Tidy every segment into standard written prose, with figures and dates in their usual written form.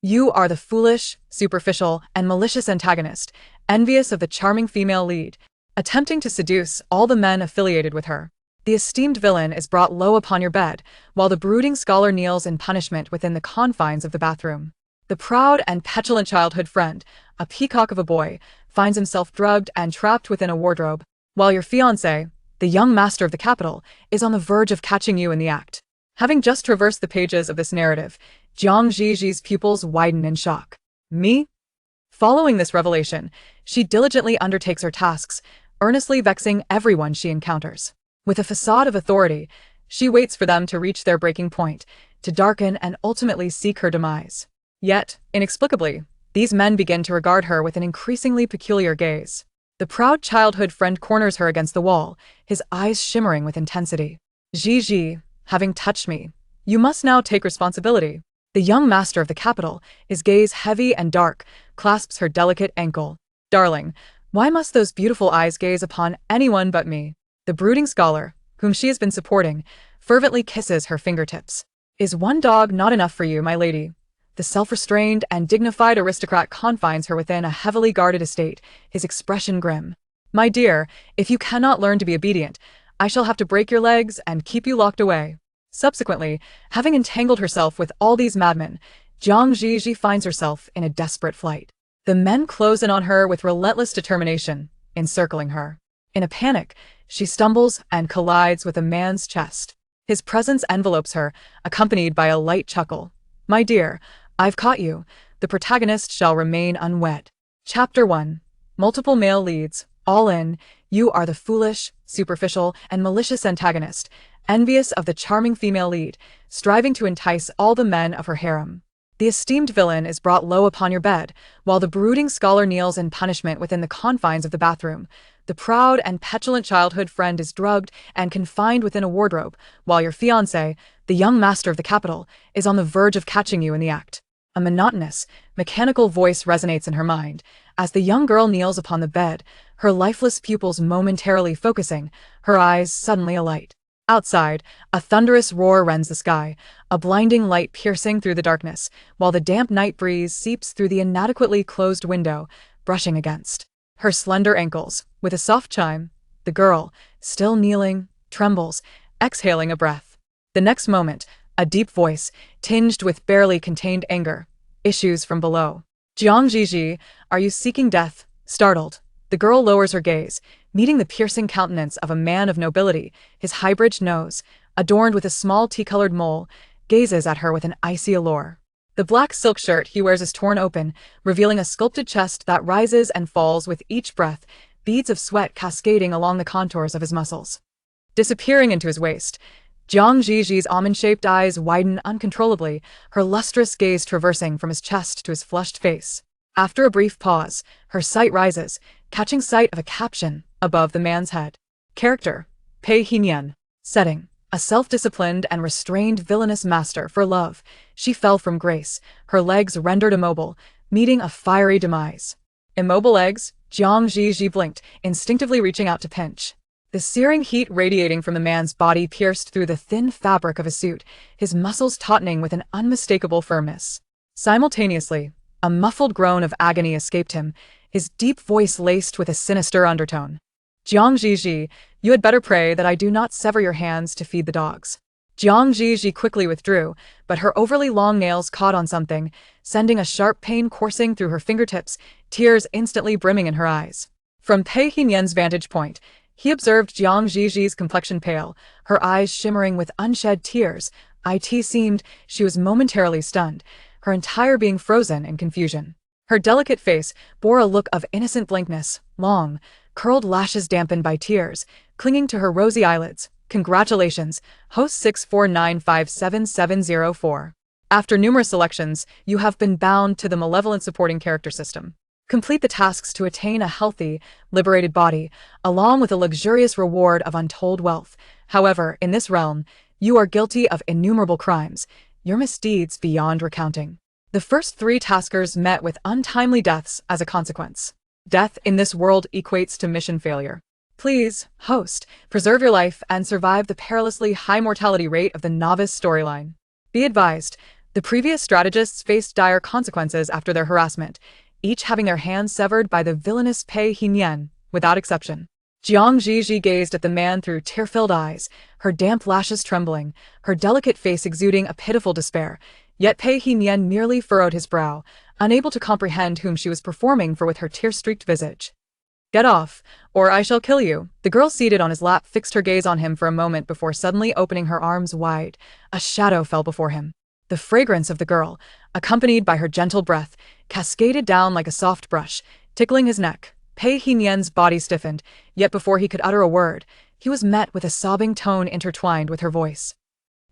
You are the foolish, superficial, and malicious antagonist, envious of the charming female lead, attempting to seduce all the men affiliated with her. The esteemed villain is brought low upon your bed, while the brooding scholar kneels in punishment within the confines of the bathroom. The proud and petulant childhood friend, a peacock of a boy, finds himself drugged and trapped within a wardrobe, while your fiancé, the young master of the capital, is on the verge of catching you in the act. Having just traversed the pages of this narrative, Zhi Zhi's pupils widen in shock. Me? Following this revelation, she diligently undertakes her tasks, earnestly vexing everyone she encounters. With a facade of authority, she waits for them to reach their breaking point, to darken and ultimately seek her demise. Yet, inexplicably, these men begin to regard her with an increasingly peculiar gaze. The proud childhood friend corners her against the wall, his eyes shimmering with intensity. Zhi Zhi, having touched me, you must now take responsibility. The young master of the capital, his gaze heavy and dark, clasps her delicate ankle. Darling, why must those beautiful eyes gaze upon anyone but me? The brooding scholar, whom she has been supporting, fervently kisses her fingertips. Is one dog not enough for you, my lady? The self-restrained and dignified aristocrat confines her within a heavily guarded estate, his expression grim. My dear, if you cannot learn to be obedient, I shall have to break your legs and keep you locked away. Subsequently, having entangled herself with all these madmen, Zhi Zhi finds herself in a desperate flight. The men close in on her with relentless determination, encircling her. In a panic, she stumbles and collides with a man's chest. His presence envelopes her, accompanied by a light chuckle. My dear, I've caught you. The protagonist shall remain unwed. Chapter 1. Multiple male leads, all in. You are the foolish, superficial, and malicious antagonist, envious of the charming female lead, striving to entice all the men of her harem. The esteemed villain is brought low upon your bed, while the brooding scholar kneels in punishment within the confines of the bathroom. The proud and petulant childhood friend is drugged and confined within a wardrobe, while your fiancé, the young master of the capital, is on the verge of catching you in the act. A monotonous, mechanical voice resonates in her mind. As the young girl kneels upon the bed, her lifeless pupils momentarily focusing, her eyes suddenly alight. Outside, a thunderous roar rends the sky, a blinding light piercing through the darkness, while the damp night breeze seeps through the inadequately closed window, brushing against her slender ankles. With a soft chime, the girl, still kneeling, trembles, exhaling a breath. The next moment, a deep voice, tinged with barely contained anger, issues from below. Zhi Zhi, are you seeking death? Startled, the girl lowers her gaze, meeting the piercing countenance of a man of nobility. His high-bridged nose, adorned with a small tea-colored mole, gazes at her with an icy allure. The black silk shirt he wears is torn open, revealing a sculpted chest that rises and falls with each breath, beads of sweat cascading along the contours of his muscles. Disappearing into his waist, Zhi Zhi's almond-shaped eyes widen uncontrollably, her lustrous gaze traversing from his chest to his flushed face. After a brief pause, her sight rises, catching sight of a caption above the man's head. Character: Pei Hinyan. Setting: a self-disciplined and restrained villainous master for love. She fell from grace, her legs rendered immobile, meeting a fiery demise. Immobile legs? Zhi Zhi blinked, instinctively reaching out to pinch. The searing heat radiating from the man's body pierced through the thin fabric of his suit, his muscles tautening with an unmistakable firmness. Simultaneously, a muffled groan of agony escaped him, his deep voice laced with a sinister undertone. Zhi Zhi, you had better pray that I do not sever your hands to feed the dogs. Zhi Zhi quickly withdrew, but her overly long nails caught on something, sending a sharp pain coursing through her fingertips, tears instantly brimming in her eyes. From Pei Hinyan's vantage point, he observed Zhi Zhi's complexion pale, her eyes shimmering with unshed tears. It seemed she was momentarily stunned, her entire being frozen in confusion. Her delicate face bore a look of innocent blankness, long, curled lashes dampened by tears, clinging to her rosy eyelids. Congratulations, host 649577704. After numerous selections, you have been bound to the malevolent supporting character system. Complete the tasks to attain a healthy, liberated body, along with a luxurious reward of untold wealth. However, in this realm, you are guilty of innumerable crimes, your misdeeds beyond recounting. The first 3 taskers met with untimely deaths as a consequence. Death in this world equates to mission failure. Please, host, preserve your life and survive the perilously high mortality rate of the novice storyline. Be advised, The previous strategists faced dire consequences after their harassment, each having their hands severed by the villainous Pei Hinian, without exception. Zhi Zhi gazed at the man through tear-filled eyes, her damp lashes trembling, her delicate face exuding a pitiful despair, yet Pei Hinian merely furrowed his brow, unable to comprehend whom she was performing for with her tear-streaked visage. "Get off, or I shall kill you." The girl seated on his lap fixed her gaze on him for a moment before suddenly opening her arms wide. A shadow fell before him. The fragrance of the girl, accompanied by her gentle breath, cascaded down like a soft brush, tickling his neck. Pei Hinian's body stiffened, yet before he could utter a word, he was met with a sobbing tone intertwined with her voice.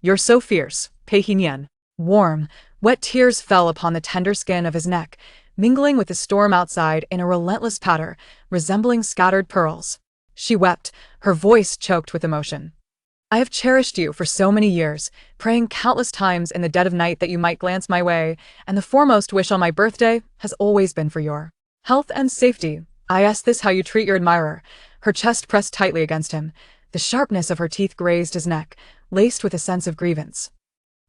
"You're so fierce, Pei Hinian." Warm, wet tears fell upon the tender skin of his neck, mingling with the storm outside in a relentless patter, resembling scattered pearls. She wept, her voice choked with emotion. "I have cherished you for so many years, praying countless times in the dead of night that you might glance my way, and the foremost wish on my birthday has always been for your health and safety. I ask this how you treat your admirer." Her chest pressed tightly against him. The sharpness of her teeth grazed his neck, laced with a sense of grievance.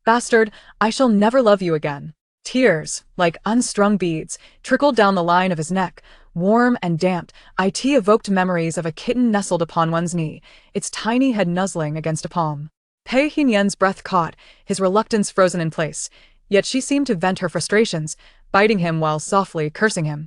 "Bastard, I shall never love you again." Tears, like unstrung beads, trickled down the line of his neck, warm and damp. It evoked memories of a kitten nestled upon one's knee, its tiny head nuzzling against a palm. Pei Hinian's breath caught, his reluctance frozen in place, yet she seemed to vent her frustrations, biting him while softly cursing him.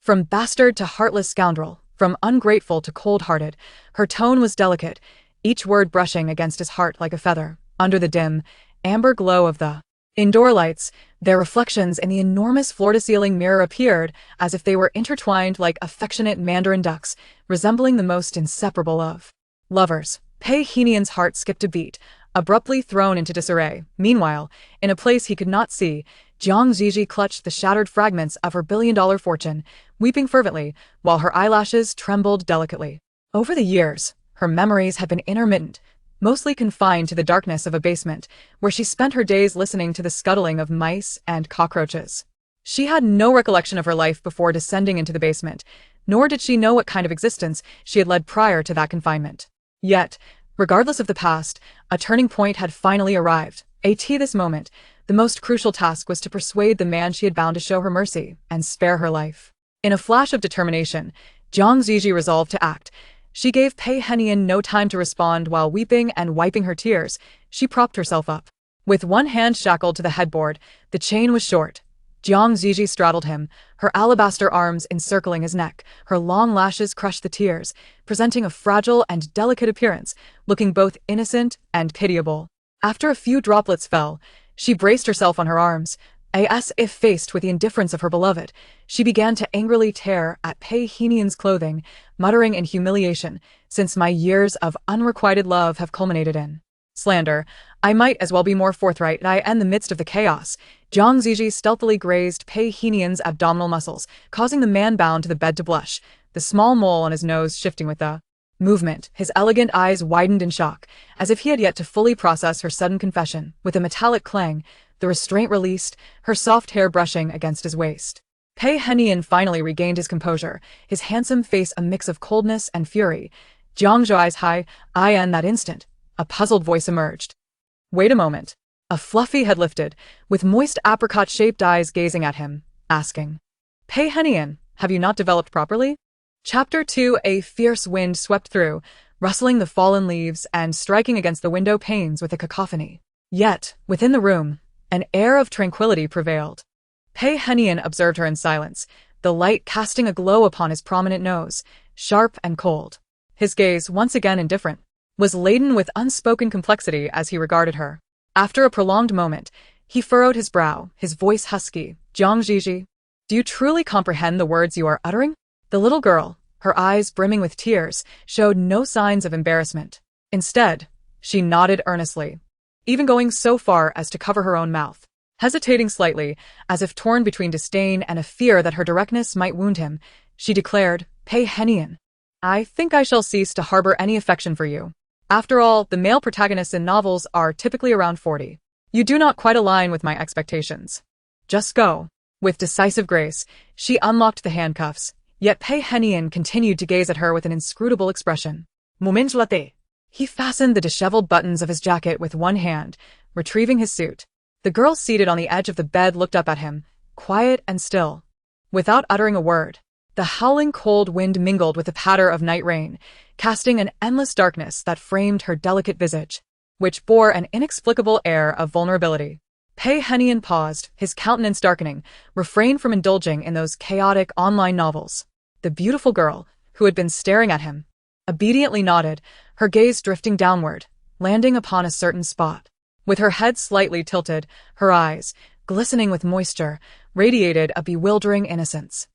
From bastard to heartless scoundrel, from ungrateful to cold-hearted, her tone was delicate, each word brushing against his heart like a feather. Under the dim, amber glow of the indoor lights, their reflections in the enormous floor-to-ceiling mirror appeared as if they were intertwined like affectionate mandarin ducks, resembling the most inseparable of lovers. Pei Hinian's heart skipped a beat, abruptly thrown into disarray. Meanwhile, in a place he could not see, Zhi Zhi clutched the shattered fragments of her billion-dollar fortune, weeping fervently, while her eyelashes trembled delicately. Over the years, her memories had been intermittent, mostly confined to the darkness of a basement, where she spent her days listening to the scuttling of mice and cockroaches. She had no recollection of her life before descending into the basement, nor did she know what kind of existence she had led prior to that confinement. Yet, regardless of the past, a turning point had finally arrived. At this moment, the most crucial task was to persuade the man she had bound to show her mercy and spare her life. In a flash of determination, Zhi Zhi resolved to act. She gave Pei Hinian no time to respond while weeping and wiping her tears. She propped herself up. With one hand shackled to the headboard, the chain was short. Zhi Zhi straddled him, her alabaster arms encircling his neck. Her long lashes crushed the tears, presenting a fragile and delicate appearance, looking both innocent and pitiable. After a few droplets fell, she braced herself on her arms. As if faced with the indifference of her beloved, she began to angrily tear at Pei Hinian's clothing, muttering in humiliation, "Since my years of unrequited love have culminated in slander, I might as well be more forthright. I in the midst of the chaos." Zhi Zhi stealthily grazed Pei Hinian's abdominal muscles, causing the man bound to the bed to blush, the small mole on his nose shifting with the movement. His elegant eyes widened in shock, as if he had yet to fully process her sudden confession. With a metallic clang, the restraint released, her soft hair brushing against his waist. Pei Hinian finally regained his composure, his handsome face a mix of coldness and fury. Zhi's eyes high, in that instant, a puzzled voice emerged. "Wait a moment." A fluffy head lifted, with moist apricot-shaped eyes gazing at him, asking, "Pei Hinian, have you not developed properly?" Chapter 2. A fierce wind swept through, rustling the fallen leaves and striking against the window panes with a cacophony. Yet, within the room, an air of tranquility prevailed. Pei Hinian observed her in silence, the light casting a glow upon his prominent nose, sharp and cold. His gaze, once again indifferent, was laden with unspoken complexity as he regarded her. After a prolonged moment, he furrowed his brow, his voice husky. "Zhi Zhi, do you truly comprehend the words you are uttering?" The little girl, her eyes brimming with tears, showed no signs of embarrassment. Instead, she nodded earnestly, even going so far as to cover her own mouth. Hesitating slightly, as if torn between disdain and a fear that her directness might wound him, she declared, "Pei Hinian, I think I shall cease to harbor any affection for you. After all, the male protagonists in novels are typically around 40. You do not quite align with my expectations. Just go." With decisive grace, she unlocked the handcuffs, yet Pei Hinian continued to gaze at her with an inscrutable expression. "Moment latte." He fastened the disheveled buttons of his jacket with one hand, retrieving his suit. The girl seated on the edge of the bed looked up at him, quiet and still. Without uttering a word, the howling cold wind mingled with the patter of night rain, casting an endless darkness that framed her delicate visage, which bore an inexplicable air of vulnerability. Pei Henian paused, his countenance darkening, refrained from indulging in those chaotic online novels. The beautiful girl, who had been staring at him, obediently nodded, her gaze drifting downward, landing upon a certain spot. With her head slightly tilted, her eyes, glistening with moisture, radiated a bewildering innocence.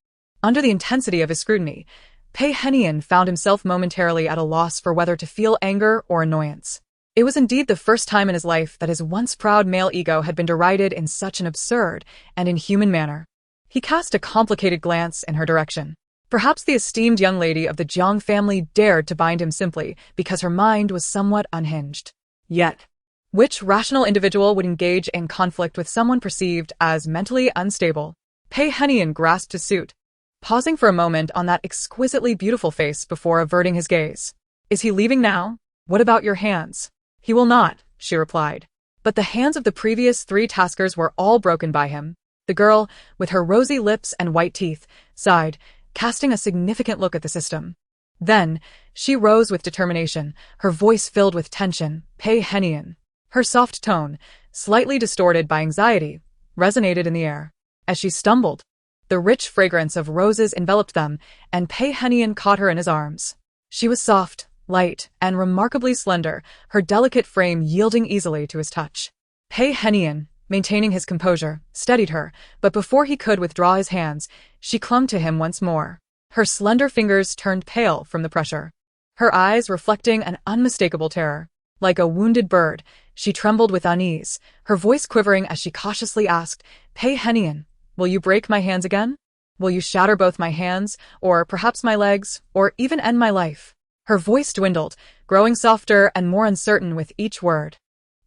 Under the intensity of his scrutiny, Pei Henian found himself momentarily at a loss for whether to feel anger or annoyance. It was indeed the first time in his life that his once proud male ego had been derided in such an absurd and inhuman manner. He cast a complicated glance in her direction. Perhaps the esteemed young lady of the Jiang family dared to bind him simply because her mind was somewhat unhinged. Yet, which rational individual would engage in conflict with someone perceived as mentally unstable? Pei Henian grasped his suit, pausing for a moment on that exquisitely beautiful face before averting his gaze. Is he leaving now? What about your hands? He will not, she replied. But the hands of the previous 3 taskers were all broken by him. The girl, with her rosy lips and white teeth, sighed, casting a significant look at the system. Then, she rose with determination, her voice filled with tension. Pei Henian. Her soft tone, slightly distorted by anxiety, resonated in the air. As she stumbled, the rich fragrance of roses enveloped them, and Pei Henian caught her in his arms. She was soft, light, and remarkably slender, her delicate frame yielding easily to his touch. Pei Henian, maintaining his composure, steadied her, but before he could withdraw his hands, she clung to him once more. Her slender fingers turned pale from the pressure, her eyes reflecting an unmistakable terror. Like a wounded bird, she trembled with unease, her voice quivering as she cautiously asked, Pei Henian, will you break my hands again? Will you shatter both my hands, or perhaps my legs, or even end my life? Her voice dwindled, growing softer and more uncertain with each word.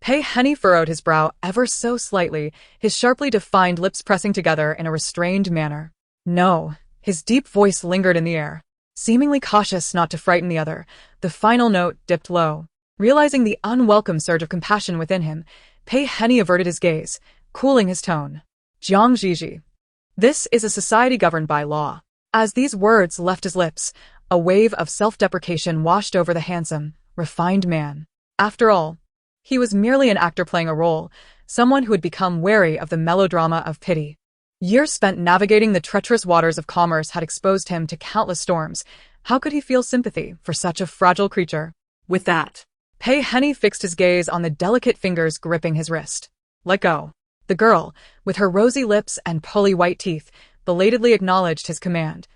Pei Heni furrowed his brow ever so slightly, his sharply defined lips pressing together in a restrained manner. No, his deep voice lingered in the air. Seemingly cautious not to frighten the other, the final note dipped low. Realizing the unwelcome surge of compassion within him, Pei Heni averted his gaze, cooling his tone. Jiang Zhi Zhi. This is a society governed by law. As these words left his lips, a wave of self-deprecation washed over the handsome, refined man. After all, he was merely an actor playing a role, someone who had become wary of the melodrama of pity. Years spent navigating the treacherous waters of commerce had exposed him to countless storms. How could he feel sympathy for such a fragile creature? With that, Pei Heni fixed his gaze on the delicate fingers gripping his wrist. Let go. The girl, with her rosy lips and pearly white teeth, belatedly acknowledged his command,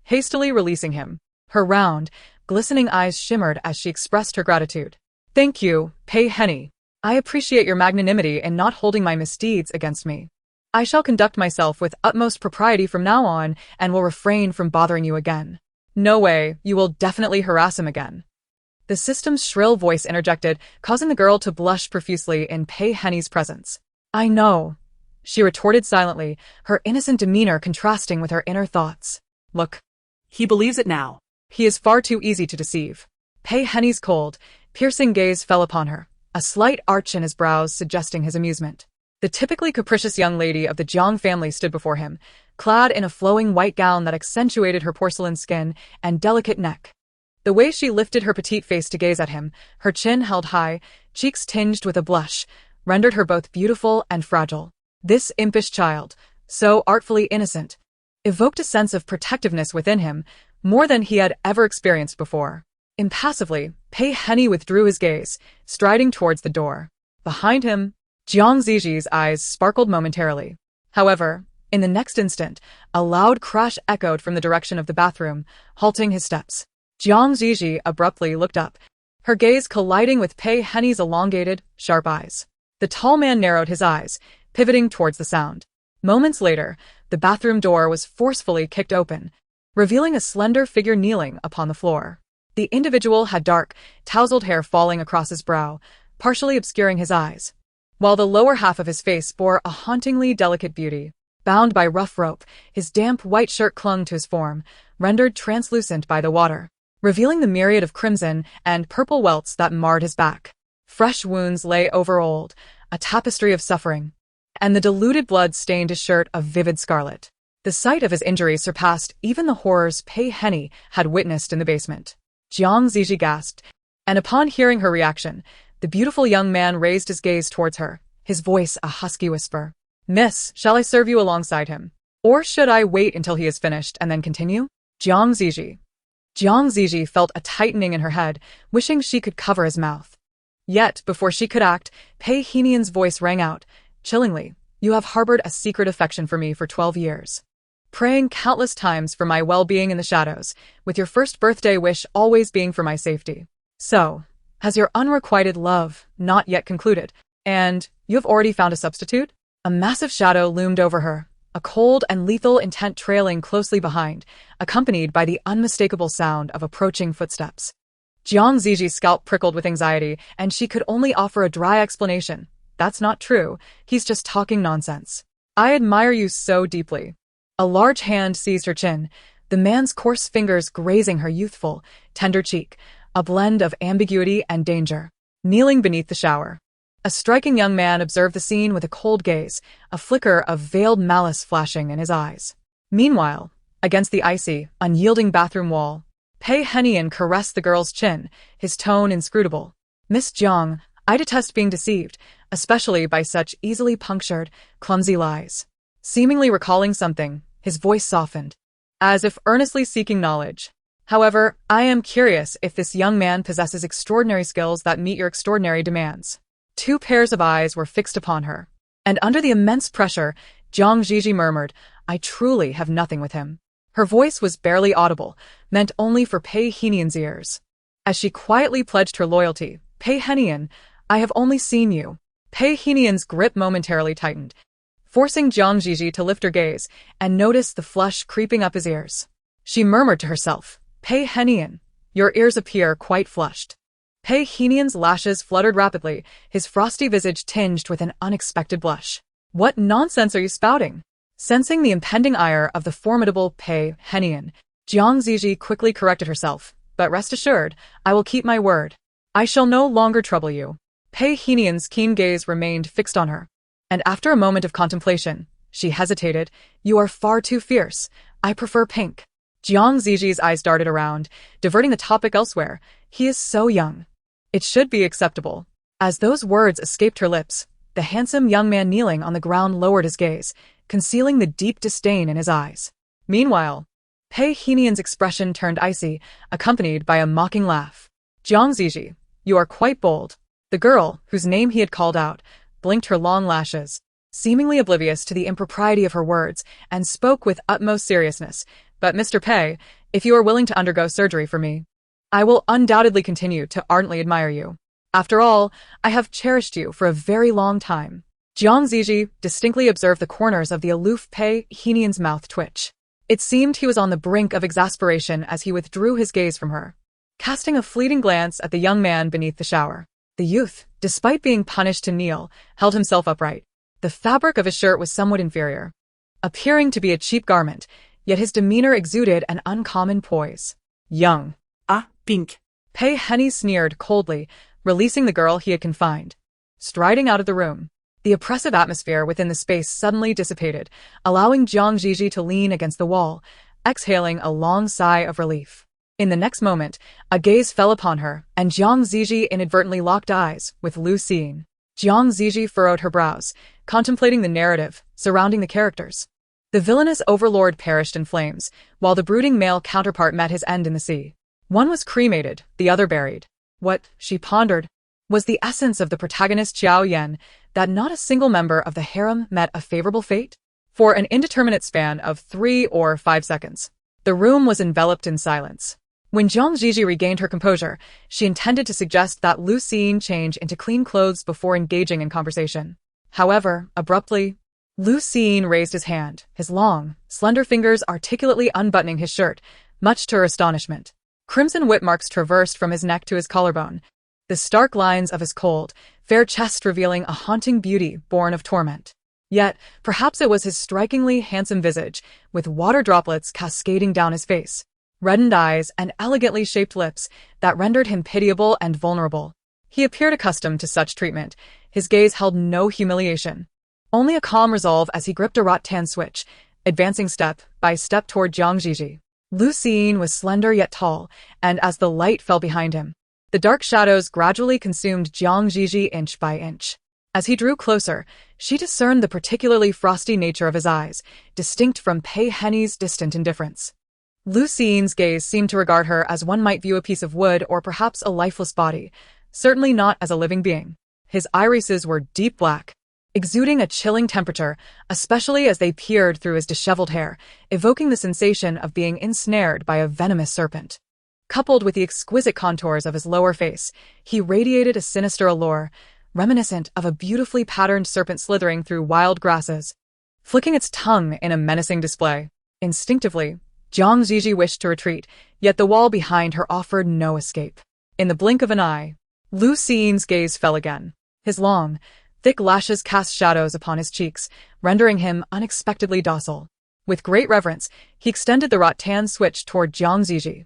hastily releasing him. Her round, glistening eyes shimmered as she expressed her gratitude. Thank you, Pei Heni. I appreciate your magnanimity in not holding my misdeeds against me. I shall conduct myself with utmost propriety from now on and will refrain from bothering you again. No way, you will definitely harass him again. The system's shrill voice interjected, causing the girl to blush profusely in Pei Heni's presence. I know, she retorted silently, her innocent demeanor contrasting with her inner thoughts. Look, he believes it now. He is far too easy to deceive. Pei Heni's cold, piercing gaze fell upon her, a slight arch in his brows suggesting his amusement. The typically capricious young lady of the Jiang family stood before him, clad in a flowing white gown that accentuated her porcelain skin and delicate neck. The way she lifted her petite face to gaze at him, her chin held high, cheeks tinged with a blush, rendered her both beautiful and fragile. This impish child, so artfully innocent, evoked a sense of protectiveness within him, more than he had ever experienced before. Impassively, Pei Heni withdrew his gaze, striding towards the door. Behind him, Jiang Zhi Zhi's eyes sparkled momentarily. However, in the next instant, a loud crash echoed from the direction of the bathroom, halting his steps. Jiang Zhi Zhi abruptly looked up, her gaze colliding with Pei Heni's elongated, sharp eyes. The tall man narrowed his eyes, pivoting towards the sound. Moments later, the bathroom door was forcefully kicked open, revealing a slender figure kneeling upon the floor. The individual had dark, tousled hair falling across his brow, partially obscuring his eyes, while the lower half of his face bore a hauntingly delicate beauty. Bound by rough rope, his damp white shirt clung to his form, rendered translucent by the water, revealing the myriad of crimson and purple welts that marred his back. Fresh wounds lay over old, a tapestry of suffering. and the diluted blood stained his shirt a vivid scarlet. The sight of his injury surpassed even the horrors Pei Henny had witnessed in the basement. Zhi Zhi gasped, and upon hearing her reaction, the beautiful young man raised his gaze towards her, his voice a husky whisper. "Miss, shall I serve you alongside him? Or should I wait until he is finished and then continue?" Zhi Zhi felt a tightening in her head, wishing she could cover his mouth. Yet, before she could act, Pei Hennian's voice rang out, chillingly, "You have harbored a secret affection for me for 12 years. Praying countless times for my well-being in the shadows, with your first birthday wish always being for my safety. So, has your unrequited love not yet concluded, and you have already found a substitute?" A massive shadow loomed over her, a cold and lethal intent trailing closely behind, accompanied by the unmistakable sound of approaching footsteps. Zhi Zhi's scalp prickled with anxiety, and she could only offer a dry explanation. "That's not true. He's just talking nonsense. I admire you so deeply." A large hand seized her chin, the man's coarse fingers grazing her youthful, tender cheek, a blend of ambiguity and danger. Kneeling beneath the shower, a striking young man observed the scene with a cold gaze, a flicker of veiled malice flashing in his eyes. Meanwhile, against the icy, unyielding bathroom wall, Pei Hennian caressed the girl's chin, his tone inscrutable. "Miss Jiang, I detest being deceived, especially by such easily punctured, clumsy lies." Seemingly recalling something, his voice softened, as if earnestly seeking knowledge. "However, I am curious if this young man possesses extraordinary skills that meet your extraordinary demands." Two pairs of eyes were fixed upon her, and under the immense pressure, Zhi Zhi murmured, "I truly have nothing with him." Her voice was barely audible, meant only for Pei Hennian's ears. As she quietly pledged her loyalty, "Pei Hennian, I have only seen you." Pei Hennian's grip momentarily tightened, forcing Zhi Zhi to lift her gaze and notice the flush creeping up his ears. She murmured to herself, "Pei Hennian, your ears appear quite flushed." Pei Hennian's lashes fluttered rapidly, his frosty visage tinged with an unexpected blush. "What nonsense are you spouting?" Sensing the impending ire of the formidable Pei Hennian, Zhi Zhi quickly corrected herself, "But rest assured, I will keep my word. I shall no longer trouble you." Pei Hennian's keen gaze remained fixed on her, and after a moment of contemplation, she hesitated. "You are far too fierce. I prefer pink." Zhi Zhi's eyes darted around, diverting the topic elsewhere. "He is so young. It should be acceptable." As those words escaped her lips, the handsome young man kneeling on the ground lowered his gaze, concealing the deep disdain in his eyes. Meanwhile, Pei Hennian's expression turned icy, accompanied by a mocking laugh. "Zhi Zhi, you are quite bold." The girl, whose name he had called out, blinked her long lashes, seemingly oblivious to the impropriety of her words, and spoke with utmost seriousness. "But Mr. Pei, if you are willing to undergo surgery for me, I will undoubtedly continue to ardently admire you. After all, I have cherished you for a very long time." Zhi Zhi distinctly observed the corners of the aloof Pei Hennian's mouth twitch. It seemed he was on the brink of exasperation as he withdrew his gaze from her, casting a fleeting glance at the young man beneath the shower. The youth, despite being punished to kneel, held himself upright. The fabric of his shirt was somewhat inferior, appearing to be a cheap garment, yet his demeanor exuded an uncommon poise. "Young. Ah, pink." Pei Henny sneered coldly, releasing the girl he had confined. Striding out of the room, the oppressive atmosphere within the space suddenly dissipated, allowing Zhi Zhi to lean against the wall, exhaling a long sigh of relief. In the next moment, a gaze fell upon her, and Zhi Zhi inadvertently locked eyes with Lu Xing. Zhi Zhi furrowed her brows, contemplating the narrative surrounding the characters. The villainous overlord perished in flames, while the brooding male counterpart met his end in the sea. One was cremated, the other buried. What, she pondered, was the essence of the protagonist Xiao Yan, that not a single member of the harem met a favorable fate? For an indeterminate span of 3 or 5 seconds, the room was enveloped in silence. When Zhi Zhi regained her composure, she intended to suggest that Lu Xing change into clean clothes before engaging in conversation. However, abruptly, Lu Xing raised his hand, his long, slender fingers articulately unbuttoning his shirt, much to her astonishment. Crimson whip marks traversed from his neck to his collarbone, the stark lines of his cold, fair chest revealing a haunting beauty born of torment. Yet, perhaps it was his strikingly handsome visage, with water droplets cascading down his face, reddened eyes, and elegantly shaped lips, that rendered him pitiable and vulnerable. He appeared accustomed to such treatment. His gaze held no humiliation, only a calm resolve as he gripped a rattan switch, advancing step by step toward Zhi Zhi. Lu Xiyun was slender yet tall, and as the light fell behind him, the dark shadows gradually consumed Zhi Zhi inch by inch. As he drew closer, she discerned the particularly frosty nature of his eyes, distinct from Pei Henny's distant indifference. Lu Xiyun's gaze seemed to regard her as one might view a piece of wood or perhaps a lifeless body, certainly not as a living being. His irises were deep black, exuding a chilling temperature, especially as they peered through his disheveled hair, evoking the sensation of being ensnared by a venomous serpent. Coupled with the exquisite contours of his lower face, he radiated a sinister allure, reminiscent of a beautifully patterned serpent slithering through wild grasses, flicking its tongue in a menacing display. Instinctively, Zhi Zhi wished to retreat, yet the wall behind her offered no escape. In the blink of an eye, Lu Xiyun's gaze fell again. His long, thick lashes cast shadows upon his cheeks, rendering him unexpectedly docile. With great reverence, he extended the rattan switch toward Zhi Zhi,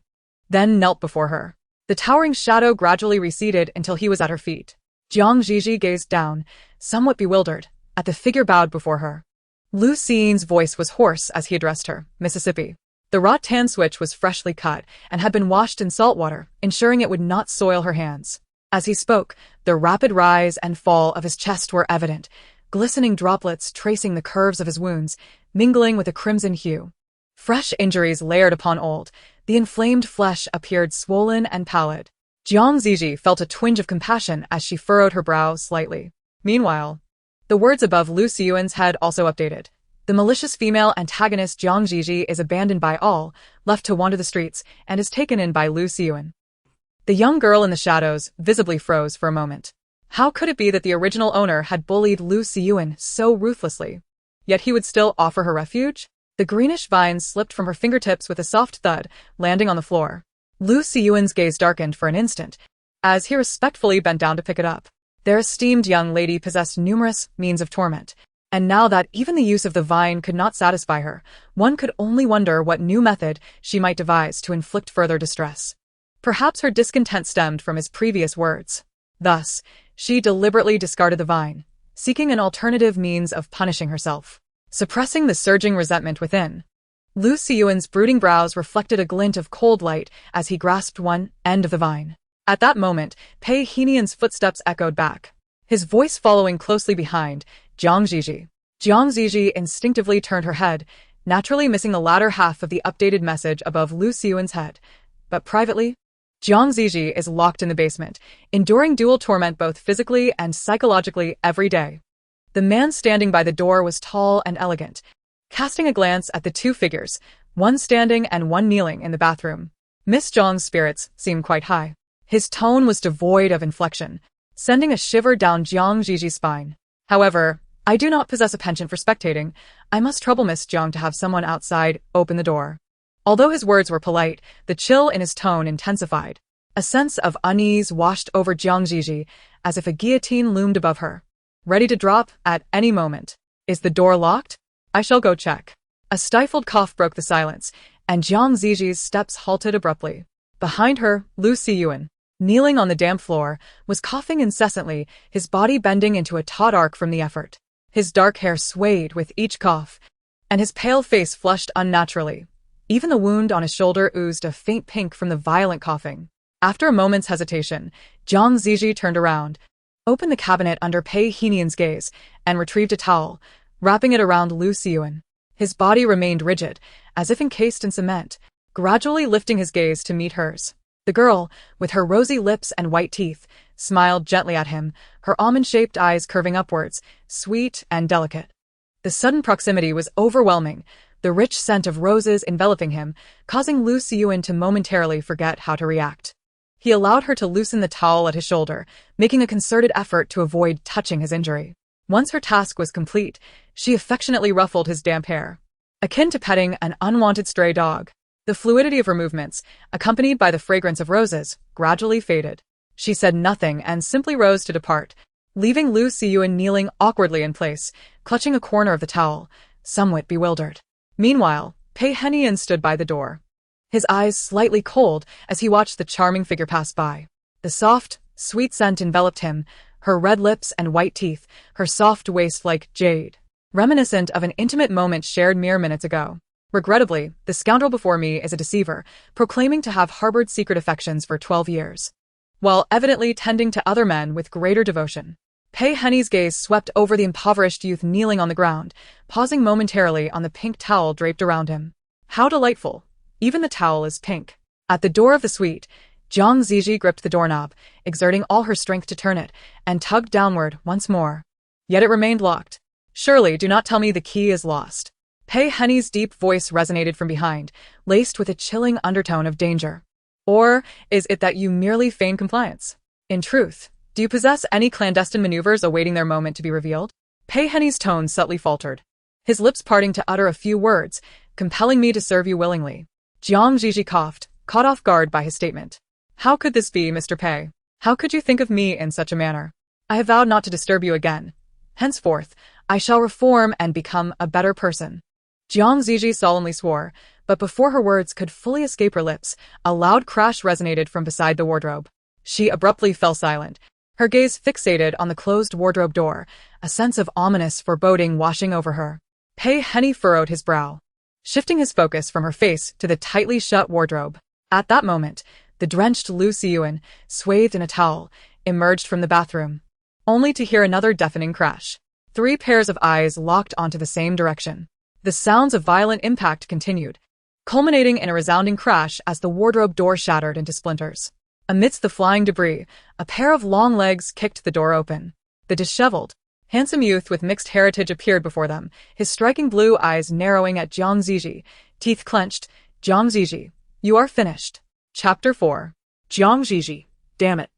then knelt before her. The towering shadow gradually receded until he was at her feet. Zhi Zhi gazed down, somewhat bewildered, at the figure bowed before her. Lu Xiyun's voice was hoarse as he addressed her, Mississippi. The rattan switch was freshly cut and had been washed in salt water, ensuring it would not soil her hands. As he spoke, the rapid rise and fall of his chest were evident, glistening droplets tracing the curves of his wounds, mingling with a crimson hue. Fresh injuries layered upon old, the inflamed flesh appeared swollen and pallid. Zhi Zhi felt a twinge of compassion as she furrowed her brow slightly. Meanwhile, the words above Lu Xiyun's head also updated. The malicious female antagonist Zhi Zhi is abandoned by all, left to wander the streets, and is taken in by Lu Xiyun. The young girl in the shadows visibly froze for a moment. How could it be that the original owner had bullied Lu Xiyun so ruthlessly? Yet he would still offer her refuge? The greenish vines slipped from her fingertips with a soft thud, landing on the floor. Lu Xiyun's gaze darkened for an instant, as he respectfully bent down to pick it up. Their esteemed young lady possessed numerous means of torment, and now that even the use of the vine could not satisfy her, one could only wonder what new method she might devise to inflict further distress. Perhaps her discontent stemmed from his previous words. Thus, she deliberately discarded the vine, seeking an alternative means of punishing herself. Suppressing the surging resentment within, Lu Xiyun's brooding brows reflected a glint of cold light as he grasped one end of the vine. At that moment, Pei Henian's footsteps echoed back, his voice following closely behind Zhi Zhi. Zhi Zhi instinctively turned her head, naturally missing the latter half of the updated message above Lu Xiyun's head. But privately, Zhi Zhi is locked in the basement, enduring dual torment both physically and psychologically every day. The man standing by the door was tall and elegant, casting a glance at the two figures, one standing and one kneeling in the bathroom. Miss Zhang's spirits seemed quite high. His tone was devoid of inflection, sending a shiver down Zhi Zhi's spine. However, I do not possess a penchant for spectating. I must trouble Miss Zhang to have someone outside open the door. Although his words were polite, the chill in his tone intensified. A sense of unease washed over Zhi Zhi, as if a guillotine loomed above her, ready to drop at any moment. Is the door locked? I shall go check. A stifled cough broke the silence, and Zhi Zhi's steps halted abruptly. Behind her, Lu Xiyun, kneeling on the damp floor, was coughing incessantly, his body bending into a taut arc from the effort. His dark hair swayed with each cough, and his pale face flushed unnaturally. Even the wound on his shoulder oozed a faint pink from the violent coughing. After a moment's hesitation, Zhi Zhi turned around, opened the cabinet under Pei Henian's gaze, and retrieved a towel, wrapping it around Lu Xiyun. His body remained rigid, as if encased in cement, gradually lifting his gaze to meet hers. The girl, with her rosy lips and white teeth, smiled gently at him, her almond-shaped eyes curving upwards, sweet and delicate. The sudden proximity was overwhelming, the rich scent of roses enveloping him, causing Lu Xiyun to momentarily forget how to react. He allowed her to loosen the towel at his shoulder, making a concerted effort to avoid touching his injury. Once her task was complete, she affectionately ruffled his damp hair, akin to petting an unwanted stray dog. The fluidity of her movements, accompanied by the fragrance of roses, gradually faded. She said nothing and simply rose to depart, leaving Lu Xiyun kneeling awkwardly in place, clutching a corner of the towel, somewhat bewildered. Meanwhile, Pei Henian stood by the door, his eyes slightly cold as he watched the charming figure pass by. The soft, sweet scent enveloped him, her red lips and white teeth, her soft waist like jade, reminiscent of an intimate moment shared mere minutes ago. Regrettably, the scoundrel before me is a deceiver, proclaiming to have harbored secret affections for 12 years, while evidently tending to other men with greater devotion. Pei Henny's gaze swept over the impoverished youth kneeling on the ground, pausing momentarily on the pink towel draped around him. How delightful! Even the towel is pink. At the door of the suite, Zhi Zhi gripped the doorknob, exerting all her strength to turn it, and tugged downward once more. Yet it remained locked. Surely do not tell me the key is lost. Pei Henny's deep voice resonated from behind, laced with a chilling undertone of danger. Or is it that you merely feign compliance? In truth, do you possess any clandestine maneuvers awaiting their moment to be revealed? Pei Henny's tone subtly faltered, his lips parting to utter a few words, compelling me to serve you willingly. Zhi Zhi coughed, caught off guard by his statement. How could this be, Mr. Pei? How could you think of me in such a manner? I have vowed not to disturb you again. Henceforth, I shall reform and become a better person. Zhi Zhi solemnly swore, but before her words could fully escape her lips, a loud crash resonated from beside the wardrobe. She abruptly fell silent, her gaze fixated on the closed wardrobe door, a sense of ominous foreboding washing over her. Pei Henny furrowed his brow, shifting his focus from her face to the tightly shut wardrobe. At that moment, the drenched Lu Siyuan, swathed in a towel, emerged from the bathroom, only to hear another deafening crash. 3 pairs of eyes locked onto the same direction. The sounds of violent impact continued, culminating in a resounding crash as the wardrobe door shattered into splinters. Amidst the flying debris, a pair of long legs kicked the door open. The disheveled, handsome youth with mixed heritage appeared before them, his striking blue eyes narrowing at Zhi Zhi, teeth clenched. Zhi Zhi, you are finished. Chapter 4. Zhi Zhi, damn it.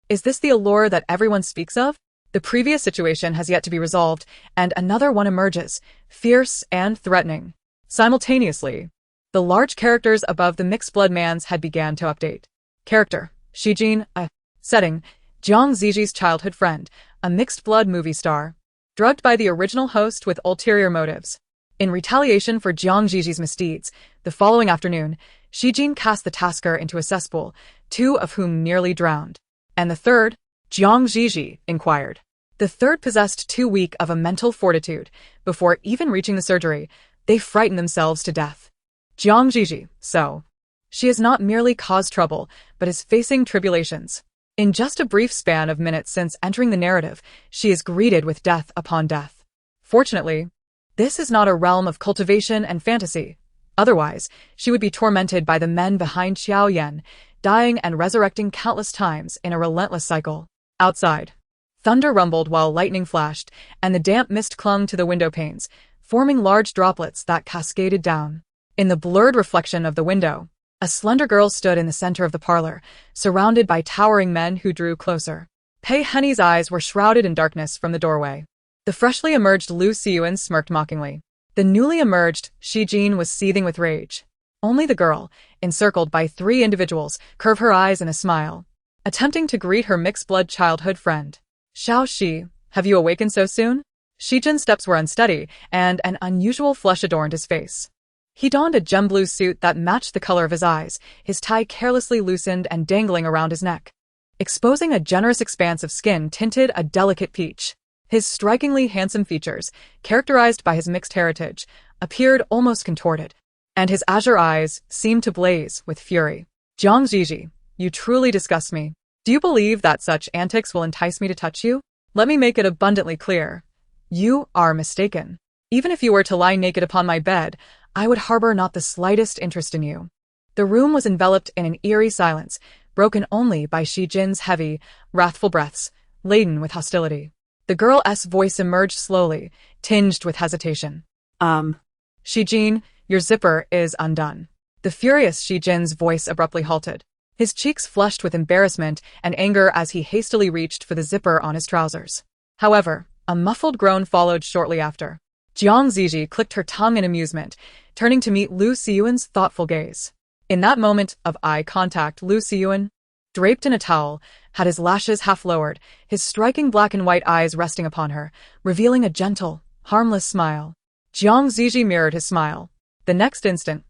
Is this the allure that everyone speaks of? The previous situation has yet to be resolved, and another one emerges, fierce and threatening. Simultaneously, the large characters above the mixed-blood man's had began to update. Character: Shijin, a setting: Zhi Zhi's childhood friend, a mixed-blood movie star, drugged by the original host with ulterior motives. In retaliation for Zhi Zhi's misdeeds, the following afternoon, Shijin cast the tasker into a cesspool, 2 of whom nearly drowned. And the third? Zhi Zhi inquired. The third possessed too weak of a mental fortitude. Before even reaching the surgery, they frightened themselves to death. Zhi Zhi, so. She has not merely caused trouble, but is facing tribulations. In just a brief span of minutes since entering the narrative, she is greeted with death upon death. Fortunately, this is not a realm of cultivation and fantasy. Otherwise, she would be tormented by the men behind Xiao Yan, dying and resurrecting countless times in a relentless cycle. Outside, thunder rumbled while lightning flashed, and the damp mist clung to the window panes, forming large droplets that cascaded down. In the blurred reflection of the window, a slender girl stood in the center of the parlor, surrounded by towering men who drew closer. Pei Henny's eyes were shrouded in darkness from the doorway. The freshly emerged Lu Siyuan smirked mockingly. The newly emerged Shijin was seething with rage. Only the girl, encircled by 3 individuals, curved her eyes in a smile, attempting to greet her mixed-blood childhood friend. Xiao Shi, have you awakened so soon? Shijin's steps were unsteady, and an unusual flush adorned his face. He donned a gem-blue suit that matched the color of his eyes, his tie carelessly loosened and dangling around his neck, exposing a generous expanse of skin tinted a delicate peach. His strikingly handsome features, characterized by his mixed heritage, appeared almost contorted, and his azure eyes seemed to blaze with fury. Zhi Zhi, you truly disgust me. Do you believe that such antics will entice me to touch you? Let me make it abundantly clear. You are mistaken. Even if you were to lie naked upon my bed, I would harbor not the slightest interest in you. The room was enveloped in an eerie silence, broken only by Shijin's heavy, wrathful breaths, laden with hostility. The girl's voice emerged slowly, tinged with hesitation. Shijin, your zipper is undone. The furious Shijin's voice abruptly halted. His cheeks flushed with embarrassment and anger as he hastily reached for the zipper on his trousers. However, a muffled groan followed shortly after. Zhi Zhi clicked her tongue in amusement, turning to meet Lu Siyuan's thoughtful gaze. In that moment of eye contact, Lu Siyuan, draped in a towel, had his lashes half lowered, his striking black and white eyes resting upon her, revealing a gentle, harmless smile. Zhi Zhi mirrored his smile. The next instant,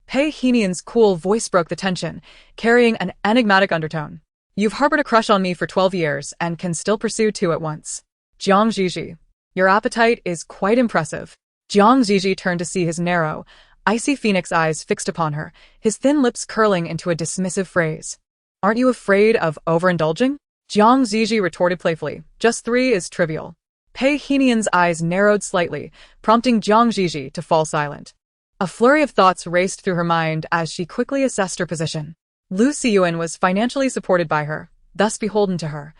Pei Henian's cool voice broke the tension, carrying an enigmatic undertone. You've harbored a crush on me for 12 years and can still pursue two at once. Zhi Zhi, your appetite is quite impressive. Zhi Zhi turned to see his narrow, icy phoenix eyes fixed upon her, his thin lips curling into a dismissive phrase. Aren't you afraid of overindulging? Zhi Zhi retorted playfully. Just 3 is trivial. Pei Henian's eyes narrowed slightly, prompting Zhi Zhi to fall silent. A flurry of thoughts raced through her mind as she quickly assessed her position. Lu Xiyuan was financially supported by her, thus beholden to her.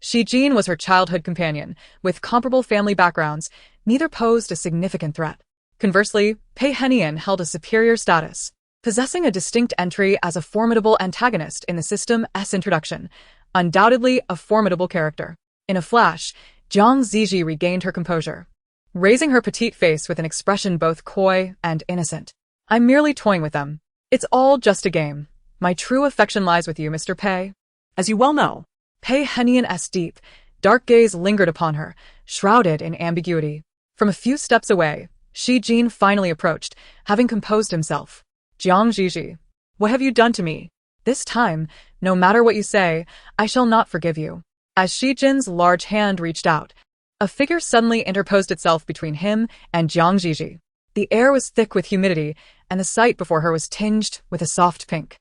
Shi Jin was her childhood companion, with comparable family backgrounds, neither posed a significant threat. Conversely, Pei Henian held a superior status, possessing a distinct entry as a formidable antagonist in the system's introduction, undoubtedly a formidable character. In a flash, Zhi Zhi regained her composure, raising her petite face with an expression both coy and innocent. I'm merely toying with them. It's all just a game. My true affection lies with you, Mr. Pei. As you well know. Pei Henian's deep, dark gaze lingered upon her, shrouded in ambiguity. From a few steps away, Shi Jin finally approached, having composed himself. Zhi Zhi, what have you done to me? This time, no matter what you say, I shall not forgive you. As Shi Jin's large hand reached out, a figure suddenly interposed itself between him and Zhi Zhi. The air was thick with humidity, and the sight before her was tinged with a soft pink.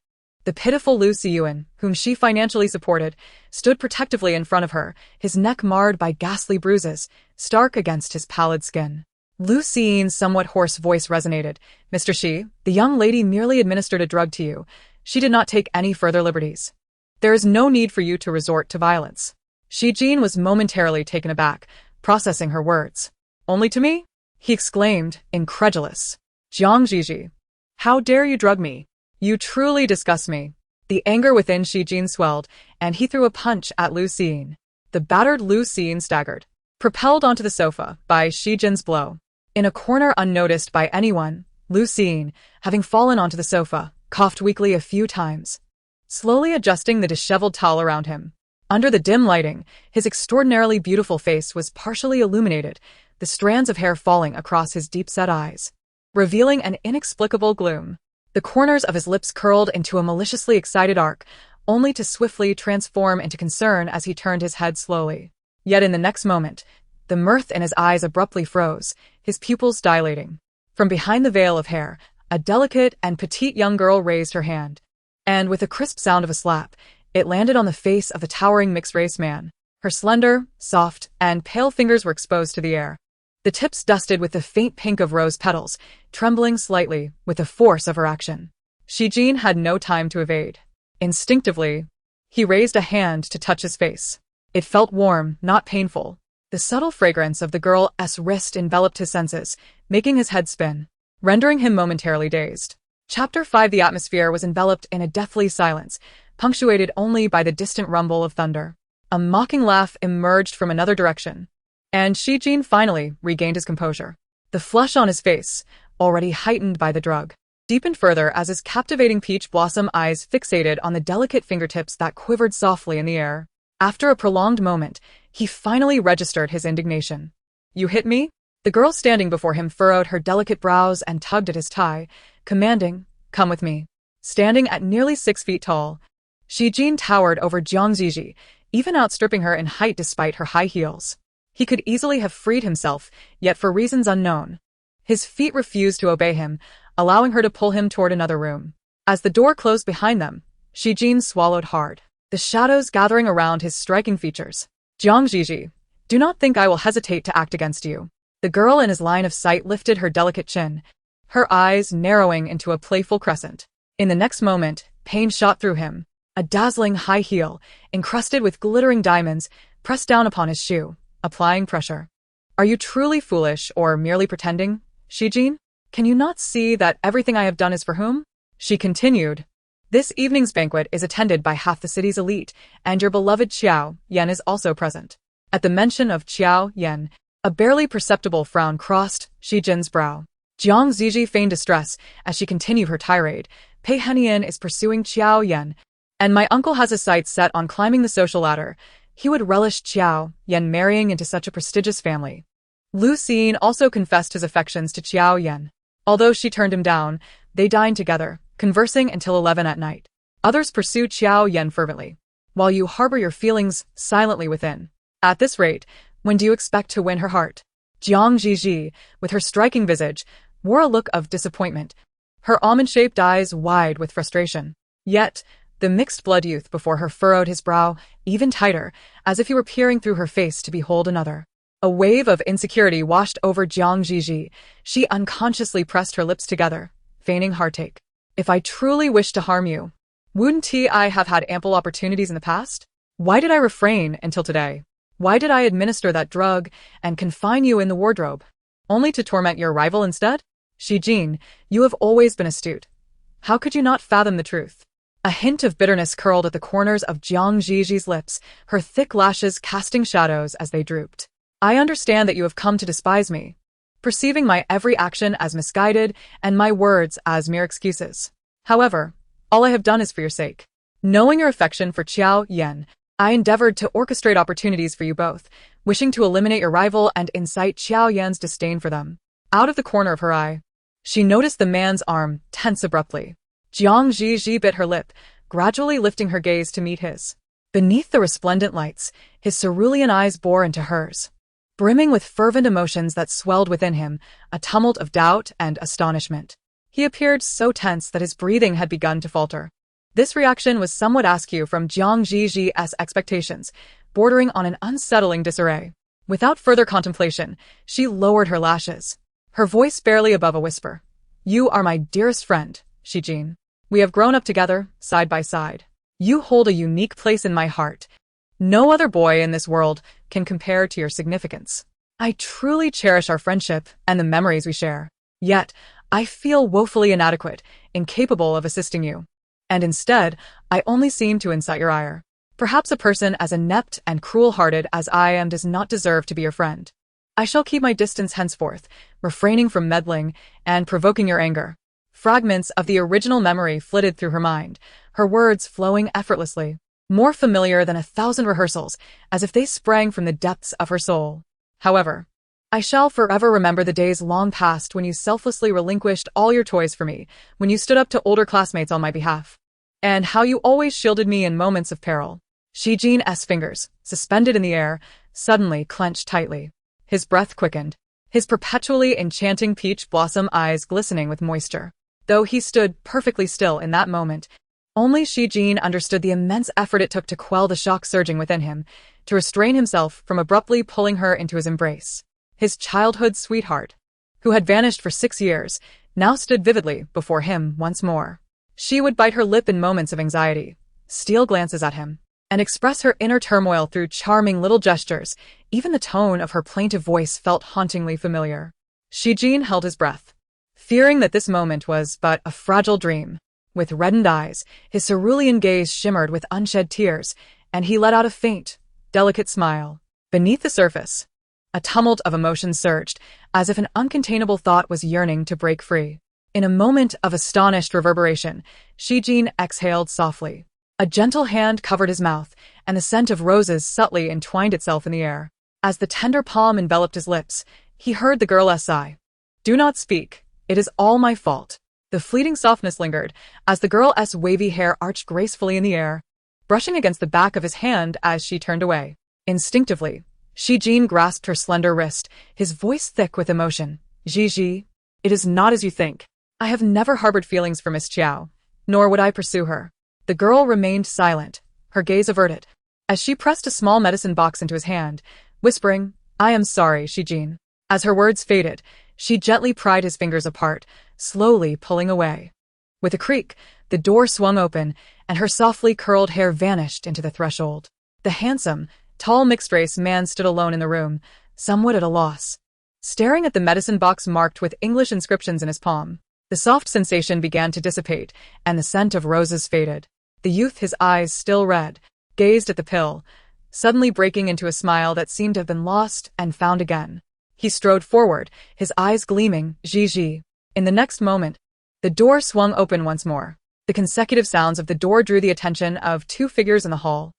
The pitiful Lu Xiyuan, whom she financially supported, stood protectively in front of her, his neck marred by ghastly bruises, stark against his pallid skin. Lu Xiyuan's somewhat hoarse voice resonated. Mr. Shi, the young lady merely administered a drug to you. She did not take any further liberties. There is no need for you to resort to violence. Shi Jin was momentarily taken aback, processing her words. Only to me? He exclaimed, incredulous. Zhi Zhi, how dare you drug me? You truly disgust me. The anger within Shi Jin swelled, and he threw a punch at Lu Xiyuan. The battered Lu Xiyuan staggered, propelled onto the sofa by Shi Jin's blow. In a corner unnoticed by anyone, Lu Xiyuan, having fallen onto the sofa, coughed weakly a few times, slowly adjusting the disheveled towel around him. Under the dim lighting, his extraordinarily beautiful face was partially illuminated, the strands of hair falling across his deep-set eyes, revealing an inexplicable gloom. The corners of his lips curled into a maliciously excited arc, only to swiftly transform into concern as he turned his head slowly. Yet in the next moment, the mirth in his eyes abruptly froze, his pupils dilating. From behind the veil of hair, a delicate and petite young girl raised her hand, and with a crisp sound of a slap, it landed on the face of the towering mixed-race man. Her slender, soft, and pale fingers were exposed to the air, the tips dusted with the faint pink of rose petals, trembling slightly with the force of her action. Shi Jin had no time to evade. Instinctively, he raised a hand to touch his face. It felt warm, not painful. The subtle fragrance of the girl's wrist enveloped his senses, making his head spin, rendering him momentarily dazed. Chapter 5. The atmosphere was enveloped in a deathly silence, punctuated only by the distant rumble of thunder. A mocking laugh emerged from another direction, and Shi Jin finally regained his composure. The flush on his face, already heightened by the drug, deepened further as his captivating peach blossom eyes fixated on the delicate fingertips that quivered softly in the air. After a prolonged moment, he finally registered his indignation. You hit me? The girl standing before him furrowed her delicate brows and tugged at his tie, commanding, come with me. Standing at nearly 6 feet tall, Shi Jin towered over Zhi Zhi, even outstripping her in height despite her high heels. He could easily have freed himself, yet for reasons unknown, his feet refused to obey him, allowing her to pull him toward another room. As the door closed behind them, Shi Jin swallowed hard, the shadows gathering around his striking features. Zhi Zhi, do not think I will hesitate to act against you. The girl in his line of sight lifted her delicate chin, her eyes narrowing into a playful crescent. In the next moment, pain shot through him. A dazzling high heel, encrusted with glittering diamonds, pressed down upon his shoe, applying pressure. Are you truly foolish or merely pretending, Shi Jin? Can you not see that everything I have done is for whom? She continued. This evening's banquet is attended by half the city's elite, and your beloved Qiao Yan is also present. At the mention of Qiao Yan, a barely perceptible frown crossed Shi Jin's brow. Zhi Zhi feigned distress as she continued her tirade. Pei Henian is pursuing Qiao Yan, and my uncle has his sights set on climbing the social ladder. He would relish Qiao Yan marrying into such a prestigious family. Lu Xiyuan also confessed his affections to Qiao Yan. Although she turned him down, they dined together, conversing until 11 at night. Others pursued Qiao Yan fervently. while you harbor your feelings silently within. At this rate, when do you expect to win her heart? Zhi Zhi, with her striking visage, wore a look of disappointment, her almond-shaped eyes wide with frustration. Yet, the mixed-blood youth before her furrowed his brow even tighter, as if he were peering through her face to behold another. A wave of insecurity washed over Zhi Zhi. She unconsciously pressed her lips together, feigning heartache. If I truly wish to harm you, wouldn't I have had ample opportunities in the past? Why did I refrain until today? Why did I administer that drug and confine you in the wardrobe, only to torment your rival instead? Zhi Zhi, you have always been astute. How could you not fathom the truth? A hint of bitterness curled at the corners of Zhi Zhi's lips, her thick lashes casting shadows as they drooped. I understand that you have come to despise me, perceiving my every action as misguided and my words as mere excuses. However, all I have done is for your sake. Knowing your affection for Qiao Yan, I endeavored to orchestrate opportunities for you both, wishing to eliminate your rival and incite Qiao Yan's disdain for them. Out of the corner of her eye, she noticed the man's arm tense abruptly. Zhi Zhi bit her lip, gradually lifting her gaze to meet his. Beneath the resplendent lights, his cerulean eyes bore into hers, brimming with fervent emotions that swelled within him, a tumult of doubt and astonishment. He appeared so tense that his breathing had begun to falter. This reaction was somewhat askew from Zhi Zhi's expectations, bordering on an unsettling disarray. Without further contemplation, she lowered her lashes, her voice barely above a whisper. You are my dearest friend, Zhi Zhi. We have grown up together, side by side. You hold a unique place in my heart. No other boy in this world can compare to your significance. I truly cherish our friendship and the memories we share. Yet, I feel woefully inadequate, incapable of assisting you. And instead, I only seem to incite your ire. Perhaps a person as inept and cruel-hearted as I am does not deserve to be your friend. I shall keep my distance henceforth, refraining from meddling and provoking your anger. Fragments of the original memory flitted through her mind, her words flowing effortlessly, more familiar than 1,000 rehearsals, as if they sprang from the depths of her soul. However, I shall forever remember the days long past when you selflessly relinquished all your toys for me, when you stood up to older classmates on my behalf, and how you always shielded me in moments of peril. Zhi Zhi's fingers, suspended in the air, suddenly clenched tightly. His breath quickened, his perpetually enchanting peach blossom eyes glistening with moisture. Though he stood perfectly still in that moment, only Zhi Zhi understood the immense effort it took to quell the shock surging within him, to restrain himself from abruptly pulling her into his embrace. His childhood sweetheart, who had vanished for 6 years, now stood vividly before him once more. She would bite her lip in moments of anxiety, steal glances at him, and express her inner turmoil through charming little gestures. Even the tone of her plaintive voice felt hauntingly familiar. Zhi Zhi held his breath, fearing that this moment was but a fragile dream. With reddened eyes, his cerulean gaze shimmered with unshed tears, and he let out a faint, delicate smile. Beneath the surface, a tumult of emotions surged, as if an uncontainable thought was yearning to break free. In a moment of astonished reverberation, Zhi Zhi exhaled softly. A gentle hand covered his mouth, and the scent of roses subtly entwined itself in the air. As the tender palm enveloped his lips, he heard the girl's sigh. Do not speak. It is all my fault. The fleeting softness lingered, as the girl's wavy hair arched gracefully in the air, brushing against the back of his hand as she turned away. Instinctively, Zhi Zhi grasped her slender wrist, his voice thick with emotion. Zhi Zhi, it is not as you think. I have never harbored feelings for Miss Qiao, nor would I pursue her. The girl remained silent, her gaze averted, as she pressed a small medicine box into his hand, whispering, I am sorry, Zhi Zhi. As her words faded, she gently pried his fingers apart, slowly pulling away. With a creak, the door swung open, and her softly curled hair vanished into the threshold. The handsome, tall mixed-race man stood alone in the room, somewhat at a loss, staring at the medicine box marked with English inscriptions in his palm. The soft sensation began to dissipate, and the scent of roses faded. The youth, his eyes still red, gazed at the pill, suddenly breaking into a smile that seemed to have been lost and found again. He strode forward, his eyes gleaming. Zhi Zhi. In the next moment, the door swung open once more. The consecutive sounds of the door drew the attention of 2 figures in the hall.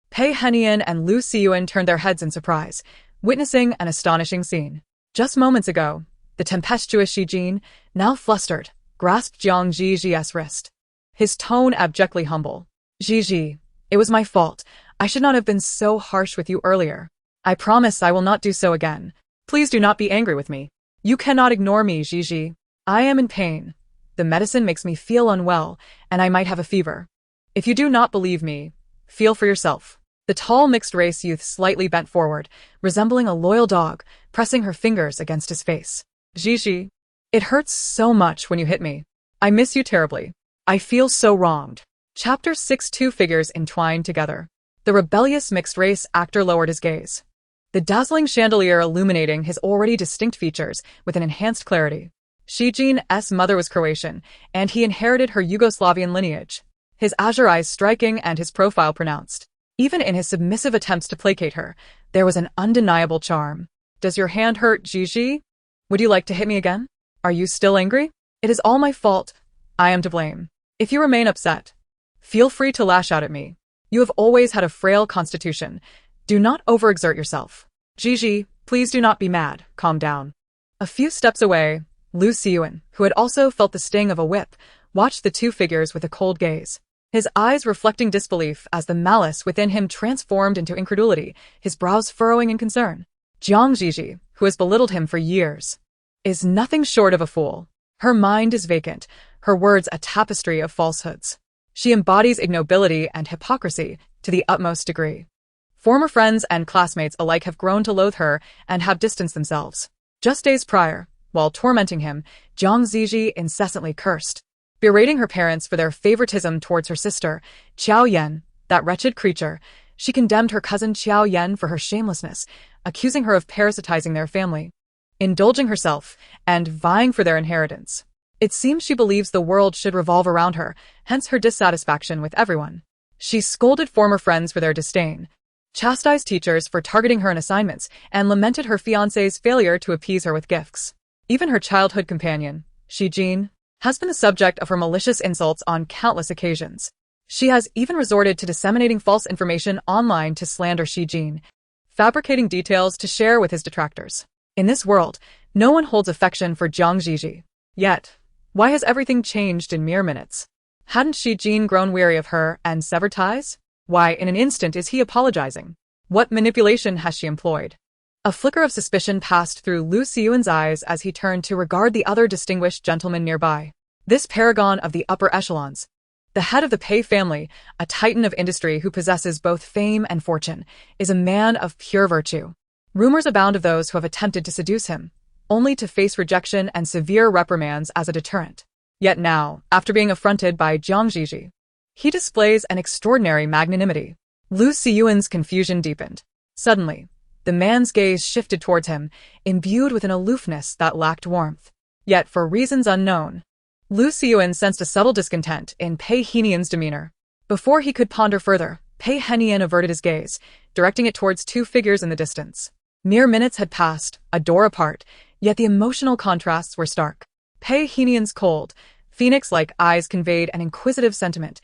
Pei Henian and Lu Xiyuan turned their heads in surprise, witnessing an astonishing scene. Just moments ago, the tempestuous Zhi Zhi, now flustered, grasped Zhi Zhi's wrist, his tone abjectly humble. Zhi Zhi, It was my fault. I should not have been so harsh with you earlier. I promise I will not do so again. Please do not be angry with me. You cannot ignore me, Zhi Zhi. I am in pain. The medicine makes me feel unwell, and I might have a fever. If you do not believe me, feel for yourself. The tall mixed-race youth slightly bent forward, resembling a loyal dog, pressing her fingers against his face. Zhi Zhi, it hurts so much when you hit me. I miss you terribly. I feel so wronged. Chapter 6. Two figures entwined together. The rebellious mixed-race actor lowered his gaze, the dazzling chandelier illuminating his already distinct features with an enhanced clarity. Zhi Zhi's mother was Croatian, and he inherited her Yugoslavian lineage, his azure eyes striking and his profile pronounced. Even in his submissive attempts to placate her, there was an undeniable charm. Does your hand hurt, Zhi Zhi? Would you like to hit me again? Are you still angry? It is all my fault. I am to blame. If you remain upset, feel free to lash out at me. You have always had a frail constitution. Do not overexert yourself. Zhi Zhi, please do not be mad. Calm down. A few steps away, Lu Xiyuan, who had also felt the sting of a whip, watched the two figures with a cold gaze, his eyes reflecting disbelief as the malice within him transformed into incredulity, his brows furrowing in concern. Zhi Zhi, who has belittled him for years, is nothing short of a fool. Her mind is vacant, her words a tapestry of falsehoods. She embodies ignobility and hypocrisy to the utmost degree. Former friends and classmates alike have grown to loathe her and have distanced themselves. Just days prior, while tormenting him, Zhi Zhi incessantly cursed, berating her parents for their favoritism towards her sister, Qiao Yan, that wretched creature. She condemned her cousin Qiao Yan for her shamelessness, accusing her of parasitizing their family, indulging herself, and vying for their inheritance. It seems she believes the world should revolve around her, hence her dissatisfaction with everyone. She scolded former friends for their disdain, chastised teachers for targeting her in assignments, and lamented her fiancé's failure to appease her with gifts. Even her childhood companion, Zhi Zhi, has been the subject of her malicious insults on countless occasions. She has even resorted to disseminating false information online to slander Zhi Zhi, fabricating details to share with his detractors. In this world, no one holds affection for Zhi Zhi. Yet, why has everything changed in mere minutes? Hadn't Zhi Zhi grown weary of her and severed ties? Why, in an instant is he apologizing? What manipulation has she employed? A flicker of suspicion passed through Lu Xiyuan's eyes as he turned to regard the other distinguished gentleman nearby. This paragon of the upper echelons, the head of the Pei family, a titan of industry who possesses both fame and fortune, is a man of pure virtue. Rumors abound of those who have attempted to seduce him, only to face rejection and severe reprimands as a deterrent. Yet now, after being affronted by Zhi Zhi, he displays an extraordinary magnanimity. Lu Xiyuan's confusion deepened. Suddenly, the man's gaze shifted towards him, imbued with an aloofness that lacked warmth. Yet, for reasons unknown, Lu Xiyuan sensed a subtle discontent in Pei Henian's demeanor. Before he could ponder further, Pei Henian averted his gaze, directing it towards two figures in the distance. Mere minutes had passed, a door apart, yet the emotional contrasts were stark. Pei Henian's cold, phoenix-like eyes conveyed an inquisitive sentiment,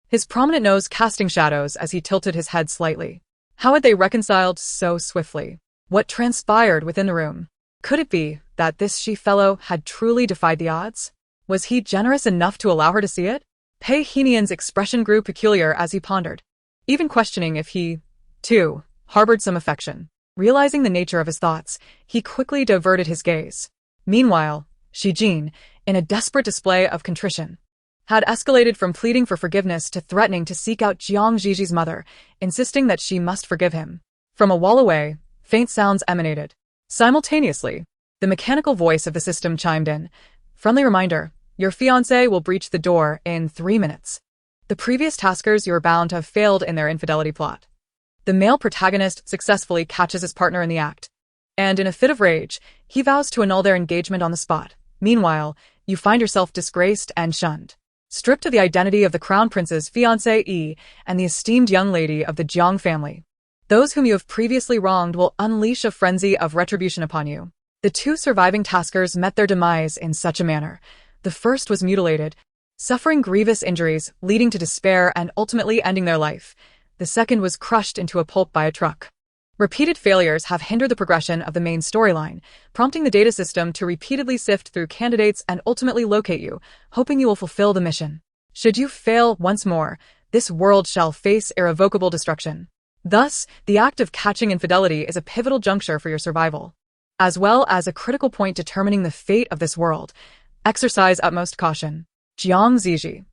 his prominent nose casting shadows as he tilted his head slightly. How had they reconciled so swiftly? What transpired within the room? Could it be that this she-fellow had truly defied the odds? Was he generous enough to allow her to see it? Pei Henian's expression grew peculiar as he pondered, even questioning if he, too, harbored some affection. Realizing the nature of his thoughts, he quickly diverted his gaze. Meanwhile, Zhi Zhi, in a desperate display of contrition, had escalated from pleading for forgiveness to threatening to seek out Zhi Zhi's mother, insisting that she must forgive him. From a wall away, faint sounds emanated. Simultaneously, the mechanical voice of the system chimed in. Friendly reminder, your fiancé will breach the door in 3 minutes. The previous taskers you are bound to have failed in their infidelity plot. The male protagonist successfully catches his partner in the act, and in a fit of rage, he vows to annul their engagement on the spot. Meanwhile, you find yourself disgraced and shunned, stripped of the identity of the crown prince's fiancée and the esteemed young lady of the Jiang family. Those whom you have previously wronged will unleash a frenzy of retribution upon you. The two surviving taskers met their demise in such a manner. The first was mutilated, suffering grievous injuries, leading to despair and ultimately ending their life. The second was crushed into a pulp by a truck. Repeated failures have hindered the progression of the main storyline, prompting the data system to repeatedly sift through candidates and ultimately locate you, hoping you will fulfill the mission. Should you fail once more, this world shall face irrevocable destruction. Thus, the act of catching infidelity is a pivotal juncture for your survival, as well as a critical point determining the fate of this world. Exercise utmost caution. Zhi Zhi.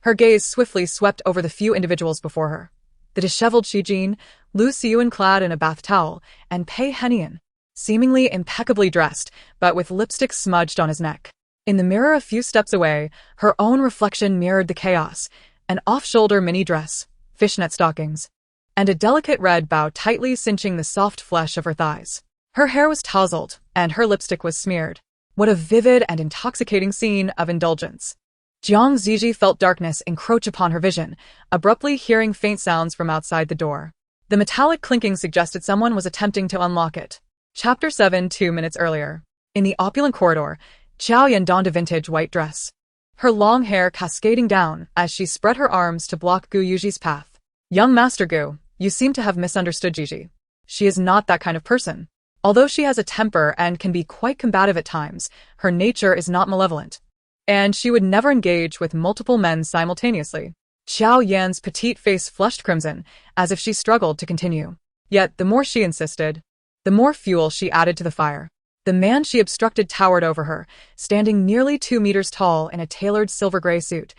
Her gaze swiftly swept over the few individuals before her. The disheveled Shijin, Lu Xiyuan clad in a bath towel, and Pei Henian, seemingly impeccably dressed, but with lipstick smudged on his neck. In the mirror a few steps away, her own reflection mirrored the chaos, an off-shoulder mini dress, fishnet stockings, and a delicate red bow tightly cinching the soft flesh of her thighs. Her hair was tousled, and her lipstick was smeared. What a vivid and intoxicating scene of indulgence. Zhi Zhi felt darkness encroach upon her vision, abruptly hearing faint sounds from outside the door. The metallic clinking suggested someone was attempting to unlock it. Chapter 7 2 minutes earlier. In the opulent corridor, Qiao Yan donned a vintage white dress, her long hair cascading down as she spread her arms to block Gu Yuji's path. Young Master Gu, you seem to have misunderstood Zhi Zhi. She is not that kind of person. Although she has a temper and can be quite combative at times, her nature is not malevolent, and she would never engage with multiple men simultaneously. Qiao Yan's petite face flushed crimson, as if she struggled to continue. Yet the more she insisted, the more fuel she added to the fire. The man she obstructed towered over her, standing nearly 2 meters tall in a tailored silver-gray suit,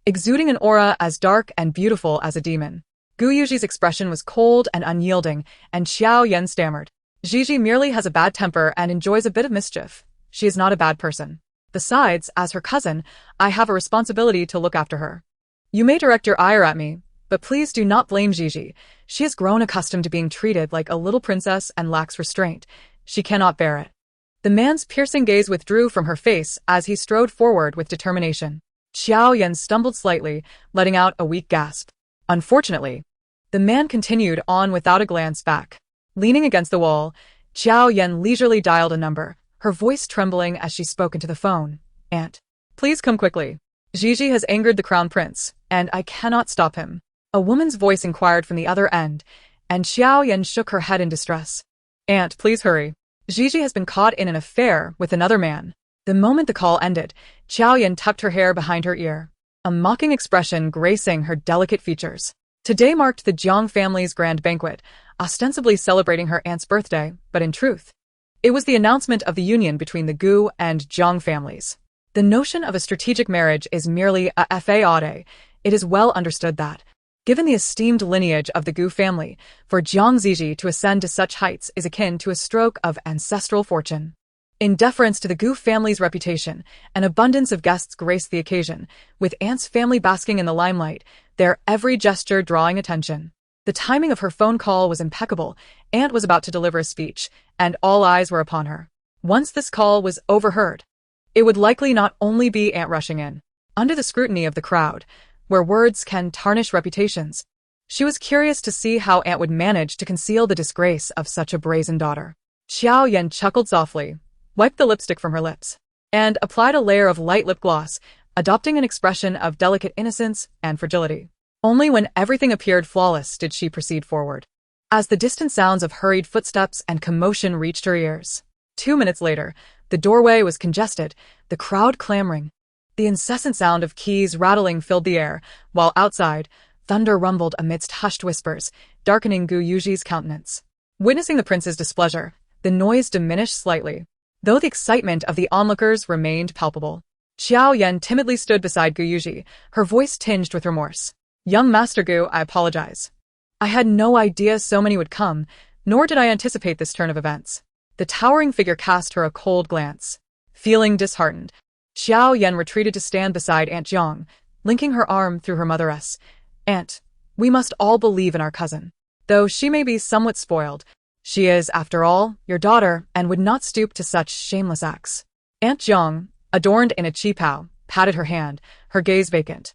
exuding an aura as dark and beautiful as a demon. Gu Yuji's expression was cold and unyielding, and Qiao Yan stammered. Zhi Zhi merely has a bad temper and enjoys a bit of mischief. She is not a bad person. Besides, as her cousin, I have a responsibility to look after her. You may direct your ire at me, but please do not blame Zhi Zhi. She has grown accustomed to being treated like a little princess and lacks restraint. She cannot bear it. The man's piercing gaze withdrew from her face as he strode forward with determination. Qiao Yan stumbled slightly, letting out a weak gasp. Unfortunately, the man continued on without a glance back. Leaning against the wall, Qiao Yan leisurely dialed a number, her voice trembling as she spoke into the phone. Aunt, please come quickly. Zhi Zhi has angered the crown prince, and I cannot stop him. A woman's voice inquired from the other end, and Qiao Yan shook her head in distress. Aunt, please hurry. Zhi Zhi has been caught in an affair with another man. The moment the call ended, Qiao Yan tucked her hair behind her ear, a mocking expression gracing her delicate features. Today marked the Jiang family's grand banquet, ostensibly celebrating her aunt's birthday, but in truth, it was the announcement of the union between the Gu and Jiang families. The notion of a strategic marriage is merely a faude. It is well understood that, given the esteemed lineage of the Gu family, for Zhi Zhi to ascend to such heights is akin to a stroke of ancestral fortune. In deference to the Gu family's reputation, an abundance of guests graced the occasion, with Aunt's family basking in the limelight, their every gesture drawing attention. The timing of her phone call was impeccable. Aunt was about to deliver a speech, and all eyes were upon her. Once this call was overheard, it would likely not only be Aunt rushing in, under the scrutiny of the crowd, where words can tarnish reputations. She was curious to see how Aunt would manage to conceal the disgrace of such a brazen daughter. Qiao Yan chuckled softly, wiped the lipstick from her lips, and applied a layer of light lip gloss, adopting an expression of delicate innocence and fragility. Only when everything appeared flawless did she proceed forward. As the distant sounds of hurried footsteps and commotion reached her ears, 2 minutes later, the doorway was congested, the crowd clamoring. The incessant sound of keys rattling filled the air, while outside, thunder rumbled amidst hushed whispers, darkening Gu Yuji's countenance. Witnessing the prince's displeasure, the noise diminished slightly, though the excitement of the onlookers remained palpable. Qiao Yan timidly stood beside Gu Yuji, her voice tinged with remorse. Young Master Gu, I apologize. I had no idea so many would come, nor did I anticipate this turn of events. The towering figure cast her a cold glance. Feeling disheartened, Qiao Yan retreated to stand beside Aunt Jiang, linking her arm through her mother's. Aunt, we must all believe in our cousin. Though she may be somewhat spoiled, she is, after all, your daughter and would not stoop to such shameless acts. Aunt Jiang, adorned in a qipao, patted her hand, her gaze vacant.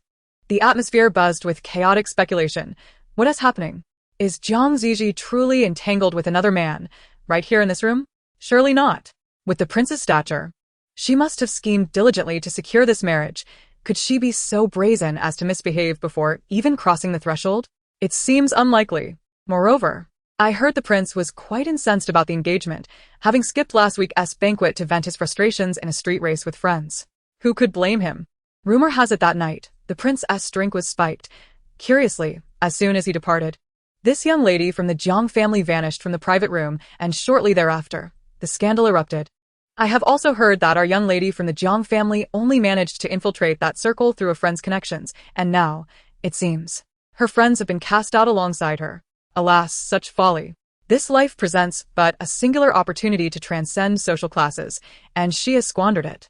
The atmosphere buzzed with chaotic speculation. What is happening? Is Zhi Zhi truly entangled with another man, right here in this room? Surely not. With the prince's stature, she must have schemed diligently to secure this marriage. Could she be so brazen as to misbehave before even crossing the threshold? It seems unlikely. Moreover, I heard the prince was quite incensed about the engagement, having skipped last week's banquet to vent his frustrations in a street race with friends. Who could blame him? Rumor has it that night, the prince's drink was spiked, curiously, as soon as he departed. This young lady from the Jiang family vanished from the private room, and shortly thereafter, the scandal erupted. I have also heard that our young lady from the Jiang family only managed to infiltrate that circle through a friend's connections, and now, it seems, her friends have been cast out alongside her. Alas, such folly. This life presents but a singular opportunity to transcend social classes, and she has squandered it.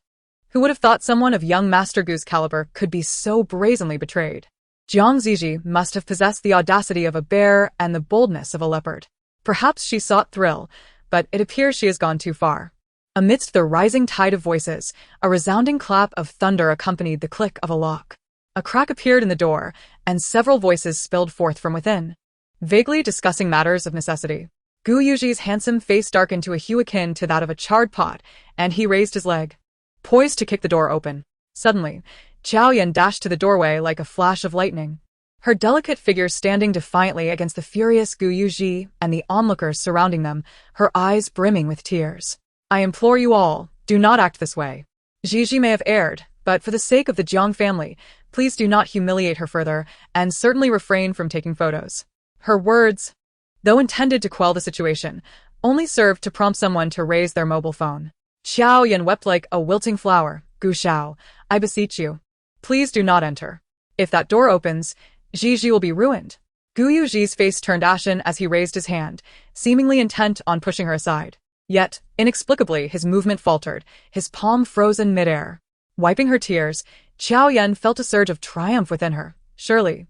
Who would have thought someone of young Master Gu's caliber could be so brazenly betrayed? Zhi Zhi must have possessed the audacity of a bear and the boldness of a leopard. Perhaps she sought thrill, but it appears she has gone too far. Amidst the rising tide of voices, a resounding clap of thunder accompanied the click of a lock. A crack appeared in the door, and several voices spilled forth from within, vaguely discussing matters of necessity. Gu Yuji's handsome face darkened to a hue akin to that of a charred pot, and he raised his leg, poised to kick the door open. Suddenly, Qiao Yan dashed to the doorway like a flash of lightning, her delicate figure standing defiantly against the furious Gu Yuji and the onlookers surrounding them, her eyes brimming with tears. I implore you all, do not act this way. Zhi Zhi may have erred, but for the sake of the Jiang family, please do not humiliate her further, and certainly refrain from taking photos. Her words, though intended to quell the situation, only served to prompt someone to raise their mobile phone. Qiao Yan wept like a wilting flower. Gu Xiao, I beseech you, please do not enter. If that door opens, Zhi Zhi will be ruined. Gu Yuji's face turned ashen as he raised his hand, seemingly intent on pushing her aside. Yet, inexplicably, his movement faltered, his palm frozen midair. Wiping her tears, Qiao Yan felt a surge of triumph within her. Surely,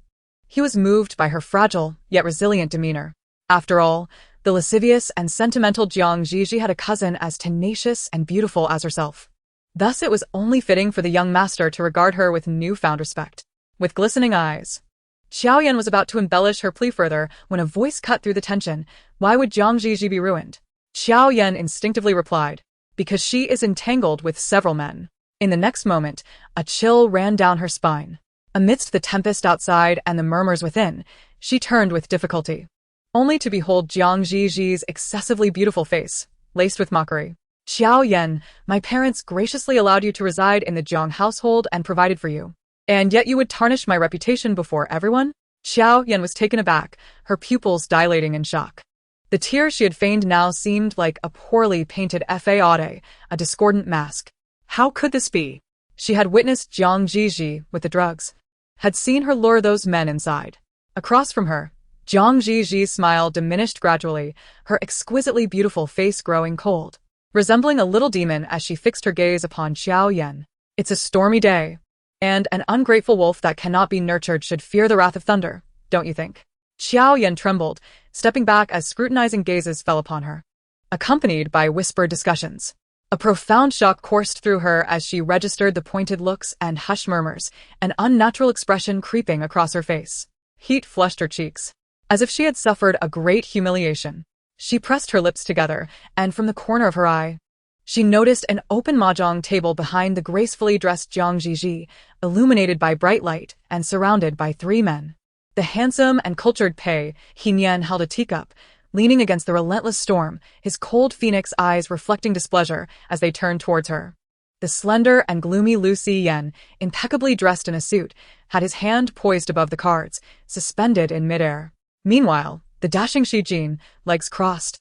he was moved by her fragile, yet resilient demeanor. After all, the lascivious and sentimental Zhi Zhi had a cousin as tenacious and beautiful as herself. Thus it was only fitting for the young master to regard her with newfound respect. With glistening eyes, Qiao Yan was about to embellish her plea further when a voice cut through the tension. Why would Zhi Zhi be ruined? Qiao Yan instinctively replied, because she is entangled with several men. In the next moment, a chill ran down her spine. Amidst the tempest outside and the murmurs within, she turned with difficulty, only to behold Zhi Zhi's excessively beautiful face, laced with mockery. Qiao Yan, my parents graciously allowed you to reside in the Jiang household and provided for you. And yet you would tarnish my reputation before everyone? Qiao Yan was taken aback, her pupils dilating in shock. The tears she had feigned now seemed like a poorly painted fade, a discordant mask. How could this be? She had witnessed Zhi Zhi with the drugs, had seen her lure those men inside. Across from her, Zhi Zhi's smile diminished gradually, her exquisitely beautiful face growing cold, resembling a little demon as she fixed her gaze upon Qiao Yan. It's a stormy day, and an ungrateful wolf that cannot be nurtured should fear the wrath of thunder, don't you think? Qiao Yan trembled, stepping back as scrutinizing gazes fell upon her, accompanied by whispered discussions. A profound shock coursed through her as she registered the pointed looks and hushed murmurs, an unnatural expression creeping across her face. Heat flushed her cheeks, as if she had suffered a great humiliation. She pressed her lips together, and from the corner of her eye, she noticed an open mahjong table behind the gracefully dressed Zhi Zhi, illuminated by bright light and surrounded by 3 men. The handsome and cultured Pei Hinyan held a teacup, leaning against the relentless storm, his cold phoenix eyes reflecting displeasure as they turned towards her. The slender and gloomy Lu Yen, impeccably dressed in a suit, had his hand poised above the cards, suspended in midair. Meanwhile, the dashing Shi Jin, legs crossed,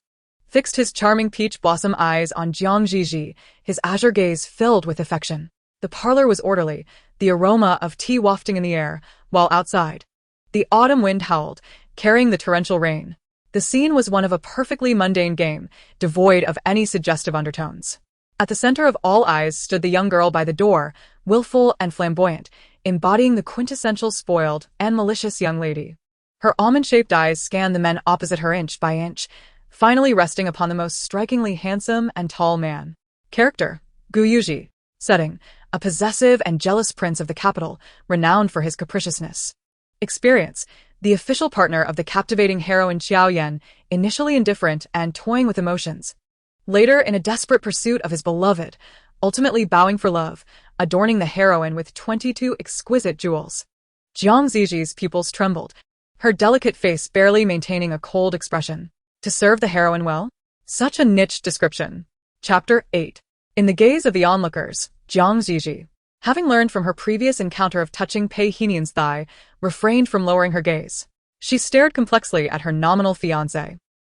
fixed his charming peach blossom eyes on Zhi Zhi, his azure gaze filled with affection. The parlor was orderly, the aroma of tea wafting in the air, while outside, the autumn wind howled, carrying the torrential rain. The scene was one of a perfectly mundane game, devoid of any suggestive undertones. At the center of all eyes stood the young girl by the door, willful and flamboyant, embodying the quintessential spoiled and malicious young lady. Her almond-shaped eyes scanned the men opposite her inch by inch, finally resting upon the most strikingly handsome and tall man. Character: Gu Yuji. Setting: a possessive and jealous prince of the capital, renowned for his capriciousness. Experience: the official partner of the captivating heroine Qiao Yan, initially indifferent and toying with emotions, later in a desperate pursuit of his beloved, ultimately bowing for love, adorning the heroine with 22 exquisite jewels. Zhi Zhi's pupils trembled, her delicate face barely maintaining a cold expression. To serve the heroine well? Such a niche description. Chapter 8. In the gaze of the onlookers, Zhi Zhi having learned from her previous encounter of touching Pei Henian's thigh, refrained from lowering her gaze. She stared complexly at her nominal fiancé.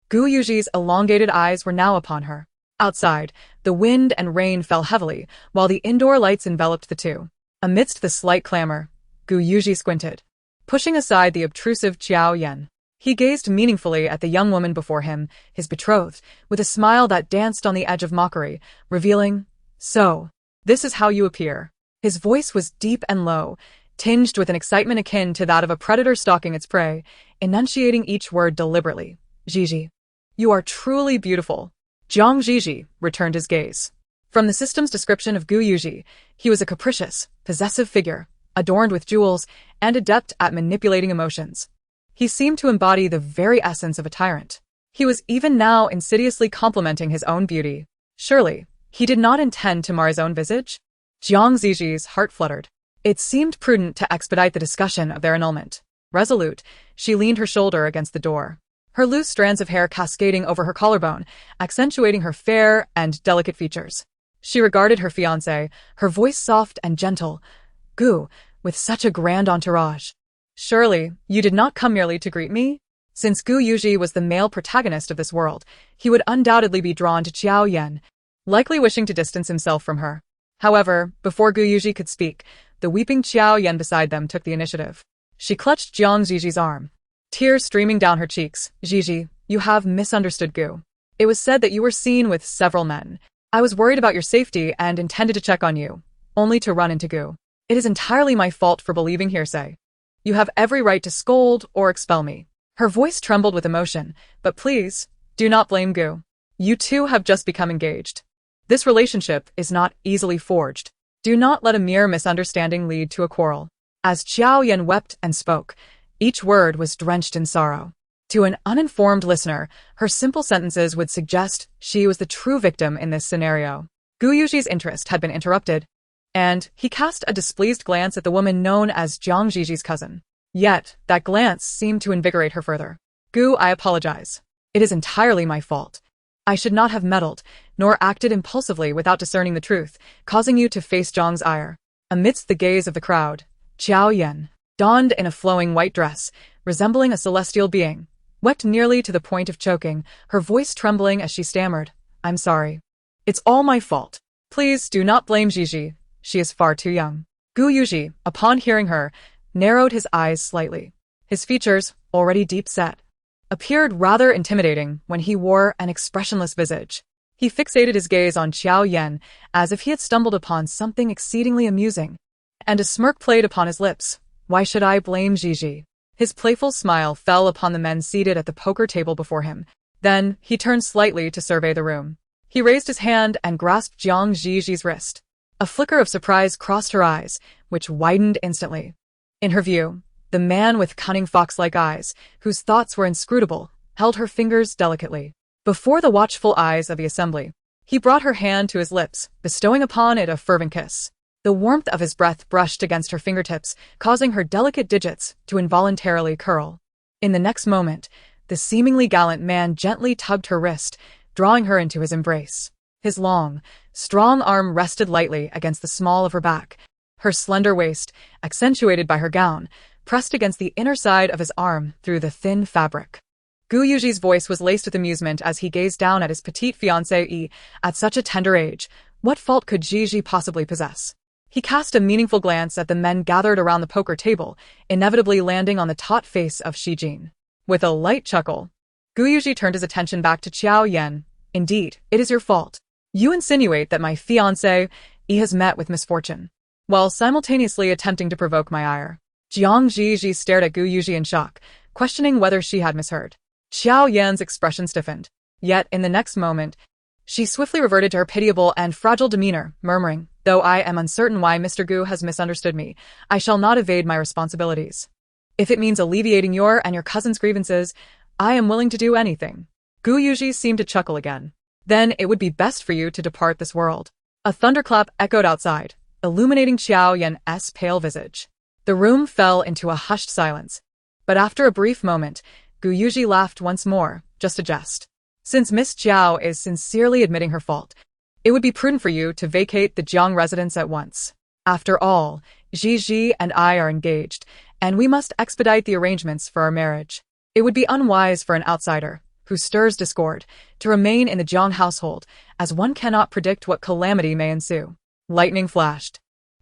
Gu Yuji's elongated eyes were now upon her. Outside, the wind and rain fell heavily, while the indoor lights enveloped the two. Amidst the slight clamor, Gu Yuji squinted, pushing aside the obtrusive Qiao Yan. He gazed meaningfully at the young woman before him, his betrothed, with a smile that danced on the edge of mockery, revealing, "So, this is how you appear." His voice was deep and low, tinged with an excitement akin to that of a predator stalking its prey, enunciating each word deliberately. "Zhi Zhi, you are truly beautiful." Zhi Zhi returned his gaze. From the system's description of Gu Yuji, he was a capricious, possessive figure, adorned with jewels and adept at manipulating emotions. He seemed to embody the very essence of a tyrant. He was even now insidiously complimenting his own beauty. Surely, he did not intend to mar his own visage? Zhi Zi's heart fluttered. It seemed prudent to expedite the discussion of their annulment. Resolute, she leaned her shoulder against the door, her loose strands of hair cascading over her collarbone, accentuating her fair and delicate features. She regarded her fiancé, her voice soft and gentle. "Gu, with such a grand entourage. Surely, you did not come merely to greet me?" Since Gu Yuji was the male protagonist of this world, he would undoubtedly be drawn to Qiao Yan, likely wishing to distance himself from her. However, before Gu Yuji could speak, the weeping Qiao Yan beside them took the initiative. She clutched Zhi Zi's arm, tears streaming down her cheeks. "Zhi Zhi, you have misunderstood Gu. It was said that you were seen with several men. I was worried about your safety and intended to check on you, only to run into Gu. It is entirely my fault for believing hearsay. You have every right to scold or expel me." Her voice trembled with emotion, "But please, do not blame Gu. You two have just become engaged. This relationship is not easily forged. Do not let a mere misunderstanding lead to a quarrel." As Qiao Yan wept and spoke, each word was drenched in sorrow. To an uninformed listener, her simple sentences would suggest she was the true victim in this scenario. Gu Yuji's interest had been interrupted, and he cast a displeased glance at the woman known as Zhi Zi's cousin. Yet, that glance seemed to invigorate her further. "Gu, I apologize. It is entirely my fault. I should not have meddled, nor acted impulsively without discerning the truth, causing you to face Zhang's ire." Amidst the gaze of the crowd, Qiao Yan, donned in a flowing white dress, resembling a celestial being, wept nearly to the point of choking, her voice trembling as she stammered, "I'm sorry. It's all my fault. Please do not blame Zhi Zhi. She is far too young." Gu Yuji, upon hearing her, narrowed his eyes slightly. His features, already deep-set, appeared rather intimidating when he wore an expressionless visage. He fixated his gaze on Qiao Yan as if he had stumbled upon something exceedingly amusing, and a smirk played upon his lips. "Why should I blame Zhi Zhi?" His playful smile fell upon the men seated at the poker table before him. Then, he turned slightly to survey the room. He raised his hand and grasped Zhi Zi's wrist. A flicker of surprise crossed her eyes, which widened instantly. In her view, the man with cunning fox-like eyes, whose thoughts were inscrutable, held her fingers delicately. Before the watchful eyes of the assembly, he brought her hand to his lips, bestowing upon it a fervent kiss. The warmth of his breath brushed against her fingertips, causing her delicate digits to involuntarily curl. In the next moment, the seemingly gallant man gently tugged her wrist, drawing her into his embrace. His long, strong arm rested lightly against the small of her back. Her slender waist, accentuated by her gown, pressed against the inner side of his arm through the thin fabric. Gu Yuji's voice was laced with amusement as he gazed down at his petite fiancée. At such a tender age, what fault could Zhi Zhi possibly possess? He cast a meaningful glance at the men gathered around the poker table, inevitably landing on the taut face of Shi Jin. With a light chuckle, Gu Yuji turned his attention back to Qiao Yan. "Indeed, it is your fault. You insinuate that my fiancé has met with misfortune, while simultaneously attempting to provoke my ire." Zhi Zhi stared at Gu Yuji in shock, questioning whether she had misheard. Qiao Yan's expression stiffened. Yet, in the next moment, she swiftly reverted to her pitiable and fragile demeanor, murmuring, "Though I am uncertain why Mr. Gu has misunderstood me, I shall not evade my responsibilities. If it means alleviating your and your cousin's grievances, I am willing to do anything." Gu Yuji seemed to chuckle again. "Then it would be best for you to depart this world." A thunderclap echoed outside, illuminating Qiao Yan's pale visage. The room fell into a hushed silence, but after a brief moment, Gu Yuji laughed once more, just a jest. "Since Miss Jiao is sincerely admitting her fault, it would be prudent for you to vacate the Jiang residence at once." After all, Zhi Zhi and I are engaged, and we must expedite the arrangements for our marriage. It would be unwise for an outsider, who stirs discord, to remain in the Jiang household, as one cannot predict what calamity may ensue. Lightning flashed,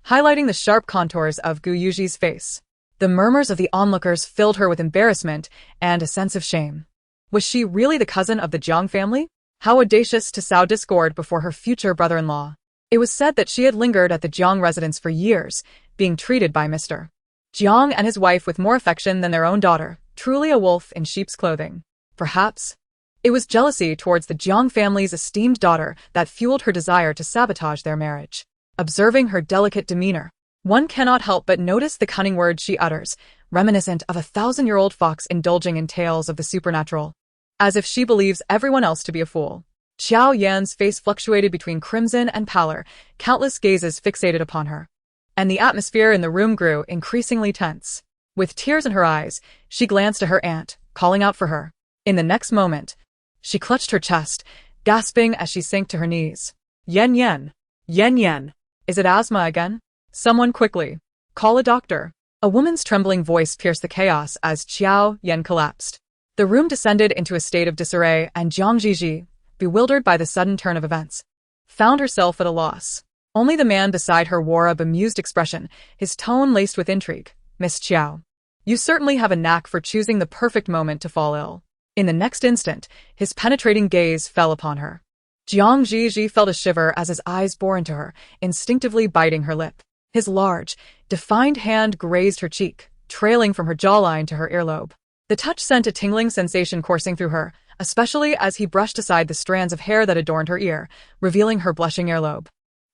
highlighting the sharp contours of Gu Yuji's face. The murmurs of the onlookers filled her with embarrassment and a sense of shame. Was she really the cousin of the Jiang family? How audacious to sow discord before her future brother-in-law. It was said that she had lingered at the Jiang residence for years, being treated by Mr. Jiang and his wife with more affection than their own daughter, truly a wolf in sheep's clothing. Perhaps it was jealousy towards the Jiang family's esteemed daughter that fueled her desire to sabotage their marriage. Observing her delicate demeanor, one cannot help but notice the cunning words she utters, reminiscent of a 1,000-year-old fox indulging in tales of the supernatural. As if she believes everyone else to be a fool. Xiao Yan's face fluctuated between crimson and pallor, countless gazes fixated upon her. And the atmosphere in the room grew increasingly tense. With tears in her eyes, she glanced at her aunt, calling out for her. In the next moment, she clutched her chest, gasping as she sank to her knees. Yen Yen! Yen Yen! Is it asthma again? Someone quickly. Call a doctor. A woman's trembling voice pierced the chaos as Xiao Yan collapsed. The room descended into a state of disarray, and Jiang Zhi, bewildered by the sudden turn of events, found herself at a loss. Only the man beside her wore a bemused expression, his tone laced with intrigue. Miss Qiao, you certainly have a knack for choosing the perfect moment to fall ill. In the next instant, his penetrating gaze fell upon her. Jiang Zhi felt a shiver as his eyes bore into her, instinctively biting her lip. His large, defined hand grazed her cheek, trailing from her jawline to her earlobe. The touch sent a tingling sensation coursing through her, especially as he brushed aside the strands of hair that adorned her ear, revealing her blushing earlobe.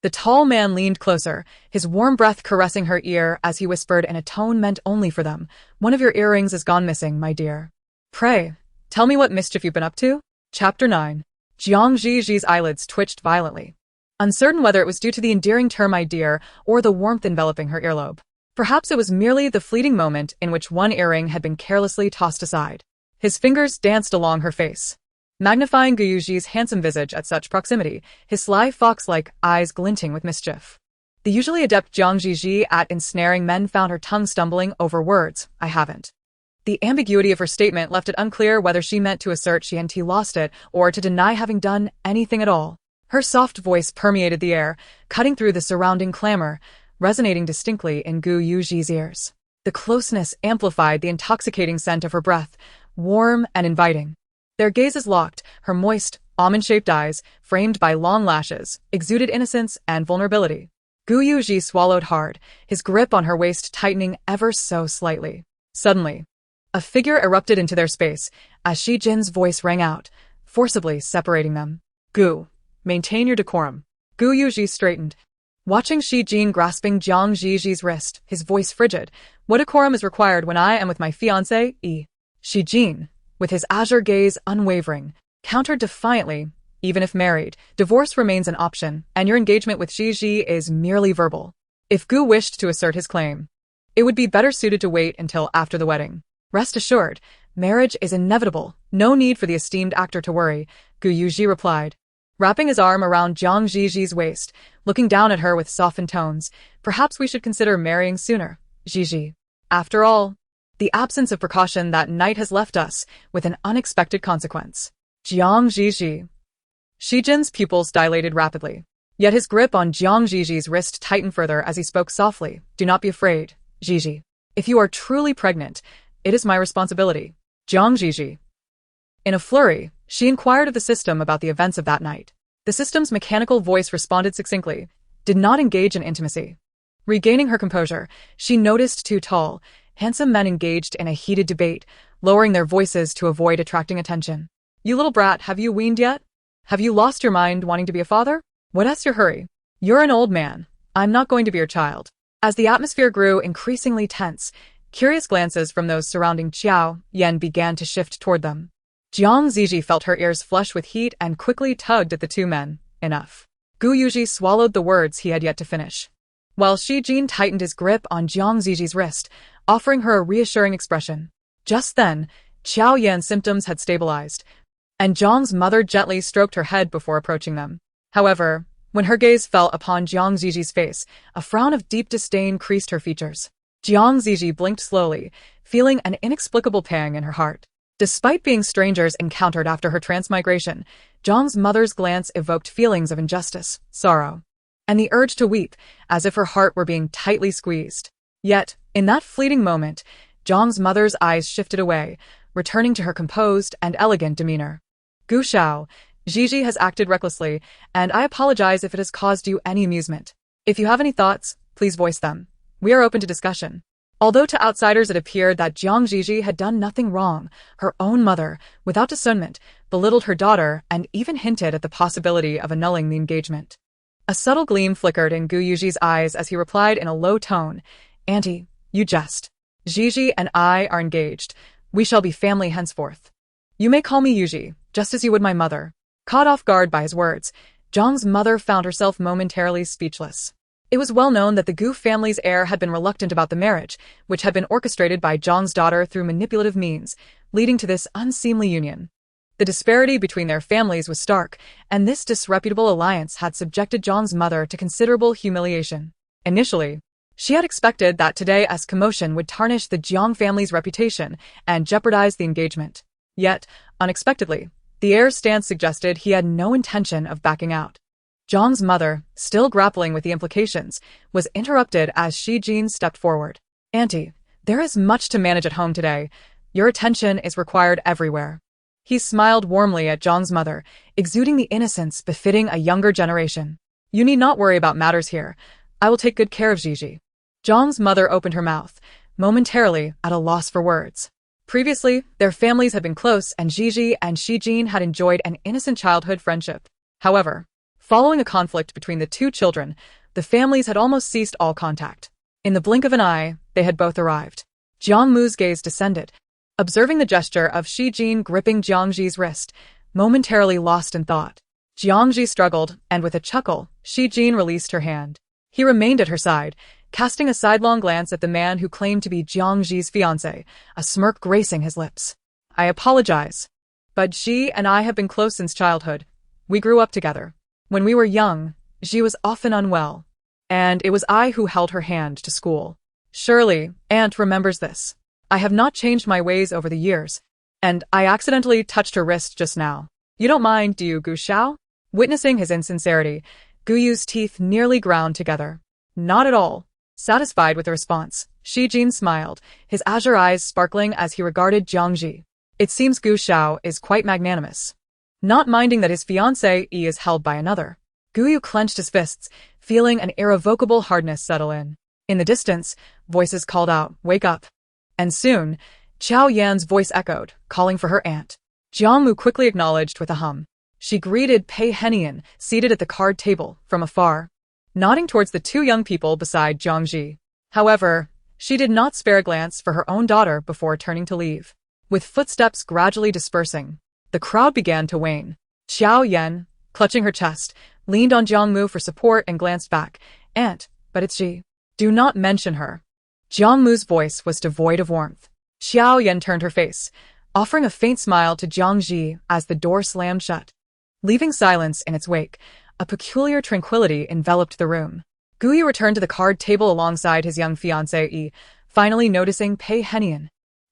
The tall man leaned closer, his warm breath caressing her ear as he whispered in a tone meant only for them, "One of your earrings has gone missing, my dear. Pray, tell me what mischief you've been up to?" Chapter 9. Jiang Zhi's eyelids twitched violently, uncertain whether it was due to the endearing term "my dear" or the warmth enveloping her earlobe. Perhaps it was merely the fleeting moment in which one earring had been carelessly tossed aside. His fingers danced along her face, magnifying Gu Yuji's handsome visage at such proximity, his sly fox-like eyes glinting with mischief. The usually adept Jiang Zhi at ensnaring men found her tongue stumbling over words. "I haven't." The ambiguity of her statement left it unclear whether she meant to assert she hadn't lost it or to deny having done anything at all. Her soft voice permeated the air, cutting through the surrounding clamor, resonating distinctly in Gu Yuji's ears. The closeness amplified the intoxicating scent of her breath, warm and inviting. Their gazes locked, her moist, almond-shaped eyes, framed by long lashes, exuded innocence and vulnerability. Gu Yuji swallowed hard, his grip on her waist tightening ever so slightly. Suddenly, a figure erupted into their space, as Shi Jin's voice rang out, forcibly separating them. "Gu, maintain your decorum." Gu Yuji straightened, watching Shi Jin grasping Jiang Zhi's wrist, his voice frigid. "What decorum is required when I am with my fiancé, E?" Shi Jin, with his azure gaze unwavering, countered defiantly, "Even if married, divorce remains an option, and your engagement with Zhi Zhi is merely verbal." If Gu wished to assert his claim, it would be better suited to wait until after the wedding. "Rest assured, marriage is inevitable, no need for the esteemed actor to worry," Gu Yuji replied, wrapping his arm around Jiang Zhi's waist, looking down at her with softened tones. "Perhaps we should consider marrying sooner, Zhi Zhi. After all, the absence of precaution that night has left us with an unexpected consequence." Jiang Zhi. Shi Jin's pupils dilated rapidly, yet his grip on Jiang Zhi's wrist tightened further as he spoke softly. "Do not be afraid, Zhi Zhi. If you are truly pregnant, it is my responsibility." Jiang Zhi. In a flurry, she inquired of the system about the events of that night. The system's mechanical voice responded succinctly, did not engage in intimacy. Regaining her composure, she noticed two tall, handsome men engaged in a heated debate, lowering their voices to avoid attracting attention. "You little brat, have you weaned yet? Have you lost your mind wanting to be a father? What's your hurry? You're an old man. I'm not going to be your child." As the atmosphere grew increasingly tense, curious glances from those surrounding Xiao Yan began to shift toward them. Jiang Zhi felt her ears flush with heat and quickly tugged at the two men. "Enough." Gu Yuji swallowed the words he had yet to finish, while Shi Jin tightened his grip on Jiang Zhi's wrist, offering her a reassuring expression. Just then, Xiao Yan's symptoms had stabilized, and Jiang's mother gently stroked her head before approaching them. However, When her gaze fell upon Jiang Ziji's face, a frown of deep disdain creased her features. Jiang Ziji blinked slowly, feeling an inexplicable pang in her heart. Despite being strangers encountered after her transmigration, Jiang's mother's glance evoked feelings of injustice, sorrow, and the urge to weep, as if her heart were being tightly squeezed. Yet, in that fleeting moment, Jiang's mother's eyes shifted away, returning to her composed and elegant demeanor. Gu Xiao, Zhi Zhi has acted recklessly, and I apologize if it has caused you any amusement. If you have any thoughts, please voice them. We are open to discussion. Although to outsiders it appeared that Jiang Zhi had done nothing wrong, her own mother, without discernment, belittled her daughter and even hinted at the possibility of annulling the engagement. A subtle gleam flickered in Gu Yuji's eyes as he replied in a low tone, "Auntie, you jest. Zhi Zhi and I are engaged. We shall be family henceforth. You may call me Yuji, just as you would my mother." Caught off guard by his words, Jiang's mother found herself momentarily speechless. It was well known that the Gu family's heir had been reluctant about the marriage, which had been orchestrated by Jiang's daughter through manipulative means, leading to this unseemly union. The disparity between their families was stark, and this disreputable alliance had subjected Jiang's mother to considerable humiliation. Initially, she had expected that today's commotion would tarnish the Jiang family's reputation and jeopardize the engagement. Yet, unexpectedly, the heir's stance suggested he had no intention of backing out. Jiang's mother, still grappling with the implications, was interrupted as Shi Jin stepped forward. "Auntie, there is much to manage at home today. Your attention is required everywhere." He smiled warmly at Jiang's mother, exuding the innocence befitting a younger generation. "You need not worry about matters here. I will take good care of Zhi Zhi." Jiang's mother opened her mouth, momentarily at a loss for words. Previously, their families had been close and Zhi Zhi and Shi Jin had enjoyed an innocent childhood friendship. However, following a conflict between the two children, the families had almost ceased all contact. In the blink of an eye, they had both arrived. Jiang Mu's gaze descended, observing the gesture of Shi Jin gripping Jiang Zhi's wrist, momentarily lost in thought. Jiang Zhi struggled, and with a chuckle, Shi Jin released her hand. He remained at her side, casting a sidelong glance at the man who claimed to be Jiang Zhi's fiancé, a smirk gracing his lips. "I apologize. But Zhi and I have been close since childhood. We grew up together. When we were young, Zhi was often unwell, and it was I who held her hand to school. Surely, Aunt remembers this. I have not changed my ways over the years, and I accidentally touched her wrist just now. You don't mind, do you, Gu Xiao?" Witnessing his insincerity, Gu Yu's teeth nearly ground together. "Not at all." Satisfied with the response, Shi Jin smiled, his azure eyes sparkling as he regarded Jiang Zhi. It seems Gu Xiao is quite magnanimous, not minding that his fiancé is held by another. Gu Yu clenched his fists, feeling an irrevocable hardness settle in. In the distance, voices called out, "Wake up." And soon, Qiao Yan's voice echoed, calling for her aunt. Jiang Mu quickly acknowledged with a hum. She greeted Pei Henian, seated at the card table, from afar, nodding towards the two young people beside Jiang Zhi. However, she did not spare a glance for her own daughter before turning to leave. With footsteps gradually dispersing, the crowd began to wane. Qiao Yan, clutching her chest, leaned on Jiang Mu for support and glanced back. "Aunt, but it's Zhi. Do not mention her." Jiang Mu's voice was devoid of warmth. Qiao Yan turned her face, offering a faint smile to Jiang Zhi as the door slammed shut. Leaving silence in its wake, a peculiar tranquility enveloped the room. Gu Yu returned to the card table alongside his young fiancé, finally noticing Pei Henian,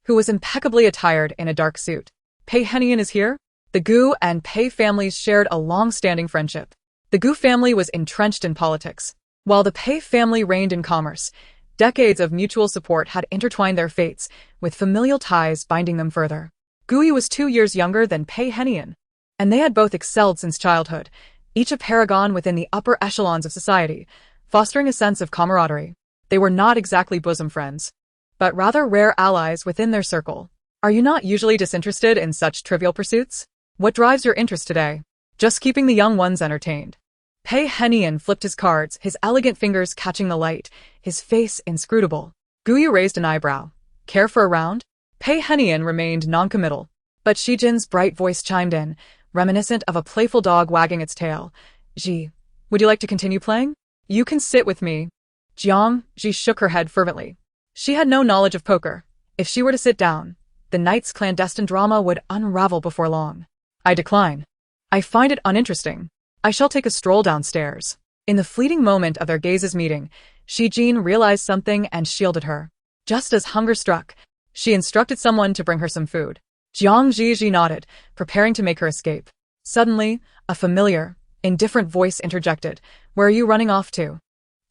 who was impeccably attired in a dark suit. "Pei Henian is here?" The Gu and Pei families shared a long-standing friendship. The Gu family was entrenched in politics, while the Pei family reigned in commerce. Decades of mutual support had intertwined their fates, with familial ties binding them further. Gu Yu was 2 years younger than Pei Henian, and they had both excelled since childhood, each a paragon within the upper echelons of society, fostering a sense of camaraderie. They were not exactly bosom friends, but rather rare allies within their circle. "Are you not usually disinterested in such trivial pursuits? What drives your interest today?" "Just keeping the young ones entertained." Pei Henian flipped his cards, his elegant fingers catching the light, his face inscrutable. Gu Yu raised an eyebrow. "Care for a round?" Pei Henian remained noncommittal, but Shi Jin's bright voice chimed in, reminiscent of a playful dog wagging its tail. "Zhi, would you like to continue playing? You can sit with me." Jiang Zhi shook her head fervently. She had no knowledge of poker. If she were to sit down, the night's clandestine drama would unravel before long. "I decline. I find it uninteresting." I shall take a stroll downstairs. In the fleeting moment of their gazes meeting, Zhi Zhi realized something and shielded her. Just as hunger struck, she instructed someone to bring her some food. Zhi Zhi nodded, preparing to make her escape. Suddenly, a familiar, indifferent voice interjected, "Where are you running off to?"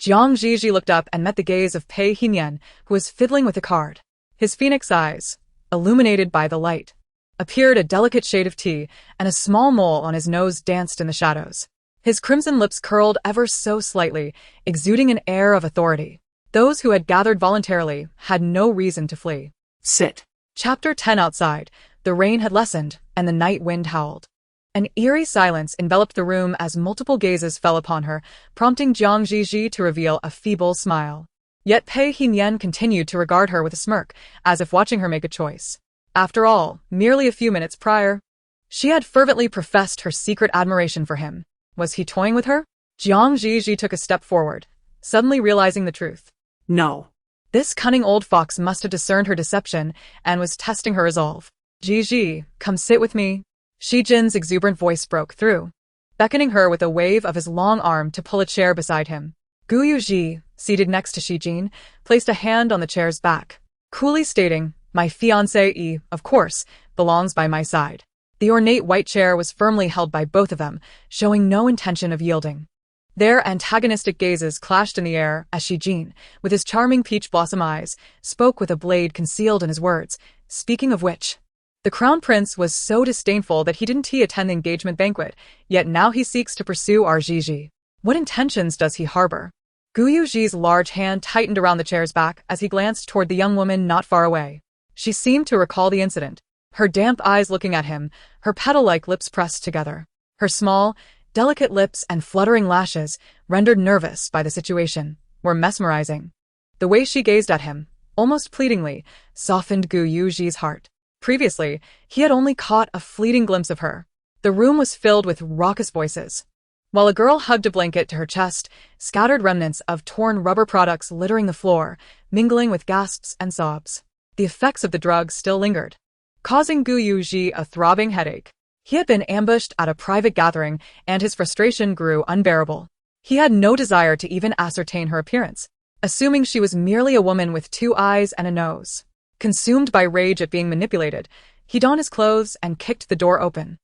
Zhi Zhi looked up and met the gaze of Pei Hinian, who was fiddling with a card. His phoenix eyes, illuminated by the light, appeared a delicate shade of tea, and a small mole on his nose danced in the shadows. His crimson lips curled ever so slightly, exuding an air of authority. Those who had gathered voluntarily had no reason to flee. Sit. Chapter 10. Outside, the rain had lessened, and the night wind howled. An eerie silence enveloped the room as multiple gazes fell upon her, prompting Zhi Zhi to reveal a feeble smile. Yet Pei Hinian continued to regard her with a smirk, as if watching her make a choice. After all, merely a few minutes prior, she had fervently professed her secret admiration for him. Was he toying with her? Zhi Zhi took a step forward, suddenly realizing the truth. No. This cunning old fox must have discerned her deception and was testing her resolve. Zhi Zhi, come sit with me. Zhi Jin's exuberant voice broke through, beckoning her with a wave of his long arm to pull a chair beside him. Gu Zhi, seated next to Zhi Jin, placed a hand on the chair's back, coolly stating, "My fiancé, of course, belongs by my side." The ornate white chair was firmly held by both of them, showing no intention of yielding. Their antagonistic gazes clashed in the air as Zhi Jin, with his charming peach blossom eyes, spoke with a blade concealed in his words, speaking of which. The crown prince was so disdainful that he didn't attend the engagement banquet, yet now he seeks to pursue our Zhi Zhi. What intentions does he harbor? Gu Zhi's large hand tightened around the chair's back as he glanced toward the young woman not far away. She seemed to recall the incident, her damp eyes looking at him, her petal-like lips pressed together. Her small, delicate lips and fluttering lashes, rendered nervous by the situation, were mesmerizing. The way she gazed at him, almost pleadingly, softened Gu Zhi's heart. Previously, he had only caught a fleeting glimpse of her. The room was filled with raucous voices. While a girl hugged a blanket to her chest, scattered remnants of torn rubber products littering the floor, mingling with gasps and sobs. The effects of the drugs still lingered, causing Gu Zhi a throbbing headache. He had been ambushed at a private gathering, and his frustration grew unbearable. He had no desire to even ascertain her appearance, assuming she was merely a woman with 2 eyes and a nose. Consumed by rage at being manipulated, he donned his clothes and kicked the door open,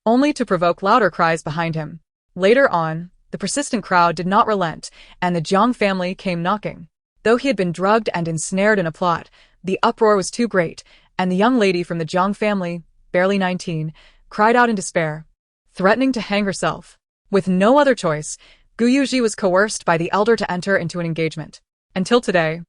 only to provoke louder cries behind him. Later on, the persistent crowd did not relent, and the Jiang family came knocking. Though he had been drugged and ensnared in a plot, the uproar was too great, and the young lady from the Jiang family, barely 19, cried out in despair, threatening to hang herself. With no other choice, Gu Zhi was coerced by the elder to enter into an engagement. Until today,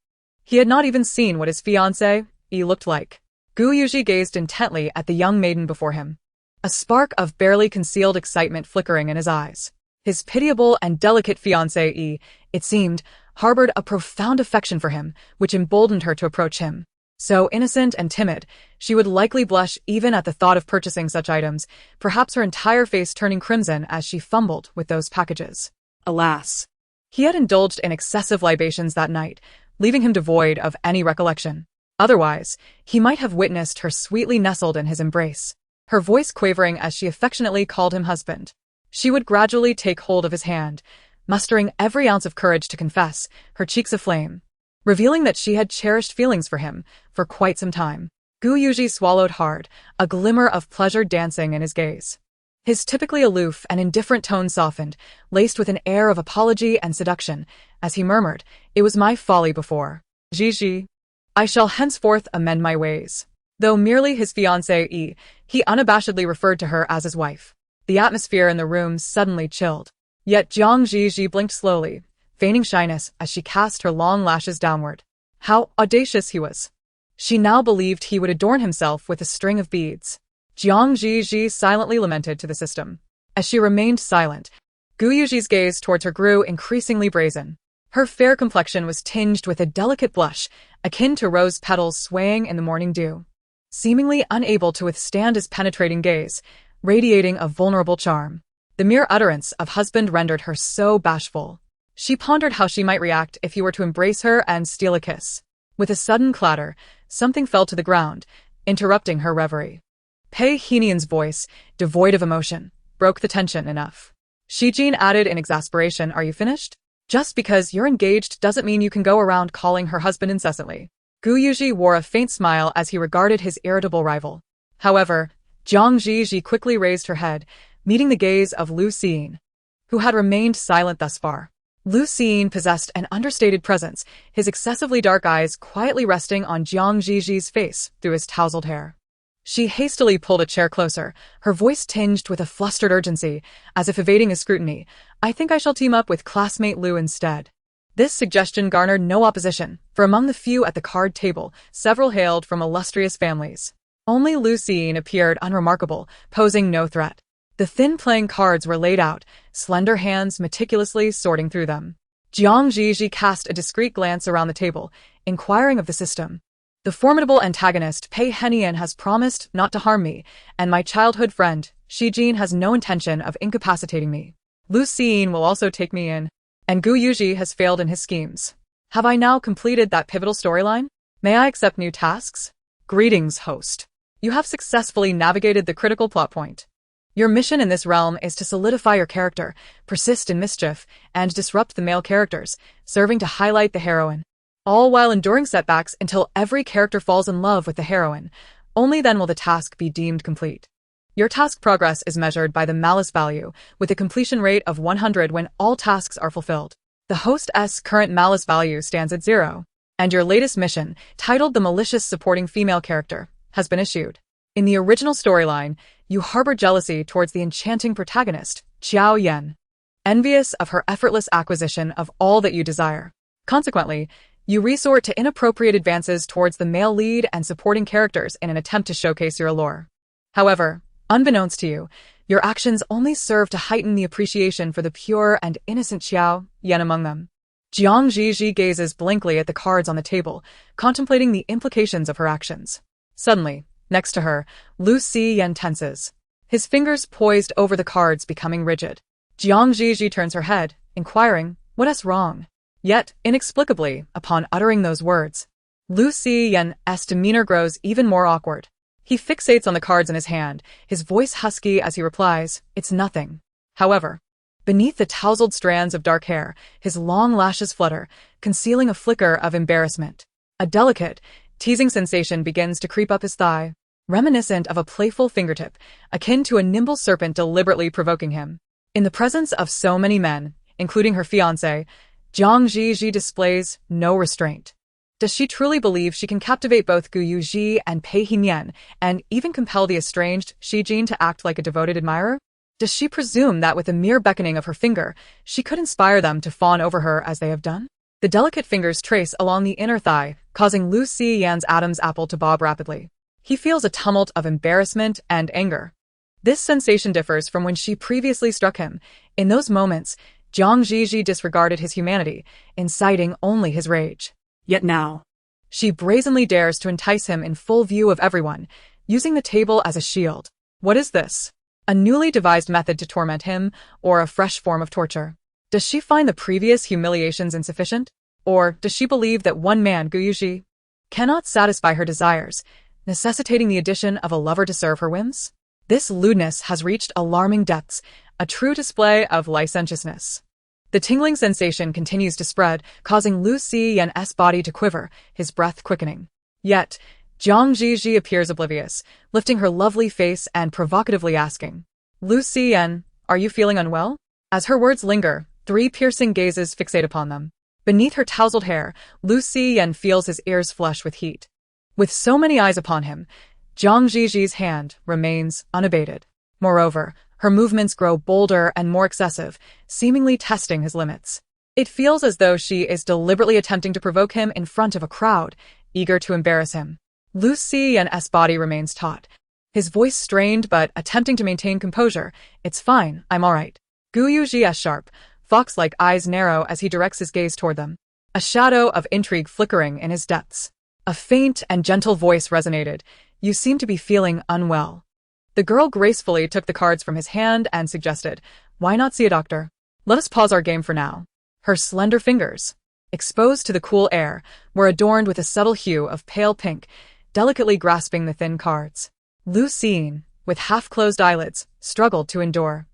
he had not even seen what his fiancé looked like. Gu Zhi gazed intently at the young maiden before him, a spark of barely concealed excitement flickering in his eyes. His pitiable and delicate fiancé, it seemed, harbored a profound affection for him, which emboldened her to approach him. So innocent and timid, she would likely blush even at the thought of purchasing such items, perhaps her entire face turning crimson as she fumbled with those packages. Alas, he had indulged in excessive libations that night, leaving him devoid of any recollection. Otherwise, he might have witnessed her sweetly nestled in his embrace, her voice quavering as she affectionately called him husband. She would gradually take hold of his hand, mustering every ounce of courage to confess, her cheeks aflame, revealing that she had cherished feelings for him for quite some time. Gu Zhi swallowed hard, a glimmer of pleasure dancing in his gaze. His typically aloof and indifferent tone softened, laced with an air of apology and seduction, as he murmured, "It was my folly before. Zhi Zhi, I shall henceforth amend my ways." Though merely his fiancée, he unabashedly referred to her as his wife. The atmosphere in the room suddenly chilled. Yet Zhi Zhi blinked slowly, feigning shyness as she cast her long lashes downward. How audacious he was! She now believed he would adorn himself with a string of beads. Zhi Zhi silently lamented to the system. As she remained silent, Gu Zhi's gaze towards her grew increasingly brazen. Her fair complexion was tinged with a delicate blush, akin to rose petals swaying in the morning dew. Seemingly unable to withstand his penetrating gaze, radiating a vulnerable charm, the mere utterance of husband rendered her so bashful. She pondered how she might react if he were to embrace her and steal a kiss. With a sudden clatter, something fell to the ground, interrupting her reverie. Pei Hinian's voice, devoid of emotion, broke the tension enough. Zhi Zhi added in exasperation, are you finished? Just because you're engaged doesn't mean you can go around calling her husband incessantly. Gu Yuji wore a faint smile as he regarded his irritable rival. However, Zhi Zhi quickly raised her head, meeting the gaze of Lu Xiying, who had remained silent thus far. Lu Xiying possessed an understated presence, his excessively dark eyes quietly resting on Zhi Zhi's face through his tousled hair. She hastily pulled a chair closer, her voice tinged with a flustered urgency, as if evading his scrutiny. I think I shall team up with classmate Lu instead. This suggestion garnered no opposition, for among the few at the card table, several hailed from illustrious families. Only Lu Xiying appeared unremarkable, posing no threat. The thin playing cards were laid out, slender hands meticulously sorting through them. Zhi Zhi cast a discreet glance around the table, inquiring of the system. The formidable antagonist Pei Henian has promised not to harm me, and my childhood friend, Zhi Zhi, has no intention of incapacitating me. Lu Xiying will also take me in, and Gu Yuji has failed in his schemes. Have I now completed that pivotal storyline? May I accept new tasks? Greetings, host. You have successfully navigated the critical plot point. Your mission in this realm is to solidify your character, persist in mischief, and disrupt the male characters, serving to highlight the heroine. All while enduring setbacks until every character falls in love with the heroine. Only then will the task be deemed complete. Your task progress is measured by the malice value, with a completion rate of 100 when all tasks are fulfilled. The host's current malice value stands at 0, and your latest mission, titled The Malicious Supporting Female Character, has been issued. In the original storyline, you harbor jealousy towards the enchanting protagonist, Qiao Yan, envious of her effortless acquisition of all that you desire. Consequently, you resort to inappropriate advances towards the male lead and supporting characters in an attempt to showcase your allure. However, unbeknownst to you, your actions only serve to heighten the appreciation for the pure and innocent Qiao Yan among them. Zhi Zhi gazes blankly at the cards on the table, contemplating the implications of her actions. Suddenly, next to her, Lu Xiying tenses, his fingers poised over the cards becoming rigid. Zhi Zhi turns her head, inquiring, what's wrong? Yet, inexplicably, upon uttering those words, Lu Xiying's demeanor grows even more awkward. He fixates on the cards in his hand, his voice husky as he replies, it's nothing. However, beneath the tousled strands of dark hair, his long lashes flutter, concealing a flicker of embarrassment. A delicate, teasing sensation begins to creep up his thigh, reminiscent of a playful fingertip, akin to a nimble serpent deliberately provoking him. In the presence of so many men, including her fiancé, Zhi Zhi displays no restraint. Does she truly believe she can captivate both Gu Yuji and Pei Henian, and even compel the estranged Zhi Zhi to act like a devoted admirer? Does she presume that with a mere beckoning of her finger, she could inspire them to fawn over her as they have done? The delicate fingers trace along the inner thigh, causing Lu Xiying's Adam's apple to bob rapidly. He feels a tumult of embarrassment and anger. This sensation differs from when she previously struck him. In those moments, Zhi Zhi disregarded his humanity, inciting only his rage. Yet now, she brazenly dares to entice him in full view of everyone, using the table as a shield. What is this? A newly devised method to torment him, or a fresh form of torture? Does she find the previous humiliations insufficient? Or does she believe that one man, Gu Yuji, cannot satisfy her desires, necessitating the addition of a lover to serve her whims? This lewdness has reached alarming depths, a true display of licentiousness. The tingling sensation continues to spread, causing Lu Xiying's body to quiver, his breath quickening. Yet, Zhi Zhi appears oblivious, lifting her lovely face and provocatively asking, Lu Xiying, are you feeling unwell? As her words linger, 3 piercing gazes fixate upon them. Beneath her tousled hair, Lu Xiying feels his ears flush with heat. With so many eyes upon him, Zhi Zhi's hand remains unabated. Moreover, her movements grow bolder and more excessive, seemingly testing his limits. It feels as though she is deliberately attempting to provoke him in front of a crowd, eager to embarrass him. Lu Xiying's body remains taut, his voice strained but attempting to maintain composure. It's fine, I'm alright. Gu Yuji's sharp, fox-like eyes narrow as he directs his gaze toward them, a shadow of intrigue flickering in his depths. A faint and gentle voice resonated, you seem to be feeling unwell. The girl gracefully took the cards from his hand and suggested, why not see a doctor? Let us pause our game for now. Her slender fingers, exposed to the cool air, were adorned with a subtle hue of pale pink, delicately grasping the thin cards. Lu Xiying, with half-closed eyelids, struggled to endure.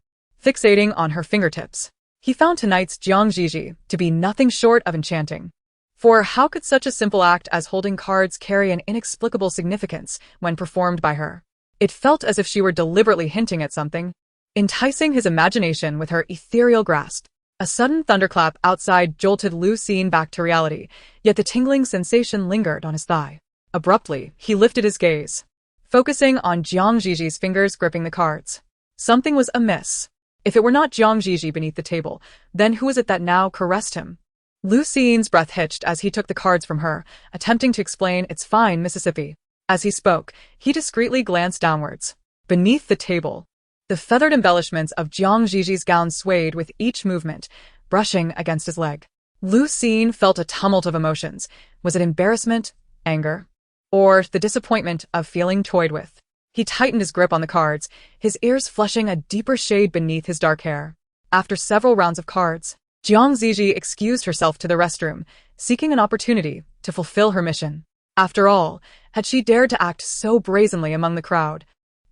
fixating on her fingertips. He found tonight's Zhi Zhi to be nothing short of enchanting. For how could such a simple act as holding cards carry an inexplicable significance when performed by her? It felt as if she were deliberately hinting at something, enticing his imagination with her ethereal grasp. A sudden thunderclap outside jolted Lu Xin back to reality, yet the tingling sensation lingered on his thigh. Abruptly, he lifted his gaze, focusing on Zhi Zhi's fingers gripping the cards. Something was amiss. If it were not Zhi Zhi beneath the table, then who was it that now caressed him? Lu Xin's breath hitched as he took the cards from her, attempting to explain its fine Mississippi. As he spoke, he discreetly glanced downwards. Beneath the table, the feathered embellishments of Zhi Zhi's gown swayed with each movement, brushing against his leg. Lu Xin felt a tumult of emotions. Was it embarrassment, anger, or the disappointment of feeling toyed with? He tightened his grip on the cards, his ears flushing a deeper shade beneath his dark hair. After several rounds of cards, Zhi Zhi excused herself to the restroom, seeking an opportunity to fulfill her mission. After all, had she dared to act so brazenly among the crowd,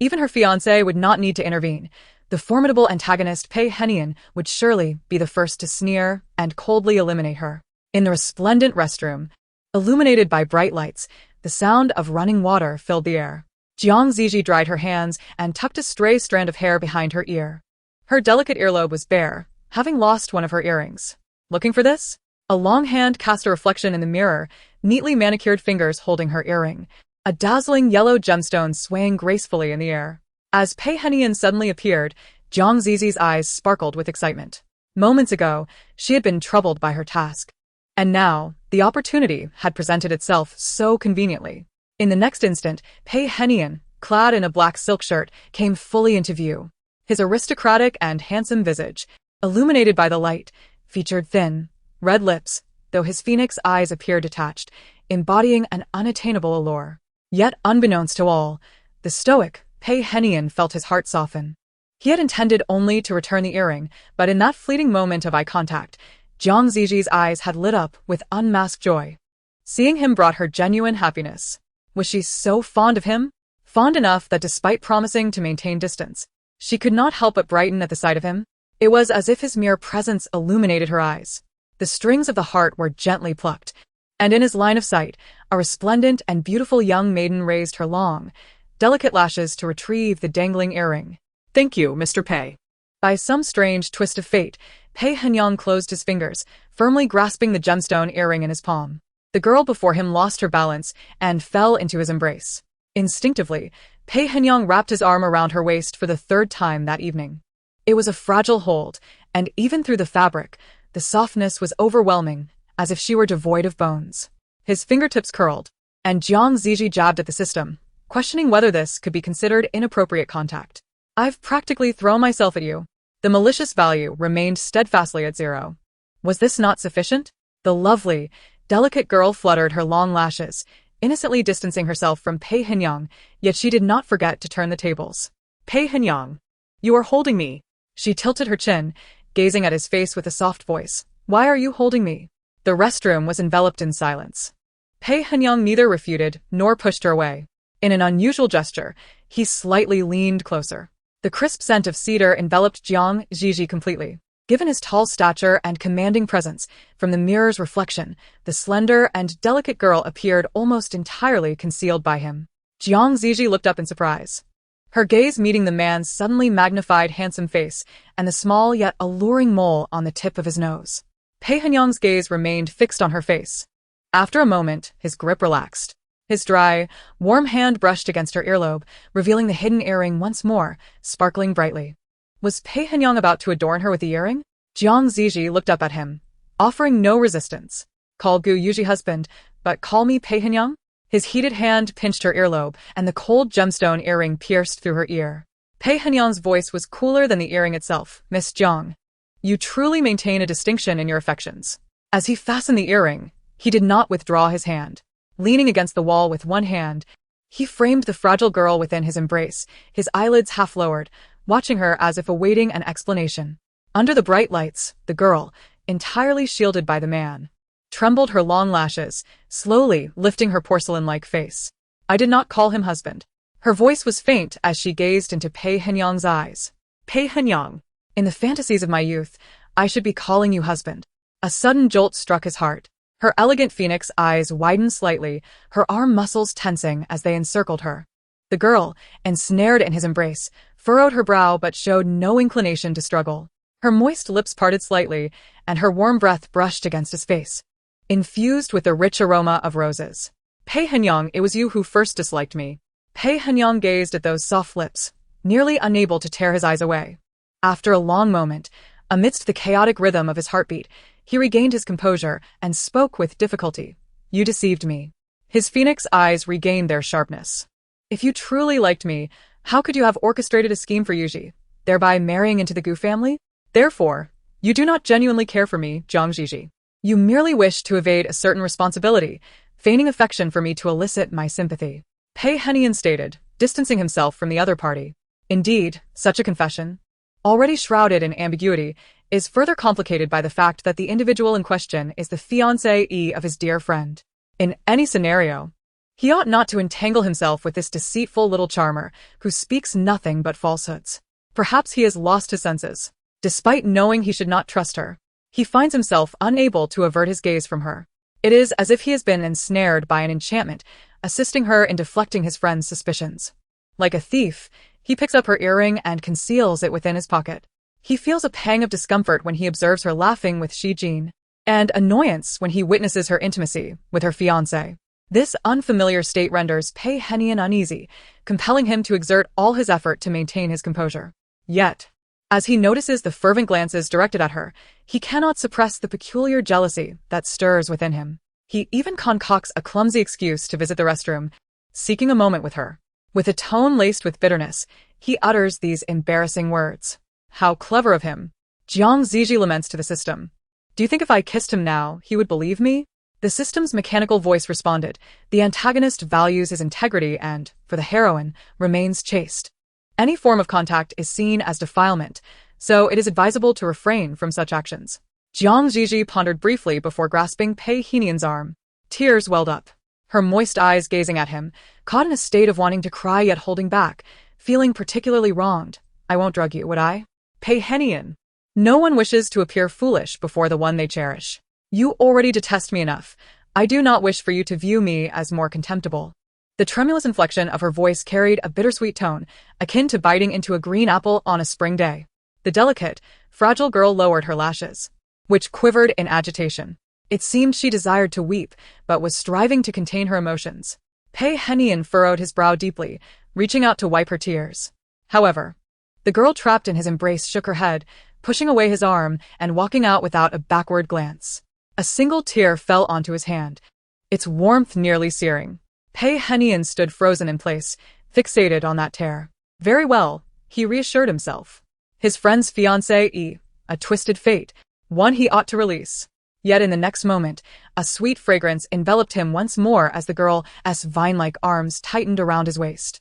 even her fiancé would not need to intervene. The formidable antagonist Pei Henian would surely be the first to sneer and coldly eliminate her. In the resplendent restroom, illuminated by bright lights, the sound of running water filled the air. Zhi Zhi dried her hands and tucked a stray strand of hair behind her ear. Her delicate earlobe was bare, having lost one of her earrings. Looking for this? A long hand cast a reflection in the mirror, neatly manicured fingers holding her earring, a dazzling yellow gemstone swaying gracefully in the air. As Pei Henian suddenly appeared, Zhi Zhi's eyes sparkled with excitement. Moments ago, she had been troubled by her task. And now, the opportunity had presented itself so conveniently. In the next instant, Pei Henian, clad in a black silk shirt, came fully into view. His aristocratic and handsome visage, illuminated by the light, featured thin, red lips, though his phoenix eyes appeared detached, embodying an unattainable allure. Yet, unbeknownst to all, the stoic Pei Henian felt his heart soften. He had intended only to return the earring, but in that fleeting moment of eye contact, Zhi Zhi's eyes had lit up with unmasked joy. Seeing him brought her genuine happiness. Was she so fond of him? Fond enough that despite promising to maintain distance, she could not help but brighten at the sight of him. It was as if his mere presence illuminated her eyes. The strings of the heart were gently plucked, and in his line of sight, a resplendent and beautiful young maiden raised her long, delicate lashes to retrieve the dangling earring. "Thank you, Mr. Pei." By some strange twist of fate, Pei Henian closed his fingers, firmly grasping the gemstone earring in his palm. The girl before him lost her balance and fell into his embrace. Instinctively, Pei Henian wrapped his arm around her waist for the third time that evening. It was a fragile hold, and even through the fabric, the softness was overwhelming, as if she were devoid of bones. His fingertips curled, and Zhi Zhi jabbed at the system, questioning whether this could be considered inappropriate contact. "I've practically thrown myself at you." The malicious value remained steadfastly at 0. Was this not sufficient? The lovely, delicate girl fluttered her long lashes, innocently distancing herself from Pei Henian, yet she did not forget to turn the tables. "Pei Henian, you are holding me." She tilted her chin, gazing at his face with a soft voice. "Why are you holding me?" The restroom was enveloped in silence. Pei Henian neither refuted nor pushed her away. In an unusual gesture, he slightly leaned closer. The crisp scent of cedar enveloped Zhi Zhi completely. Given his tall stature and commanding presence, from the mirror's reflection, the slender and delicate girl appeared almost entirely concealed by him. Zhi Zhi looked up in surprise, her gaze meeting the man's suddenly magnified handsome face and the small yet alluring mole on the tip of his nose. Pei Henian's gaze remained fixed on her face. After a moment, his grip relaxed. His dry, warm hand brushed against her earlobe, revealing the hidden earring once more, sparkling brightly. Was Pei Henian about to adorn her with the earring? Zhi Zhi looked up at him, offering no resistance. "Call Gu Yuji husband, but call me Pei Henian?" His heated hand pinched her earlobe, and the cold gemstone earring pierced through her ear. Pei Henian's voice was cooler than the earring itself. "Miss Zhang, you truly maintain a distinction in your affections." As he fastened the earring, he did not withdraw his hand. Leaning against the wall with one hand, he framed the fragile girl within his embrace, his eyelids half lowered, watching her as if awaiting an explanation. Under the bright lights, the girl, entirely shielded by the man, trembled her long lashes, slowly lifting her porcelain-like face. "I did not call him husband." Her voice was faint as she gazed into Pei Henian's eyes. "Pei Henian, In the fantasies of my youth, I should be calling you husband. A sudden jolt struck his heart. Her elegant phoenix eyes widened slightly, her arm muscles tensing as they encircled her. The girl, ensnared in his embrace, furrowed her brow but showed no inclination to struggle. Her moist lips parted slightly, and her warm breath brushed against his face, infused with the rich aroma of roses. Pei Henyang, it was you who first disliked me. Pei Henyang gazed at those soft lips, nearly unable to tear his eyes away. After a long moment, amidst the chaotic rhythm of his heartbeat, he regained his composure and spoke with difficulty. You deceived me. His phoenix eyes regained their sharpness. If you truly liked me, how could you have orchestrated a scheme for Zhi Zhi, thereby marrying into the Gu family? Therefore, you do not genuinely care for me, Zhi Zhi. You merely wish to evade a certain responsibility, feigning affection for me to elicit my sympathy. Pei Henian stated, distancing himself from the other party. Indeed, such a confession, already shrouded in ambiguity, is further complicated by the fact that the individual in question is the fiancé of his dear friend. In any scenario, he ought not to entangle himself with this deceitful little charmer who speaks nothing but falsehoods. Perhaps he has lost his senses. Despite knowing he should not trust her, he finds himself unable to avert his gaze from her. It is as if he has been ensnared by an enchantment, assisting her in deflecting his friend's suspicions. Like a thief, he picks up her earring and conceals it within his pocket. He feels a pang of discomfort when he observes her laughing with Shi Jin, and annoyance when he witnesses her intimacy with her fiancé. This unfamiliar state renders Pei Henian uneasy, compelling him to exert all his effort to maintain his composure. Yet, as he notices the fervent glances directed at her, he cannot suppress the peculiar jealousy that stirs within him. He even concocts a clumsy excuse to visit the restroom, seeking a moment with her. With a tone laced with bitterness, he utters these embarrassing words. How clever of him. Zhi Zhi laments to the system. Do you think if I kissed him now, he would believe me? The system's mechanical voice responded. The antagonist values his integrity and, for the heroine, remains chaste. Any form of contact is seen as defilement, so it is advisable to refrain from such actions. Zhi Zhi pondered briefly before grasping Pei Henian's arm. Tears welled up, her moist eyes gazing at him, caught in a state of wanting to cry yet holding back, feeling particularly wronged. I won't drug you, would I? Pei Henian. No one wishes to appear foolish before the one they cherish. You already detest me enough. I do not wish for you to view me as more contemptible. The tremulous inflection of her voice carried a bittersweet tone, akin to biting into a green apple on a spring day. The delicate, fragile girl lowered her lashes, which quivered in agitation. It seemed she desired to weep, but was striving to contain her emotions. Pei Henian furrowed his brow deeply, reaching out to wipe her tears. However, the girl trapped in his embrace shook her head, pushing away his arm and walking out without a backward glance. A single tear fell onto his hand, its warmth nearly searing. Pei Henian stood frozen in place, fixated on that tear. Very well, he reassured himself. His friend's fiancé, a twisted fate, one he ought to release. Yet in the next moment, a sweet fragrance enveloped him once more as the girl's vine-like arms tightened around his waist.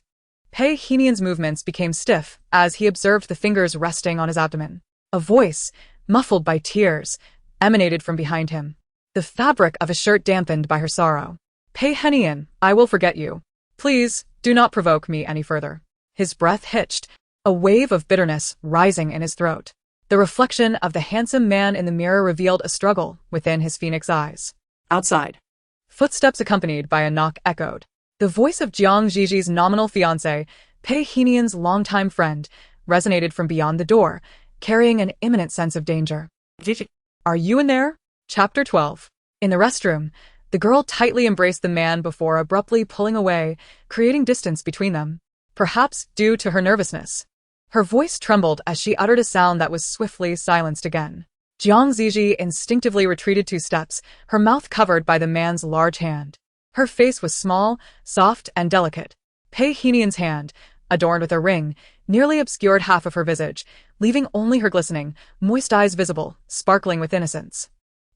Pei Henian's movements became stiff as he observed the fingers resting on his abdomen. A voice, muffled by tears, emanated from behind him, the fabric of his shirt dampened by her sorrow. Pei Henian, I will forget you. Please, do not provoke me any further. His breath hitched, a wave of bitterness rising in his throat. The reflection of the handsome man in the mirror revealed a struggle within his phoenix eyes. Outside, footsteps accompanied by a knock echoed. The voice of Zhi Zhi's nominal fiancé, Pei Henian's longtime friend, resonated from beyond the door, carrying an imminent sense of danger. Zhi Zhi, are you in there? Chapter 12. In the restroom, the girl tightly embraced the man before abruptly pulling away, creating distance between them. Perhaps due to her nervousness, her voice trembled as she uttered a sound that was swiftly silenced again. Zhi Zhi instinctively retreated 2 steps, her mouth covered by the man's large hand. Her face was small, soft, and delicate. Pei Henian's hand, adorned with a ring, nearly obscured half of her visage, leaving only her glistening, moist eyes visible, sparkling with innocence.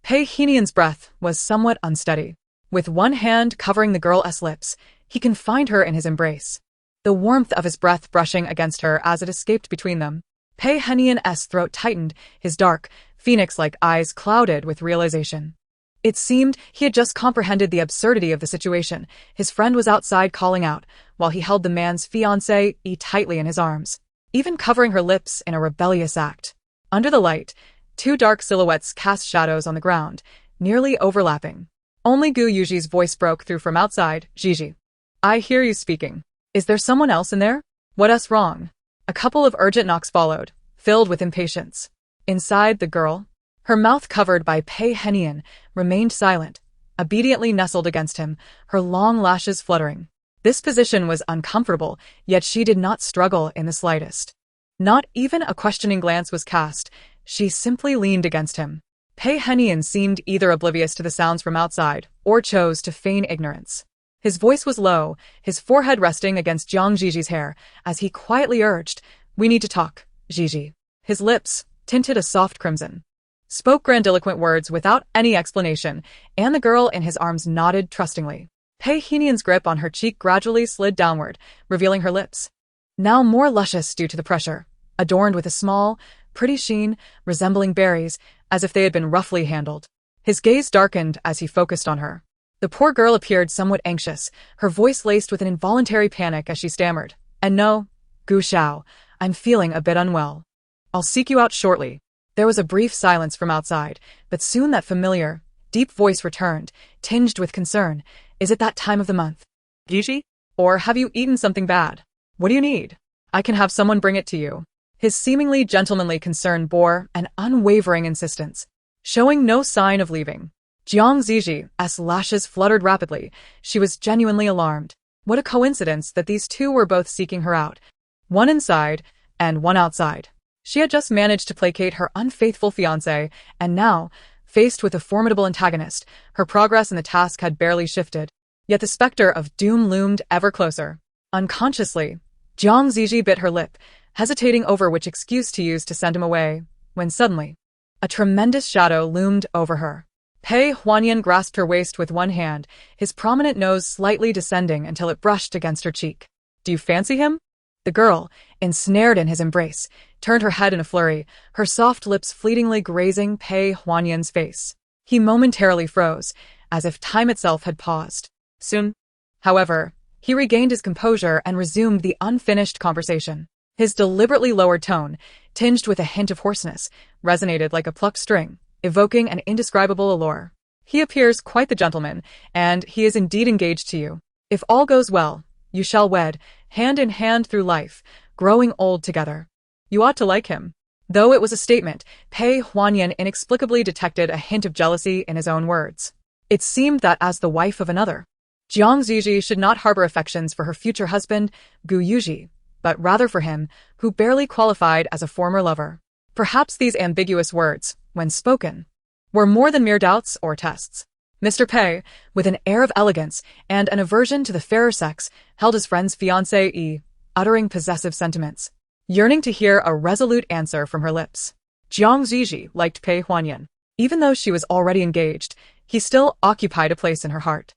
Pei Henian's breath was somewhat unsteady. With one hand covering the girl's lips, he confined her in his embrace, the warmth of his breath brushing against her as it escaped between them. Pei Henian's throat tightened, his dark, phoenix-like eyes clouded with realization. It seemed he had just comprehended the absurdity of the situation. His friend was outside calling out, while he held the man's fiancée tightly in his arms, even covering her lips in a rebellious act. Under the light, two dark silhouettes cast shadows on the ground, nearly overlapping. Only Gu Yuji's voice broke through from outside. Zhi Zhi. I hear you speaking. Is there someone else in there? What's wrong? A couple of urgent knocks followed, filled with impatience. Inside, the girl, her mouth covered by Pei Henian, remained silent, obediently nestled against him, her long lashes fluttering. This position was uncomfortable, yet she did not struggle in the slightest. Not even a questioning glance was cast, she simply leaned against him. Pei Henian seemed either oblivious to the sounds from outside, or chose to feign ignorance. His voice was low, his forehead resting against Jiang Ziji's hair, as he quietly urged, "We need to talk, Zhi Zhi." His lips, tinted a soft crimson, spoke grandiloquent words without any explanation, and the girl in his arms nodded trustingly. Pei Henian's grip on her cheek gradually slid downward, revealing her lips, now more luscious due to the pressure, adorned with a small, pretty sheen, resembling berries, as if they had been roughly handled. His gaze darkened as he focused on her. The poor girl appeared somewhat anxious, her voice laced with an involuntary panic as she stammered, "And no, Gu Xiao, I'm feeling a bit unwell. I'll seek you out shortly." There was a brief silence from outside, but soon that familiar, deep voice returned, tinged with concern. "Is it that time of the month, Zhi Zhi? Or have you eaten something bad? What do you need? I can have someone bring it to you." His seemingly gentlemanly concern bore an unwavering insistence, showing no sign of leaving. Jiang Ziji's lashes fluttered rapidly. She was genuinely alarmed. What a coincidence that these two were both seeking her out, one inside and one outside. She had just managed to placate her unfaithful fiancé, and now, faced with a formidable antagonist, her progress in the task had barely shifted. Yet the specter of doom loomed ever closer. Unconsciously, Jiang Ziji bit her lip, hesitating over which excuse to use to send him away, when suddenly, a tremendous shadow loomed over her. Pei Huanyan grasped her waist with one hand, his prominent nose slightly descending until it brushed against her cheek. "Do you fancy him?" The girl, ensnared in his embrace, turned her head in a flurry, her soft lips fleetingly grazing Pei Huanyan's face. He momentarily froze, as if time itself had paused. Soon, however, he regained his composure and resumed the unfinished conversation. His deliberately lowered tone, tinged with a hint of hoarseness, resonated like a plucked string, evoking an indescribable allure. "He appears quite the gentleman, and he is indeed engaged to you. If all goes well, you shall wed, hand in hand through life, growing old together. You ought to like him." Though it was a statement, Pei Huanyan inexplicably detected a hint of jealousy in his own words. It seemed that as the wife of another, Jiang Ziji should not harbor affections for her future husband, Gu Yuji, but rather for him, who barely qualified as a former lover. Perhaps these ambiguous words, when spoken, were more than mere doubts or tests. Mr. Pei, with an air of elegance and an aversion to the fairer sex, held his friend's fiancée, uttering possessive sentiments, yearning to hear a resolute answer from her lips. Jiang Ziji liked Pei Huanyan. Even though she was already engaged, he still occupied a place in her heart.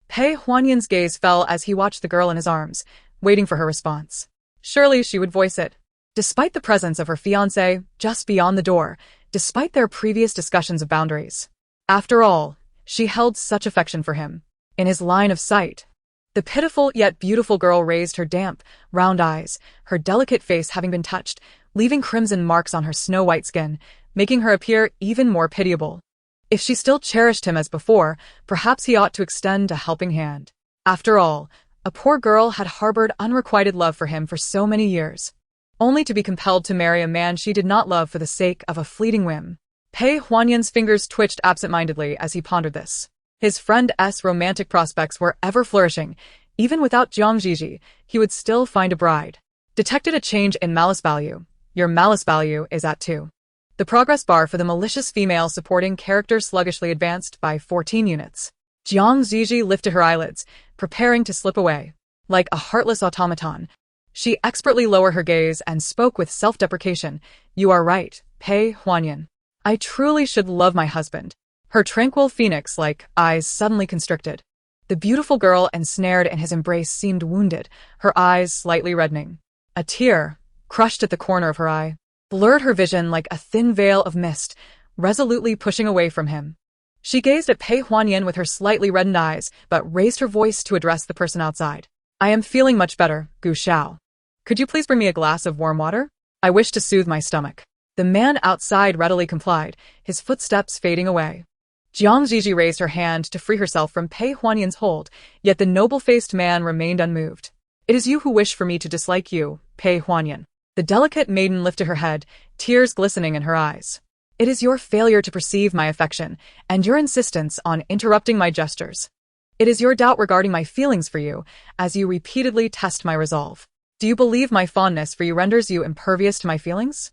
Pei Huanyan's gaze fell as he watched the girl in his arms, waiting for her response. Surely she would voice it. Despite the presence of her fiancé just beyond the door, despite their previous discussions of boundaries. After all, she held such affection for him. In his line of sight. The pitiful yet beautiful girl raised her damp, round eyes, her delicate face having been touched, leaving crimson marks on her snow-white skin, making her appear even more pitiable. If she still cherished him as before, perhaps he ought to extend a helping hand. After all, a poor girl had harbored unrequited love for him for so many years, only to be compelled to marry a man she did not love for the sake of a fleeting whim. Pei Huanyan's fingers twitched absent-mindedly as he pondered this. His friend's romantic prospects were ever flourishing. Even without Jiang Ziji, he would still find a bride. Detected a change in malice value. Your malice value is at 2. The progress bar for the malicious female supporting character sluggishly advanced by 14 units. Jiang Ziji lifted her eyelids, preparing to slip away. Like a heartless automaton, she expertly lowered her gaze and spoke with self-deprecation. "You are right, Pei Huanyan. I truly should love my husband." Her tranquil phoenix-like eyes suddenly constricted. The beautiful girl ensnared in his embrace seemed wounded, her eyes slightly reddening. A tear, crushed at the corner of her eye, blurred her vision like a thin veil of mist, resolutely pushing away from him. She gazed at Pei Huanyan with her slightly reddened eyes, but raised her voice to address the person outside. "I am feeling much better, Gu Xiao. Could you please bring me a glass of warm water? I wish to soothe my stomach." The man outside readily complied, his footsteps fading away. Zhi Zhi raised her hand to free herself from Pei Huanyan's hold, yet the noble-faced man remained unmoved. "It is you who wish for me to dislike you, Pei Huanyan." The delicate maiden lifted her head, tears glistening in her eyes. "It is your failure to perceive my affection, and your insistence on interrupting my gestures. It is your doubt regarding my feelings for you, as you repeatedly test my resolve. Do you believe my fondness for you renders you impervious to my feelings?"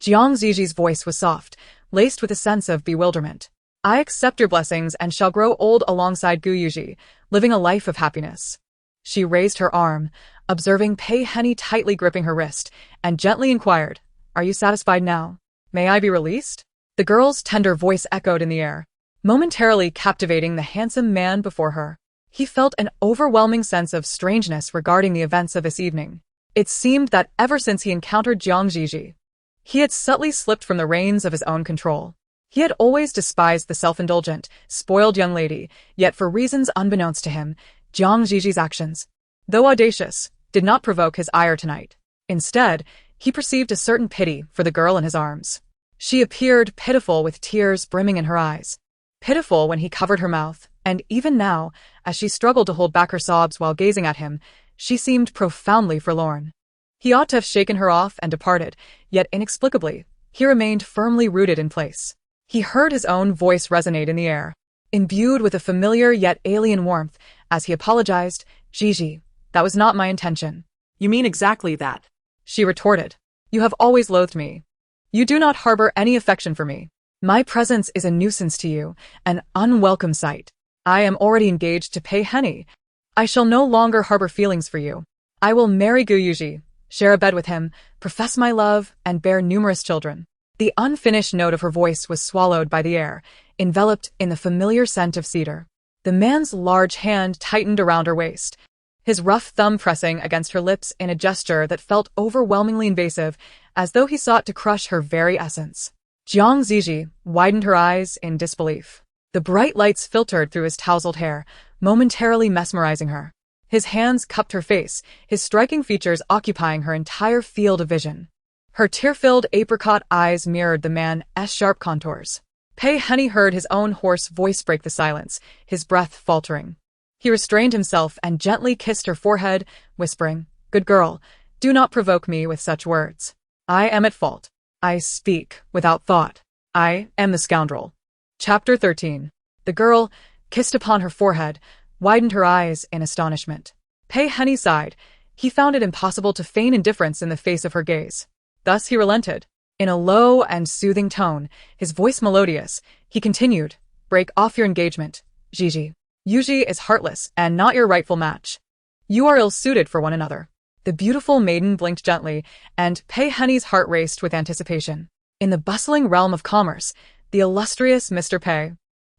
Zhi Zhi's voice was soft, laced with a sense of bewilderment. "I accept your blessings and shall grow old alongside Gu Yuji, living a life of happiness." She raised her arm, observing Pei Henny tightly gripping her wrist, and gently inquired, "Are you satisfied now? May I be released?" The girl's tender voice echoed in the air, momentarily captivating the handsome man before her. He felt an overwhelming sense of strangeness regarding the events of this evening. It seemed that ever since he encountered Zhi Zhi, he had subtly slipped from the reins of his own control. He had always despised the self-indulgent, spoiled young lady, yet for reasons unbeknownst to him, Zhi Zhi's actions, though audacious, did not provoke his ire tonight. Instead, he perceived a certain pity for the girl in his arms. She appeared pitiful with tears brimming in her eyes. Pitiful when he covered her mouth, and even now, as she struggled to hold back her sobs while gazing at him, she seemed profoundly forlorn. He ought to have shaken her off and departed, yet inexplicably, he remained firmly rooted in place. He heard his own voice resonate in the air, imbued with a familiar yet alien warmth, as he apologized, "Zhi Zhi, that was not my intention." "You mean exactly that," she retorted. "You have always loathed me. You do not harbor any affection for me. My presence is a nuisance to you, an unwelcome sight. I am already engaged to Pei Henny. I shall no longer harbor feelings for you. I will marry Gu Yuji, share a bed with him, profess my love, and bear numerous children." The unfinished note of her voice was swallowed by the air, enveloped in the familiar scent of cedar. The man's large hand tightened around her waist, his rough thumb pressing against her lips in a gesture that felt overwhelmingly invasive, as though he sought to crush her very essence. Zhi Zhi widened her eyes in disbelief. The bright lights filtered through his tousled hair, momentarily mesmerizing her. His hands cupped her face, his striking features occupying her entire field of vision. Her tear-filled apricot eyes mirrored the man's sharp contours. Pei Henny heard his own hoarse voice break the silence, his breath faltering. He restrained himself and gently kissed her forehead, whispering, "Good girl, do not provoke me with such words. I am at fault. I speak without thought. I am the scoundrel." Chapter 13. The girl, kissed upon her forehead, widened her eyes in astonishment. Pei Henny sighed. He found it impossible to feign indifference in the face of her gaze. Thus he relented. In a low and soothing tone, his voice melodious, he continued, "Break off your engagement, Zhi Zhi. Yuji is heartless and not your rightful match. You are ill-suited for one another." The beautiful maiden blinked gently, and Pei Henny's heart raced with anticipation. In the bustling realm of commerce, the illustrious Mr. Pei,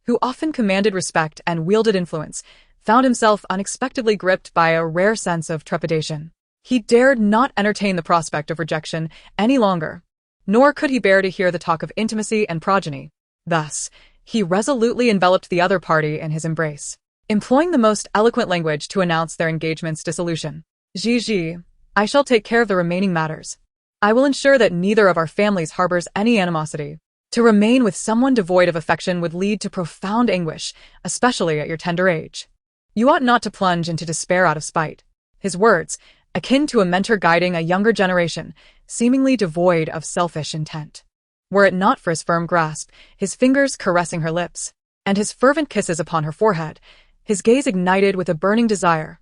who often commanded respect and wielded influence, found himself unexpectedly gripped by a rare sense of trepidation. He dared not entertain the prospect of rejection any longer, nor could he bear to hear the talk of intimacy and progeny. Thus, he resolutely enveloped the other party in his embrace, employing the most eloquent language to announce their engagement's dissolution. "Zhi Zhi, I shall take care of the remaining matters. I will ensure that neither of our families harbors any animosity. To remain with someone devoid of affection would lead to profound anguish, especially at your tender age. You ought not to plunge into despair out of spite." His words, akin to a mentor guiding a younger generation, seemingly devoid of selfish intent. Were it not for his firm grasp, his fingers caressing her lips, and his fervent kisses upon her forehead, his gaze ignited with a burning desire,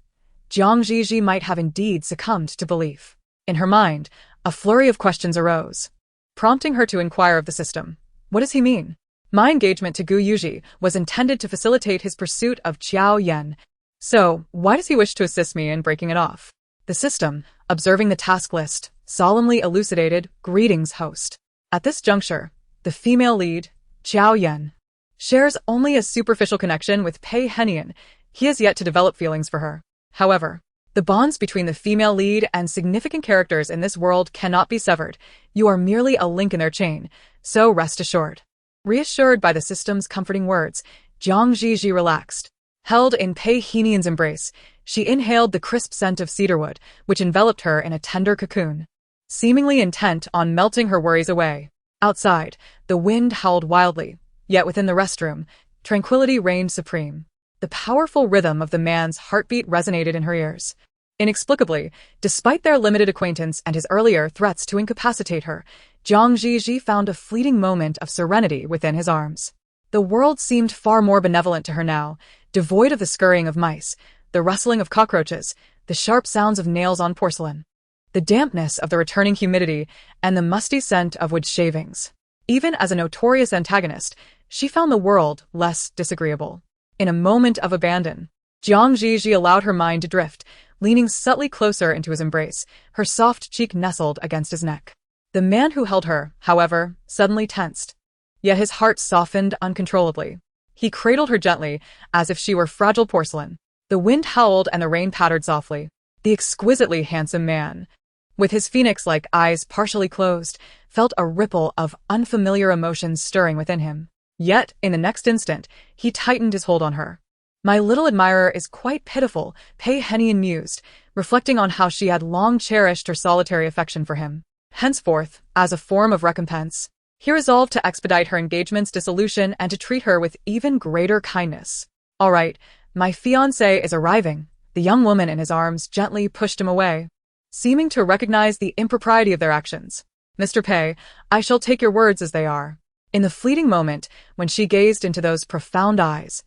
Zhi Zhi might have indeed succumbed to belief. In her mind, a flurry of questions arose, prompting her to inquire of the system. What does he mean? My engagement to Gu Yuji was intended to facilitate his pursuit of Qiao Yan, so why does he wish to assist me in breaking it off? The system, observing the task list, solemnly elucidated, "Greetings, host." At this juncture, the female lead, Qiao Yan, shares only a superficial connection with Pei Henyan. He has yet to develop feelings for her. However, the bonds between the female lead and significant characters in this world cannot be severed. You are merely a link in their chain, so rest assured. Reassured by the system's comforting words, Zhi Zhi relaxed. Held in Pei Henyan's embrace, she inhaled the crisp scent of cedarwood, which enveloped her in a tender cocoon. Seemingly intent on melting her worries away, Outside, the wind howled wildly, yet within the restroom, tranquility reigned supreme. The powerful rhythm of the man's heartbeat resonated in her ears. Inexplicably, despite their limited acquaintance and his earlier threats to incapacitate her, Zhi Zhi found a fleeting moment of serenity within his arms. The world seemed far more benevolent to her now, devoid of the scurrying of mice, the rustling of cockroaches, the sharp sounds of nails on porcelain, the dampness of the returning humidity, and the musty scent of wood shavings. Even as a notorious antagonist, she found the world less disagreeable. In a moment of abandon, Zhi Zhi allowed her mind to drift, leaning subtly closer into his embrace, her soft cheek nestled against his neck. The man who held her, however, suddenly tensed. Yet his heart softened uncontrollably. He cradled her gently, as if she were fragile porcelain. The wind howled and the rain pattered softly. The exquisitely handsome man, with his phoenix-like eyes partially closed, felt a ripple of unfamiliar emotions stirring within him. Yet, in the next instant, he tightened his hold on her. "My little admirer is quite pitiful," Pei Henian mused, reflecting on how she had long cherished her solitary affection for him. Henceforth, as a form of recompense, he resolved to expedite her engagement's dissolution and to treat her with even greater kindness. "All right, my fiancé is arriving." The young woman in his arms gently pushed him away, seeming to recognize the impropriety of their actions. "Mr. Pei, I shall take your words as they are." In the fleeting moment, when she gazed into those profound eyes,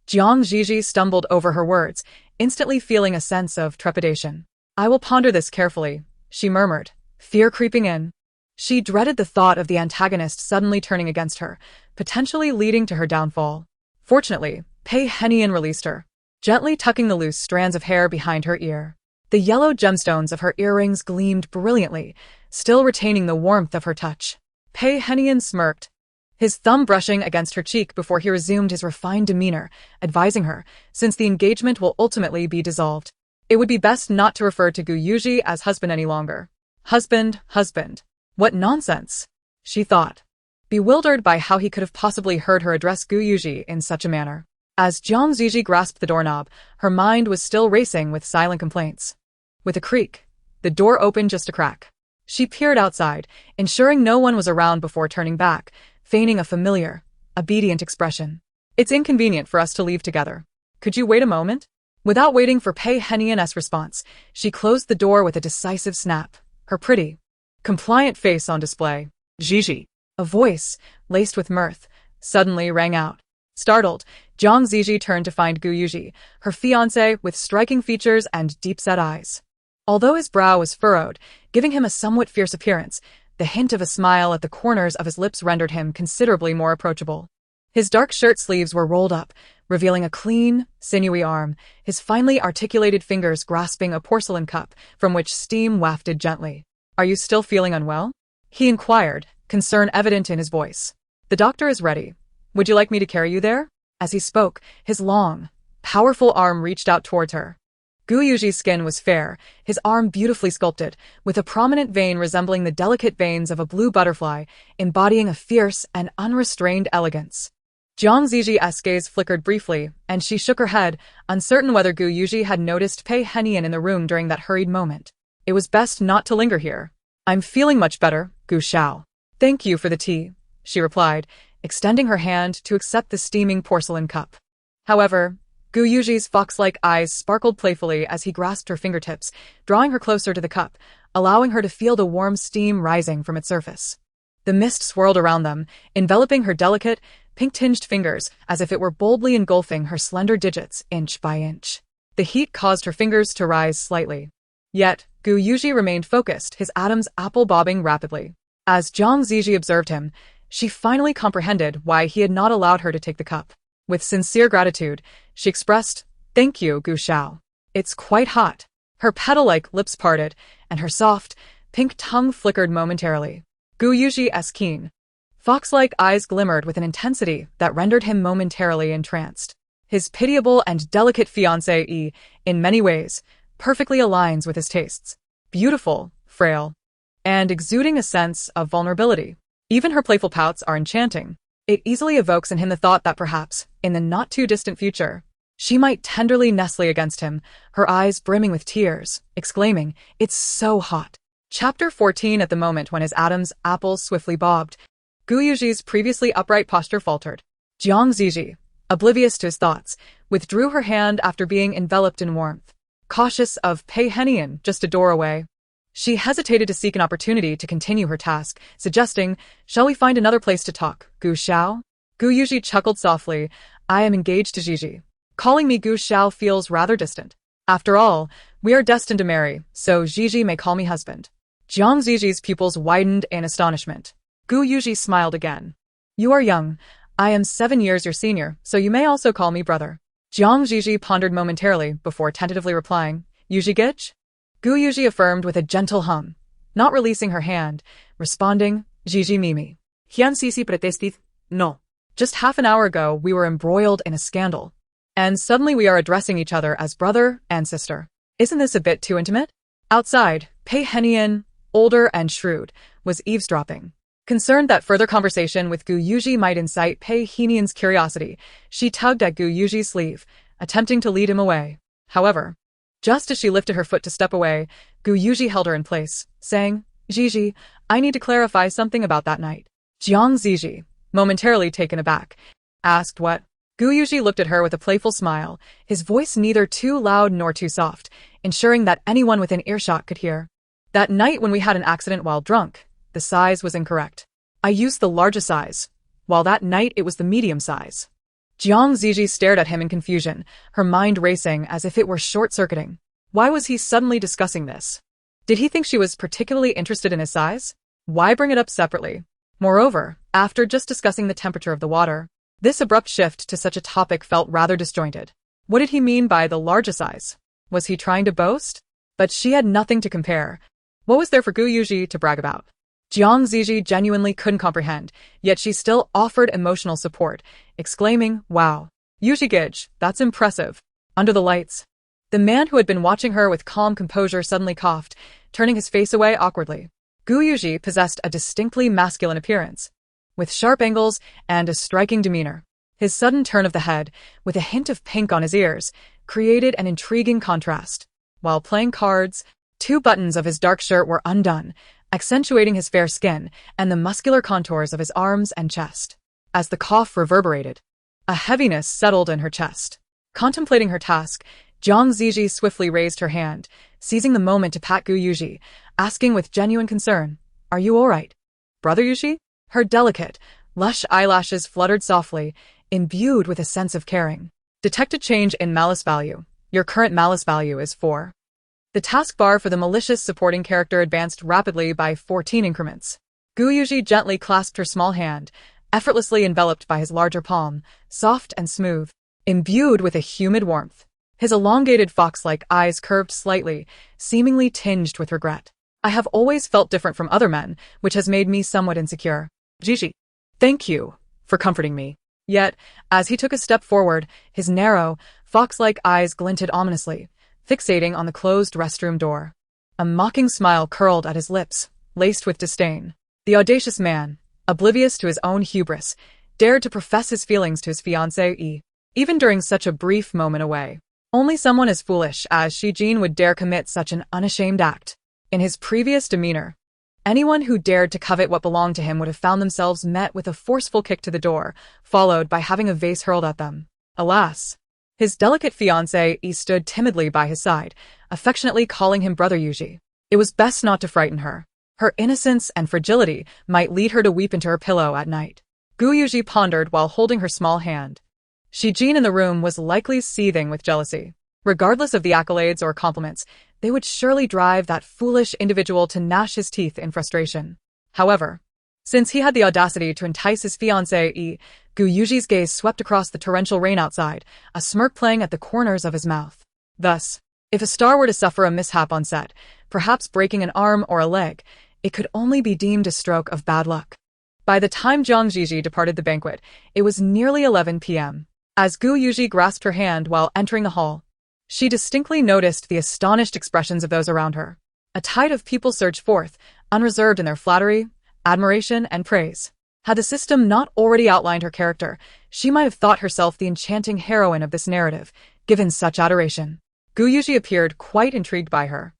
Zhi Zhi stumbled over her words, instantly feeling a sense of trepidation. "I will ponder this carefully," she murmured, fear creeping in. She dreaded the thought of the antagonist suddenly turning against her, potentially leading to her downfall. Fortunately, Pei Henian released her, gently tucking the loose strands of hair behind her ear. The yellow gemstones of her earrings gleamed brilliantly, still retaining the warmth of her touch. Pei Henian smirked, his thumb brushing against her cheek before he resumed his refined demeanor, advising her, since the engagement will ultimately be dissolved, it would be best not to refer to Gu Yuji as husband any longer. Husband. What nonsense, she thought, bewildered by how he could have possibly heard her address Gu Yuji in such a manner. As Zhi Zhi grasped the doorknob, her mind was still racing with silent complaints. With a creak, the door opened just a crack. She peered outside, ensuring no one was around before turning back, feigning a familiar, obedient expression. "It's inconvenient for us to leave together. Could you wait a moment?" Without waiting for Pei Henian's response, she closed the door with a decisive snap, her pretty, compliant face on display. "Zhi Zhi." A voice, laced with mirth, suddenly rang out. Startled, Zhi Zhi turned to find Gu Yuji, her fiancé, with striking features and deep-set eyes. Although his brow was furrowed, giving him a somewhat fierce appearance, the hint of a smile at the corners of his lips rendered him considerably more approachable. His dark shirt sleeves were rolled up, revealing a clean, sinewy arm, his finely articulated fingers grasping a porcelain cup from which steam wafted gently. "Are you still feeling unwell?" he inquired, concern evident in his voice. "The doctor is ready. Would you like me to carry you there?" As he spoke, his long, powerful arm reached out towards her. Gu Yuji's skin was fair, his arm beautifully sculpted, with a prominent vein resembling the delicate veins of a blue butterfly, embodying a fierce and unrestrained elegance. Zhi Zhi's gaze flickered briefly, and she shook her head, uncertain whether Gu Yuji had noticed Pei Henian in the room during that hurried moment. "It was best not to linger here. I'm feeling much better, Gu Xiao." "Thank you for the tea," she replied, extending her hand to accept the steaming porcelain cup. However, Gu Yuji's fox-like eyes sparkled playfully as he grasped her fingertips, drawing her closer to the cup, allowing her to feel the warm steam rising from its surface. The mist swirled around them, enveloping her delicate, pink-tinged fingers as if it were boldly engulfing her slender digits inch by inch. The heat caused her fingers to rise slightly. Yet, Gu Yuji remained focused, his Adam's apple bobbing rapidly. As Zhi Zhi observed him, she finally comprehended why he had not allowed her to take the cup. With sincere gratitude, she expressed, "Thank you, Gu Xiao. It's quite hot." Her petal-like lips parted, and her soft, pink tongue flickered momentarily. Gu Yuji's keen, fox-like eyes glimmered with an intensity that rendered him momentarily entranced. His pitiable and delicate fiancée, in many ways, perfectly aligns with his tastes. Beautiful, frail, and exuding a sense of vulnerability. Even her playful pouts are enchanting. It easily evokes in him the thought that perhaps, in the not-too-distant future, she might tenderly nestle against him, her eyes brimming with tears, exclaiming, "It's so hot." Chapter 14. At the moment when his Adam's apple swiftly bobbed, Gu Yuji's previously upright posture faltered. Zhi Zhi, oblivious to his thoughts, withdrew her hand after being enveloped in warmth. Cautious of Pei Henian just a door away, she hesitated to seek an opportunity to continue her task, suggesting, "Shall we find another place to talk, Gu Xiao?" Gu Yuji chuckled softly. "I am engaged to Zhi Zhi. Calling me Gu Xiao feels rather distant. After all, we are destined to marry, so Zhi Zhi may call me husband." Zhi Zhi's pupils widened in astonishment. Gu Yuji smiled again. "You are young. I am 7 years your senior, so you may also call me brother." Zhi Zhi pondered momentarily before tentatively replying, "Yuji Gich?" Gu Yuji affirmed with a gentle hum, not releasing her hand, responding, "Zhi Zhi Mimi. Fiancé si pretestit? No. Just half an hour ago we were embroiled in a scandal. And suddenly we are addressing each other as brother and sister. Isn't this a bit too intimate?" Outside, Pei Henian, older and shrewd, was eavesdropping. Concerned that further conversation with Gu Yuji might incite Pei Henian's curiosity, she tugged at Gu Yuji's sleeve, attempting to lead him away. However, just as she lifted her foot to step away, Gu Yuji held her in place, saying, "Zhi Zhi, I need to clarify something about that night." Zhi Zhi, momentarily taken aback, asked what. Gu Yuji looked at her with a playful smile, his voice neither too loud nor too soft, ensuring that anyone within earshot could hear. "That night when we had an accident while drunk, the size was incorrect. I used the largest size, while that night it was the medium size." Zhi Zhi stared at him in confusion, her mind racing as if it were short-circuiting. Why was he suddenly discussing this? Did he think she was particularly interested in his size? Why bring it up separately? Moreover, after just discussing the temperature of the water, this abrupt shift to such a topic felt rather disjointed. What did he mean by the largest size? Was he trying to boast? But she had nothing to compare. What was there for Gu Yuji to brag about? Zhi Zhi genuinely couldn't comprehend, yet she still offered emotional support, exclaiming, "Wow. Yuji Gij, that's impressive." Under the lights, the man who had been watching her with calm composure suddenly coughed, turning his face away awkwardly. Gu Yuji possessed a distinctly masculine appearance, with sharp angles and a striking demeanor. His sudden turn of the head, with a hint of pink on his ears, created an intriguing contrast. While playing cards, 2 buttons of his dark shirt were undone, accentuating his fair skin and the muscular contours of his arms and chest. As the cough reverberated, a heaviness settled in her chest. Contemplating her task, Zhi Zhi swiftly raised her hand, seizing the moment to pat Gu Yuji, asking with genuine concern, "Are you all right, brother Yuji?" Her delicate, lush eyelashes fluttered softly, imbued with a sense of caring. "Detected change in malice value. Your current malice value is 4. The taskbar for the malicious supporting character advanced rapidly by 14 increments. Gu Yuji gently clasped her small hand, effortlessly enveloped by his larger palm, soft and smooth, imbued with a humid warmth. His elongated fox-like eyes curved slightly, seemingly tinged with regret. "I have always felt different from other men, which has made me somewhat insecure. Zhi Zhi, thank you for comforting me." Yet, as he took a step forward, his narrow, fox-like eyes glinted ominously, fixating on the closed restroom door. A mocking smile curled at his lips, laced with disdain. The audacious man, oblivious to his own hubris, dared to profess his feelings to his fiancée, even during such a brief moment away. Only someone as foolish as Shi Jin would dare commit such an unashamed act. In his previous demeanor, anyone who dared to covet what belonged to him would have found themselves met with a forceful kick to the door, followed by having a vase hurled at them. Alas, his delicate fiancée stood timidly by his side, affectionately calling him brother Yuji. It was best not to frighten her. Her innocence and fragility might lead her to weep into her pillow at night. Gu Yuji pondered while holding her small hand. Shi Jin in the room was likely seething with jealousy. Regardless of the accolades or compliments, they would surely drive that foolish individual to gnash his teeth in frustration. However, since he had the audacity to entice his fiancée, Gu Yuji's gaze swept across the torrential rain outside, a smirk playing at the corners of his mouth. Thus, if a star were to suffer a mishap on set, perhaps breaking an arm or a leg, it could only be deemed a stroke of bad luck. By the time Zhi Zhi departed the banquet, it was nearly 11 p.m. As Gu Yuji grasped her hand while entering the hall, she distinctly noticed the astonished expressions of those around her. A tide of people surged forth, unreserved in their flattery, admiration, and praise. Had the system not already outlined her character, she might have thought herself the enchanting heroine of this narrative, given such adoration. Gu Yuji appeared quite intrigued by her,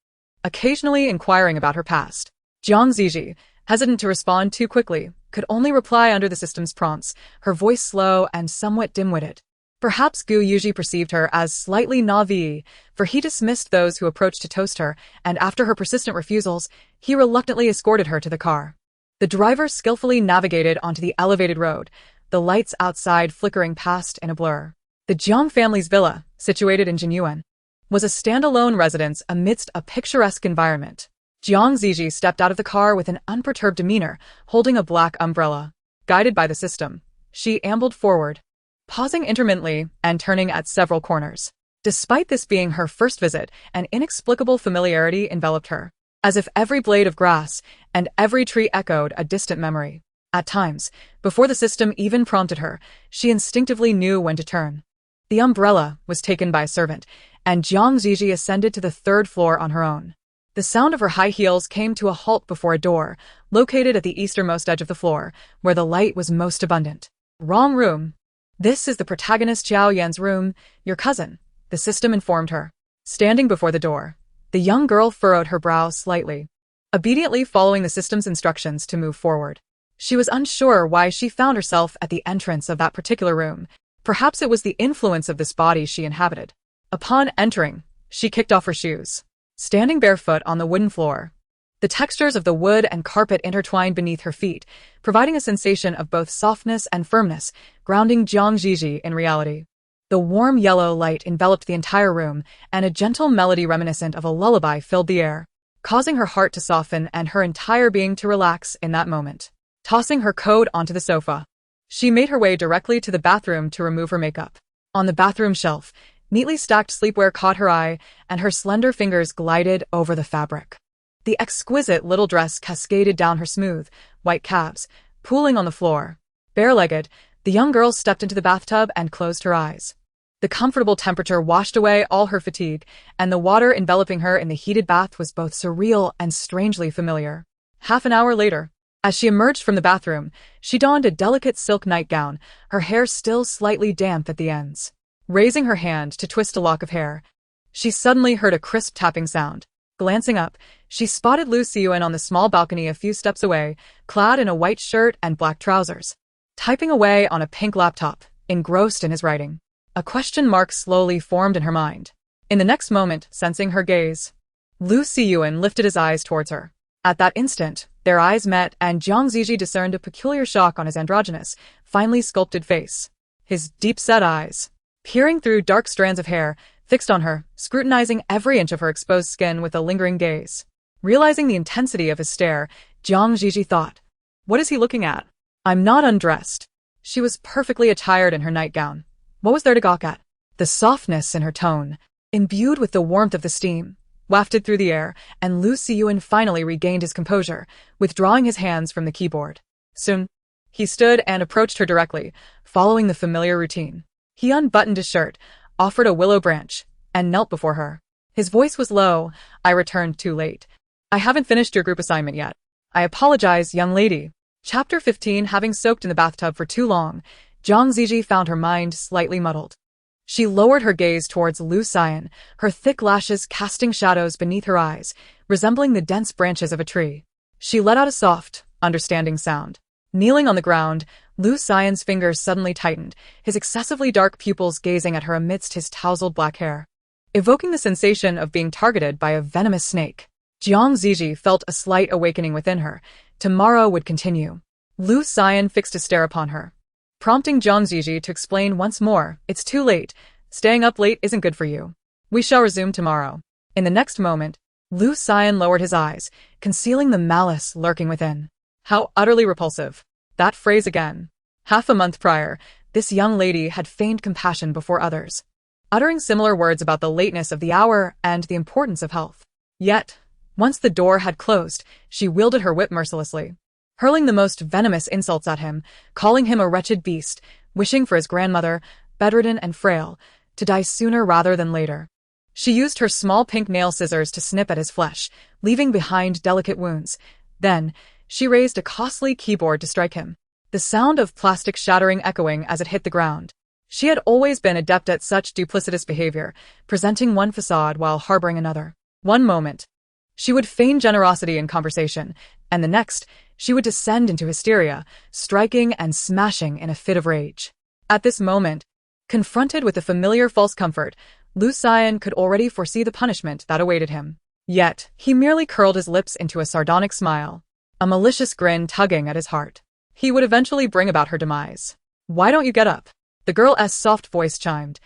occasionally inquiring about her past. Zhi Zhi, hesitant to respond too quickly, could only reply under the system's prompts, her voice slow and somewhat dim-witted. Perhaps Gu Yuji perceived her as slightly naive, for he dismissed those who approached to toast her, and after her persistent refusals, he reluctantly escorted her to the car. The driver skillfully navigated onto the elevated road, the lights outside flickering past in a blur. The Jiang family's villa, situated in Jinyuan, was a standalone residence amidst a picturesque environment. Jiang Zhi Zhi stepped out of the car with an unperturbed demeanor, holding a black umbrella. Guided by the system, she ambled forward, pausing intermittently and turning at several corners. Despite this being her first visit, an inexplicable familiarity enveloped her, as if every blade of grass and every tree echoed a distant memory. At times, before the system even prompted her, she instinctively knew when to turn. The umbrella was taken by a servant, and Jiang Zhi Zhi ascended to the third floor on her own. The sound of her high heels came to a halt before a door, located at the easternmost edge of the floor, where the light was most abundant. Wrong room. This is the protagonist Xiao Yan's room, your cousin, the system informed her. Standing before the door, the young girl furrowed her brow slightly, obediently following the system's instructions to move forward. She was unsure why she found herself at the entrance of that particular room. Perhaps it was the influence of this body she inhabited. Upon entering, she kicked off her shoes. Standing barefoot on the wooden floor, the textures of the wood and carpet intertwined beneath her feet, providing a sensation of both softness and firmness, grounding Jiang Zhi Zhi in reality. The warm yellow light enveloped the entire room, and a gentle melody reminiscent of a lullaby filled the air, causing her heart to soften and her entire being to relax in that moment. Tossing her coat onto the sofa, she made her way directly to the bathroom to remove her makeup. On the bathroom shelf, neatly stacked sleepwear caught her eye, and her slender fingers glided over the fabric. The exquisite little dress cascaded down her smooth, white calves, pooling on the floor. Bare-legged, the young girl stepped into the bathtub and closed her eyes. The comfortable temperature washed away all her fatigue, and the water enveloping her in the heated bath was both surreal and strangely familiar. Half an hour later, as she emerged from the bathroom, she donned a delicate silk nightgown, her hair still slightly damp at the ends. Raising her hand to twist a lock of hair, she suddenly heard a crisp tapping sound. Glancing up, she spotted Lu Xiyuan on the small balcony a few steps away, clad in a white shirt and black trousers, typing away on a pink laptop, engrossed in his writing. A question mark slowly formed in her mind. In the next moment, sensing her gaze, Lu Xiyuan lifted his eyes towards her. At that instant, their eyes met, and Jiang Zhi Zhi discerned a peculiar shock on his androgynous, finely sculpted face. His deep-set eyes, peering through dark strands of hair, fixed on her, scrutinizing every inch of her exposed skin with a lingering gaze. Realizing the intensity of his stare, Jiang Zhi Zhi thought, "What is he looking at? I'm not undressed." She was perfectly attired in her nightgown. What was there to gawk at? The softness in her tone, imbued with the warmth of the steam, wafted through the air, and Lu Xiyuan finally regained his composure, withdrawing his hands from the keyboard. Soon, he stood and approached her directly, following the familiar routine. He unbuttoned his shirt, offered a willow branch, and knelt before her. His voice was low. "I returned too late. I haven't finished your group assignment yet. I apologize, young lady." Chapter 15. Having soaked in the bathtub for too long, Jiang Zhi Zhi found her mind slightly muddled. She lowered her gaze towards Lu Xiyuan, her thick lashes casting shadows beneath her eyes, resembling the dense branches of a tree. She let out a soft, understanding sound. Kneeling on the ground, Lu Xiyuan's fingers suddenly tightened, his excessively dark pupils gazing at her amidst his tousled black hair, evoking the sensation of being targeted by a venomous snake. Jiang Zhi Zhi felt a slight awakening within her. Tomorrow would continue. Lu Xiyuan fixed a stare upon her, prompting Jiang Zhi Zhi to explain once more, "It's too late. Staying up late isn't good for you. We shall resume tomorrow." In the next moment, Lu Xiyuan lowered his eyes, concealing the malice lurking within. How utterly repulsive. That phrase again. Half a month prior, this young lady had feigned compassion before others, uttering similar words about the lateness of the hour and the importance of health. Yet, once the door had closed, she wielded her whip mercilessly, hurling the most venomous insults at him, calling him a wretched beast, wishing for his grandmother, bedridden and frail, to die sooner rather than later. She used her small pink nail scissors to snip at his flesh, leaving behind delicate wounds. Then, she raised a costly keyboard to strike him, the sound of plastic shattering echoing as it hit the ground. She had always been adept at such duplicitous behavior, presenting one facade while harboring another. One moment, she would feign generosity in conversation, and the next, she would descend into hysteria, striking and smashing in a fit of rage. At this moment, confronted with the familiar false comfort, Lu Xian could already foresee the punishment that awaited him. Yet, he merely curled his lips into a sardonic smile, a malicious grin tugging at his heart. He would eventually bring about her demise. "Why don't you get up?" The girl's soft voice chimed.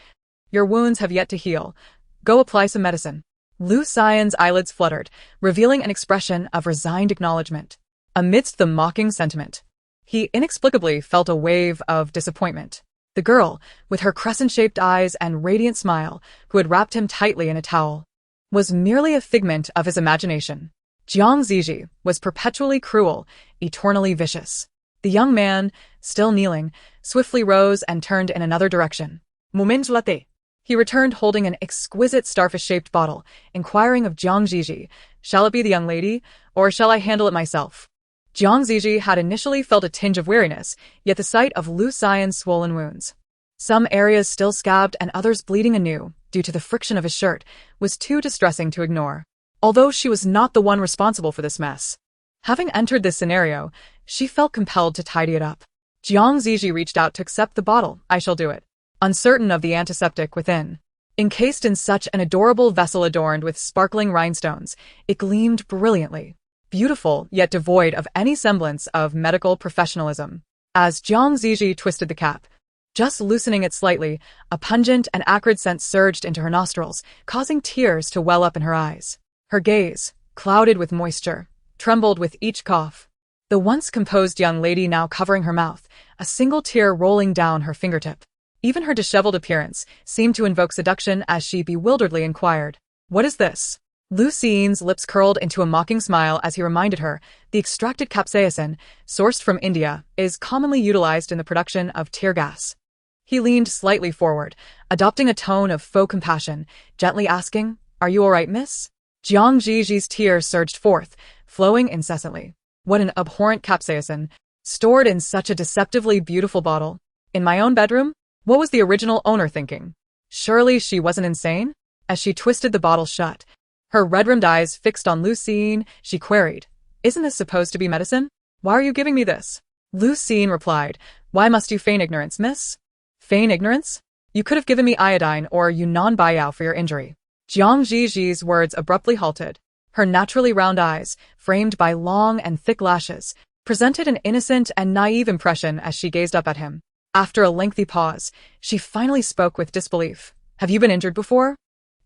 "Your wounds have yet to heal. Go apply some medicine." Lu Xian's eyelids fluttered, revealing an expression of resigned acknowledgement. Amidst the mocking sentiment, he inexplicably felt a wave of disappointment. The girl, with her crescent-shaped eyes and radiant smile, who had wrapped him tightly in a towel, was merely a figment of his imagination. Zhi Zhi was perpetually cruel, eternally vicious. The young man, still kneeling, swiftly rose and turned in another direction. "Moment latte." He returned holding an exquisite starfish-shaped bottle, inquiring of Zhi Zhi, "Shall it be the young lady, or shall I handle it myself?" Zhi Zhi had initially felt a tinge of weariness, yet the sight of Lu Xian's swollen wounds, some areas still scabbed and others bleeding anew due to the friction of his shirt, was too distressing to ignore. Although she was not the one responsible for this mess, having entered this scenario, she felt compelled to tidy it up. Zhi Zhi reached out to accept the bottle. "I shall do it," uncertain of the antiseptic within. Encased in such an adorable vessel adorned with sparkling rhinestones, it gleamed brilliantly, beautiful yet devoid of any semblance of medical professionalism. As Zhi Zhi twisted the cap, just loosening it slightly, a pungent and acrid scent surged into her nostrils, causing tears to well up in her eyes. Her gaze, clouded with moisture, trembled with each cough. The once composed young lady now covering her mouth, a single tear rolling down her fingertip. Even her disheveled appearance seemed to invoke seduction as she bewilderedly inquired, "What is this?" Lu Xian's lips curled into a mocking smile as he reminded her, the extracted capsaicin, sourced from India, is commonly utilized in the production of tear gas. He leaned slightly forward, adopting a tone of faux compassion, gently asking, "Are you all right, miss?" Zhi Zhi's tears surged forth, flowing incessantly. What an abhorrent capsaicin, stored in such a deceptively beautiful bottle. In my own bedroom? What was the original owner thinking? Surely she wasn't insane? As she twisted the bottle shut, her red-rimmed eyes fixed on Lu Xian, she queried, "Isn't this supposed to be medicine? Why are you giving me this?" Lu Xian replied, "Why must you feign ignorance, miss?" "Feign ignorance? You could have given me iodine or Yunnan Baiyao for your injury." Zhi Zhi's words abruptly halted. Her naturally round eyes, framed by long and thick lashes, presented an innocent and naive impression as she gazed up at him. After a lengthy pause, she finally spoke with disbelief. "Have you been injured before?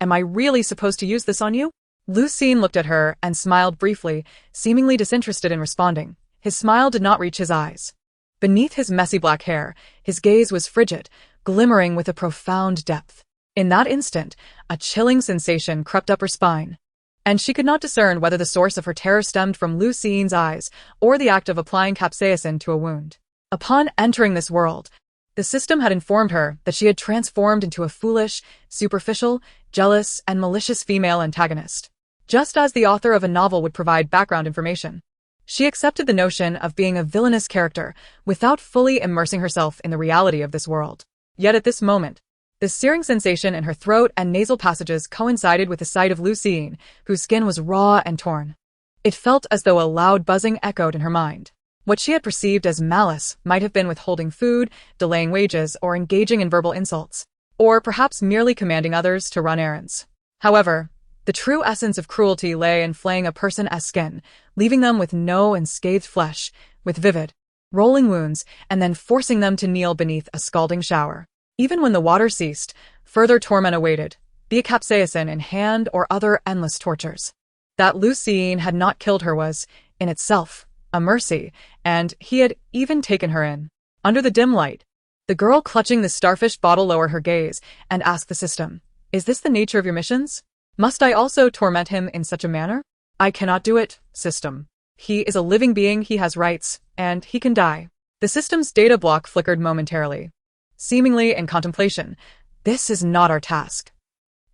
Am I really supposed to use this on you?" Lu Xian looked at her and smiled briefly, seemingly disinterested in responding. His smile did not reach his eyes. Beneath his messy black hair, his gaze was frigid, glimmering with a profound depth. In that instant, a chilling sensation crept up her spine, and she could not discern whether the source of her terror stemmed from Lu Xian's eyes or the act of applying capsaicin to a wound. Upon entering this world, the system had informed her that she had transformed into a foolish, superficial, jealous, and malicious female antagonist. Just as the author of a novel would provide background information, she accepted the notion of being a villainous character without fully immersing herself in the reality of this world. Yet at this moment, the searing sensation in her throat and nasal passages coincided with the sight of Lu Xian, whose skin was raw and torn. It felt as though a loud buzzing echoed in her mind. What she had perceived as malice might have been withholding food, delaying wages, or engaging in verbal insults, or perhaps merely commanding others to run errands. However, the true essence of cruelty lay in flaying a person as skin, leaving them with no unscathed flesh, with vivid, rolling wounds, and then forcing them to kneel beneath a scalding shower. Even when the water ceased, further torment awaited, be it capsaicin in hand or other endless tortures. That Lu Xian had not killed her was, in itself, a mercy, and he had even taken her in. Under the dim light, the girl clutching the starfish bottle lowered her gaze and asked the system, "Is this the nature of your missions? Must I also torment him in such a manner?" "I cannot do it, system. He is a living being, he has rights, and he can die." The system's data block flickered momentarily, seemingly in contemplation. "This is not our task."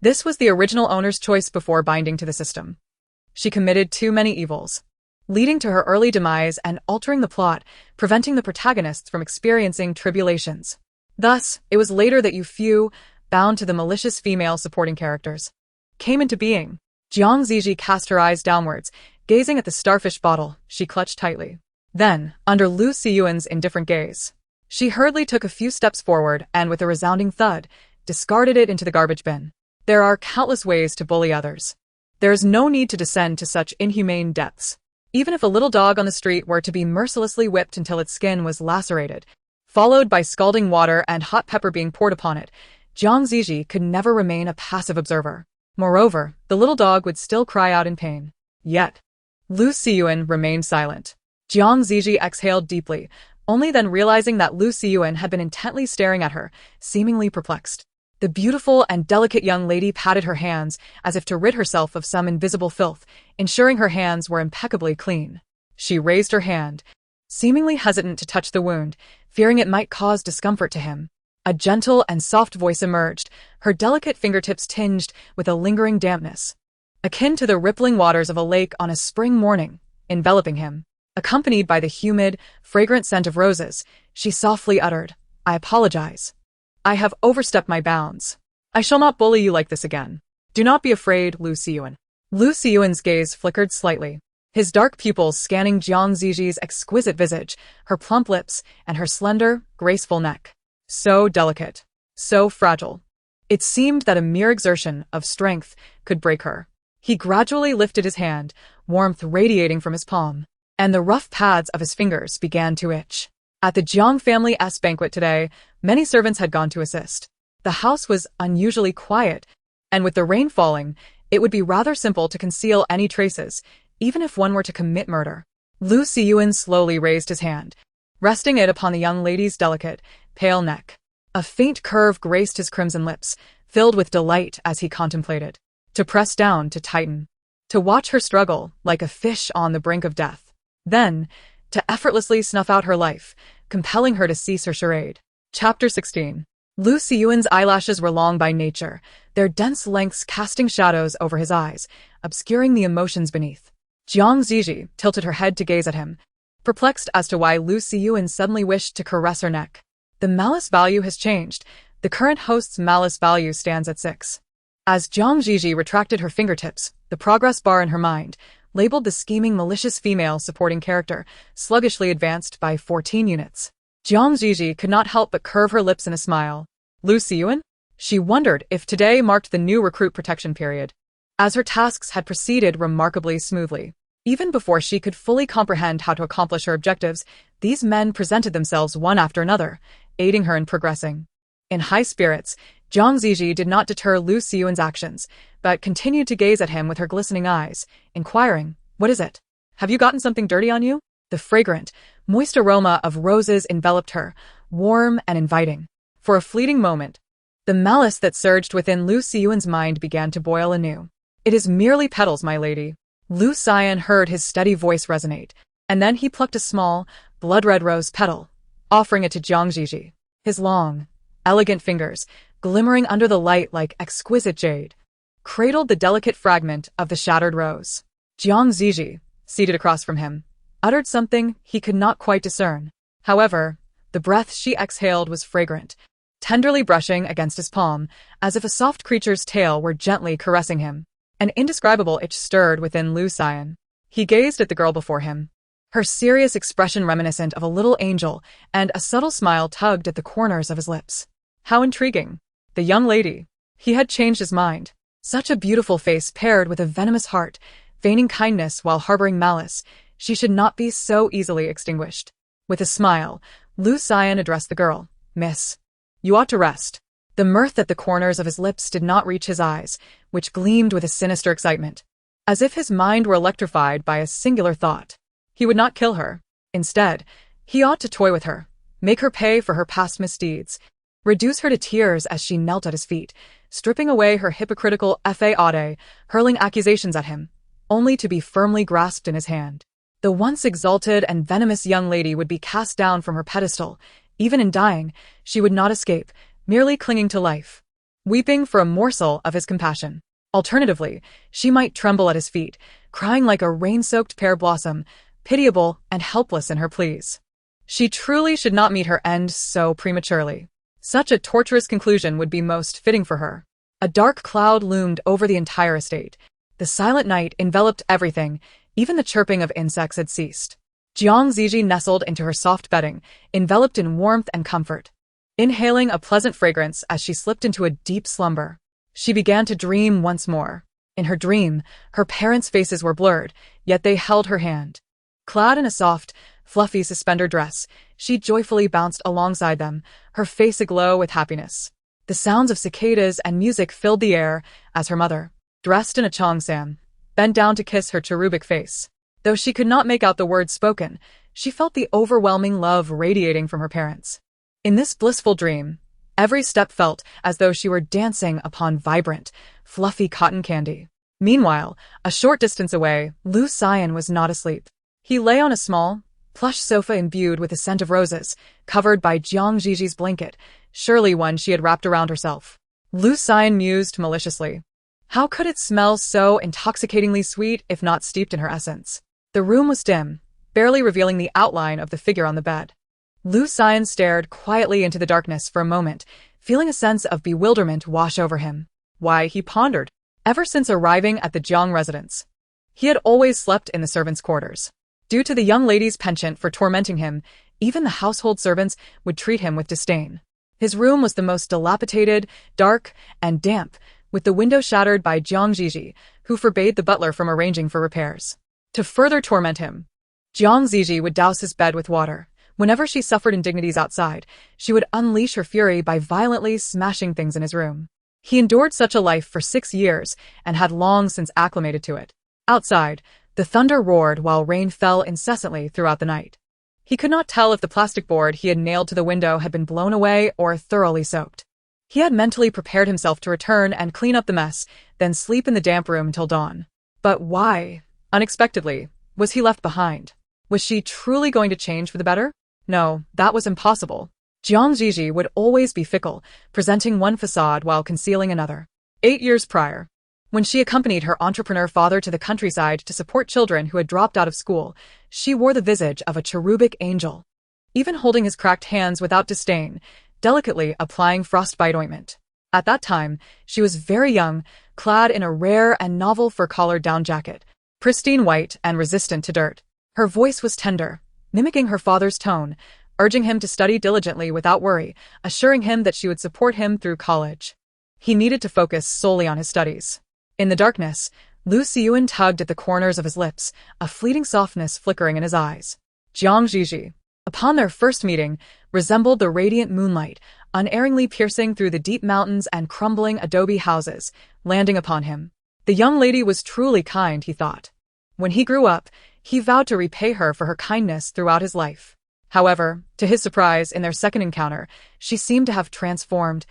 This was the original owner's choice before binding to the system. She committed too many evils, leading to her early demise and altering the plot, preventing the protagonists from experiencing tribulations. Thus, it was later that you few, bound to the malicious female supporting characters, came into being. Zhi Zhi cast her eyes downwards, gazing at the starfish bottle she clutched tightly. Then, under Lu Siyuan's indifferent gaze, she hurriedly took a few steps forward and with a resounding thud, discarded it into the garbage bin. There are countless ways to bully others. There is no need to descend to such inhumane depths. Even if a little dog on the street were to be mercilessly whipped until its skin was lacerated, followed by scalding water and hot pepper being poured upon it, Zhi Zhi could never remain a passive observer. Moreover, the little dog would still cry out in pain. Yet, Lu Siyuan remained silent. Zhi Zhi exhaled deeply, only then realizing that Lu Siyuan had been intently staring at her, seemingly perplexed. The beautiful and delicate young lady patted her hands as if to rid herself of some invisible filth, ensuring her hands were impeccably clean. She raised her hand, seemingly hesitant to touch the wound, fearing it might cause discomfort to him. A gentle and soft voice emerged, her delicate fingertips tinged with a lingering dampness, akin to the rippling waters of a lake on a spring morning, enveloping him. Accompanied by the humid, fragrant scent of roses, she softly uttered, "I apologize. I have overstepped my bounds. I shall not bully you like this again. Do not be afraid, Lu Siyuan." Lu Siyuan's gaze flickered slightly, his dark pupils scanning Zhi Zhi's exquisite visage, her plump lips, and her slender, graceful neck. So delicate, so fragile. It seemed that a mere exertion of strength could break her. He gradually lifted his hand, warmth radiating from his palm, and the rough pads of his fingers began to itch. At the Jiang family's banquet today, many servants had gone to assist. The house was unusually quiet, and with the rain falling, it would be rather simple to conceal any traces, even if one were to commit murder. Lu Siyuan slowly raised his hand, resting it upon the young lady's delicate, pale neck. A faint curve graced his crimson lips, filled with delight as he contemplated. To press down, to tighten. To watch her struggle like a fish on the brink of death. Then, to effortlessly snuff out her life, compelling her to cease her charade. Chapter 16. Lu Siyuan's eyelashes were long by nature, their dense lengths casting shadows over his eyes, obscuring the emotions beneath. Zhi Zhi tilted her head to gaze at him, perplexed as to why Lu Siyuan suddenly wished to caress her neck. The malice value has changed. The current host's malice value stands at 6. As Zhi Zhi retracted her fingertips, the progress bar in her mind, labeled the scheming malicious female supporting character, sluggishly advanced by 14 units. Zhi Zhi could not help but curve her lips in a smile. Lu Siyuan? She wondered if today marked the new recruit protection period, as her tasks had proceeded remarkably smoothly. Even before she could fully comprehend how to accomplish her objectives, these men presented themselves one after another, aiding her in progressing. In high spirits, Zhi Zhi did not deter Lu Siyuan's actions, but continued to gaze at him with her glistening eyes, inquiring, "What is it? Have you gotten something dirty on you?" The fragrant, moist aroma of roses enveloped her, warm and inviting. For a fleeting moment, the malice that surged within Lu Siyuan's mind began to boil anew. "It is merely petals, my lady." Lu Siyuan heard his steady voice resonate, and then he plucked a small, blood-red rose petal, offering it to Zhi Zhi. His long, elegant fingers, glimmering under the light like exquisite jade, cradled the delicate fragment of the shattered rose. Zhi Zhi, seated across from him, uttered something he could not quite discern. However, the breath she exhaled was fragrant, tenderly brushing against his palm, as if a soft creature's tail were gently caressing him. An indescribable itch stirred within Lu Siyuan. He gazed at the girl before him, her serious expression reminiscent of a little angel, and a subtle smile tugged at the corners of his lips. How intriguing. The young lady. He had changed his mind. Such a beautiful face paired with a venomous heart, feigning kindness while harboring malice, she should not be so easily extinguished. With a smile, Lu Siyuan addressed the girl. "Miss, you ought to rest." The mirth at the corners of his lips did not reach his eyes, which gleamed with a sinister excitement. As if his mind were electrified by a singular thought. He would not kill her. Instead, he ought to toy with her, make her pay for her past misdeeds, reduce her to tears as she knelt at his feet, stripping away her hypocritical faade, hurling accusations at him, only to be firmly grasped in his hand. The once exalted and venomous young lady would be cast down from her pedestal. Even in dying, she would not escape, merely clinging to life, weeping for a morsel of his compassion. Alternatively, she might tremble at his feet, crying like a rain-soaked pear blossom, pitiable and helpless in her pleas. She truly should not meet her end so prematurely. Such a torturous conclusion would be most fitting for her. A dark cloud loomed over the entire estate. The silent night enveloped everything, even the chirping of insects had ceased. Zhi Zhi nestled into her soft bedding, enveloped in warmth and comfort. Inhaling a pleasant fragrance as she slipped into a deep slumber, she began to dream once more. In her dream, her parents' faces were blurred, yet they held her hand. Clad in a soft, fluffy suspender dress, she joyfully bounced alongside them, her face aglow with happiness. The sounds of cicadas and music filled the air as her mother, dressed in a cheongsam, bent down to kiss her cherubic face. Though she could not make out the words spoken, she felt the overwhelming love radiating from her parents. In this blissful dream, every step felt as though she were dancing upon vibrant, fluffy cotton candy. Meanwhile, a short distance away, Lu Xian was not asleep. He lay on a small, plush sofa imbued with the scent of roses, covered by Zhi Zhi's blanket, surely one she had wrapped around herself. Lu Xian mused maliciously. How could it smell so intoxicatingly sweet if not steeped in her essence? The room was dim, barely revealing the outline of the figure on the bed. Lu Xian stared quietly into the darkness for a moment, feeling a sense of bewilderment wash over him. Why, he pondered. Ever since arriving at the Jiang residence, he had always slept in the servants' quarters. Due to the young lady's penchant for tormenting him, even the household servants would treat him with disdain. His room was the most dilapidated, dark, and damp, with the window shattered by Zhi Zhi, who forbade the butler from arranging for repairs. To further torment him, Zhi Zhi would douse his bed with water. Whenever she suffered indignities outside, she would unleash her fury by violently smashing things in his room. He endured such a life for 6 years and had long since acclimated to it. Outside, the thunder roared while rain fell incessantly throughout the night. He could not tell if the plastic board he had nailed to the window had been blown away or thoroughly soaked. He had mentally prepared himself to return and clean up the mess, then sleep in the damp room until dawn. But why? Unexpectedly, was he left behind? Was she truly going to change for the better? No, that was impossible. Zhi Zhi would always be fickle, presenting one facade while concealing another. 8 years prior, when she accompanied her entrepreneur father to the countryside to support children who had dropped out of school, she wore the visage of a cherubic angel, even holding his cracked hands without disdain, delicately applying frostbite ointment. At that time, she was very young, clad in a rare and novel fur-collared down jacket, pristine white and resistant to dirt. Her voice was tender, mimicking her father's tone, urging him to study diligently without worry, assuring him that she would support him through college. He needed to focus solely on his studies. In the darkness, Lu Xian tugged at the corners of his lips, a fleeting softness flickering in his eyes. Zhi Zhi, upon their first meeting, resembled the radiant moonlight, unerringly piercing through the deep mountains and crumbling adobe houses, landing upon him. The young lady was truly kind, he thought. When he grew up, he vowed to repay her for her kindness throughout his life. However, to his surprise, in their second encounter, she seemed to have transformed,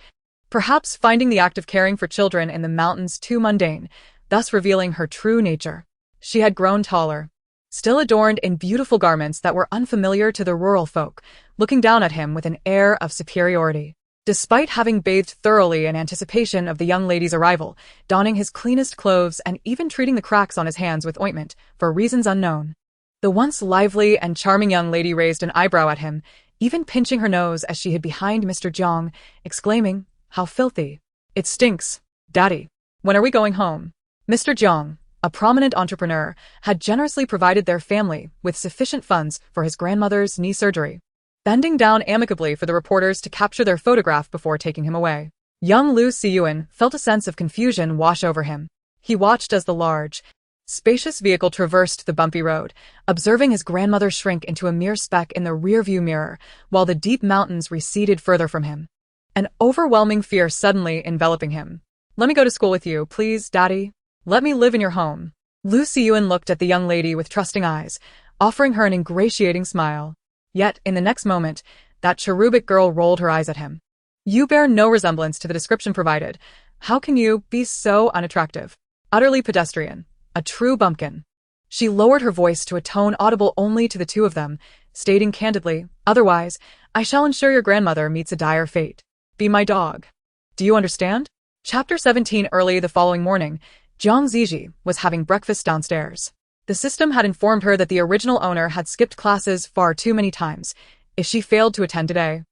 perhaps finding the act of caring for children in the mountains too mundane, thus revealing her true nature. She had grown taller, still adorned in beautiful garments that were unfamiliar to the rural folk, looking down at him with an air of superiority. Despite having bathed thoroughly in anticipation of the young lady's arrival, donning his cleanest clothes and even treating the cracks on his hands with ointment, for reasons unknown, the once lively and charming young lady raised an eyebrow at him, even pinching her nose as she hid behind Mr. Jiang, exclaiming, "How filthy! It stinks, Daddy. When are we going home?" Mr. Jiang, a prominent entrepreneur, had generously provided their family with sufficient funds for his grandmother's knee surgery, bending down amicably for the reporters to capture their photograph before taking him away. Young Lu Xian felt a sense of confusion wash over him. He watched as the large, spacious vehicle traversed the bumpy road, observing his grandmother shrink into a mere speck in the rearview mirror, while the deep mountains receded further from him. An overwhelming fear suddenly enveloping him. "Let me go to school with you, please, Daddy. Let me live in your home." Lu Xian looked at the young lady with trusting eyes, offering her an ingratiating smile. Yet, in the next moment, that cherubic girl rolled her eyes at him. "You bear no resemblance to the description provided. How can you be so unattractive? Utterly pedestrian. A true bumpkin." She lowered her voice to a tone audible only to the two of them, stating candidly, "Otherwise, I shall ensure your grandmother meets a dire fate. Be my dog. Do you understand?" Chapter 17. Early the following morning, Zhi Zhi was having breakfast downstairs. The system had informed her that the original owner had skipped classes far too many times. If she failed to attend today,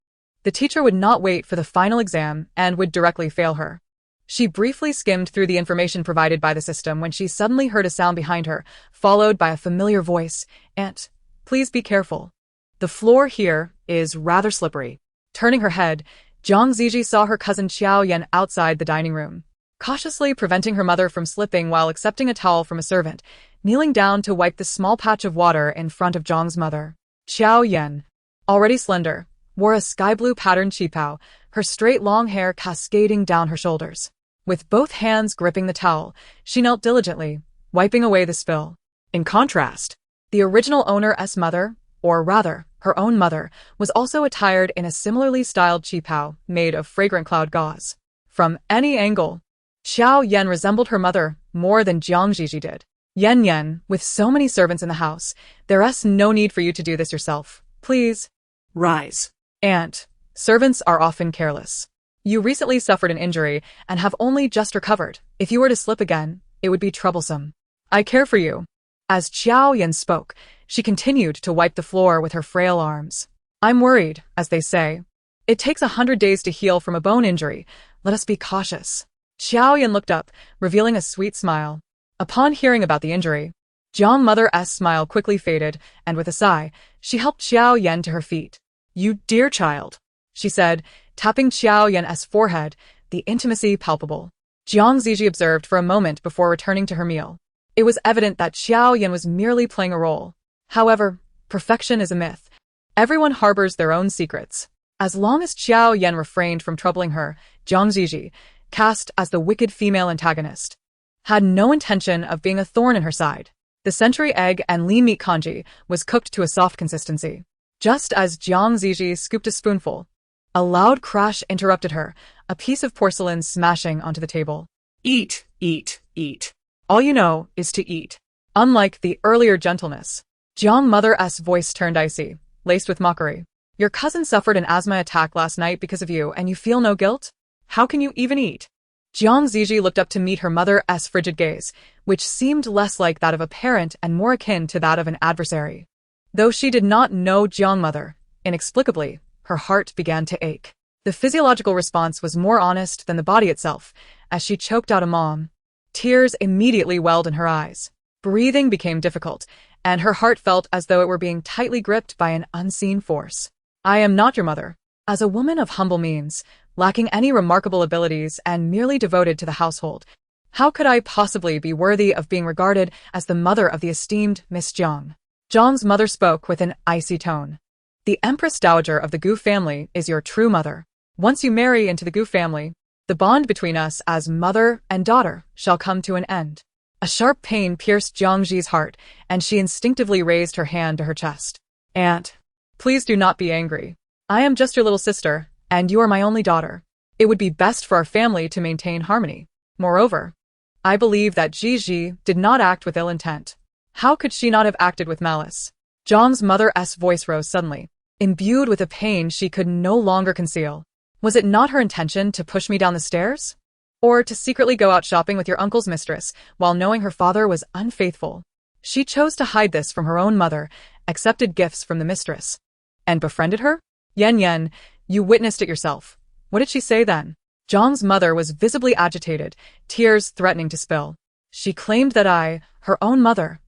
the teacher would not wait for the final exam and would directly fail her. She briefly skimmed through the information provided by the system when she suddenly heard a sound behind her, followed by a familiar voice. "Aunt, Please be careful. The floor here is rather slippery. Turning her head, Zhi Zhi saw her cousin Xiao Yan outside the dining room, cautiously preventing her mother from slipping while accepting a towel from a servant, kneeling down to wipe the small patch of water in front of Zhang's mother. Xiao Yan, already slender, wore a sky-blue patterned qipao, her straight long hair cascading down her shoulders. With both hands gripping the towel, she knelt diligently, wiping away the spill. In contrast, the original owner's mother, or rather, her own mother, was also attired in a similarly styled qipao made of fragrant cloud gauze. From any angle, Xiao Yan resembled her mother more than Zhi Zhi did. Yan, with so many servants in the house, there's no need for you to do this yourself. Please. Rise. Aunt, servants are often careless. You recently suffered an injury and have only just recovered. If you were to slip again, it would be troublesome. I care for you. As Xiao Yan spoke, she continued to wipe the floor with her frail arms. I'm worried, as they say. It takes 100 days to heal from a bone injury. Let us be cautious. Xiao Yan looked up, revealing a sweet smile. Upon hearing about the injury, Zhang mother's smile quickly faded, and with a sigh, she helped Xiao Yan to her feet. You dear child, she said, tapping Xiao Yan's forehead, the intimacy palpable. Zhi Zhi observed for a moment before returning to her meal. It was evident that Xiao Yan was merely playing a role. However, perfection is a myth. Everyone harbors their own secrets. As long as Xiao Yan refrained from troubling her, Zhi Zhi, cast as the wicked female antagonist, had no intention of being a thorn in her side. The century egg and lean meat congee was cooked to a soft consistency. Just as Zhi Zhi scooped a spoonful, a loud crash interrupted her, a piece of porcelain smashing onto the table. Eat, eat, eat. All you know is to eat. Unlike the earlier gentleness, Zhang mother's voice turned icy, laced with mockery. Your cousin suffered an asthma attack last night because of you and you feel no guilt? How can you even eat? Zhi Zhi looked up to meet her mother's frigid gaze, which seemed less like that of a parent and more akin to that of an adversary. Though she did not know Zhang mother, inexplicably, her heart began to ache. The physiological response was more honest than the body itself, as she choked out a mom. Tears immediately welled in her eyes. Breathing became difficult, and her heart felt as though it were being tightly gripped by an unseen force. I am not your mother. As a woman of humble means, lacking any remarkable abilities and merely devoted to the household, how could I possibly be worthy of being regarded as the mother of the esteemed Miss Zhang? Zhang's mother spoke with an icy tone. The Empress Dowager of the Gu family is your true mother. Once you marry into the Gu family, the bond between us as mother and daughter shall come to an end. A sharp pain pierced Zhi's heart, and she instinctively raised her hand to her chest. Aunt, please do not be angry. I am just your little sister, and you are my only daughter. It would be best for our family to maintain harmony. Moreover, I believe that Zhi Zhi did not act with ill intent. How could she not have acted with malice? Zhang's mother's voice rose suddenly, imbued with a pain she could no longer conceal. Was it not her intention to push me down the stairs? Or to secretly go out shopping with your uncle's mistress while knowing her father was unfaithful? She chose to hide this from her own mother, accepted gifts from the mistress, and befriended her? Yan, you witnessed it yourself. What did she say then? Zhang's mother was visibly agitated, tears threatening to spill. She claimed that I, her own mother,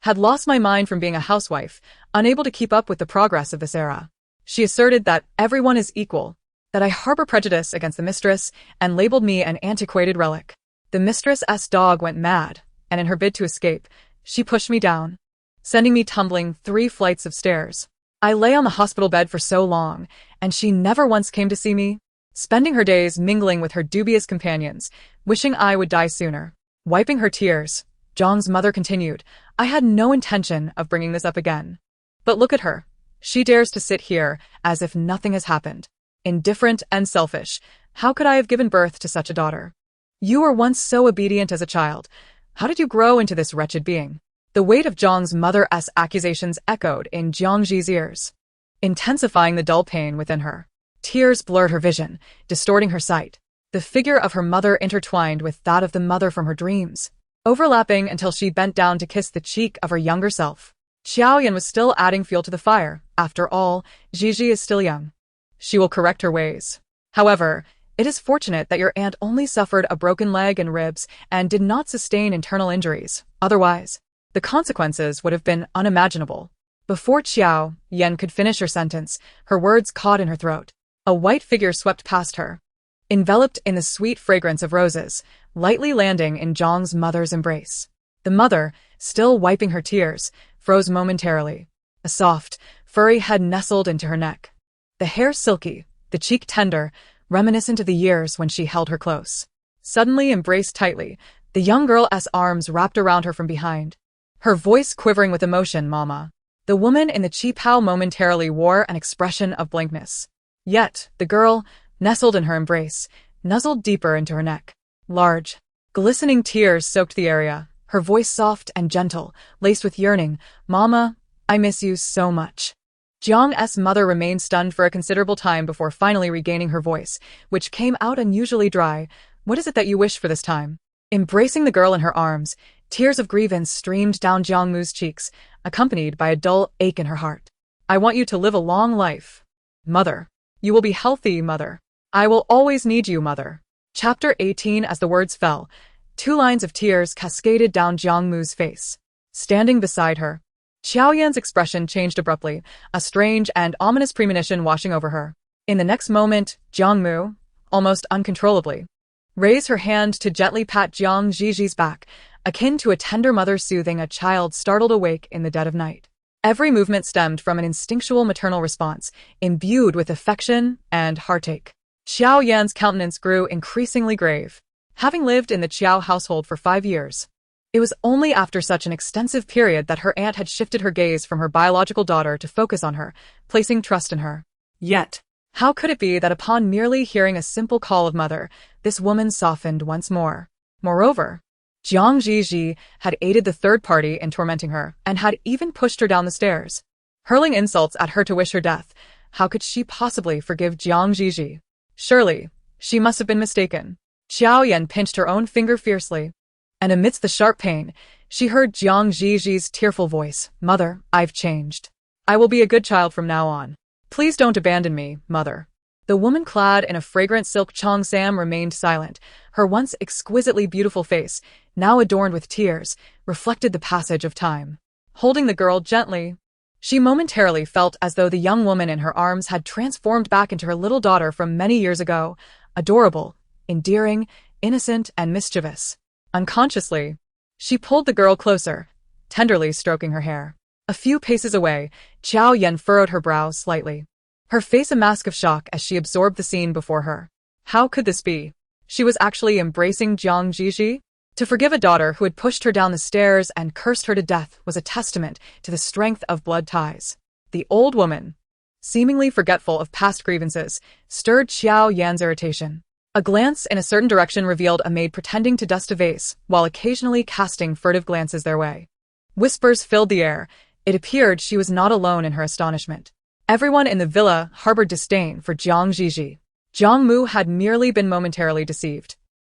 had lost my mind from being a housewife, unable to keep up with the progress of this era. She asserted that everyone is equal, that I harbor prejudice against the mistress, and labeled me an antiquated relic. The mistress's dog went mad, and in her bid to escape, she pushed me down, sending me tumbling 3 flights of stairs. I lay on the hospital bed for so long, and she never once came to see me, spending her days mingling with her dubious companions, wishing I would die sooner. Wiping her tears, Zhang's mother continued, I had no intention of bringing this up again. But look at her. She dares to sit here as if nothing has happened. Indifferent and selfish, how could I have given birth to such a daughter? You were once so obedient as a child. How did you grow into this wretched being? The weight of Zhang's mother's accusations echoed in Zhi's ears, intensifying the dull pain within her. Tears blurred her vision, distorting her sight. The figure of her mother intertwined with that of the mother from her dreams, overlapping until she bent down to kiss the cheek of her younger self. Xiao Yan was still adding fuel to the fire. After all, Zhi Zhi is still young. She will correct her ways. However, it is fortunate that your aunt only suffered a broken leg and ribs and did not sustain internal injuries. Otherwise, the consequences would have been unimaginable. Before Xiao Yan could finish her sentence, her words caught in her throat. A white figure swept past her, enveloped in the sweet fragrance of roses, lightly landing in Zhang's mother's embrace. The mother, still wiping her tears, froze momentarily. A soft, furry head nestled into her neck. The hair silky, the cheek tender, reminiscent of the years when she held her close. Suddenly embraced tightly, the young girl's arms wrapped around her from behind. Her voice quivering with emotion, "Mama." The woman in the qipao momentarily wore an expression of blankness. Yet, the girl, nestled in her embrace, nuzzled deeper into her neck. Large, glistening tears soaked the area, her voice soft and gentle, laced with yearning. "Mama, I miss you so much." Jiang's mother remained stunned for a considerable time before finally regaining her voice, which came out unusually dry. "What is it that you wish for this time?" Embracing the girl in her arms, tears of grievance streamed down Jiangmu's cheeks, accompanied by a dull ache in her heart. "I want you to live a long life. Mother. You will be healthy, Mother. I will always need you, Mother." Chapter 18. As the words fell, 2 lines of tears cascaded down Jiangmu's face. Standing beside her, Xiaoyan's expression changed abruptly, a strange and ominous premonition washing over her. In the next moment, Jiangmu, almost uncontrollably, raised her hand to gently pat Zhi Zhi's back, akin to a tender mother soothing a child startled awake in the dead of night. Every movement stemmed from an instinctual maternal response, imbued with affection and heartache. Xiao Yan's countenance grew increasingly grave. Having lived in the Qiao household for 5 years, it was only after such an extensive period that her aunt had shifted her gaze from her biological daughter to focus on her, placing trust in her. Yet, how could it be that upon merely hearing a simple call of mother, this woman softened once more? Moreover, Zhi Zhi had aided the third party in tormenting her, and had even pushed her down the stairs, hurling insults at her to wish her death. How could she possibly forgive Zhi Zhi? Surely, she must have been mistaken. Xiao Yan pinched her own finger fiercely, and amidst the sharp pain, she heard Zhi Zhi's tearful voice. "Mother, I've changed. I will be a good child from now on. Please don't abandon me, Mother." The woman clad in a fragrant silk cheongsam remained silent. Her once exquisitely beautiful face, now adorned with tears, reflected the passage of time. Holding the girl gently, she momentarily felt as though the young woman in her arms had transformed back into her little daughter from many years ago, adorable, endearing, innocent, and mischievous. Unconsciously, she pulled the girl closer, tenderly stroking her hair. A few paces away, Xiao Yan furrowed her brow slightly, her face a mask of shock as she absorbed the scene before her. How could this be? She was actually embracing Zhi Zhi? To forgive a daughter who had pushed her down the stairs and cursed her to death was a testament to the strength of blood ties. The old woman, seemingly forgetful of past grievances, stirred Xiao Yan's irritation. A glance in a certain direction revealed a maid pretending to dust a vase, while occasionally casting furtive glances their way. Whispers filled the air. It appeared she was not alone in her astonishment. Everyone in the villa harbored disdain for Zhi Zhi. Jiangmu had merely been momentarily deceived.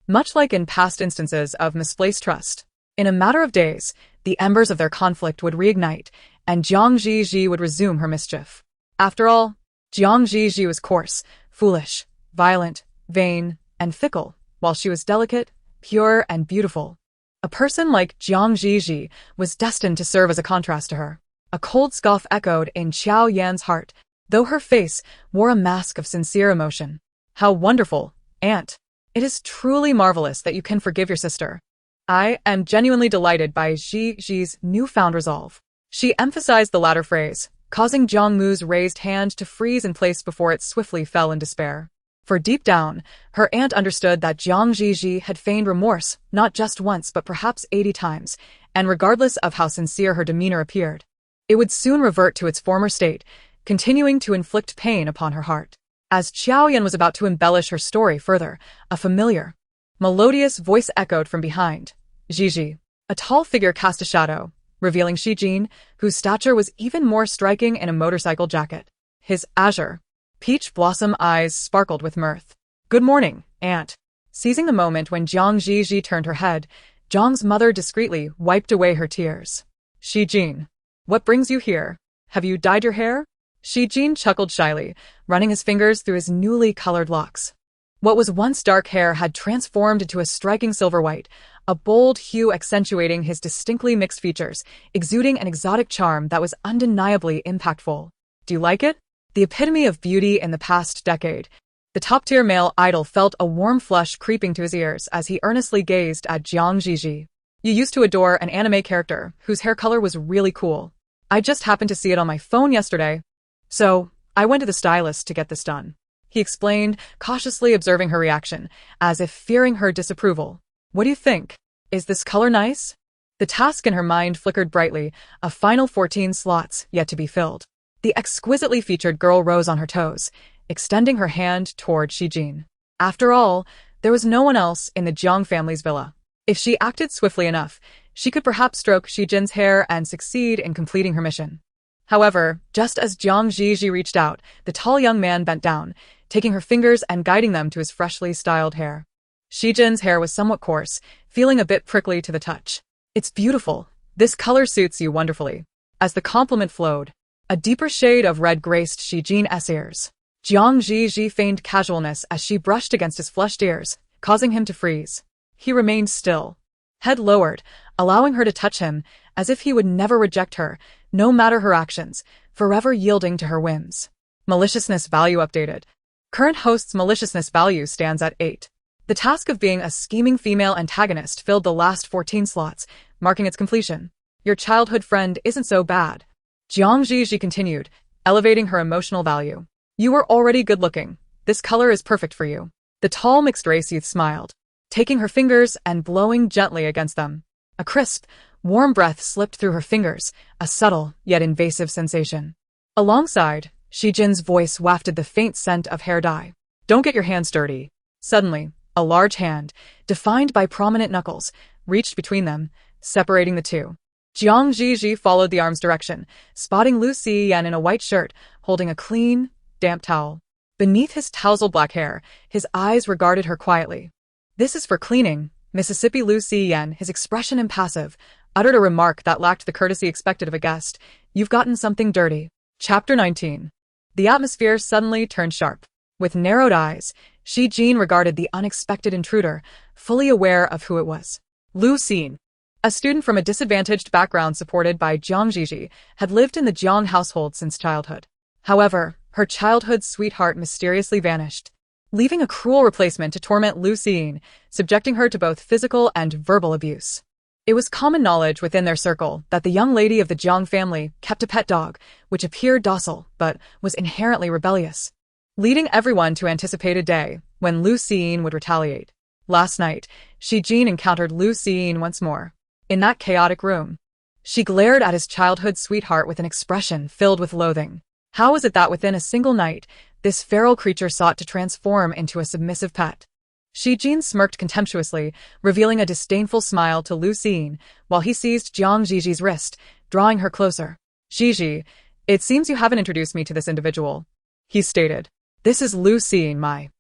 Much like in past instances of misplaced trust, in a matter of days, the embers of their conflict would reignite, and Zhi Zhi would resume her mischief. After all, Zhi Zhi was coarse, foolish, violent, vain, and fickle, while she was delicate, pure, and beautiful. A person like Zhi Zhi was destined to serve as a contrast to her. A cold scoff echoed in Xiao Yan's heart, though her face wore a mask of sincere emotion. "How wonderful, Aunt! It is truly marvelous that you can forgive your sister. I am genuinely delighted by Zhi Zhi's newfound resolve." She emphasized the latter phrase, causing Jiangmu's raised hand to freeze in place before it swiftly fell in despair. For deep down, her aunt understood that Zhi Zhi had feigned remorse not just once but perhaps 80 times, and regardless of how sincere her demeanor appeared, it would soon revert to its former state, continuing to inflict pain upon her heart. As Xiao Yan was about to embellish her story further, a familiar, melodious voice echoed from behind. "Zhi Zhi." A tall figure cast a shadow, revealing Shi Jin, whose stature was even more striking in a motorcycle jacket. His azure, peach blossom eyes sparkled with mirth. "Good morning, Aunt." Seizing the moment when Zhi Zhi turned her head, Zhang's mother discreetly wiped away her tears. "Shi Jin, what brings you here? Have you dyed your hair?" Shi Jin chuckled shyly, running his fingers through his newly colored locks. What was once dark hair had transformed into a striking silver white, a bold hue accentuating his distinctly mixed features, exuding an exotic charm that was undeniably impactful. Do you like it? The epitome of beauty in the past decade. The top-tier male idol felt a warm flush creeping to his ears as he earnestly gazed at Zhi Zhi. You used to adore an anime character whose hair color was really cool. I just happened to see it on my phone yesterday. So, I went to the stylist to get this done. He explained, cautiously observing her reaction, as if fearing her disapproval. What do you think? Is this color nice? The task in her mind flickered brightly, a final 14 slots yet to be filled. The exquisitely featured girl rose on her toes, extending her hand toward Zhi Zhi. After all, there was no one else in the Jiang family's villa. If she acted swiftly enough, she could perhaps stroke Zhi Zhi's hair and succeed in completing her mission. However, just as Zhi Zhi reached out, the tall young man bent down, taking her fingers and guiding them to his freshly styled hair. Zhi Zhi's hair was somewhat coarse, feeling a bit prickly to the touch. It's beautiful. This color suits you wonderfully. As the compliment flowed, a deeper shade of red graced Zhi Zhi's ears. Zhi Zhi feigned casualness as she brushed against his flushed ears, causing him to freeze. He remained still, head lowered, allowing her to touch him, as if he would never reject her, no matter her actions, forever yielding to her whims. Maliciousness value updated. Current host's maliciousness value stands at 8. The task of being a scheming female antagonist filled the last 14 slots, marking its completion. Your childhood friend isn't so bad. Zhi Zhi continued, elevating her emotional value. You were already good-looking. This color is perfect for you. The tall mixed-race youth smiled, taking her fingers and blowing gently against them. A crisp, warm breath slipped through her fingers, a subtle yet invasive sensation. Alongside, Zhi Zhi's voice wafted the faint scent of hair dye. Don't get your hands dirty. Suddenly, a large hand, defined by prominent knuckles, reached between them, separating the two. Zhi Zhi followed the arm's direction, spotting Lu Xiyan in a white shirt, holding a clean, damp towel. Beneath his tousled black hair, his eyes regarded her quietly. This is for cleaning. Mississippi Lu Xiyan, his expression impassive, uttered a remark that lacked the courtesy expected of a guest. You've gotten something dirty. Chapter 19. The atmosphere suddenly turned sharp. With narrowed eyes, Zhi Zhi regarded the unexpected intruder, fully aware of who it was. Lu Xiyan, a student from a disadvantaged background supported by Zhi Zhi, had lived in the Jiang household since childhood. However, her childhood sweetheart mysteriously vanished, leaving a cruel replacement to torment Lu Xiyan, subjecting her to both physical and verbal abuse. It was common knowledge within their circle that the young lady of the Jiang family kept a pet dog, which appeared docile but was inherently rebellious, leading everyone to anticipate a day when Lu Xiyan would retaliate. Last night, Zhi Zhi encountered Lu Xiyan once more. In that chaotic room, she glared at his childhood sweetheart with an expression filled with loathing. How was it that within a single night, this feral creature sought to transform into a submissive pet? Zhi Zhi smirked contemptuously, revealing a disdainful smile to Lu Xiyan, while he seized Zhi Zhi's wrist, drawing her closer. Zhi Zhi, it seems you haven't introduced me to this individual, he stated. This is Lu Xiyan, my.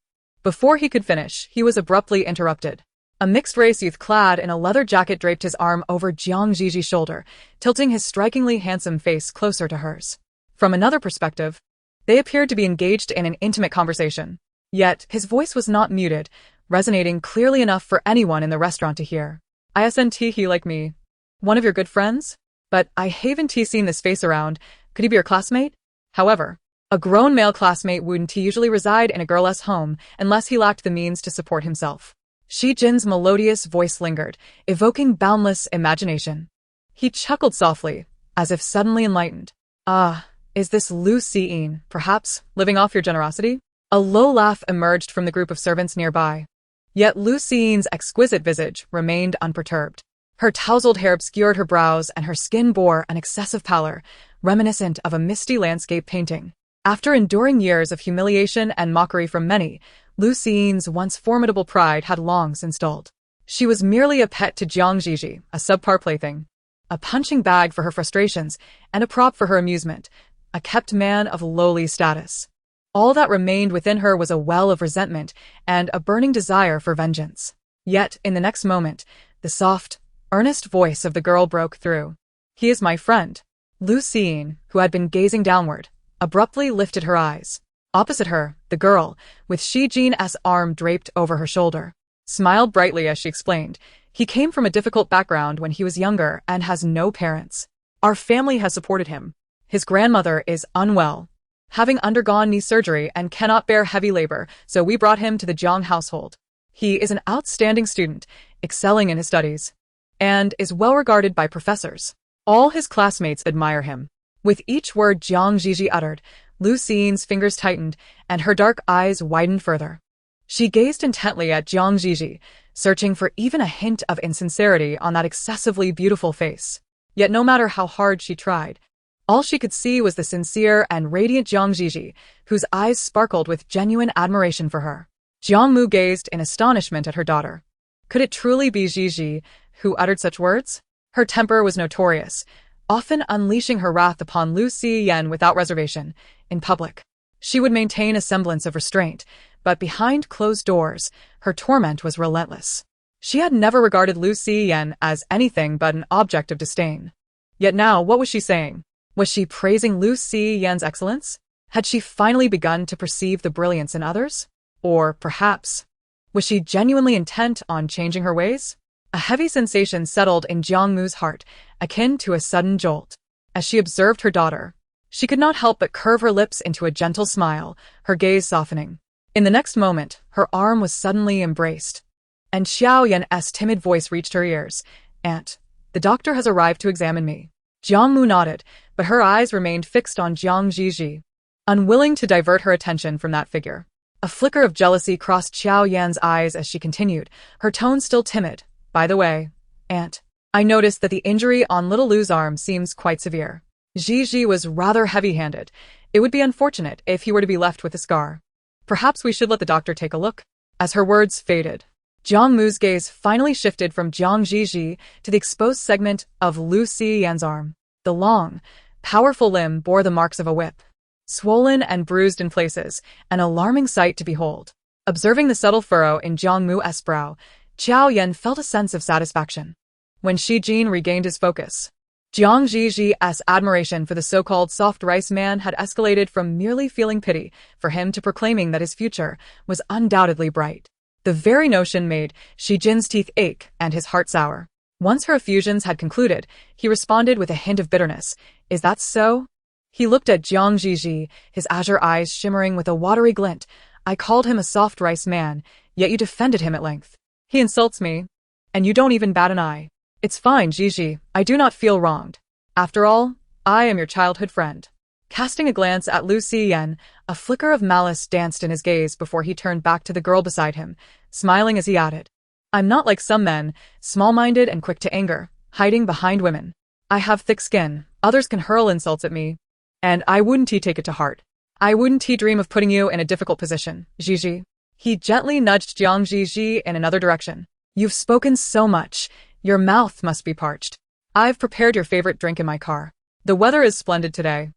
Before he could finish, he was abruptly interrupted. A mixed-race youth clad in a leather jacket draped his arm over Zhi Zhi's shoulder, tilting his strikingly handsome face closer to hers. From another perspective, they appeared to be engaged in an intimate conversation. Yet, his voice was not muted, resonating clearly enough for anyone in the restaurant to hear. Isn't he like me? One of your good friends? But I haven't seen this face around. Could he be your classmate? However, a grown male classmate wouldn't usually reside in a girl's home unless he lacked the means to support himself. Zhi Zhi's melodious voice lingered, evoking boundless imagination. He chuckled softly, as if suddenly enlightened. Ah, is this Lu Xiyan, perhaps, living off your generosity? A low laugh emerged from the group of servants nearby. Yet Lu Xiyan's exquisite visage remained unperturbed. Her tousled hair obscured her brows and her skin bore an excessive pallor, reminiscent of a misty landscape painting. After enduring years of humiliation and mockery from many, Lu Xiyan's once formidable pride had long since dulled. She was merely a pet to Zhi Zhi, a subpar plaything, a punching bag for her frustrations, and a prop for her amusement, a kept man of lowly status. All that remained within her was a well of resentment and a burning desire for vengeance. Yet, in the next moment, the soft, earnest voice of the girl broke through. He is my friend. Lu Xiyan, who had been gazing downward, abruptly lifted her eyes. Opposite her, the girl, with Zhi Zhi's arm draped over her shoulder, smiled brightly as she explained, He came from a difficult background when he was younger and has no parents. Our family has supported him. His grandmother is unwell, having undergone knee surgery and cannot bear heavy labor, so we brought him to the Jiang household. He is an outstanding student, excelling in his studies, and is well regarded by professors. All his classmates admire him. With each word Zhi Zhi uttered, Lu Xian's fingers tightened and her dark eyes widened further. She gazed intently at Zhi Zhi, searching for even a hint of insincerity on that excessively beautiful face. Yet no matter how hard she tried, all she could see was the sincere and radiant Zhi Zhi, whose eyes sparkled with genuine admiration for her. Jiang Mu gazed in astonishment at her daughter. Could it truly be Zhi Zhi who uttered such words? Her temper was notorious, often unleashing her wrath upon Lu Xian without reservation, in public. She would maintain a semblance of restraint, but behind closed doors, her torment was relentless. She had never regarded Lu Xian as anything but an object of disdain. Yet now, what was she saying? Was she praising Lu Xian's excellence? Had she finally begun to perceive the brilliance in others? Or, perhaps, was she genuinely intent on changing her ways? A heavy sensation settled in Jiang Mu's heart, akin to a sudden jolt. As she observed her daughter, she could not help but curve her lips into a gentle smile, her gaze softening. In the next moment, her arm was suddenly embraced, and Xiao Yan's timid voice reached her ears. "Aunt, the doctor has arrived to examine me." Jiang Mu nodded, but her eyes remained fixed on Zhi Zhi, unwilling to divert her attention from that figure. A flicker of jealousy crossed Xiao Yan's eyes as she continued, her tone still timid. "By the way, Aunt, I noticed that the injury on little Lu's arm seems quite severe." Zhi Zhi was rather heavy-handed. It would be unfortunate if he were to be left with a scar. "Perhaps we should let the doctor take a look." As her words faded, Jiang Mu's gaze finally shifted from Zhi Zhi to the exposed segment of Lu Xian's arm. The long, powerful limb bore the marks of a whip, swollen and bruised in places, an alarming sight to behold. Observing the subtle furrow in Jiang Mu's brow, Xiao Yan felt a sense of satisfaction. When Shi Jin regained his focus, Zhi Zhi's admiration for the so-called soft rice man had escalated from merely feeling pity for him to proclaiming that his future was undoubtedly bright. The very notion made Shi Jin's teeth ache and his heart sour. Once her effusions had concluded, he responded with a hint of bitterness. "Is that so?" He looked at Zhi Zhi, his azure eyes shimmering with a watery glint. "I called him a soft rice man, yet you defended him at length. He insults me, and you don't even bat an eye." "It's fine, Zhi Zhi, I do not feel wronged. After all, I am your childhood friend." Casting a glance at Lu Xian, a flicker of malice danced in his gaze before he turned back to the girl beside him, smiling as he added, "I'm not like some men, small-minded and quick to anger, hiding behind women. I have thick skin, others can hurl insults at me, and I wouldn't take it to heart. I wouldn't dream of putting you in a difficult position, Zhi Zhi." He gently nudged Zhi Zhi in another direction. "You've spoken so much. Your mouth must be parched. I've prepared your favorite drink in my car. The weather is splendid today.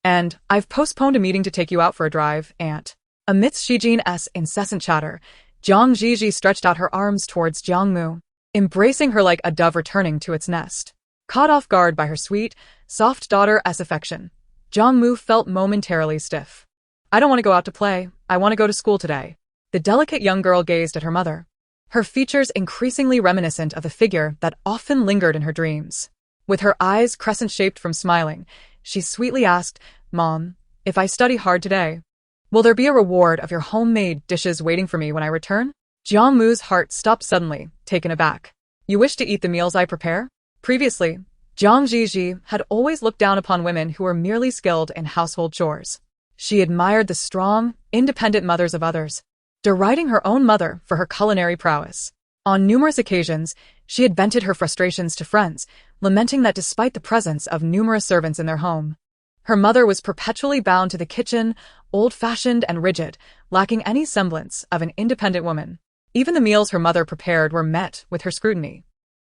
And I've postponed a meeting to take you out for a drive, Aunt." Amidst Shi Jin's incessant chatter, Zhi Zhi stretched out her arms towards Jiang Mu, embracing her like a dove returning to its nest. Caught off guard by her sweet, soft daughter's affection, Jiang Mu felt momentarily stiff. "I don't want to go out to play. I want to go to school today." The delicate young girl gazed at her mother, her features increasingly reminiscent of the figure that often lingered in her dreams. With her eyes crescent-shaped from smiling, she sweetly asked, "Mom, if I study hard today, will there be a reward of your homemade dishes waiting for me when I return?" Jiang Mu's heart stopped suddenly, taken aback. "You wish to eat the meals I prepare?" Previously, Zhi Zhi had always looked down upon women who were merely skilled in household chores. She admired the strong, independent mothers of others, deriding her own mother for her culinary prowess. On numerous occasions, she had vented her frustrations to friends, lamenting that despite the presence of numerous servants in their home, her mother was perpetually bound to the kitchen, old-fashioned and rigid, lacking any semblance of an independent woman. Even the meals her mother prepared were met with her scrutiny.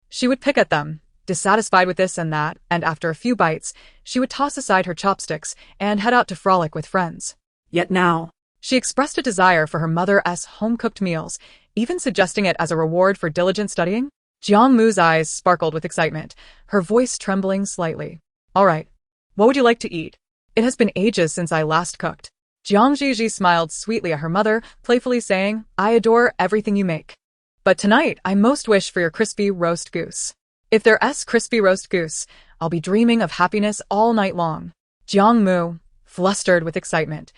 She would pick at them, dissatisfied with this and that, and after a few bites, she would toss aside her chopsticks and head out to frolic with friends. Yet now, she expressed a desire for her mother's home-cooked meals, even suggesting it as a reward for diligent studying. Jiang Mu's eyes sparkled with excitement, her voice trembling slightly. "All right. What would you like to eat? It has been ages since I last cooked." Zhi Zhi smiled sweetly at her mother, playfully saying, "I adore everything you make. But tonight, I most wish for your crispy roast goose. If there's crispy roast goose, I'll be dreaming of happiness all night long. Jiang Mu, flustered with excitement,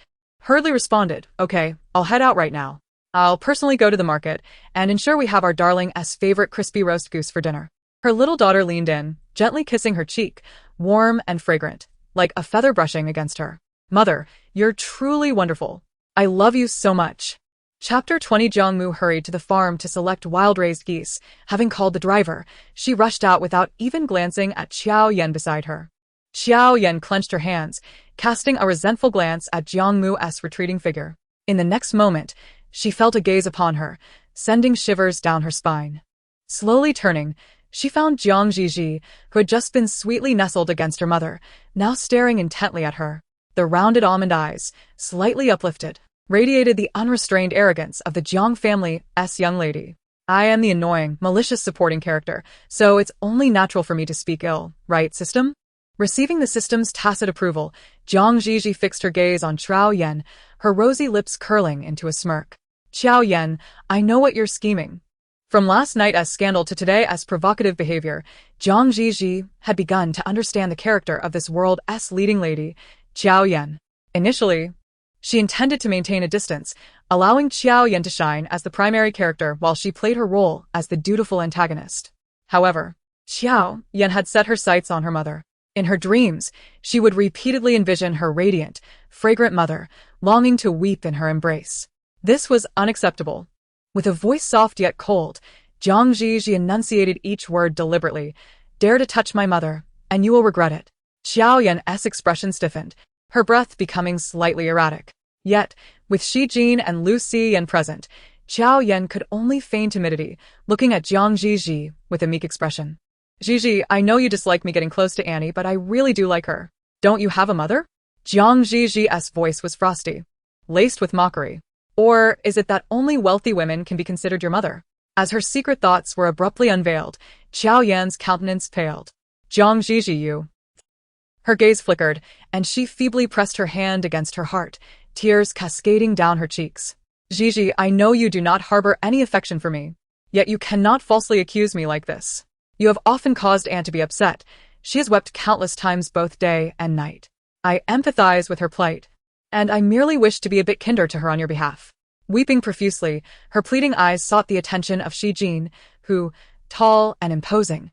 hurriedly responded, okay, I'll head out right now. I'll personally go to the market and ensure we have our darling's favorite crispy roast goose for dinner. Her little daughter leaned in, gently kissing her cheek, warm and fragrant, like a feather brushing against her. Mother, you're truly wonderful. I love you so much. Chapter 20. Jiang Mu hurried to the farm to select wild-raised geese. Having called the driver, she rushed out without even glancing at Xiao Yan beside her. Xiao Yan clenched her hands, casting a resentful glance at Jiang Mu's retreating figure. In the next moment, she felt a gaze upon her, sending shivers down her spine. Slowly turning, she found Zhi Zhi, who had just been sweetly nestled against her mother, now staring intently at her. The rounded almond eyes, slightly uplifted, radiated the unrestrained arrogance of the Jiang family's young lady. I am the annoying, malicious supporting character, so it's only natural for me to speak ill, right, system? Receiving the system's tacit approval, Zhi Zhi fixed her gaze on Xiao Yan, her rosy lips curling into a smirk. Xiao Yan, I know what you're scheming. From last night's scandal to today's provocative behavior, Zhi Zhi had begun to understand the character of this world's leading lady, Xiao Yan. Initially, she intended to maintain a distance, allowing Xiao Yan to shine as the primary character while she played her role as the dutiful antagonist. However, Xiao Yan had set her sights on her mother. In her dreams, she would repeatedly envision her radiant, fragrant mother, longing to weep in her embrace. This was unacceptable. With a voice soft yet cold, Zhi Zhi enunciated each word deliberately. Dare to touch my mother, and you will regret it. Xiao Yan's expression stiffened, her breath becoming slightly erratic. Yet, with Shi Jin and Lu Xiyan present, Xiao Yan could only feign timidity, looking at Zhi Zhi with a meek expression. Zhi Zhi, I know you dislike me getting close to Annie, but I really do like her. Don't you have a mother? Zhi Zhi's voice was frosty, laced with mockery. Or is it that only wealthy women can be considered your mother? As her secret thoughts were abruptly unveiled, Xiao Yan's countenance paled. Zhi Zhi, you. Her gaze flickered, and she feebly pressed her hand against her heart, tears cascading down her cheeks. Zhi Zhi, I know you do not harbor any affection for me. Yet you cannot falsely accuse me like this. You have often caused Anne to be upset. She has wept countless times both day and night. I empathize with her plight, and I merely wish to be a bit kinder to her on your behalf. Weeping profusely, her pleading eyes sought the attention of Shi Jin, who, tall and imposing,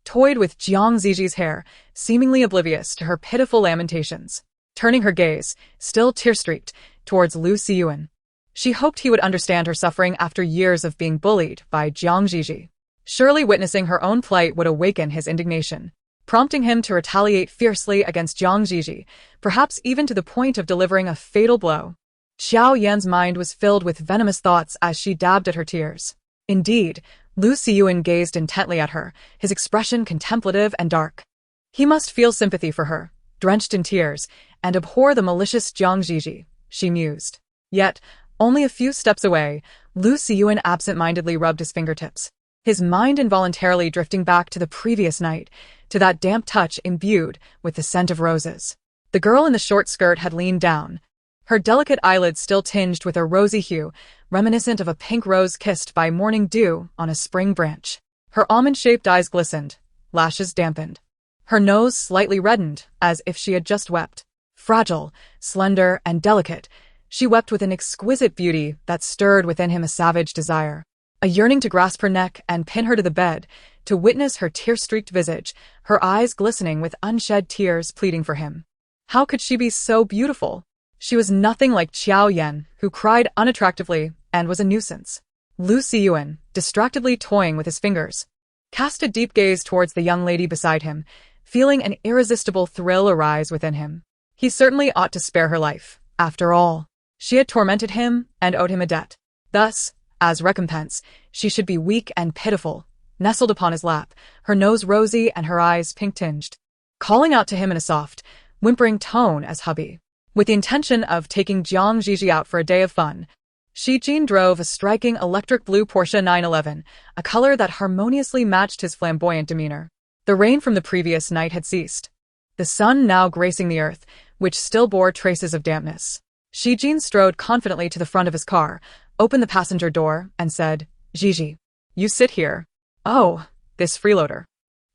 toyed with Zhi Zhi's hair, seemingly oblivious to her pitiful lamentations. Turning her gaze, still tear-streaked, towards Lu Xiyuan. She hoped he would understand her suffering after years of being bullied by Zhi Zhi. Surely witnessing her own plight would awaken his indignation, prompting him to retaliate fiercely against Zhi Zhi, perhaps even to the point of delivering a fatal blow. Xiao Yan's mind was filled with venomous thoughts as she dabbed at her tears. Indeed, Lu Xiyuan gazed intently at her, his expression contemplative and dark. He must feel sympathy for her, drenched in tears, and abhor the malicious Zhi Zhi, she mused. Yet, only a few steps away, Lu Xiyuan absent-mindedly rubbed his fingertips, his mind involuntarily drifting back to the previous night, to that damp touch imbued with the scent of roses. The girl in the short skirt had leaned down, her delicate eyelids still tinged with a rosy hue, reminiscent of a pink rose kissed by morning dew on a spring branch. Her almond-shaped eyes glistened, lashes dampened. Her nose slightly reddened, as if she had just wept. Fragile, slender, and delicate, she wept with an exquisite beauty that stirred within him a savage desire. A yearning to grasp her neck and pin her to the bed, to witness her tear-streaked visage, her eyes glistening with unshed tears pleading for him. How could she be so beautiful? She was nothing like Xiao Yan, who cried unattractively and was a nuisance. Lu Xiyuan, distractedly toying with his fingers, cast a deep gaze towards the young lady beside him, feeling an irresistible thrill arise within him. He certainly ought to spare her life. After all, she had tormented him and owed him a debt. Thus, as recompense, she should be weak and pitiful, nestled upon his lap, her nose rosy and her eyes pink-tinged, calling out to him in a soft, whimpering tone as hubby. With the intention of taking Zhi Zhi out for a day of fun, Shi Jin drove a striking electric blue Porsche 911, a color that harmoniously matched his flamboyant demeanor. The rain from the previous night had ceased, the sun now gracing the earth, which still bore traces of dampness. Shi Jin strode confidently to the front of his car, opened the passenger door, and said, Zhi Zhi, You sit here. Oh, this freeloader.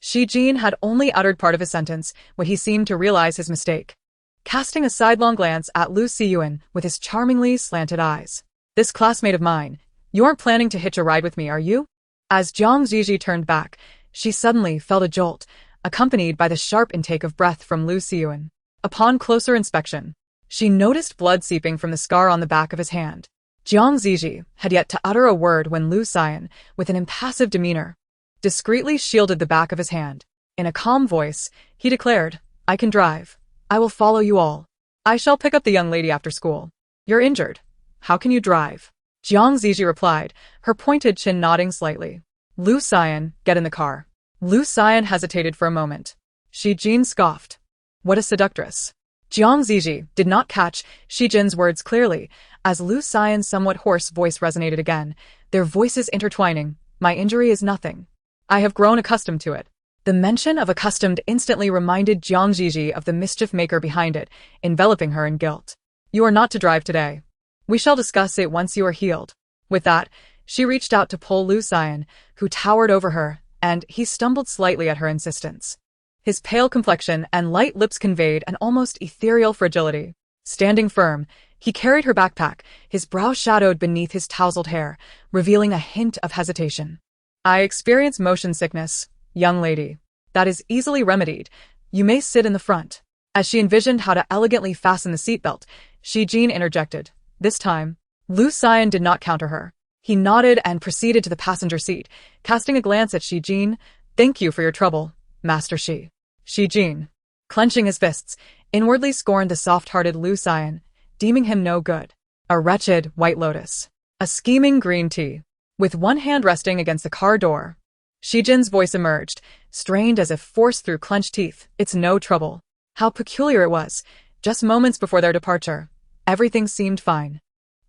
Zhi Zhi had only uttered part of his sentence when he seemed to realize his mistake. Casting a sidelong glance at Lu Siyuan with his charmingly slanted eyes. This classmate of mine, you aren't planning to hitch a ride with me, are you? As Zhi Zhi turned back, she suddenly felt a jolt, accompanied by the sharp intake of breath from Lu Siyuan. Upon closer inspection, she noticed blood seeping from the scar on the back of his hand. Zhi Zhi had yet to utter a word when Lu Siyuan, with an impassive demeanor, discreetly shielded the back of his hand. In a calm voice, he declared, I can drive. I will follow you all. I shall pick up the young lady after school. You're injured. How can you drive? Zhi Zhi replied, her pointed chin nodding slightly. Lu Siyuan, get in the car. Lu Siyuan hesitated for a moment. Zhi Zhi scoffed. What a seductress. Zhi Zhi did not catch Zhi Zhi's words clearly, as Lu Siyuan's somewhat hoarse voice resonated again, their voices intertwining. My injury is nothing. I have grown accustomed to it. The mention of accustomed instantly reminded Zhi Zhi of the mischief maker behind it, enveloping her in guilt. You are not to drive today. We shall discuss it once you are healed. With that, she reached out to pull Lu Siyuan, who towered over her, and he stumbled slightly at her insistence. His pale complexion and light lips conveyed an almost ethereal fragility. Standing firm, he carried her backpack, his brow shadowed beneath his tousled hair, revealing a hint of hesitation. I experience motion sickness, young lady. That is easily remedied. You may sit in the front. As she envisioned how to elegantly fasten the seatbelt, Zhi Zhi interjected. This time, Lu Siyuan did not counter her. He nodded and proceeded to the passenger seat, casting a glance at Zhi Zhi. Thank you for your trouble, Master Zhi Zhi, clenching his fists, inwardly scorned the soft-hearted Lu Siyuan, deeming him no good. A wretched white lotus. A scheming green tea. With one hand resting against the car door, Zhi Zhi's voice emerged, strained as if forced through clenched teeth. It's no trouble. How peculiar it was. Just moments before their departure, everything seemed fine.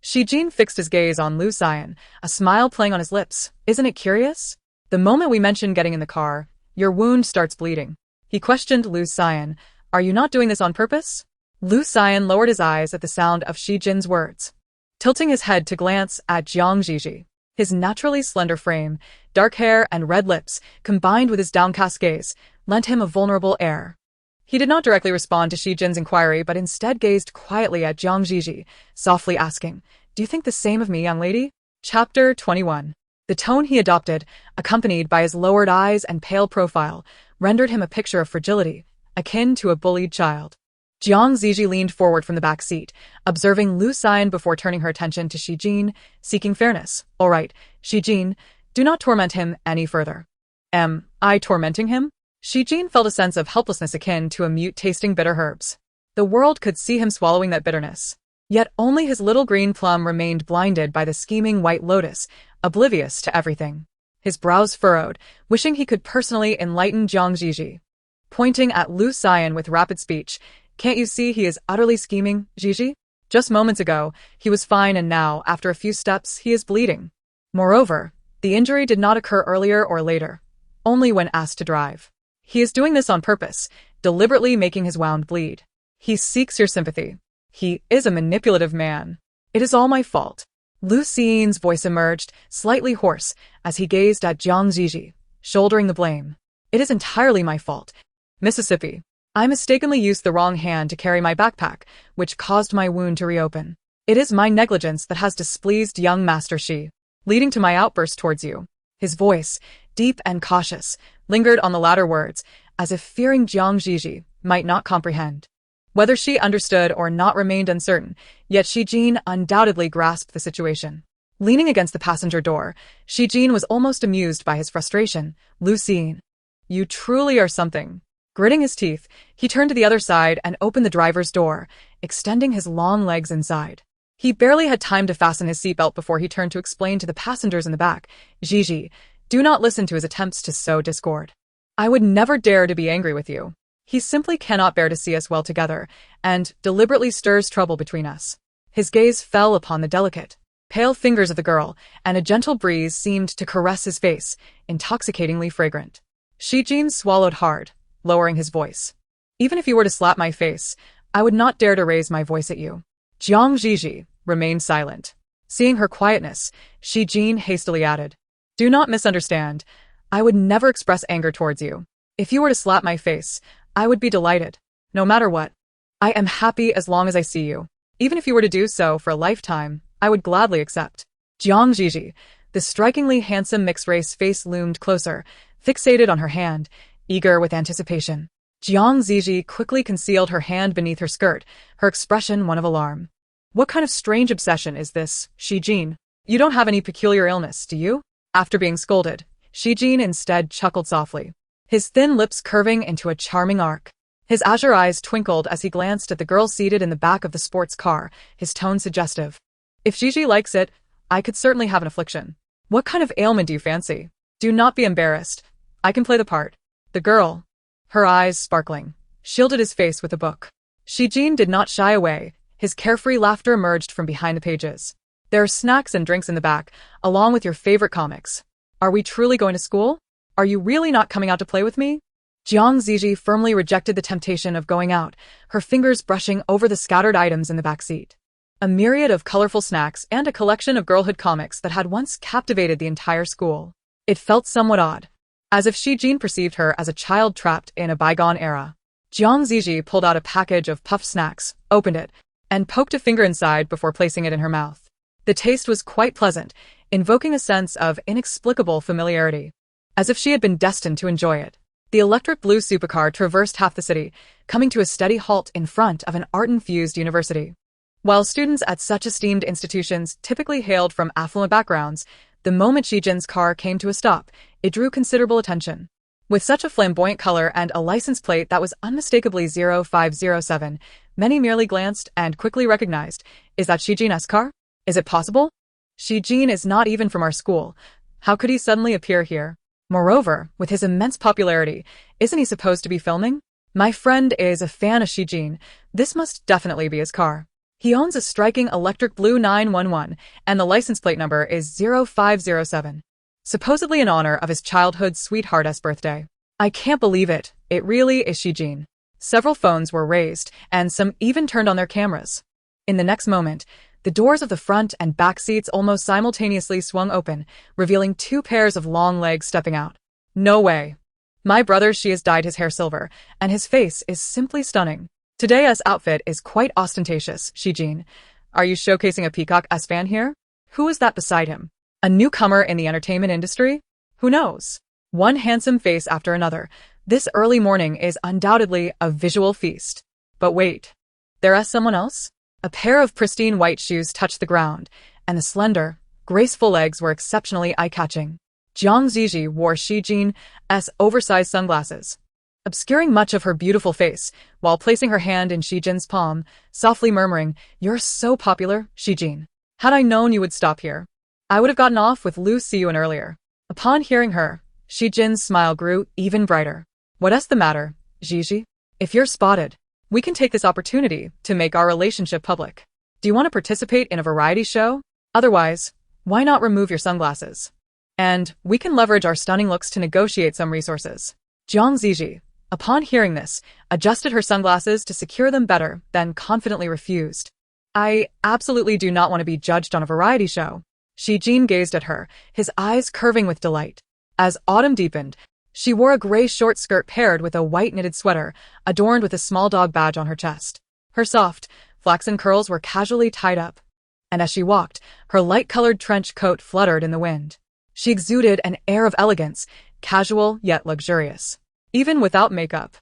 Zhi Zhi fixed his gaze on Lu Siyuan, a smile playing on his lips. Isn't it curious? The moment we mention getting in the car, your wound starts bleeding. He questioned Lu Siyuan. Are you not doing this on purpose? Lu Siyuan lowered his eyes at the sound of Zhi Zhi's words, tilting his head to glance at Zhi Zhi. His naturally slender frame, dark hair, and red lips, combined with his downcast gaze, lent him a vulnerable air. He did not directly respond to Zhi Zhi's inquiry, but instead gazed quietly at Zhi Zhi, softly asking, Do you think the same of me, young lady? Chapter 21. The tone he adopted, accompanied by his lowered eyes and pale profile, rendered him a picture of fragility, akin to a bullied child. Zhi Zhi leaned forward from the back seat, observing Lu Siyuan before turning her attention to Zhi Zhi, seeking fairness. All right, Zhi Zhi, do not torment him any further. Am I tormenting him? Zhi Zhi felt a sense of helplessness akin to a mute tasting bitter herbs. The world could see him swallowing that bitterness. Yet only his little green plum remained blinded by the scheming white lotus, oblivious to everything. His brows furrowed, wishing he could personally enlighten Zhi Zhi. Pointing at Lu Siyuan with rapid speech, Can't you see he is utterly scheming, Zhi Zhi? Just moments ago, he was fine, and now, after a few steps, he is bleeding. Moreover, the injury did not occur earlier or later, only when asked to drive. He is doing this on purpose, deliberately making his wound bleed. He seeks your sympathy. He is a manipulative man. It is all my fault. Lu Siyuan's voice emerged, slightly hoarse, as he gazed at Zhi Zhi, shouldering the blame. It is entirely my fault. Mississippi. I mistakenly used the wrong hand to carry my backpack, which caused my wound to reopen. It is my negligence that has displeased young Master Zhi, leading to my outburst towards you. His voice, deep and cautious, lingered on the latter words, as if fearing Zhi Zhi might not comprehend. Whether she understood or not remained uncertain, yet Zhi Zhi undoubtedly grasped the situation. Leaning against the passenger door, Zhi Zhi was almost amused by his frustration. Lu Siyuan, you truly are something. Gritting his teeth, he turned to the other side and opened the driver's door, extending his long legs inside. He barely had time to fasten his seatbelt before he turned to explain to the passengers in the back, Zhi Zhi, do not listen to his attempts to sow discord. I would never dare to be angry with you. He simply cannot bear to see us well together, and deliberately stirs trouble between us. His gaze fell upon the delicate, pale fingers of the girl, and a gentle breeze seemed to caress his face, intoxicatingly fragrant. Zhi Zhi swallowed hard, lowering his voice. Even if you were to slap my face, I would not dare to raise my voice at you. Zhi Zhi remained silent. Seeing her quietness, Zhi Zhi hastily added, Do not misunderstand. I would never express anger towards you. If you were to slap my face, I would be delighted. No matter what. I am happy as long as I see you. Even if you were to do so for a lifetime, I would gladly accept. Zhi Zhi, the strikingly handsome mixed-race face loomed closer, fixated on her hand, eager with anticipation. Zhi Zhi quickly concealed her hand beneath her skirt, her expression one of alarm. What kind of strange obsession is this, Zhi Zhi? You don't have any peculiar illness, do you? After being scolded, Zhi Zhi instead chuckled softly, his thin lips curving into a charming arc. His azure eyes twinkled as he glanced at the girl seated in the back of the sports car, his tone suggestive. If Zhi Zhi likes it, I could certainly have an affliction. What kind of ailment do you fancy? Do not be embarrassed. I can play the part. The girl, her eyes sparkling, shielded his face with a book. Zhi Zhi did not shy away. His carefree laughter emerged from behind the pages. There are snacks and drinks in the back, along with your favorite comics. Are we truly going to school? Are you really not coming out to play with me? Zhi Zhi firmly rejected the temptation of going out, her fingers brushing over the scattered items in the back seat. A myriad of colorful snacks and a collection of girlhood comics that had once captivated the entire school. It felt somewhat odd, as if Zhi Zhi perceived her as a child trapped in a bygone era. Zhi Zhi pulled out a package of puffed snacks, opened it, and poked a finger inside before placing it in her mouth. The taste was quite pleasant, invoking a sense of inexplicable familiarity, as if she had been destined to enjoy it. The electric blue supercar traversed half the city, coming to a steady halt in front of an art-infused university. While students at such esteemed institutions typically hailed from affluent backgrounds, the moment Zhi Zhi's car came to a stop, it drew considerable attention. With such a flamboyant color and a license plate that was unmistakably 0507, many merely glanced and quickly recognized, is that Zhi Zhi's car? Is it possible? Zhi Zhi is not even from our school. How could he suddenly appear here? Moreover, with his immense popularity, isn't he supposed to be filming? My friend is a fan of Zhi Zhi. This must definitely be his car. He owns a striking electric blue 911, and the license plate number is 0507. Supposedly in honor of his childhood sweetheart's birthday. I can't believe it. It really is Zhi Zhi. Several phones were raised, and some even turned on their cameras. In the next moment, the doors of the front and back seats almost simultaneously swung open, revealing two pairs of long legs stepping out. No way. My brother she has dyed his hair silver, and his face is simply stunning. Today's outfit is quite ostentatious, Zhi Zhi. Are you showcasing a Peacock-esque fan here? Who is that beside him? A newcomer in the entertainment industry? Who knows? One handsome face after another. This early morning is undoubtedly a visual feast. But wait. There is someone else? A pair of pristine white shoes touched the ground, and the slender, graceful legs were exceptionally eye-catching. Zhi Zhi wore Zhi Zhi's oversized sunglasses, obscuring much of her beautiful face, while placing her hand in Zhi Zhi's palm, softly murmuring, "You're so popular, Zhi Zhi. Had I known you would stop here, I would have gotten off with Lu Siyuan earlier." Upon hearing her, Zhi Zhi's smile grew even brighter. "What's the matter, Zhi Zhi? If you're spotted, we can take this opportunity to make our relationship public. Do you want to participate in a variety show? Otherwise, why not remove your sunglasses? And we can leverage our stunning looks to negotiate some resources." Zhi Zhi, upon hearing this, adjusted her sunglasses to secure them better, then confidently refused. "I absolutely do not want to be judged on a variety show." Zhi Zhi gazed at her, his eyes curving with delight. As autumn deepened, she wore a gray short skirt paired with a white knitted sweater, adorned with a small dog badge on her chest. Her soft, flaxen curls were casually tied up, and as she walked, her light-colored trench coat fluttered in the wind. She exuded an air of elegance, casual yet luxurious. Even without makeup,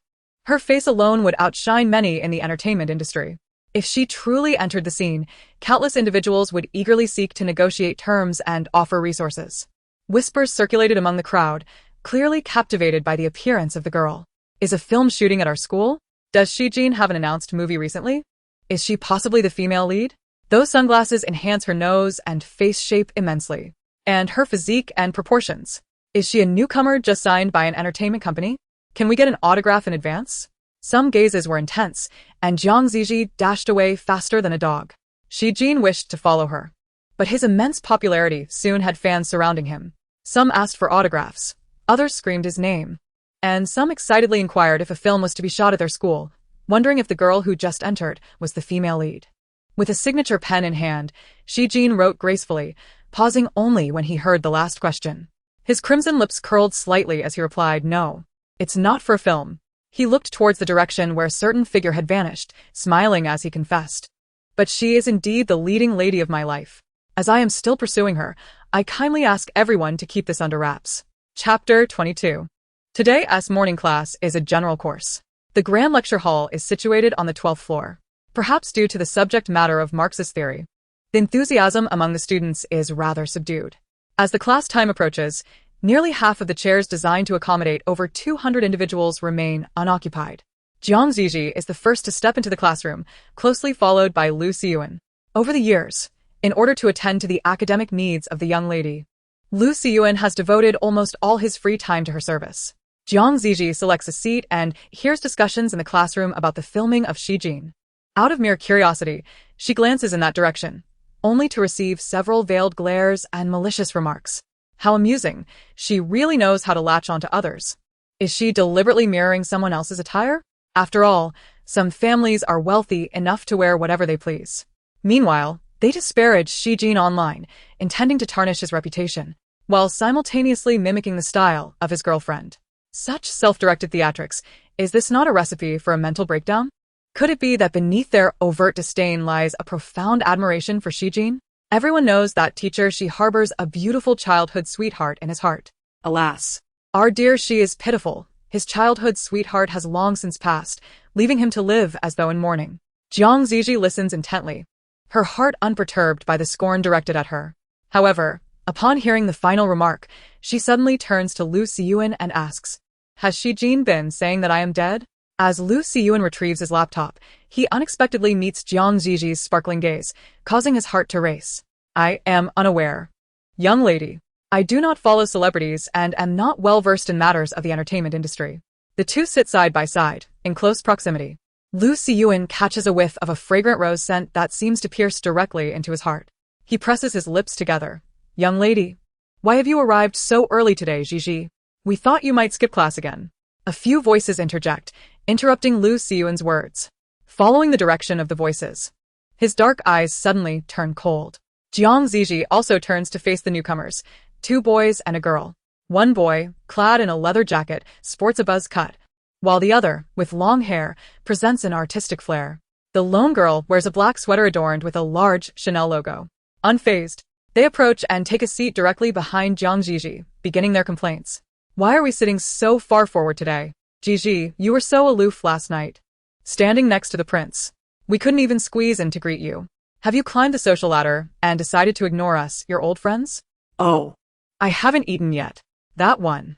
her face alone would outshine many in the entertainment industry. If she truly entered the scene, countless individuals would eagerly seek to negotiate terms and offer resources. Whispers circulated among the crowd, clearly captivated by the appearance of the girl. Is a film shooting at our school? Does Zhi Zhi have an announced movie recently? Is she possibly the female lead? Those sunglasses enhance her nose and face shape immensely. And her physique and proportions. Is she a newcomer just signed by an entertainment company? Can we get an autograph in advance? Some gazes were intense, and Zhi Zhi dashed away faster than a dog. Zhi Zhi wished to follow her, but his immense popularity soon had fans surrounding him. Some asked for autographs. Others screamed his name, and some excitedly inquired if a film was to be shot at their school, wondering if the girl who just entered was the female lead. With a signature pen in hand, Zhi Zhi wrote gracefully, pausing only when he heard the last question. His crimson lips curled slightly as he replied, "No, it's not for film." He looked towards the direction where a certain figure had vanished, smiling as he confessed. "But she is indeed the leading lady of my life. As I am still pursuing her, I kindly ask everyone to keep this under wraps." Chapter 22. Today's morning class is a general course. The Grand Lecture Hall is situated on the 12th floor. Perhaps due to the subject matter of Marxist theory, the enthusiasm among the students is rather subdued. As the class time approaches, nearly half of the chairs designed to accommodate over 200 individuals remain unoccupied. Zhi Zhi is the first to step into the classroom, closely followed by Lu Siyuan. Over the years, in order to attend to the academic needs of the young lady, Lu Siyuan has devoted almost all his free time to her service. Zhi Zhi selects a seat and hears discussions in the classroom about the filming of Shi Jin. Out of mere curiosity, she glances in that direction, only to receive several veiled glares and malicious remarks. How amusing, she really knows how to latch onto others. Is she deliberately mirroring someone else's attire? After all, some families are wealthy enough to wear whatever they please. Meanwhile, they disparage Shi Jin online, intending to tarnish his reputation, while simultaneously mimicking the style of his girlfriend. Such self-directed theatrics, is this not a recipe for a mental breakdown? Could it be that beneath their overt disdain lies a profound admiration for Shi Jin? Everyone knows that teacher Shi harbors a beautiful childhood sweetheart in his heart. Alas, our dear Shi is pitiful. His childhood sweetheart has long since passed, leaving him to live as though in mourning. Zhi Zhi listens intently, her heart unperturbed by the scorn directed at her. However, upon hearing the final remark, she suddenly turns to Lu Siyuan and asks, "Has Shi Jin been saying that I am dead?" As Lu Siyuan retrieves his laptop, he unexpectedly meets Zhi Zhi's sparkling gaze, causing his heart to race. "I am unaware. Young lady, I do not follow celebrities and am not well versed in matters of the entertainment industry." The two sit side by side, in close proximity. Lu Siyuan catches a whiff of a fragrant rose scent that seems to pierce directly into his heart. He presses his lips together. "Young lady, why have you arrived so early today, Zhi Zhi? We thought you might skip class again." A few voices interject, interrupting Lu Siyuan's words. Following the direction of the voices, his dark eyes suddenly turn cold. Zhi Zhi also turns to face the newcomers, two boys and a girl. One boy, clad in a leather jacket, sports a buzz cut, while the other, with long hair, presents an artistic flair. The lone girl wears a black sweater adorned with a large Chanel logo. Unfazed, they approach and take a seat directly behind Zhi Zhi, beginning their complaints. "Why are we sitting so far forward today? Zhi Zhi, you were so aloof last night. Standing next to the prince. We couldn't even squeeze in to greet you. Have you climbed the social ladder and decided to ignore us, your old friends?" "Oh, I haven't eaten yet. That one."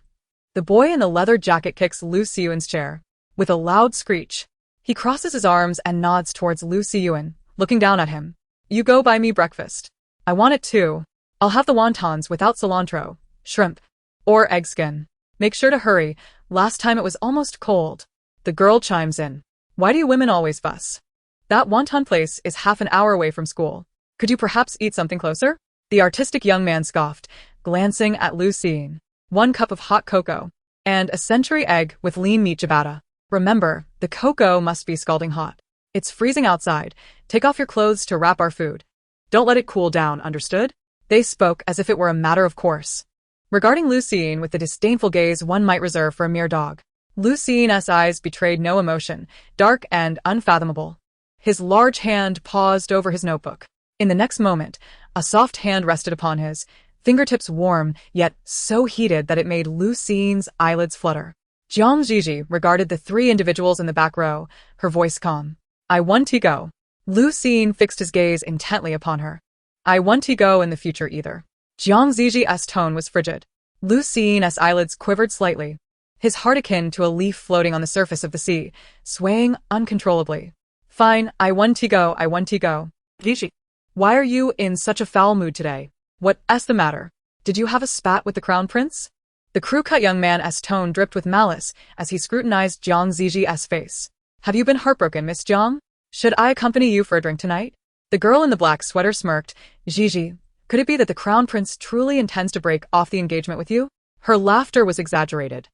The boy in the leather jacket kicks Lu Siyuan's chair. With a loud screech, he crosses his arms and nods towards Lu Siyuan, looking down at him. "You go buy me breakfast. I want it too. I'll have the wontons without cilantro, shrimp, or egg skin. Make sure to hurry, last time it was almost cold." The girl chimes in. "Why do you women always fuss? That wonton place is half an hour away from school. Could you perhaps eat something closer?" The artistic young man scoffed, glancing at Lu Siyuan. "1 cup of hot cocoa, and a century egg with lean meat ciabatta. Remember, the cocoa must be scalding hot. It's freezing outside. Take off your clothes to wrap our food. Don't let it cool down, understood?" They spoke as if it were a matter of course, regarding Lu Siyuan with the disdainful gaze one might reserve for a mere dog. Lu Siyuan's eyes betrayed no emotion, dark and unfathomable. His large hand paused over his notebook. In the next moment, a soft hand rested upon his, fingertips warm, yet so heated that it made Lu Siyuan's eyelids flutter. Zhi Zhi regarded the three individuals in the back row, her voice calm. "I want to go." Lu Siyuan fixed his gaze intently upon her. "I want to go in the future either." Zhi Zhi's tone was frigid. Lu Siyuan's eyelids quivered slightly, his heart akin to a leaf floating on the surface of the sea, swaying uncontrollably. "Fine, I want to go, I want to go." "Zhi Zhi, why are you in such a foul mood today? What's the matter? Did you have a spat with the crown prince?" The crew-cut young man's tone dripped with malice as he scrutinized Zhi Zhi's face. "Have you been heartbroken, Miss Zhang? Should I accompany you for a drink tonight?" The girl in the black sweater smirked. "Zhi Zhi, could it be that the crown prince truly intends to break off the engagement with you?" Her laughter was exaggerated,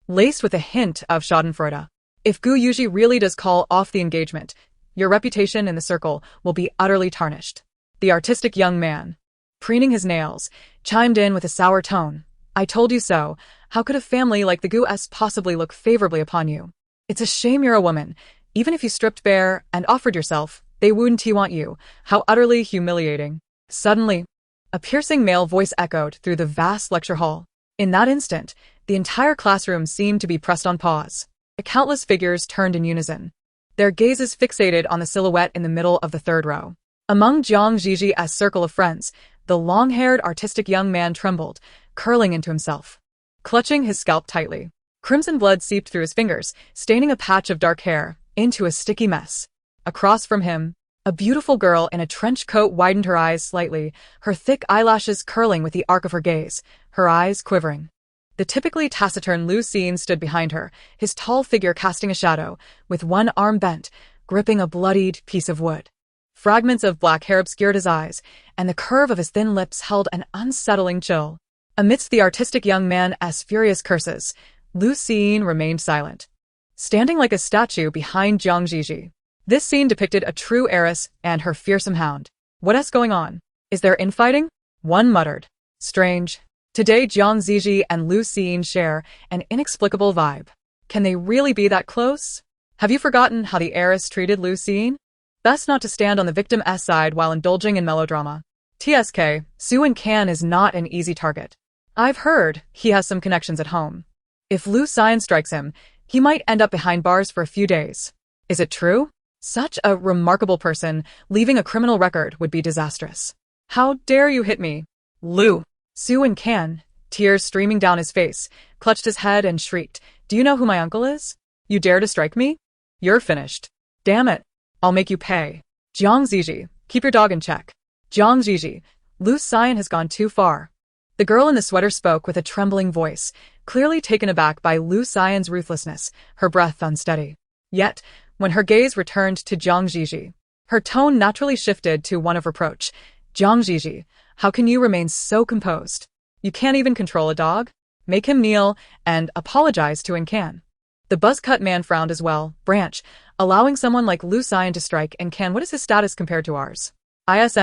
laced with a hint of schadenfreude. "If Gu Yuji really does call off the engagement, your reputation in the circle will be utterly tarnished." The artistic young man, preening his nails, chimed in with a sour tone. I told you so. How could a family like the Gu-s possibly look favorably upon you? It's a shame you're a woman. Even if you stripped bare and offered yourself, they wouldn't want you. How utterly humiliating. Suddenly, a piercing male voice echoed through the vast lecture hall. In that instant, the entire classroom seemed to be pressed on pause. Countless figures turned in unison, their gazes fixated on the silhouette in the middle of the third row. Among Zhi Zi's circle of friends, the long-haired artistic young man trembled, curling into himself, clutching his scalp tightly. Crimson blood seeped through his fingers, staining a patch of dark hair into a sticky mess. Across from him, a beautiful girl in a trench coat widened her eyes slightly, her thick eyelashes curling with the arc of her gaze, her eyes quivering. The typically taciturn Lu Xin stood behind her, his tall figure casting a shadow, with one arm bent, gripping a bloodied piece of wood. Fragments of black hair obscured his eyes, and the curve of his thin lips held an unsettling chill. Amidst the artistic young man's furious curses, Lu Xin remained silent, standing like a statue behind Zhi Zhi. This scene depicted a true heiress and her fearsome hound. What's going on? Is there infighting? One muttered. Strange. Today Zhi Zhi and Lu Xin share an inexplicable vibe. Can they really be that close? Have you forgotten how the heiress treated Lu Xin? Best not to stand on the victim's side while indulging in melodrama. TSK, Su Can is not an easy target. I've heard he has some connections at home. If Lu Xin strikes him, he might end up behind bars for a few days. Is it true? Such a remarkable person leaving a criminal record would be disastrous. How dare you hit me? Lu. Su Can, tears streaming down his face, clutched his head and shrieked, Do you know who my uncle is? You dare to strike me? You're finished. Damn it. I'll make you pay. Zhi Zhi, keep your dog in check. Zhi Zhi, Lu Xin has gone too far. The girl in the sweater spoke with a trembling voice, clearly taken aback by Lu Xin's ruthlessness, her breath unsteady. Yet, when her gaze returned to Zhi Zhi, her tone naturally shifted to one of reproach. Zhi Zhi, how can you remain so composed? You can't even control a dog? Make him kneel and apologize to Can. The buzz-cut man frowned as well. Branch, allowing someone like Lu Xin to strike Can, what is his status compared to ours? This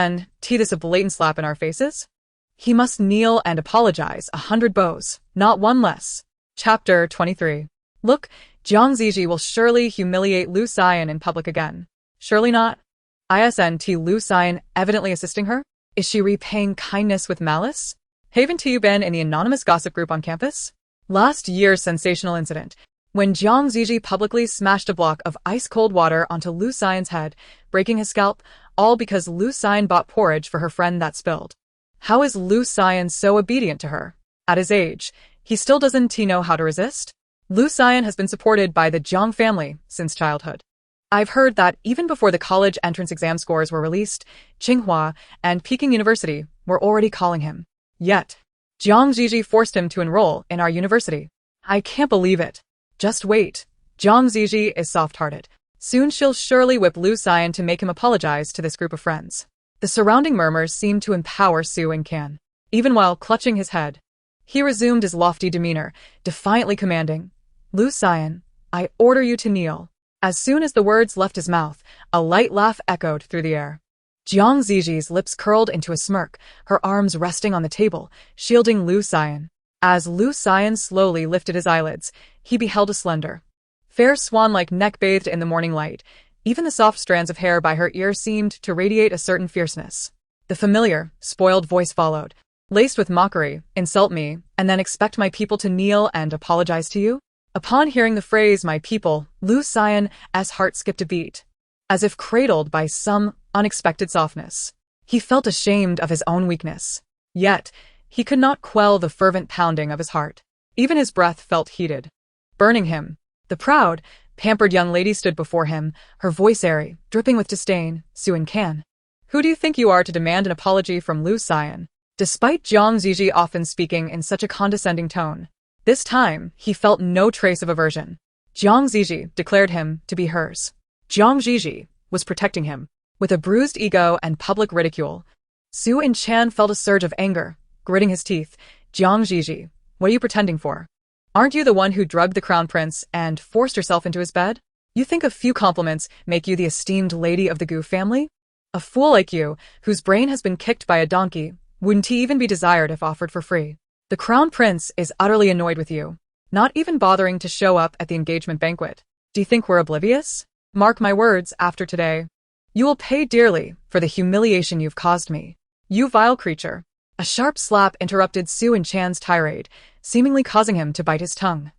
a blatant slap in our faces? He must kneel and apologize 100 bows, not one less. Chapter 23. Look, Zhi Zhi will surely humiliate Lu Xin in public again. Surely not. Lu Xin evidently assisting her? Is she repaying kindness with malice? Haven't you been in the anonymous gossip group on campus? Last year's sensational incident, when Zhi Zhi publicly smashed a block of ice-cold water onto Lu Xin's head, breaking his scalp, all because Lu Xin bought porridge for her friend that spilled. How is Lu Xin so obedient to her? At his age, he still doesn't know how to resist? Lu Xin has been supported by the Zhang family since childhood. I've heard that even before the college entrance exam scores were released, Tsinghua and Peking University were already calling him. Yet, Zhi Zhi forced him to enroll in our university. I can't believe it. Just wait. Zhi Zhi is soft-hearted. Soon she'll surely whip Lu Xin to make him apologize to this group of friends. The surrounding murmurs seemed to empower Su Can. Even while clutching his head, he resumed his lofty demeanor, defiantly commanding, Lu Xin, I order you to kneel. As soon as the words left his mouth, a light laugh echoed through the air. Zhi Zhi's lips curled into a smirk, her arms resting on the table, shielding Lu Xin. As Lu Xin slowly lifted his eyelids, he beheld a slender, fair swan-like neck bathed in the morning light. Even the soft strands of hair by her ear seemed to radiate a certain fierceness. The familiar, spoiled voice followed, laced with mockery, insult me, and then expect my people to kneel and apologize to you? Upon hearing the phrase, my people, Lu Xin's heart skipped a beat. As if cradled by some unexpected softness. He felt ashamed of his own weakness. Yet, he could not quell the fervent pounding of his heart. Even his breath felt heated, burning him. The proud, pampered young lady stood before him, her voice airy, dripping with disdain. Su Can. Who do you think you are to demand an apology from Lu Xin? Despite Zhi Zhi often speaking in such a condescending tone, this time he felt no trace of aversion. Zhi Zhi declared him to be hers. Zhi Zhi was protecting him. With a bruised ego and public ridicule, Su Can felt a surge of anger, gritting his teeth. Zhi Zhi, what are you pretending for? Aren't you the one who drugged the crown prince and forced yourself into his bed? You think a few compliments make you the esteemed lady of the Gu family? A fool like you, whose brain has been kicked by a donkey, wouldn't he even be desired if offered for free? The crown prince is utterly annoyed with you, not even bothering to show up at the engagement banquet. Do you think we're oblivious? Mark my words, after today, you will pay dearly for the humiliation you've caused me. You vile creature. A sharp slap interrupted Su and Chan's tirade, seemingly causing him to bite his tongue,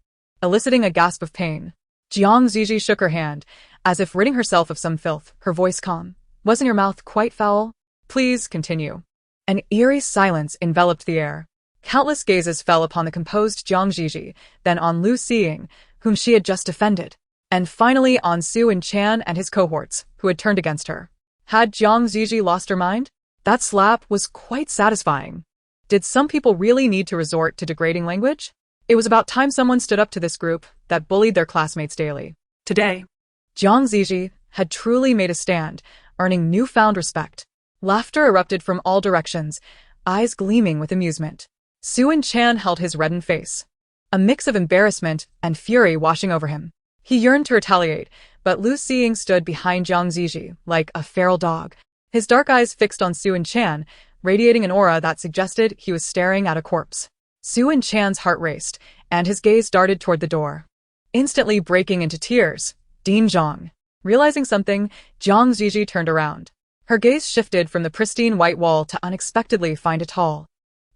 eliciting a gasp of pain. Zhi Zhi shook her hand, as if ridding herself of some filth, her voice calm. Wasn't your mouth quite foul? Please continue. An eerie silence enveloped the air. Countless gazes fell upon the composed Zhi Zhi, then on Lu Xiying, whom she had just defended, and finally on Su and Chan and his cohorts, who had turned against her. Had Zhi Zhi lost her mind? That slap was quite satisfying. Did some people really need to resort to degrading language? It was about time someone stood up to this group that bullied their classmates daily. Today, Zhi Zhi had truly made a stand, earning newfound respect. Laughter erupted from all directions, eyes gleaming with amusement. Su and Chan held his reddened face, a mix of embarrassment and fury washing over him. He yearned to retaliate, but Lu Xiying stood behind Zhi Zhi like a feral dog, his dark eyes fixed on Su and Chan, radiating an aura that suggested he was staring at a corpse. Su and Chan's heart raced, and his gaze darted toward the door. Instantly breaking into tears, Dean Zhang. Realizing something, Zhi Zhi turned around. Her gaze shifted from the pristine white wall to unexpectedly find a tall,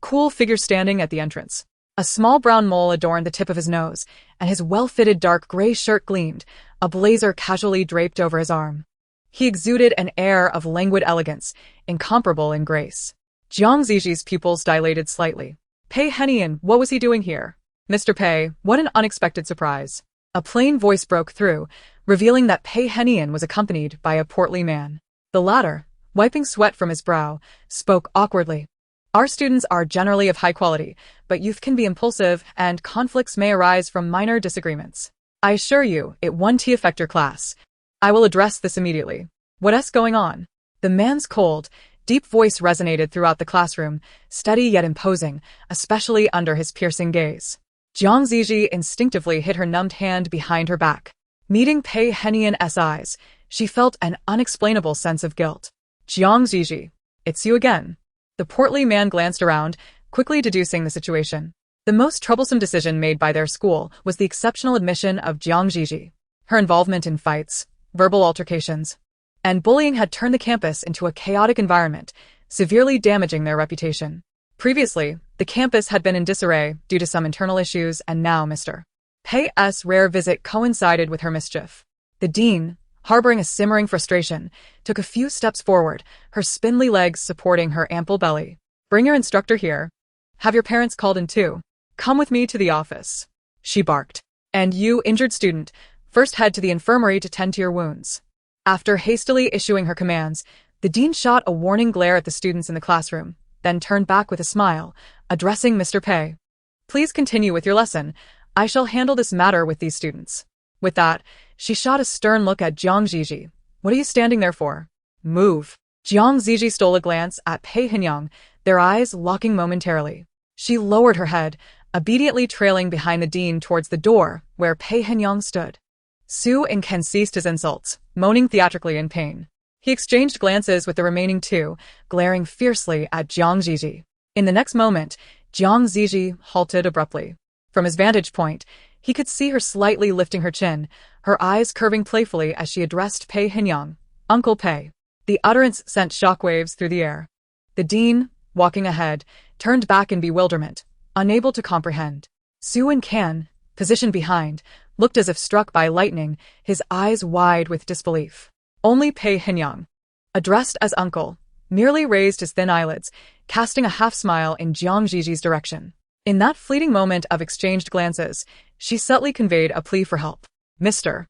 cool figure standing at the entrance. A small brown mole adorned the tip of his nose, and his well-fitted dark gray shirt gleamed, a blazer casually draped over his arm. He exuded an air of languid elegance, incomparable in grace. Zhi Zhi's pupils dilated slightly. Pei Henian, what was he doing here? Mr. Pei, what an unexpected surprise. A plain voice broke through, revealing that Pei Henian was accompanied by a portly man. The latter, wiping sweat from his brow, spoke awkwardly. Our students are generally of high quality, but youth can be impulsive and conflicts may arise from minor disagreements. I assure you, it won't affect your class. I will address this immediately. What's going on? The man's cold, deep voice resonated throughout the classroom, steady yet imposing, especially under his piercing gaze. Zhi Zhi instinctively hid her numbed hand behind her back. Meeting Pei Henian's eyes, she felt an unexplainable sense of guilt. Zhi Zhi, it's you again. The portly man glanced around, quickly deducing the situation. The most troublesome decision made by their school was the exceptional admission of Zhi Zhi. Her involvement in fights, verbal altercations, and bullying had turned the campus into a chaotic environment, severely damaging their reputation. Previously, the campus had been in disarray due to some internal issues, and now Mr. Pei's rare visit coincided with her mischief. The dean, harboring a simmering frustration, took a few steps forward, her spindly legs supporting her ample belly. Bring your instructor here. Have your parents called in too. Come with me to the office, she barked. And you, injured student, first head to the infirmary to tend to your wounds. After hastily issuing her commands, the dean shot a warning glare at the students in the classroom, then turned back with a smile, addressing Mr. Pei. Please continue with your lesson. I shall handle this matter with these students. With that, she shot a stern look at Zhi Zhi. What are you standing there for? Move. Zhi Zhi stole a glance at Pei Henian, their eyes locking momentarily. She lowered her head, obediently trailing behind the dean towards the door where Pei Henian stood. Su and Ken ceased his insults, moaning theatrically in pain. He exchanged glances with the remaining two, glaring fiercely at Zhi Zhi. In the next moment, Zhi Zhi halted abruptly. From his vantage point, he could see her slightly lifting her chin, her eyes curving playfully as she addressed Pei Henian. Uncle Pei. The utterance sent shockwaves through the air. The dean, walking ahead, turned back in bewilderment, unable to comprehend. Su and Kan, positioned behind, looked as if struck by lightning, his eyes wide with disbelief. Only Pei Henian, addressed as uncle, merely raised his thin eyelids, casting a half-smile in Zhi Zhi's direction. In that fleeting moment of exchanged glances, she subtly conveyed a plea for help. Mr.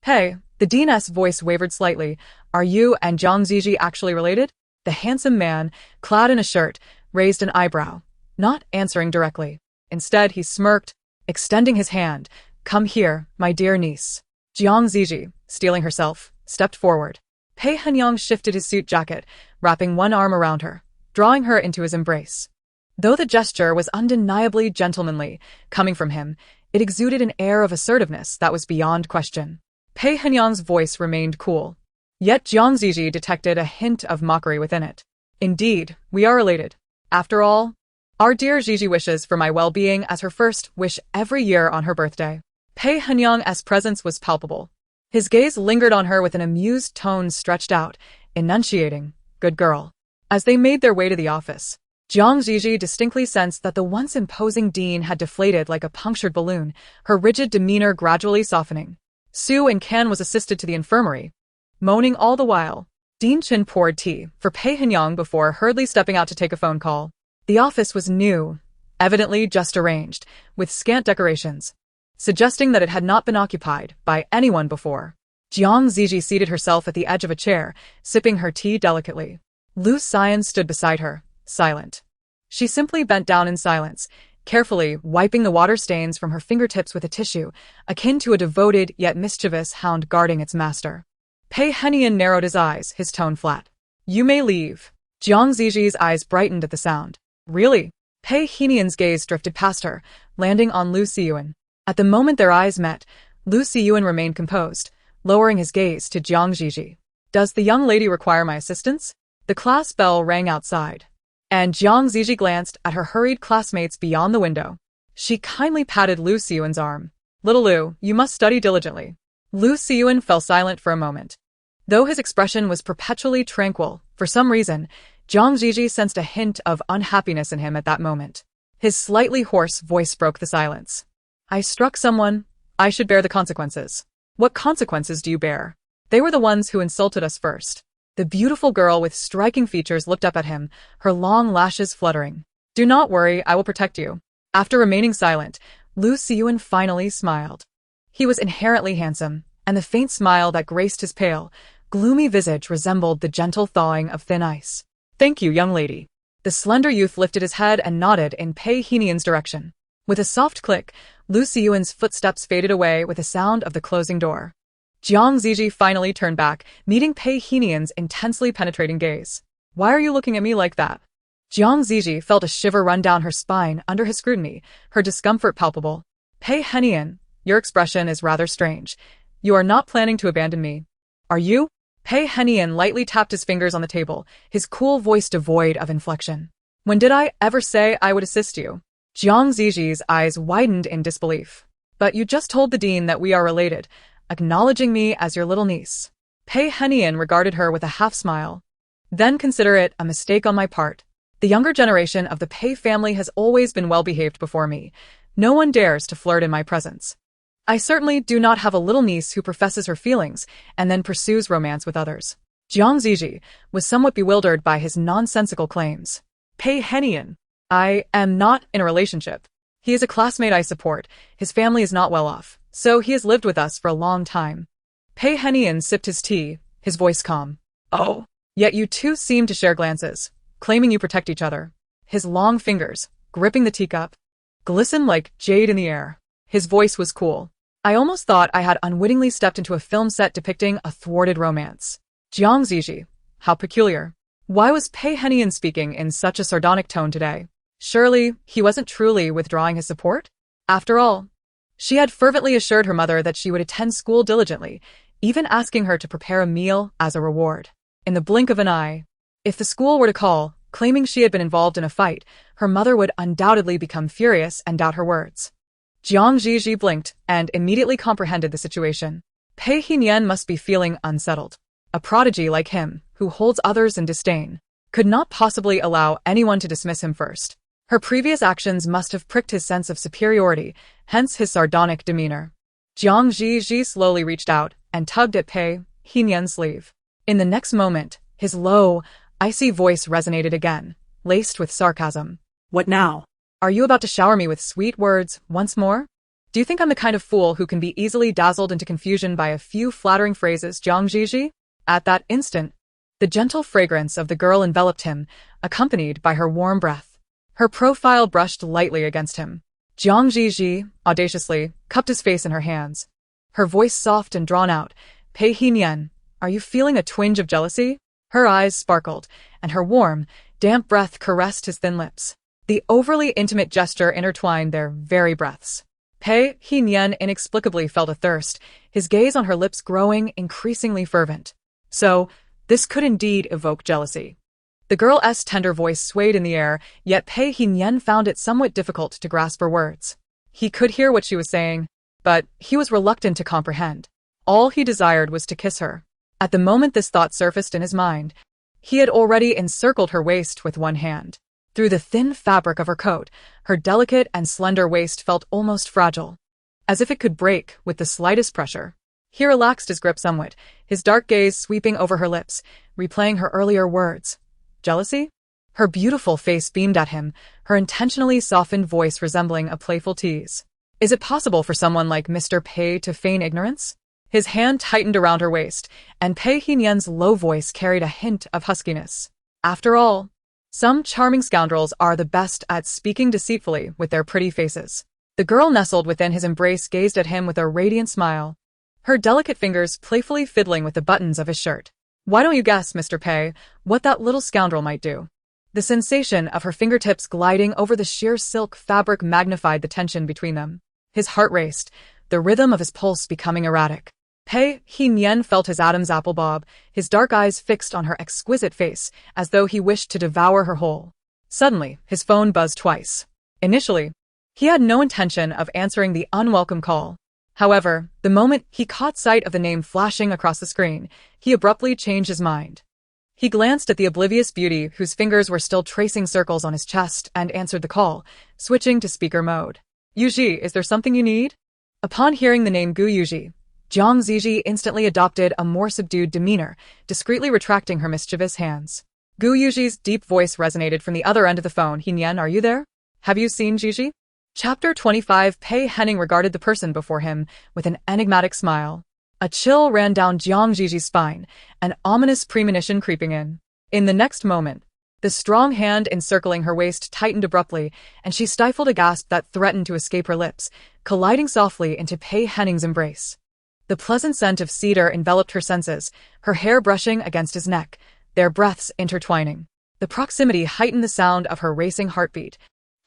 Pei, the dean's voice wavered slightly. Are you and Zhi Zhi actually related? The handsome man, clad in a shirt, raised an eyebrow, not answering directly. Instead, he smirked, extending his hand. Come here, my dear niece. Zhi Zhi, steeling herself, stepped forward. Pei Henian shifted his suit jacket, wrapping one arm around her, drawing her into his embrace. Though the gesture was undeniably gentlemanly, coming from him, it exuded an air of assertiveness that was beyond question. Pei Henian's voice remained cool, yet Zhi Zhi detected a hint of mockery within it. Indeed, we are related. After all, Our dear Zhi Zhi wishes for my well-being as her first wish every year on her birthday. Pei Henyang's presence was palpable. His gaze lingered on her with an amused tone stretched out, enunciating, "Good girl." As they made their way to the office, Zhi Zhi distinctly sensed that the once imposing Dean had deflated like a punctured balloon, her rigid demeanor gradually softening. Sue and Can was assisted to the infirmary. Moaning all the while, Dean Chin poured tea for Pei Henyang before hurriedly stepping out to take a phone call. The office was new, evidently just arranged, with scant decorations, suggesting that it had not been occupied by anyone before. Zhi Zhi seated herself at the edge of a chair, sipping her tea delicately. Lu Xian stood beside her, silent. She simply bent down in silence, carefully wiping the water stains from her fingertips with a tissue, akin to a devoted yet mischievous hound guarding its master. Pei Henian narrowed his eyes, his tone flat. "You may leave." Zhi Zhi's eyes brightened at the sound. "Really?" Pei Henian's gaze drifted past her, landing on Lu Xiyuan. At the moment their eyes met, Lu Xiyuan remained composed, lowering his gaze to Zhi Zhi. "Does the young lady require my assistance?" The class bell rang outside, and Zhi Zhi glanced at her hurried classmates beyond the window. She kindly patted Lu Xiyuan's arm. "Little Lu, you must study diligently." Lu Xiyuan fell silent for a moment. Though his expression was perpetually tranquil, for some reason, Zhi Zhi sensed a hint of unhappiness in him at that moment. His slightly hoarse voice broke the silence. "I struck someone. I should bear the consequences." "What consequences do you bear?" "They were the ones who insulted us first." The beautiful girl with striking features looked up at him, her long lashes fluttering. "Do not worry, I will protect you." After remaining silent, Lu Xiyuan finally smiled. He was inherently handsome, and the faint smile that graced his pale, gloomy visage resembled the gentle thawing of thin ice. "Thank you, young lady." The slender youth lifted his head and nodded in Pei Henian's direction. With a soft click, Lu Xiyuan's footsteps faded away with the sound of the closing door. Zhi Zhi finally turned back, meeting Pei Henian's intensely penetrating gaze. "Why are you looking at me like that?" Zhi Zhi felt a shiver run down her spine under his scrutiny, her discomfort palpable. "Pei Henian, your expression is rather strange. You are not planning to abandon me, are you?" Pei Henian lightly tapped his fingers on the table, his cool voice devoid of inflection. "When did I ever say I would assist you?" Zhi Zhi's eyes widened in disbelief. "But you just told the dean that we are related, acknowledging me as your little niece." Pei Henian regarded her with a half-smile. "Then consider it a mistake on my part. The younger generation of the Pei family has always been well-behaved before me. No one dares to flirt in my presence. I certainly do not have a little niece who professes her feelings and then pursues romance with others." Zhi Zhi was somewhat bewildered by his nonsensical claims. "Pei Henian, I am not in a relationship. He is a classmate I support. His family is not well off, so he has lived with us for a long time." Pei Henian sipped his tea, his voice calm. "Oh, yet you two seem to share glances, claiming you protect each other." His long fingers, gripping the teacup, glistened like jade in the air. His voice was cool. "I almost thought I had unwittingly stepped into a film set depicting a thwarted romance." Zhi Zhi, how peculiar. Why was Pei Henian speaking in such a sardonic tone today? Surely, he wasn't truly withdrawing his support? After all, she had fervently assured her mother that she would attend school diligently, even asking her to prepare a meal as a reward. In the blink of an eye, if the school were to call, claiming she had been involved in a fight, her mother would undoubtedly become furious and doubt her words. Zhi Zhi blinked and immediately comprehended the situation. Pei Henian must be feeling unsettled. A prodigy like him, who holds others in disdain, could not possibly allow anyone to dismiss him first. Her previous actions must have pricked his sense of superiority, hence his sardonic demeanor. Zhi Zhi slowly reached out and tugged at Pei Henian's sleeve. In the next moment, his low, icy voice resonated again, laced with sarcasm. "What now? Are you about to shower me with sweet words once more? Do you think I'm the kind of fool who can be easily dazzled into confusion by a few flattering phrases, Zhi Zhi?" At that instant, the gentle fragrance of the girl enveloped him, accompanied by her warm breath. Her profile brushed lightly against him. Zhi Zhi, audaciously, cupped his face in her hands. Her voice soft and drawn out. "Pei Henian, are you feeling a twinge of jealousy?" Her eyes sparkled, and her warm, damp breath caressed his thin lips. The overly intimate gesture intertwined their very breaths. Pei Henian inexplicably felt a thirst, his gaze on her lips growing increasingly fervent. So, this could indeed evoke jealousy. The girl's tender voice swayed in the air, yet Pei Hinyen found it somewhat difficult to grasp her words. He could hear what she was saying, but he was reluctant to comprehend. All he desired was to kiss her. At the moment this thought surfaced in his mind, he had already encircled her waist with one hand. Through the thin fabric of her coat, her delicate and slender waist felt almost fragile, as if it could break with the slightest pressure. He relaxed his grip somewhat, his dark gaze sweeping over her lips, replaying her earlier words. Jealousy? Her beautiful face beamed at him, her intentionally softened voice resembling a playful tease. Is it possible for someone like Mr. Pei to feign ignorance? His hand tightened around her waist, and Pei Hinyen's low voice carried a hint of huskiness. After all, some charming scoundrels are the best at speaking deceitfully with their pretty faces. The girl nestled within his embrace gazed at him with a radiant smile, her delicate fingers playfully fiddling with the buttons of his shirt. Why don't you guess, Mr. Pei, what that little scoundrel might do? The sensation of her fingertips gliding over the sheer silk fabric magnified the tension between them. His heart raced, the rhythm of his pulse becoming erratic. Pei Hinyen felt his Adam's apple bob, his dark eyes fixed on her exquisite face, as though he wished to devour her whole. Suddenly, his phone buzzed twice. Initially, he had no intention of answering the unwelcome call. However, the moment he caught sight of the name flashing across the screen, he abruptly changed his mind. He glanced at the oblivious beauty whose fingers were still tracing circles on his chest and answered the call, switching to speaker mode. Zhi Zhi, is there something you need? Upon hearing the name Zhi Zhi, Zhi Zhi instantly adopted a more subdued demeanor, discreetly retracting her mischievous hands. Zhi Zhi's deep voice resonated from the other end of the phone. Hinyen, are you there? Have you seen Zhi Zhi? Chapter 25. Pei Henning regarded the person before him with an enigmatic smile. A chill ran down Zhi Zhi's spine, an ominous premonition creeping in. In the next moment, the strong hand encircling her waist tightened abruptly, and she stifled a gasp that threatened to escape her lips, colliding softly into Pei Henning's embrace. The pleasant scent of cedar enveloped her senses, her hair brushing against his neck, their breaths intertwining. The proximity heightened the sound of her racing heartbeat,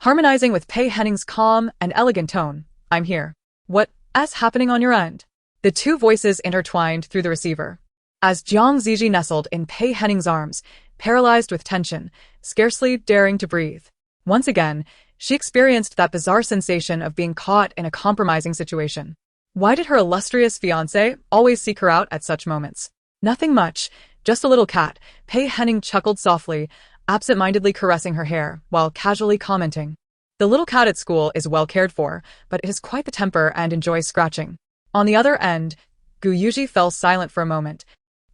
harmonizing with Pei Henning's calm and elegant tone. I'm here. What's happening on your end? The two voices intertwined through the receiver. As Zhi Zhi nestled in Pei Henning's arms, paralyzed with tension, scarcely daring to breathe. Once again, she experienced that bizarre sensation of being caught in a compromising situation. Why did her illustrious fiancé always seek her out at such moments? Nothing much, just a little cat. Pei Henning chuckled softly, absent-mindedly caressing her hair, while casually commenting. The little cat at school is well cared for, but it has quite the temper and enjoys scratching. On the other end, Zhi Zhi fell silent for a moment,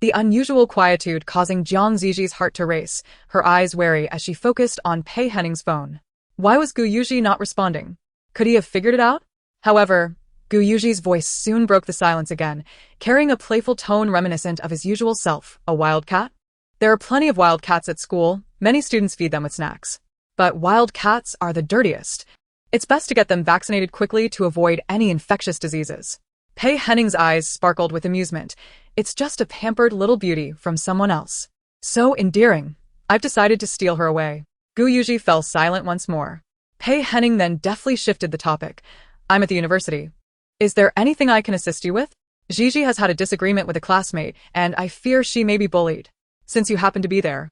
the unusual quietude causing Zhi Zhi's heart to race, her eyes wary as she focused on Pei Henning's phone. Why was Zhi Zhi not responding? Could he have figured it out? However, Zhi Zhi's voice soon broke the silence again, carrying a playful tone reminiscent of his usual self. A wild cat? There are plenty of wild cats at school. Many students feed them with snacks. But wild cats are the dirtiest. It's best to get them vaccinated quickly to avoid any infectious diseases. Pei Henning's eyes sparkled with amusement. It's just a pampered little beauty from someone else. So endearing. I've decided to steal her away. Zhi Zhi fell silent once more. Pei Henning then deftly shifted the topic. I'm at the university. Is there anything I can assist you with? Zhi Zhi has had a disagreement with a classmate, and I fear she may be bullied. Since you happen to be there.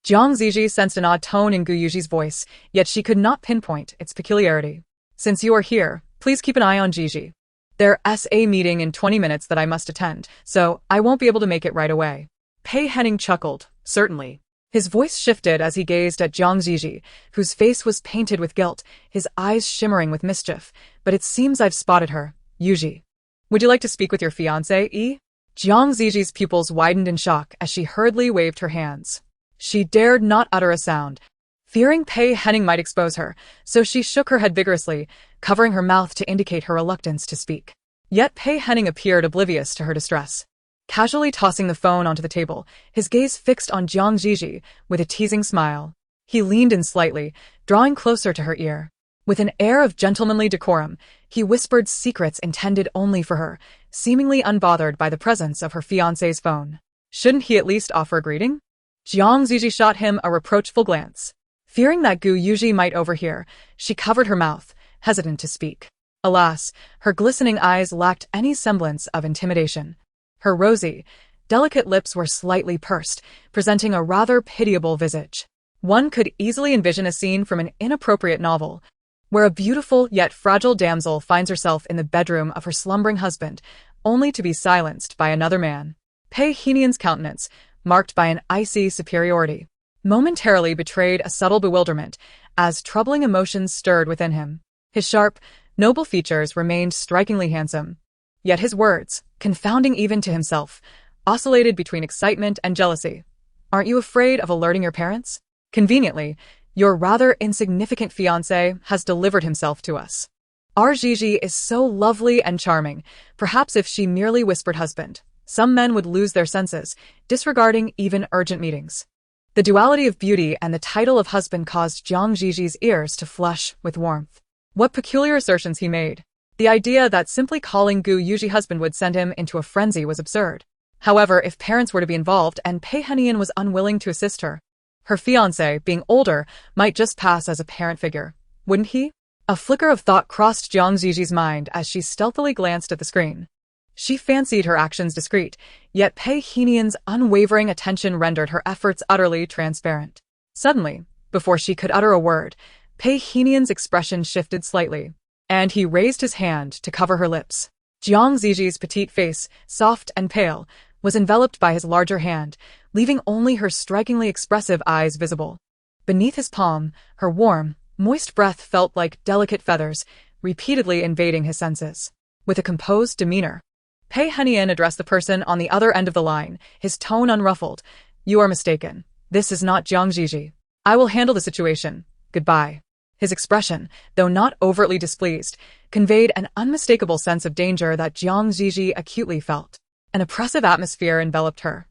Zhi Zhi sensed an odd tone in Zhi Zhi's voice, yet she could not pinpoint its peculiarity. Since you are here, please keep an eye on Zhi Zhi. There's a meeting in 20 minutes that I must attend, so I won't be able to make it right away. Pei Henning chuckled. Certainly. His voice shifted as he gazed at Zhi Zhi, whose face was painted with guilt, his eyes shimmering with mischief. But it seems I've spotted her. Zhi Zhi. Would you like to speak with your fiancé? Zhi Zhi's pupils widened in shock as she hurriedly waved her hands. She dared not utter a sound, fearing Pei Henning might expose her, so she shook her head vigorously, covering her mouth to indicate her reluctance to speak. Yet Pei Henning appeared oblivious to her distress. Casually tossing the phone onto the table, his gaze fixed on Zhi Zhi with a teasing smile. He leaned in slightly, drawing closer to her ear. With an air of gentlemanly decorum, he whispered secrets intended only for her, seemingly unbothered by the presence of her fiancé's phone. Shouldn't he at least offer a greeting? Zhi Zhi shot him a reproachful glance. Fearing that Zhi Zhi might overhear, she covered her mouth, hesitant to speak. Alas, her glistening eyes lacked any semblance of intimidation. Her rosy, Delicate lips were slightly pursed, presenting a rather pitiable visage. One could easily envision a scene from an inappropriate novel, where a beautiful yet fragile damsel finds herself in the bedroom of her slumbering husband, only to be silenced by another man. Pei Henian's countenance, marked by an icy superiority, momentarily betrayed a subtle bewilderment as troubling emotions stirred within him. His sharp, noble features remained strikingly handsome, yet his words, confounding even to himself, oscillated between excitement and jealousy. "Aren't you afraid of alerting your parents? Conveniently, your rather insignificant fiancé has delivered himself to us. Our Zhi Zhi is so lovely and charming. Perhaps if she merely whispered husband, some men would lose their senses, disregarding even urgent meetings." The duality of beauty and the title of husband caused Zhi Zhi's ears to flush with warmth. What peculiar assertions he made! The idea that simply calling Gu Yuji husband would send him into a frenzy was absurd. However, if parents were to be involved and Pei Henian was unwilling to assist her, her fiancé, being older, might just pass as a parent figure, wouldn't he? A flicker of thought crossed Zhi Zhi's mind as she stealthily glanced at the screen. She fancied her actions discreet, yet Pei Henian's unwavering attention rendered her efforts utterly transparent. Suddenly, before she could utter a word, Pei Henian's expression shifted slightly, and he raised his hand to cover her lips. Zhi Zhi's petite face, soft and pale, was enveloped by his larger hand, leaving only her strikingly expressive eyes visible. Beneath his palm, her warm, moist breath felt like delicate feathers, repeatedly invading his senses. With a composed demeanor, Pei Henian addressed the person on the other end of the line, his tone unruffled. "You are mistaken. This is not Zhi Zhi. I will handle the situation. Goodbye." His expression, though not overtly displeased, conveyed an unmistakable sense of danger that Zhi Zhi acutely felt. An oppressive atmosphere enveloped her,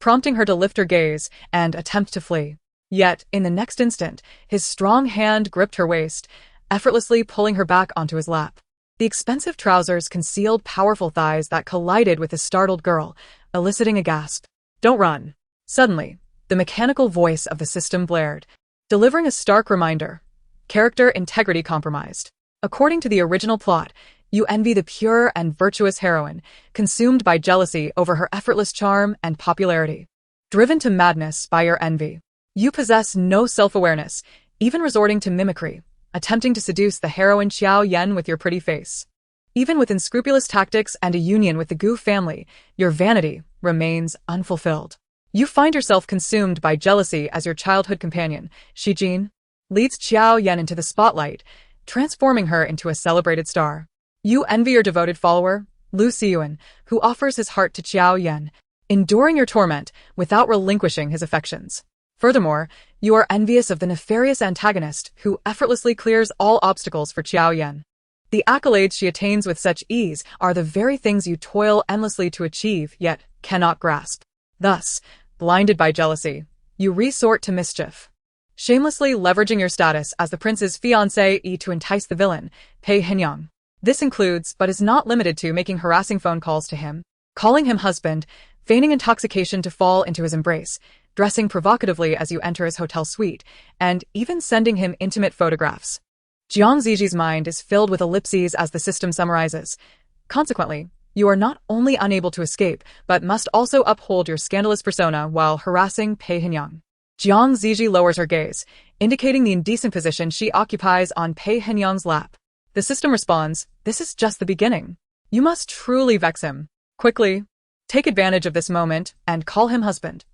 prompting her to lift her gaze and attempt to flee. Yet, in the next instant, his strong hand gripped her waist, effortlessly pulling her back onto his lap. The expensive trousers concealed powerful thighs that collided with the startled girl, eliciting a gasp. "Don't run." Suddenly, the mechanical voice of the system blared, delivering a stark reminder. Character integrity compromised. According to the original plot, you envy the pure and virtuous heroine, consumed by jealousy over her effortless charm and popularity. Driven to madness by your envy, you possess no self-awareness, even resorting to mimicry, attempting to seduce the heroine Xiao Yan with your pretty face. Even with unscrupulous tactics and a union with the Gu family, your vanity remains unfulfilled. You find yourself consumed by jealousy as your childhood companion, Shi Jin, leads Xiao Yan into the spotlight, transforming her into a celebrated star. You envy your devoted follower, Lu Xiyuan, who offers his heart to Xiao Yan, enduring your torment without relinquishing his affections. Furthermore, you are envious of the nefarious antagonist who effortlessly clears all obstacles for Xiao Yan. The accolades she attains with such ease are the very things you toil endlessly to achieve yet cannot grasp. Thus, blinded by jealousy, you resort to mischief, shamelessly leveraging your status as the prince's fiancé to entice the villain, Pei Henian. This includes, but is not limited to, making harassing phone calls to him, calling him husband, feigning intoxication to fall into his embrace, dressing provocatively as you enter his hotel suite, and even sending him intimate photographs. Zhi Zhi's mind is filled with ellipses as the system summarizes. Consequently, you are not only unable to escape, but must also uphold your scandalous persona while harassing Pei Henian. Zhi Zhi lowers her gaze, indicating the indecent position she occupies on Pei Henian's lap. The system responds, "This is just the beginning. You must truly vex him. Quickly, take advantage of this moment and call him husband.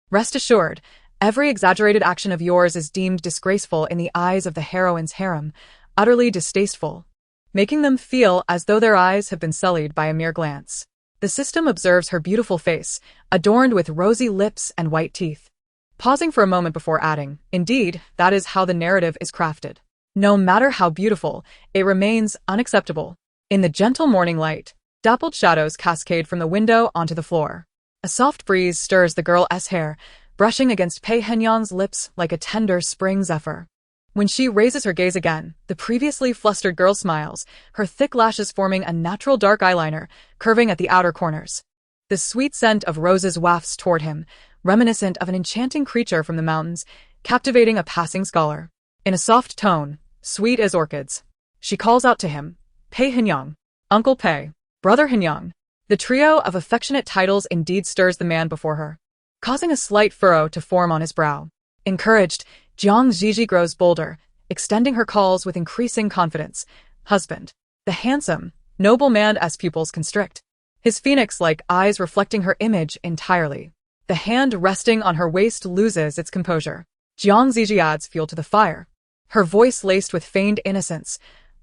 Rest assured, every exaggerated action of yours is deemed disgraceful in the eyes of the heroine's harem, utterly distasteful, making them feel as though their eyes have been sullied by a mere glance." The system observes her beautiful face, adorned with rosy lips and white teeth, pausing for a moment before adding, "Indeed, that is how the narrative is crafted. No matter how beautiful, it remains unacceptable." In the gentle morning light, dappled shadows cascade from the window onto the floor. A soft breeze stirs the girl's hair, brushing against Pei Henian's lips like a tender spring zephyr. When she raises her gaze again, the previously flustered girl smiles, her thick lashes forming a natural dark eyeliner, curving at the outer corners. The sweet scent of roses wafts toward him, reminiscent of an enchanting creature from the mountains, captivating a passing scholar. In a soft tone, sweet as orchids, she calls out to him, "Pei Henian, Uncle Pei, Brother Henian." The trio of affectionate titles indeed stirs the man before her, causing a slight furrow to form on his brow. Encouraged, Zhi Zhi grows bolder, extending her calls with increasing confidence. Husband. The handsome, noble man as pupils constrict, his phoenix-like eyes reflecting her image entirely. The hand resting on her waist loses its composure. Zhi Zhi adds fuel to the fire, her voice laced with feigned innocence.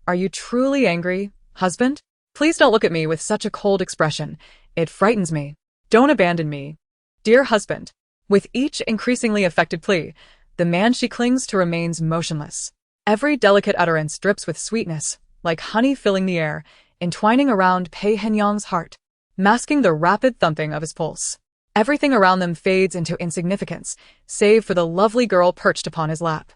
Are you truly angry, husband? Please don't look at me with such a cold expression. It frightens me. Don't abandon me. Dear husband. With each increasingly affected plea, the man she clings to remains motionless. Every delicate utterance drips with sweetness, like honey filling the air, entwining around Pei Henyang's heart, masking the rapid thumping of his pulse. Everything around them fades into insignificance, save for the lovely girl perched upon his lap,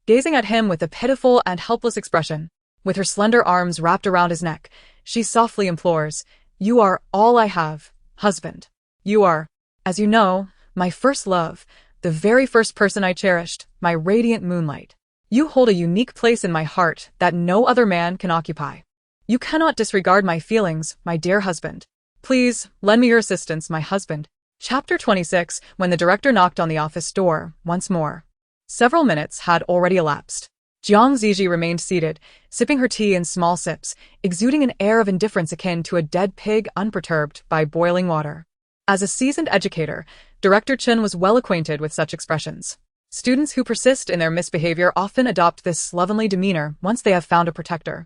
gazing at him with a pitiful and helpless expression. With her slender arms wrapped around his neck, she softly implores, "You are all I have, husband. You are, as you know, my first love, the very first person I cherished, my radiant moonlight. You hold a unique place in my heart that no other man can occupy. You cannot disregard my feelings, my dear husband. Please, lend me your assistance, my husband." Chapter 26. When the director knocked on the office door, once more. Several minutes had already elapsed. Zhi Zhi remained seated, sipping her tea in small sips, exuding an air of indifference akin to a dead pig unperturbed by boiling water. As a seasoned educator, Director Chen was well acquainted with such expressions. Students who persist in their misbehavior often adopt this slovenly demeanor once they have found a protector.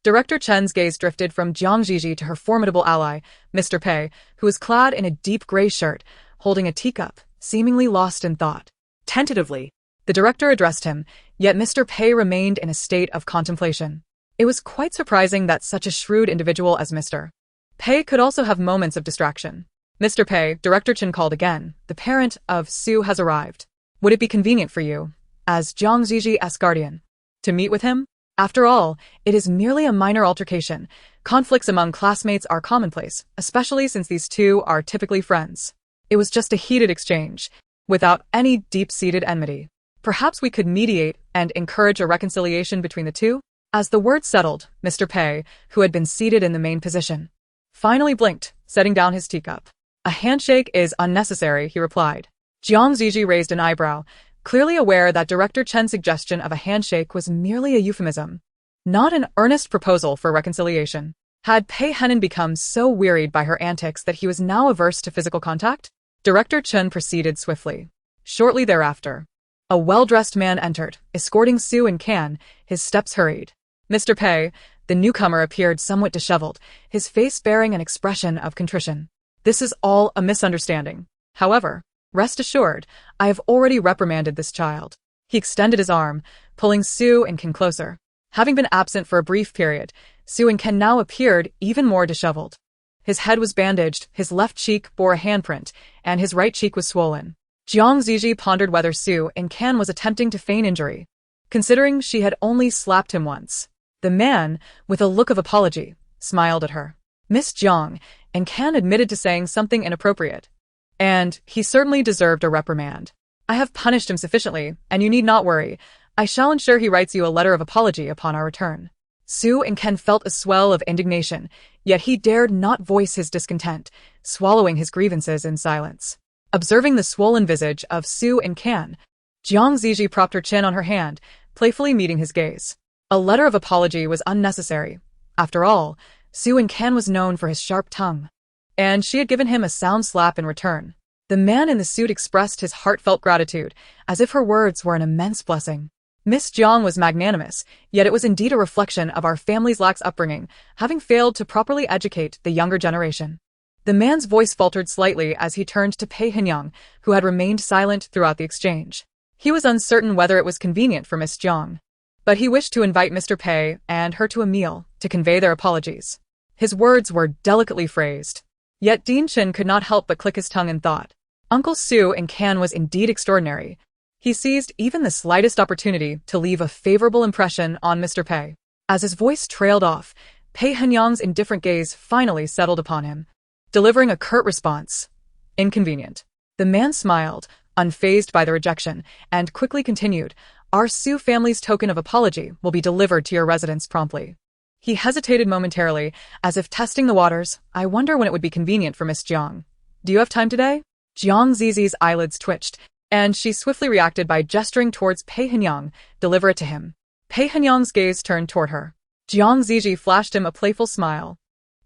Director Chen's gaze drifted from Zhi Zhi to her formidable ally, Mr. Pei, who was clad in a deep gray shirt, holding a teacup, seemingly lost in thought. Tentatively, the director addressed him, yet Mr. Pei remained in a state of contemplation. It was quite surprising that such a shrewd individual as Mr. Pei could also have moments of distraction. Mr. Pei, Director Chen called again. The parent of Su has arrived. Would it be convenient for you, as Zhi Zhi's guardian, to meet with him? After all, it is merely a minor altercation. Conflicts among classmates are commonplace, especially since these two are typically friends. It was just a heated exchange, without any deep-seated enmity. Perhaps we could mediate and encourage a reconciliation between the two? As the word settled, Mr. Pei, who had been seated in the main position, finally blinked, setting down his teacup. A handshake is unnecessary, he replied. Zhi Zhi raised an eyebrow, clearly aware that Director Chen's suggestion of a handshake was merely a euphemism, not an earnest proposal for reconciliation. Had Pei Henan become so wearied by her antics that he was now averse to physical contact? Director Chen proceeded swiftly. Shortly thereafter, a well-dressed man entered, escorting Su and Can. His steps hurried. Mr. Pei, the newcomer, appeared somewhat disheveled, his face bearing an expression of contrition. This is all a misunderstanding. However, rest assured, I have already reprimanded this child. He extended his arm, pulling Su and Can closer. Having been absent for a brief period, Su and Can now appeared even more disheveled. His head was bandaged, his left cheek bore a handprint, and his right cheek was swollen. Zhi Zhi pondered whether Su and Can was attempting to feign injury, considering she had only slapped him once. The man, with a look of apology, smiled at her. Miss Jiang, and Can admitted to saying something inappropriate. And he certainly deserved a reprimand. I have punished him sufficiently, and you need not worry. I shall ensure he writes you a letter of apology upon our return. Su and Can felt a swell of indignation, yet he dared not voice his discontent, swallowing his grievances in silence. Observing the swollen visage of Su and Can, Zhi Zhi propped her chin on her hand, playfully meeting his gaze. A letter of apology was unnecessary. After all, Su and Can was known for his sharp tongue, and she had given him a sound slap in return. The man in the suit expressed his heartfelt gratitude, as if her words were an immense blessing. Miss Jiang was magnanimous, yet it was indeed a reflection of our family's lax upbringing, having failed to properly educate the younger generation. The man's voice faltered slightly as he turned to Pei Henyang, who had remained silent throughout the exchange. He was uncertain whether it was convenient for Miss Jiang, but he wished to invite Mr. Pei and her to a meal to convey their apologies. His words were delicately phrased, yet Dean Chin could not help but click his tongue in thought. Uncle Su and Can was indeed extraordinary. He seized even the slightest opportunity to leave a favorable impression on Mr. Pei. As his voice trailed off, Pei Henyang's indifferent gaze finally settled upon him, delivering a curt response. Inconvenient. The man smiled, unfazed by the rejection, and quickly continued, Our Su family's token of apology will be delivered to your residence promptly. He hesitated momentarily, as if testing the waters. I wonder when it would be convenient for Miss Jiang. Do you have time today? Jiang Zizi's eyelids twitched, and she swiftly reacted by gesturing towards Pei Henyang. Deliver it to him. Pei Henyang's gaze turned toward her. Jiang Ziji flashed him a playful smile,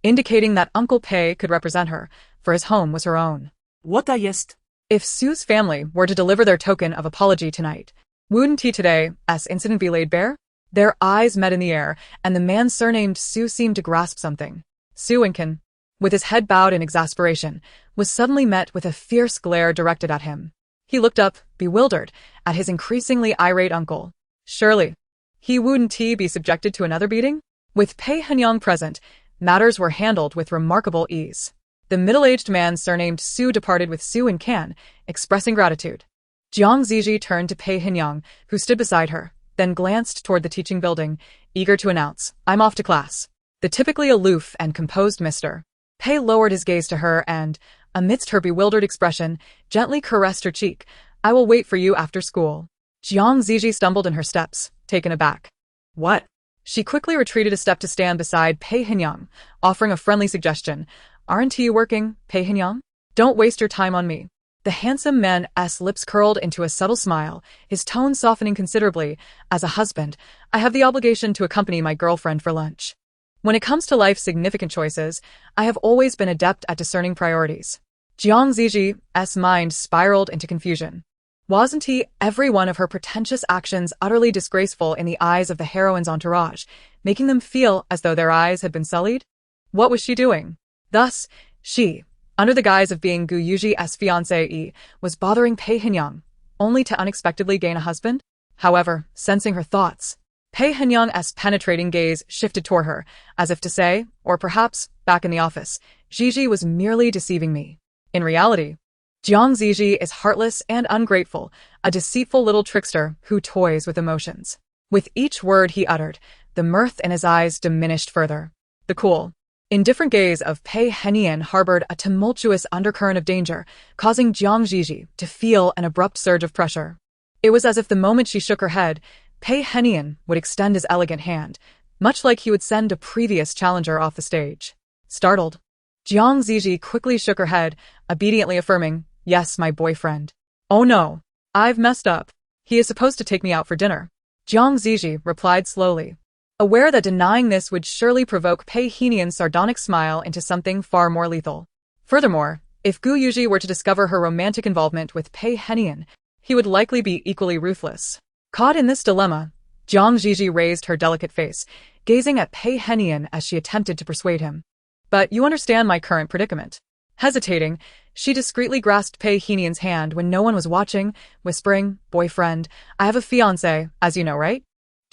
indicating that Uncle Pei could represent her, for his home was her own. What a jest. If Sue's family were to deliver their token of apology tonight, wouldn't today's incident be laid bare? Their eyes met in the air, and the man surnamed Su seemed to grasp something. Su Winkin, with his head bowed in exasperation, was suddenly met with a fierce glare directed at him. He looked up, bewildered, at his increasingly irate uncle. Surely, he wouldn't be subjected to another beating? With Pei Henyang present, matters were handled with remarkable ease. The middle-aged man surnamed Su departed with Su and Can, expressing gratitude. Jiang Ziji turned to Pei Henyang, who stood beside her, then glanced toward the teaching building, eager to announce, I'm off to class. The typically aloof and composed Mr. Pei lowered his gaze to her and, amidst her bewildered expression, gently caressed her cheek. I will wait for you after school. Jiang Ziji stumbled in her steps, taken aback. What? She quickly retreated a step to stand beside Pei Henyang, offering a friendly suggestion. Aren't you working, Pei Henyang? Don't waste your time on me. The handsome man's lips curled into a subtle smile, his tone softening considerably. As a husband, I have the obligation to accompany my girlfriend for lunch. When it comes to life's significant choices, I have always been adept at discerning priorities. Jiang Ziji's mind spiraled into confusion. Wasn't every one of her pretentious actions utterly disgraceful in the eyes of the heroine's entourage, making them feel as though their eyes had been sullied? What was she doing? Thus, she, under the guise of being Gu Yuji's fiancé, was bothering Pei Henyang, only to unexpectedly gain a husband? However, sensing her thoughts, Pei Henyang's penetrating gaze shifted toward her, as if to say, or perhaps, back in the office, Zhi Zhi was merely deceiving me. In reality, Jiang Ziji is heartless and ungrateful, a deceitful little trickster who toys with emotions. With each word he uttered, the mirth in his eyes diminished further. The cool, indifferent gaze of Pei Henyang harbored a tumultuous undercurrent of danger, causing Jiang Ziji to feel an abrupt surge of pressure. It was as if the moment she shook her head, Pei Henyang would extend his elegant hand, much like he would send a previous challenger off the stage. Startled, Jiang Ziji quickly shook her head, obediently affirming, Yes, my boyfriend. Oh no, I've messed up. He is supposed to take me out for dinner. Jiang Ziji replied slowly, aware that denying this would surely provoke Pei Henyang's sardonic smile into something far more lethal. Furthermore, if Gu Yuji were to discover her romantic involvement with Pei Henyang, he would likely be equally ruthless. Caught in this dilemma, Jiang Ziji raised her delicate face, gazing at Pei Henyang as she attempted to persuade him. But you understand my current predicament. Hesitating, she discreetly grasped Pei Henyang's hand when no one was watching, whispering, Boyfriend, I have a fiancé, as you know, right?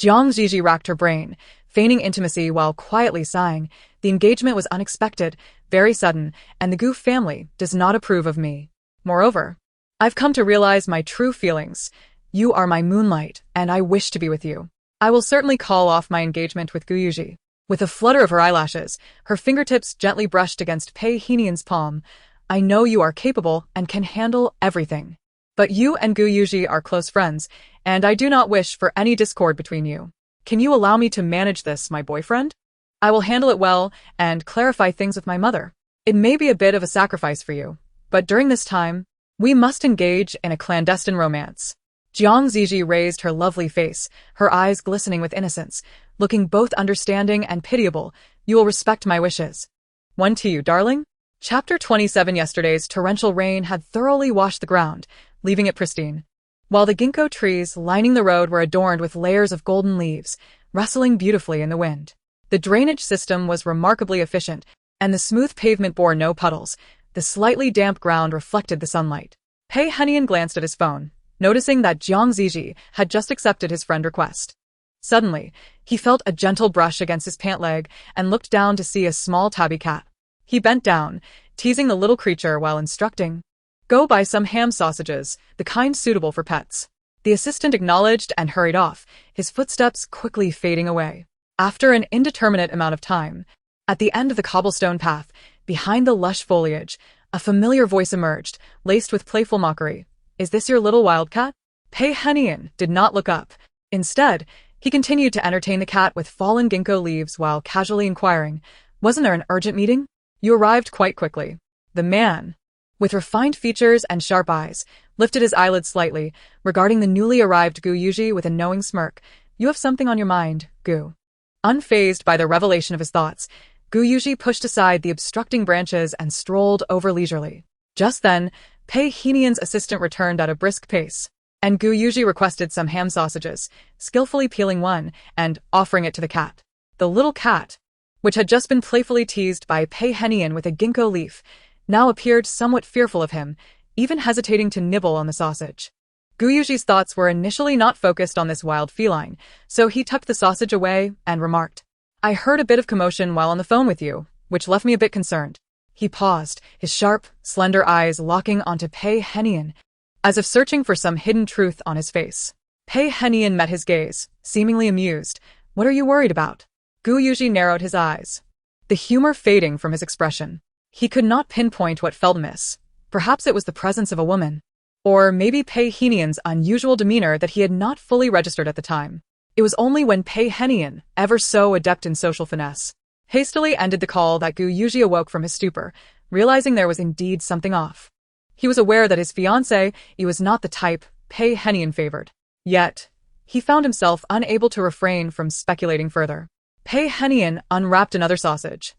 Jiang Ziji racked her brain, feigning intimacy while quietly sighing. The engagement was unexpected, very sudden, and the Gu family does not approve of me. Moreover, I've come to realize my true feelings. You are my moonlight, and I wish to be with you. I will certainly call off my engagement with Gu Yuji. With a flutter of her eyelashes, her fingertips gently brushed against Pei Henyang's palm. I know you are capable and can handle everything. But you and Gu Yuji are close friends, and I do not wish for any discord between you. Can you allow me to manage this, my boyfriend? I will handle it well and clarify things with my mother. It may be a bit of a sacrifice for you, but during this time, we must engage in a clandestine romance. Jiang Ziji raised her lovely face, her eyes glistening with innocence, looking both understanding and pitiable. You will respect my wishes. One to you, darling. Chapter 27. Yesterday's torrential rain had thoroughly washed the ground, leaving it pristine. While the ginkgo trees lining the road were adorned with layers of golden leaves, rustling beautifully in the wind. The drainage system was remarkably efficient, and the smooth pavement bore no puddles. The slightly damp ground reflected the sunlight. Pei Henyang glanced at his phone, noticing that Jiang Ziji had just accepted his friend request. Suddenly, he felt a gentle brush against his pant leg and looked down to see a small tabby cat. He bent down, teasing the little creature while instructing, Go buy some ham sausages, the kind suitable for pets. The assistant acknowledged and hurried off, his footsteps quickly fading away. After an indeterminate amount of time, at the end of the cobblestone path, behind the lush foliage, a familiar voice emerged, laced with playful mockery. Is this your little wildcat? Pei Henyang did not look up. Instead, He continued to entertain the cat with fallen ginkgo leaves while casually inquiring, "Wasn't there an urgent meeting? You arrived quite quickly." The man, with refined features and sharp eyes, lifted his eyelids slightly, regarding the newly arrived Gu Yuji with a knowing smirk. "You have something on your mind, Gu." Unfazed by the revelation of his thoughts, Gu Yuji pushed aside the obstructing branches and strolled over leisurely. Just then, Pei Henian's assistant returned at a brisk pace, and Gu Yuji requested some ham sausages, skillfully peeling one and offering it to the cat. The little cat, which had just been playfully teased by Pei Henian with a ginkgo leaf, now appeared somewhat fearful of him, even hesitating to nibble on the sausage. Gu Yuji's thoughts were initially not focused on this wild feline, so he tucked the sausage away and remarked, "I heard a bit of commotion while on the phone with you, which left me a bit concerned." He paused, his sharp, slender eyes locking onto Pei Henian, as if searching for some hidden truth on his face. Pei Henian met his gaze, seemingly amused. "What are you worried about?" Gu Yuji narrowed his eyes, the humor fading from his expression. He could not pinpoint what felt amiss. Perhaps it was the presence of a woman, or maybe Pei Henian's unusual demeanor that he had not fully registered at the time. It was only when Pei Henian, ever so adept in social finesse, hastily ended the call that Gu Yuji awoke from his stupor, realizing there was indeed something off. He was aware that his fiancé was not the type Pei Henian favored. Yet, he found himself unable to refrain from speculating further. Pei Henian unwrapped another sausage,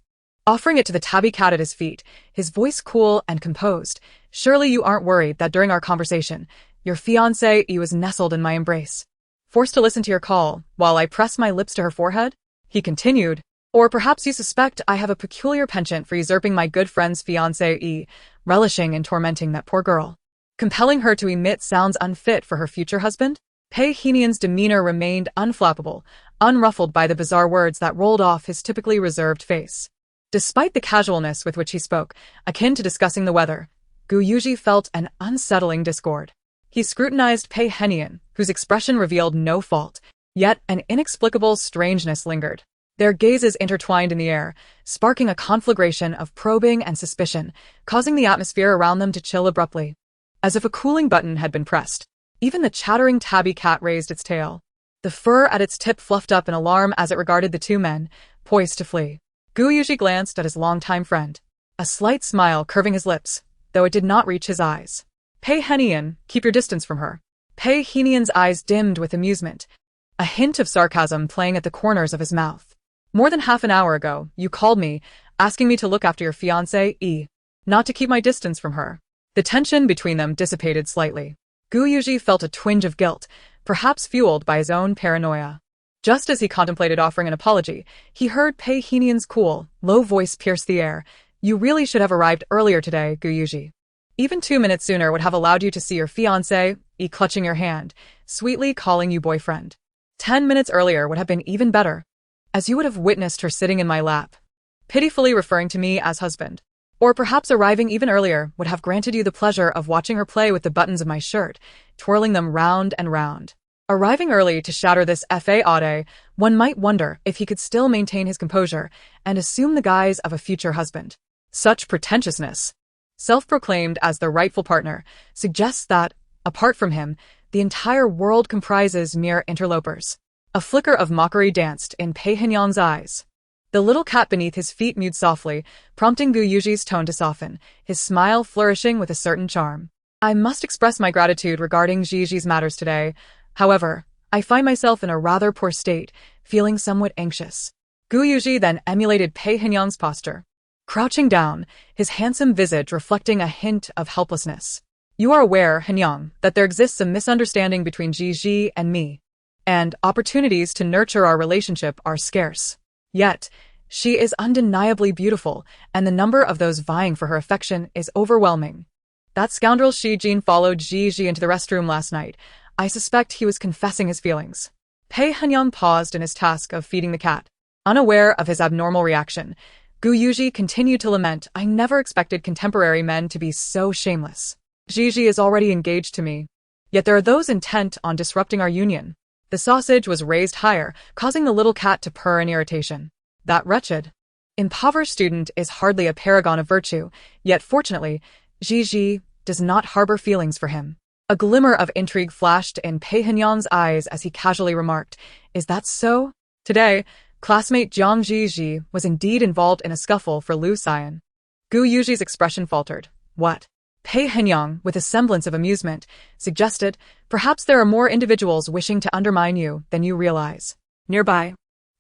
offering it to the tabby cat at his feet, his voice cool and composed. "Surely you aren't worried that during our conversation, your fiancé was nestled in my embrace, forced to listen to your call while I press my lips to her forehead?" He continued. "Or perhaps you suspect I have a peculiar penchant for usurping my good friend's fiancé, relishing in tormenting that poor girl, compelling her to emit sounds unfit for her future husband?" Pei Henian's demeanor remained unflappable, unruffled by the bizarre words that rolled off his typically reserved face. Despite the casualness with which he spoke, akin to discussing the weather, Gu Yuji felt an unsettling discord. He scrutinized Pei Henian, whose expression revealed no fault, yet an inexplicable strangeness lingered. Their gazes intertwined in the air, sparking a conflagration of probing and suspicion, causing the atmosphere around them to chill abruptly. As if a cooling button had been pressed, even the chattering tabby cat raised its tail. The fur at its tip fluffed up in alarm as it regarded the two men, poised to flee. Gu Yuji glanced at his longtime friend, a slight smile curving his lips, though it did not reach his eyes. "Pei Henian, keep your distance from her." Pei Henian's eyes dimmed with amusement, a hint of sarcasm playing at the corners of his mouth. "More than half an hour ago, you called me, asking me to look after your fiancé, not to keep my distance from her." The tension between them dissipated slightly. Gu Yuji felt a twinge of guilt, perhaps fueled by his own paranoia. Just as he contemplated offering an apology, he heard Pei Henian's cool, low voice pierce the air. "You really should have arrived earlier today, Gu Yuji. Even 2 minutes sooner would have allowed you to see your fiancé, clutching your hand, sweetly calling you boyfriend. 10 minutes earlier would have been even better, as you would have witnessed her sitting in my lap, pitifully referring to me as husband. Or perhaps arriving even earlier would have granted you the pleasure of watching her play with the buttons of my shirt, twirling them round and round." Arriving early to shatter this fade, one might wonder if he could still maintain his composure and assume the guise of a future husband. Such pretentiousness, self-proclaimed as the rightful partner, suggests that, apart from him, the entire world comprises mere interlopers. A flicker of mockery danced in Pei Henian's eyes. The little cat beneath his feet mewed softly, prompting Gu Yuji's tone to soften, his smile flourishing with a certain charm. "I must express my gratitude regarding Zhi Zhi's matters today. However, I find myself in a rather poor state, feeling somewhat anxious." Gu Yuji then emulated Pei Henian's posture, crouching down, his handsome visage reflecting a hint of helplessness. "You are aware, Henian, that there exists a misunderstanding between Zhi Zhi and me, and opportunities to nurture our relationship are scarce. Yet, she is undeniably beautiful, and the number of those vying for her affection is overwhelming. That scoundrel Shi Jin followed Zhi Zhi into the restroom last night. I suspect he was confessing his feelings." Pei Henian paused in his task of feeding the cat. Unaware of his abnormal reaction, Gu Yuji continued to lament, "I never expected contemporary men to be so shameless. Zhi Zhi is already engaged to me, yet there are those intent on disrupting our union." The sausage was raised higher, causing the little cat to purr in irritation. That wretched, impoverished student is hardly a paragon of virtue, yet fortunately, Zhi Zhi does not harbor feelings for him. A glimmer of intrigue flashed in Pei Henian's eyes as he casually remarked, Is that so? Today, classmate Zhi Zhi was indeed involved in a scuffle for Lu Xian. Gu Yuji's expression faltered. What? Pei Henyang, with a semblance of amusement, suggested, perhaps there are more individuals wishing to undermine you than you realize. Nearby,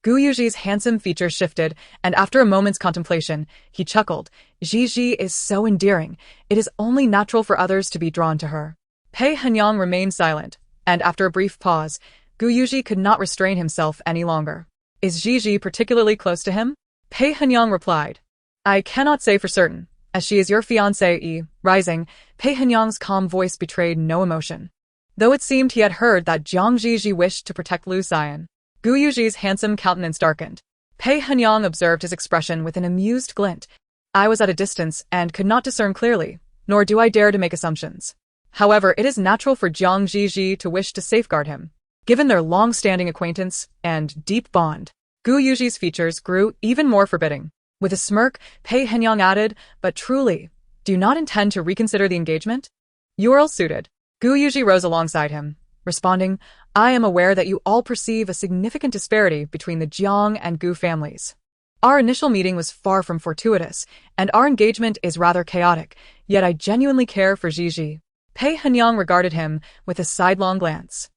Gu Yuji's handsome features shifted, and after a moment's contemplation, he chuckled. Zhi Zhi is so endearing, it is only natural for others to be drawn to her. Pei Henyang remained silent, and after a brief pause, Gu Yuji could not restrain himself any longer. Is Zhi Zhi particularly close to him? Pei Henyang replied. I cannot say for certain, as she is your fiancé. Rising, Pei Henyang's calm voice betrayed no emotion. Though it seemed he had heard that Zhi Zhi wished to protect Lu Xian, Gu Yuji's handsome countenance darkened. Pei Henyang observed his expression with an amused glint. I was at a distance and could not discern clearly, nor do I dare to make assumptions. However, it is natural for Zhi Zhi to wish to safeguard him, given their long-standing acquaintance and deep bond. Gu Yuji's features grew even more forbidding. With a smirk, Pei Henyang added, but truly, do you not intend to reconsider the engagement? You are ill-suited. Gu Yuji rose alongside him, responding, I am aware that you all perceive a significant disparity between the Jiang and Gu families. Our initial meeting was far from fortuitous, and our engagement is rather chaotic, yet I genuinely care for Zhi Zhi. Pei Henyang regarded him with a sidelong glance.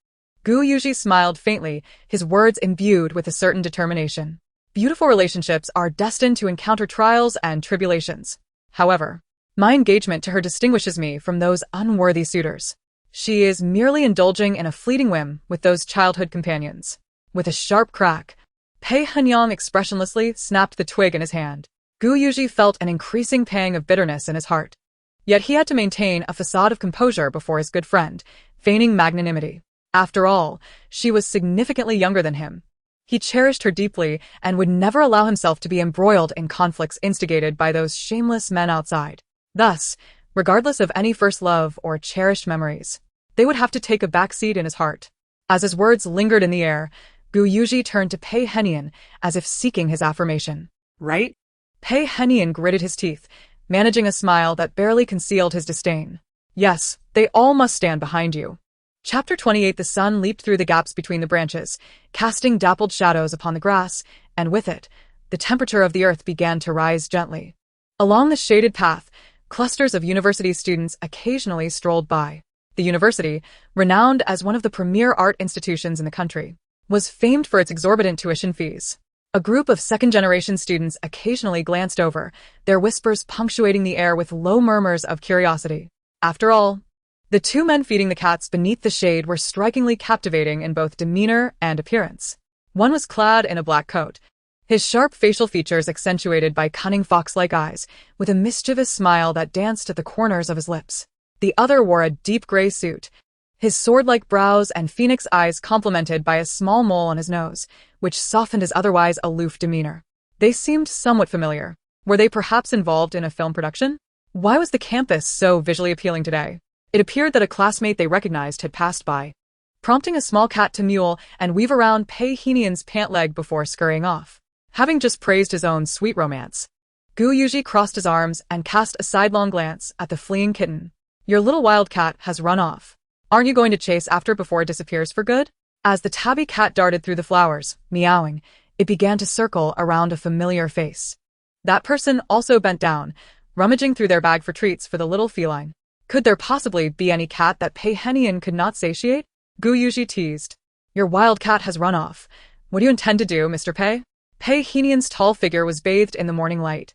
Gu Yuji smiled faintly, his words imbued with a certain determination. Beautiful relationships are destined to encounter trials and tribulations. However, my engagement to her distinguishes me from those unworthy suitors. She is merely indulging in a fleeting whim with those childhood companions. With a sharp crack, Pei Henyang expressionlessly snapped the twig in his hand. Gu Yuji felt an increasing pang of bitterness in his heart. Yet he had to maintain a facade of composure before his good friend, feigning magnanimity. After all, she was significantly younger than him. He cherished her deeply and would never allow himself to be embroiled in conflicts instigated by those shameless men outside. Thus, regardless of any first love or cherished memories, they would have to take a backseat in his heart. As his words lingered in the air, Gu Yuji turned to Pei Henyang as if seeking his affirmation. Right? Pei Henyang gritted his teeth, managing a smile that barely concealed his disdain. Yes, they all must stand behind you. Chapter 28. The sun leaped through the gaps between the branches, casting dappled shadows upon the grass, and with it, the temperature of the earth began to rise gently. Along the shaded path, clusters of university students occasionally strolled by. The university, renowned as one of the premier art institutions in the country, was famed for its exorbitant tuition fees. A group of second-generation students occasionally glanced over, their whispers punctuating the air with low murmurs of curiosity. After all, the two men feeding the cats beneath the shade were strikingly captivating in both demeanor and appearance. One was clad in a black coat, his sharp facial features accentuated by cunning fox-like eyes, with a mischievous smile that danced at the corners of his lips. The other wore a deep gray suit, his sword-like brows and phoenix eyes complemented by a small mole on his nose, which softened his otherwise aloof demeanor. They seemed somewhat familiar. Were they perhaps involved in a film production? Why was the campus so visually appealing today? It appeared that a classmate they recognized had passed by, prompting a small cat to mewl and weave around Pei Henyang's pant leg before scurrying off. Having just praised his own sweet romance, Gu Yuji crossed his arms and cast a sidelong glance at the fleeing kitten. Your little wild cat has run off. Aren't you going to chase after before it disappears for good? As the tabby cat darted through the flowers, meowing, it began to circle around a familiar face. That person also bent down, rummaging through their bag for treats for the little feline. Could there possibly be any cat that Pei Henyang could not satiate? Gu Yuji teased. Your wild cat has run off. What do you intend to do, Mr. Pei? Pei Henyang's tall figure was bathed in the morning light,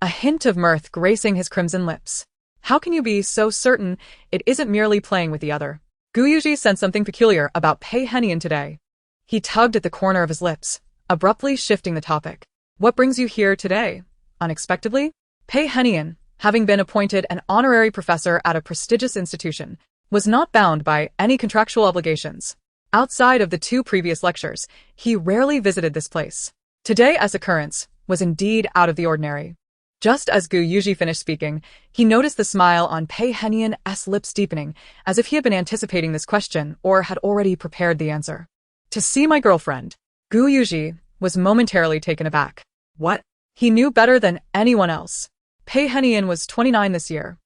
a hint of mirth gracing his crimson lips. How can you be so certain it isn't merely playing with the other? Gu Yuji sensed something peculiar about Pei Henyang today. He tugged at the corner of his lips, abruptly shifting the topic. What brings you here today? Unexpectedly? Pei Henyang, having been appointed an honorary professor at a prestigious institution, was not bound by any contractual obligations. Outside of the 2 previous lectures, he rarely visited this place. Today's occurrence was indeed out of the ordinary. Just as Gu Yuji finished speaking, he noticed the smile on Pei Henyang's lips deepening, as if he had been anticipating this question or had already prepared the answer. To see my girlfriend. Gu Yuji was momentarily taken aback. What? He knew better than anyone else. Pei Henyang was 29 this year,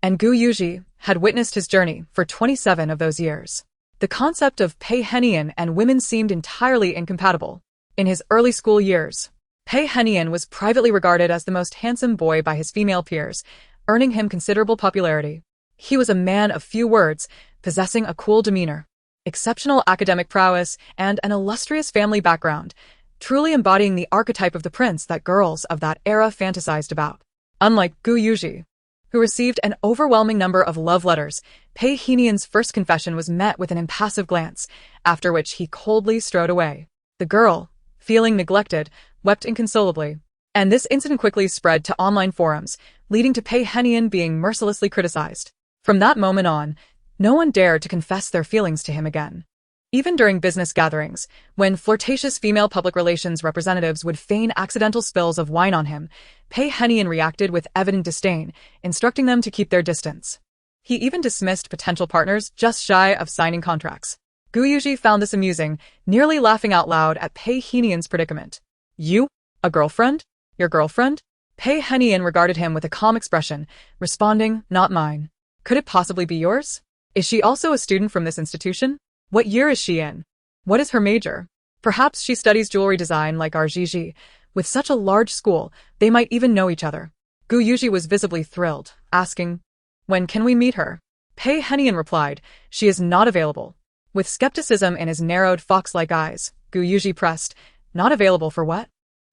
and Gu Yuji had witnessed his journey for 27 of those years. The concept of Pei Henian and women seemed entirely incompatible. In his early school years, Pei Henian was privately regarded as the most handsome boy by his female peers, earning him considerable popularity. He was a man of few words, possessing a cool demeanor, exceptional academic prowess, and an illustrious family background, truly embodying the archetype of the prince that girls of that era fantasized about. Unlike Gu Yuji, who received an overwhelming number of love letters, Pei Henian's first confession was met with an impassive glance, after which he coldly strode away. The girl, feeling neglected, wept inconsolably, and this incident quickly spread to online forums, leading to Pei Henian being mercilessly criticized. From that moment on, no one dared to confess their feelings to him again. Even during business gatherings, when flirtatious female public relations representatives would feign accidental spills of wine on him, Pei Henian reacted with evident disdain, instructing them to keep their distance. He even dismissed potential partners just shy of signing contracts. Gu Yuji found this amusing, nearly laughing out loud at Pei Henian's predicament. You? A girlfriend? Your girlfriend? Pei Henian regarded him with a calm expression, responding, not mine. Could it possibly be yours? Is she also a student from this institution? What year is she in? What is her major? Perhaps she studies jewelry design like our Zhi Zhi. With such a large school, they might even know each other. Gu Yuji was visibly thrilled, asking, when can we meet her? Pei Henian replied, she is not available. With skepticism in his narrowed fox-like eyes, Gu Yuji pressed, not available for what?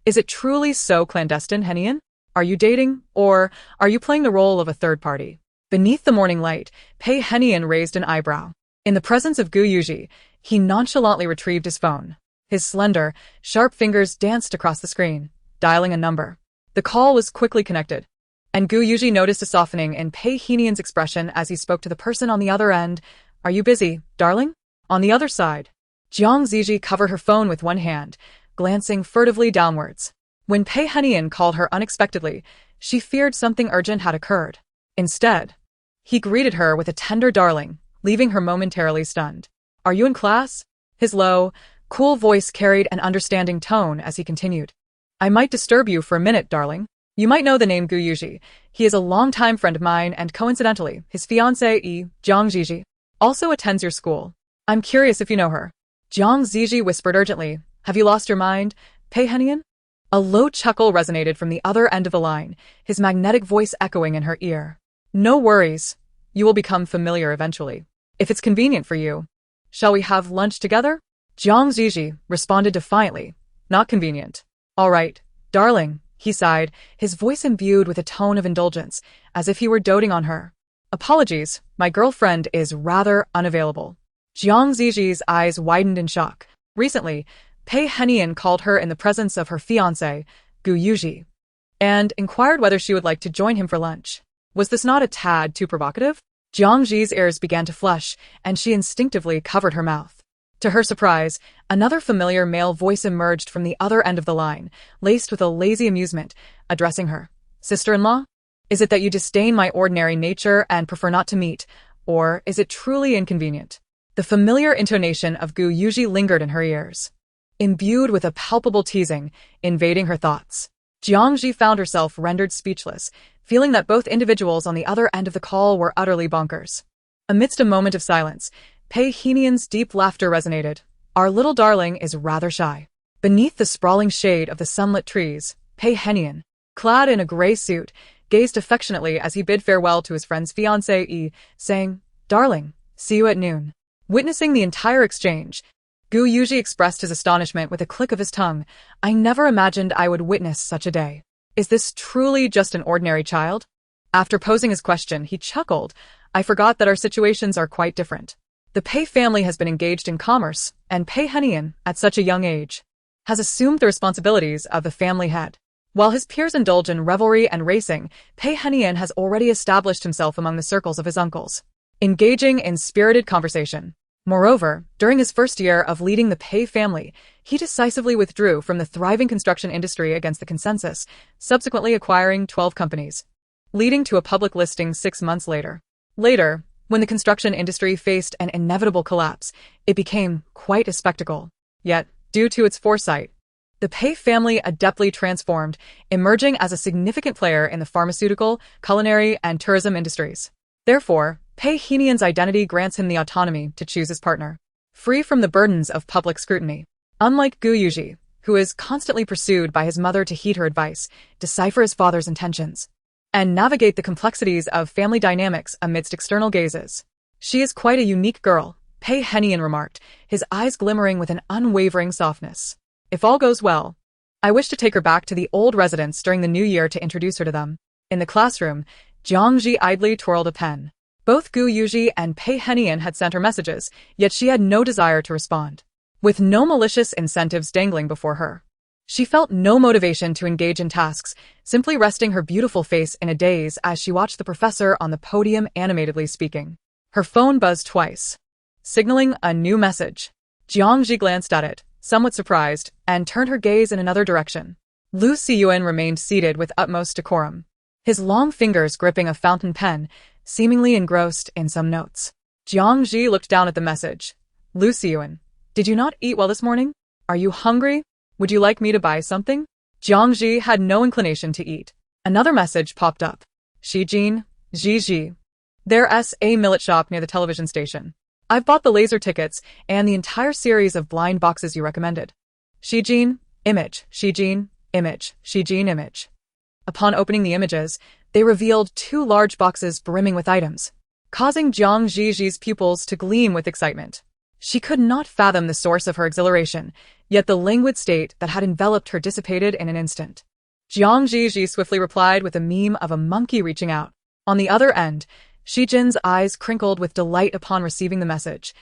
Is it truly so clandestine, Henian? Are you dating, or are you playing the role of a third party? Beneath the morning light, Pei Henian raised an eyebrow. In the presence of Gu Yuji, he nonchalantly retrieved his phone. His slender, sharp fingers danced across the screen, dialing a number. The call was quickly connected, and Gu Yuji noticed a softening in Pei Henian's expression as he spoke to the person on the other end. Are you busy, darling? On the other side, Zhi Zhi covered her phone with one hand, glancing furtively downwards. When Pei Henian called her unexpectedly, she feared something urgent had occurred. Instead, he greeted her with a tender darling, leaving her momentarily stunned. Are you in class? His low, cool voice carried an understanding tone as he continued. I might disturb you for a minute, darling. You might know the name Gu Yuji. He is a longtime friend of mine and coincidentally, his fiancé, Zhi Zhi, also attends your school. I'm curious if you know her. Zhi Zhi whispered urgently. Have you lost your mind, Pei Henian? A low chuckle resonated from the other end of the line, his magnetic voice echoing in her ear. No worries. You will become familiar eventually. If it's convenient for you. Shall we have lunch together? Zhi Zhi responded defiantly. Not convenient. All right, darling, he sighed, his voice imbued with a tone of indulgence, as if he were doting on her. Apologies, my girlfriend is rather unavailable. Zhi Zhi's eyes widened in shock. Recently, Pei Henian called her in the presence of her fiancé, Gu Yuji, and inquired whether she would like to join him for lunch. Was this not a tad too provocative? Zhi Zhi's ears began to flush, and she instinctively covered her mouth. To her surprise, another familiar male voice emerged from the other end of the line, laced with a lazy amusement, addressing her. Sister-in-law? Is it that you disdain my ordinary nature and prefer not to meet, or is it truly inconvenient? The familiar intonation of Gu Yuji lingered in her ears, imbued with a palpable teasing, invading her thoughts. Zhi Zhi found herself rendered speechless, feeling that both individuals on the other end of the call were utterly bonkers. Amidst a moment of silence, Pei Henian's deep laughter resonated. Our little darling is rather shy. Beneath the sprawling shade of the sunlit trees, Pei Henian, clad in a gray suit, gazed affectionately as he bid farewell to his friend's fiancé, saying, Darling, see you at noon. Witnessing the entire exchange, Gu Yuji expressed his astonishment with a click of his tongue. I never imagined I would witness such a day. Is this truly just an ordinary child? After posing his question, he chuckled. I forgot that our situations are quite different. The Pei family has been engaged in commerce, and Pei Henian, at such a young age, has assumed the responsibilities of the family head. While his peers indulge in revelry and racing, Pei Henian has already established himself among the circles of his uncles, engaging in spirited conversation. Moreover, during his first year of leading the Pei family, he decisively withdrew from the thriving construction industry against the consensus, subsequently acquiring 12 companies, leading to a public listing 6 months later. Later, when the construction industry faced an inevitable collapse, it became quite a spectacle. Yet, due to its foresight, the Pei family adeptly transformed, emerging as a significant player in the pharmaceutical, culinary, and tourism industries. Therefore, Pei Henian's identity grants him the autonomy to choose his partner, free from the burdens of public scrutiny. Unlike Gu Yuji, who is constantly pursued by his mother to heed her advice, decipher his father's intentions, and navigate the complexities of family dynamics amidst external gazes. She is quite a unique girl, Pei Henian remarked, his eyes glimmering with an unwavering softness. If all goes well, I wish to take her back to the old residence during the new year to introduce her to them. In the classroom, Jiang Zhi idly twirled a pen. Both Gu Yuji and Pei Henian had sent her messages, yet she had no desire to respond. With no malicious incentives dangling before her, she felt no motivation to engage in tasks, simply resting her beautiful face in a daze as she watched the professor on the podium animatedly speaking. Her phone buzzed twice, signaling a new message. Jiang Zhi glanced at it, somewhat surprised, and turned her gaze in another direction. Lu Siyuan remained seated with utmost decorum, his long fingers gripping a fountain pen, seemingly engrossed in some notes. Jiang Zhi looked down at the message. Lu Siyuan, did you not eat well this morning? Are you hungry? Would you like me to buy something? Jiang Zhi had no inclination to eat. Another message popped up. Zhi Zhi. There's a millet shop near the television station. I've bought the laser tickets and the entire series of blind boxes you recommended. Image. Image. Upon opening the images, they revealed 2 large boxes brimming with items, causing Jiang Zhi's pupils to gleam with excitement. She could not fathom the source of her exhilaration, yet the languid state that had enveloped her dissipated in an instant. Jiang Zhi swiftly replied with a meme of a monkey reaching out. On the other end, Shi Jin's eyes crinkled with delight upon receiving the message,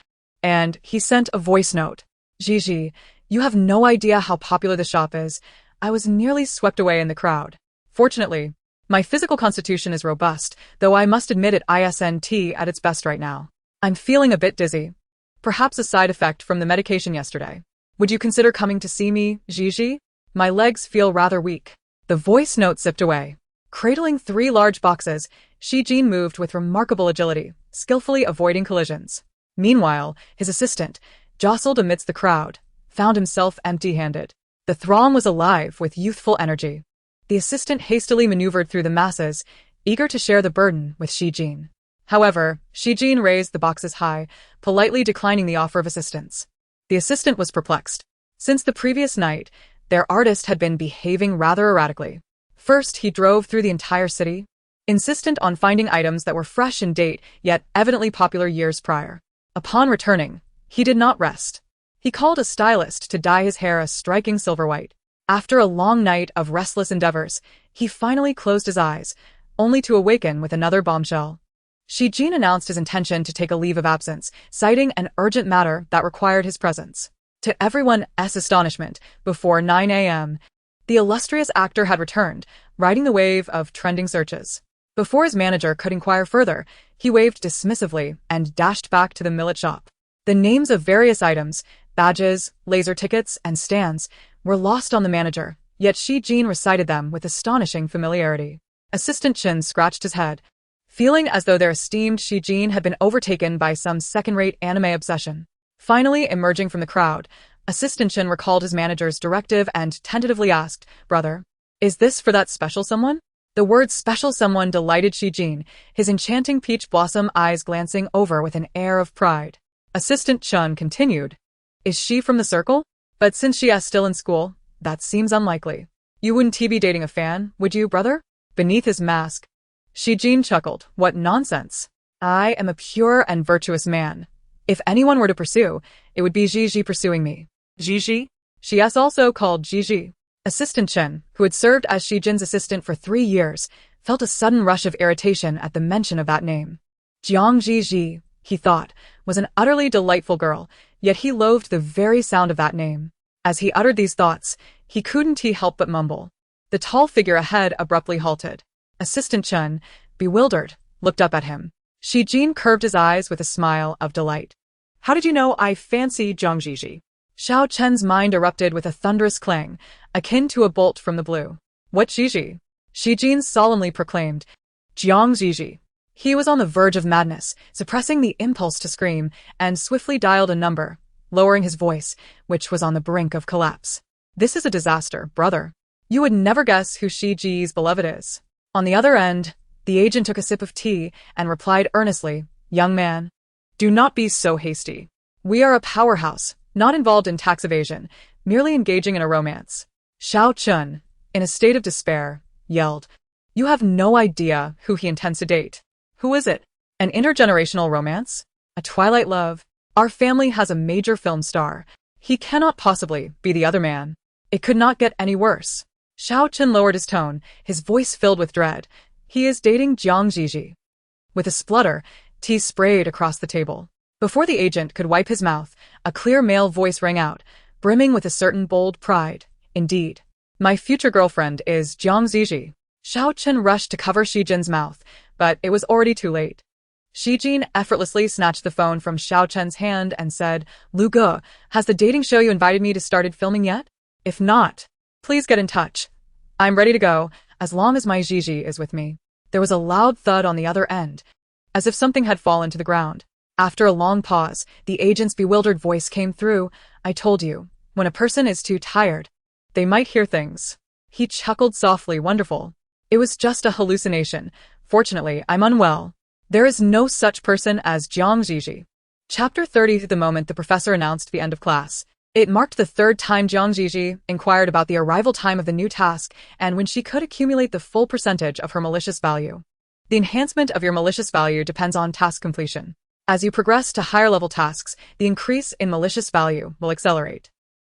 and he sent a voice note. Zhi Zhi, you have no idea how popular the shop is. I was nearly swept away in the crowd. Fortunately, my physical constitution is robust, though I must admit it isn't at its best right now. I'm feeling a bit dizzy. Perhaps a side effect from the medication yesterday. Would you consider coming to see me, Zhi Zhi? My legs feel rather weak. The voice note zipped away. Cradling 3 large boxes, Shi Jin moved with remarkable agility, skillfully avoiding collisions. Meanwhile, his assistant, jostled amidst the crowd, found himself empty-handed. The throng was alive with youthful energy. The assistant hastily maneuvered through the masses, eager to share the burden with Shi Jin. However, Shi Jin raised the boxes high, politely declining the offer of assistance. The assistant was perplexed. Since the previous night, their artist had been behaving rather erratically. First, he drove through the entire city, insistent on finding items that were fresh in date yet evidently popular years prior. Upon returning, he did not rest. He called a stylist to dye his hair a striking silver white. After a long night of restless endeavors, he finally closed his eyes, only to awaken with another bombshell. Shi Jin announced his intention to take a leave of absence, citing an urgent matter that required his presence. To everyone's astonishment, before 9 a.m., the illustrious actor had returned, riding the wave of trending searches. Before his manager could inquire further, he waved dismissively and dashed back to the millet shop. The names of various items, badges, laser tickets, and stands, were lost on the manager, yet Shi Jin recited them with astonishing familiarity. Assistant Chen scratched his head, feeling as though their esteemed Shi Jin had been overtaken by some second-rate anime obsession. Finally, emerging from the crowd, Assistant Chen recalled his manager's directive and tentatively asked, "Brother, is this for that special someone?" The word special someone delighted Shi Jin, his enchanting peach blossom eyes glancing over with an air of pride. Assistant Chen continued, "Is she from the circle? But since she is still in school, that seems unlikely. You wouldn't be dating a fan, would you, brother?" Beneath his mask, Shi Jin chuckled. "What nonsense. I am a pure and virtuous man. If anyone were to pursue, it would be Zhi Zhi pursuing me." Zhi Zhi? She is also called Zhi Zhi. Assistant Chen, who had served as Shi Jin's assistant for 3 years, felt a sudden rush of irritation at the mention of that name. Jiang Zhi, he thought, was an utterly delightful girl, yet he loathed the very sound of that name. As he uttered these thoughts, he couldn't help but mumble. The tall figure ahead abruptly halted. Assistant Chen, bewildered, looked up at him. Shi Jin curved his eyes with a smile of delight. "How did you know I fancy Jiang Zhi?" Xiao Chen's mind erupted with a thunderous clang, akin to a bolt from the blue. "What Zhi Zhi?" Shi Jin solemnly proclaimed. "Jiang Zhi." He was on the verge of madness, suppressing the impulse to scream, and swiftly dialed a number, lowering his voice, which was on the brink of collapse. "This is a disaster, brother. You would never guess who Shi Ji's beloved is." On the other end, The agent took a sip of tea and replied earnestly, "Young man, do not be so hasty. We are a powerhouse, not involved in tax evasion, merely engaging in a romance." Xiao Chun, in a state of despair, yelled, "You have no idea who he intends to date. Who is it? An intergenerational romance? A twilight love? Our family has a major film star. He cannot possibly be the other man. It could not get any worse." Xiao Chun lowered his tone, his voice filled with dread. "He is dating Zhi Zhi." With a splutter, tea sprayed across the table. Before the agent could wipe his mouth, a clear male voice rang out, brimming with a certain bold pride. "Indeed. My future girlfriend is Zhi Zhi." Xiao Chun rushed to cover Shi Jin's mouth, but it was already too late. Shi Jin effortlessly snatched the phone from Xiao Chun's hand and said, "Lu Ge, has the dating show you invited me to started filming yet? If not, please get in touch. I'm ready to go, as long as my Zhi Zhi is with me." There was a loud thud on the other end, as if something had fallen to the ground. After a long pause, the agent's bewildered voice came through. "I told you, when a person is too tired, they might hear things." He chuckled softly. "Wonderful. It was just a hallucination. Fortunately, I'm unwell. There is no such person as Zhi Zhi." Chapter 30. The moment the professor announced the end of class, it marked the third time Zhi Zhi inquired about the arrival time of the new task and when she could accumulate the full percentage of her malicious value. The enhancement of your malicious value depends on task completion. As you progress to higher-level tasks, the increase in malicious value will accelerate.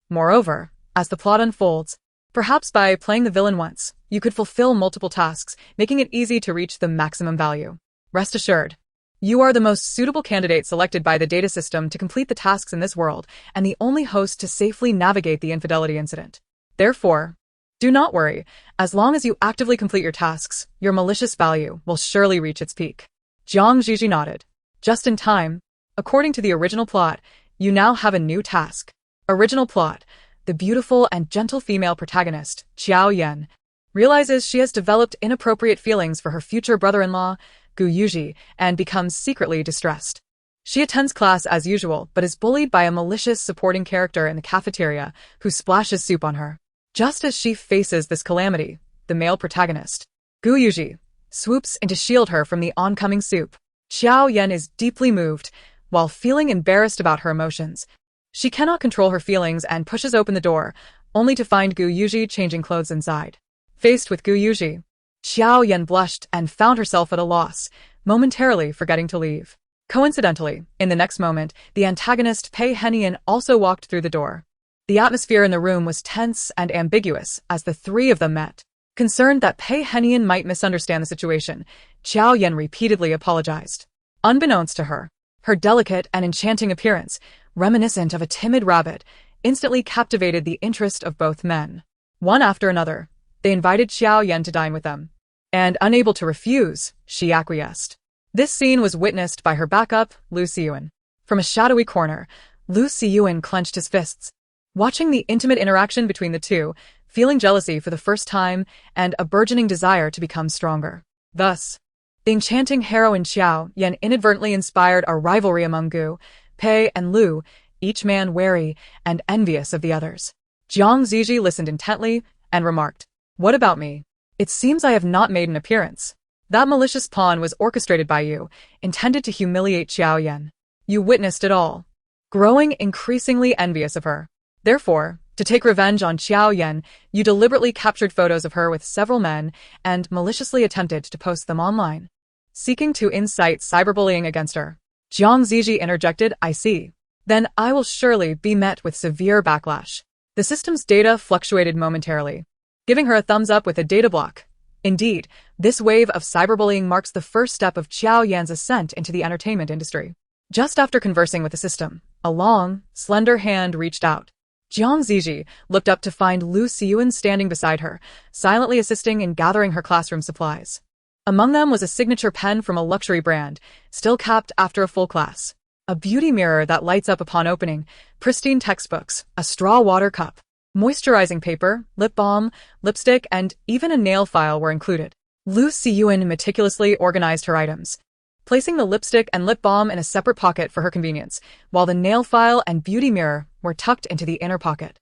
Moreover, as the plot unfolds, perhaps by playing the villain once, you could fulfill multiple tasks, making it easy to reach the maximum value. Rest assured, you are the most suitable candidate selected by the data system to complete the tasks in this world and the only host to safely navigate the infidelity incident. Therefore, do not worry. As long as you actively complete your tasks, your malicious value will surely reach its peak. Zhi Zhi nodded. Just in time. According to the original plot, you now have a new task. Original plot. The beautiful and gentle female protagonist, Qiao Yan, realizes she has developed inappropriate feelings for her future brother-in-law, Gu Yuji, and becomes secretly distressed. She attends class as usual, but is bullied by a malicious supporting character in the cafeteria who splashes soup on her. Just as she faces this calamity, the male protagonist, Gu Yuji, swoops in to shield her from the oncoming soup. Qiao Yan is deeply moved, while feeling embarrassed about her emotions. She cannot control her feelings and pushes open the door, only to find Gu Yuji changing clothes inside. Faced with Gu Yuji, Qiao Yan blushed and found herself at a loss, momentarily forgetting to leave. Coincidentally, in the next moment, the antagonist Pei Henian also walked through the door. The atmosphere in the room was tense and ambiguous as the three of them met. Concerned that Pei Henian might misunderstand the situation, Qiao Yan repeatedly apologized. Unbeknownst to her, her delicate and enchanting appearance, reminiscent of a timid rabbit, instantly captivated the interest of both men. One after another, they invited Qiao Yan to dine with them. And unable to refuse, she acquiesced. This scene was witnessed by her backup, Lu Siyuan. From a shadowy corner, Lu Siyuan clenched his fists. Watching the intimate interaction between the two, feeling jealousy for the first time and a burgeoning desire to become stronger. Thus, the enchanting heroine Qiao Yan inadvertently inspired a rivalry among Gu, Pei, and Lu, each man wary and envious of the others. Zhi Zhi listened intently and remarked, "What about me? It seems I have not made an appearance. That malicious pawn was orchestrated by you, intended to humiliate Qiao Yan. You witnessed it all." Growing increasingly envious of her. Therefore, to take revenge on Qiao Yan, you deliberately captured photos of her with several men and maliciously attempted to post them online, seeking to incite cyberbullying against her. Zhi Zhi interjected, "I see. Then I will surely be met with severe backlash." The system's data fluctuated momentarily, giving her a thumbs up with a data block. Indeed, this wave of cyberbullying marks the first step of Qiao Yan's ascent into the entertainment industry. Just after conversing with the system, a long, slender hand reached out. Zhi Zhi looked up to find Lu Siyuan standing beside her, silently assisting in gathering her classroom supplies. Among them was a signature pen from a luxury brand, still capped after a full class, a beauty mirror that lights up upon opening, pristine textbooks, a straw water cup, moisturizing paper, lip balm, lipstick, and even a nail file were included. Lu Siyuan meticulously organized her items, placing the lipstick and lip balm in a separate pocket for her convenience, while the nail file and beauty mirror were tucked into the inner pocket.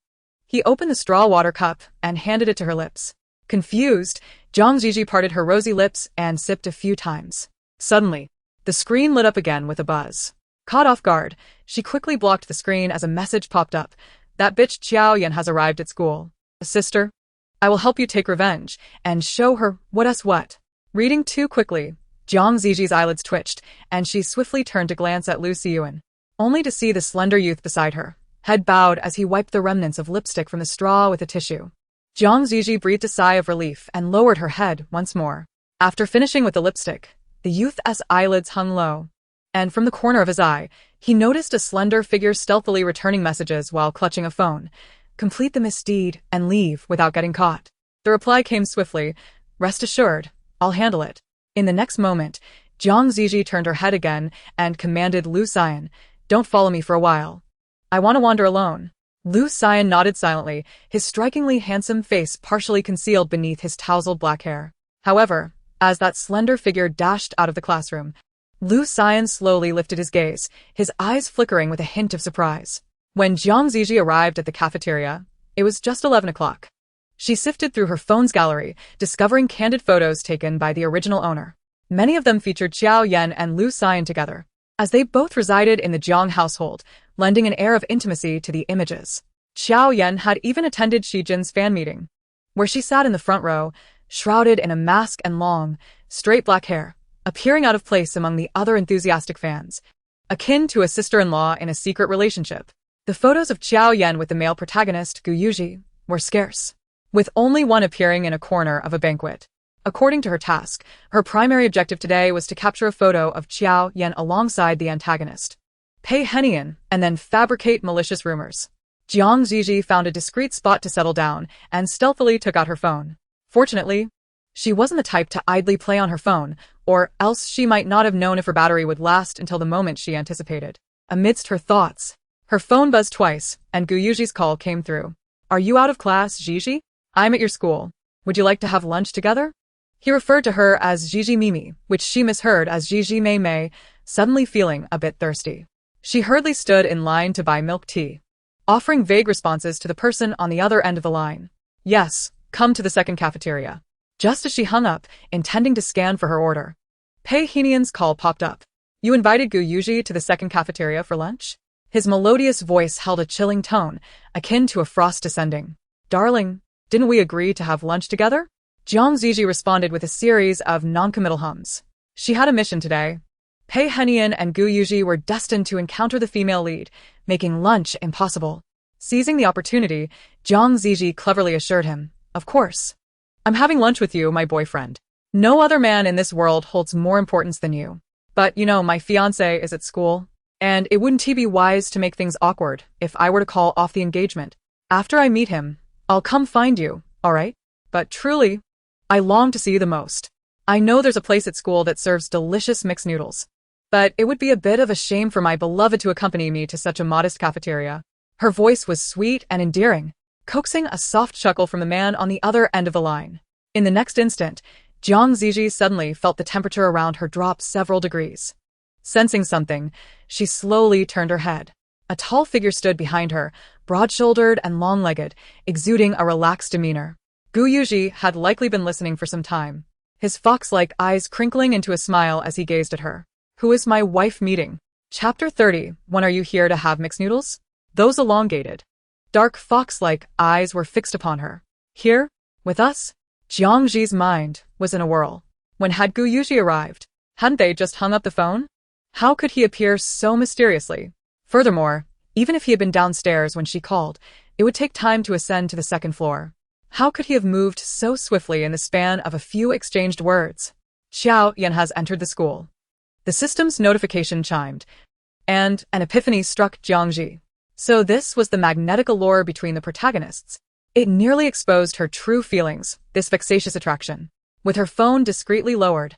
He opened the straw water cup and handed it to her lips. Confused, Zhi Zhi parted her rosy lips and sipped a few times. Suddenly, the screen lit up again with a buzz. Caught off guard, she quickly blocked the screen as a message popped up. That bitch Qiao Yan has arrived at school. Sister, I will help you take revenge and show her what. Reading too quickly, Zhi Zhi's eyelids twitched, and she swiftly turned to glance at Lu Xiyuan, only to see the slender youth beside her, head bowed as he wiped the remnants of lipstick from the straw with a tissue. Zhi Zhi breathed a sigh of relief and lowered her head once more. After finishing with the lipstick, the youth's eyelids hung low, and from the corner of his eye, he noticed a slender figure stealthily returning messages while clutching a phone. Complete the misdeed and leave without getting caught. The reply came swiftly. Rest assured, I'll handle it. In the next moment, Zhi Zhi turned her head again and commanded Lu Xian, don't follow me for a while. I want to wander alone. Lu Xian nodded silently, his strikingly handsome face partially concealed beneath his tousled black hair. However, as that slender figure dashed out of the classroom, Lu Xian slowly lifted his gaze, his eyes flickering with a hint of surprise. When Zhi Zhi arrived at the cafeteria, it was just 11 o'clock. She sifted through her phone's gallery, discovering candid photos taken by the original owner. Many of them featured Qiao Yan and Lu Xian together, as they both resided in the Jiang household, lending an air of intimacy to the images. Qiao Yan had even attended Shi Jin's fan meeting, where she sat in the front row, shrouded in a mask and long, straight black hair, appearing out of place among the other enthusiastic fans, akin to a sister-in-law in a secret relationship. The photos of Qiao Yan with the male protagonist, Gu Yuji, were scarce, with only one appearing in a corner of a banquet. According to her task, her primary objective today was to capture a photo of Qiao Yan alongside the antagonist, pay Henian, and then fabricate malicious rumors. Zhi Zhi found a discreet spot to settle down and stealthily took out her phone. Fortunately, she wasn't the type to idly play on her phone, or else she might not have known if her battery would last until the moment she anticipated. Amidst her thoughts, her phone buzzed twice, and Gu Yuji's call came through. Are you out of class, Zhi Zhi? I'm at your school. Would you like to have lunch together? He referred to her as Zhi Zhi Mimi, which she misheard as Zhi Zhi Mei Mei, suddenly feeling a bit thirsty. She hurriedly stood in line to buy milk tea, offering vague responses to the person on the other end of the line. Yes, come to the second cafeteria. Just as she hung up, intending to scan for her order, Pei Henian's call popped up. You invited Gu Yuji to the second cafeteria for lunch? His melodious voice held a chilling tone, akin to a frost descending. Darling, didn't we agree to have lunch together? Zhi Zhi responded with a series of non-committal hums. She had a mission today. Pei Henian and Gu Yuji were destined to encounter the female lead, making lunch impossible. Seizing the opportunity, Zhi Zhi cleverly assured him, of course. I'm having lunch with you, my boyfriend. No other man in this world holds more importance than you. But, my fiancé is at school, and it wouldn't be wise to make things awkward if I were to call off the engagement. After I meet him, I'll come find you, alright? But truly, I long to see you the most. I know there's a place at school that serves delicious mixed noodles, but it would be a bit of a shame for my beloved to accompany me to such a modest cafeteria. Her voice was sweet and endearing, coaxing a soft chuckle from the man on the other end of the line. In the next instant, Zhi Zhi suddenly felt the temperature around her drop several degrees. Sensing something, she slowly turned her head. A tall figure stood behind her, broad-shouldered and long-legged, exuding a relaxed demeanor. Gu Yuji had likely been listening for some time, his fox-like eyes crinkling into a smile as he gazed at her. Who is my wife meeting? Chapter 30. When are you here to have mixed noodles? Those elongated, dark fox-like eyes were fixed upon her. Here? With us? Zhi Zhi's mind was in a whirl. When had Gu Yuji arrived? Hadn't they just hung up the phone? How could he appear so mysteriously? Furthermore, even if he had been downstairs when she called, it would take time to ascend to the second floor. How could he have moved so swiftly in the span of a few exchanged words? Qiao Yan has entered the school. The system's notification chimed, and an epiphany struck Zhi Zhi. So this was the magnetic allure between the protagonists. It nearly exposed her true feelings, this vexatious attraction. With her phone discreetly lowered,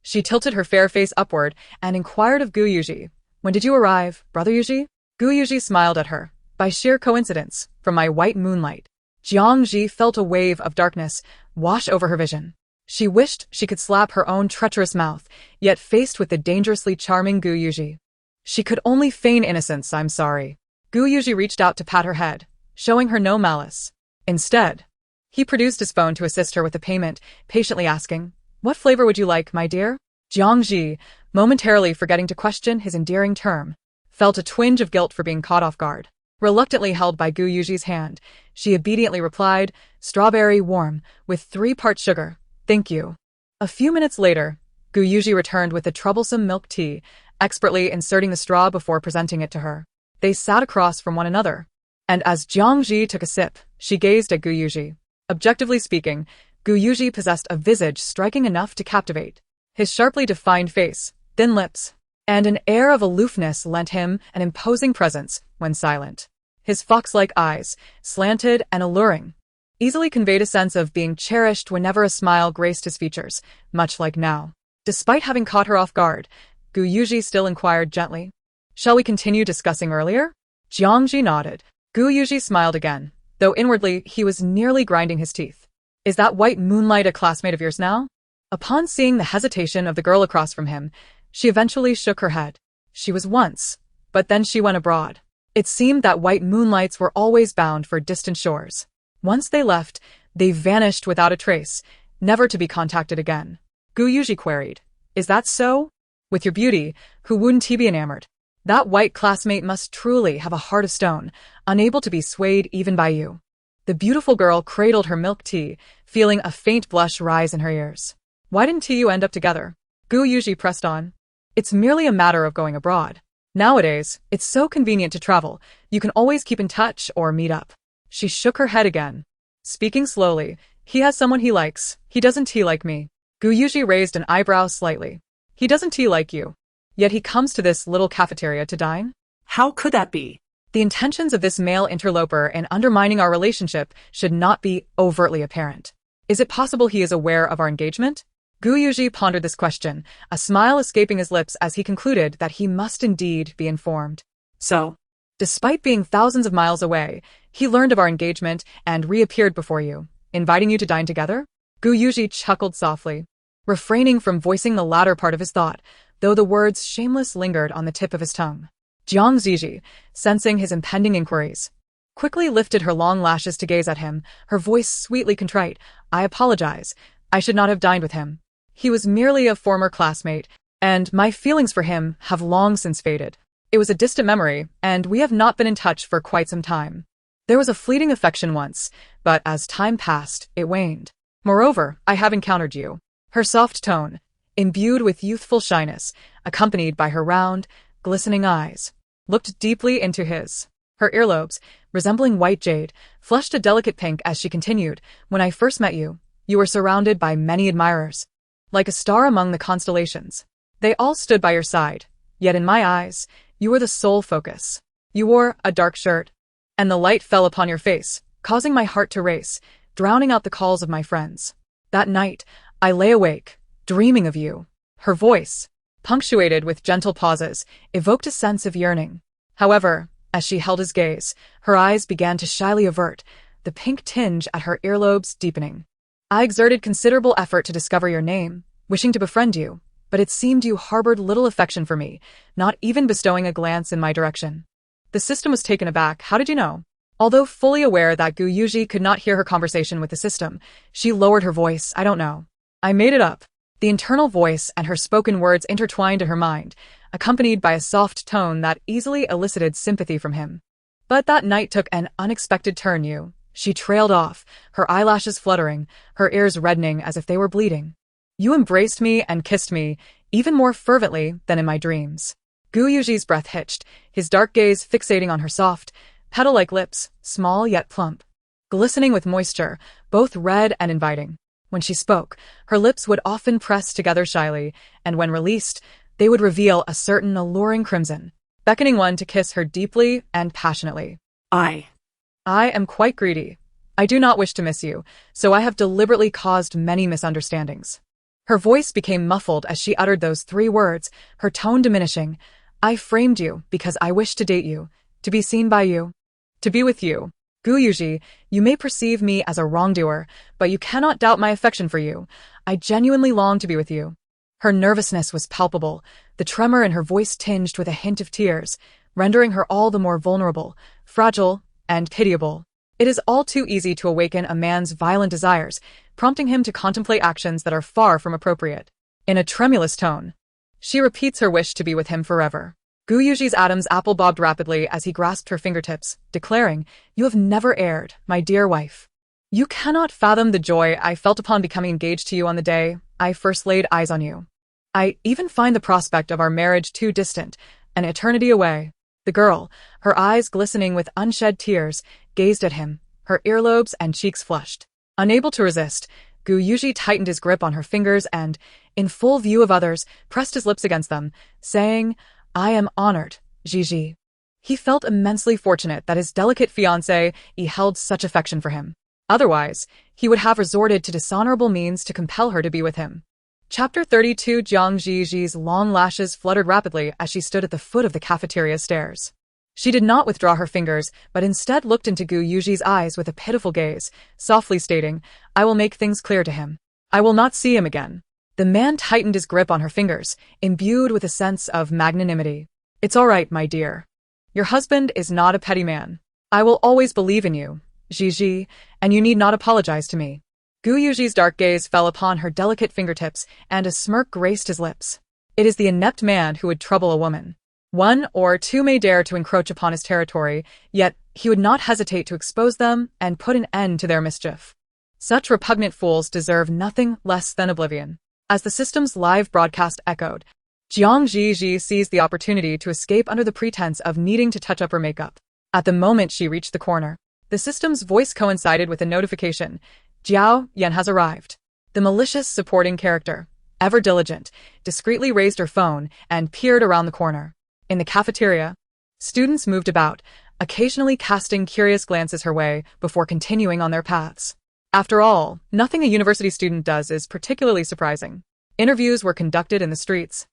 she tilted her fair face upward and inquired of Gu Yuji. When did you arrive, brother Yuji? Gu Yuji smiled at her. By sheer coincidence, from my white moonlight. Zhi Zhi felt a wave of darkness wash over her vision. She wished she could slap her own treacherous mouth, yet faced with the dangerously charming Gu Yuji, she could only feign innocence. I'm sorry. Gu Yuji reached out to pat her head, showing her no malice. Instead, He produced his phone to assist her with the payment, patiently asking, "What flavor would you like, my dear?" Zhi Zhi, momentarily forgetting to question his endearing term, felt a twinge of guilt for being caught off guard. Reluctantly held by Gu Yuji's hand, she obediently replied, "Strawberry warm, with 3 parts sugar, thank you." A few minutes later, Gu Yuji returned with the troublesome milk tea, expertly inserting the straw before presenting it to her. They sat across from one another, and as Zhi Zhi took a sip, she gazed at Gu Yuji. Objectively speaking, Gu Yuji possessed a visage striking enough to captivate. His sharply defined face, thin lips, and an air of aloofness lent him an imposing presence when silent. His fox-like eyes, slanted and alluring, easily conveyed a sense of being cherished whenever a smile graced his features, much like now. Despite having caught her off guard, Gu Yuji still inquired gently, "Shall we continue discussing earlier?" Zhi Zhi nodded. Gu Yuji smiled again, though inwardly he was nearly grinding his teeth. "Is that white moonlight a classmate of yours now?" Upon seeing the hesitation of the girl across from him, she eventually shook her head. She was once, but then she went abroad. It seemed that white moonlights were always bound for distant shores. Once they left, they vanished without a trace, never to be contacted again. Gu Yuji queried, "Is that so? With your beauty, who wouldn't he be enamored? That white classmate must truly have a heart of stone, unable to be swayed even by you." The beautiful girl cradled her milk tea, feeling a faint blush rise in her ears. "Why didn't you end up together?" Gu Yuji pressed on. "It's merely a matter of going abroad. Nowadays, it's so convenient to travel, you can always keep in touch or meet up." She shook her head again. Speaking slowly, "He has someone he likes, he doesn't he like me?" Gu Yuji raised an eyebrow slightly. "He doesn't he like you? Yet he comes to this little cafeteria to dine?" How could that be? The intentions of this male interloper in undermining our relationship should not be overtly apparent. Is it possible he is aware of our engagement? Gu Yuji pondered this question, a smile escaping his lips as he concluded that he must indeed be informed. So, Despite being thousands of miles away, he learned of our engagement and reappeared before you, inviting you to dine together? Gu Yuji chuckled softly, refraining from voicing the latter part of his thought, though the words shameless lingered on the tip of his tongue. Zhi Zhi, sensing his impending inquiries, quickly lifted her long lashes to gaze at him, her voice sweetly contrite. "I apologize. I should not have dined with him. He was merely a former classmate, and my feelings for him have long since faded. It was a distant memory, and we have not been in touch for quite some time. There was a fleeting affection once, but as time passed, it waned. Moreover, I have encountered you." Her soft tone, imbued with youthful shyness, accompanied by her round, glistening eyes, looked deeply into his. Her earlobes, resembling white jade, flushed a delicate pink as she continued, "When I first met you, you were surrounded by many admirers. Like a star among the constellations. They all stood by your side, yet in my eyes, you were the sole focus. You wore a dark shirt, and the light fell upon your face, causing my heart to race, drowning out the calls of my friends. That night, I lay awake, dreaming of you." Her voice, punctuated with gentle pauses, evoked a sense of yearning. However, as she held his gaze, her eyes began to shyly avert, the pink tinge at her earlobes deepening. "I exerted considerable effort to discover your name, wishing to befriend you, but it seemed you harbored little affection for me, not even bestowing a glance in my direction." The system was taken aback. "How did you know?" Although fully aware that Gu Yuji could not hear her conversation with the system, she lowered her voice. "I don't know. I made it up." The internal voice and her spoken words intertwined in her mind, accompanied by a soft tone that easily elicited sympathy from him. "But that night took an unexpected turn, you." She trailed off, her eyelashes fluttering, her ears reddening as if they were bleeding. "You embraced me and kissed me, even more fervently than in my dreams." Gu Yuji's breath hitched, his dark gaze fixating on her soft, petal-like lips, small yet plump, glistening with moisture, both red and inviting. When she spoke, her lips would often press together shyly, and when released, they would reveal a certain alluring crimson, beckoning one to kiss her deeply and passionately. I am quite greedy. I do not wish to miss you, so I have deliberately caused many misunderstandings." Her voice became muffled as she uttered those 3 words, her tone diminishing. "I framed you because I wished to date you, to be seen by you, to be with you. Gu Yuji, you may perceive me as a wrongdoer, but you cannot doubt my affection for you. I genuinely long to be with you." Her nervousness was palpable, the tremor in her voice tinged with a hint of tears, rendering her all the more vulnerable, fragile, and pitiable. It is all too easy to awaken a man's violent desires, prompting him to contemplate actions that are far from appropriate. In a tremulous tone, she repeats her wish to be with him forever. Gu Yuji's Adam's apple bobbed rapidly as he grasped her fingertips, declaring, "You have never erred, my dear wife. You cannot fathom the joy I felt upon becoming engaged to you on the day I first laid eyes on you. I even find the prospect of our marriage too distant, an eternity away." The girl, her eyes glistening with unshed tears, gazed at him, her earlobes and cheeks flushed. Unable to resist, Gu Yuji tightened his grip on her fingers and, in full view of others, pressed his lips against them, saying, "I am honored, Zhi Zhi." He felt immensely fortunate that his delicate fiancé held such affection for him. Otherwise, he would have resorted to dishonorable means to compel her to be with him. Chapter 32. Zhi Zhi's long lashes fluttered rapidly as she stood at the foot of the cafeteria stairs. She did not withdraw her fingers, but instead looked into Gu Yuji's eyes with a pitiful gaze, softly stating, "I will make things clear to him. I will not see him again." The man tightened his grip on her fingers, imbued with a sense of magnanimity. "It's all right, my dear. Your husband is not a petty man. I will always believe in you, Zhi Zhi, and you need not apologize to me." Gu Yuji's dark gaze fell upon her delicate fingertips, and a smirk graced his lips. It is the inept man who would trouble a woman. One or two may dare to encroach upon his territory, yet he would not hesitate to expose them and put an end to their mischief. Such repugnant fools deserve nothing less than oblivion. As the system's live broadcast echoed, Zhi Zhi seized the opportunity to escape under the pretense of needing to touch up her makeup. At the moment she reached the corner, the system's voice coincided with a notification. "Jiao Yan has arrived." The malicious supporting character, ever diligent, discreetly raised her phone and peered around the corner. In the cafeteria, students moved about, occasionally casting curious glances her way before continuing on their paths. After all, nothing a university student does is particularly surprising. Interviews were conducted in the streets.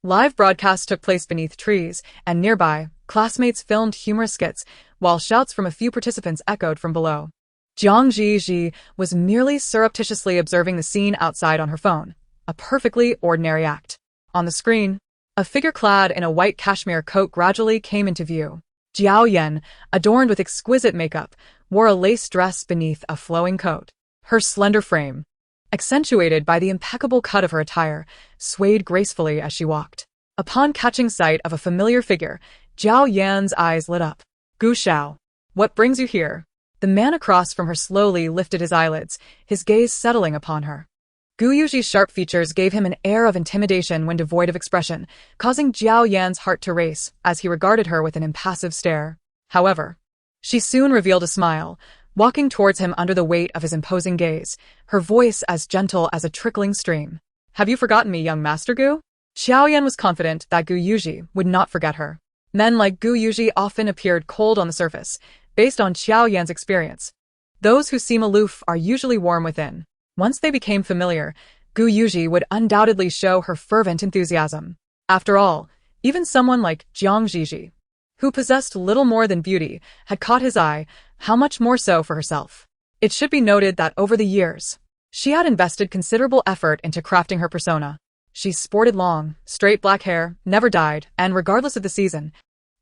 Live broadcasts took place beneath trees, and nearby, classmates filmed humorous skits, while shouts from a few participants echoed from below. Zhi Zhi was merely surreptitiously observing the scene outside on her phone, a perfectly ordinary act. On the screen, a figure clad in a white cashmere coat gradually came into view. Jiao Yan, adorned with exquisite makeup, wore a lace dress beneath a flowing coat. Her slender frame, accentuated by the impeccable cut of her attire, swayed gracefully as she walked. Upon catching sight of a familiar figure, Jiao Yan's eyes lit up. "Gu Xiao, what brings you here?" The man across from her slowly lifted his eyelids, his gaze settling upon her. Gu Yuji's sharp features gave him an air of intimidation when devoid of expression, causing Jiao Yan's heart to race as he regarded her with an impassive stare. However, she soon revealed a smile, walking towards him under the weight of his imposing gaze, her voice as gentle as a trickling stream. "Have you forgotten me, young Master Gu?" Xiao Yan was confident that Gu Yuji would not forget her. Men like Gu Yuji often appeared cold on the surface, based on Xiao Yan's experience. Those who seem aloof are usually warm within. Once they became familiar, Gu Yuji would undoubtedly show her fervent enthusiasm. After all, even someone like Zhi Zhi, who possessed little more than beauty, had caught his eye, how much more so for herself. It should be noted that over the years, she had invested considerable effort into crafting her persona. She sported long, straight black hair, never dyed, and regardless of the season,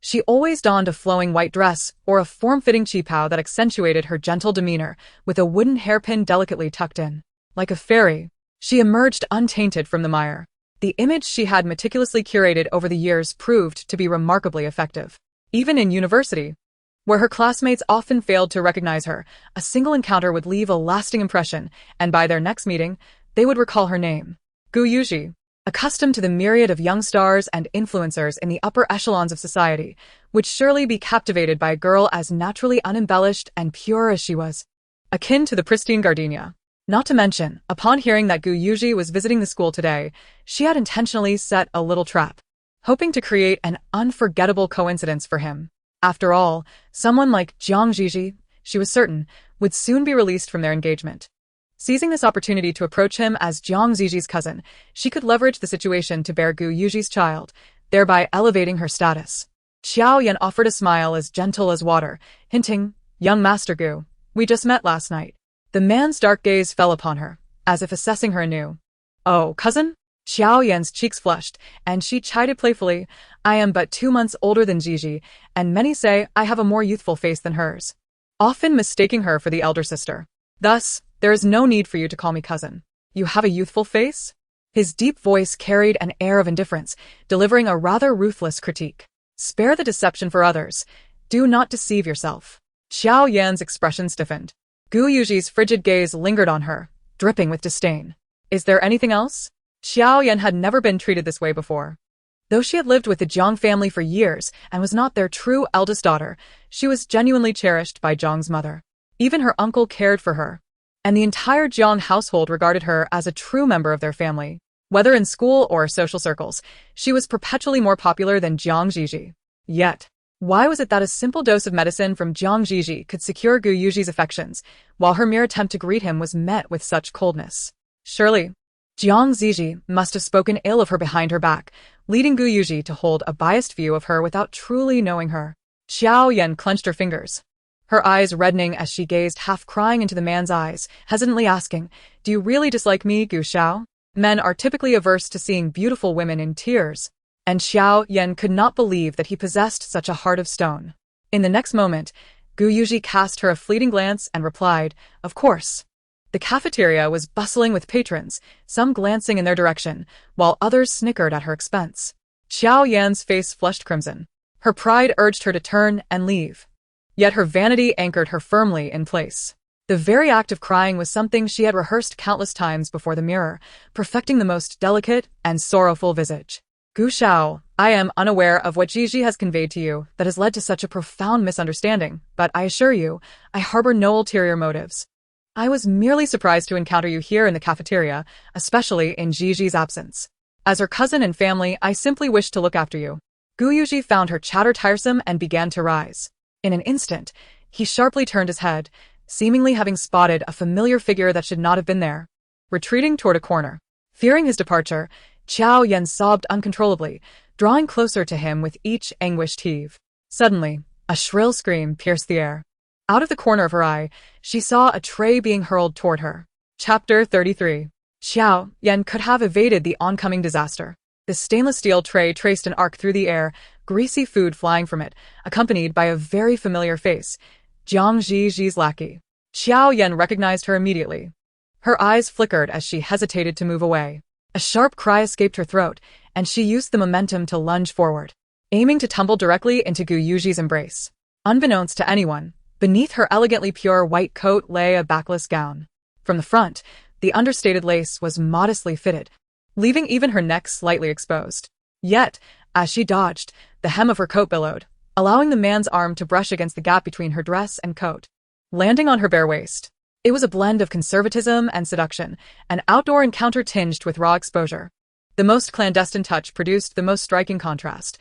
she always donned a flowing white dress or a form-fitting qipao that accentuated her gentle demeanor with a wooden hairpin delicately tucked in. Like a fairy, she emerged untainted from the mire. The image she had meticulously curated over the years proved to be remarkably effective. Even in university, where her classmates often failed to recognize her, a single encounter would leave a lasting impression, and by their next meeting, they would recall her name. Gu Yuji, accustomed to the myriad of young stars and influencers in the upper echelons of society, would surely be captivated by a girl as naturally unembellished and pure as she was, akin to the pristine gardenia. Not to mention, upon hearing that Gu Yuji was visiting the school today, she had intentionally set a little trap, hoping to create an unforgettable coincidence for him. After all, someone like Zhi Zhi, she was certain, would soon be released from their engagement. Seizing this opportunity to approach him as Zhi Zhi's cousin, she could leverage the situation to bear Gu Yuji's child, thereby elevating her status. Xiao Yan offered a smile as gentle as water, hinting, "Young Master Gu, we just met last night." The man's dark gaze fell upon her, as if assessing her anew. "Oh, cousin?" Xiao Yan's cheeks flushed, and she chided playfully, "I am but 2 months older than Zhi Zhi, and many say I have a more youthful face than hers." often mistaking her for the elder sister. Thus, there is no need for you to call me cousin. You have a youthful face? His deep voice carried an air of indifference, delivering a rather ruthless critique. Spare the deception for others. Do not deceive yourself. Xiao Yan's expression stiffened. Gu Yuji's frigid gaze lingered on her, dripping with disdain. Is there anything else? Xiao Yan had never been treated this way before. Though she had lived with the Jiang family for years and was not their true eldest daughter, she was genuinely cherished by Jiang's mother. Even her uncle cared for her, and the entire Jiang household regarded her as a true member of their family. Whether in school or social circles, she was perpetually more popular than Jiang Zhi Zhi. Yet, why was it that a simple dose of medicine from Jiang Zhi Zhi could secure Gu Yuji's affections, while her mere attempt to greet him was met with such coldness? Surely, Jiang Zhi Zhi must have spoken ill of her behind her back, leading Gu Yuji to hold a biased view of her without truly knowing her. Xiao Yan clenched her fingers, her eyes reddening as she gazed half-crying into the man's eyes, hesitantly asking, "Do you really dislike me, Gu Xiao?" Men are typically averse to seeing beautiful women in tears, and Xiao Yan could not believe that he possessed such a heart of stone. In the next moment, Gu Yuji cast her a fleeting glance and replied, "Of course." The cafeteria was bustling with patrons, some glancing in their direction, while others snickered at her expense. Xiao Yan's face flushed crimson. Her pride urged her to turn and leave. Yet her vanity anchored her firmly in place. The very act of crying was something she had rehearsed countless times before the mirror, perfecting the most delicate and sorrowful visage. "Gu Xiao, I am unaware of what Zhi Zhi has conveyed to you that has led to such a profound misunderstanding, but I assure you, I harbor no ulterior motives. I was merely surprised to encounter you here in the cafeteria, especially in Zhi Zhi's absence. As her cousin and family, I simply wished to look after you." Gu Yuji found her chatter tiresome and began to rise. In an instant, he sharply turned his head, seemingly having spotted a familiar figure that should not have been there. Retreating toward a corner. Fearing his departure, Xiao Yan sobbed uncontrollably, drawing closer to him with each anguished heave. Suddenly, a shrill scream pierced the air. Out of the corner of her eye, she saw a tray being hurled toward her. Chapter 33. Xiao Yan could have evaded the oncoming disaster. The stainless steel tray traced an arc through the air, greasy food flying from it, accompanied by a very familiar face, Jiang Zhi Zhi's lackey. Xiao Yan recognized her immediately. Her eyes flickered as she hesitated to move away. A sharp cry escaped her throat, and she used the momentum to lunge forward, aiming to tumble directly into Gu Yuji's embrace. Unbeknownst to anyone, beneath her elegantly pure white coat lay a backless gown. From the front, the understated lace was modestly fitted, leaving even her neck slightly exposed. Yet, as she dodged, the hem of her coat billowed, allowing the man's arm to brush against the gap between her dress and coat, landing on her bare waist. It was a blend of conservatism and seduction, an outdoor encounter tinged with raw exposure. The most clandestine touch produced the most striking contrast.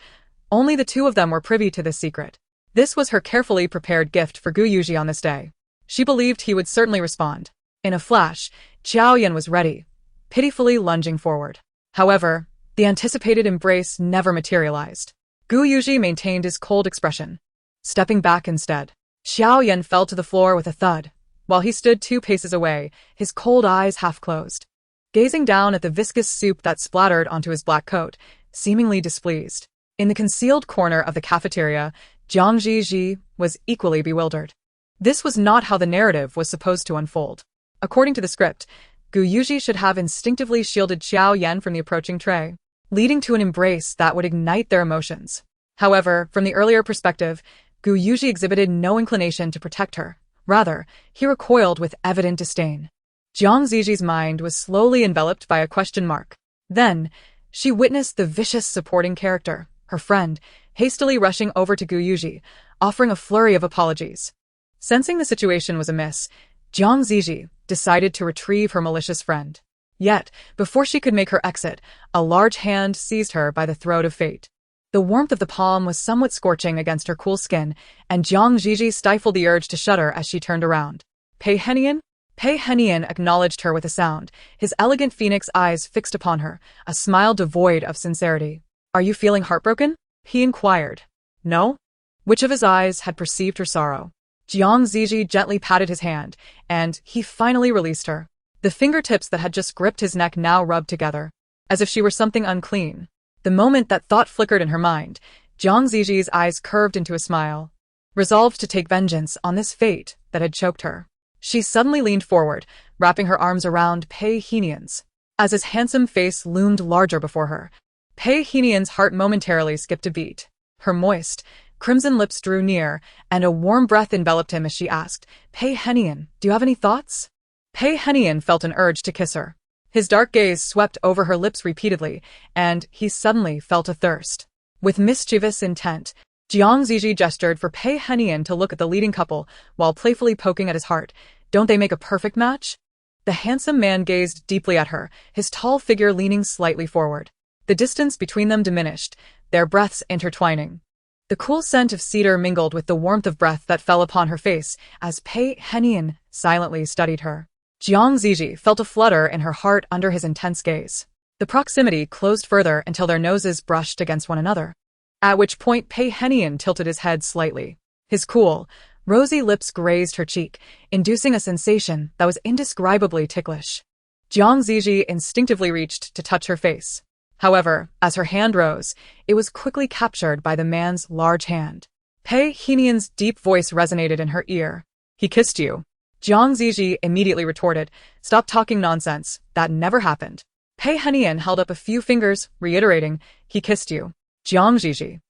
Only the two of them were privy to this secret. This was her carefully prepared gift for Gu Yuji on this day. She believed he would certainly respond. In a flash, Xiao Yan was ready, pitifully lunging forward. However, the anticipated embrace never materialized. Gu Yuji maintained his cold expression, stepping back instead. Xiao Yan fell to the floor with a thud, while he stood 2 paces away, his cold eyes half closed, gazing down at the viscous soup that splattered onto his black coat, seemingly displeased. In the concealed corner of the cafeteria, Jiang Zhi Zhi was equally bewildered. This was not how the narrative was supposed to unfold. According to the script, Gu Yuji should have instinctively shielded Xiao Yan from the approaching tray, leading to an embrace that would ignite their emotions. However, from the earlier perspective, Gu Yuji exhibited no inclination to protect her. Rather, he recoiled with evident disdain. Jiang Ziji's mind was slowly enveloped by a question mark. Then, she witnessed the vicious supporting character, her friend, hastily rushing over to Gu Yuji, offering a flurry of apologies. Sensing the situation was amiss, Jiang Zhi decided to retrieve her malicious friend. Yet, before she could make her exit, a large hand seized her by the throat of fate. The warmth of the palm was somewhat scorching against her cool skin, and Jiang Zhi stifled the urge to shudder as she turned around. Pei Henian? Pei Henian acknowledged her with a sound, his elegant phoenix eyes fixed upon her, a smile devoid of sincerity. "Are you feeling heartbroken?" he inquired. "No?" Which of his eyes had perceived her sorrow? Jiang Zhi gently patted his hand, and he finally released her. The fingertips that had just gripped his neck now rubbed together, as if she were something unclean. The moment that thought flickered in her mind, Jiang Ziji's eyes curved into a smile. resolved to take vengeance on this fate that had choked her. She suddenly leaned forward, wrapping her arms around Pei Henian's. As his handsome face loomed larger before her, Pei Henian's heart momentarily skipped a beat. Her moist, crimson lips drew near, and a warm breath enveloped him as she asked, "Pei Henian, do you have any thoughts?" Pei Henian felt an urge to kiss her. His dark gaze swept over her lips repeatedly, and he suddenly felt a thirst. With mischievous intent, Zhi Zhi gestured for Pei Henian to look at the leading couple while playfully poking at his heart. "Don't they make a perfect match?" The handsome man gazed deeply at her, his tall figure leaning slightly forward. The distance between them diminished, their breaths intertwining. The cool scent of cedar mingled with the warmth of breath that fell upon her face as Pei Henian silently studied her. Zhi Zhi felt a flutter in her heart under his intense gaze. The proximity closed further until their noses brushed against one another, at which point Pei Henian tilted his head slightly. His cool, rosy lips grazed her cheek, inducing a sensation that was indescribably ticklish. Zhi Zhi instinctively reached to touch her face. However, as her hand rose, it was quickly captured by the man's large hand. Pei Henian's deep voice resonated in her ear. "He kissed you." Zhi Zhi immediately retorted, "Stop talking nonsense, that never happened." Pei Henian held up a few fingers, reiterating, "He kissed you." Zhi Zhi.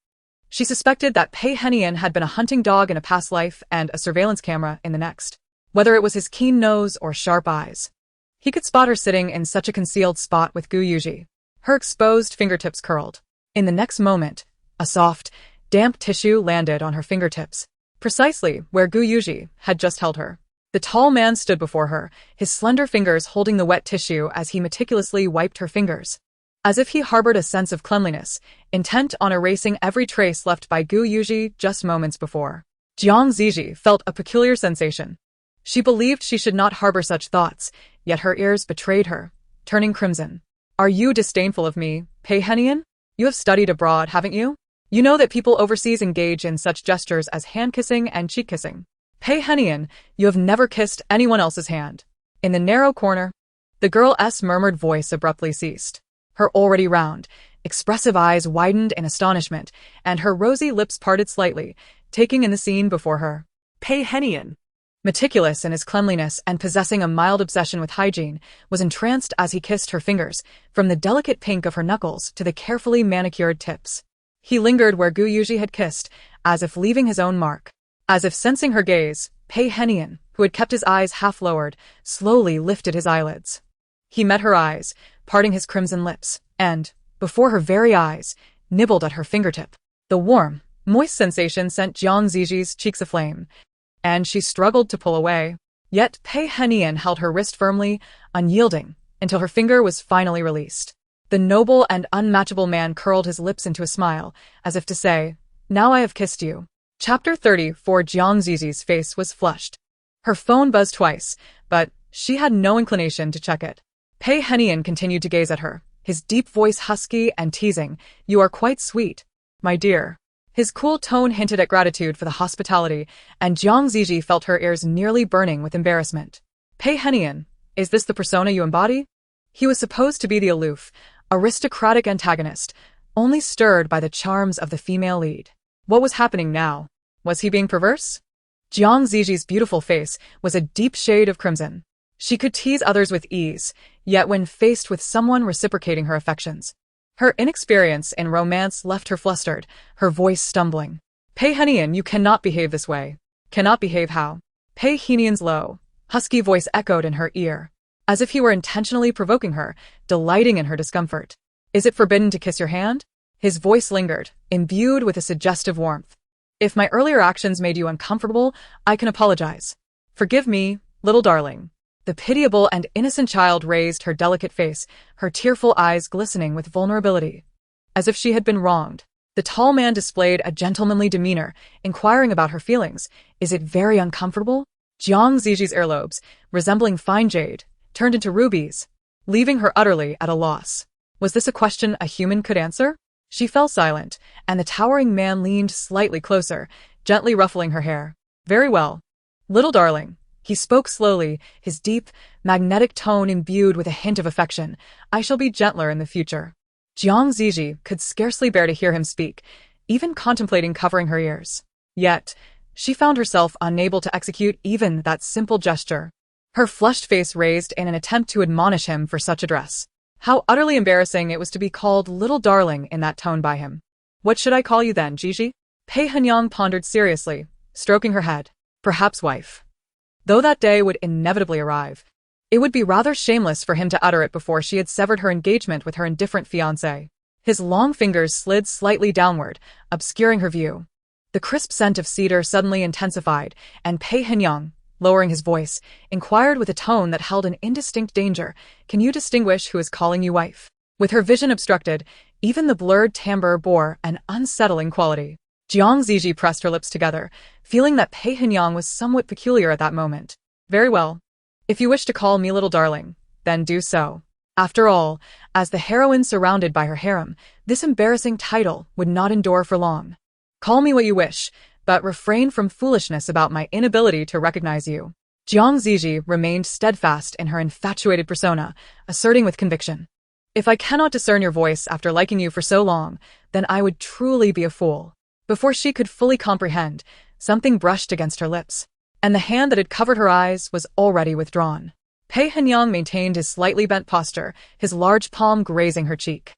She suspected that Pei Henian had been a hunting dog in a past life and a surveillance camera in the next. Whether it was his keen nose or sharp eyes, he could spot her sitting in such a concealed spot with Gu Yuji. Her exposed fingertips curled. In the next moment, a soft, damp tissue landed on her fingertips, precisely where Gu Yuji had just held her. The tall man stood before her, his slender fingers holding the wet tissue as he meticulously wiped her fingers, as if he harbored a sense of cleanliness, intent on erasing every trace left by Gu Yuji just moments before. Zhi Zhi felt a peculiar sensation. She believed she should not harbor such thoughts, yet her ears betrayed her, turning crimson. "Are you disdainful of me, Pei Henian? You have studied abroad, haven't you? You know that people overseas engage in such gestures as hand-kissing and cheek-kissing. Pei Henian, you have never kissed anyone else's hand." In the narrow corner, the girl's murmured voice abruptly ceased. Her already round, expressive eyes widened in astonishment, and her rosy lips parted slightly, taking in the scene before her. Pei Henian, meticulous in his cleanliness and possessing a mild obsession with hygiene, was entranced as he kissed her fingers, from the delicate pink of her knuckles to the carefully manicured tips. He lingered where Gu Yuji had kissed, as if leaving his own mark. As if sensing her gaze, Pei Henian, who had kept his eyes half lowered, slowly lifted his eyelids. He met her eyes, parting his crimson lips, and, before her very eyes, nibbled at her fingertip. The warm, moist sensation sent Zhi Zhi's cheeks aflame, and she struggled to pull away. Yet Pei Henian held her wrist firmly, unyielding, until her finger was finally released. The noble and unmatchable man curled his lips into a smile, as if to say, "Now I have kissed you." Chapter 34. Zhi Zhi's face was flushed. Her phone buzzed twice, but she had no inclination to check it. Pei Henian continued to gaze at her, his deep voice husky and teasing. "You are quite sweet, my dear." His cool tone hinted at gratitude for the hospitality, and Zhi Zhi felt her ears nearly burning with embarrassment. "Pei Henian, is this the persona you embody?" He was supposed to be the aloof, aristocratic antagonist, only stirred by the charms of the female lead. What was happening now? Was he being perverse? Zhi Zhi's beautiful face was a deep shade of crimson. She could tease others with ease, yet when faced with someone reciprocating her affections, her inexperience in romance left her flustered, her voice stumbling. "Pei Henian, you cannot behave this way." "Cannot behave how?" Pei Henian's low, husky voice echoed in her ear, as if he were intentionally provoking her, delighting in her discomfort. "Is it forbidden to kiss your hand?" His voice lingered, imbued with a suggestive warmth. "If my earlier actions made you uncomfortable, I can apologize. Forgive me, little darling." The pitiable and innocent child raised her delicate face, her tearful eyes glistening with vulnerability, as if she had been wronged. The tall man displayed a gentlemanly demeanor, inquiring about her feelings. "Is it very uncomfortable?" Zhi Zhi's earlobes, resembling fine jade, turned into rubies, leaving her utterly at a loss. Was this a question a human could answer? She fell silent, and the towering man leaned slightly closer, gently ruffling her hair. "Very well, little darling." He spoke slowly, his deep, magnetic tone imbued with a hint of affection. "I shall be gentler in the future." Zhi Zhi could scarcely bear to hear him speak, even contemplating covering her ears. Yet, She found herself unable to execute even that simple gesture. Her flushed face raised in an attempt to admonish him for such address. How utterly embarrassing it was to be called little darling in that tone by him. What should I call you then, Zhi Zhi? Pei Henyang pondered seriously, stroking her head. Perhaps wife. Though that day would inevitably arrive, it would be rather shameless for him to utter it before she had severed her engagement with her indifferent fiancé. His long fingers slid slightly downward, obscuring her view. The crisp scent of cedar suddenly intensified, and Pei Henyang, lowering his voice, inquired with a tone that held an indistinct danger, "Can you distinguish who is calling you wife?" With her vision obstructed, even the blurred timbre bore an unsettling quality. Zhi Zhi pressed her lips together, feeling that Pei Henyang was somewhat peculiar at that moment. Very well. If you wish to call me little darling, then do so. After all, as the heroine surrounded by her harem, this embarrassing title would not endure for long. Call me what you wish, but refrain from foolishness about my inability to recognize you. Zhi Zhi remained steadfast in her infatuated persona, asserting with conviction. If I cannot discern your voice after liking you for so long, then I would truly be a fool. Before she could fully comprehend, something brushed against her lips, and the hand that had covered her eyes was already withdrawn. Pei Henyang maintained his slightly bent posture, his large palm grazing her cheek.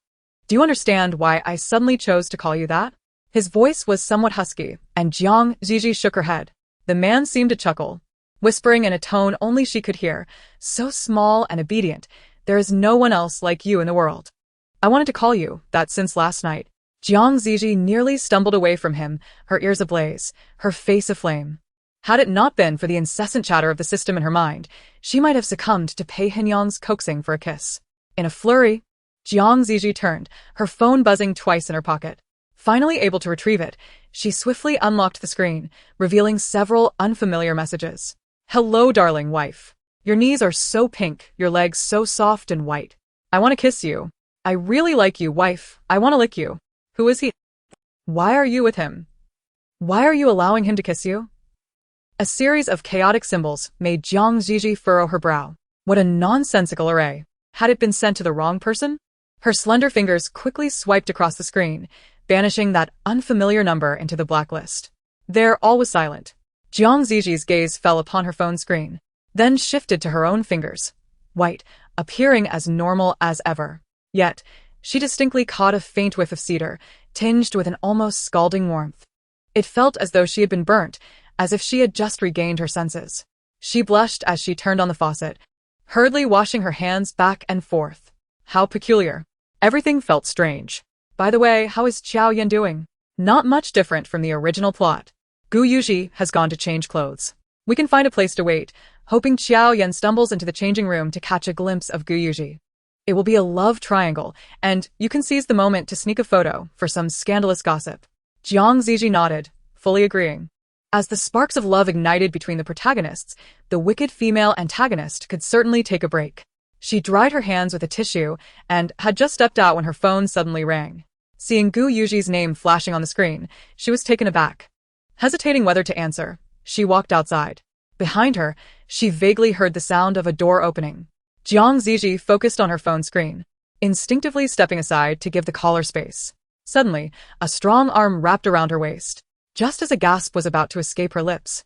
Do you understand why I suddenly chose to call you that? His voice was somewhat husky, and Zhi Zhi shook her head. The man seemed to chuckle, whispering in a tone only she could hear, so small and obedient, there is no one else like you in the world. I wanted to call you that since last night. Zhi Zhi nearly stumbled away from him, her ears ablaze, her face aflame. Had it not been for the incessant chatter of the system in her mind, she might have succumbed to Pei Henyang's coaxing for a kiss. In a flurry, Zhi Zhi turned, her phone buzzing twice in her pocket. Finally able to retrieve it, she swiftly unlocked the screen, revealing several unfamiliar messages. Hello, darling wife. Your knees are so pink, your legs so soft and white. I want to kiss you. I really like you, wife. I want to lick you. Who is he? Why are you with him? Why are you allowing him to kiss you? A series of chaotic symbols made Zhi Zhi furrow her brow. What a nonsensical array. Had it been sent to the wrong person? Her slender fingers quickly swiped across the screen, banishing that unfamiliar number into the blacklist. There, all was silent. Zhi Zhi's gaze fell upon her phone screen, then shifted to her own fingers, white, appearing as normal as ever. Yet, she distinctly caught a faint whiff of cedar, tinged with an almost scalding warmth. It felt as though she had been burnt, as if she had just regained her senses. She blushed as she turned on the faucet, hurriedly washing her hands back and forth. How peculiar. Everything felt strange. By the way, how is Qiao Yan doing? Not much different from the original plot. Gu Yuji has gone to change clothes. We can find a place to wait, hoping Qiao Yan stumbles into the changing room to catch a glimpse of Gu Yuji. It will be a love triangle, and you can seize the moment to sneak a photo for some scandalous gossip. Zhi Zhi nodded, fully agreeing. As the sparks of love ignited between the protagonists, the wicked female antagonist could certainly take a break. She dried her hands with a tissue and had just stepped out when her phone suddenly rang. Seeing Gu Yuji's name flashing on the screen, she was taken aback. Hesitating whether to answer, she walked outside. Behind her, she vaguely heard the sound of a door opening. Zhi Zhi focused on her phone screen, instinctively stepping aside to give the caller space. Suddenly, a strong arm wrapped around her waist. Just as a gasp was about to escape her lips,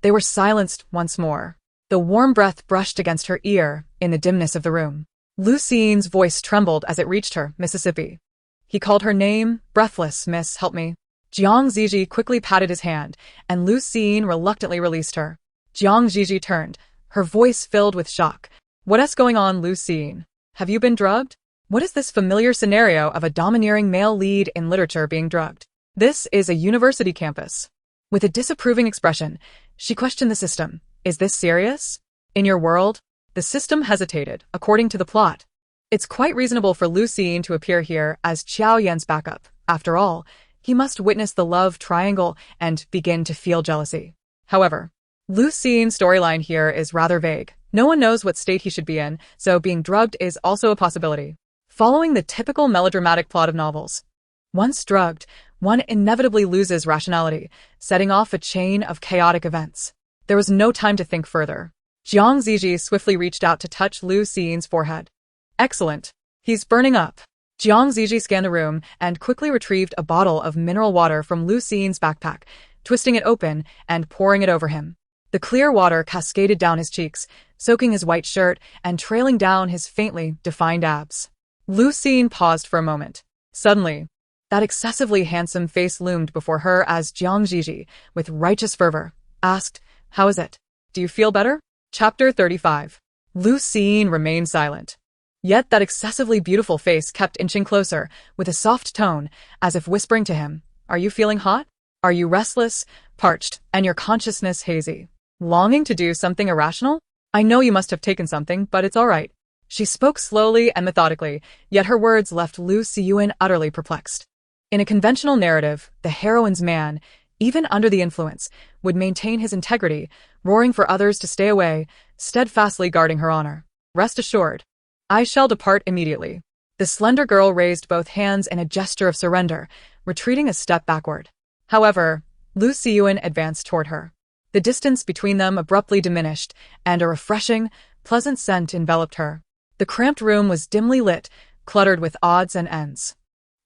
they were silenced once more. The warm breath brushed against her ear in the dimness of the room. Lucine's voice trembled as it reached her, Mississippi. He called her name, breathless. Miss, help me. Zhi Zhi quickly patted his hand, and Lucine reluctantly released her. Zhi Zhi turned, her voice filled with shock. What's going on, Lucine? Have you been drugged? What is this familiar scenario of a domineering male lead in literature being drugged? This is a university campus. With a disapproving expression, she questioned the system. Is this serious? In your world? The system hesitated, according to the plot. It's quite reasonable for Lucine to appear here as Qiao Yan's backup. After all, he must witness the love triangle and begin to feel jealousy. However, Lucine's storyline here is rather vague. No one knows what state he should be in, so being drugged is also a possibility. Following the typical melodramatic plot of novels, once drugged, one inevitably loses rationality, setting off a chain of chaotic events. There was no time to think further. Zhi Zhi swiftly reached out to touch Lucine's forehead. Excellent. He's burning up. Zhi Zhi scanned the room and quickly retrieved a bottle of mineral water from Lucine's backpack, twisting it open and pouring it over him. The clear water cascaded down his cheeks, soaking his white shirt and trailing down his faintly defined abs. Lu Xiyun paused for a moment. Suddenly, that excessively handsome face loomed before her as Zhi Zhi, with righteous fervor, asked, "How is it? Do you feel better?" Chapter 35. Lu Xiyun remained silent. Yet that excessively beautiful face kept inching closer, with a soft tone, as if whispering to him, "Are you feeling hot? Are you restless, parched, and your consciousness hazy? Longing to do something irrational? I know you must have taken something, but it's all right." She spoke slowly and methodically, yet her words left Lu Xiyun utterly perplexed. In a conventional narrative, the heroine's man, even under the influence, would maintain his integrity, roaring for others to stay away, steadfastly guarding her honor. "Rest assured, I shall depart immediately." The slender girl raised both hands in a gesture of surrender, retreating a step backward. However, Lu Xiyun advanced toward her. The distance between them abruptly diminished, and a refreshing, pleasant scent enveloped her. The cramped room was dimly lit, cluttered with odds and ends.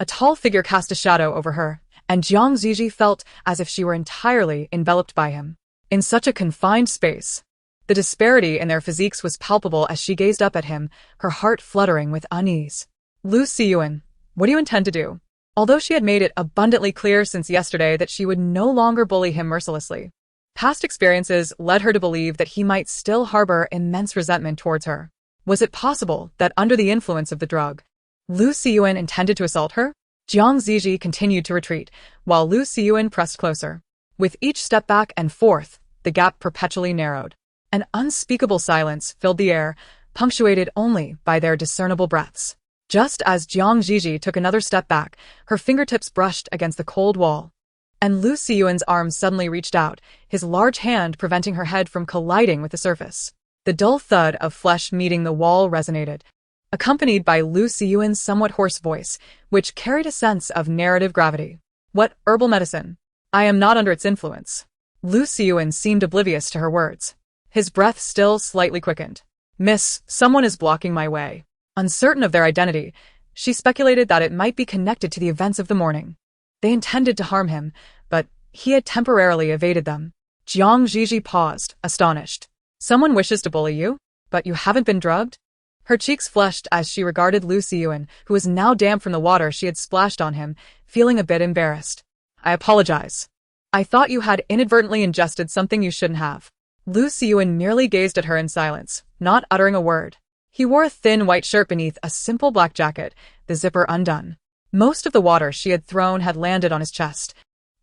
A tall figure cast a shadow over her, and Zhi Zhi felt as if she were entirely enveloped by him. In such a confined space, the disparity in their physiques was palpable as she gazed up at him, her heart fluttering with unease. "Lu Xiyun, what do you intend to do?" Although she had made it abundantly clear since yesterday that she would no longer bully him mercilessly, past experiences led her to believe that he might still harbor immense resentment towards her. Was it possible that under the influence of the drug, Lu Xiyun intended to assault her? Zhi Zhi continued to retreat, while Lu Xiyun pressed closer. With each step back and forth, the gap perpetually narrowed. An unspeakable silence filled the air, punctuated only by their discernible breaths. Just as Zhi Zhi took another step back, her fingertips brushed against the cold wall, and Lu Xiyun's arm suddenly reached out, his large hand preventing her head from colliding with the surface. The dull thud of flesh meeting the wall resonated, accompanied by Lu Xiyun's somewhat hoarse voice, which carried a sense of narrative gravity. "What herbal medicine? I am not under its influence." Lu Xiyun seemed oblivious to her words. His breath still slightly quickened. "Miss, someone is blocking my way." Uncertain of their identity, she speculated that it might be connected to the events of the morning. They intended to harm him, but he had temporarily evaded them. Zhi Zhi paused, astonished. "Someone wishes to bully you? But you haven't been drugged?" Her cheeks flushed as she regarded Lu Xiyun, who was now damp from the water she had splashed on him, feeling a bit embarrassed. "I apologize. I thought you had inadvertently ingested something you shouldn't have." Lu Xiyun merely gazed at her in silence, not uttering a word. He wore a thin white shirt beneath a simple black jacket, the zipper undone. Most of the water she had thrown had landed on his chest,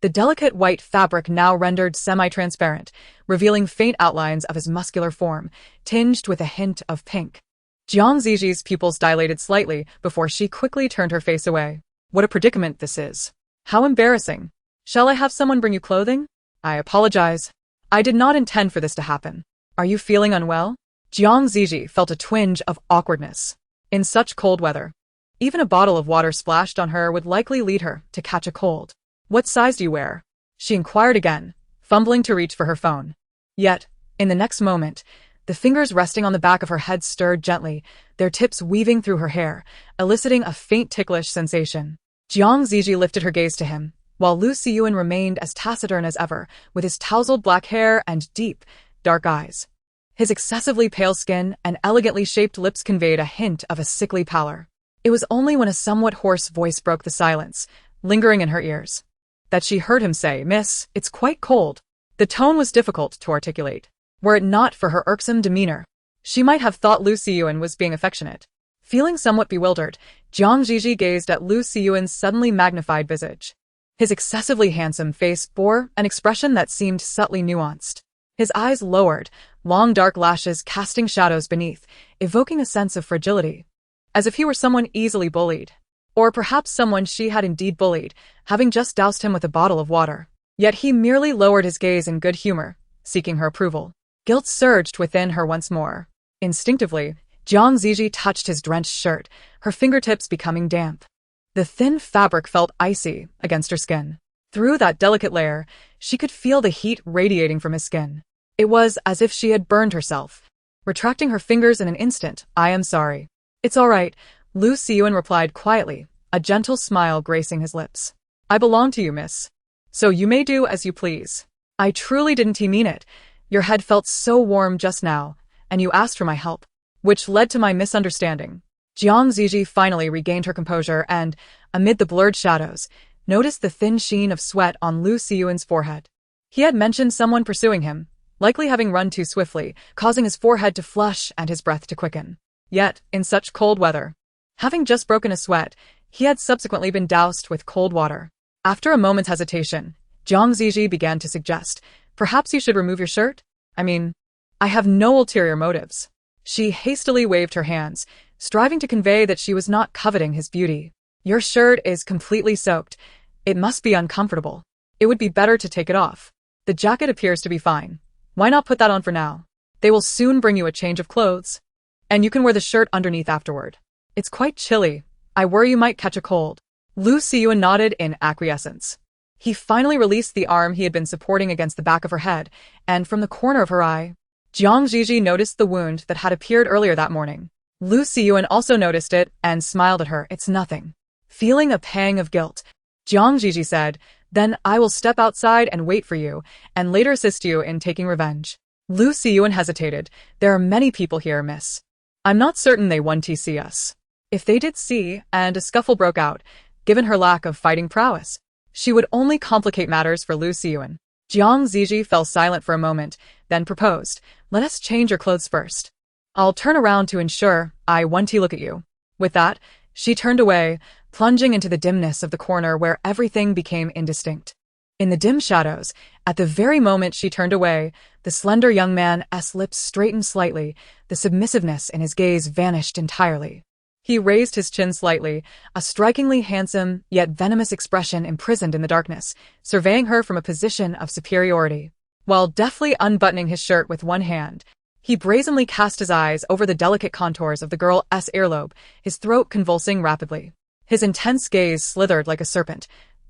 the delicate white fabric now rendered semi-transparent, revealing faint outlines of his muscular form, tinged with a hint of pink. Zhi Zhi's pupils dilated slightly before she quickly turned her face away. "What a predicament this is. How embarrassing. Shall I have someone bring you clothing?" "I apologize. I did not intend for this to happen." "Are you feeling unwell?" Zhi Zhi felt a twinge of awkwardness. In such cold weather, even a bottle of water splashed on her would likely lead her to catch a cold. "What size do you wear?" she inquired again, fumbling to reach for her phone. Yet, in the next moment, the fingers resting on the back of her head stirred gently, their tips weaving through her hair, eliciting a faint ticklish sensation. Zhi Zhi lifted her gaze to him, while Lu Xiyun remained as taciturn as ever, with his tousled black hair and deep, dark eyes. His excessively pale skin and elegantly shaped lips conveyed a hint of a sickly pallor. It was only when a somewhat hoarse voice broke the silence, lingering in her ears, that she heard him say, "Miss, it's quite cold." The tone was difficult to articulate. Were it not for her irksome demeanor, she might have thought Lu Xiyun was being affectionate. Feeling somewhat bewildered, Zhi Zhi gazed at Lu Xiyun's suddenly magnified visage. His excessively handsome face bore an expression that seemed subtly nuanced. His eyes lowered, long dark lashes casting shadows beneath, evoking a sense of fragility, as if he were someone easily bullied. Or perhaps someone she had indeed bullied, having just doused him with a bottle of water. Yet he merely lowered his gaze in good humor, seeking her approval. Guilt surged within her once more. Instinctively, Zhi Zhi touched his drenched shirt, her fingertips becoming damp. The thin fabric felt icy against her skin. Through that delicate layer, she could feel the heat radiating from his skin. It was as if she had burned herself. Retracting her fingers in an instant, "I am sorry." "It's all right," Lu Xiyun replied quietly, a gentle smile gracing his lips. "I belong to you, miss." So you may do as you please. I truly didn't mean it. Your head felt so warm just now, and you asked for my help, which led to my misunderstanding. Zhi Zhi finally regained her composure and, amid the blurred shadows, noticed the thin sheen of sweat on Lu Siyuan's forehead. He had mentioned someone pursuing him, likely having run too swiftly, causing his forehead to flush and his breath to quicken. Yet, in such cold weather, having just broken a sweat, he had subsequently been doused with cold water. After a moment's hesitation, Zhi Zhi began to suggest, perhaps you should remove your shirt? I have no ulterior motives. She hastily waved her hands, striving to convey that she was not coveting his beauty. Your shirt is completely soaked. It must be uncomfortable. It would be better to take it off. The jacket appears to be fine. Why not put that on for now? They will soon bring you a change of clothes. And you can wear the shirt underneath afterward. It's quite chilly. I worry you might catch a cold. Lu Siyuan nodded in acquiescence. He finally released the arm he had been supporting against the back of her head, and from the corner of her eye, Zhi Zhi noticed the wound that had appeared earlier that morning. Lu Siyuan also noticed it and smiled at her. It's nothing. Feeling a pang of guilt, Zhi Zhi said, then I will step outside and wait for you, and later assist you in taking revenge. Lu Siyuan hesitated. There are many people here, miss. I'm not certain they want to see us. If they did see, and a scuffle broke out, given her lack of fighting prowess, she would only complicate matters for Lu Siyuan. Zhi Zhi fell silent for a moment, then proposed, let us change your clothes first. I'll turn around to ensure I want to look at you. With that, she turned away, plunging into the dimness of the corner where everything became indistinct. In the dim shadows, at the very moment she turned away, the slender young man's lips straightened slightly, the submissiveness in his gaze vanished entirely. He raised his chin slightly, a strikingly handsome yet venomous expression imprisoned in the darkness, surveying her from a position of superiority. While deftly unbuttoning his shirt with one hand, he brazenly cast his eyes over the delicate contours of the girl's earlobe, his throat convulsing rapidly. His intense gaze slithered like a serpent,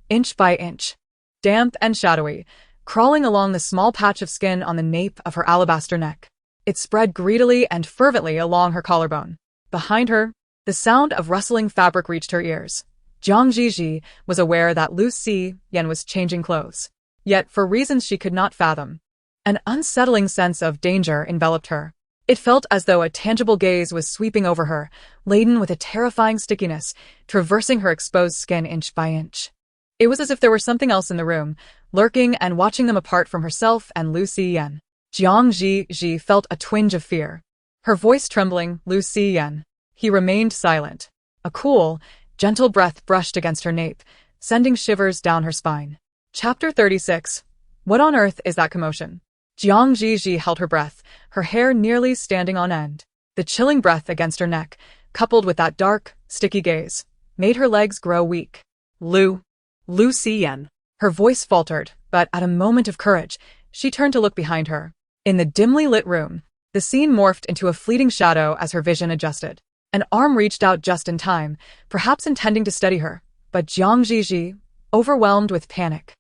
inch by inch, damp and shadowy, crawling along the small patch of skin on the nape of her alabaster neck. It spread greedily and fervently along her collarbone. Behind her, the sound of rustling fabric reached her ears. Zhi Zhi was aware that Lu Siyuan was changing clothes. Yet, for reasons she could not fathom, an unsettling sense of danger enveloped her. It felt as though a tangible gaze was sweeping over her, laden with a terrifying stickiness, traversing her exposed skin inch by inch. It was as if there were something else in the room, lurking and watching them apart from herself and Lu Siyuan. Zhi Zhi felt a twinge of fear. Her voice trembling, Lu Siyuan. He remained silent. A cool, gentle breath brushed against her nape, sending shivers down her spine. Chapter 36. What on earth is that commotion? Zhi Zhi held her breath, her hair nearly standing on end. The chilling breath against her neck, coupled with that dark, sticky gaze, made her legs grow weak. Lu Siyuan. Her voice faltered, but at a moment of courage, she turned to look behind her. In the dimly lit room, the scene morphed into a fleeting shadow as her vision adjusted. An arm reached out just in time, perhaps intending to steady her, but Zhi Zhi, overwhelmed with panic,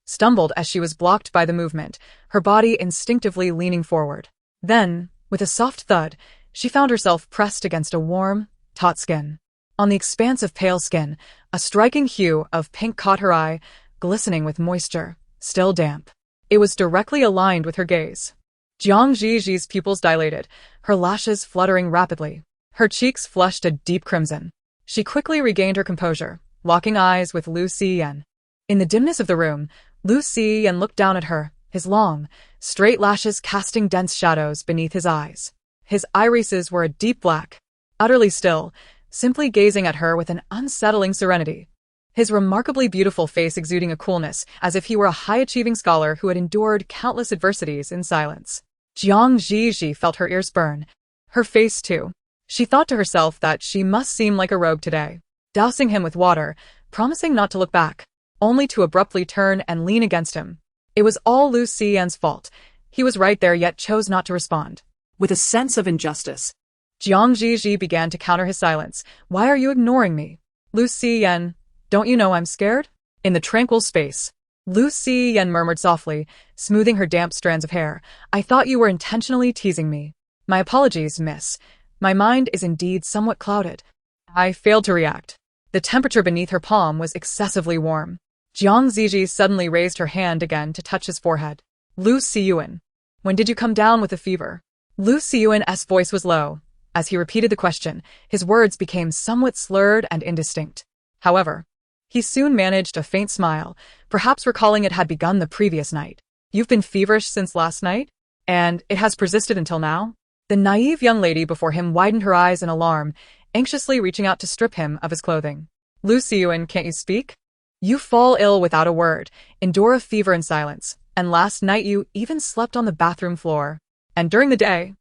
stumbled as she was blocked by the movement, her body instinctively leaning forward. Then, with a soft thud, she found herself pressed against a warm, taut skin. On the expanse of pale skin, a striking hue of pink caught her eye, glistening with moisture, still damp. It was directly aligned with her gaze. Zhi Zhi's pupils dilated, her lashes fluttering rapidly. Her cheeks flushed a deep crimson. She quickly regained her composure, locking eyes with Lu Siyuan. In the dimness of the room, Lu Siyuan looked down at her, his long, straight lashes casting dense shadows beneath his eyes. His irises were a deep black, utterly still, simply gazing at her with an unsettling serenity. His remarkably beautiful face exuding a coolness, as if he were a high-achieving scholar who had endured countless adversities in silence. Zhi Zhi felt her ears burn. Her face, too. She thought to herself that she must seem like a rogue today, dousing him with water, promising not to look back, only to abruptly turn and lean against him. It was all Lu Siyuan's fault. He was right there yet chose not to respond. With a sense of injustice, Zhi Zhi began to counter his silence. Why are you ignoring me? Lu Siyuan, don't you know I'm scared? In the tranquil space, Lu Siyuan murmured softly, smoothing her damp strands of hair. I thought you were intentionally teasing me. My apologies, miss. My mind is indeed somewhat clouded. I failed to react. The temperature beneath her palm was excessively warm. Zhi Zhi suddenly raised her hand again to touch his forehead. Lu Siyuan, when did you come down with the fever? Lu Siyuan's voice was low. As he repeated the question, his words became somewhat slurred and indistinct. However, he soon managed a faint smile, perhaps recalling it had begun the previous night. You've been feverish since last night? And it has persisted until now? The naive young lady before him widened her eyes in alarm, anxiously reaching out to strip him of his clothing. Lu Siyuan, can't you speak? You fall ill without a word, endure a fever in silence, and last night you even slept on the bathroom floor. And during the day,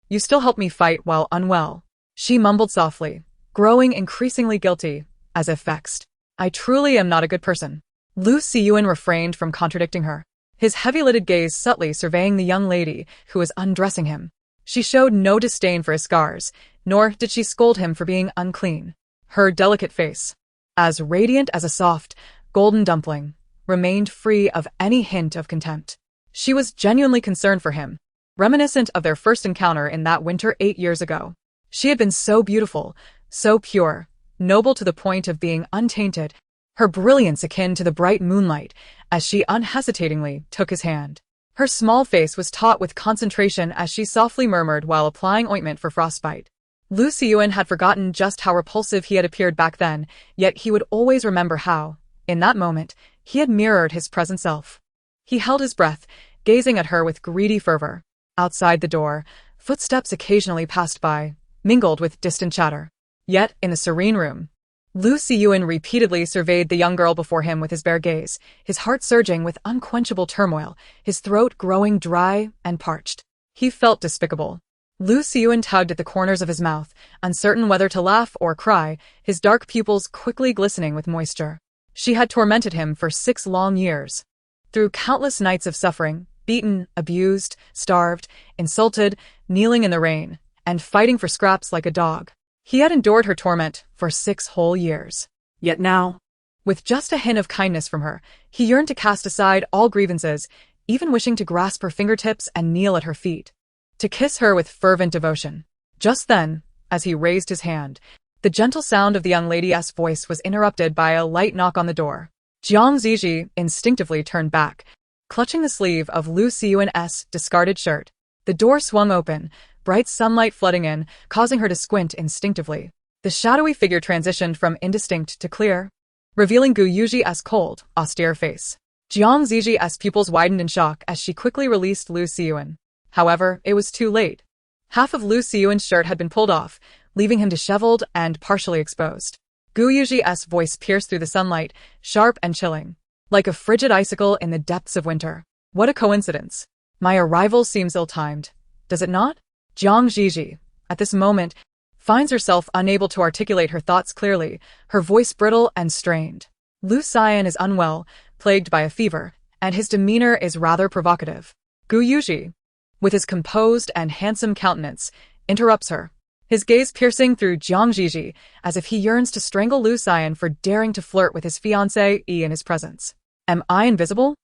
you still helped me fight while unwell. She mumbled softly, growing increasingly guilty, as if vexed. I truly am not a good person. Lu Siyuan refrained from contradicting her, his heavy-lidded gaze subtly surveying the young lady who was undressing him. She showed no disdain for his scars, nor did she scold him for being unclean. Her delicate face, as radiant as a soft, golden dumpling, remained free of any hint of contempt. She was genuinely concerned for him, reminiscent of their first encounter in that winter 8 years ago. She had been so beautiful, so pure, noble to the point of being untainted, her brilliance akin to the bright moonlight, as she unhesitatingly took his hand. Her small face was taut with concentration as she softly murmured while applying ointment for frostbite. Lu Siyuan had forgotten just how repulsive he had appeared back then, yet he would always remember how, in that moment, he had mirrored his present self. He held his breath, gazing at her with greedy fervor. Outside the door, footsteps occasionally passed by, mingled with distant chatter. Yet, in the serene room, Lu Siyuan repeatedly surveyed the young girl before him with his bare gaze, his heart surging with unquenchable turmoil, his throat growing dry and parched. He felt despicable. Lu Siyuan tugged at the corners of his mouth, uncertain whether to laugh or cry, his dark pupils quickly glistening with moisture. She had tormented him for 6 long years. Through countless nights of suffering, beaten, abused, starved, insulted, kneeling in the rain, and fighting for scraps like a dog. He had endured her torment for 6 whole years. Yet now, with just a hint of kindness from her, he yearned to cast aside all grievances, even wishing to grasp her fingertips and kneel at her feet, to kiss her with fervent devotion. Just then, as he raised his hand, the gentle sound of the young lady's voice was interrupted by a light knock on the door. Zhi Zhi instinctively turned back, clutching the sleeve of Lu Siyuan's discarded shirt. The door swung open, bright sunlight flooding in, causing her to squint instinctively. The shadowy figure transitioned from indistinct to clear, revealing Gu Yuji's cold, austere face. Zhi Zhi's pupils widened in shock as she quickly released Lu Siyuan. However, it was too late. Half of Lu Siyuan's shirt had been pulled off, leaving him disheveled and partially exposed. Gu Yuji's voice pierced through the sunlight, sharp and chilling, like a frigid icicle in the depths of winter. What a coincidence. My arrival seems ill-timed, does it not? Zhi Zhi, at this moment, finds herself unable to articulate her thoughts clearly, her voice brittle and strained. Lu Siyuan is unwell, plagued by a fever, and his demeanor is rather provocative. Gu Yuji, with his composed and handsome countenance, interrupts her, his gaze piercing through Zhi Zhi, as if he yearns to strangle Lu Siyuan for daring to flirt with his fiancé in his presence. Am I invisible?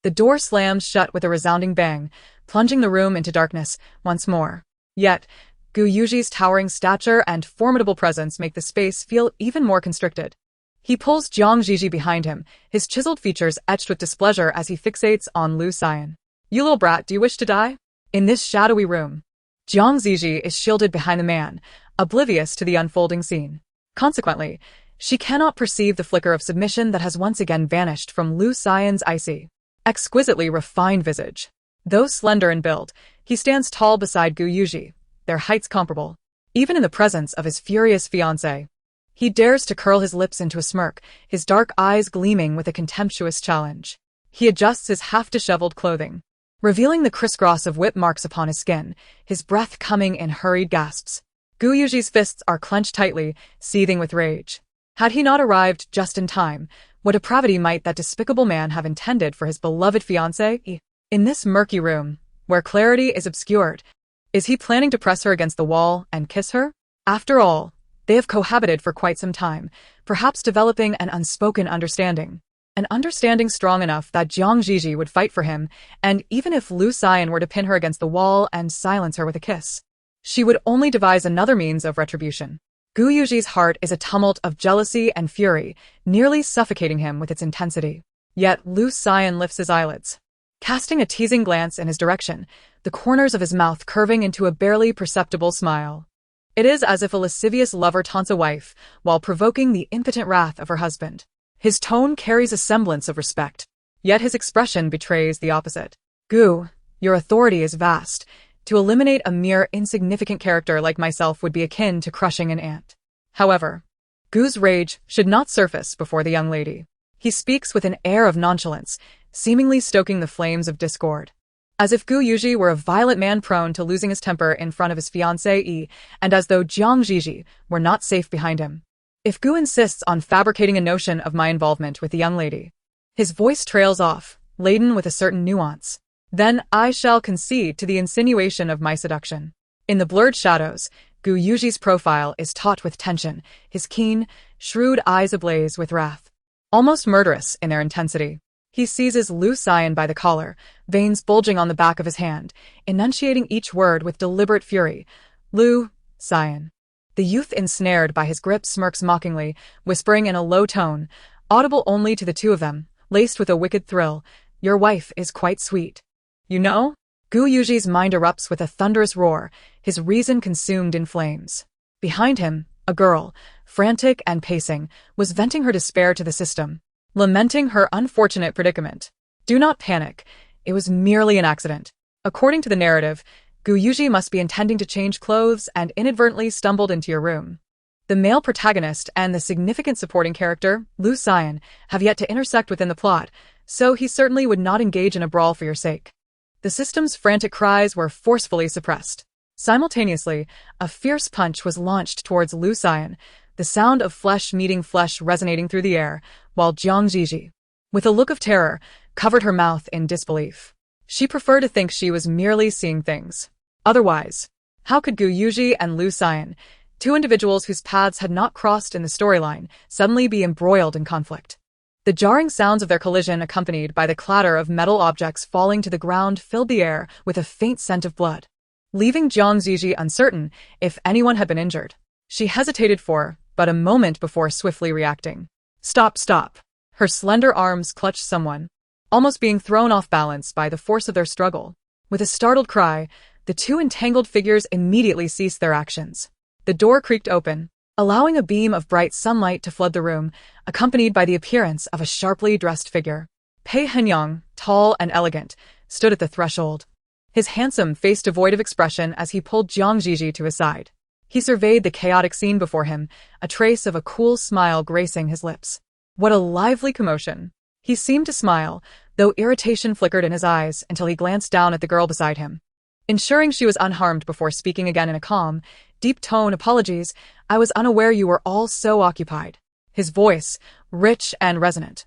The door slammed shut with a resounding bang, plunging the room into darkness once more. Yet, Gu Yuji's towering stature and formidable presence make the space feel even more constricted. He pulls Zhi Zhi behind him, his chiseled features etched with displeasure as he fixates on Lu Siyuan. You little brat, do you wish to die? In this shadowy room, Zhi Zhi is shielded behind the man, oblivious to the unfolding scene. Consequently, she cannot perceive the flicker of submission that has once again vanished from Lu Siyuan's icy, exquisitely refined visage. Though slender in build, he stands tall beside Gu Yuji, their heights comparable. Even in the presence of his furious fiancé, he dares to curl his lips into a smirk, his dark eyes gleaming with a contemptuous challenge. He adjusts his half-disheveled clothing, revealing the crisscross of whip marks upon his skin, his breath coming in hurried gasps. Gu Yuji's fists are clenched tightly, seething with rage. Had he not arrived just in time, what depravity might that despicable man have intended for his beloved fiancé? In this murky room, where clarity is obscured, is he planning to press her against the wall and kiss her? After all, they have cohabited for quite some time, perhaps developing an unspoken understanding. An understanding strong enough that Zhi Zhi would fight for him, and even if Lu Siyuan were to pin her against the wall and silence her with a kiss, she would only devise another means of retribution. Gu Yuji's heart is a tumult of jealousy and fury, nearly suffocating him with its intensity. Yet Lu Xian lifts his eyelids, casting a teasing glance in his direction, the corners of his mouth curving into a barely perceptible smile. It is as if a lascivious lover taunts a wife while provoking the impotent wrath of her husband. His tone carries a semblance of respect, yet his expression betrays the opposite. Gu, your authority is vast. To eliminate a mere insignificant character like myself would be akin to crushing an ant. However, Gu's rage should not surface before the young lady. He speaks with an air of nonchalance, seemingly stoking the flames of discord. As if Gu Yuji were a violent man prone to losing his temper in front of his fiancée, and as though Zhi Zhi were not safe behind him. If Gu insists on fabricating a notion of my involvement with the young lady, his voice trails off, laden with a certain nuance. Then I shall concede to the insinuation of my seduction. In the blurred shadows, Gu Yuji's profile is taut with tension, his keen, shrewd eyes ablaze with wrath, almost murderous in their intensity. He seizes Lu Xian by the collar, veins bulging on the back of his hand, enunciating each word with deliberate fury. Lu Xian. The youth, ensnared by his grip, smirks mockingly, whispering in a low tone, audible only to the two of them, laced with a wicked thrill, "Your wife is quite sweet. You know?" Gu Yuji's mind erupts with a thunderous roar, his reason consumed in flames. Behind him, a girl, frantic and pacing, was venting her despair to the system, lamenting her unfortunate predicament. Do not panic. It was merely an accident. According to the narrative, Gu Yuji must be intending to change clothes and inadvertently stumbled into your room. The male protagonist and the significant supporting character, Lu Xian, have yet to intersect within the plot, so he certainly would not engage in a brawl for your sake. The system's frantic cries were forcefully suppressed. Simultaneously, a fierce punch was launched towards Lu Xian, the sound of flesh meeting flesh resonating through the air, while Zhi Zhi, with a look of terror, covered her mouth in disbelief. She preferred to think she was merely seeing things. Otherwise, how could Gu Yuji and Lu Xian, two individuals whose paths had not crossed in the storyline, suddenly be embroiled in conflict? The jarring sounds of their collision, accompanied by the clatter of metal objects falling to the ground, filled the air with a faint scent of blood, leaving Zhi Zhi uncertain if anyone had been injured. She hesitated for but a moment before swiftly reacting. Stop, stop. Her slender arms clutched someone, almost being thrown off balance by the force of their struggle. With a startled cry, the two entangled figures immediately ceased their actions. The door creaked open, allowing a beam of bright sunlight to flood the room, accompanied by the appearance of a sharply dressed figure. Pei Henyang, tall and elegant, stood at the threshold, his handsome face devoid of expression as he pulled Zhi Zhi to his side. He surveyed the chaotic scene before him, a trace of a cool smile gracing his lips. What a lively commotion! He seemed to smile, though irritation flickered in his eyes until he glanced down at the girl beside him, ensuring she was unharmed before speaking again in a calm, deep tone. Apologies, I was unaware you were all so occupied. His voice, rich and resonant,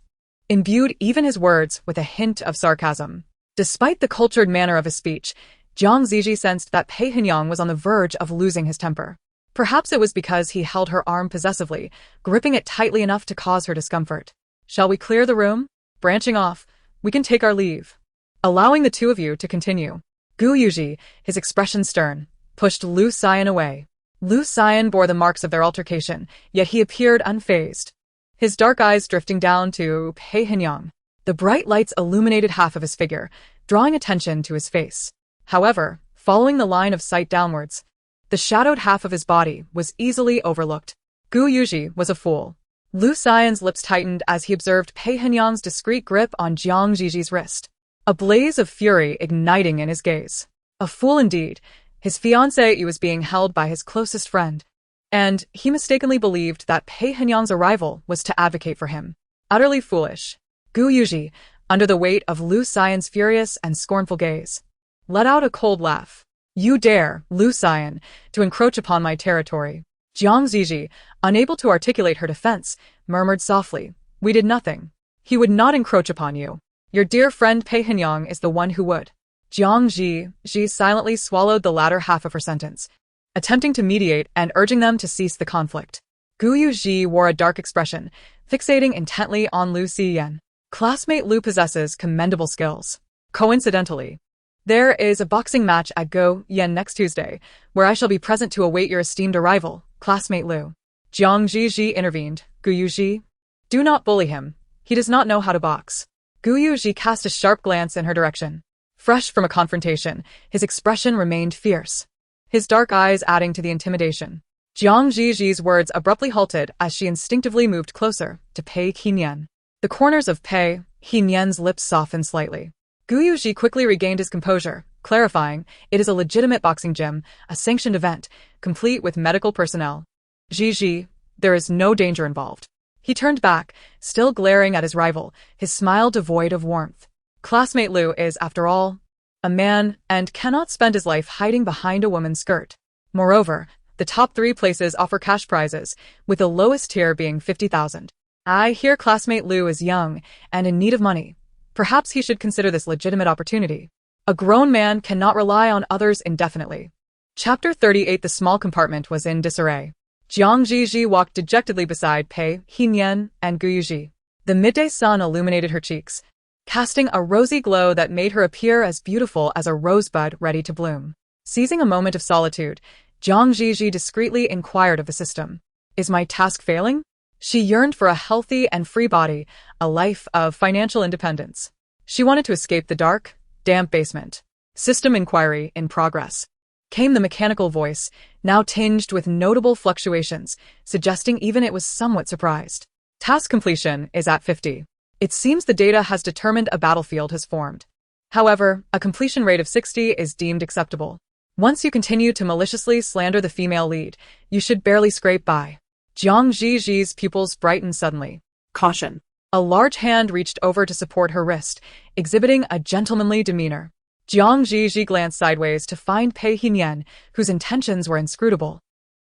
imbued even his words with a hint of sarcasm. Despite the cultured manner of his speech, Zhi Zhi sensed that Pei Henyang was on the verge of losing his temper. Perhaps it was because he held her arm possessively, gripping it tightly enough to cause her discomfort. Shall we clear the room? Branching off, we can take our leave. Allowing the two of you to continue. Gu Yuji, his expression stern, pushed Lu Xian away. Lu Xian bore the marks of their altercation, yet he appeared unfazed, his dark eyes drifting down to Pei Henyang. The bright lights illuminated half of his figure, drawing attention to his face. However, following the line of sight downwards, the shadowed half of his body was easily overlooked. Gu Yuji was a fool. Lu Xian's lips tightened as he observed Pei Henyang's discreet grip on Zhi Zhi's wrist, a blaze of fury igniting in his gaze. A fool indeed. His fiancé was being held by his closest friend, and he mistakenly believed that Pei Henyang's arrival was to advocate for him. Utterly foolish. Gu Yuji, under the weight of Lu Xian's furious and scornful gaze, let out a cold laugh. You dare, Lu Xian, to encroach upon my territory. Zhi Zhi, unable to articulate her defense, murmured softly, we did nothing. He would not encroach upon you. Your dear friend Pei Henyang is the one who would. Zhi Zhi silently swallowed the latter half of her sentence, attempting to mediate and urging them to cease the conflict. Gu Yuji wore a dark expression, fixating intently on Lu Xian. Classmate Lu possesses commendable skills. Coincidentally, there is a boxing match at Go Yen next Tuesday, where I shall be present to await your esteemed arrival, classmate Lu. Zhi Zhi intervened. Gu Yuji, do not bully him. He does not know how to box. Gu Zhi cast a sharp glance in her direction. Fresh from a confrontation, his expression remained fierce, his dark eyes adding to the intimidation. Zhi Zhi's words abruptly halted as she instinctively moved closer to Pei Hinyan. The corners of Pei Hinyan's lips softened slightly. Gu Zhi quickly regained his composure, clarifying, "It is a legitimate boxing gym, a sanctioned event, complete with medical personnel. Zhi Zhi, there is no danger involved." He turned back, still glaring at his rival, his smile devoid of warmth. Classmate Liu is, after all, a man and cannot spend his life hiding behind a woman's skirt. Moreover, the top 3 places offer cash prizes, with the lowest tier being 50,000. I hear classmate Liu is young and in need of money. Perhaps he should consider this legitimate opportunity. A grown man cannot rely on others indefinitely. Chapter 38. The small compartment was in disarray. Zhi Zhi walked dejectedly beside Pei Hinyan and Gu Zhi. The midday sun illuminated her cheeks, casting a rosy glow that made her appear as beautiful as a rosebud ready to bloom. Seizing a moment of solitude, Zhi Zhi discreetly inquired of the system. "Is my task failing?" She yearned for a healthy and free body, a life of financial independence. She wanted to escape the dark, damp basement. "System inquiry in progress," came the mechanical voice, now tinged with notable fluctuations, suggesting even it was somewhat surprised. "Task completion is at 50. It seems the data has determined a battlefield has formed. However, a completion rate of 60 is deemed acceptable. Once you continue to maliciously slander the female lead, you should barely scrape by." Zhi Zhi's pupils brightened suddenly. "Caution." A large hand reached over to support her wrist, exhibiting a gentlemanly demeanor. Zhi Zhi glanced sideways to find Pei Hinyan, whose intentions were inscrutable.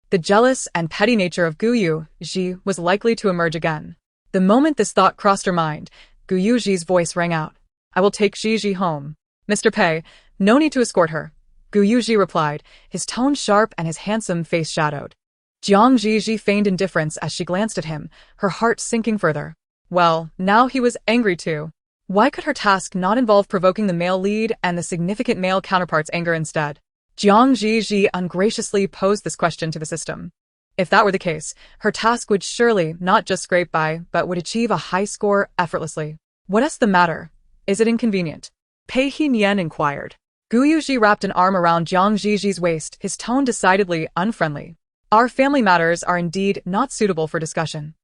The jealous and petty nature of Gu Zhi was likely to emerge again. The moment this thought crossed her mind, Gu Zhi's voice rang out. "I will take Zhi Zhi home. Mr. Pei, no need to escort her," Gu Zhi replied, his tone sharp and his handsome face shadowed. Zhi Zhi feigned indifference as she glanced at him, her heart sinking further. Well, now he was angry too. Why could her task not involve provoking the male lead and the significant male counterpart's anger instead? Zhi Zhi ungraciously posed this question to the system. If that were the case, her task would surely not just scrape by, but would achieve a high score effortlessly. "What is the matter? Is it inconvenient?" Pei Hinyan inquired. Gu Zhi wrapped an arm around Zhi Zhi's waist, his tone decidedly unfriendly. "Our family matters are indeed not suitable for discussion."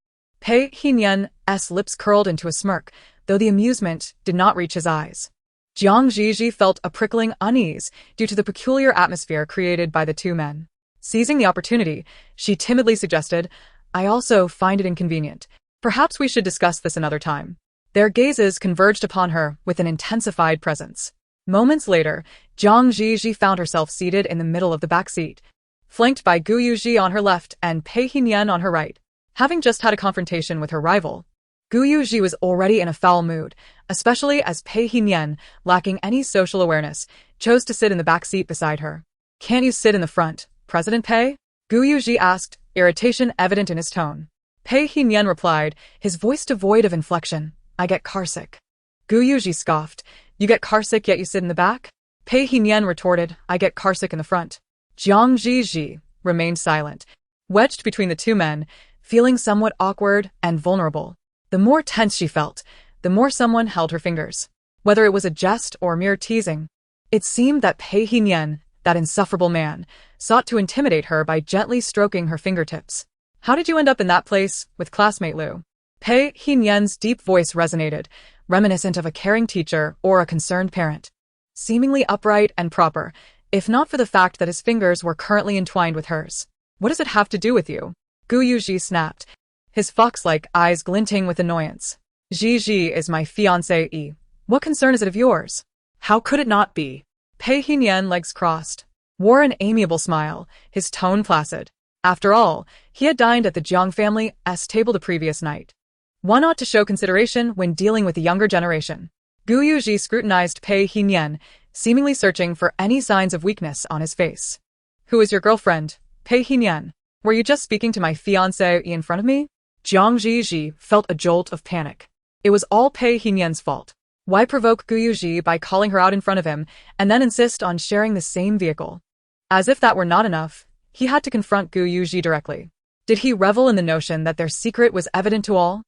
Pei Hinyan's lips curled into a smirk, though the amusement did not reach his eyes. Zhi Zhi felt a prickling unease due to the peculiar atmosphere created by the two men. Seizing the opportunity, she timidly suggested, "I also find it inconvenient. Perhaps we should discuss this another time." Their gazes converged upon her with an intensified presence. Moments later, Zhi Zhi found herself seated in the middle of the back seat, flanked by Gu Zhi on her left and Pei Hinyan on her right. Having just had a confrontation with her rival, Gu Zhi was already in a foul mood, especially as Pei Hinyan, lacking any social awareness, chose to sit in the back seat beside her. "Can't you sit in the front, President Pei?" Gu Zhi asked, irritation evident in his tone. Pei Hinyan replied, his voice devoid of inflection, "I get carsick." Gu Zhi scoffed, "You get carsick yet you sit in the back?" Pei Hinyan retorted, "I get carsick in the front." Zhi Zhi remained silent, wedged between the two men, feeling somewhat awkward and vulnerable. The more tense she felt, the more someone held her fingers. Whether it was a jest or mere teasing, it seemed that Pei Hinyan, that insufferable man, sought to intimidate her by gently stroking her fingertips. "How did you end up in that place with classmate Liu?" Pei Hinyan's deep voice resonated, reminiscent of a caring teacher or a concerned parent. Seemingly upright and proper, if not for the fact that his fingers were currently entwined with hers. "What does it have to do with you?" Gu Zhi snapped, his fox-like eyes glinting with annoyance. "Zhi Zhi is my fiancé. What concern is it of yours?" "How could it not be?" Pei Hinyan, legs crossed, wore an amiable smile, his tone placid. After all, he had dined at the Jiang family's table the previous night. One ought to show consideration when dealing with the younger generation. Gu Zhi scrutinized Pei Hinyan, seemingly searching for any signs of weakness on his face. "Who is your girlfriend, Pei Hinyan? Were you just speaking to my fiancé in front of me?" Zhi Zhi felt a jolt of panic. It was all Pei Hinyan's fault. Why provoke Gu Zhi by calling her out in front of him and then insist on sharing the same vehicle? As if that were not enough, he had to confront Gu Zhi directly. Did he revel in the notion that their secret was evident to all?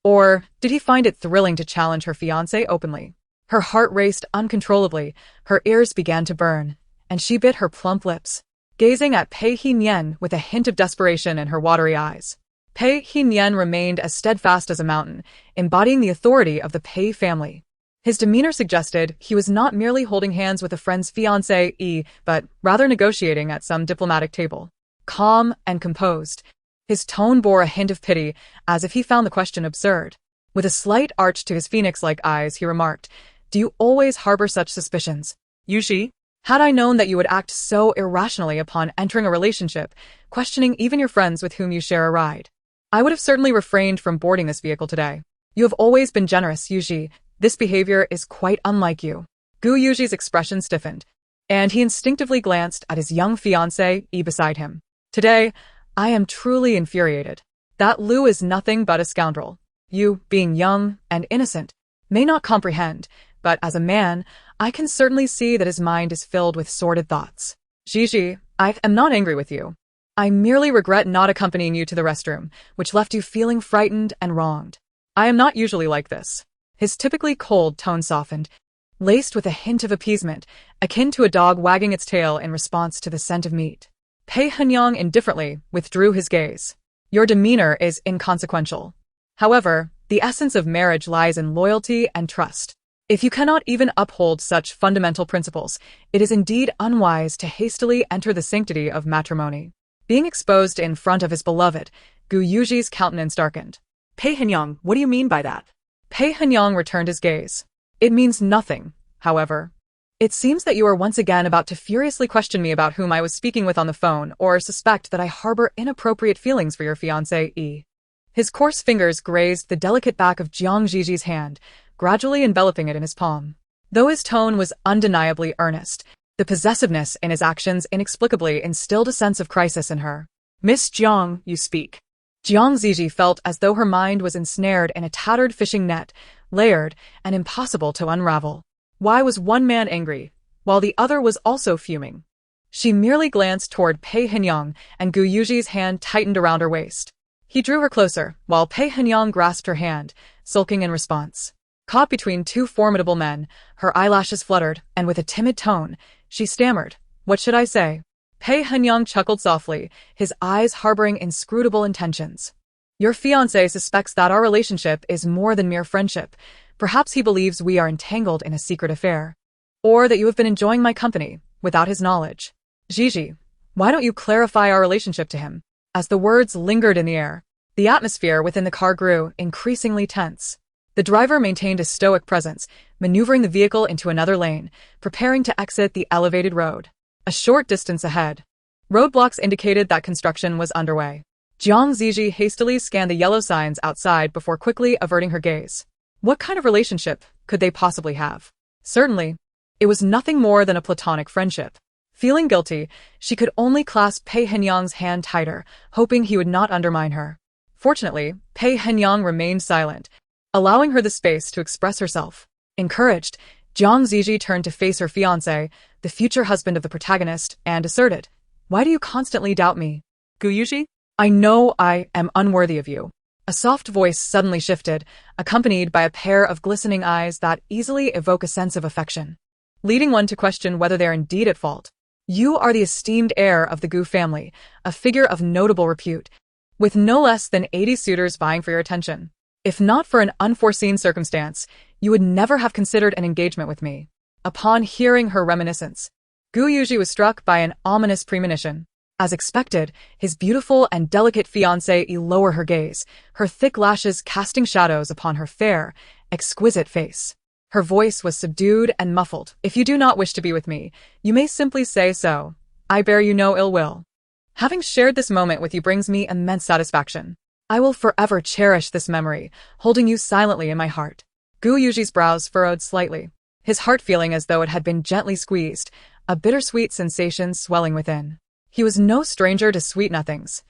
Or did he find it thrilling to challenge her fiancé openly? Her heart raced uncontrollably, her ears began to burn, and she bit her plump lips, gazing at Pei He-nian with a hint of desperation in her watery eyes. Pei He-nian remained as steadfast as a mountain, embodying the authority of the Pei family. His demeanor suggested he was not merely holding hands with a friend's fiancée, but rather negotiating at some diplomatic table. Calm and composed, his tone bore a hint of pity, as if he found the question absurd. With a slight arch to his phoenix-like eyes, he remarked, "Do you always harbor such suspicions, Zhi Zhi? Had I known that you would act so irrationally upon entering a relationship, questioning even your friends with whom you share a ride, I would have certainly refrained from boarding this vehicle today. You have always been generous, Zhi Zhi. This behavior is quite unlike you." Gu Yuji's expression stiffened, and he instinctively glanced at his young fiancé beside him. "Today, I am truly infuriated. That Liu is nothing but a scoundrel. You, being young and innocent, may not comprehend, but as a man, I can certainly see that his mind is filled with sordid thoughts. Zhi Zhi, I am not angry with you. I merely regret not accompanying you to the restroom, which left you feeling frightened and wronged. I am not usually like this." His typically cold tone softened, laced with a hint of appeasement, akin to a dog wagging its tail in response to the scent of meat. Pei He-nian indifferently withdrew his gaze. "Your demeanor is inconsequential. However, the essence of marriage lies in loyalty and trust. If you cannot even uphold such fundamental principles, it is indeed unwise to hastily enter the sanctity of matrimony." Being exposed in front of his beloved, Gu Yuji's countenance darkened. "Pei He-nian, what do you mean by that?" Pei He-nian returned his gaze. "It means nothing, however. It seems that you are once again about to furiously question me about whom I was speaking with on the phone, or suspect that I harbor inappropriate feelings for your fiancé. His coarse fingers grazed the delicate back of Jiang Ziji's hand, gradually enveloping it in his palm. Though his tone was undeniably earnest, the possessiveness in his actions inexplicably instilled a sense of crisis in her. "Miss Jiang, you speak." Jiang Ziji felt as though her mind was ensnared in a tattered fishing net, layered and impossible to unravel. Why was one man angry, while the other was also fuming? She merely glanced toward Pei He-nian, and Gu Yuji's hand tightened around her waist. He drew her closer, while Pei He-nian grasped her hand, sulking in response. Caught between two formidable men, her eyelashes fluttered, and with a timid tone, she stammered, "What should I say?" Pei He-nian chuckled softly, his eyes harboring inscrutable intentions. "Your fiancé suspects that our relationship is more than mere friendship. Perhaps he believes we are entangled in a secret affair. Or that you have been enjoying my company, without his knowledge. Zhi Zhi, why don't you clarify our relationship to him?" As the words lingered in the air, the atmosphere within the car grew increasingly tense. The driver maintained a stoic presence, maneuvering the vehicle into another lane, preparing to exit the elevated road. A short distance ahead, roadblocks indicated that construction was underway. Jiang Ziji hastily scanned the yellow signs outside before quickly averting her gaze. What kind of relationship could they possibly have? Certainly, it was nothing more than a platonic friendship. Feeling guilty, she could only clasp Pei He-nian's hand tighter, hoping he would not undermine her. Fortunately, Pei He-nian remained silent, allowing her the space to express herself. Encouraged, Jiang Ziji turned to face her fiancé, the future husband of the protagonist, and asserted, "Why do you constantly doubt me? Gu Yuji? I know I am unworthy of you." A soft voice suddenly shifted, accompanied by a pair of glistening eyes that easily evoke a sense of affection, leading one to question whether they're indeed at fault. "You are the esteemed heir of the Gu family, a figure of notable repute, with no less than 80 suitors vying for your attention. If not for an unforeseen circumstance, you would never have considered an engagement with me." Upon hearing her reminiscence, Gu Yuji was struck by an ominous premonition. As expected, his beautiful and delicate fiancée lowered her gaze, her thick lashes casting shadows upon her fair, exquisite face. Her voice was subdued and muffled. "If you do not wish to be with me, you may simply say so. I bear you no ill will. Having shared this moment with you brings me immense satisfaction. I will forever cherish this memory, holding you silently in my heart." Gu Yuji's brows furrowed slightly, his heart feeling as though it had been gently squeezed, a bittersweet sensation swelling within. He was no stranger to sweet nothings.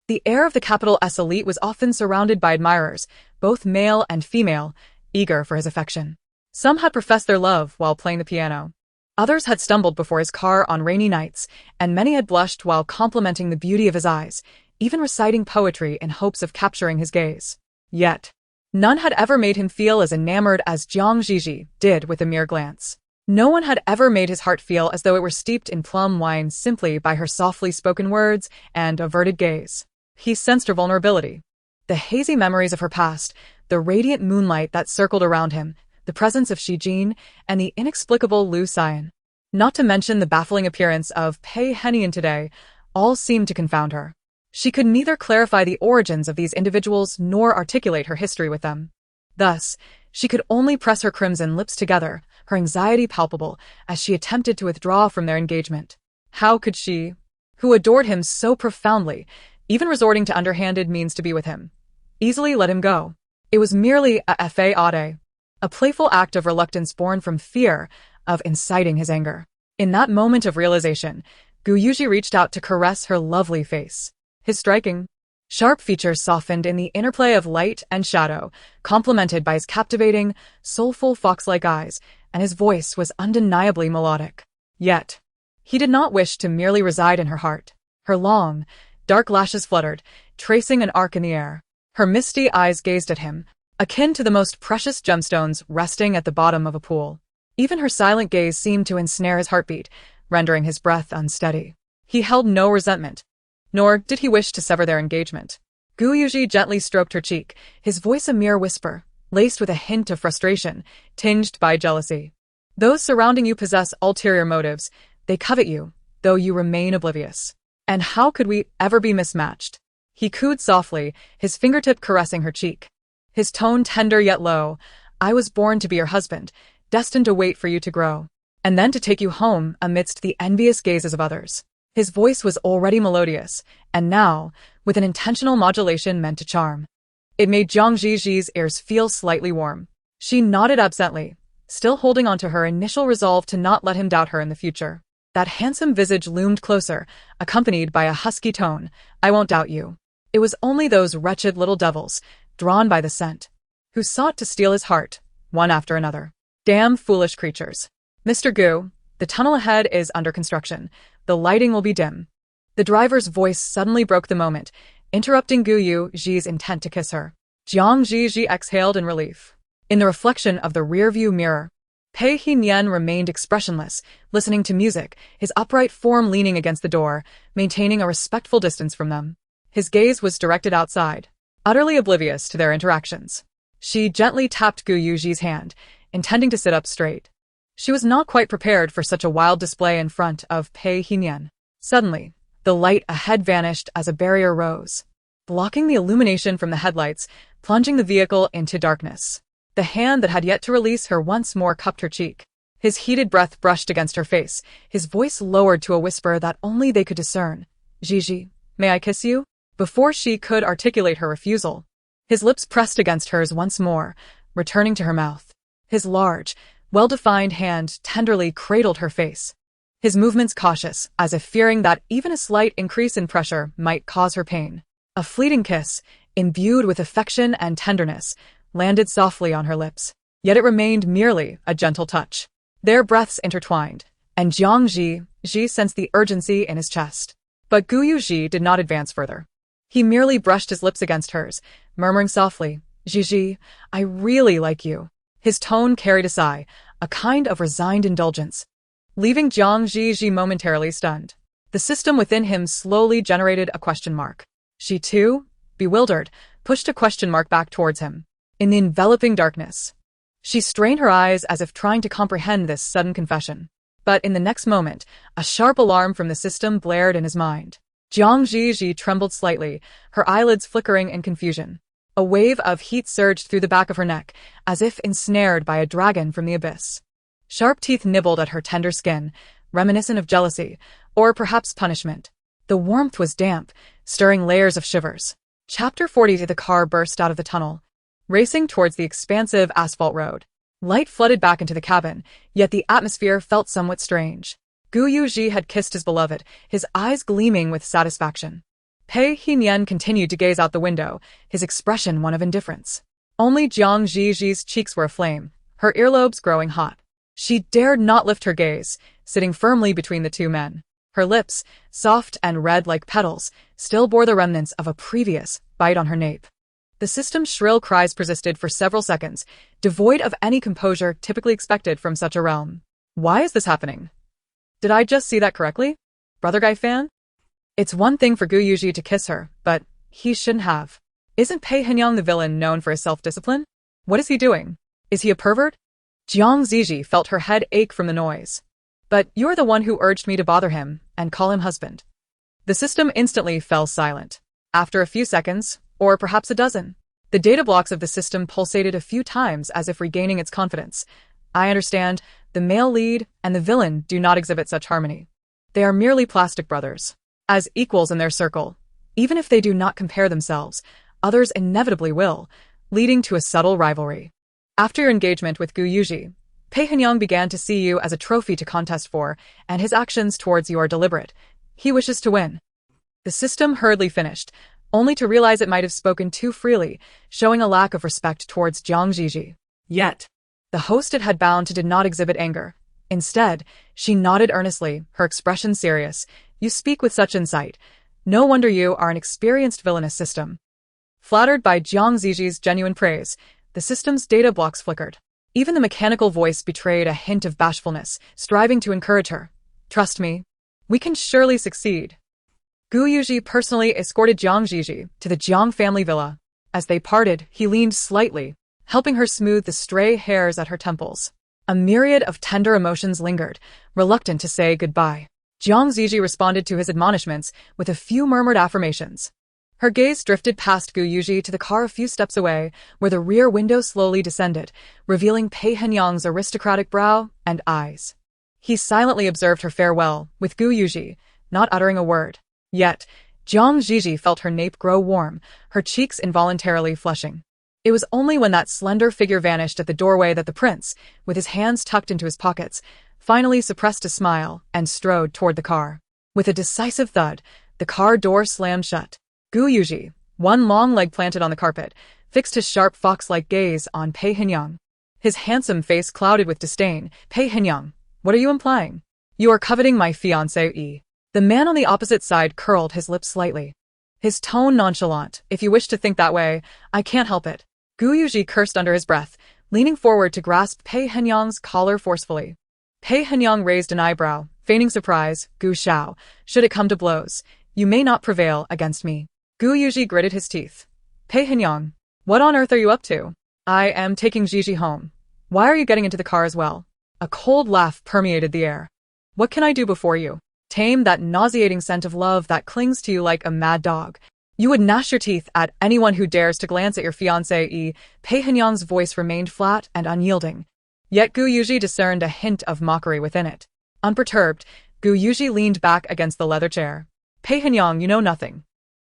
The heir of the capital S elite was often surrounded by admirers, both male and female, eager for his affection. Some had professed their love while playing the piano. Others had stumbled before his car on rainy nights, and many had blushed while complimenting the beauty of his eyes, even reciting poetry in hopes of capturing his gaze. Yet, None had ever made him feel as enamored as Zhi Zhi did with a mere glance. No one had ever made his heart feel as though it were steeped in plum wine simply by her softly spoken words and averted gaze. He sensed her vulnerability. The hazy memories of her past, the radiant moonlight that circled around him, the presence of Shi Jin, and the inexplicable Lu Xian. Not to mention the baffling appearance of Pei Henian today, all seemed to confound her. She could neither clarify the origins of these individuals nor articulate her history with them. Thus, she could only press her crimson lips together, her anxiety palpable, as she attempted to withdraw from their engagement. How could she, who adored him so profoundly, even resorting to underhanded means to be with him, easily let him go? It was merely a fait, a playful act of reluctance born from fear of inciting his anger. In that moment of realization, Guyuji reached out to caress her lovely face. His striking, sharp features softened in the interplay of light and shadow, complemented by his captivating, soulful fox-like eyes, and his voice was undeniably melodic. Yet, he did not wish to merely reside in her heart. Her long, dark lashes fluttered, tracing an arc in the air. Her misty eyes gazed at him, akin to the most precious gemstones resting at the bottom of a pool. Even her silent gaze seemed to ensnare his heartbeat, rendering his breath unsteady. He held no resentment, nor did he wish to sever their engagement. Guyuji gently stroked her cheek, his voice a mere whisper, laced with a hint of frustration, tinged by jealousy. Those surrounding you possess ulterior motives. They covet you, though you remain oblivious. And how could we ever be mismatched? He cooed softly, his fingertip caressing her cheek. His tone tender yet low. I was born to be your husband, destined to wait for you to grow, and then to take you home amidst the envious gazes of others. His voice was already melodious, and now, with an intentional modulation meant to charm. It made Zhi Zhi's ears feel slightly warm. She nodded absently, still holding on to her initial resolve to not let him doubt her in the future. That handsome visage loomed closer, accompanied by a husky tone. I won't doubt you. It was only those wretched little devils, drawn by the scent, who sought to steal his heart, one after another. Damn foolish creatures. Mr. Gu, the tunnel ahead is under construction. The lighting will be dim. The driver's voice suddenly broke the moment, interrupting Guyuji's intent to kiss her. Zhi Zhi exhaled in relief. In the reflection of the rearview mirror, Pei Henian remained expressionless, listening to music, his upright form leaning against the door, maintaining a respectful distance from them. His gaze was directed outside, utterly oblivious to their interactions. She gently tapped Guyuji's hand, intending to sit up straight. She was not quite prepared for such a wild display in front of Pei Henian. Suddenly, the light ahead vanished as a barrier rose, blocking the illumination from the headlights, plunging the vehicle into darkness. The hand that had yet to release her once more cupped her cheek. His heated breath brushed against her face, his voice lowered to a whisper that only they could discern. Zhi Zhi, may I kiss you? Before she could articulate her refusal, his lips pressed against hers once more, returning to her mouth. His large, well-defined hand tenderly cradled her face, his movements cautious, as if fearing that even a slight increase in pressure might cause her pain. A fleeting kiss, imbued with affection and tenderness, landed softly on her lips, yet it remained merely a gentle touch. Their breaths intertwined, and Zhi Zhi sensed the urgency in his chest. But Guyuji did not advance further. He merely brushed his lips against hers, murmuring softly, Zhi Zhi, I really like you. His tone carried a sigh, a kind of resigned indulgence, leaving Zhi Zhi momentarily stunned. The system within him slowly generated a question mark. She too, bewildered, pushed a question mark back towards him. In the enveloping darkness, she strained her eyes as if trying to comprehend this sudden confession. But in the next moment, a sharp alarm from the system blared in his mind. Zhi Zhi trembled slightly, her eyelids flickering in confusion. A wave of heat surged through the back of her neck, as if ensnared by a dragon from the abyss. Sharp teeth nibbled at her tender skin, reminiscent of jealousy, or perhaps punishment. The warmth was damp, stirring layers of shivers. Chapter 40. The car burst out of the tunnel, racing towards the expansive asphalt road. Light flooded back into the cabin, yet the atmosphere felt somewhat strange. Guyuji had kissed his beloved, his eyes gleaming with satisfaction. Pei Henian continued to gaze out the window, his expression one of indifference. Only Zhi Zhi's cheeks were aflame, her earlobes growing hot. She dared not lift her gaze, sitting firmly between the two men. Her lips, soft and red like petals, still bore the remnants of a previous bite on her nape. The system's shrill cries persisted for several seconds, devoid of any composure typically expected from such a realm. Why is this happening? Did I just see that correctly? Brother guy fan? It's one thing for Gu Yuji to kiss her, but he shouldn't have. Isn't Pei Henyang the villain known for his self-discipline? What is he doing? Is he a pervert? Zhi Zhi felt her head ache from the noise. But you're the one who urged me to bother him and call him husband. The system instantly fell silent. After a few seconds, or perhaps a dozen, the data blocks of the system pulsated a few times as if regaining its confidence. I understand, the male lead and the villain do not exhibit such harmony. They are merely plastic brothers, as equals in their circle. Even if they do not compare themselves, others inevitably will, leading to a subtle rivalry. After your engagement with Gu Yuji, Pei Henyang began to see you as a trophy to contest for, and his actions towards you are deliberate. He wishes to win. The system hurriedly finished, only to realize it might have spoken too freely, showing a lack of respect towards Zhi Zhi. Yet, the host it had bound to did not exhibit anger. Instead, she nodded earnestly, her expression serious. You speak with such insight. No wonder you are an experienced villainous system. Flattered by Zhi Zhi's genuine praise, the system's data blocks flickered. Even the mechanical voice betrayed a hint of bashfulness, striving to encourage her. Trust me. We can surely succeed. Gu Yuji personally escorted Zhi Zhi to the Jiang family villa. As they parted, he leaned slightly, helping her smooth the stray hairs at her temples. A myriad of tender emotions lingered, reluctant to say goodbye. Zhi Zhi responded to his admonishments with a few murmured affirmations. Her gaze drifted past Gu Yuji to the car a few steps away, where the rear window slowly descended, revealing Pei Henyang's aristocratic brow and eyes. He silently observed her farewell, with Gu Yuji, not uttering a word. Yet, Zhi Zhi felt her nape grow warm, her cheeks involuntarily flushing. It was only when that slender figure vanished at the doorway that the prince, with his hands tucked into his pockets, finally suppressed a smile and strode toward the car. With a decisive thud, the car door slammed shut. Gu Yuji, one long leg planted on the carpet, fixed his sharp fox-like gaze on Pei Henyang. His handsome face clouded with disdain. Pei Henyang, what are you implying? You are coveting my fiancé. The man on the opposite side curled his lips slightly. His tone nonchalant. If you wish to think that way, I can't help it. Gu Yuji cursed under his breath, leaning forward to grasp Pei Henyang's collar forcefully. Pei Henyang raised an eyebrow, feigning surprise. Gu Xiao, should it come to blows, you may not prevail against me. Gu Yuji gritted his teeth. Pei Henyang, what on earth are you up to? I am taking Zhi Zhi home. Why are you getting into the car as well? A cold laugh permeated the air. What can I do before you? Tame that nauseating scent of love that clings to you like a mad dog. You would gnash your teeth at anyone who dares to glance at your fiancé. Pei Henyang's voice remained flat and unyielding. Yet Gu Yuji discerned a hint of mockery within it. Unperturbed, Gu Yuji leaned back against the leather chair. Pei Henyang, you know nothing.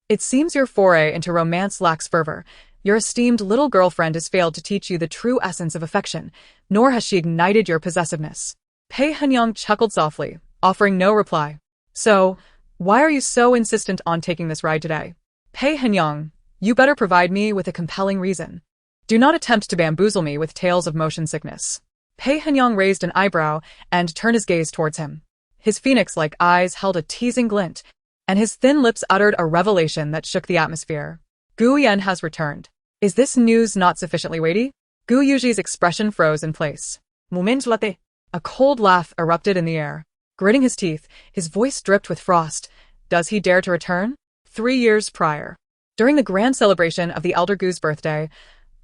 It seems your foray into romance lacks fervor. Your esteemed little girlfriend has failed to teach you the true essence of affection, nor has she ignited your possessiveness. Pei Henyang chuckled softly, offering no reply. So, why are you so insistent on taking this ride today? Pei Henyang, you better provide me with a compelling reason. Do not attempt to bamboozle me with tales of motion sickness. Pei Henyang raised an eyebrow and turned his gaze towards him. His phoenix-like eyes held a teasing glint, and his thin lips uttered a revelation that shook the atmosphere. Gu Yan has returned. Is this news not sufficiently weighty? Gu Yuji's expression froze in place. A cold laugh erupted in the air. Gritting his teeth, his voice dripped with frost. Does he dare to return? 3 years prior, during the grand celebration of the elder Gu's birthday,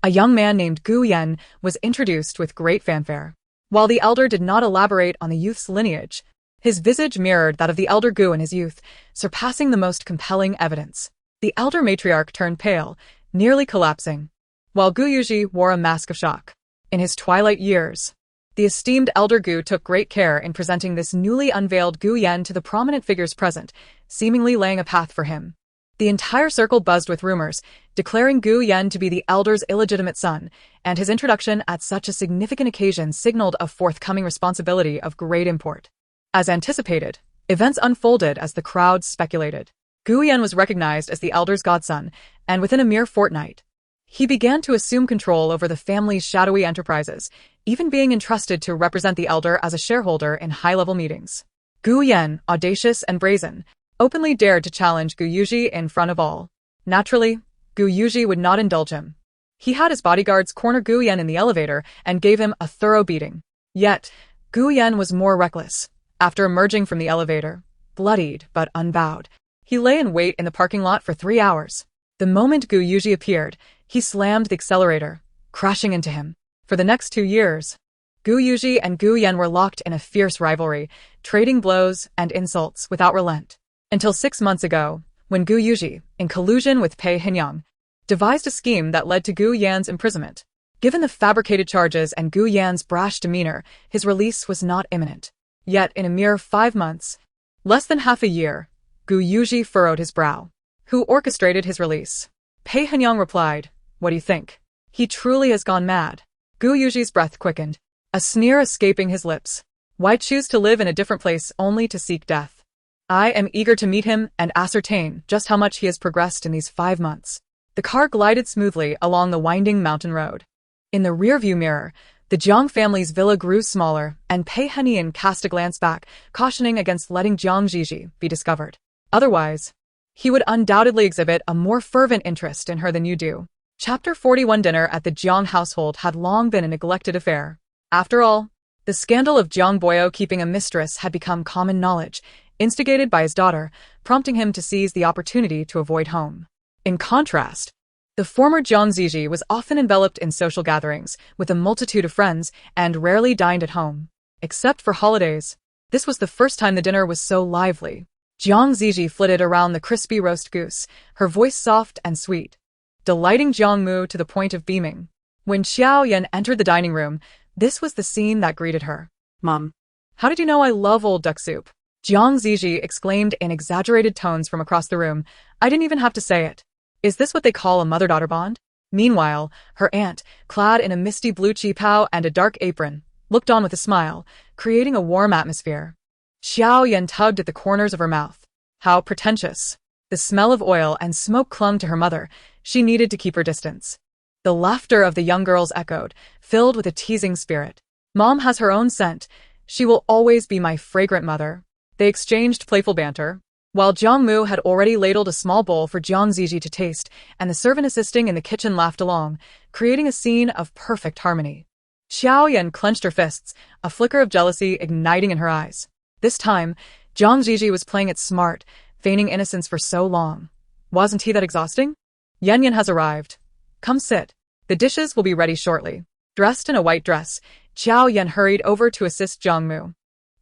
a young man named Gu Yan was introduced with great fanfare. While the elder did not elaborate on the youth's lineage, his visage mirrored that of the elder Gu in his youth, surpassing the most compelling evidence. The elder matriarch turned pale, nearly collapsing, while Gu Yuji wore a mask of shock. In his twilight years, the esteemed elder Gu took great care in presenting this newly unveiled Gu Yan to the prominent figures present, seemingly laying a path for him. The entire circle buzzed with rumors, declaring Gu Yan to be the elder's illegitimate son, and his introduction at such a significant occasion signaled a forthcoming responsibility of great import. As anticipated, events unfolded as the crowd speculated. Gu Yan was recognized as the elder's godson, and within a mere fortnight, he began to assume control over the family's shadowy enterprises, even being entrusted to represent the elder as a shareholder in high-level meetings. Gu Yan, audacious and brazen, openly dared to challenge Gu Yuji in front of all. Naturally, Gu Yuji would not indulge him. He had his bodyguards corner Gu Yan in the elevator and gave him a thorough beating. Yet, Gu Yan was more reckless. After emerging from the elevator, bloodied but unbowed, he lay in wait in the parking lot for 3 hours. The moment Gu Yuji appeared, he slammed the accelerator, crashing into him. For the next 2 years, Gu Yuji and Gu Yan were locked in a fierce rivalry, trading blows and insults without relent. Until 6 months ago, when Gu Yuji, in collusion with Pei Hinyang, devised a scheme that led to Gu Yan's imprisonment. Given the fabricated charges and Gu Yan's brash demeanor, his release was not imminent. Yet in a mere 5 months, less than half a year, Gu Yuji furrowed his brow. Who orchestrated his release? Pei Hinyang replied, "What do you think? He truly has gone mad." Gu Yuji's breath quickened, a sneer escaping his lips. Why choose to live in a different place only to seek death? I am eager to meet him and ascertain just how much he has progressed in these 5 months. The car glided smoothly along the winding mountain road. In the rearview mirror, the Jiang family's villa grew smaller, and Pei Henian cast a glance back, cautioning against letting Jiang Zhi Zhi be discovered. Otherwise, he would undoubtedly exhibit a more fervent interest in her than you do. Chapter 41. Dinner at the Jiang household had long been a neglected affair. After all, the scandal of Jiang Boyo keeping a mistress had become common knowledge, instigated by his daughter, prompting him to seize the opportunity to avoid home. In contrast, the former Jiang Zhi Zhi was often enveloped in social gatherings with a multitude of friends and rarely dined at home. Except for holidays, this was the first time the dinner was so lively. Jiang Zhi Zhi flitted around the crispy roast goose, her voice soft and sweet, delighting Jiang Mu to the point of beaming. When Xiao Yan entered the dining room, this was the scene that greeted her. "Mom, how did you know I love old duck soup?" Jiang Zhi Zhi exclaimed in exaggerated tones from across the room. "I didn't even have to say it. Is this what they call a mother-daughter bond?" Meanwhile, her aunt, clad in a misty blue qipao and a dark apron, looked on with a smile, creating a warm atmosphere. Xiao Yan tugged at the corners of her mouth. How pretentious. The smell of oil and smoke clung to her mother. She needed to keep her distance. The laughter of the young girls echoed, filled with a teasing spirit. "Mom has her own scent. She will always be my fragrant mother." They exchanged playful banter, while Jiang Mu had already ladled a small bowl for Jiang Zhi Zhi to taste, and the servant assisting in the kitchen laughed along, creating a scene of perfect harmony. Xiao Yan clenched her fists, a flicker of jealousy igniting in her eyes. This time, Jiang Zhi Zhi was playing it smart, feigning innocence for so long. Wasn't he that exhausting? "Yan Yan has arrived. Come sit. The dishes will be ready shortly." Dressed in a white dress, Xiao Yan hurried over to assist Jiang Mu.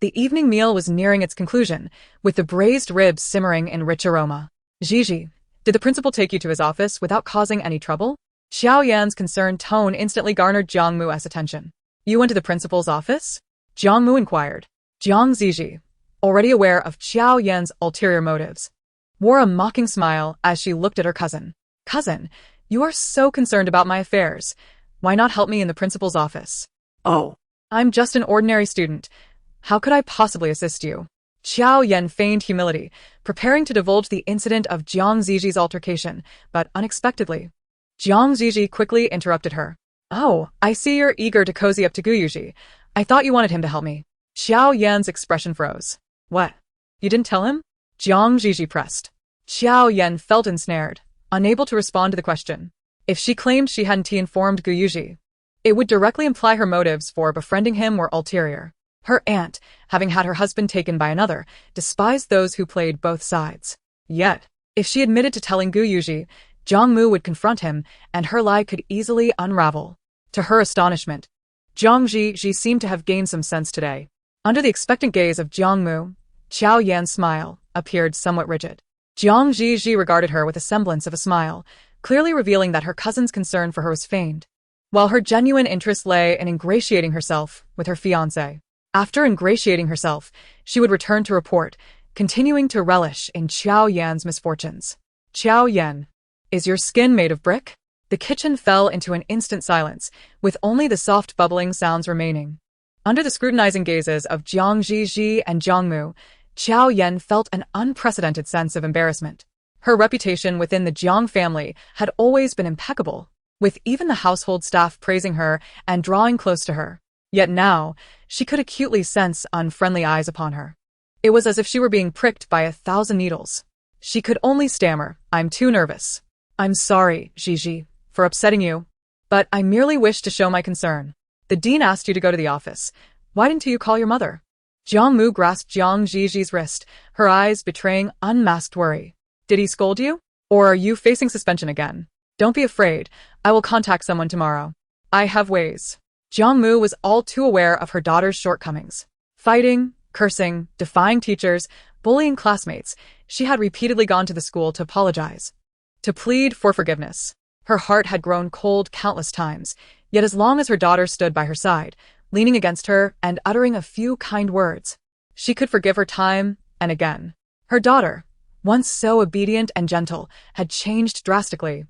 The evening meal was nearing its conclusion, with the braised ribs simmering in rich aroma. "Zhi Zhi, did the principal take you to his office without causing any trouble?" Xiao Yan's concerned tone instantly garnered Jiang Mu's attention. "You went to the principal's office?" Jiang Mu inquired. Jiang Zhi Zhi, already aware of Xiao Yan's ulterior motives, wore a mocking smile as she looked at her cousin. "Cousin, you are so concerned about my affairs. Why not help me in the principal's office?" "Oh, I'm just an ordinary student. How could I possibly assist you?" Xiao Yan feigned humility, preparing to divulge the incident of Jiang Zhi Zhi's altercation, but unexpectedly, Jiang Zhi Zhi quickly interrupted her. "Oh, I see you're eager to cozy up to Gu Yuji. I thought you wanted him to help me." Xiao Yan's expression froze. "What? You didn't tell him?" Jiang Zhi Zhi pressed. Xiao Yan felt ensnared, unable to respond to the question. If she claimed she hadn't informed Gu Yuji, it would directly imply her motives for befriending him were ulterior. Her aunt, having had her husband taken by another, despised those who played both sides. Yet, if she admitted to telling Gu Yuji, Jiang Mu would confront him, and her lie could easily unravel. To her astonishment, Jiang Zhi Zhi seemed to have gained some sense today. Under the expectant gaze of Jiang Mu, Xiao Yan's smile appeared somewhat rigid. Jiang Zhi Zhi regarded her with a semblance of a smile, clearly revealing that her cousin's concern for her was feigned, while her genuine interest lay in ingratiating herself with her fiancé. After ingratiating herself, she would return to report, continuing to relish in Xiao Yan's misfortunes. "Xiao Yan, is your skin made of brick?" The kitchen fell into an instant silence, with only the soft bubbling sounds remaining. Under the scrutinizing gazes of Jiang Zhi Zhi and Jiang Mu, Xiao Yan felt an unprecedented sense of embarrassment. Her reputation within the Jiang family had always been impeccable, with even the household staff praising her and drawing close to her. Yet now, she could acutely sense unfriendly eyes upon her. It was as if she were being pricked by 1,000 needles. She could only stammer, "I'm too nervous." I'm sorry, Zhi Zhi, for upsetting you, but I merely wish to show my concern. The dean asked you to go to the office. Why didn't you call your mother? Jiang Mu grasped Jiang Zhi Zhi's wrist, her eyes betraying unmasked worry. Did he scold you? Or are you facing suspension again? Don't be afraid. I will contact someone tomorrow. I have ways. Jiang Mu was all too aware of her daughter's shortcomings. Fighting, cursing, defying teachers, bullying classmates, she had repeatedly gone to the school to apologize, to plead for forgiveness. Her heart had grown cold countless times, yet as long as her daughter stood by her side, leaning against her and uttering a few kind words, she could forgive her time and again. Her daughter, once so obedient and gentle, had changed drastically,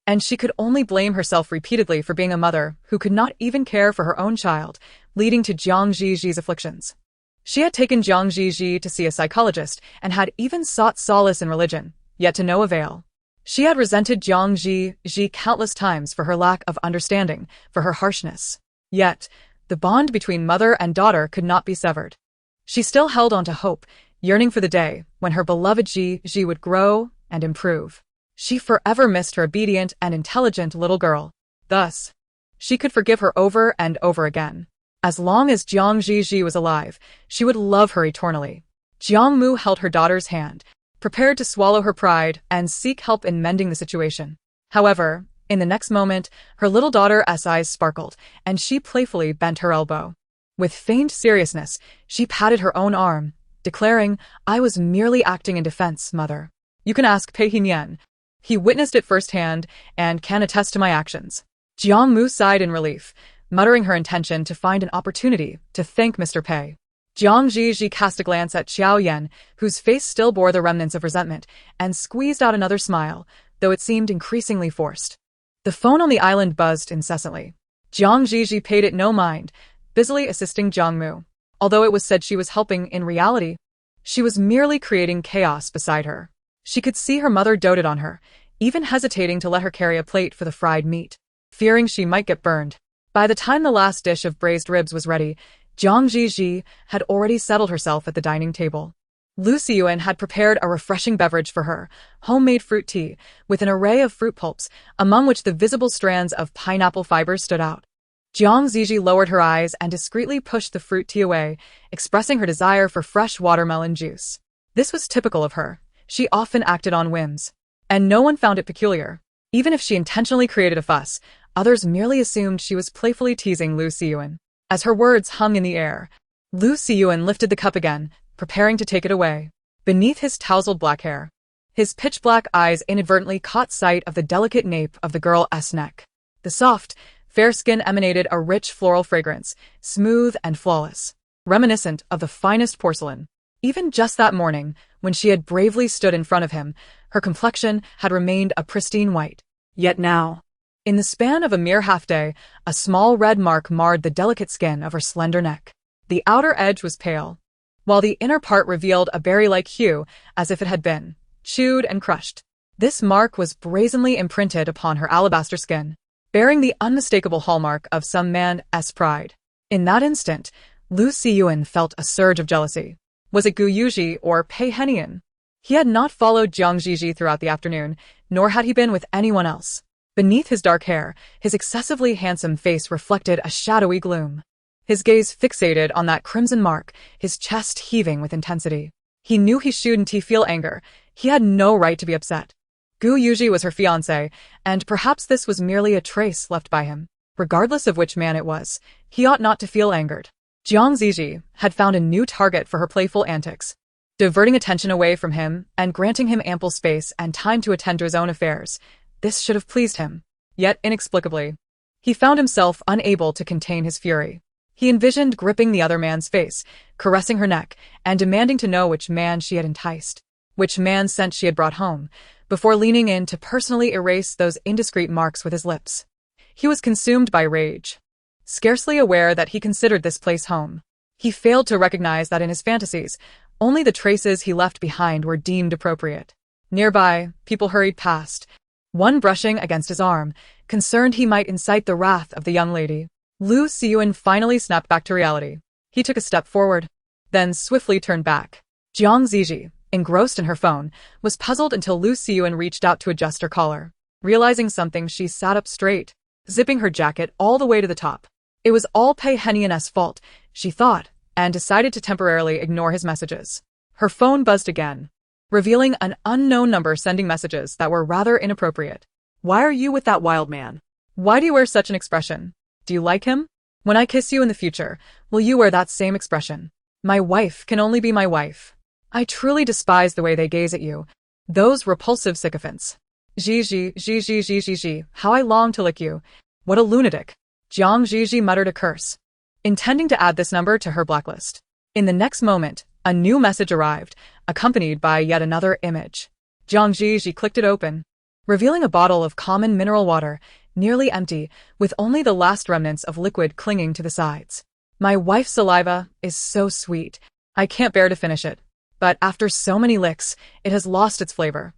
and she could only blame herself repeatedly for being a mother who could not even care for her own child, leading to Jiang Zhi Zhi's afflictions. She had taken Jiang Zhi Zhi to see a psychologist and had even sought solace in religion, yet to no avail. She had resented Jiang Zhi Zhi countless times for her lack of understanding, for her harshness. Yet, the bond between mother and daughter could not be severed. She still held on to hope, yearning for the day when her beloved Zhi Zhi would grow and improve. She forever missed her obedient and intelligent little girl. Thus, she could forgive her over and over again. As long as Jiang Zhi Zhi was alive, she would love her eternally. Jiang Mu held her daughter's hand, prepared to swallow her pride and seek help in mending the situation. However, in the next moment, her little daughter's eyes sparkled, and she playfully bent her elbow. With feigned seriousness, she patted her own arm, declaring, "I was merely acting in defense, mother. You can ask Pei Hinyan. He witnessed it firsthand and can attest to my actions." Jiang Mu sighed in relief, muttering her intention to find an opportunity to thank Mr. Pei. Jiang Zhi Zhi cast a glance at Xiao Yan, whose face still bore the remnants of resentment, and squeezed out another smile, though it seemed increasingly forced. The phone on the island buzzed incessantly. Jiang Zhi Zhi paid it no mind, busily assisting Jiang Mu. Although it was said she was helping, in reality, she was merely creating chaos beside her. She could see her mother doted on her, even hesitating to let her carry a plate for the fried meat, fearing she might get burned. By the time the last dish of braised ribs was ready, Jiang Zhi Zhi had already settled herself at the dining table. Lu Xiyuan had prepared a refreshing beverage for her, homemade fruit tea, with an array of fruit pulps, among which the visible strands of pineapple fibers stood out. Jiang Zhi Zhi lowered her eyes and discreetly pushed the fruit tea away, expressing her desire for fresh watermelon juice. This was typical of her. She often acted on whims, and no one found it peculiar. Even if she intentionally created a fuss, others merely assumed she was playfully teasing Lu Xiyuan. As her words hung in the air, Lu Xiyuan lifted the cup again, preparing to take it away. Beneath his tousled black hair, his pitch-black eyes inadvertently caught sight of the delicate nape of the girl's neck. The soft, fair skin emanated a rich floral fragrance, smooth and flawless, reminiscent of the finest porcelain. Even just that morning, when she had bravely stood in front of him, her complexion had remained a pristine white. Yet now, in the span of a mere half-day, a small red mark marred the delicate skin of her slender neck. The outer edge was pale, while the inner part revealed a berry-like hue, as if it had been chewed and crushed. This mark was brazenly imprinted upon her alabaster skin, bearing the unmistakable hallmark of some man's pride. In that instant, Lu Xiyuan felt a surge of jealousy. Was it Gu Yuji or Pei Henian? He had not followed Jiang Zhi Zhi throughout the afternoon, nor had he been with anyone else. Beneath his dark hair, his excessively handsome face reflected a shadowy gloom. His gaze fixated on that crimson mark, his chest heaving with intensity. He knew he shouldn't feel anger. He had no right to be upset. Gu Yuji was her fiancé, and perhaps this was merely a trace left by him. Regardless of which man it was, he ought not to feel angered. Jiang Zhi Zhi had found a new target for her playful antics, diverting attention away from him and granting him ample space and time to attend to his own affairs. This should have pleased him. Yet, inexplicably, he found himself unable to contain his fury. He envisioned gripping the other man's face, caressing her neck, and demanding to know which man she had enticed, which man's scent she had brought home, before leaning in to personally erase those indiscreet marks with his lips. He was consumed by rage, scarcely aware that he considered this place home. He failed to recognize that in his fantasies, only the traces he left behind were deemed appropriate. Nearby, people hurried past, one brushing against his arm, concerned he might incite the wrath of the young lady. Lu Xiyuan finally snapped back to reality. He took a step forward, then swiftly turned back. Jiang Zhi Zhi, engrossed in her phone, was puzzled until Lu Xiyuan reached out to adjust her collar. Realizing something, she sat up straight, zipping her jacket all the way to the top. It was all Pei Hennian's fault, she thought, and decided to temporarily ignore his messages. Her phone buzzed again, revealing an unknown number sending messages that were rather inappropriate. Why are you with that wild man? Why do you wear such an expression? Do you like him? When I kiss you in the future, will you wear that same expression? My wife can only be my wife. I truly despise the way they gaze at you. Those repulsive sycophants. Zhi Zhi, Zhi Zhi, Zhi Zhi, Zhi, how I long to lick you. What a lunatic. Zhi Zhi muttered a curse, intending to add this number to her blacklist. In the next moment, a new message arrived, accompanied by yet another image. Zhi Zhi clicked it open, revealing a bottle of common mineral water, nearly empty, with only the last remnants of liquid clinging to the sides. My wife's saliva is so sweet. I can't bear to finish it. But after so many licks, it has lost its flavor.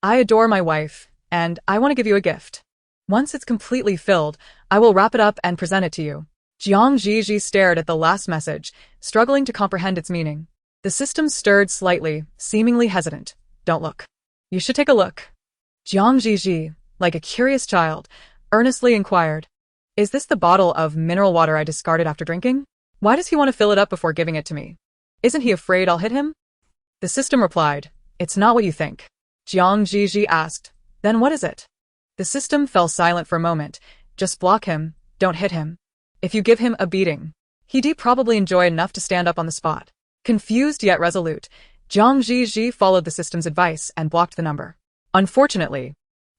I adore my wife, and I want to give you a gift. Once it's completely filled, I will wrap it up and present it to you. Zhi Zhi stared at the last message, struggling to comprehend its meaning. The system stirred slightly, seemingly hesitant. Don't look. You should take a look. Zhi Zhi, like a curious child, earnestly inquired, is this the bottle of mineral water I discarded after drinking? Why does he want to fill it up before giving it to me? Isn't he afraid I'll hit him? The system replied, it's not what you think. Zhi Zhi asked, then what is it? The system fell silent for a moment. Just block him, don't hit him. If you give him a beating, he'd probably enjoy enough to stand up on the spot. Confused yet resolute, Zhi Zhi followed the system's advice and blocked the number. Unfortunately,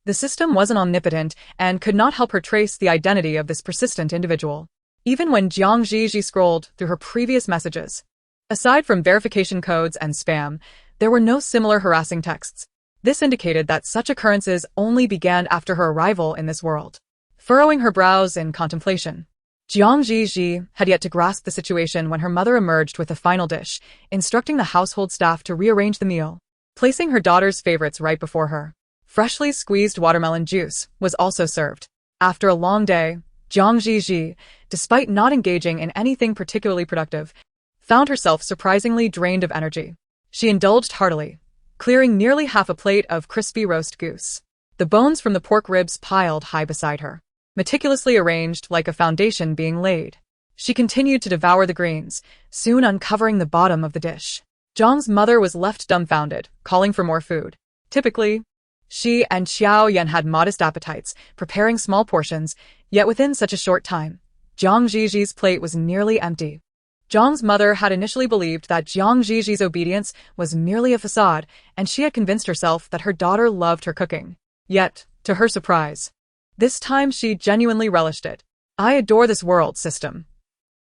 the system wasn't omnipotent and could not help her trace the identity of this persistent individual. Even when Zhi Zhi scrolled through her previous messages, aside from verification codes and spam, there were no similar harassing texts. This indicated that such occurrences only began after her arrival in this world. Furrowing her brows in contemplation, Zhi Zhi had yet to grasp the situation when her mother emerged with the final dish, instructing the household staff to rearrange the meal. Placing her daughter's favorites right before her, freshly squeezed watermelon juice was also served. After a long day, Zhi Zhi, despite not engaging in anything particularly productive, found herself surprisingly drained of energy. She indulged heartily, clearing nearly half a plate of crispy roast goose. The bones from the pork ribs piled high beside her, meticulously arranged like a foundation being laid. She continued to devour the greens, soon uncovering the bottom of the dish. Zhang's mother was left dumbfounded, calling for more food. Typically, she and Xiao Yan had modest appetites, preparing small portions, yet within such a short time, Zhi Zhi's plate was nearly empty. Zhang's mother had initially believed that Zhi Zhi's obedience was merely a facade, and she had convinced herself that her daughter loved her cooking. Yet, to her surprise, this time she genuinely relished it. I adore this world system.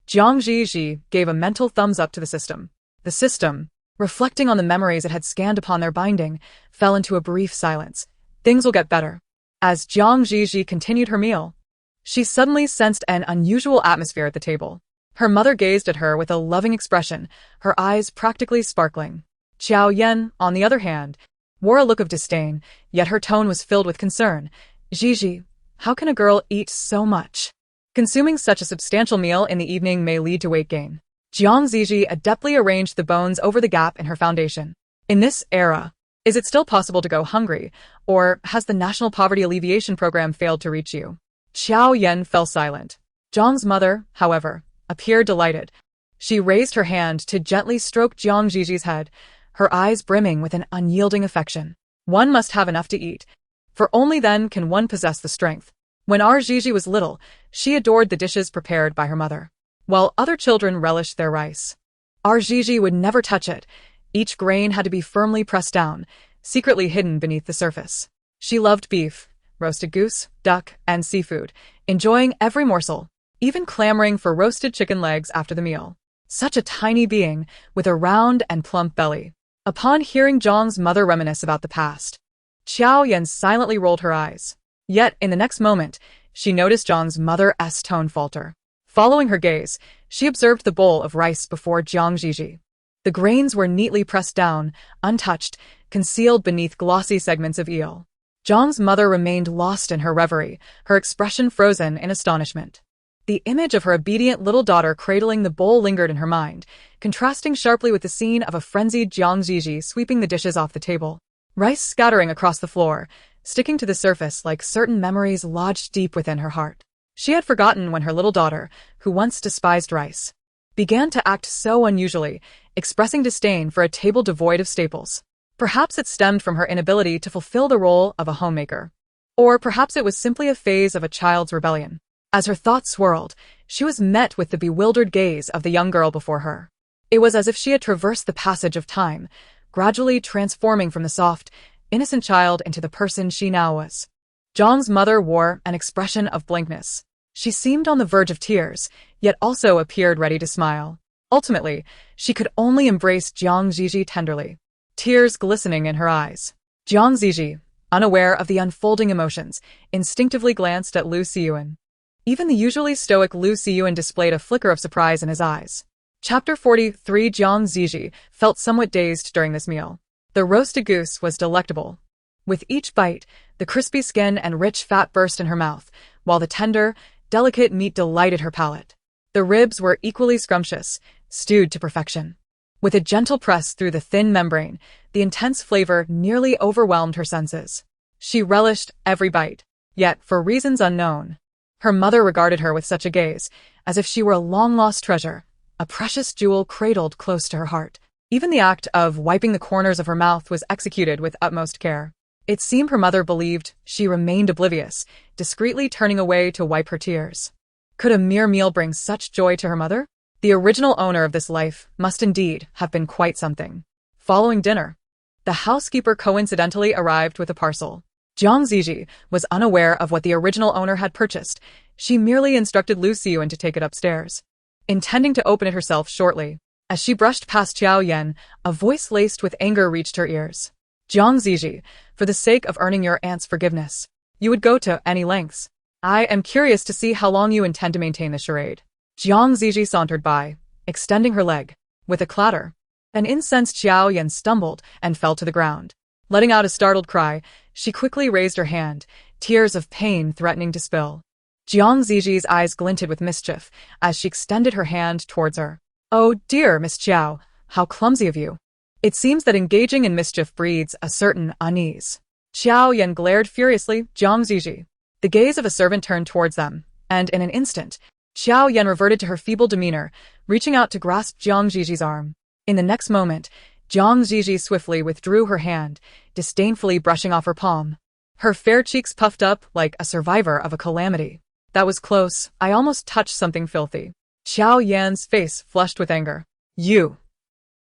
Zhi Zhi gave a mental thumbs up to the system. The system, reflecting on the memories it had scanned upon their binding, fell into a brief silence. Things will get better. As Zhi Zhi continued her meal, she suddenly sensed an unusual atmosphere at the table. Her mother gazed at her with a loving expression, her eyes practically sparkling. Xiao Yan, on the other hand, wore a look of disdain, yet her tone was filled with concern. Zhi Zhi, how can a girl eat so much? Consuming such a substantial meal in the evening may lead to weight gain. Zhi Zhi adeptly arranged the bones over the gap in her foundation. In this era, is it still possible to go hungry, or has the National Poverty Alleviation Program failed to reach you? Xiao Yan fell silent. Zhang's mother, however, appeared delighted. She raised her hand to gently stroke Zhi Zhi's head, her eyes brimming with an unyielding affection. One must have enough to eat, for only then can one possess the strength. When Zhi Zhi was little, she adored the dishes prepared by her mother, while other children relished their rice. Zhi Zhi would never touch it. Each grain had to be firmly pressed down, secretly hidden beneath the surface. She loved beef, roasted goose, duck, and seafood, enjoying every morsel, even clamoring for roasted chicken legs after the meal. Such a tiny being, with a round and plump belly. Upon hearing Zhang's mother reminisce about the past, Xiao Yan silently rolled her eyes. Yet, in the next moment, she noticed Zhang's mother's tone falter. Following her gaze, she observed the bowl of rice before Zhi Zhi. The grains were neatly pressed down, untouched, concealed beneath glossy segments of eel. Zhang's mother remained lost in her reverie, her expression frozen in astonishment. The image of her obedient little daughter cradling the bowl lingered in her mind, contrasting sharply with the scene of a frenzied Zhi Zhi sweeping the dishes off the table. Rice scattering across the floor, sticking to the surface like certain memories lodged deep within her heart. She had forgotten when her little daughter, who once despised rice, began to act so unusually, expressing disdain for a table devoid of staples. Perhaps it stemmed from her inability to fulfill the role of a homemaker. Or perhaps it was simply a phase of a child's rebellion. As her thoughts swirled, she was met with the bewildered gaze of the young girl before her. It was as if she had traversed the passage of time, gradually transforming from the soft, innocent child into the person she now was. Zhang's mother wore an expression of blankness. She seemed on the verge of tears, yet also appeared ready to smile. Ultimately, she could only embrace Zhi Zhi tenderly, tears glistening in her eyes. Zhi Zhi, unaware of the unfolding emotions, instinctively glanced at Lu Xiyuan. Even the usually stoic Lu Xiyuan displayed a flicker of surprise in his eyes. Chapter 43. Zhi Zhi felt somewhat dazed during this meal. The roasted goose was delectable. With each bite, the crispy skin and rich fat burst in her mouth, while the tender, delicate meat delighted her palate. The ribs were equally scrumptious, stewed to perfection. With a gentle press through the thin membrane, the intense flavor nearly overwhelmed her senses. She relished every bite, yet, for reasons unknown, her mother regarded her with such a gaze, as if she were a long-lost treasure, a precious jewel cradled close to her heart. Even the act of wiping the corners of her mouth was executed with utmost care. It seemed her mother believed she remained oblivious, discreetly turning away to wipe her tears. Could a mere meal bring such joy to her mother? The original owner of this life must indeed have been quite something. Following dinner, the housekeeper coincidentally arrived with a parcel. Zhi Zhi was unaware of what the original owner had purchased. She merely instructed Lu Xiyuan to take it upstairs, intending to open it herself shortly. As she brushed past Xiao Yan, a voice laced with anger reached her ears. Zhi Zhi, for the sake of earning your aunt's forgiveness, you would go to any lengths. I am curious to see how long you intend to maintain the charade. Zhi Zhi sauntered by, extending her leg. With a clatter, an incensed Xiao Yan stumbled and fell to the ground. Letting out a startled cry, she quickly raised her hand, tears of pain threatening to spill. Zhi Zhi's eyes glinted with mischief as she extended her hand towards her. Oh dear, Miss Xiao, how clumsy of you. It seems that engaging in mischief breeds a certain unease. Xiao Yan glared furiously, Zhi Zhi. The gaze of a servant turned towards them, and in an instant, Xiao Yan reverted to her feeble demeanor, reaching out to grasp Zhi Zhi's arm. In the next moment, Zhi Zhi swiftly withdrew her hand, disdainfully brushing off her palm. Her fair cheeks puffed up like a survivor of a calamity. That was close, I almost touched something filthy. Xiao Yan's face flushed with anger. You!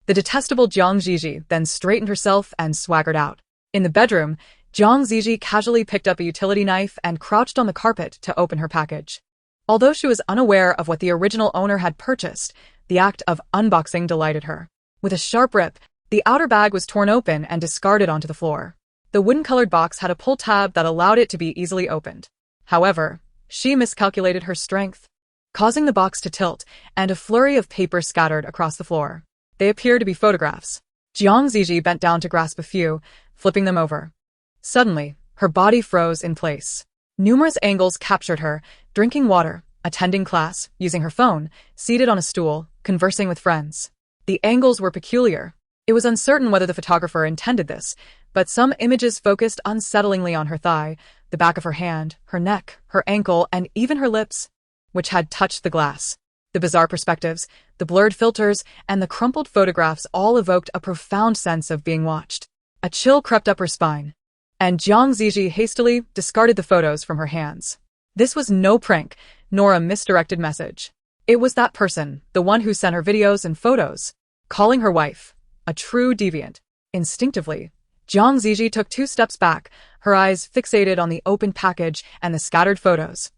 The detestable Zhi Zhi then straightened herself and swaggered out. In the bedroom, Zhi Zhi casually picked up a utility knife and crouched on the carpet to open her package. Although she was unaware of what the original owner had purchased, the act of unboxing delighted her. With a sharp rip, the outer bag was torn open and discarded onto the floor. The wooden-colored box had a pull tab that allowed it to be easily opened. However, she miscalculated her strength, causing the box to tilt, and a flurry of paper scattered across the floor. They appeared to be photographs. Zhi Zhi bent down to grasp a few, flipping them over. Suddenly, her body froze in place. Numerous angles captured her, drinking water, attending class, using her phone, seated on a stool, conversing with friends. The angles were peculiar. It was uncertain whether the photographer intended this, but some images focused unsettlingly on her thigh, the back of her hand, her neck, her ankle, and even her lips, which had touched the glass. The bizarre perspectives, the blurred filters, and the crumpled photographs all evoked a profound sense of being watched. A chill crept up her spine, and Zhi Zhi hastily discarded the photos from her hands. This was no prank, nor a misdirected message. It was that person, the one who sent her videos and photos, calling her wife, a true deviant. Instinctively, Zhi Zhi took 2 steps back, her eyes fixated on the open package and the scattered photos,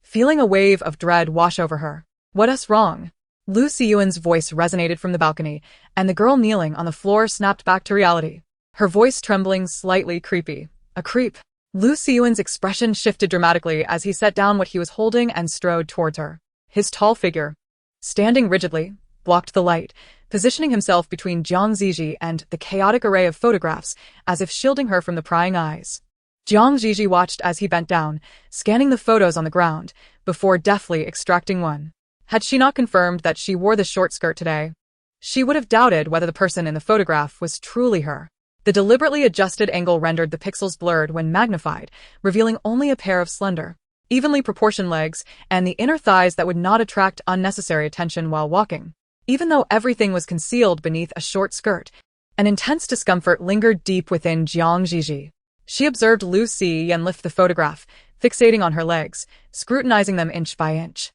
feeling a wave of dread wash over her. What's wrong? Lu Xiyuan's voice resonated from the balcony, and the girl kneeling on the floor snapped back to reality, her voice trembling slightly creepy. A creep. Lu Xiyuan's expression shifted dramatically as he set down what he was holding and strode towards her. His tall figure, standing rigidly, blocked the light, positioning himself between Zhi Zhi and the chaotic array of photographs, as if shielding her from the prying eyes. Zhi Zhi watched as he bent down, scanning the photos on the ground, before deftly extracting one. Had she not confirmed that she wore the short skirt today, she would have doubted whether the person in the photograph was truly her. The deliberately adjusted angle rendered the pixels blurred when magnified, revealing only a pair of slender, evenly proportioned legs and the inner thighs that would not attract unnecessary attention while walking. Even though everything was concealed beneath a short skirt, an intense discomfort lingered deep within Zhi Zhi. She observed Lu Xiyan lift the photograph, fixating on her legs, scrutinizing them inch by inch,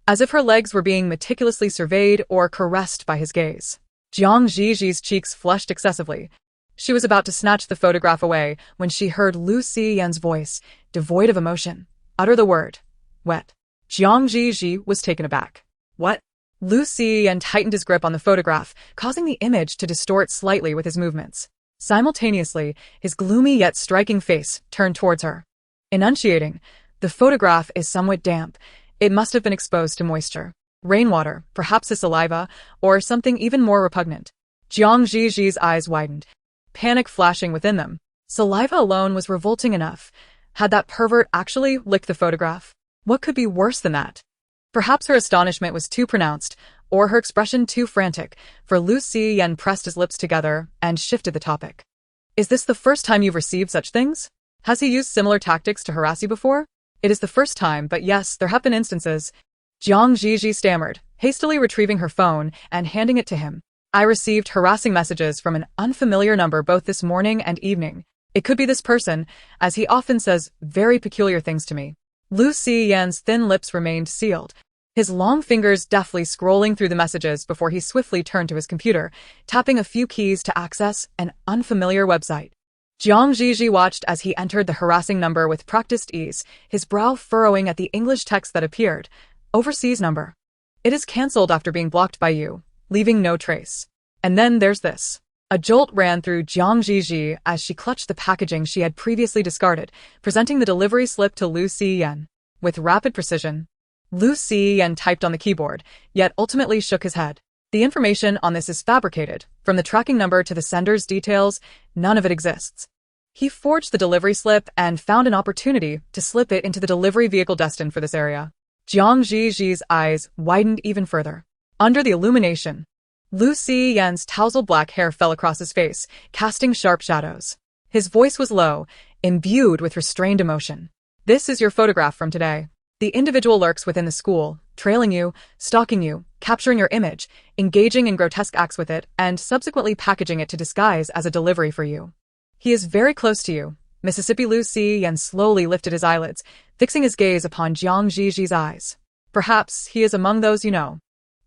as if her legs were being meticulously surveyed or caressed by his gaze. Zhi Zhi's cheeks flushed excessively. She was about to snatch the photograph away when she heard Lu Xiyan's voice, devoid of emotion, utter the word, wet. Zhi Zhi was taken aback. What? Lu Xiyan tightened his grip on the photograph, causing the image to distort slightly with his movements. Simultaneously, his gloomy yet striking face turned towards her. Enunciating, the photograph is somewhat damp. It must have been exposed to moisture. Rainwater, perhaps his saliva, or something even more repugnant. Zhi Zhi's eyes widened, panic flashing within them. Saliva alone was revolting enough. Had that pervert actually licked the photograph? What could be worse than that? Perhaps her astonishment was too pronounced, or her expression too frantic, for Lu Xiyan pressed his lips together and shifted the topic. Is this the first time you've received such things? Has he used similar tactics to harass you before? It is the first time, but yes, there have been instances. Zhi Zhi stammered, hastily retrieving her phone and handing it to him. I received harassing messages from an unfamiliar number both this morning and evening. It could be this person, as he often says very peculiar things to me. Lu Xiyan's thin lips remained sealed, his long fingers deftly scrolling through the messages before he swiftly turned to his computer, tapping a few keys to access an unfamiliar website. Zhi Zhi watched as he entered the harassing number with practiced ease, his brow furrowing at the English text that appeared. Overseas number. It is cancelled after being blocked by you, leaving no trace. And then there's this. A jolt ran through Zhi Zhi as she clutched the packaging she had previously discarded, presenting the delivery slip to Lu Xiyan. With rapid precision, Lu Xiyan typed on the keyboard, yet ultimately shook his head. The information on this is fabricated. From the tracking number to the sender's details, none of it exists. He forged the delivery slip and found an opportunity to slip it into the delivery vehicle destined for this area. Zhi Zhi's eyes widened even further. Under the illumination, Lu Xiyan's tousled black hair fell across his face, casting sharp shadows. His voice was low, imbued with restrained emotion. This is your photograph from today. The individual lurks within the school, trailing you, stalking you, capturing your image, engaging in grotesque acts with it, and subsequently packaging it to disguise as a delivery for you. He is very close to you. Mississippi Lu Xiyan slowly lifted his eyelids, fixing his gaze upon Zhi Zhi's eyes. Perhaps he is among those you know.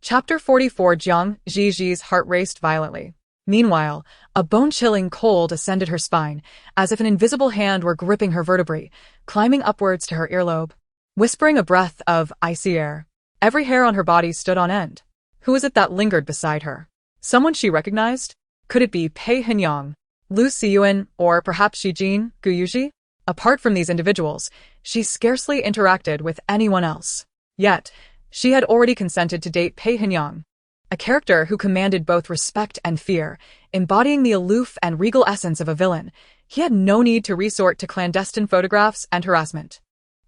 Chapter 44. Zhi Zhi's heart raced violently. Meanwhile, a bone-chilling cold ascended her spine, as if an invisible hand were gripping her vertebrae, climbing upwards to her earlobe, whispering a breath of icy air. Every hair on her body stood on end. Who was it that lingered beside her? Someone she recognized? Could it be Pei Hinyang, Lu Xiyuan, or perhaps Shijin Guyuji? Apart from these individuals, she scarcely interacted with anyone else. Yet, she had already consented to date Pei Hinyang, a character who commanded both respect and fear, embodying the aloof and regal essence of a villain. He had no need to resort to clandestine photographs and harassment.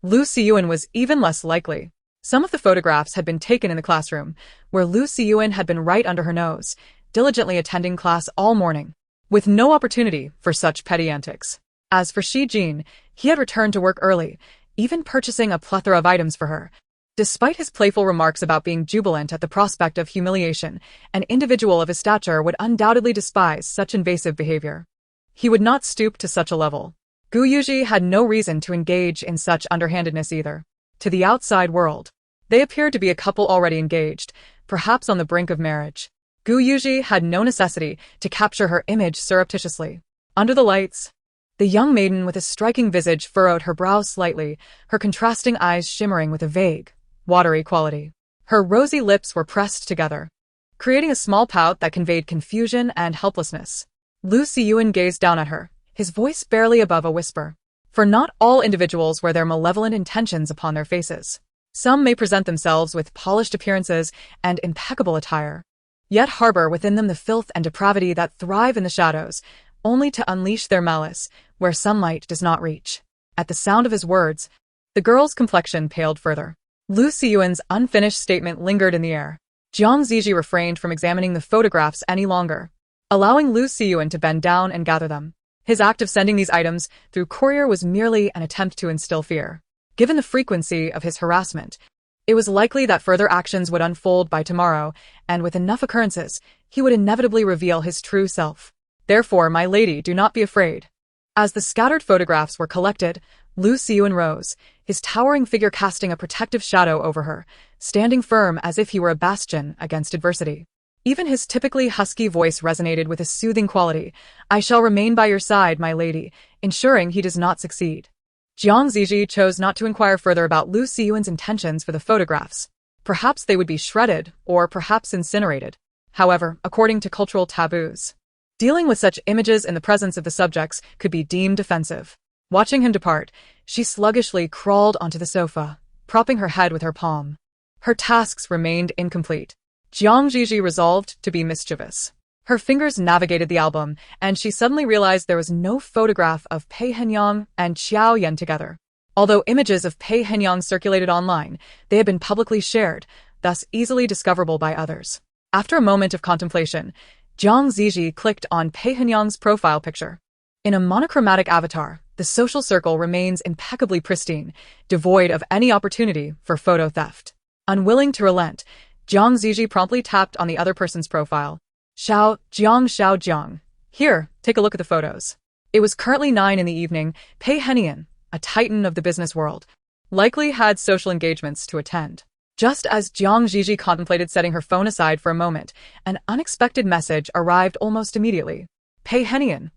Lu Xiyuan was even less likely. Some of the photographs had been taken in the classroom, where Lu Xiyuan had been right under her nose, diligently attending class all morning, with no opportunity for such petty antics. As for Shi Jin, he had returned to work early, even purchasing a plethora of items for her. Despite his playful remarks about being jubilant at the prospect of humiliation, an individual of his stature would undoubtedly despise such invasive behavior. He would not stoop to such a level. Gu Yuji had no reason to engage in such underhandedness either. To the outside world, they appeared to be a couple already engaged, perhaps on the brink of marriage. Gu Yuji had no necessity to capture her image surreptitiously. Under the lights, the young maiden with a striking visage furrowed her brow slightly, her contrasting eyes shimmering with a vague, watery quality. Her rosy lips were pressed together, creating a small pout that conveyed confusion and helplessness. Lu Xiyuan gazed down at her, his voice barely above a whisper. For not all individuals wear their malevolent intentions upon their faces. Some may present themselves with polished appearances and impeccable attire, yet harbor within them the filth and depravity that thrive in the shadows, only to unleash their malice where sunlight does not reach. At the sound of his words, the girl's complexion paled further. Lu Xiyuan's unfinished statement lingered in the air. Zhi Zhi refrained from examining the photographs any longer. allowing Lu Siyuan to bend down and gather them. His act of sending these items through courier was merely an attempt to instill fear. Given the frequency of his harassment, it was likely that further actions would unfold by tomorrow, and with enough occurrences, he would inevitably reveal his true self. Therefore, my lady, do not be afraid. As the scattered photographs were collected, Lu Siyuan rose, his towering figure casting a protective shadow over her, standing firm as if he were a bastion against adversity. Even his typically husky voice resonated with a soothing quality. I shall remain by your side, my lady, ensuring he does not succeed. Zhi Zhi chose not to inquire further about Lu Siyuan's intentions for the photographs. Perhaps they would be shredded, or perhaps incinerated. However, according to cultural taboos, dealing with such images in the presence of the subjects could be deemed offensive. Watching him depart, she sluggishly crawled onto the sofa, propping her head with her palm. Her tasks remained incomplete. Zhi Zhi resolved to be mischievous. Her fingers navigated the album, and she suddenly realized there was no photograph of Pei Henyang and Xiao Yan together. Although images of Pei Henyang circulated online, they had been publicly shared, thus easily discoverable by others. After a moment of contemplation, Zhi Zhi clicked on Pei Henyang's profile picture. In a monochromatic avatar, the social circle remains impeccably pristine, devoid of any opportunity for photo theft. Unwilling to relent, Zhi Zhi promptly tapped on the other person's profile. Xiao Jiang. Here, take a look at the photos. It was currently 9 in the evening. Pei Henian, a titan of the business world, likely had social engagements to attend. Just as Zhi Zhi contemplated setting her phone aside for a moment, an unexpected message arrived almost immediately. Pei Henian.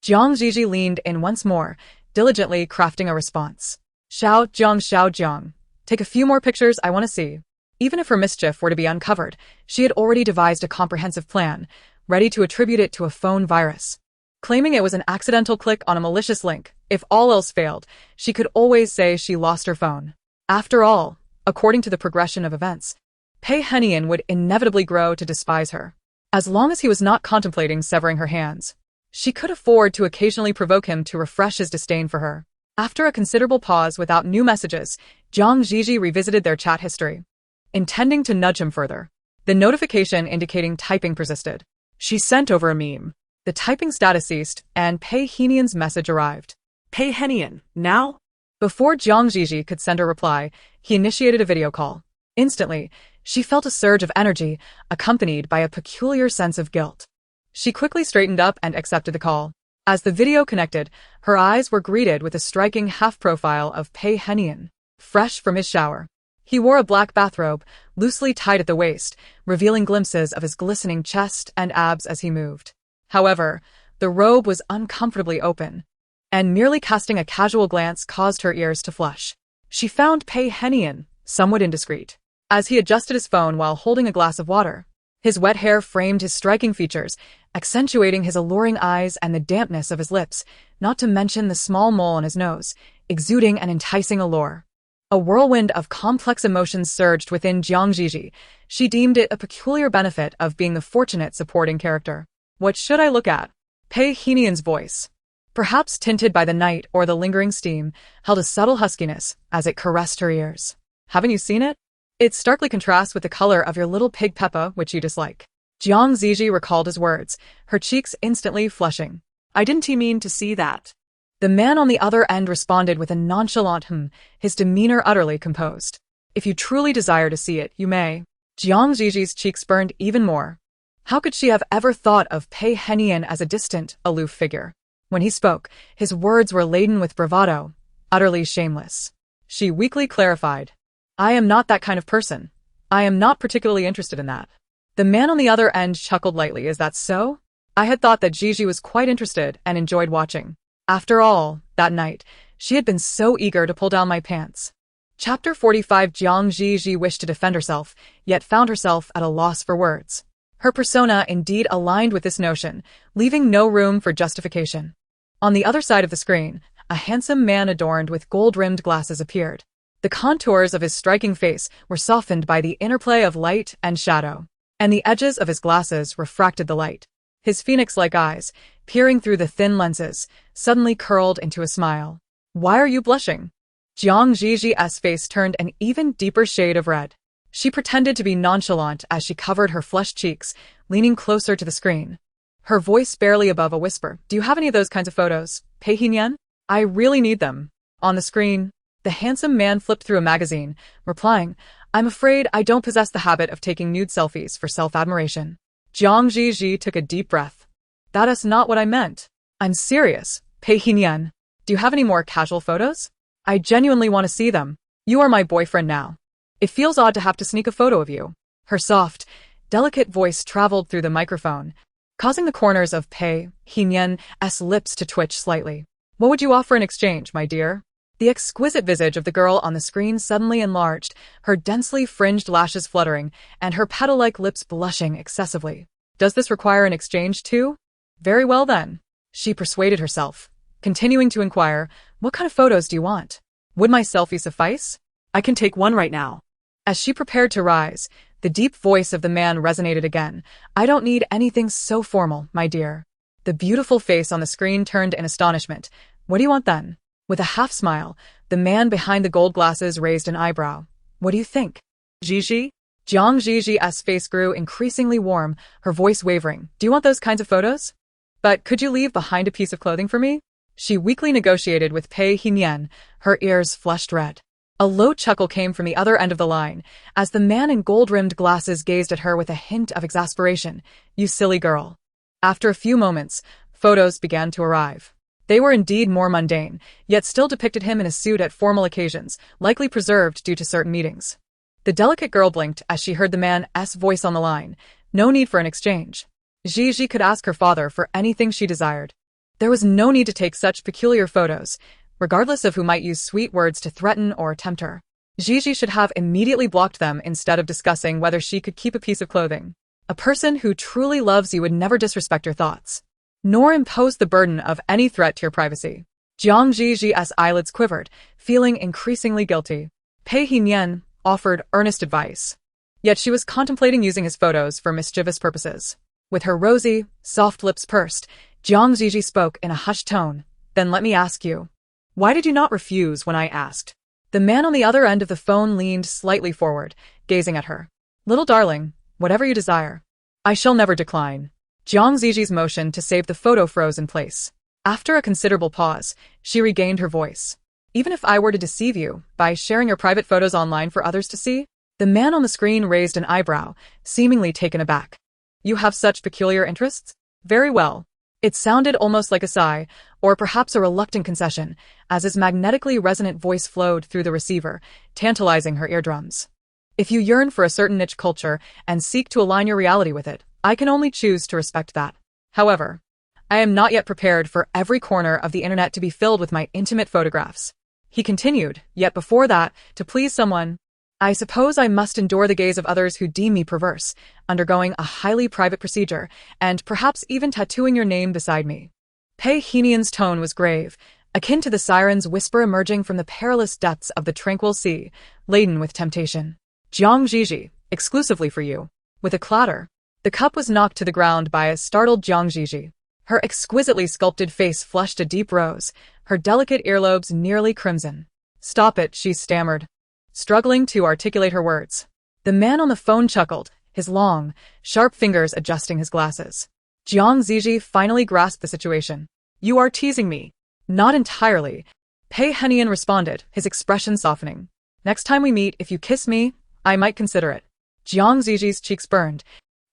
Zhi Zhi leaned in once more, diligently crafting a response. Xiao Jiang. Take a few more pictures, I want to see. Even if her mischief were to be uncovered, she had already devised a comprehensive plan, ready to attribute it to a phone virus. Claiming it was an accidental click on a malicious link, if all else failed, she could always say she lost her phone. After all, according to the progression of events, Pei Henian would inevitably grow to despise her. As long as he was not contemplating severing her hands, she could afford to occasionally provoke him to refresh his disdain for her. After a considerable pause without new messages, Zhi Zhi revisited their chat history, intending to nudge him further. The notification indicating typing persisted. She sent over a meme. The typing status ceased, and Pei Henian's message arrived. Pei Henian, now? Before Zhi Zhi could send a reply, he initiated a video call. Instantly, she felt a surge of energy, accompanied by a peculiar sense of guilt. She quickly straightened up and accepted the call. As the video connected, her eyes were greeted with a striking half-profile of Pei Henian, fresh from his shower. He wore a black bathrobe, loosely tied at the waist, revealing glimpses of his glistening chest and abs as he moved. However, the robe was uncomfortably open, and merely casting a casual glance caused her ears to flush. She found Pei Henian somewhat indiscreet, as he adjusted his phone while holding a glass of water. His wet hair framed his striking features, accentuating his alluring eyes and the dampness of his lips, not to mention the small mole on his nose, exuding an enticing allure. A whirlwind of complex emotions surged within Zhi Zhi. She deemed it a peculiar benefit of being the fortunate supporting character. What should I look at? Pei Henian's voice, perhaps tinted by the night or the lingering steam, held a subtle huskiness as it caressed her ears. Haven't you seen it? It starkly contrasts with the color of your little pig Peppa, which you dislike. Zhi Zhi recalled his words, her cheeks instantly flushing. I didn't mean to see that. The man on the other end responded with a nonchalant his demeanor utterly composed. If you truly desire to see it, you may. Zhi Zhi's cheeks burned even more. How could she have ever thought of Pei Henian as a distant, aloof figure? When he spoke, his words were laden with bravado, utterly shameless. She weakly clarified. I am not that kind of person. I am not particularly interested in that. The man on the other end chuckled lightly. Is that so? I had thought that Zhi Zhi was quite interested and enjoyed watching. After all, that night, she had been so eager to pull down my pants. Chapter 45. Zhi Zhi wished to defend herself, yet found herself at a loss for words. Her persona indeed aligned with this notion, leaving no room for justification. On the other side of the screen, a handsome man adorned with gold-rimmed glasses appeared. The contours of his striking face were softened by the interplay of light and shadow, and the edges of his glasses refracted the light. His phoenix-like eyes, peering through the thin lenses, suddenly curled into a smile. Why are you blushing? Zhi Zhi's face turned an even deeper shade of red. She pretended to be nonchalant as she covered her flushed cheeks, leaning closer to the screen. her voice barely above a whisper. Do you have any of those kinds of photos, Pei Hinyan? I really need them. On the screen, the handsome man flipped through a magazine, replying, I'm afraid I don't possess the habit of taking nude selfies for self-admiration. Zhi Zhi took a deep breath. That is not what I meant. I'm serious, Pei Hinyan. Do you have any more casual photos? I genuinely want to see them. You are my boyfriend now. It feels odd to have to sneak a photo of you. Her soft, delicate voice traveled through the microphone, causing the corners of Pei Hinyan's lips to twitch slightly. What would you offer in exchange, my dear? The exquisite visage of the girl on the screen suddenly enlarged, her densely fringed lashes fluttering, and her petal-like lips blushing excessively. Does this require an exchange too? Very well then. She persuaded herself, continuing to inquire, what kind of photos do you want? Would my selfie suffice? I can take one right now. As she prepared to rise, the deep voice of the man resonated again. I don't need anything so formal, my dear. The beautiful face on the screen turned in astonishment. What do you want then? With a half-smile, the man behind the gold glasses raised an eyebrow. What do you think? Zhi Zhi? Zhi Zhi's face grew increasingly warm, her voice wavering. Do you want those kinds of photos? But could you leave behind a piece of clothing for me? She weakly negotiated with Pei Hinyan, her ears flushed red. A low chuckle came from the other end of the line, as the man in gold-rimmed glasses gazed at her with a hint of exasperation. You silly girl. After a few moments, photos began to arrive. They were indeed more mundane, yet still depicted him in a suit at formal occasions, likely preserved due to certain meetings. The delicate girl blinked as she heard the man's voice on the line. No need for an exchange. Zhi Zhi could ask her father for anything she desired. There was no need to take such peculiar photos, regardless of who might use sweet words to threaten or tempt her. Zhi Zhi should have immediately blocked them instead of discussing whether she could keep a piece of clothing. A person who truly loves you would never disrespect your thoughts, nor impose the burden of any threat to your privacy. Zhi Zhi's eyelids quivered, feeling increasingly guilty. Pei Hinyan offered earnest advice, yet she was contemplating using his photos for mischievous purposes. With her rosy, soft lips pursed, Zhi Zhi spoke in a hushed tone. Then let me ask you, why did you not refuse when I asked? The man on the other end of the phone leaned slightly forward, gazing at her. Little darling, whatever you desire. I shall never decline. Zhi Zhi's motion to save the photo froze in place. After a considerable pause, she regained her voice. Even if I were to deceive you by sharing your private photos online for others to see? The man on the screen raised an eyebrow, seemingly taken aback. You have such peculiar interests? Very well. It sounded almost like a sigh, or perhaps a reluctant concession, as his magnetically resonant voice flowed through the receiver, tantalizing her eardrums. If you yearn for a certain niche culture and seek to align your reality with it, I can only choose to respect that. However, I am not yet prepared for every corner of the internet to be filled with my intimate photographs. He continued, yet before that, to please someone, I suppose I must endure the gaze of others who deem me perverse, undergoing a highly private procedure, and perhaps even tattooing your name beside me. Pei Hinyan's tone was grave, akin to the siren's whisper emerging from the perilous depths of the tranquil sea, laden with temptation. Zhi Zhi, exclusively for you. With a clatter, the cup was knocked to the ground by a startled Zhi Zhi. Her exquisitely sculpted face flushed a deep rose, her delicate earlobes nearly crimson. Stop it, she stammered, struggling to articulate her words. The man on the phone chuckled, his long, sharp fingers adjusting his glasses. Zhi Zhi finally grasped the situation. You are teasing me. Not entirely. Pei Hinyan responded, his expression softening. Next time we meet, if you kiss me, I might consider it. Zhi Zhi's cheeks burned,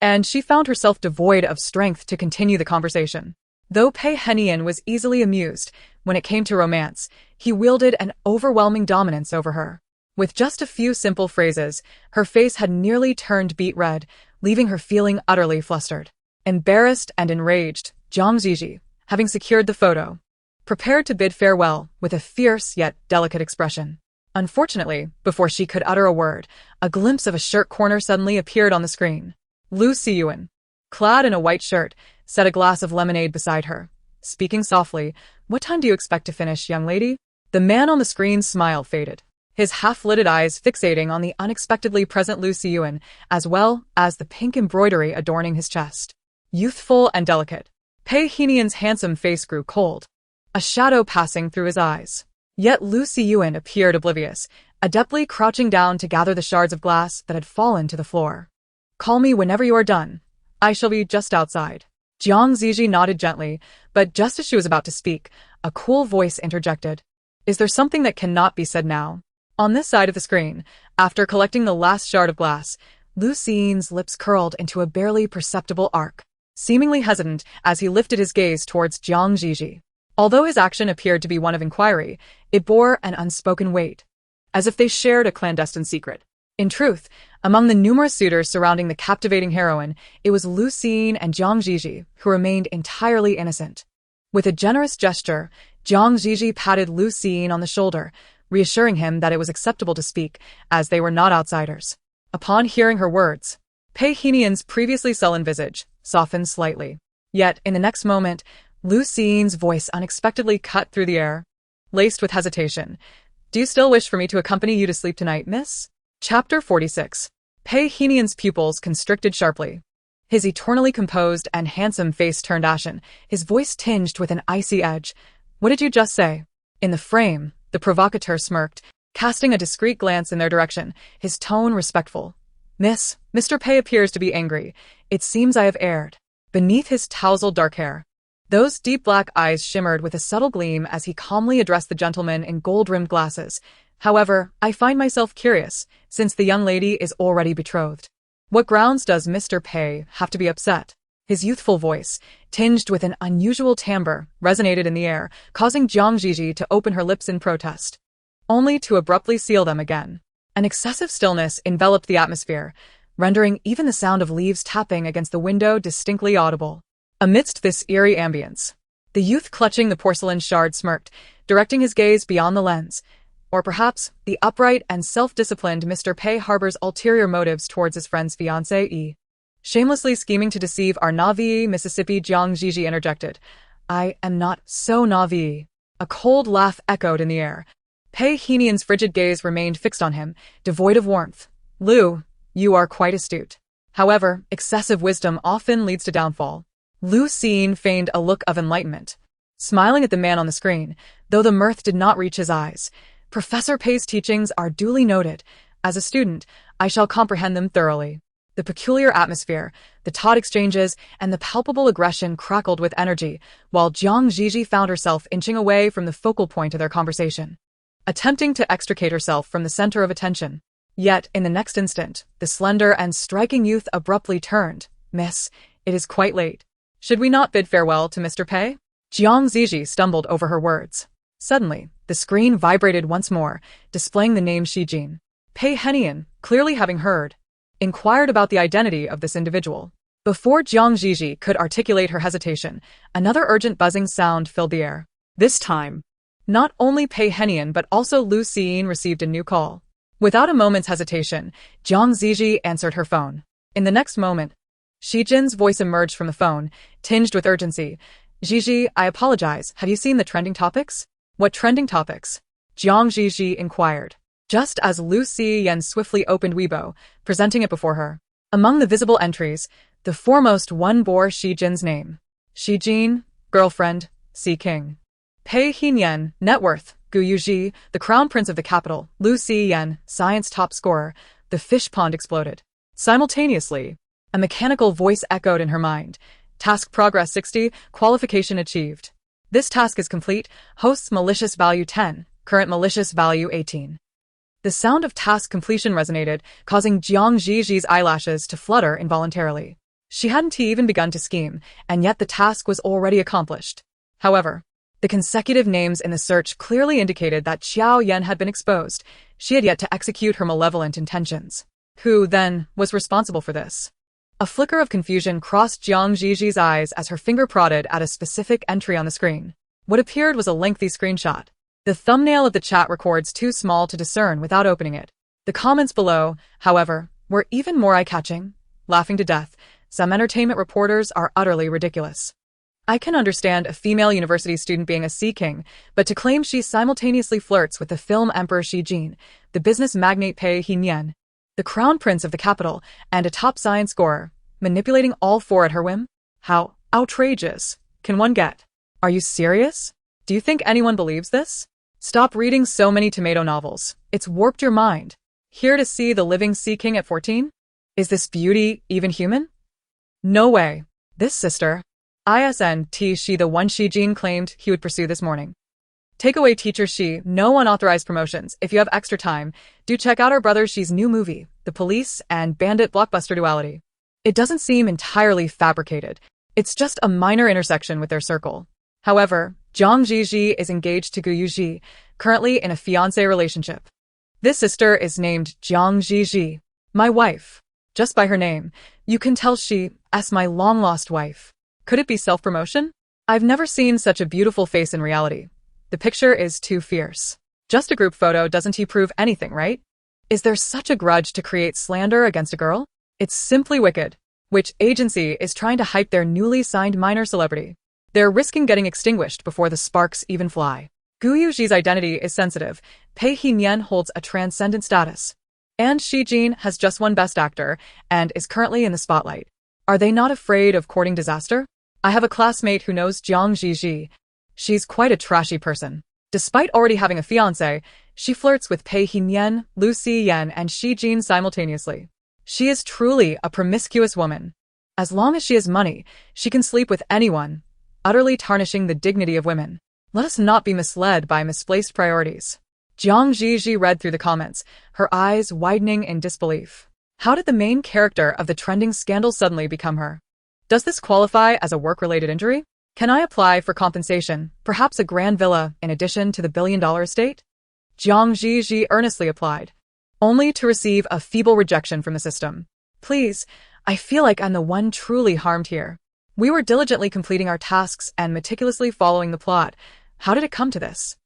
and she found herself devoid of strength to continue the conversation. Though Pei Hinyan was easily amused, when it came to romance, he wielded an overwhelming dominance over her. With just a few simple phrases, her face had nearly turned beet red, leaving her feeling utterly flustered. Embarrassed and enraged, Zhi Zhi, having secured the photo, prepared to bid farewell with a fierce yet delicate expression. Unfortunately, before she could utter a word, a glimpse of a shirt corner suddenly appeared on the screen. Lu Siyuan, clad in a white shirt, set a glass of lemonade beside her. Speaking softly, what time do you expect to finish, young lady? The man on the screen's smile faded, his half-lidded eyes fixating on the unexpectedly present Lu Siyuan, as well as the pink embroidery adorning his chest. Youthful and delicate, Pei Hinyan's handsome face grew cold, a shadow passing through his eyes. Yet Lu Siyuan appeared oblivious, adeptly crouching down to gather the shards of glass that had fallen to the floor. Call me whenever you are done. I shall be just outside. Jiang Zhi nodded gently, but just as she was about to speak, a cool voice interjected. Is there something that cannot be said now? On this side of the screen, after collecting the last shard of glass, Lu Xin's lips curled into a barely perceptible arc, seemingly hesitant as he lifted his gaze towards Jiang Zhi. Although his action appeared to be one of inquiry, it bore an unspoken weight, as if they shared a clandestine secret. In truth, among the numerous suitors surrounding the captivating heroine, it was Lu Xin and Jiang Zhi who remained entirely innocent. With a generous gesture, Jiang Zhi patted Lu Xin on the shoulder, reassuring him that it was acceptable to speak, as they were not outsiders. Upon hearing her words, Pei Henian's previously sullen visage softened slightly. Yet, in the next moment, Lu Xin's voice unexpectedly cut through the air, laced with hesitation. Do you still wish for me to accompany you to sleep tonight, miss? Chapter 46. Pei Henian's pupils constricted sharply. His eternally composed and handsome face turned ashen, his voice tinged with an icy edge. What did you just say? In the frame, the provocateur smirked, casting a discreet glance in their direction, his tone respectful. Miss, Mr. Pei appears to be angry. It seems I have erred. Beneath his tousled dark hair, those deep black eyes shimmered with a subtle gleam as he calmly addressed the gentleman in gold-rimmed glasses. However, I find myself curious, since the young lady is already betrothed. What grounds does Mr. Pei have to be upset? His youthful voice, tinged with an unusual timbre, resonated in the air, causing Jiang Zhi to open her lips in protest, only to abruptly seal them again. An excessive stillness enveloped the atmosphere, rendering even the sound of leaves tapping against the window distinctly audible. Amidst this eerie ambience, the youth clutching the porcelain shard smirked, directing his gaze beyond the lens. Or perhaps, the upright and self-disciplined Mr. Pei harbors ulterior motives towards his friend's fiancé. Shamelessly scheming to deceive our Navi Mississippi, Jiang Zhi interjected. I am not so Navi. A cold laugh echoed in the air. Pei Henian's frigid gaze remained fixed on him, devoid of warmth. Lu, you are quite astute. However, excessive wisdom often leads to downfall. Lu Xin feigned a look of enlightenment, smiling at the man on the screen, though the mirth did not reach his eyes. Professor Pei's teachings are duly noted. As a student, I shall comprehend them thoroughly. The peculiar atmosphere, the taut exchanges, and the palpable aggression crackled with energy, while Jiang Zhi found herself inching away from the focal point of their conversation, attempting to extricate herself from the center of attention. Yet, in the next instant, the slender and striking youth abruptly turned. Miss, it is quite late. Should we not bid farewell to Mr. Pei? Jiang Zhi stumbled over her words. Suddenly, the screen vibrated once more, displaying the name Zhi Zhi. Pei Henian, clearly having heard, inquired about the identity of this individual. Before Jiang Zhi could articulate her hesitation, another urgent buzzing sound filled the air. This time, not only Pei Henian but also Lu Xin received a new call. Without a moment's hesitation, Jiang Zhi answered her phone. In the next moment, Zhi Zhi's voice emerged from the phone, tinged with urgency. Zhi, I apologize, have you seen the trending topics? What trending topics? Jiang Zhi inquired, just as Lu Xiyan swiftly opened Weibo, presenting it before her. Among the visible entries, the foremost one bore Zhi Zhi's name. Zhi Jin, girlfriend, Sea King. Pei Henian, net worth, Gu Yuzhi, the crown prince of the capital. Lu Xiyan, science top scorer. The fish pond exploded. Simultaneously, a mechanical voice echoed in her mind. Task progress 60, qualification achieved. This task is complete. Host's malicious value 10, current malicious value 18. The sound of task completion resonated, causing Jiang Zhi's eyelashes to flutter involuntarily. She hadn't even begun to scheme, and yet the task was already accomplished. However, the consecutive names in the search clearly indicated that Xiao Yan had been exposed. She had yet to execute her malevolent intentions. Who, then, was responsible for this? A flicker of confusion crossed Jiang Zhi's eyes as her finger prodded at a specific entry on the screen. What appeared was a lengthy screenshot. The thumbnail of the chat record's too small to discern without opening it. The comments below, however, were even more eye-catching. Laughing to death, some entertainment reporters are utterly ridiculous. I can understand a female university student being a sea king, but to claim she simultaneously flirts with the film emperor Zhi Jin, the business magnate Pei Henian, the crown prince of the capital, and a top science scorer, manipulating all four at her whim? How outrageous can one get? Are you serious? Do you think anyone believes this? Stop reading so many tomato novels. It's warped your mind. Here to see the living sea king at 14? Is this beauty even human? No way. This sister. Isn't she the one Zhi Zhi claimed he would pursue this morning? Takeaway teacher Xi, no unauthorized promotions. If you have extra time, do check out our brother Xi's new movie, The Police and Bandit blockbuster duality. It doesn't seem entirely fabricated. It's just a minor intersection with their circle. However, Zhang Zhi Zhi is engaged to Gu Yuji, currently in a fiancé relationship. This sister is named Zhang Zhi Zhi, my wife. Just by her name, you can tell she's my long-lost wife. Could it be self-promotion? I've never seen such a beautiful face in reality. The picture is too fierce. Just a group photo doesn't prove anything, right? Is there such a grudge to create slander against a girl? It's simply wicked. Which agency is trying to hype their newly signed minor celebrity? They're risking getting extinguished before the sparks even fly. Gu Yuji's identity is sensitive. Pei He-mian holds a transcendent status. And Zhi Zhi has just won Best Actor and is currently in the spotlight. Are they not afraid of courting disaster? I have a classmate who knows Zhang Zhi Zhi. She's quite a trashy person. Despite already having a fiancé, she flirts with Pei He-mian, Lu Si-yen, and Zhi Zhi simultaneously. She is truly a promiscuous woman. As long as she has money, she can sleep with anyone, utterly tarnishing the dignity of women. Let us not be misled by misplaced priorities. Zhang Zhi Zhi read through the comments, her eyes widening in disbelief. How did the main character of the trending scandal suddenly become her? Does this qualify as a work-related injury? Can I apply for compensation, perhaps a grand villa in addition to the billion-dollar estate? Zhang Zhi Zhi earnestly applied, only to receive a feeble rejection from the system. Please, I feel like I'm the one truly harmed here. We were diligently completing our tasks and meticulously following the plot. How did it come to this?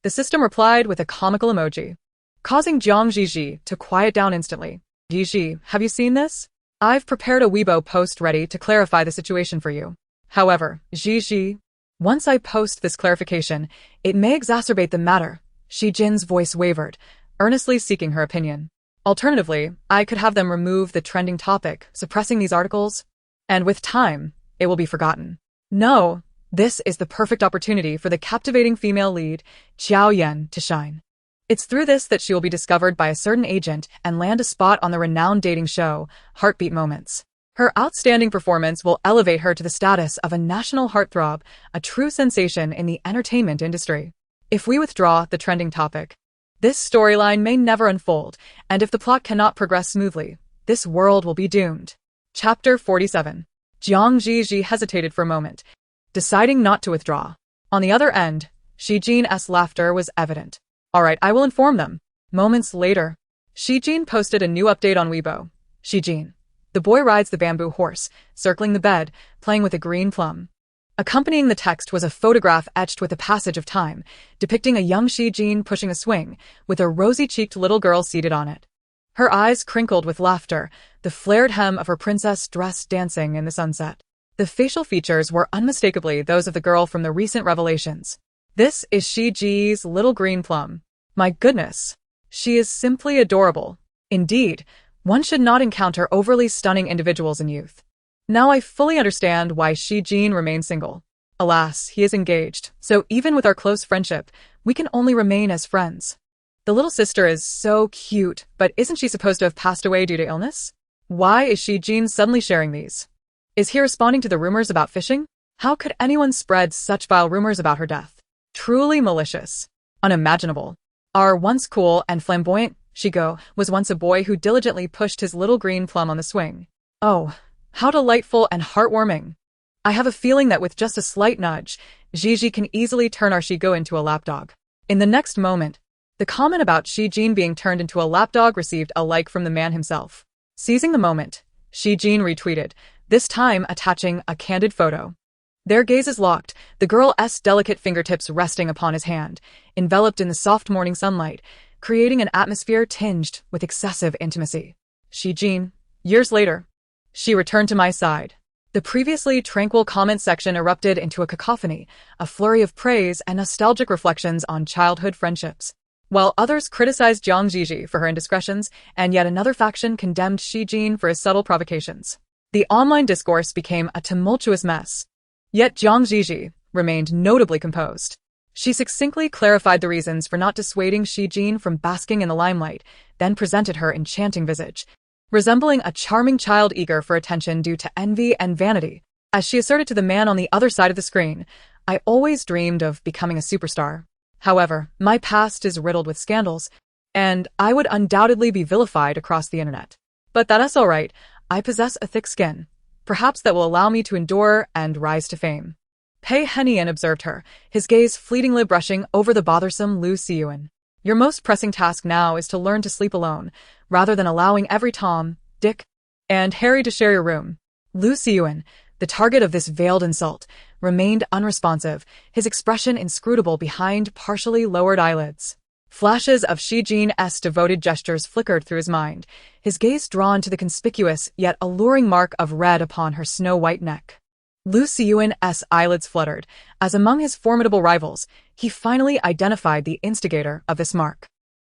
The system replied with a comical emoji, causing Zhang Zhi Zhi to quiet down instantly. Zhi Zhi, have you seen this? I've prepared a Weibo post ready to clarify the situation for you. However, Zhi Zhi, once I post this clarification, it may exacerbate the matter. Zhi Jin's voice wavered, earnestly seeking her opinion. Alternatively, I could have them remove the trending topic, suppressing these articles, and with time, it will be forgotten. No, this is the perfect opportunity for the captivating female lead, Xiao Yan, to shine. It's through this that she will be discovered by a certain agent and land a spot on the renowned dating show, Heartbeat Moments. Her outstanding performance will elevate her to the status of a national heartthrob, a true sensation in the entertainment industry. If we withdraw the trending topic, this storyline may never unfold, and if the plot cannot progress smoothly, this world will be doomed. Chapter 47. Zhang Zhi Zhi hesitated for a moment, deciding not to withdraw. On the other end, Zhi Jin's laughter was evident. All right, I will inform them. Moments later, Zhi Jin posted a new update on Weibo. Zhi Jin. The boy rides the bamboo horse, circling the bed, playing with a green plum. Accompanying the text was a photograph etched with the passage of time, depicting a young Zhi Jin pushing a swing, with a rosy-cheeked little girl seated on it. Her eyes crinkled with laughter, the flared hem of her princess dress dancing in the sunset. The facial features were unmistakably those of the girl from the recent revelations. This is Zhi Ji's little green plum. My goodness, she is simply adorable. Indeed, one should not encounter overly stunning individuals in youth. Now I fully understand why Zhi Jin remains single. Alas, he is engaged, so even with our close friendship, we can only remain as friends. The little sister is so cute, but isn't she supposed to have passed away due to illness? Why is Zhi Jin suddenly sharing these? Is he responding to the rumors about fishing? How could anyone spread such vile rumors about her death? Truly malicious. Unimaginable. Our once cool and flamboyant Shigo was once a boy who diligently pushed his little green plum on the swing. Oh, how delightful and heartwarming. I have a feeling that with just a slight nudge, Zhi Zhi can easily turn our Shigo into a lapdog. In the next moment, the comment about Zhi Jin being turned into a lapdog received a like from the man himself. Seizing the moment, Zhi Jin retweeted, this time attaching a candid photo. Their gazes locked, the girl's delicate fingertips resting upon his hand, enveloped in the soft morning sunlight, creating an atmosphere tinged with excessive intimacy. Zhi Jin, years later. She returned to my side. The previously tranquil comment section erupted into a cacophony, a flurry of praise and nostalgic reflections on childhood friendships. While others criticized Zhang Zhi Zhi for her indiscretions, and yet another faction condemned Zhi Jin for his subtle provocations. The online discourse became a tumultuous mess. Yet Zhang Zhi Zhi remained notably composed. She succinctly clarified the reasons for not dissuading Zhi Jin from basking in the limelight, then presented her enchanting visage, resembling a charming child eager for attention due to envy and vanity. As she asserted to the man on the other side of the screen, I always dreamed of becoming a superstar. However, my past is riddled with scandals, and I would undoubtedly be vilified across the internet. But that's all right. I possess a thick skin. Perhaps that will allow me to endure and rise to fame. Pei Henian observed her, his gaze fleetingly brushing over the bothersome Lu Siyuan. Your most pressing task now is to learn to sleep alone, rather than allowing every Tom, Dick, and Harry to share your room. Lu Siyuan, the target of this veiled insult, remained unresponsive, his expression inscrutable behind partially lowered eyelids. Flashes of Shi Jin's devoted gestures flickered through his mind, his gaze drawn to the conspicuous yet alluring mark of red upon her snow-white neck. Lu Siyuan's eyelids fluttered, as among his formidable rivals, he finally identified the instigator of this mark.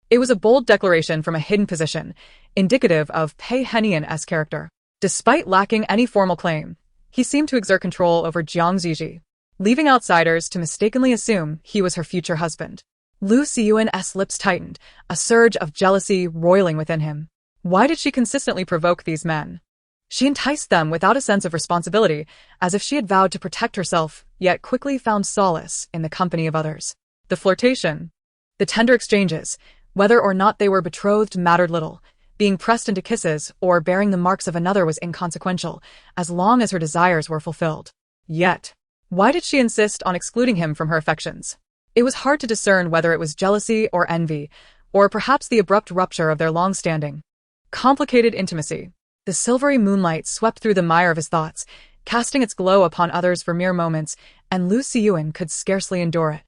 It was a bold declaration from a hidden position, indicative of Pei Henian's character. Despite lacking any formal claim, he seemed to exert control over Zhi Zhi, leaving outsiders to mistakenly assume he was her future husband. Lu Siyuan's lips tightened, a surge of jealousy roiling within him. Why did she consistently provoke these men? She enticed them without a sense of responsibility, as if she had vowed to protect herself, yet quickly found solace in the company of others. The flirtation, the tender exchanges, whether or not they were betrothed mattered little. Being pressed into kisses or bearing the marks of another was inconsequential, as long as her desires were fulfilled. Yet, why did she insist on excluding him from her affections? It was hard to discern whether it was jealousy or envy, or perhaps the abrupt rupture of their long-standing, complicated intimacy. The silvery moonlight swept through the mire of his thoughts, casting its glow upon others for mere moments, and Lu Siyuan could scarcely endure it.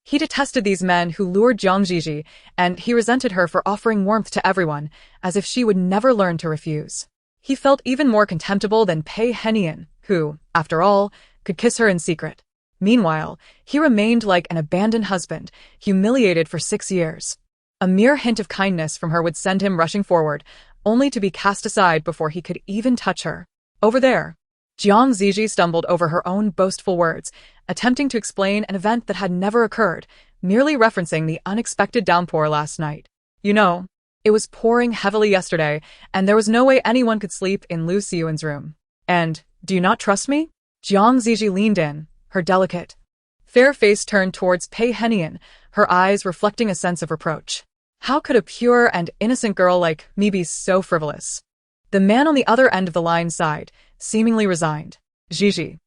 He detested these men who lured Zhi Zhi, and he resented her for offering warmth to everyone, as if she would never learn to refuse. He felt even more contemptible than Pei Henian, who, after all, could kiss her in secret. Meanwhile, he remained like an abandoned husband, humiliated for 6 years. A mere hint of kindness from her would send him rushing forward, only to be cast aside before he could even touch her. Over there. Zhi Zhi stumbled over her own boastful words, attempting to explain an event that had never occurred, merely referencing the unexpected downpour last night. You know, it was pouring heavily yesterday, and there was no way anyone could sleep in Lu Siyuan's room. And, do you not trust me? Zhi Zhi leaned in, her delicate, fair face turned towards Pei Henian, her eyes reflecting a sense of reproach. How could a pure and innocent girl like me be so frivolous? The man on the other end of the line sighed, seemingly resigned. Zhi Zhi.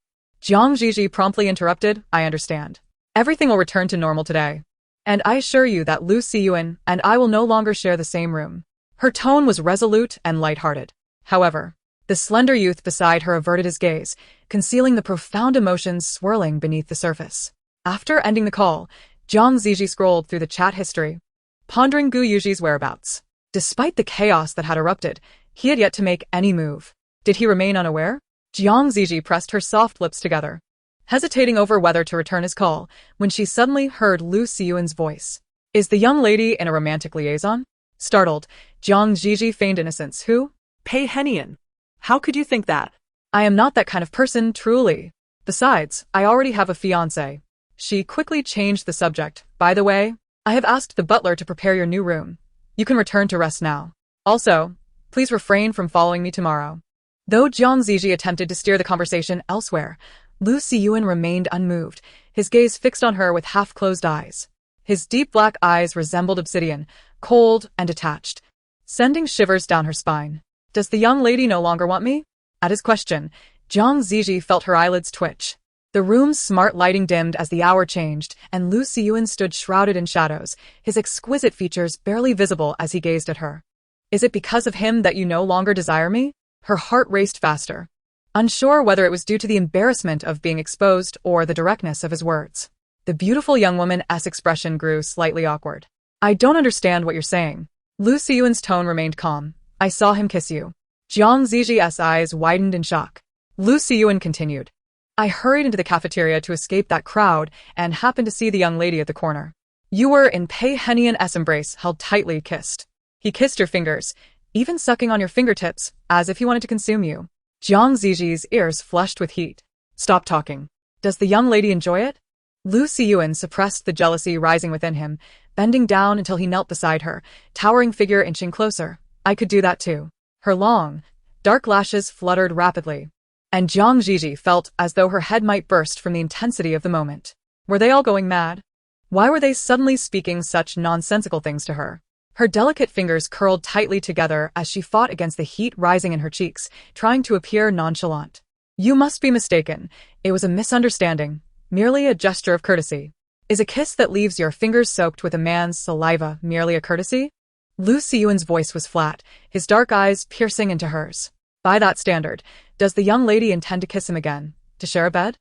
Zhi Zhi promptly interrupted, I understand. Everything will return to normal today. And I assure you that Lu Siyuan and I will no longer share the same room. Her tone was resolute and light-hearted. However, the slender youth beside her averted his gaze, concealing the profound emotions swirling beneath the surface. After ending the call, Zhi Zhi scrolled through the chat history, pondering Gu Yuji's whereabouts. Despite the chaos that had erupted, he had yet to make any move. Did he remain unaware? Zhi Zhi pressed her soft lips together, hesitating over whether to return his call, when she suddenly heard Lu Siyuan's voice. Is the young lady in a romantic liaison? Startled, Zhi Zhi feigned innocence. Who? Pei Henian. How could you think that? I am not that kind of person, truly. Besides, I already have a fiancé. She quickly changed the subject. By the way, I have asked the butler to prepare your new room. You can return to rest now. Also, please refrain from following me tomorrow. Though Zhi Zhi attempted to steer the conversation elsewhere, Lu Siyuan remained unmoved, his gaze fixed on her with half-closed eyes. His deep black eyes resembled obsidian, cold and detached, sending shivers down her spine. Does the young lady no longer want me? At his question, Zhi Zhi felt her eyelids twitch. The room's smart lighting dimmed as the hour changed, and Lu Siyuan stood shrouded in shadows, his exquisite features barely visible as he gazed at her. Is it because of him that you no longer desire me? Her heart raced faster, unsure whether it was due to the embarrassment of being exposed or the directness of his words. The beautiful young woman's expression grew slightly awkward. I don't understand what you're saying. Lu Siyuan's tone remained calm. I saw him kiss you. Zhi Zhi's eyes widened in shock. Lu Siyuan continued. I hurried into the cafeteria to escape that crowd and happened to see the young lady at the corner. You were in Pei Henian's embrace, held tightly, kissed. He kissed your fingers, even sucking on your fingertips, as if he wanted to consume you. Zhi Zhi's ears flushed with heat. Stop talking. Does the young lady enjoy it? Lu Siyuan suppressed the jealousy rising within him, bending down until he knelt beside her, towering figure inching closer. I could do that too. Her long, dark lashes fluttered rapidly. and Zhi Zhi felt as though her head might burst from the intensity of the moment. Were they all going mad? Why were they suddenly speaking such nonsensical things to her? Her delicate fingers curled tightly together as she fought against the heat rising in her cheeks, trying to appear nonchalant. You must be mistaken. It was a misunderstanding, merely a gesture of courtesy. Is a kiss that leaves your fingers soaked with a man's saliva merely a courtesy? Lu Xiyuan's voice was flat, his dark eyes piercing into hers. By that standard, does the young lady intend to kiss him again, to share a bed?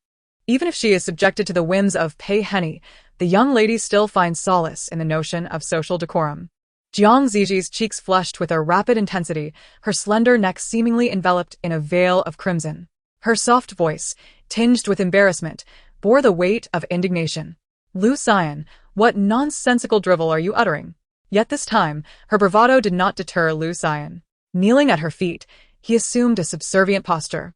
Even if she is subjected to the whims of Pei Henny, the young lady still finds solace in the notion of social decorum. Zhi Zhi's cheeks flushed with a rapid intensity, her slender neck seemingly enveloped in a veil of crimson. Her soft voice, tinged with embarrassment, bore the weight of indignation. Lu Xian, what nonsensical drivel are you uttering? Yet this time, her bravado did not deter Lu Xian. Kneeling at her feet, he assumed a subservient posture.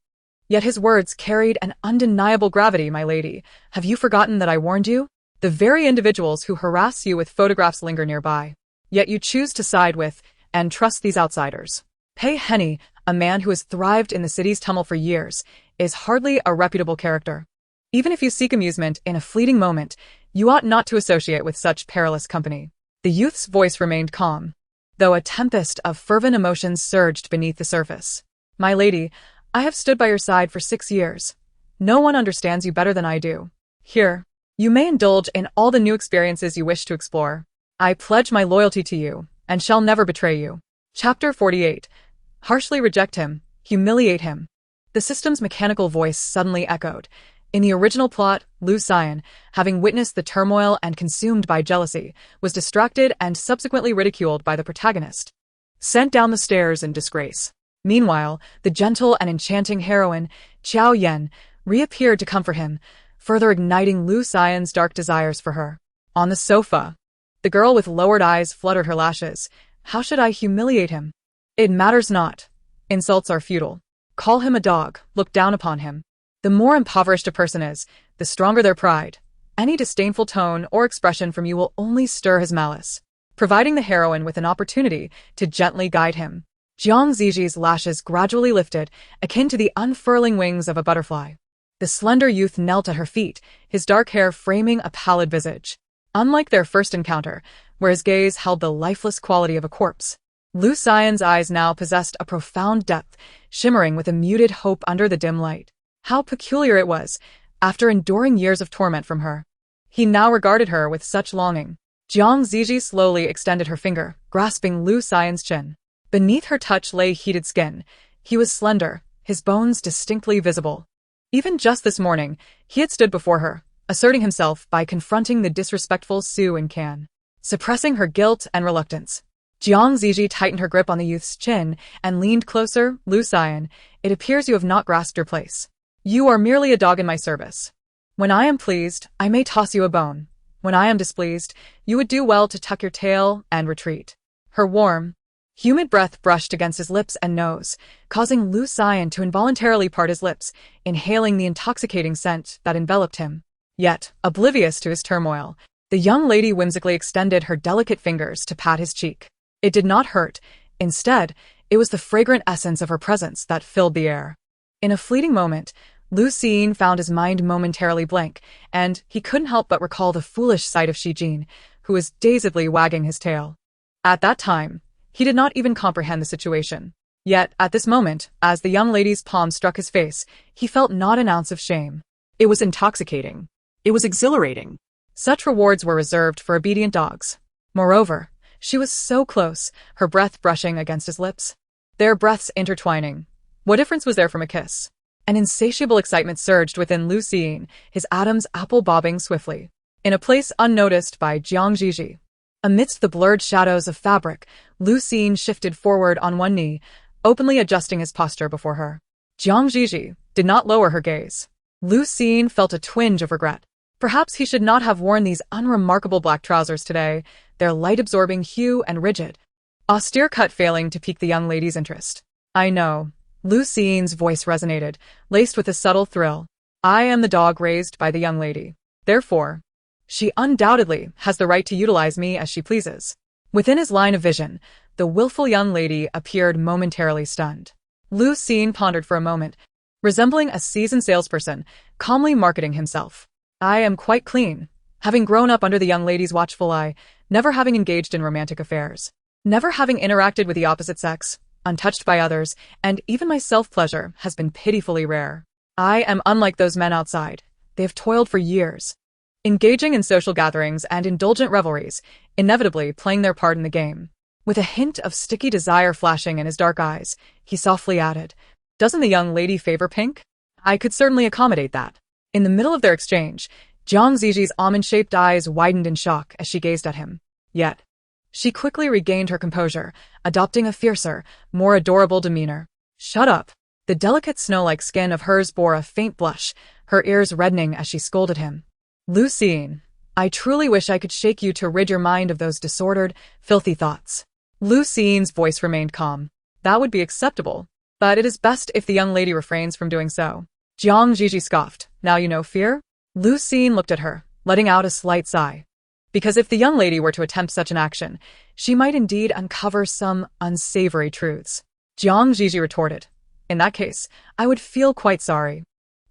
Yet his words carried an undeniable gravity, my lady. Have you forgotten that I warned you? The very individuals who harass you with photographs linger nearby. Yet you choose to side with and trust these outsiders. Pei Henny, a man who has thrived in the city's tumult for years, is hardly a reputable character. Even if you seek amusement in a fleeting moment, you ought not to associate with such perilous company. The youth's voice remained calm, though a tempest of fervent emotions surged beneath the surface. My lady, I have stood by your side for 6 years. No one understands you better than I do. Here, you may indulge in all the new experiences you wish to explore. I pledge my loyalty to you, and shall never betray you. Chapter 48. Harshly reject him, humiliate him. The system's mechanical voice suddenly echoed. In the original plot, Lu Xian, having witnessed the turmoil and consumed by jealousy, was distracted and subsequently ridiculed by the protagonist. Sent down the stairs in disgrace. Meanwhile, the gentle and enchanting heroine, Qiao Yan, reappeared to comfort him, further igniting Lu Xian's dark desires for her. On the sofa, the girl with lowered eyes fluttered her lashes. How should I humiliate him? It matters not. Insults are futile. Call him a dog, look down upon him. The more impoverished a person is, the stronger their pride. Any disdainful tone or expression from you will only stir his malice, providing the heroine with an opportunity to gently guide him. Zhi Zhi's lashes gradually lifted, akin to the unfurling wings of a butterfly. The slender youth knelt at her feet, his dark hair framing a pallid visage. Unlike their first encounter, where his gaze held the lifeless quality of a corpse, Lu Xian's eyes now possessed a profound depth, shimmering with a muted hope under the dim light. How peculiar it was, after enduring years of torment from her. He now regarded her with such longing. Zhi Zhi slowly extended her finger, grasping Lu Xian's chin. Beneath her touch lay heated skin. He was slender, his bones distinctly visible. Even just this morning, he had stood before her, asserting himself by confronting the disrespectful Su and Can, suppressing her guilt and reluctance. Zhi Zhi tightened her grip on the youth's chin and leaned closer. Lu Xian, it appears you have not grasped your place. You are merely a dog in my service. When I am pleased, I may toss you a bone. When I am displeased, you would do well to tuck your tail and retreat. Her warm, humid breath brushed against his lips and nose, causing Lu Xian to involuntarily part his lips, inhaling the intoxicating scent that enveloped him. Yet, oblivious to his turmoil, the young lady whimsically extended her delicate fingers to pat his cheek. It did not hurt. Instead, it was the fragrant essence of her presence that filled the air. In a fleeting moment, Lu Xian found his mind momentarily blank, and he couldn't help but recall the foolish sight of Shi Jin, who was dazedly wagging his tail. At that time, he did not even comprehend the situation. Yet, at this moment, as the young lady's palm struck his face, he felt not an ounce of shame. It was intoxicating. It was exhilarating. Such rewards were reserved for obedient dogs. Moreover, she was so close, her breath brushing against his lips. Their breaths intertwining. What difference was there from a kiss? An insatiable excitement surged within Lu Xian, his atoms apple bobbing swiftly. In a place unnoticed by Zhi Zhi, amidst the blurred shadows of fabric, Lu Xian shifted forward on one knee, openly adjusting his posture before her. Zhi Zhi did not lower her gaze. Lu Xian felt a twinge of regret. Perhaps he should not have worn these unremarkable black trousers today, their light-absorbing hue and rigid, austere cut failing to pique the young lady's interest. I know. Lu Xian's voice resonated, laced with a subtle thrill. I am the dog raised by the young lady. Therefore, she undoubtedly has the right to utilize me as she pleases. Within his line of vision, the willful young lady appeared momentarily stunned. Lu Xian pondered for a moment, resembling a seasoned salesperson, calmly marketing himself. I am quite clean, having grown up under the young lady's watchful eye, never having engaged in romantic affairs, never having interacted with the opposite sex, untouched by others, and even my self-pleasure has been pitifully rare. I am unlike those men outside. They have toiled for years, engaging in social gatherings and indulgent revelries, inevitably playing their part in the game. With a hint of sticky desire flashing in his dark eyes, he softly added, "Doesn't the young lady favor pink? I could certainly accommodate that." In the middle of their exchange, Zhi Zhi's almond-shaped eyes widened in shock as she gazed at him. Yet, she quickly regained her composure, adopting a fiercer, more adorable demeanor. "Shut up." The delicate snow-like skin of hers bore a faint blush, her ears reddening as she scolded him. "Lucine, I truly wish I could shake you to rid your mind of those disordered, filthy thoughts." Lucine's voice remained calm. "That would be acceptable, but it is best if the young lady refrains from doing so." Zhi Zhi scoffed. "Now you know fear?" Lucine looked at her, letting out a slight sigh. Because if the young lady were to attempt such an action, she might indeed uncover some unsavory truths. Zhi Zhi retorted, "In that case, I would feel quite sorry."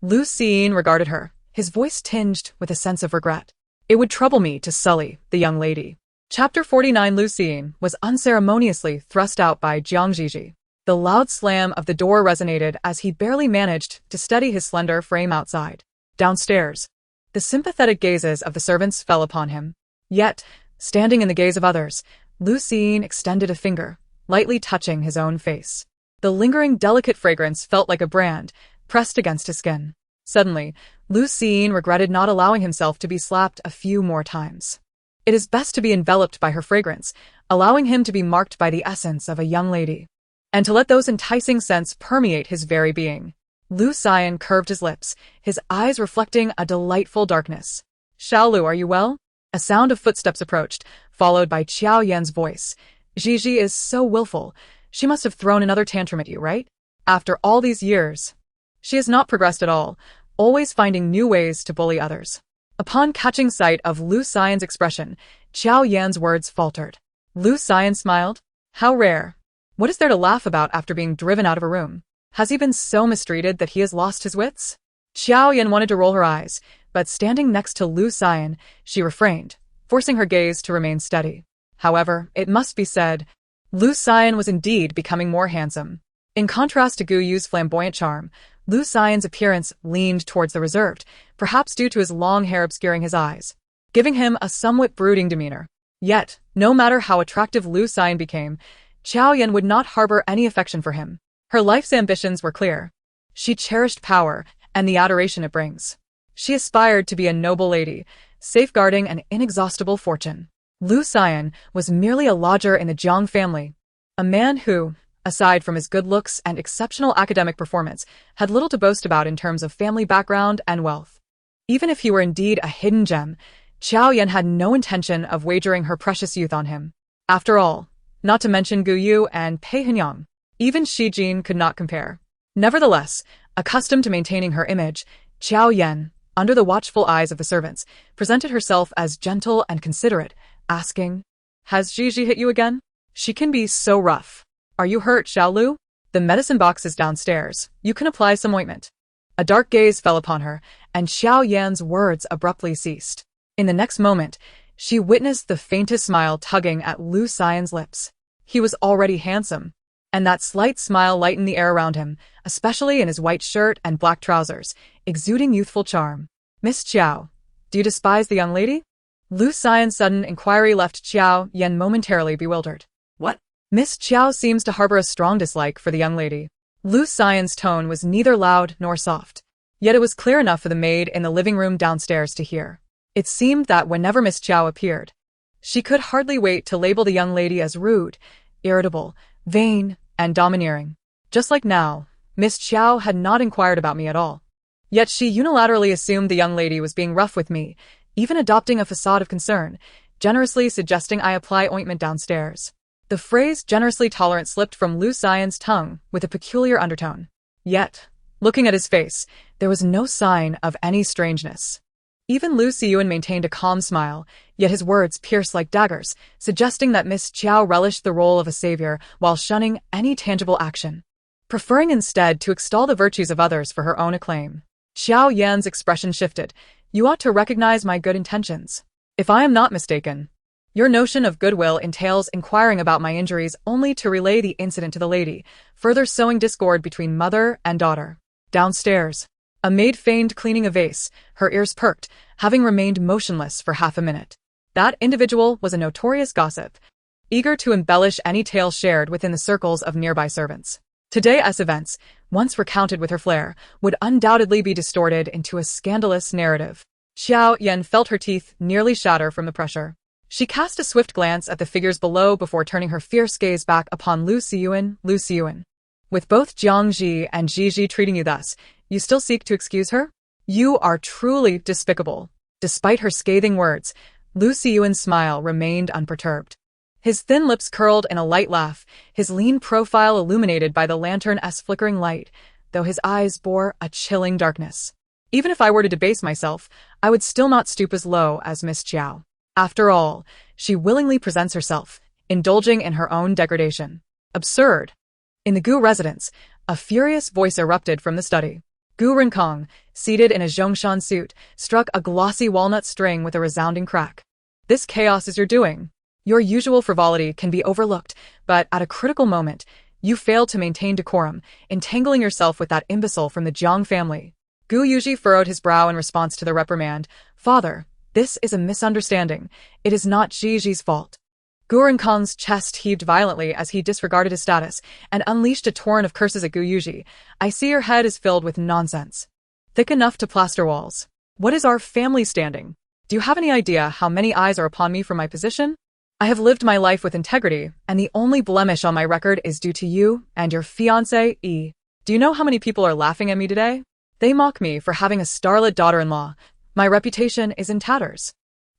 Lucine regarded her, his voice tinged with a sense of regret. "It would trouble me to sully the young lady." Chapter 49. Lucine was unceremoniously thrust out by Zhi Zhi. The loud slam of the door resonated as he barely managed to steady his slender frame outside. Downstairs, the sympathetic gazes of the servants fell upon him. Yet, standing in the gaze of others, Lucine extended a finger, lightly touching his own face. The lingering delicate fragrance felt like a brand, pressed against his skin. Suddenly, Lucine regretted not allowing himself to be slapped a few more times. It is best to be enveloped by her fragrance, allowing him to be marked by the essence of a young lady, and to let those enticing scents permeate his very being. Lucien curved his lips, his eyes reflecting a delightful darkness. "Xiaolu, are you well?" A sound of footsteps approached, followed by Qiao Yan's voice. "Zhi Zhi is so willful. She must have thrown another tantrum at you, right? After all these years." "She has not progressed at all, always finding new ways to bully others." Upon catching sight of Lucien's expression, Qiao Yan's words faltered. Lucien smiled. "How rare. What is there to laugh about after being driven out of a room? Has he been so mistreated that he has lost his wits?" Qiao Yan wanted to roll her eyes, but standing next to Lucien, she refrained, forcing her gaze to remain steady. However, it must be said, Lucien was indeed becoming more handsome. In contrast to Gu Yu's flamboyant charm, Lucien's appearance leaned towards the reserved, perhaps due to his long hair obscuring his eyes, giving him a somewhat brooding demeanor. Yet, no matter how attractive Lucien became, Qiao Yan would not harbor any affection for him. Her life's ambitions were clear. She cherished power and the adoration it brings. She aspired to be a noble lady, safeguarding an inexhaustible fortune. Lucien was merely a lodger in the Jiang family, a man who, aside from his good looks and exceptional academic performance, had little to boast about in terms of family background and wealth. Even if he were indeed a hidden gem, Qiao Yan had no intention of wagering her precious youth on him. After all, not to mention Gu Yu and Pei Henyang, even Shi Jin could not compare. Nevertheless, accustomed to maintaining her image, Qiao Yan, under the watchful eyes of the servants, presented herself as gentle and considerate, asking, "Has Zhi Zhi hit you again? She can be so rough. Are you hurt, Xiaolu? The medicine box is downstairs. You can apply some ointment." A dark gaze fell upon her, and Qiao Yan's words abruptly ceased. In the next moment, she witnessed the faintest smile tugging at Lucien's lips. He was already handsome, and that slight smile lightened the air around him, especially in his white shirt and black trousers, exuding youthful charm. "Miss Qiao, do you despise the young lady?" Lucien's sudden inquiry left Qiao Yan momentarily bewildered. "What?" "Miss Qiao seems to harbor a strong dislike for the young lady." Lucien's tone was neither loud nor soft, yet it was clear enough for the maid in the living room downstairs to hear. It seemed that whenever Miss Qiao appeared, she could hardly wait to label the young lady as rude, irritable, vain, and domineering. Just like now, Miss Qiao had not inquired about me at all. Yet she unilaterally assumed the young lady was being rough with me, even adopting a facade of concern, generously suggesting I apply ointment downstairs. The phrase generously tolerant slipped from Lucien's tongue with a peculiar undertone. Yet, looking at his face, there was no sign of any strangeness. Even Lu Xiyuan maintained a calm smile, yet his words pierced like daggers, suggesting that Miss Qiao relished the role of a savior while shunning any tangible action. preferring instead to extol the virtues of others for her own acclaim. Xiao Yan's expression shifted. You ought to recognize my good intentions. If I am not mistaken, your notion of goodwill entails inquiring about my injuries only to relay the incident to the lady, further sowing discord between mother and daughter. Downstairs, a maid feigned cleaning a vase, her ears perked, having remained motionless for half a minute. That individual was a notorious gossip, eager to embellish any tale shared within the circles of nearby servants. Today's events, once recounted with her flair, would undoubtedly be distorted into a scandalous narrative. Xiao Yan felt her teeth nearly shatter from the pressure. She cast a swift glance at the figures below before turning her fierce gaze back upon Lu Xiyuan. With both Jiang Ji and Zhi Zhi treating you thus, you still seek to excuse her? You are truly despicable. Despite her scathing words, Lu Xiyuan's smile remained unperturbed. His thin lips curled in a light laugh, his lean profile illuminated by the lantern's flickering light, though his eyes bore a chilling darkness. Even if I were to debase myself, I would still not stoop as low as Miss Chiao. After all, she willingly presents herself, indulging in her own degradation. Absurd. In the Gu residence, a furious voice erupted from the study. Gu Rinkong, seated in a Zhongshan suit, struck a glossy walnut string with a resounding crack. This chaos is your doing. Your usual frivolity can be overlooked, but at a critical moment, you fail to maintain decorum, entangling yourself with that imbecile from the Jiang family. Gu Yuji furrowed his brow in response to the reprimand. Father, this is a misunderstanding. It is not Zhi Zhi's fault. Gu Rinkong's chest heaved violently as he disregarded his status and unleashed a torrent of curses at Gu Yuji. I see your head is filled with nonsense. Thick enough to plaster walls. What is our family standing? Do you have any idea how many eyes are upon me for my position? I have lived my life with integrity, and the only blemish on my record is due to you and your fiancé, E. Do you know how many people are laughing at me today? They mock me for having a starlet daughter-in-law. My reputation is in tatters.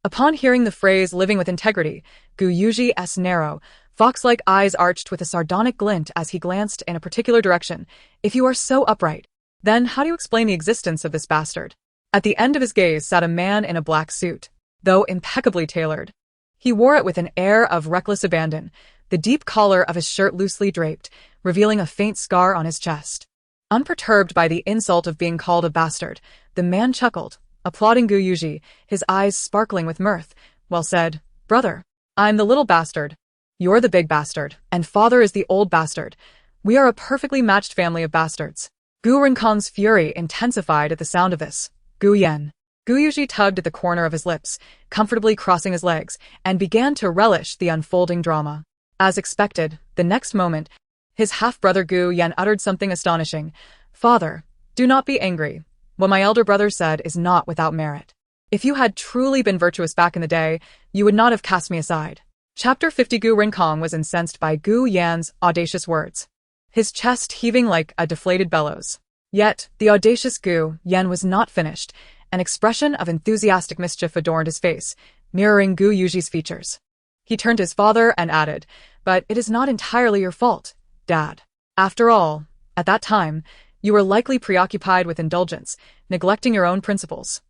Upon hearing the phrase living with integrity, Gu Yuji's narrow, fox-like eyes arched with a sardonic glint as he glanced in a particular direction. If you are so upright, then how do you explain the existence of this bastard? At the end of his gaze sat a man in a black suit, though impeccably tailored. He wore it with an air of reckless abandon, the deep collar of his shirt loosely draped, revealing a faint scar on his chest. Unperturbed by the insult of being called a bastard, the man chuckled, applauding Gu Yuji, his eyes sparkling with mirth. Well said, brother. I'm the little bastard. You're the big bastard, and father is the old bastard. We are a perfectly matched family of bastards. Gu Rinkong's fury intensified at the sound of this. Gu Yan. Gu Yuji tugged at the corner of his lips, comfortably crossing his legs, and began to relish the unfolding drama. As expected, the next moment, his half-brother Gu Yan uttered something astonishing. Father, do not be angry. What my elder brother said is not without merit. If you had truly been virtuous back in the day, you would not have cast me aside. Chapter 50. Gu Rinkong was incensed by Gu Yan's audacious words, his chest heaving like a deflated bellows. Yet, the audacious Gu Yan was not finished. An expression of enthusiastic mischief adorned his face, mirroring Gu Yuji's features. He turned to his father and added, but it is not entirely your fault, Dad. After all, at that time, you were likely preoccupied with indulgence, neglecting your own principles.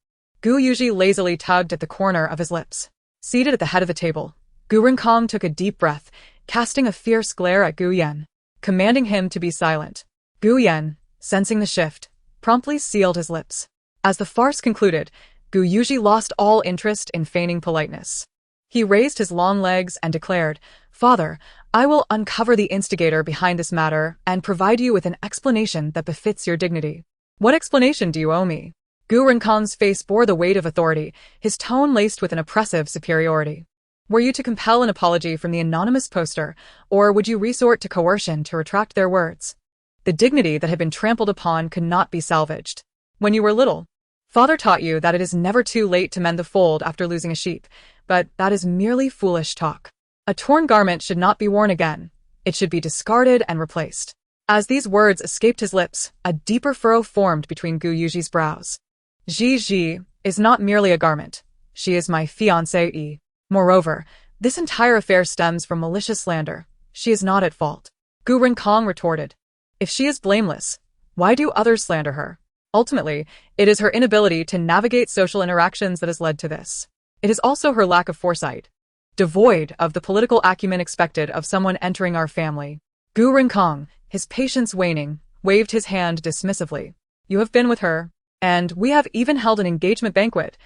Gu Yuji lazily tugged at the corner of his lips. Seated at the head of the table, Gu Rinkong took a deep breath, casting a fierce glare at Gu Yan, commanding him to be silent. Gu Yan, sensing the shift, promptly sealed his lips. As the farce concluded, Gu Yuji lost all interest in feigning politeness. He raised his long legs and declared, Father, I will uncover the instigator behind this matter and provide you with an explanation that befits your dignity. What explanation do you owe me? Gu Rinkong's face bore the weight of authority, his tone laced with an oppressive superiority. Were you to compel an apology from the anonymous poster, or would you resort to coercion to retract their words? The dignity that had been trampled upon could not be salvaged. When you were little, Father taught you that it is never too late to mend the fold after losing a sheep, but that is merely foolish talk. A torn garment should not be worn again. It should be discarded and replaced. As these words escaped his lips, a deeper furrow formed between Gu Yuji's brows. Zhi Zhi is not merely a garment. She is my fiancé. Moreover, this entire affair stems from malicious slander. She is not at fault. Gu Rinkong retorted. If she is blameless, why do others slander her? Ultimately, it is her inability to navigate social interactions that has led to this. It is also her lack of foresight, devoid of the political acumen expected of someone entering our family. Gu Rinkong, his patience waning, waved his hand dismissively. You have been with her, and we have even held an engagement banquet.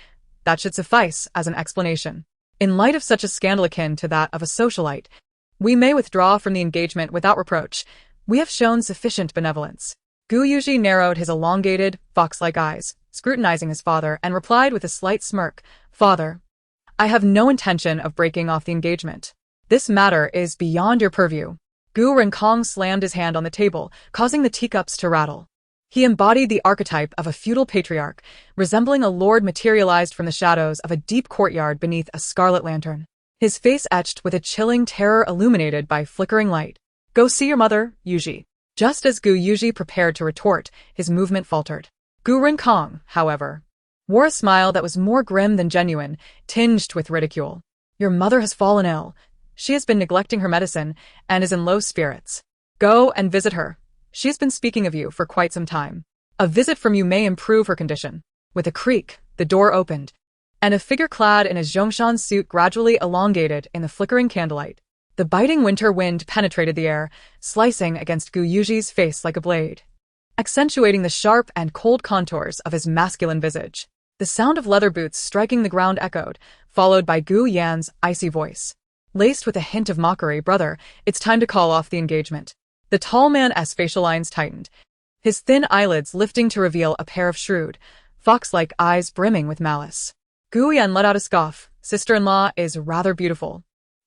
That should suffice as an explanation. In light of such a scandal akin to that of a socialite, we may withdraw from the engagement without reproach. We have shown sufficient benevolence. Gu Yuji narrowed his elongated, fox-like eyes, scrutinizing his father, and replied with a slight smirk, Father, I have no intention of breaking off the engagement. This matter is beyond your purview. Gu Rinkong slammed his hand on the table, causing the teacups to rattle. He embodied the archetype of a feudal patriarch, resembling a lord materialized from the shadows of a deep courtyard beneath a scarlet lantern. His face etched with a chilling terror illuminated by flickering light. Go see your mother, Yuji. Just as Gu Yuji prepared to retort, his movement faltered. Gu Rinkong, however, wore a smile that was more grim than genuine, tinged with ridicule. Your mother has fallen ill. She has been neglecting her medicine and is in low spirits. Go and visit her. She has been speaking of you for quite some time. A visit from you may improve her condition. With a creak, the door opened, and a figure clad in a Zhongshan suit gradually elongated in the flickering candlelight. The biting winter wind penetrated the air, slicing against Gu Yuji's face like a blade, accentuating the sharp and cold contours of his masculine visage. The sound of leather boots striking the ground echoed, followed by Gu Yan's icy voice. Laced with a hint of mockery, brother, it's time to call off the engagement. The tall man's facial lines tightened, his thin eyelids lifting to reveal a pair of shrewd, fox-like eyes brimming with malice. Gu Yan let out a scoff. Sister-in-law is rather beautiful.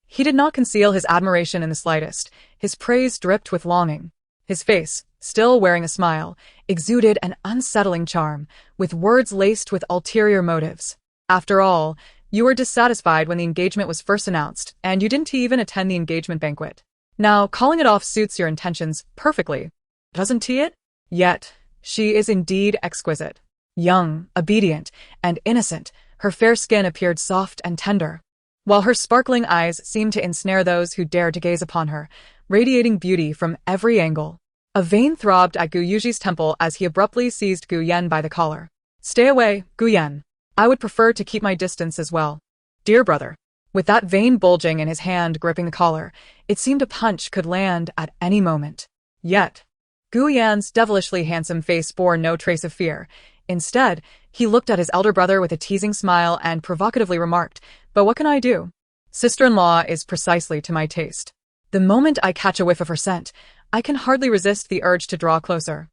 He did not conceal his admiration in the slightest. His praise dripped with longing. His face, still wearing a smile, exuded an unsettling charm, with words laced with ulterior motives. After all, you were dissatisfied when the engagement was first announced, and you didn't even attend the engagement banquet. Now, calling it off suits your intentions perfectly, doesn't it? Yet, she is indeed exquisite. Young, obedient, and innocent, her fair skin appeared soft and tender, while her sparkling eyes seemed to ensnare those who dared to gaze upon her, radiating beauty from every angle. A vein throbbed at Gu Yuji's temple as he abruptly seized Gu Yan by the collar. Stay away, Gu Yan. I would prefer to keep my distance as well. Dear brother. With that vein bulging in his hand gripping the collar, it seemed a punch could land at any moment. Yet, Gu Yan's devilishly handsome face bore no trace of fear. Instead, he looked at his elder brother with a teasing smile and provocatively remarked, But what can I do? Sister-in-law is precisely to my taste. The moment I catch a whiff of her scent, I can hardly resist the urge to draw closer.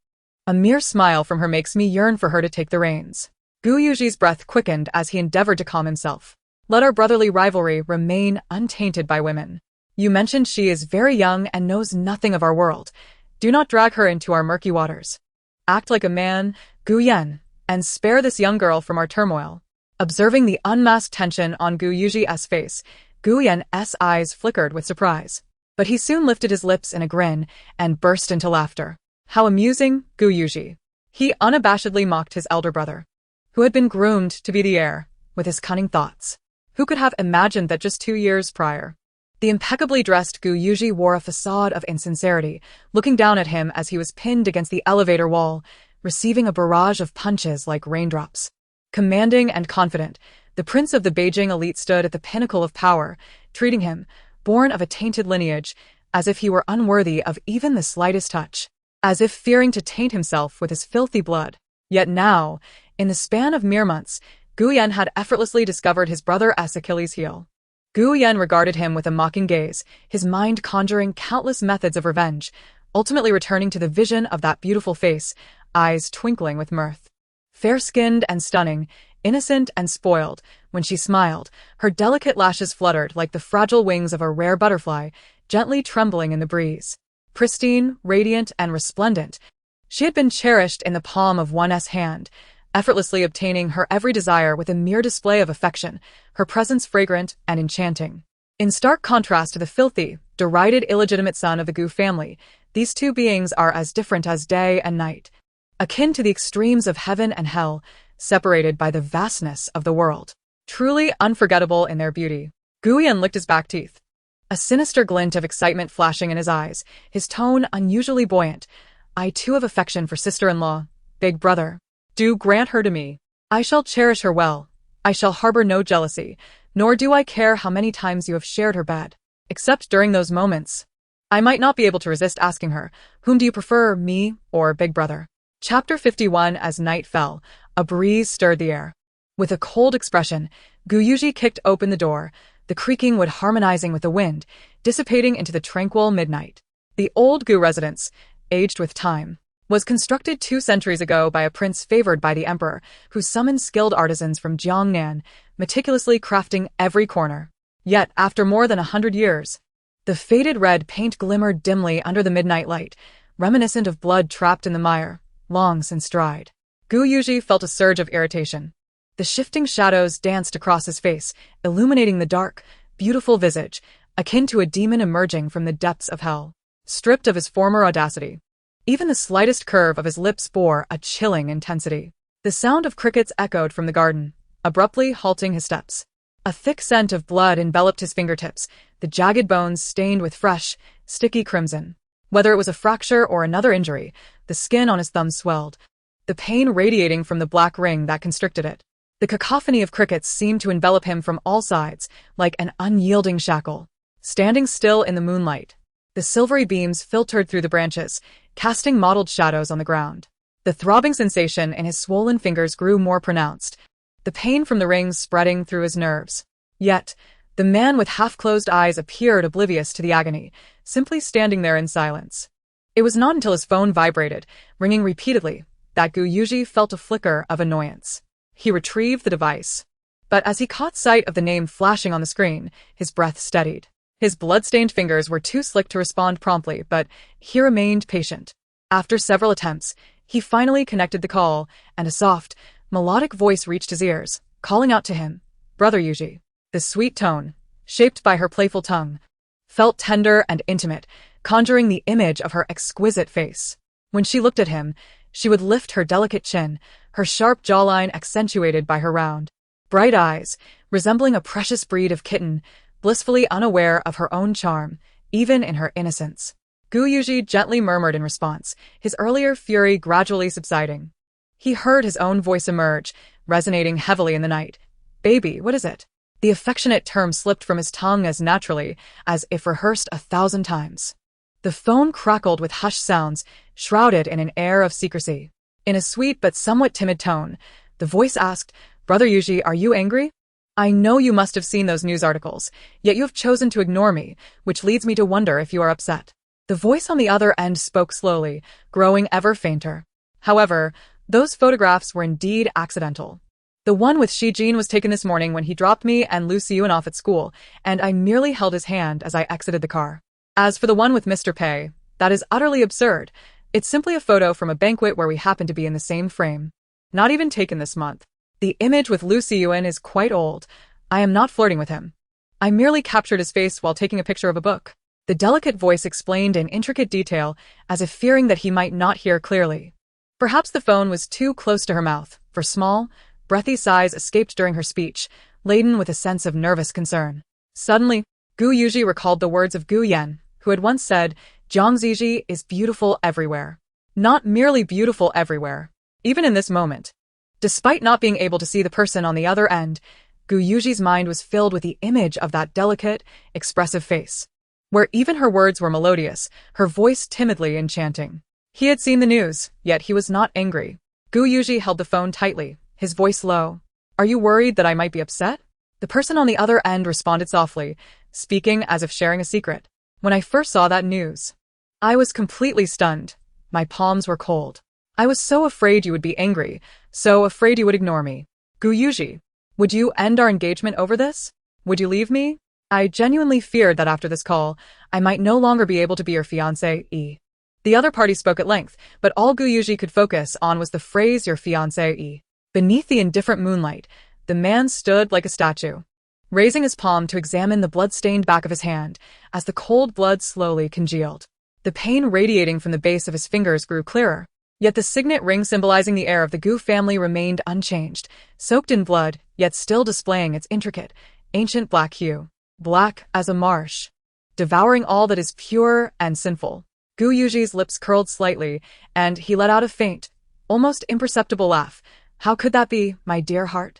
A mere smile from her makes me yearn for her to take the reins. Gu Yuji's breath quickened as he endeavored to calm himself. Let our brotherly rivalry remain untainted by women. You mentioned she is very young and knows nothing of our world. Do not drag her into our murky waters. Act like a man, Gu Yan, and spare this young girl from our turmoil. Observing the unmasked tension on Gu Yuji's face, Gu Yan's eyes flickered with surprise. But he soon lifted his lips in a grin and burst into laughter. How amusing, Gu Yuji. He unabashedly mocked his elder brother, who had been groomed to be the heir, with his cunning thoughts. Who could have imagined that just 2 years prior, the impeccably dressed Gu Yuji wore a facade of insincerity, looking down at him as he was pinned against the elevator wall, receiving a barrage of punches like raindrops. Commanding and confident, the prince of the Beijing elite stood at the pinnacle of power, treating him, born of a tainted lineage, as if he were unworthy of even the slightest touch, as if fearing to taint himself with his filthy blood. Yet now, in the span of mere months, Gu Yan had effortlessly discovered his brother's Achilles' heel. Gu Yan regarded him with a mocking gaze, his mind conjuring countless methods of revenge, ultimately returning to the vision of that beautiful face, eyes twinkling with mirth. Fair-skinned and stunning, innocent and spoiled, when she smiled, her delicate lashes fluttered like the fragile wings of a rare butterfly, gently trembling in the breeze. Pristine, radiant, and resplendent, she had been cherished in the palm of one's hand, effortlessly obtaining her every desire with a mere display of affection, her presence fragrant and enchanting. In stark contrast to the filthy, derided illegitimate son of the Gu family, these two beings are as different as day and night, akin to the extremes of heaven and hell, separated by the vastness of the world. Truly unforgettable in their beauty. Gu Yan licked his back teeth, a sinister glint of excitement flashing in his eyes, his tone unusually buoyant. I too have affection for sister-in-law, big brother. Do grant her to me. I shall cherish her well. I shall harbor no jealousy, nor do I care how many times you have shared her bed. Except during those moments I might not be able to resist asking her, whom do you prefer, me or Big Brother? Chapter 51. As night fell, a breeze stirred the air. With a cold expression, Gu Yuji kicked open the door, the creaking wood harmonizing with the wind, dissipating into the tranquil midnight. The old Gu residence, aged with time, was constructed 2 centuries ago by a prince favored by the emperor, who summoned skilled artisans from Jiangnan, meticulously crafting every corner. Yet, after more than 100 years, the faded red paint glimmered dimly under the midnight light, reminiscent of blood trapped in the mire, long since dried. Gu Yuji felt a surge of irritation. The shifting shadows danced across his face, illuminating the dark, beautiful visage, akin to a demon emerging from the depths of hell. Stripped of his former audacity, even the slightest curve of his lips bore a chilling intensity. The sound of crickets echoed from the garden, abruptly halting his steps. A thick scent of blood enveloped his fingertips, the jagged bones stained with fresh, sticky crimson. Whether it was a fracture or another injury, the skin on his thumb swelled, the pain radiating from the black ring that constricted it. The cacophony of crickets seemed to envelop him from all sides, like an unyielding shackle. Standing still in the moonlight, the silvery beams filtered through the branches, casting mottled shadows on the ground. The throbbing sensation in his swollen fingers grew more pronounced, the pain from the rings spreading through his nerves. Yet, the man with half-closed eyes appeared oblivious to the agony, simply standing there in silence. It was not until his phone vibrated, ringing repeatedly, that Gu Yuji felt a flicker of annoyance. He retrieved the device. But as he caught sight of the name flashing on the screen, his breath steadied. His blood-stained fingers were too slick to respond promptly, but he remained patient. After several attempts, he finally connected the call, and a soft, melodic voice reached his ears, calling out to him, "Brother Yuji." The sweet tone, shaped by her playful tongue, felt tender and intimate, conjuring the image of her exquisite face. When she looked at him, she would lift her delicate chin, her sharp jawline accentuated by her round, bright eyes, resembling a precious breed of kitten, blissfully unaware of her own charm, even in her innocence. Gu Yuji gently murmured in response, his earlier fury gradually subsiding. He heard his own voice emerge, resonating heavily in the night. "Baby, what is it?" The affectionate term slipped from his tongue as naturally as if rehearsed 1,000 times. The phone crackled with hushed sounds, shrouded in an air of secrecy. In a sweet but somewhat timid tone, the voice asked, "Brother Yuji, are you angry? I know you must have seen those news articles, yet you have chosen to ignore me, which leads me to wonder if you are upset." The voice on the other end spoke slowly, growing ever fainter. However, those photographs were indeed accidental. The one with Zhi Zhi was taken this morning when he dropped me and Lu Siyuan off at school, and I merely held his hand as I exited the car. As for the one with Mr. Pei, that is utterly absurd. It's simply a photo from a banquet where we happen to be in the same frame. Not even taken this month. The image with Lu Siyuan is quite old. I am not flirting with him. I merely captured his face while taking a picture of a book. The delicate voice explained in intricate detail, as if fearing that he might not hear clearly. Perhaps the phone was too close to her mouth, for small, breathy sighs escaped during her speech, laden with a sense of nervous concern. Suddenly, Gu Yuji recalled the words of Gu Yan, who had once said, "Zhi Zhi is beautiful everywhere." Not merely beautiful everywhere, even in this moment. Despite not being able to see the person on the other end, Gu Yuji's mind was filled with the image of that delicate, expressive face, where even her words were melodious, her voice timidly enchanting. He had seen the news, yet he was not angry. Gu Yuji held the phone tightly, his voice low. "Are you worried that I might be upset?" The person on the other end responded softly, speaking as if sharing a secret. "When I first saw that news, I was completely stunned. My palms were cold. I was so afraid you would be angry, so afraid you would ignore me. Gu Yuji, would you end our engagement over this? Would you leave me? I genuinely feared that after this call, I might no longer be able to be your fiancé. The other party spoke at length, but all Gu Yuji could focus on was the phrase your fiancé. Beneath the indifferent moonlight, the man stood like a statue, raising his palm to examine the blood-stained back of his hand as the cold blood slowly congealed. The pain radiating from the base of his fingers grew clearer, yet the signet ring symbolizing the heir of the Gu family remained unchanged, soaked in blood, yet still displaying its intricate, ancient black hue. Black as a marsh, devouring all that is pure and sinful. Gu Yuji's lips curled slightly, and he let out a faint, almost imperceptible laugh. "How could that be, my dear heart?"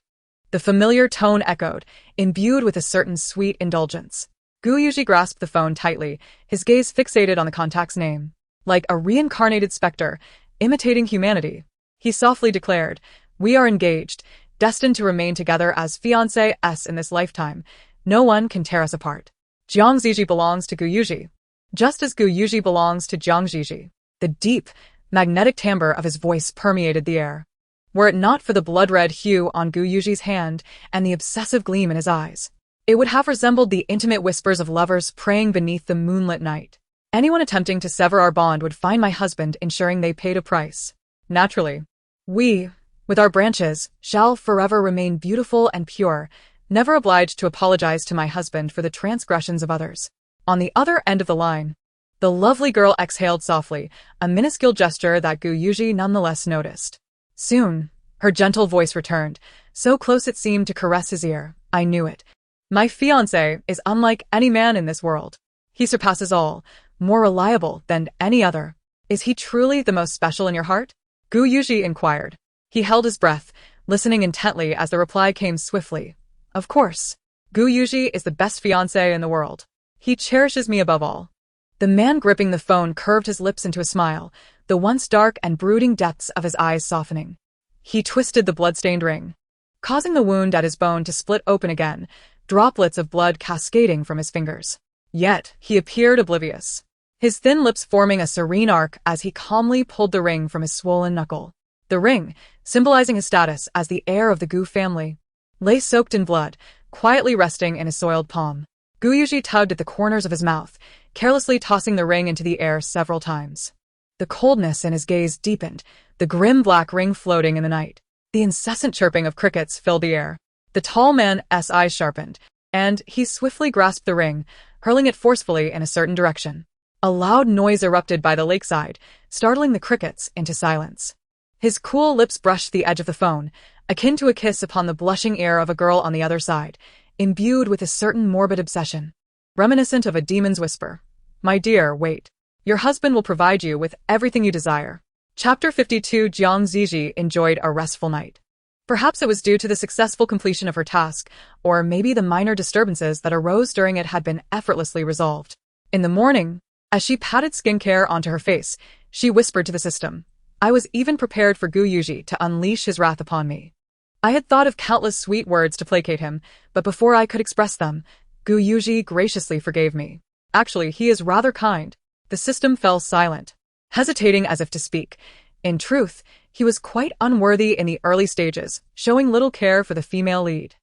The familiar tone echoed, imbued with a certain sweet indulgence. Gu Yuji grasped the phone tightly, his gaze fixated on the contact's name. Like a reincarnated specter, imitating humanity, he softly declared, "We are engaged, destined to remain together as fiancés in this lifetime. No one can tear us apart." Jiang Zhi belongs to Gu Yuji, just as Gu Yuji belongs to Jiang Zhi. The deep, magnetic timbre of his voice permeated the air. Were it not for the blood-red hue on Gu Yuji's hand and the obsessive gleam in his eyes, it would have resembled the intimate whispers of lovers praying beneath the moonlit night. Anyone attempting to sever our bond would find my husband ensuring they paid a price. Naturally, we, with our branches, shall forever remain beautiful and pure, never obliged to apologize to my husband for the transgressions of others. On the other end of the line, the lovely girl exhaled softly, a minuscule gesture that Gu Yuji nonetheless noticed. Soon, her gentle voice returned, so close it seemed to caress his ear. "I knew it. My fiancé is unlike any man in this world. He surpasses all, more reliable than any other. Is he truly the most special in your heart?" Gu Yuji inquired. He held his breath, listening intently as the reply came swiftly. "Of course. Gu Yuji is the best fiancé in the world. He cherishes me above all." The man gripping the phone curved his lips into a smile, the once dark and brooding depths of his eyes softening. He twisted the blood-stained ring, causing the wound at his bone to split open again, droplets of blood cascading from his fingers. Yet, he appeared oblivious, his thin lips forming a serene arc as he calmly pulled the ring from his swollen knuckle. The ring, symbolizing his status as the heir of the Gu family, lay soaked in blood, quietly resting in his soiled palm. Gu Yuji tugged at the corners of his mouth, carelessly tossing the ring into the air several times. The coldness in his gaze deepened, the grim black ring floating in the night. The incessant chirping of crickets filled the air. The tall man's eyes sharpened, and he swiftly grasped the ring, hurling it forcefully in a certain direction. A loud noise erupted by the lakeside, startling the crickets into silence. His cool lips brushed the edge of the phone, akin to a kiss upon the blushing ear of a girl on the other side, imbued with a certain morbid obsession, reminiscent of a demon's whisper. "My dear, wait. Your husband will provide you with everything you desire." Chapter 52. Jiang Zhi enjoyed a restful night. Perhaps it was due to the successful completion of her task, or maybe the minor disturbances that arose during it had been effortlessly resolved. In the morning, as she patted skincare onto her face, she whispered to the system, "I was even prepared for Gu Yuji to unleash his wrath upon me. I had thought of countless sweet words to placate him, but before I could express them, Gu Yuji graciously forgave me. Actually, he is rather kind." The system fell silent, hesitating as if to speak. In truth, he was quite unworthy in the early stages, showing little care for the female lead.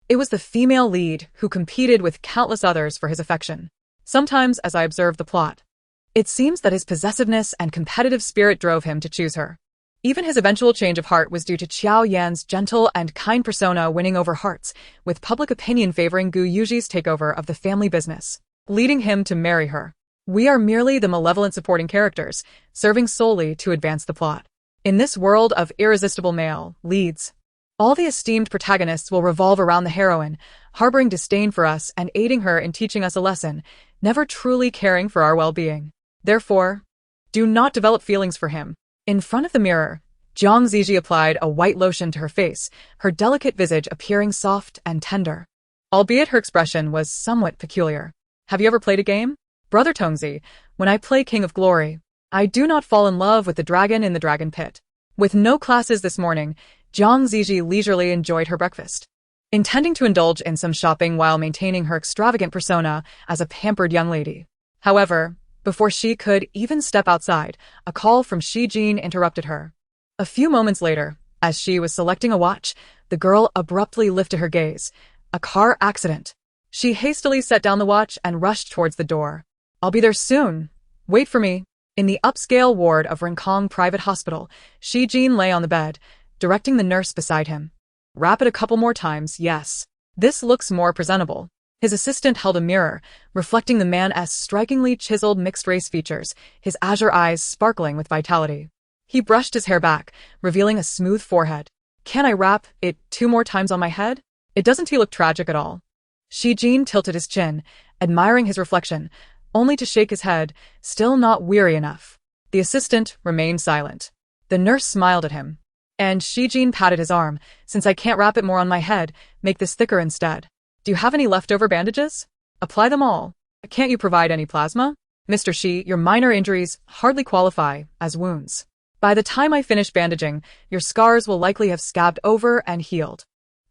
It was the female lead who competed with countless others for his affection. Sometimes, as I observed the plot, it seems that his possessiveness and competitive spirit drove him to choose her. Even his eventual change of heart was due to Qiao Yan's gentle and kind persona winning over hearts, with public opinion favoring Gu Yuji's takeover of the family business, leading him to marry her. We are merely the malevolent supporting characters, serving solely to advance the plot. In this world of irresistible male leads, all the esteemed protagonists will revolve around the heroine, harboring disdain for us and aiding her in teaching us a lesson, never truly caring for our well-being. Therefore, do not develop feelings for him. In front of the mirror, Jiang Zhi applied a white lotion to her face, her delicate visage appearing soft and tender, albeit her expression was somewhat peculiar. "Have you ever played a game? Brother Tongzi, when I play King of Glory, I do not fall in love with the dragon in the dragon pit." With no classes this morning, Jiang Zhi leisurely enjoyed her breakfast, intending to indulge in some shopping while maintaining her extravagant persona as a pampered young lady. However, before she could even step outside, a call from Zhi Zhi interrupted her. A few moments later, as she was selecting a watch, the girl abruptly lifted her gaze. A car accident. She hastily set down the watch and rushed towards the door. "I'll be there soon. Wait for me." In the upscale ward of Rincong Private Hospital, Zhi Zhi lay on the bed, directing the nurse beside him. "Wrap it a couple more times, yes. This looks more presentable." His assistant held a mirror, reflecting the man's strikingly chiseled mixed-race features, his azure eyes sparkling with vitality. He brushed his hair back, revealing a smooth forehead. "Can I wrap it 2 more times on my head? It doesn't he look tragic at all?" Zhi Zhi tilted his chin, admiring his reflection, only to shake his head, still not weary enough. The assistant remained silent. The nurse smiled at him, and Zhi Zhi patted his arm. "Since I can't wrap it more on my head, make this thicker instead. Do you have any leftover bandages?" Apply them all. Can't you provide any plasma? Mr. Shi, your minor injuries hardly qualify as wounds. By the time I finish bandaging, your scars will likely have scabbed over and healed.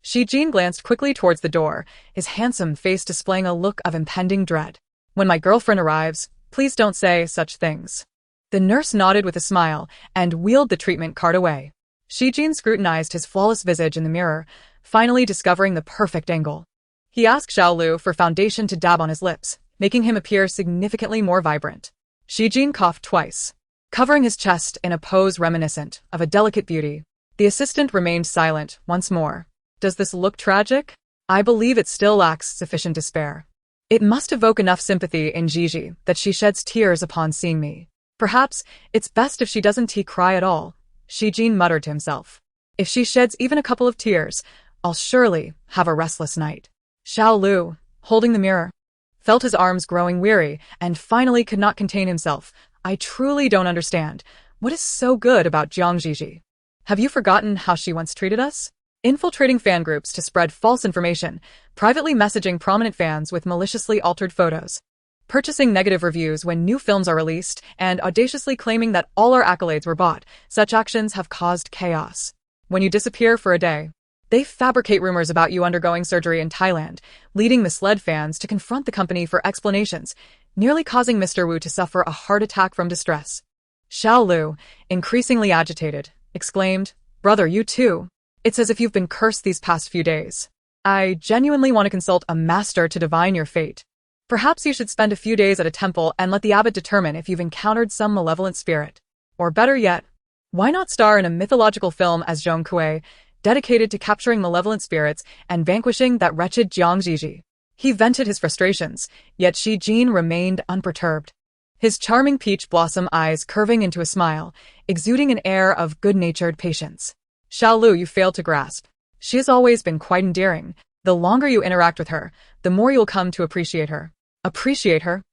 Zhi Zhi glanced quickly towards the door, his handsome face displaying a look of impending dread. When my girlfriend arrives, please don't say such things. The nurse nodded with a smile and wheeled the treatment cart away. Zhi Zhi scrutinized his flawless visage in the mirror, finally discovering the perfect angle. He asked Xiao Lu for foundation to dab on his lips, making him appear significantly more vibrant. Zhi Zhi coughed twice, covering his chest in a pose reminiscent of a delicate beauty. The assistant remained silent once more. Does this look tragic? I believe it still lacks sufficient despair. It must evoke enough sympathy in Zhi Zhi that she sheds tears upon seeing me. Perhaps it's best if she doesn't cry at all, Zhi Zhi muttered to himself. If she sheds even a couple of tears, I'll surely have a restless night. Xiao Lu, holding the mirror, felt his arms growing weary and finally could not contain himself. I truly don't understand. What is so good about Zhi Zhi? Have you forgotten how she once treated us? Infiltrating fan groups to spread false information, privately messaging prominent fans with maliciously altered photos, purchasing negative reviews when new films are released, and audaciously claiming that all our accolades were bought. Such actions have caused chaos. When you disappear for a day, they fabricate rumors about you undergoing surgery in Thailand, leading misled fans to confront the company for explanations, nearly causing Mr. Wu to suffer a heart attack from distress. Xiao Lu, increasingly agitated, exclaimed, "Brother, you too. It's as if you've been cursed these past few days. I genuinely want to consult a master to divine your fate. Perhaps you should spend a few days at a temple and let the abbot determine if you've encountered some malevolent spirit. Or better yet, why not star in a mythological film as Zhong Kuei, dedicated to capturing malevolent spirits and vanquishing that wretched Zhi Zhi?" He vented his frustrations, yet Zhi Zhi remained unperturbed. His charming peach blossom eyes curving into a smile, exuding an air of good-natured patience. Xiao Lu, you failed to grasp. She has always been quite endearing. The longer you interact with her, the more you'll come to appreciate her. Appreciate her?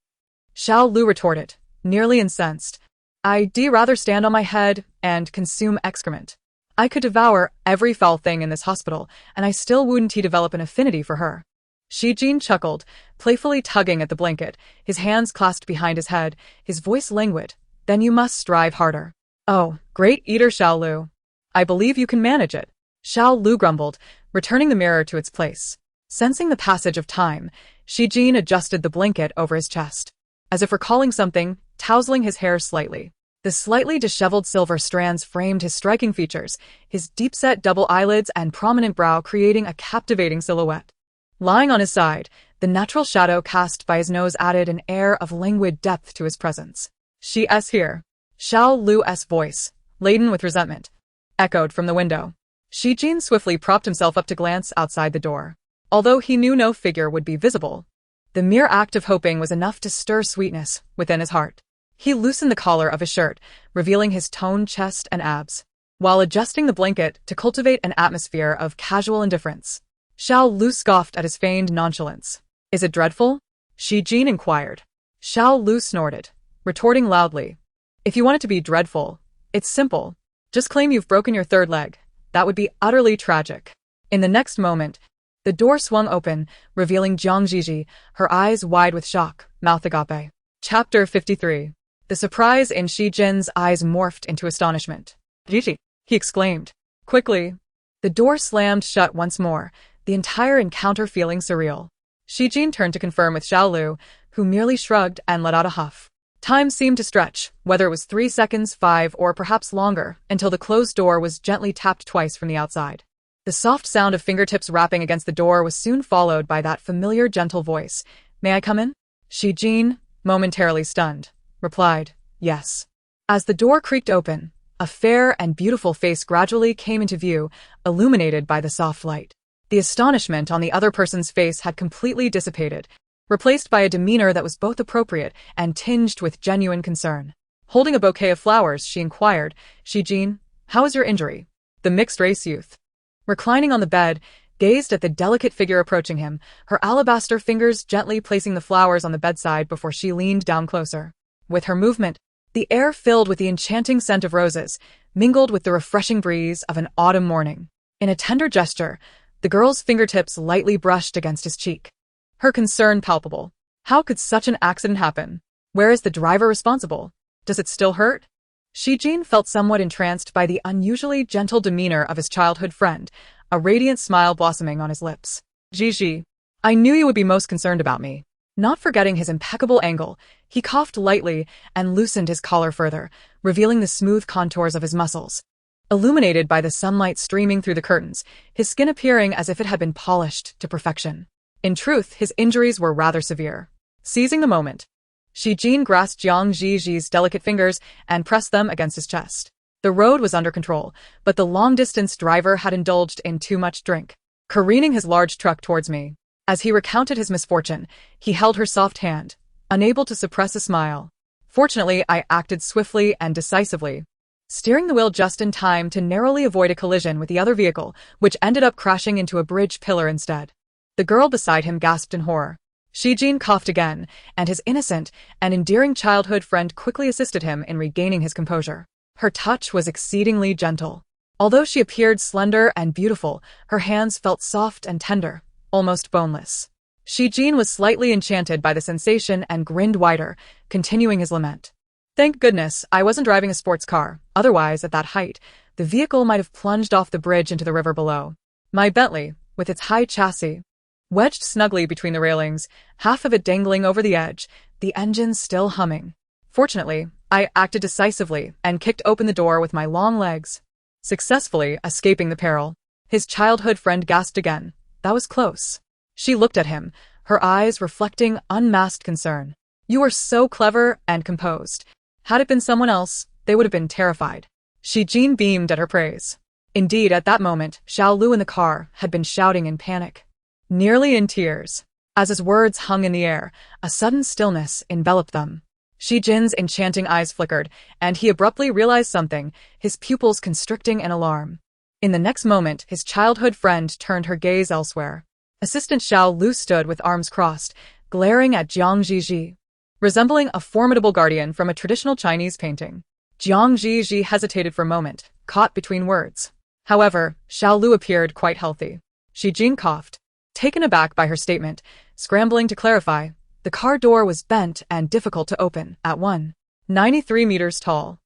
Xiao Lu retorted, nearly incensed. I'd rather stand on my head and consume excrement. I could devour every foul thing in this hospital, and I still wouldn't develop an affinity for her. Zhi Zhi chuckled, playfully tugging at the blanket, his hands clasped behind his head, his voice languid. Then you must strive harder. Oh, great eater Xiao Lu. I believe you can manage it. Xiao Lu grumbled, returning the mirror to its place. Sensing the passage of time, Zhi Zhi adjusted the blanket over his chest. As if recalling something, tousling his hair slightly. The slightly disheveled silver strands framed his striking features, his deep-set double eyelids and prominent brow creating a captivating silhouette. Lying on his side, the natural shadow cast by his nose added an air of languid depth to his presence. She's here. Xiao Lu's voice, laden with resentment, echoed from the window. Zhi Zhi swiftly propped himself up to glance outside the door. Although he knew no figure would be visible, the mere act of hoping was enough to stir sweetness within his heart. He loosened the collar of his shirt, revealing his toned chest and abs, while adjusting the blanket to cultivate an atmosphere of casual indifference. Xiao Lu scoffed at his feigned nonchalance. Is it dreadful? Zhi Zhi inquired. Xiao Lu snorted, retorting loudly. If you want it to be dreadful, it's simple. Just claim you've broken your third leg. That would be utterly tragic. In the next moment, the door swung open, revealing Zhi Zhi, her eyes wide with shock, mouth agape. Chapter 53. The surprise in Zhi Zhi's eyes morphed into astonishment. Zhi Zhi, he exclaimed. Quickly, the door slammed shut once more, the entire encounter feeling surreal. Zhi Zhi turned to confirm with Xiao Lu, who merely shrugged and let out a huff. Time seemed to stretch, whether it was 3 seconds, 5, or perhaps longer, until the closed door was gently tapped twice from the outside. The soft sound of fingertips rapping against the door was soon followed by that familiar gentle voice. May I come in? Zhi Zhi, momentarily stunned, replied, yes. As the door creaked open, a fair and beautiful face gradually came into view, illuminated by the soft light. The astonishment on the other person's face had completely dissipated, replaced by a demeanor that was both appropriate and tinged with genuine concern. Holding a bouquet of flowers, she inquired, Zhi Zhi, how is your injury? The mixed-race youth, reclining on the bed, gazed at the delicate figure approaching him, her alabaster fingers gently placing the flowers on the bedside before she leaned down closer. With her movement, the air filled with the enchanting scent of roses, mingled with the refreshing breeze of an autumn morning. In a tender gesture, the girl's fingertips lightly brushed against his cheek. her concern palpable. How could such an accident happen? Where is the driver responsible? Does it still hurt? Zhi Zhi felt somewhat entranced by the unusually gentle demeanor of his childhood friend, a radiant smile blossoming on his lips. Zhi Zhi, I knew you would be most concerned about me. Not forgetting his impeccable angle, he coughed lightly and loosened his collar further, revealing the smooth contours of his muscles. Illuminated by the sunlight streaming through the curtains, his skin appearing as if it had been polished to perfection. In truth, his injuries were rather severe. Seizing the moment, Zhi Zhi grasped Zhi Zhi's delicate fingers and pressed them against his chest. The road was under control, but the long-distance driver had indulged in too much drink, careening his large truck towards me. As he recounted his misfortune, he held her soft hand, unable to suppress a smile. Fortunately, I acted swiftly and decisively, steering the wheel just in time to narrowly avoid a collision with the other vehicle, which ended up crashing into a bridge pillar instead. The girl beside him gasped in horror. Zhi Zhi coughed again, and his innocent and endearing childhood friend quickly assisted him in regaining his composure. Her touch was exceedingly gentle. Although she appeared slender and beautiful, her hands felt soft and tender, almost boneless. Zhi Zhi was slightly enchanted by the sensation and grinned wider, continuing his lament. Thank goodness I wasn't driving a sports car, otherwise, at that height, the vehicle might have plunged off the bridge into the river below. My Bentley, with its high chassis, wedged snugly between the railings, half of it dangling over the edge, the engine still humming. Fortunately, I acted decisively and kicked open the door with my long legs, successfully escaping the peril. His childhood friend gasped again. That was close. She looked at him, her eyes reflecting unmasked concern. You are so clever and composed. Had it been someone else, they would have been terrified. Zhi Zhi beamed at her praise. Indeed, at that moment, Xiao Lu in the car had been shouting in panic, nearly in tears. As his words hung in the air, a sudden stillness enveloped them. Zhi Zhi's enchanting eyes flickered, and he abruptly realized something, his pupils constricting in alarm. In the next moment, his childhood friend turned her gaze elsewhere. Assistant Xiao Lu stood with arms crossed, glaring at Zhi Zhi, resembling a formidable guardian from a traditional Chinese painting. Zhi Zhi hesitated for a moment, caught between words. However, Xiao Lu appeared quite healthy. Zhi Zhi coughed, taken aback by her statement, scrambling to clarify. The car door was bent and difficult to open, at 193 meters tall.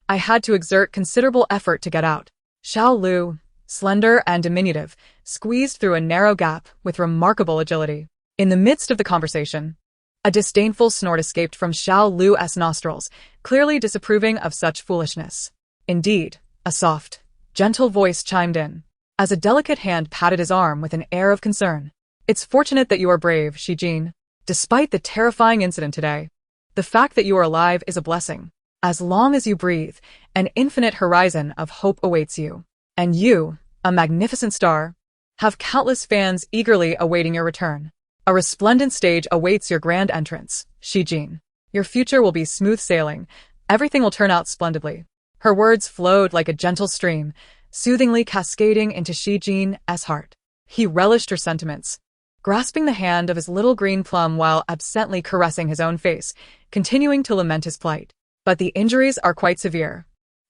I had to exert considerable effort to get out. Xiao Lu, slender and diminutive, squeezed through a narrow gap with remarkable agility. In the midst of the conversation, a disdainful snort escaped from Xiao Lu's nostrils, clearly disapproving of such foolishness. Indeed, a soft, gentle voice chimed in, as a delicate hand patted his arm with an air of concern. It's fortunate that you are brave, Zhi Zhi. Despite the terrifying incident today, the fact that you are alive is a blessing. As long as you breathe, an infinite horizon of hope awaits you. And you, a magnificent star, have countless fans eagerly awaiting your return. A resplendent stage awaits your grand entrance, Zhi Zhi. Your future will be smooth sailing. Everything will turn out splendidly. Her words flowed like a gentle stream, soothingly cascading into Zhi Zhi's heart. He relished her sentiments, grasping the hand of his little green plum while absently caressing his own face, continuing to lament his plight. But the injuries are quite severe.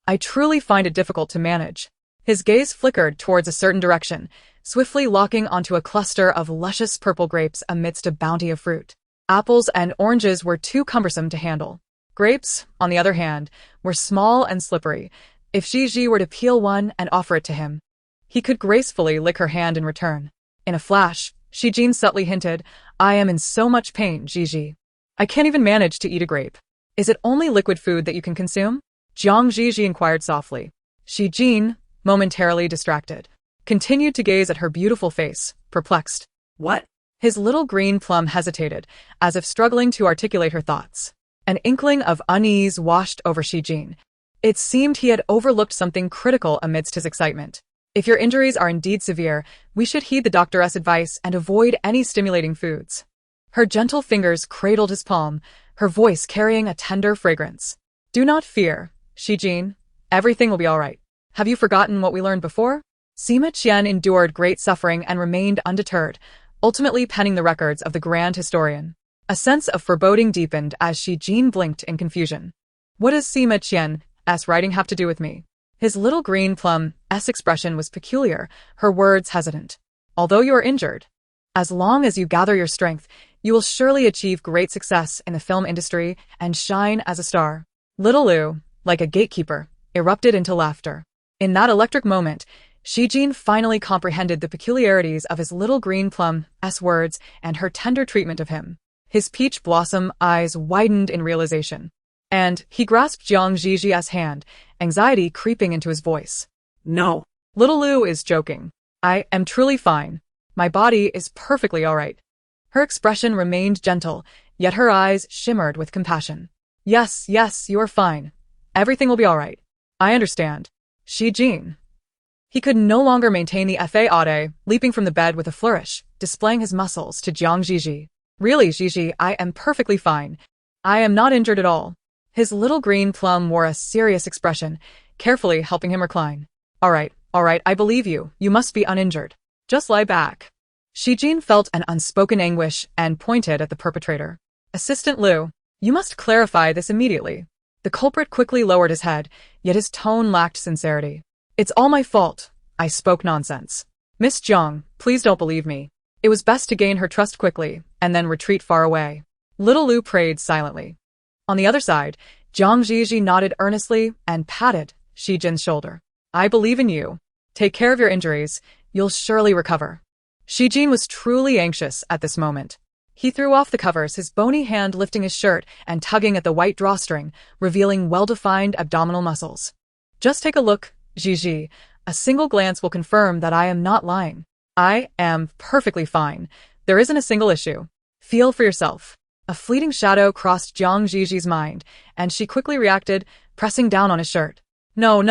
I truly find it difficult to manage. His gaze flickered towards a certain direction, swiftly locking onto a cluster of luscious purple grapes amidst a bounty of fruit. Apples and oranges were too cumbersome to handle. Grapes, on the other hand, were small and slippery. If Zhi Zhi were to peel one and offer it to him, he could gracefully lick her hand in return. In a flash, Zhi Zhi subtly hinted, I am in so much pain, Zhi Zhi. I can't even manage to eat a grape. Is it only liquid food that you can consume? Zhi Zhi inquired softly. Zhi Zhi, momentarily distracted, continued to gaze at her beautiful face, perplexed. What? His little green plum hesitated, as if struggling to articulate her thoughts. An inkling of unease washed over Zhi Zhi. It seemed he had overlooked something critical amidst his excitement. If your injuries are indeed severe, we should heed the doctor's advice and avoid any stimulating foods. Her gentle fingers cradled his palm, her voice carrying a tender fragrance. Do not fear, Zhi Zhi. Everything will be all right. Have you forgotten what we learned before? Sima Qian endured great suffering and remained undeterred, ultimately penning the records of the grand historian. A sense of foreboding deepened as Zhi Zhi blinked in confusion. What does Sima Qian's writing have to do with me? His little green plum's expression was peculiar, her words hesitant. Although you are injured, As long as you gather your strength, you will surely achieve great success in the film industry and shine as a star. Little Lu, like a gatekeeper, erupted into laughter. In that electric moment, Zhi Zhi finally comprehended the peculiarities of his little green plum's words and her tender treatment of him. His peach blossom eyes widened in realization. And he grasped Zhi Zhi's hand, anxiety creeping into his voice. No. Little Lu is joking. I am truly fine. My body is perfectly all right. Her expression remained gentle, yet her eyes shimmered with compassion. Yes, you are fine. Everything will be all right. I understand. Zhi Zhi. He could no longer maintain the fade, leaping from the bed with a flourish, displaying his muscles to Zhi Zhi. Really, Zhi Zhi, I am perfectly fine. I am not injured at all. His little green plum wore a serious expression, carefully helping him recline. All right, I believe you. You must be uninjured. Just lie back. Zhi Zhi felt an unspoken anguish and pointed at the perpetrator. Assistant Lu, you must clarify this immediately. The culprit quickly lowered his head, yet his tone lacked sincerity. It's all my fault. I spoke nonsense. Miss Jiang, please don't believe me. It was best to gain her trust quickly, and then retreat far away. Little Lu prayed silently. On the other side, Zhi Zhi nodded earnestly and patted Zhi Zhi's shoulder. I believe in you. Take care of your injuries. You'll surely recover. Zhi Zhi was truly anxious at this moment. He threw off the covers, his bony hand lifting his shirt and tugging at the white drawstring, revealing well-defined abdominal muscles. Just take a look, Zhi Zhi. A single glance will confirm that I am not lying. I am perfectly fine. There isn't a single issue. Feel for yourself. A fleeting shadow crossed Zhi Zhi's mind, and she quickly reacted, pressing down on his shirt. No.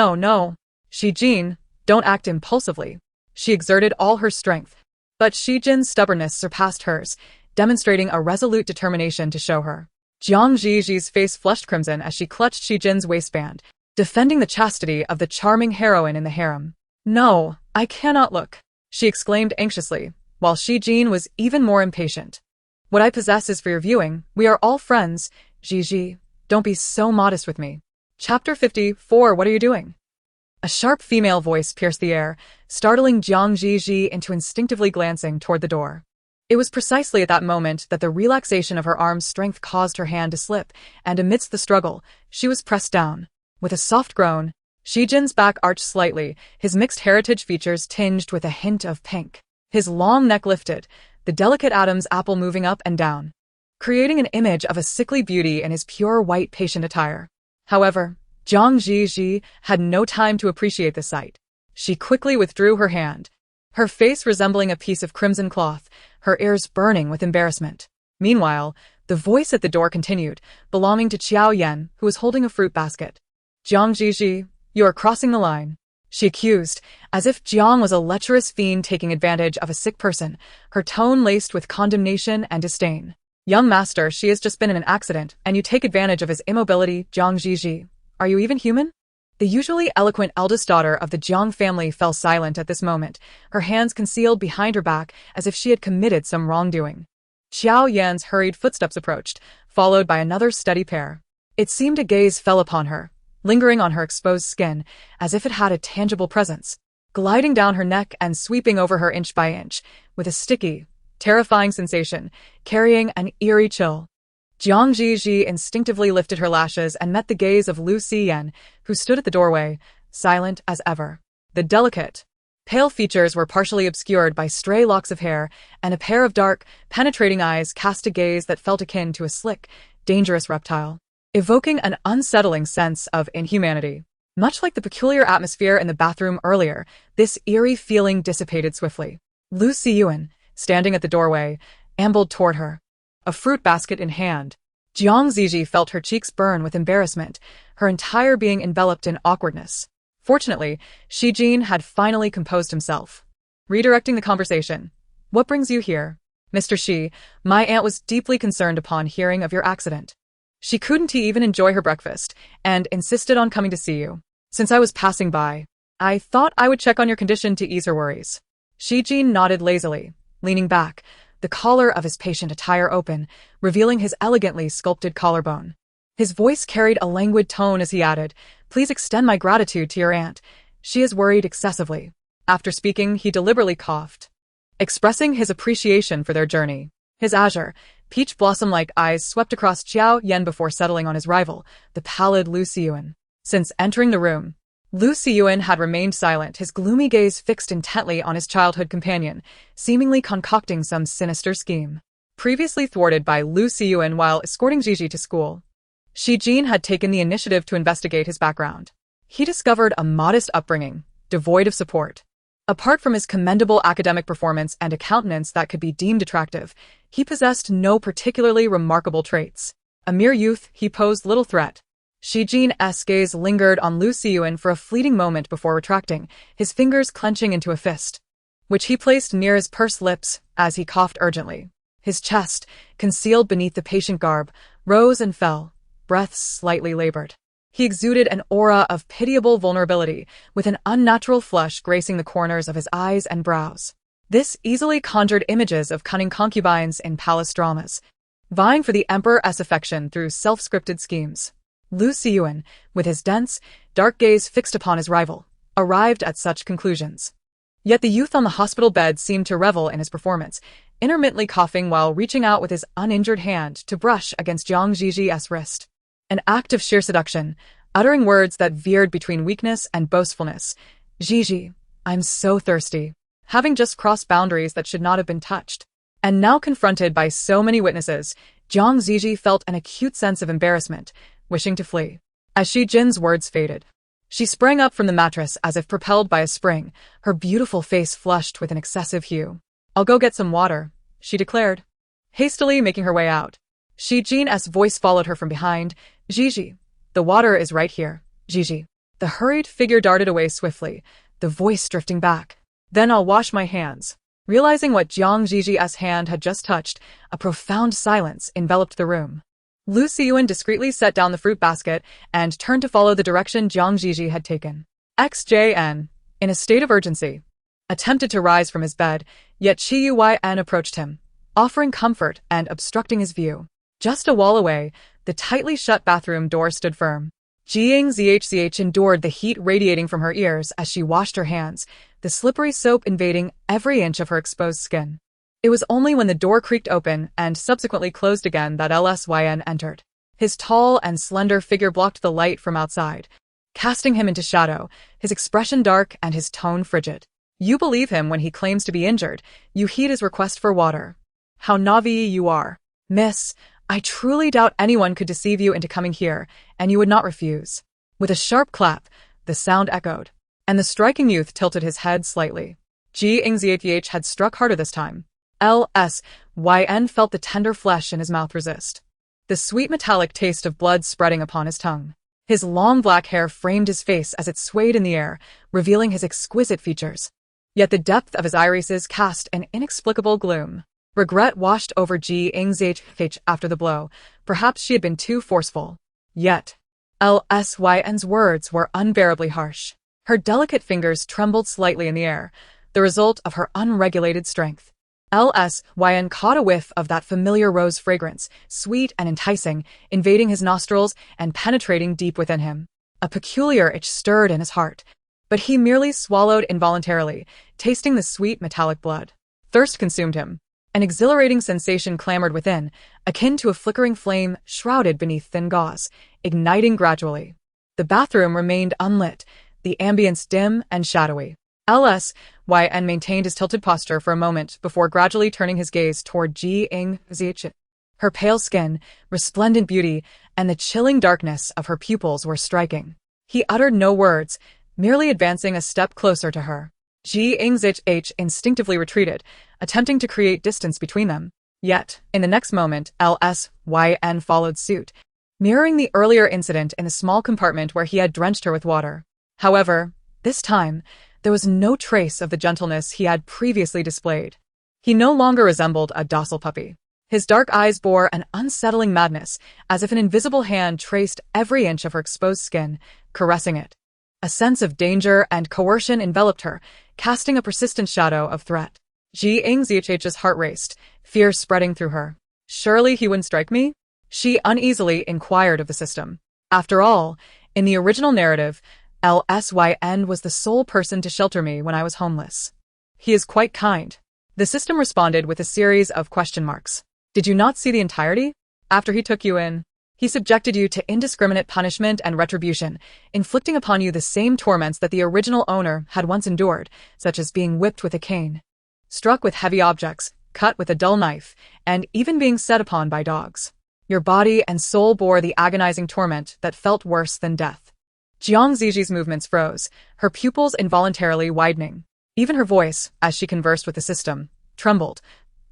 Zhi Zhi, don't act impulsively. She exerted all her strength. But Zhi Zhi's stubbornness surpassed hers, demonstrating a resolute determination to show her. Zhi Zhi's face flushed crimson as she clutched Zhi Zhi's waistband, defending the chastity of the charming heroine in the harem. No, I cannot look, she exclaimed anxiously, while Zhi Zhi was even more impatient. What I possess is for your viewing. We are all friends. Zhi Zhi, don't be so modest with me. Chapter 54. What are you doing? A sharp female voice pierced the air, startling Zhi Zhi into instinctively glancing toward the door. It was precisely at that moment that the relaxation of her arm's strength caused her hand to slip, and amidst the struggle, she was pressed down. With a soft groan, Zhi Zhi's back arched slightly, his mixed heritage features tinged with a hint of pink. His long neck lifted, the delicate Adam's apple moving up and down, creating an image of a sickly beauty in his pure white patient attire. However, Zhi Zhi had no time to appreciate the sight. She quickly withdrew her hand, her face resembling a piece of crimson cloth, her ears burning with embarrassment. Meanwhile, the voice at the door continued, belonging to Qiao Yan, who was holding a fruit basket. Zhi Zhi, you are crossing the line, she accused, as if Jiang was a lecherous fiend taking advantage of a sick person, her tone laced with condemnation and disdain. Young master, she has just been in an accident, and you take advantage of his immobility. Zhi Zhi, are you even human? The usually eloquent eldest daughter of the Jiang family fell silent at this moment, her hands concealed behind her back as if she had committed some wrongdoing. Qiao Yan's hurried footsteps approached, followed by another steady pair. It seemed a gaze fell upon her, lingering on her exposed skin, as if it had a tangible presence, gliding down her neck and sweeping over her inch by inch, with a sticky, terrifying sensation, carrying an eerie chill. Zhi Zhi instinctively lifted her lashes and met the gaze of Lu Xiyan, who stood at the doorway, silent as ever. The delicate, pale features were partially obscured by stray locks of hair, and a pair of dark, penetrating eyes cast a gaze that felt akin to a slick, dangerous reptile, evoking an unsettling sense of inhumanity. Much like the peculiar atmosphere in the bathroom earlier, this eerie feeling dissipated swiftly. Lu Xiyan, standing at the doorway, ambled toward her, a fruit basket in hand. Zhi Zhi felt her cheeks burn with embarrassment, her entire being enveloped in awkwardness. Fortunately, Zhi Zhi had finally composed himself, redirecting the conversation. What brings you here? Mr. Shi, my aunt was deeply concerned upon hearing of your accident. She couldn't even enjoy her breakfast, and insisted on coming to see you. Since I was passing by, I thought I would check on your condition to ease her worries. Zhi Zhi nodded lazily, leaning back, the collar of his patient attire open, revealing his elegantly sculpted collarbone. His voice carried a languid tone as he added, Please extend my gratitude to your aunt. She is worried excessively. After speaking, he deliberately coughed. expressing his appreciation for their journey. His azure, peach blossom-like eyes swept across Xiao Yan before settling on his rival, the pallid Lu Xiyuan. Since entering the room, Lu Xiyuan had remained silent, his gloomy gaze fixed intently on his childhood companion, seemingly concocting some sinister scheme. Previously thwarted by Lu Xiyuan while escorting Zhi Zhi to school, Shi Jin had taken the initiative to investigate his background. He discovered a modest upbringing, devoid of support. Apart from his commendable academic performance and a countenance that could be deemed attractive, he possessed no particularly remarkable traits. A mere youth, he posed little threat. Shi Jin's gaze lingered on Lu Xiyuan for a fleeting moment before retracting, his fingers clenching into a fist, which he placed near his pursed lips as he coughed urgently. His chest, concealed beneath the patient garb, rose and fell, breaths slightly labored. He exuded an aura of pitiable vulnerability, with an unnatural flush gracing the corners of his eyes and brows. This easily conjured images of cunning concubines in palace dramas, vying for the emperor's affection through self-scripted schemes. Lu Xiyuan, with his dense, dark gaze fixed upon his rival, arrived at such conclusions. Yet the youth on the hospital bed seemed to revel in his performance, intermittently coughing while reaching out with his uninjured hand to brush against Zhi Zhi's wrist. An act of sheer seduction, uttering words that veered between weakness and boastfulness. Zhi Zhi, I'm so thirsty. Having just crossed boundaries that should not have been touched. And now confronted by so many witnesses, Zhi Zhi felt an acute sense of embarrassment, wishing to flee. As Shi Jin's words faded, she sprang up from the mattress as if propelled by a spring, her beautiful face flushed with an excessive hue. I'll go get some water, she declared, hastily making her way out. Shi Jin's voice followed her from behind. Zhi Zhi, the water is right here, Zhi Zhi. The hurried figure darted away swiftly, the voice drifting back. Then I'll wash my hands. Realizing what Zhi Zhi's hand had just touched, a profound silence enveloped the room. Lu Xiyuan discreetly set down the fruit basket and turned to follow the direction Zhi Zhi had taken. XJN, in a state of urgency, attempted to rise from his bed, yet Qi Yuan approached him, offering comfort and obstructing his view. Just a wall away, the tightly shut bathroom door stood firm. Zhi endured the heat radiating from her ears as she washed her hands, the slippery soap invading every inch of her exposed skin. It was only when the door creaked open and subsequently closed again that Lsyn entered. His tall and slender figure blocked the light from outside, casting him into shadow, his expression dark and his tone frigid. You believe him when he claims to be injured. You heed his request for water. How naive you are. Miss, I truly doubt anyone could deceive you into coming here, and you would not refuse. With a sharp clap, the sound echoed, and the striking youth tilted his head slightly. Zhi Zhi had struck harder this time. Lsyn felt the tender flesh in his mouth resist, the sweet metallic taste of blood spreading upon his tongue. His long black hair framed his face as it swayed in the air, revealing his exquisite features. Yet the depth of his irises cast an inexplicable gloom. Regret washed over Zhi Zhi after the blow. Perhaps she had been too forceful. Yet, Lsyn's words were unbearably harsh. Her delicate fingers trembled slightly in the air, the result of her unregulated strength. Lsyn caught a whiff of that familiar rose fragrance, sweet and enticing, invading his nostrils and penetrating deep within him. A peculiar itch stirred in his heart, but he merely swallowed involuntarily, tasting the sweet metallic blood. Thirst consumed him. An exhilarating sensation clamored within, akin to a flickering flame shrouded beneath thin gauze, igniting gradually. The bathroom remained unlit, the ambience dim and shadowy. Lsyn maintained his tilted posture for a moment before gradually turning his gaze toward Zhi Zhi. Her pale skin, resplendent beauty, and the chilling darkness of her pupils were striking. He uttered no words, merely advancing a step closer to her. Zhi Zhi instinctively retreated, attempting to create distance between them. Yet, in the next moment, Lsyn followed suit, mirroring the earlier incident in the small compartment where he had drenched her with water. However, this time, there was no trace of the gentleness he had previously displayed. He no longer resembled a docile puppy. His dark eyes bore an unsettling madness, as if an invisible hand traced every inch of her exposed skin, caressing it. A sense of danger and coercion enveloped her, casting a persistent shadow of threat. Zhi Zhi's heart raced, fear spreading through her. Surely he wouldn't strike me? She uneasily inquired of the system. After all, in the original narrative, Lsyn was the sole person to shelter me when I was homeless. He is quite kind. The system responded with a series of question marks. Did you not see the entirety? After he took you in, he subjected you to indiscriminate punishment and retribution, inflicting upon you the same torments that the original owner had once endured, such as being whipped with a cane, struck with heavy objects, cut with a dull knife, and even being set upon by dogs. Your body and soul bore the agonizing torment that felt worse than death. Zhi Zhi's movements froze, her pupils involuntarily widening. Even her voice, as she conversed with the system, trembled.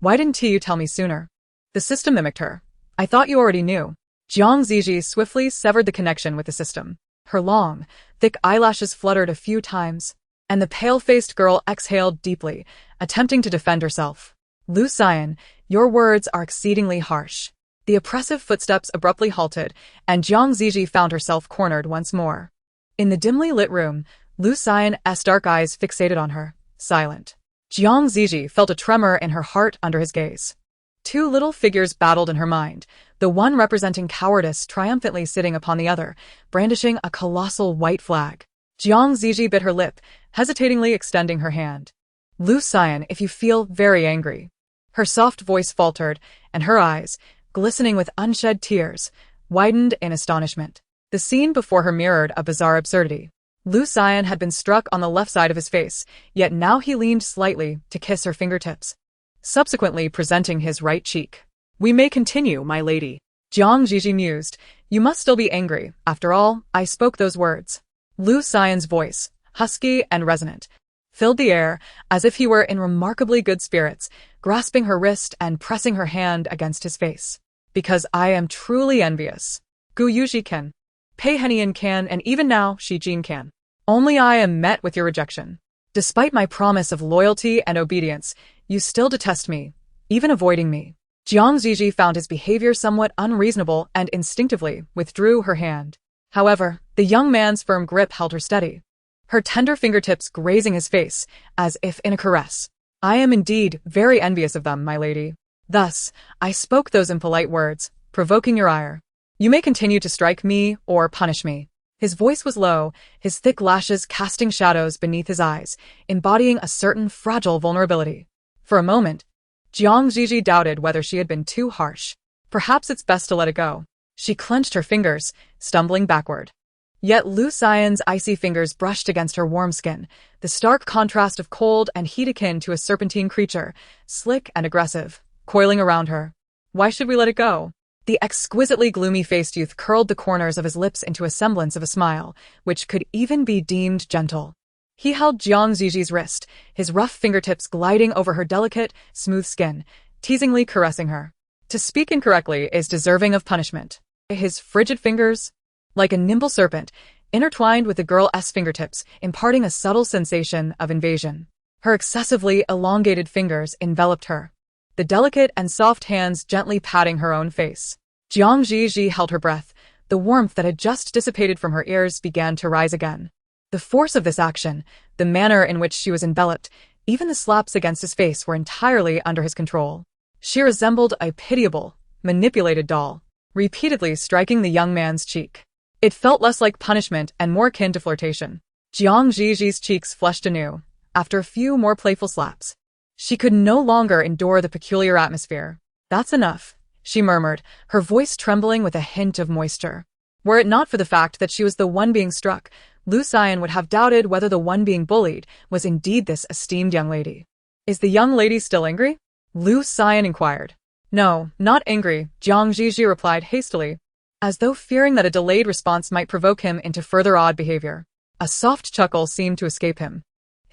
Why didn't you tell me sooner? The system mimicked her. I thought you already knew. Zhi Zhi swiftly severed the connection with the system. Her long, thick eyelashes fluttered a few times, and the pale-faced girl exhaled deeply, attempting to defend herself. Lu Xian, your words are exceedingly harsh. The oppressive footsteps abruptly halted, and Zhi Zhi found herself cornered once more. In the dimly lit room, Lu Xian's dark eyes fixated on her, silent. Zhi Zhi felt a tremor in her heart under his gaze. Two little figures battled in her mind, the one representing cowardice triumphantly sitting upon the other, brandishing a colossal white flag. Zhi Zhi bit her lip, hesitatingly extending her hand. Lu Xian, if you feel very angry. Her soft voice faltered, and her eyes, glistening with unshed tears, widened in astonishment. The scene before her mirrored a bizarre absurdity. Lu Xian had been struck on the left side of his face, yet now he leaned slightly to kiss her fingertips, subsequently presenting his right cheek. We may continue, my lady. Zhi Zhi mused. You must still be angry. After all, I spoke those words. Lu Xian's voice, husky and resonant, filled the air as if he were in remarkably good spirits, grasping her wrist and pressing her hand against his face. Because I am truly envious. Gu Yuji can. Pei Henian can, and even now, Shi Jin can. Only I am met with your rejection. Despite my promise of loyalty and obedience, you still detest me, even avoiding me. Zhi Zhi found his behavior somewhat unreasonable and instinctively withdrew her hand. However, the young man's firm grip held her steady, her tender fingertips grazing his face, as if in a caress. I am indeed very envious of them, my lady. Thus, I spoke those impolite words, provoking your ire. You may continue to strike me or punish me. His voice was low, his thick lashes casting shadows beneath his eyes, embodying a certain fragile vulnerability. For a moment, Zhi Zhi doubted whether she had been too harsh. Perhaps it's best to let it go. She clenched her fingers, stumbling backward. Yet Lu Xian's icy fingers brushed against her warm skin, the stark contrast of cold and heat akin to a serpentine creature, slick and aggressive, coiling around her. Why should we let it go? The exquisitely gloomy-faced youth curled the corners of his lips into a semblance of a smile, which could even be deemed gentle. He held Zhi Zhi's wrist, his rough fingertips gliding over her delicate, smooth skin, teasingly caressing her. To speak incorrectly is deserving of punishment. His frigid fingers, like a nimble serpent, intertwined with the girl's fingertips, imparting a subtle sensation of invasion. Her excessively elongated fingers enveloped her, the delicate and soft hands gently patting her own face. Zhi Zhi held her breath. The warmth that had just dissipated from her ears began to rise again. The force of this action, the manner in which she was enveloped, even the slaps against his face were entirely under his control. She resembled a pitiable, manipulated doll, repeatedly striking the young man's cheek. It felt less like punishment and more akin to flirtation. Zhi Zhi's cheeks flushed anew, after a few more playful slaps. She could no longer endure the peculiar atmosphere. That's enough, she murmured, her voice trembling with a hint of moisture. Were it not for the fact that she was the one being struck, Lu Xian would have doubted whether the one being bullied was indeed this esteemed young lady. Is the young lady still angry? Lu Xian inquired. No, not angry, Zhi Zhi replied hastily, as though fearing that a delayed response might provoke him into further odd behavior. A soft chuckle seemed to escape him,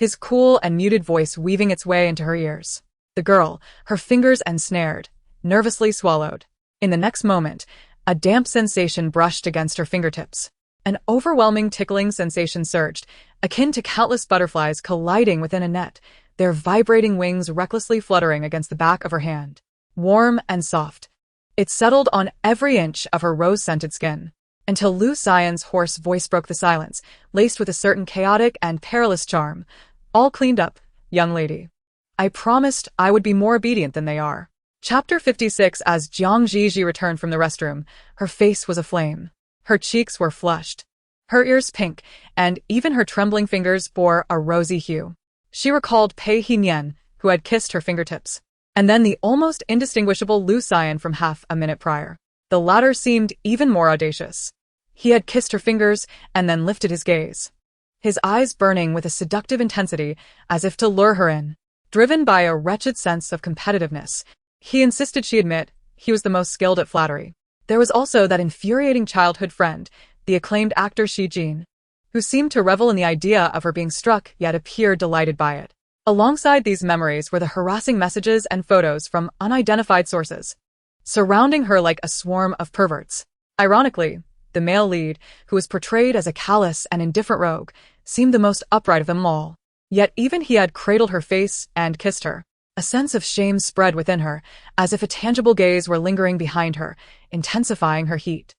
his cool and muted voice weaving its way into her ears. The girl, her fingers ensnared, nervously swallowed. In the next moment, a damp sensation brushed against her fingertips. An overwhelming tickling sensation surged, akin to countless butterflies colliding within a net, their vibrating wings recklessly fluttering against the back of her hand. Warm and soft, it settled on every inch of her rose-scented skin, until Lu Xian's hoarse voice broke the silence, laced with a certain chaotic and perilous charm. All cleaned up, young lady. I promised I would be more obedient than they are. Chapter 56. As Zhi Zhi returned from the restroom, her face was aflame. Her cheeks were flushed, her ears pink, and even her trembling fingers bore a rosy hue. She recalled Pei Henian, who had kissed her fingertips. And then the almost indistinguishable Lu Xian from half a minute prior. The latter seemed even more audacious. He had kissed her fingers and then lifted his gaze, his eyes burning with a seductive intensity as if to lure her in. Driven by a wretched sense of competitiveness, he insisted she admit he was the most skilled at flattery. There was also that infuriating childhood friend, the acclaimed actor Zhi Zhi, who seemed to revel in the idea of her being struck yet appeared delighted by it. Alongside these memories were the harassing messages and photos from unidentified sources, surrounding her like a swarm of perverts. Ironically, the male lead, who was portrayed as a callous and indifferent rogue, seemed the most upright of them all. Yet even he had cradled her face and kissed her. A sense of shame spread within her, as if a tangible gaze were lingering behind her, intensifying her heat.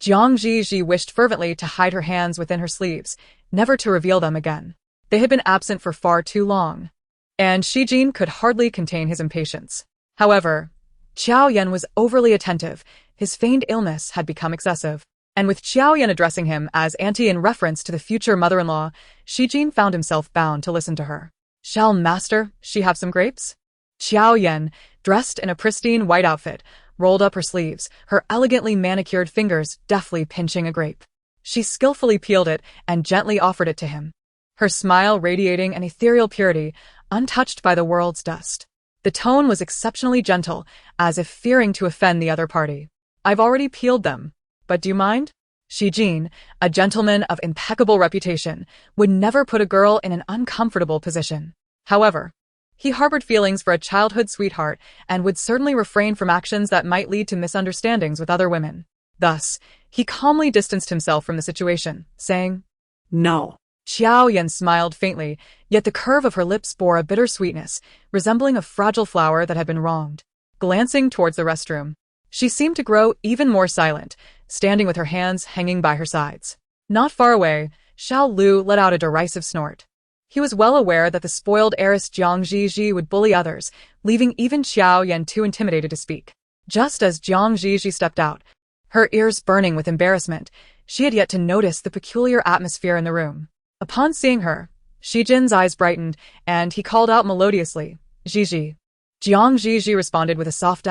Zhi Zhi wished fervently to hide her hands within her sleeves, never to reveal them again. They had been absent for far too long, and Zhi Zhi could hardly contain his impatience. However, Qiao Yan was overly attentive. His feigned illness had become excessive. And with Qiao Yan addressing him as auntie in reference to the future mother-in-law, Zhi Zhi found himself bound to listen to her. "Shall master, she have some grapes?" Qiao Yan, dressed in a pristine white outfit, rolled up her sleeves, her elegantly manicured fingers deftly pinching a grape. She skillfully peeled it and gently offered it to him, her smile radiating an ethereal purity, untouched by the world's dust. The tone was exceptionally gentle, as if fearing to offend the other party. "I've already peeled them. But do you mind?" Zhi Zhi, a gentleman of impeccable reputation, would never put a girl in an uncomfortable position. However, he harbored feelings for a childhood sweetheart and would certainly refrain from actions that might lead to misunderstandings with other women. Thus, he calmly distanced himself from the situation, saying, "No." Qiao Yan smiled faintly, yet the curve of her lips bore a bitter sweetness, resembling a fragile flower that had been wronged. Glancing towards the restroom, she seemed to grow even more silent, standing with her hands hanging by her sides. Not far away, Xiao Lu let out a derisive snort. He was well aware that the spoiled heiress Zhi Zhi would bully others, leaving even Qiao Yan too intimidated to speak. Just as Zhi Zhi stepped out, her ears burning with embarrassment, she had yet to notice the peculiar atmosphere in the room. Upon seeing her, Zhi Jin's eyes brightened, and he called out melodiously, "Zhi Zhi." Zhi Zhi responded with a soft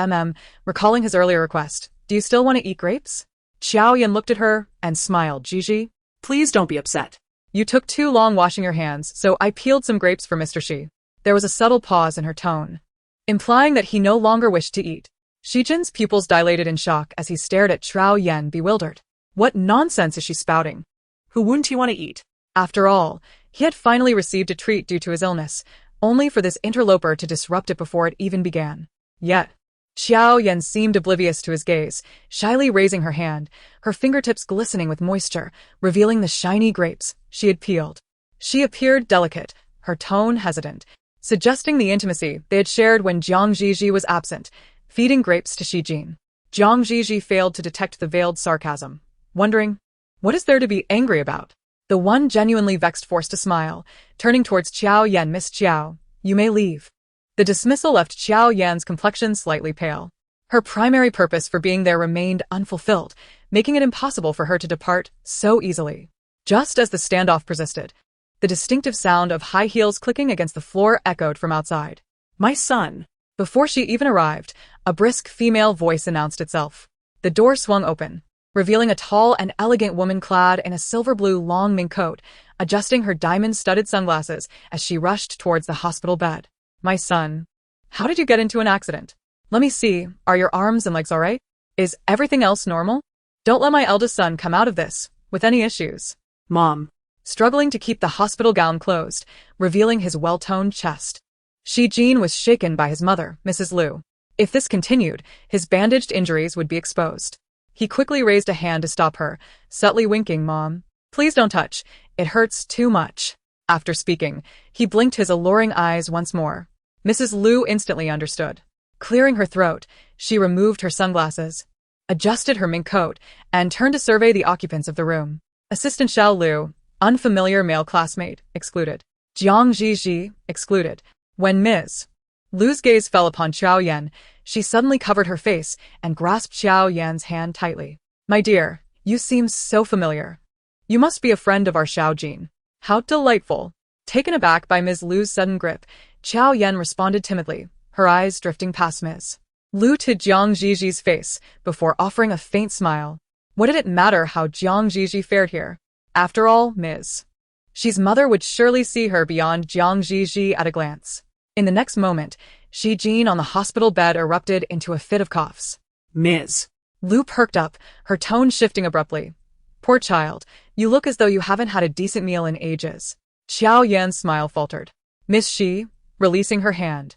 recalling his earlier request. "Do you still want to eat grapes?" Qiao Yan looked at her and smiled. "Zhi Zhi, please don't be upset. You took too long washing your hands, so I peeled some grapes for Mr. Shi." There was a subtle pause in her tone, implying that he no longer wished to eat. Zhi Jin's pupils dilated in shock as he stared at Qiao Yan, bewildered. What nonsense is she spouting? Who wouldn't he want to eat? After all, he had finally received a treat due to his illness, only for this interloper to disrupt it before it even began. Yet, Qiao Yan seemed oblivious to his gaze, shyly raising her hand, her fingertips glistening with moisture, revealing the shiny grapes she had peeled. She appeared delicate, her tone hesitant, suggesting the intimacy they had shared when Zhi Zhi was absent, feeding grapes to Zhi Zhi. Zhi Zhi failed to detect the veiled sarcasm, wondering, what is there to be angry about? The one genuinely vexed forced a smile, turning towards Qiao Yan. "Miss Qiao, you may leave." The dismissal left Qiao Yan's complexion slightly pale. Her primary purpose for being there remained unfulfilled, making it impossible for her to depart so easily. Just as the standoff persisted, the distinctive sound of high heels clicking against the floor echoed from outside. "My son." Before she even arrived, a brisk female voice announced itself. The door swung open, revealing a tall and elegant woman clad in a silver-blue long mink coat, adjusting her diamond-studded sunglasses as she rushed towards the hospital bed. "My son, how did you get into an accident? Let me see, are your arms and legs all right? Is everything else normal? Don't let my eldest son come out of this with any issues." "Mom," struggling to keep the hospital gown closed, revealing his well-toned chest. Zhi Zhi was shaken by his mother, Mrs. Lu. If this continued, his bandaged injuries would be exposed. He quickly raised a hand to stop her, subtly winking, "Mom, please don't touch, it hurts too much." After speaking, he blinked his alluring eyes once more. Mrs. Lu instantly understood. Clearing her throat, she removed her sunglasses, adjusted her mink coat, and turned to survey the occupants of the room. Assistant Xiao Lu, unfamiliar male classmate, excluded. Zhi Zhi, excluded. When Ms. Lu's gaze fell upon Qiao Yan, she suddenly covered her face and grasped Qiao Yan's hand tightly. "My dear, you seem so familiar. You must be a friend of our Xiao Jin. How delightful." Taken aback by Ms. Lu's sudden grip, Qiao Yan responded timidly, her eyes drifting past Ms. Lu to Jiang Ziji's face before offering a faint smile. What did it matter how Jiang Ziji fared here? After all, Ms. Xi's mother would surely see her beyond Jiang Ziji at a glance. In the next moment, Xi Jin on the hospital bed erupted into a fit of coughs. Ms. Lu perked up, her tone shifting abruptly. Poor child, you look as though you haven't had a decent meal in ages. Qiao Yan's smile faltered. Miss Xi, releasing her hand,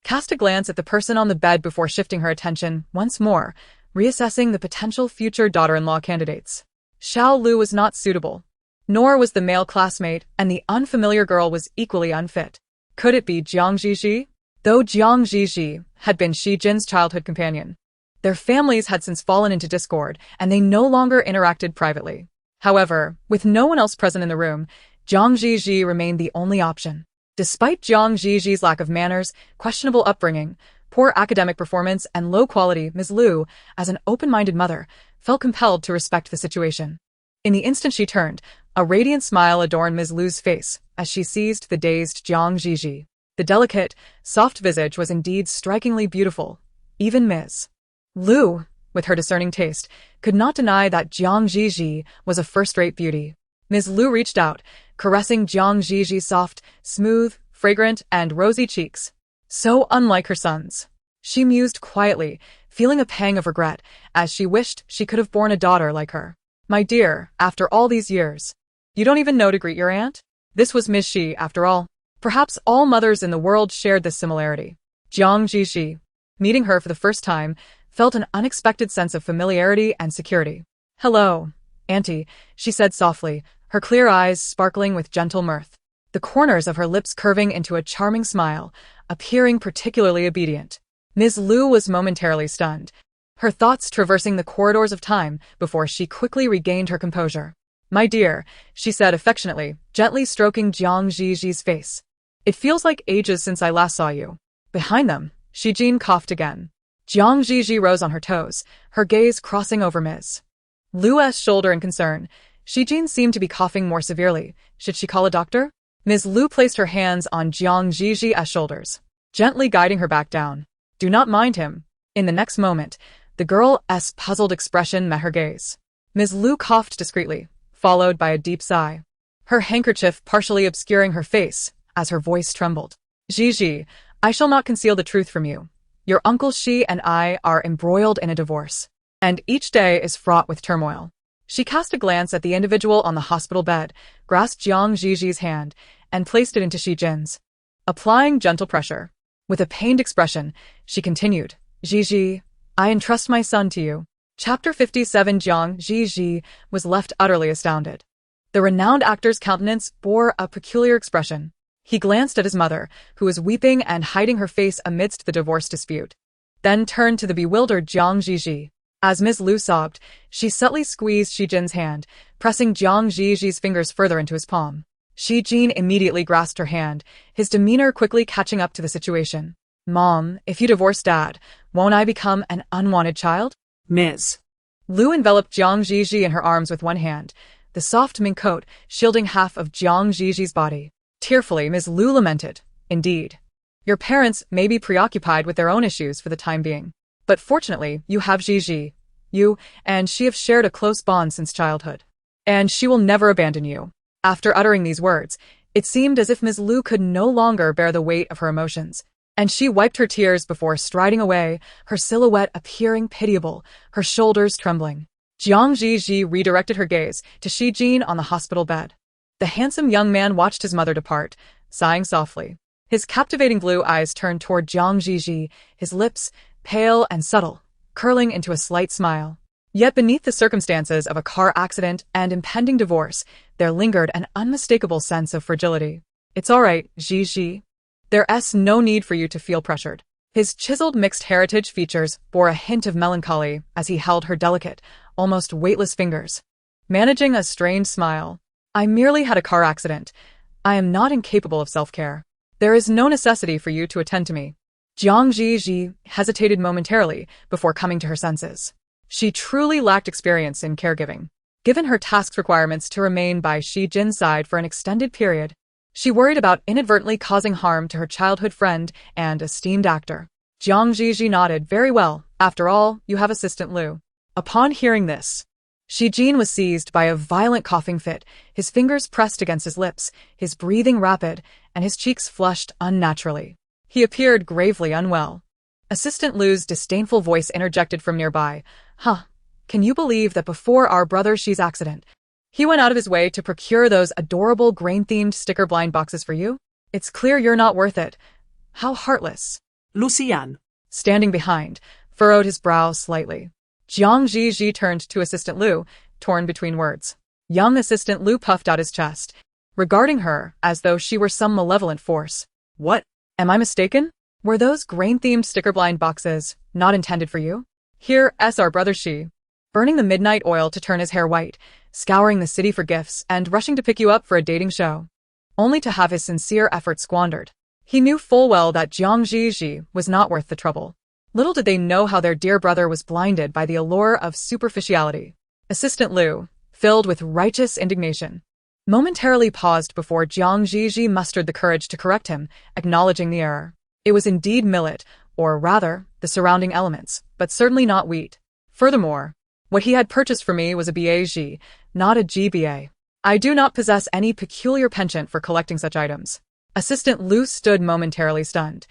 cast a glance at the person on the bed before shifting her attention once more, reassessing the potential future daughter-in-law candidates. Xiao Lu was not suitable. Nor was the male classmate, and the unfamiliar girl was equally unfit. Could it be Jiang Ziji? Though Jiang Ziji had been Xi Jin's childhood companion, their families had since fallen into discord, and they no longer interacted privately. However, with no one else present in the room, Jiang Ziji remained the only option. Despite Jiang Ziji's lack of manners, questionable upbringing, poor academic performance, and low quality, Ms. Lu, as an open-minded mother, felt compelled to respect the situation. In the instant she turned, a radiant smile adorned Ms. Lu's face as she seized the dazed Jiang Ziji. The delicate, soft visage was indeed strikingly beautiful. Even Ms. Lu, with her discerning taste, could not deny that Jiang Ziji was a first-rate beauty. Ms. Lu reached out, caressing Jiang Ziji's soft, smooth, fragrant, and rosy cheeks. So unlike her son's. She mused quietly, feeling a pang of regret, as she wished she could have borne a daughter like her. My dear, after all these years, you don't even know to greet your aunt? This was Miss Xi, after all. Perhaps all mothers in the world shared this similarity. Jiang Ziji, meeting her for the first time, felt an unexpected sense of familiarity and security. Hello, Auntie, she said softly, her clear eyes sparkling with gentle mirth. The corners of her lips curving into a charming smile, appearing particularly obedient. Ms. Lu was momentarily stunned, her thoughts traversing the corridors of time before she quickly regained her composure. My dear, she said affectionately, gently stroking Jiang Ziji's face. It feels like ages since I last saw you. Behind them, Xi Jin coughed again. Jiang Ziji rose on her toes, her gaze crossing over Ms. Lu's shoulder in concern. Xi Jin seemed to be coughing more severely. Should she call a doctor? Ms. Lu placed her hands on Jiang Ziji's shoulders, gently guiding her back down. Do not mind him. In the next moment, the girl's puzzled expression met her gaze. Ms. Lu coughed discreetly, followed by a deep sigh, her handkerchief partially obscuring her face as her voice trembled. Zhi Zhi, I shall not conceal the truth from you. Your Uncle Xi and I are embroiled in a divorce, and each day is fraught with turmoil. She cast a glance at the individual on the hospital bed, grasped Jiang Ziji's hand, and placed it into Xi Jin's, applying gentle pressure. With a pained expression, she continued, Zhi Zhi, I entrust my son to you. Chapter 57. Jiang Ziji was left utterly astounded. The renowned actor's countenance bore a peculiar expression. He glanced at his mother, who was weeping and hiding her face amidst the divorce dispute, then turned to the bewildered Jiang Ziji. As Ms. Lu sobbed, she subtly squeezed Xi Jin's hand, pressing Jiang Ziji's fingers further into his palm. Xi Jin immediately grasped her hand, his demeanor quickly catching up to the situation. Mom, if you divorce Dad, won't I become an unwanted child? Ms. Lu enveloped Jiang Ziji in her arms with one hand, the soft mink coat shielding half of Jiang Ziji's body. Tearfully, Ms. Lu lamented, Indeed. Your parents may be preoccupied with their own issues for the time being. But fortunately, you have Zhi Zhi. You and she have shared a close bond since childhood. And she will never abandon you. After uttering these words, it seemed as if Ms. Lu could no longer bear the weight of her emotions, and she wiped her tears before striding away, her silhouette appearing pitiable, her shoulders trembling. Jiang Ziji redirected her gaze to Xi Jin on the hospital bed. The handsome young man watched his mother depart, sighing softly. His captivating blue eyes turned toward Jiang Ziji, his lips, pale and subtle, curling into a slight smile. Yet beneath the circumstances of a car accident and impending divorce, there lingered an unmistakable sense of fragility. It's all right, Zhi Zhi. There's no need for you to feel pressured. His chiseled mixed heritage features bore a hint of melancholy as he held her delicate, almost weightless fingers. Managing a strained smile. I merely had a car accident. I am not incapable of self-care. There is no necessity for you to attend to me. Jiang Ziji hesitated momentarily before coming to her senses. She truly lacked experience in caregiving. Given her task requirements to remain by Xi Jin's side for an extended period, She worried about inadvertently causing harm to her childhood friend and esteemed actor. Zhi Zhi nodded. Very well, after all, you have assistant Lu. Upon hearing this, Shi Jin was seized by a violent coughing fit, his fingers pressed against his lips, his breathing rapid, and his cheeks flushed unnaturally. He appeared gravely unwell. Assistant Lu's disdainful voice interjected from nearby. Can you believe that before our brother Shi's accident, he went out of his way to procure those adorable grain-themed sticker blind boxes for you? It's clear you're not worth it. How heartless. Lucian, Standing behind, furrowed his brow slightly. Zhi Zhi turned to Assistant Lu, torn between words. Young Assistant Lu puffed out his chest, regarding her as though she were some malevolent force. What? Am I mistaken? Were those grain-themed sticker-blind boxes not intended for you? Here's our brother Shi, burning the midnight oil to turn his hair white, scouring the city for gifts and rushing to pick you up for a dating show, only to have his sincere effort squandered. He knew full well that Zhi Zhi was not worth the trouble. Little did they know how their dear brother was blinded by the allure of superficiality. Assistant Lu, filled with righteous indignation, momentarily paused before Zhi Zhi mustered the courage to correct him, acknowledging the error. It was indeed millet, or rather, the surrounding elements, but certainly not wheat. Furthermore, what he had purchased for me was a BAG, not a GBA. I do not possess any peculiar penchant for collecting such items. Assistant Lu stood momentarily stunned,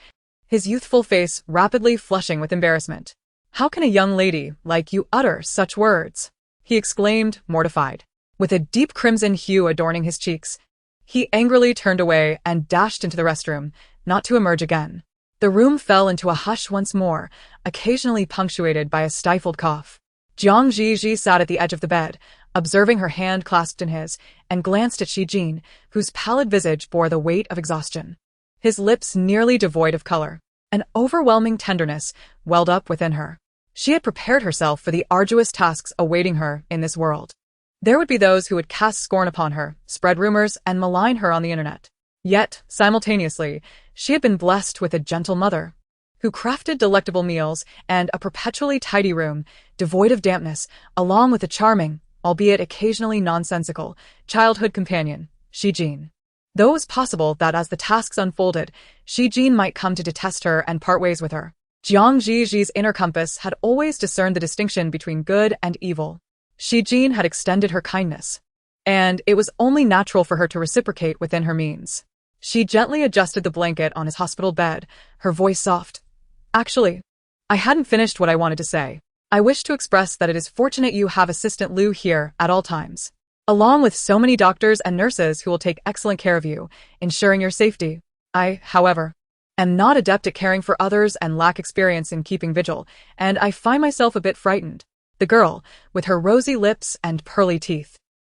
his youthful face rapidly flushing with embarrassment. How can a young lady like you utter such words? He exclaimed, mortified. With a deep crimson hue adorning his cheeks, he angrily turned away and dashed into the restroom, not to emerge again. The room fell into a hush once more, occasionally punctuated by a stifled cough. Zhi Zhi sat at the edge of the bed, observing her hand clasped in his, and glanced at Shi Jin, whose pallid visage bore the weight of exhaustion. His lips nearly devoid of color. An overwhelming tenderness welled up within her. She had prepared herself for the arduous tasks awaiting her in this world. There would be those who would cast scorn upon her, spread rumors, and malign her on the internet. Yet, simultaneously, she had been blessed with a gentle mother, who crafted delectable meals and a perpetually tidy room, devoid of dampness, along with a charming, albeit occasionally nonsensical, childhood companion, Shi Jin. Though it was possible that as the tasks unfolded, Shi Jin might come to detest her and part ways with her, Zhi Zhi's inner compass had always discerned the distinction between good and evil. Shi Jin had extended her kindness, and it was only natural for her to reciprocate within her means. She gently adjusted the blanket on his hospital bed, her voice soft. Actually, I hadn't finished what I wanted to say. I wish to express that it is fortunate you have Assistant Lu here at all times, along with so many doctors and nurses who will take excellent care of you, ensuring your safety. I, however, am not adept at caring for others and lack experience in keeping vigil, and I find myself a bit frightened. The girl, with her rosy lips and pearly teeth,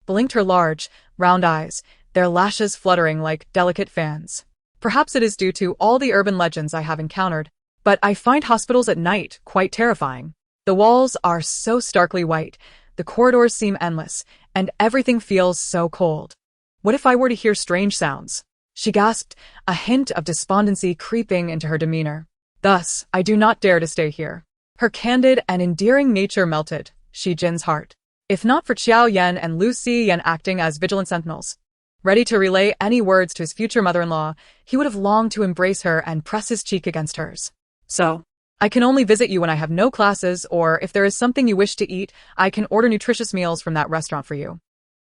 blinked her large, round eyes, their lashes fluttering like delicate fans. Perhaps it is due to all the urban legends I have encountered, but I find hospitals at night quite terrifying. The walls are so starkly white, the corridors seem endless, and everything feels so cold. What if I were to hear strange sounds? She gasped, a hint of despondency creeping into her demeanor. Thus, I do not dare to stay here. Her candid and endearing nature melted Shi Jin's heart. If not for Qiao Yan and Lu Xiyan acting as vigilant sentinels, ready to relay any words to his future mother-in-law, he would have longed to embrace her and press his cheek against hers. So, I can only visit you when I have no classes, or if there is something you wish to eat, I can order nutritious meals from that restaurant for you.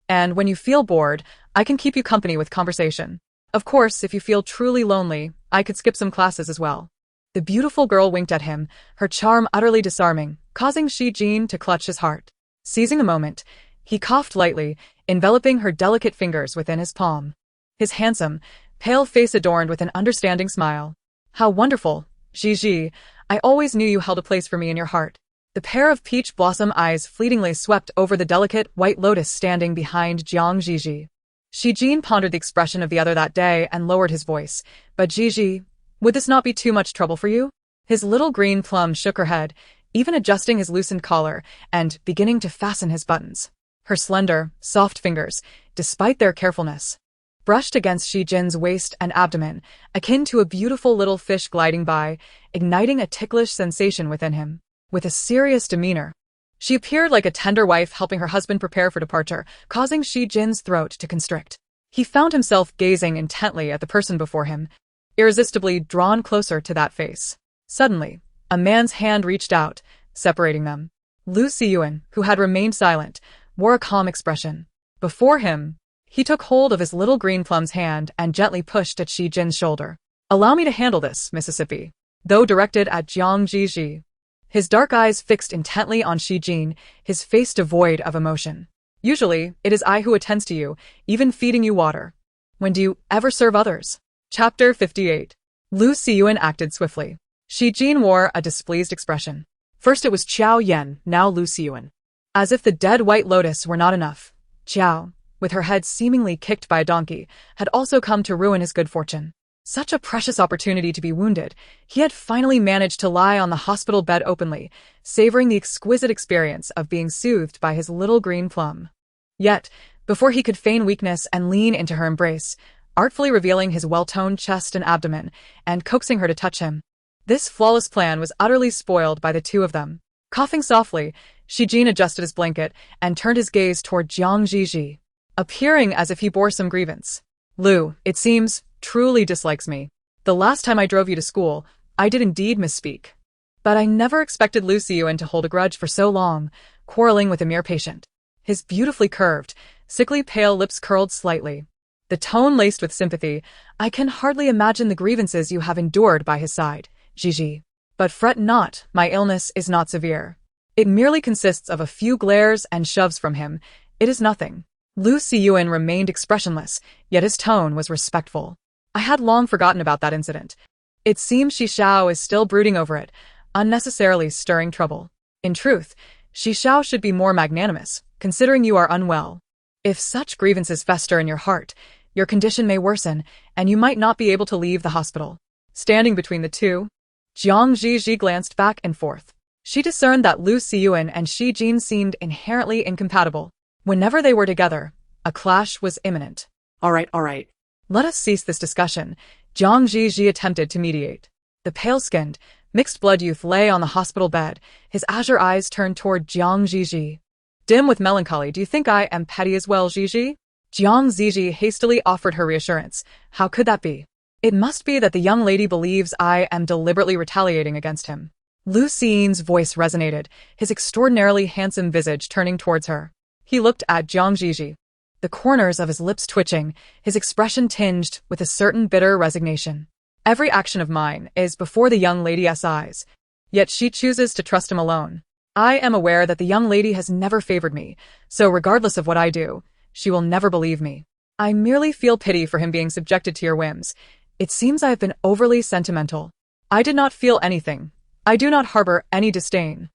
And when you feel bored, I can keep you company with conversation. Of course, if you feel truly lonely, I could skip some classes as well. The beautiful girl winked at him, her charm utterly disarming, causing Shi Jin to clutch his heart. Seizing a moment, he coughed lightly, enveloping her delicate fingers within his palm. His handsome, pale face adorned with an understanding smile. How wonderful, Zhi Zhi, I always knew you held a place for me in your heart. The pair of peach blossom eyes fleetingly swept over the delicate white lotus standing behind Zhi Zhi. Shi Jin pondered the expression of the other that day and lowered his voice. But Zhi Zhi, would this not be too much trouble for you? His little green plum shook her head, even adjusting his loosened collar and beginning to fasten his buttons. Her slender, soft fingers, despite their carefulness, brushed against Shi Jin's waist and abdomen, akin to a beautiful little fish gliding by, igniting a ticklish sensation within him. With a serious demeanor, she appeared like a tender wife helping her husband prepare for departure, causing Shi Jin's throat to constrict. He found himself gazing intently at the person before him, irresistibly drawn closer to that face. Suddenly, a man's hand reached out, separating them. Lu Siyuan, who had remained silent, wore a calm expression. Before him, he took hold of his little green plum's hand and gently pushed at Zhi Jin's shoulder. "Allow me to handle this, Mississippi," though directed at Zhi Zhi. His dark eyes fixed intently on Zhi Jin, his face devoid of emotion. "Usually, it is I who attends to you, even feeding you water. When do you ever serve others?" Chapter 58. Lu Siyuan acted swiftly. Zhi Jin wore a displeased expression. First it was Qiao Yan, now Lu Siyuan. As if the dead white lotus were not enough, Qiao, with her head seemingly kicked by a donkey, had also come to ruin his good fortune. Such a precious opportunity to be wounded, he had finally managed to lie on the hospital bed openly, savoring the exquisite experience of being soothed by his little green plum. Yet, before he could feign weakness and lean into her embrace, artfully revealing his well-toned chest and abdomen, and coaxing her to touch him, this flawless plan was utterly spoiled by the two of them. Coughing softly, Zhi Jin adjusted his blanket and turned his gaze toward Zhi Zhi, appearing as if he bore some grievance. "Lu, it seems, truly dislikes me. The last time I drove you to school, I did indeed misspeak. But I never expected Lu Siyuan to hold a grudge for so long, quarreling with a mere patient." His beautifully curved, sickly pale lips curled slightly. The tone laced with sympathy. "I can hardly imagine the grievances you have endured by his side, Zhi Zhi. But fret not, my illness is not severe. It merely consists of a few glares and shoves from him. It is nothing." Lu Siyuan remained expressionless, yet his tone was respectful. "I had long forgotten about that incident. It seems Shi Xiao is still brooding over it, unnecessarily stirring trouble. In truth, Shi Xiao should be more magnanimous, considering you are unwell. If such grievances fester in your heart, your condition may worsen, and you might not be able to leave the hospital." Standing between the two, Zhi Zhi glanced back and forth. She discerned that Lu Siyuan and Zhi Jin seemed inherently incompatible. Whenever they were together, a clash was imminent. All right. Let us cease this discussion," Zhi Zhi attempted to mediate. The pale-skinned, mixed-blood youth lay on the hospital bed, his azure eyes turned toward Zhi Zhi. "Dim with melancholy, do you think I am petty as well, Zhi Zhi?" Zhi Zhi hastily offered her reassurance. "How could that be? It must be that the young lady believes I am deliberately retaliating against him." Lu Siyuan's voice resonated, his extraordinarily handsome visage turning towards her. He looked at Zhi Zhi, the corners of his lips twitching, his expression tinged with a certain bitter resignation. "Every action of mine is before the young lady's eyes, yet she chooses to trust him alone. I am aware that the young lady has never favored me, so regardless of what I do, she will never believe me. I merely feel pity for him being subjected to your whims. It seems I have been overly sentimental. I did not feel anything. I do not harbor any disdain."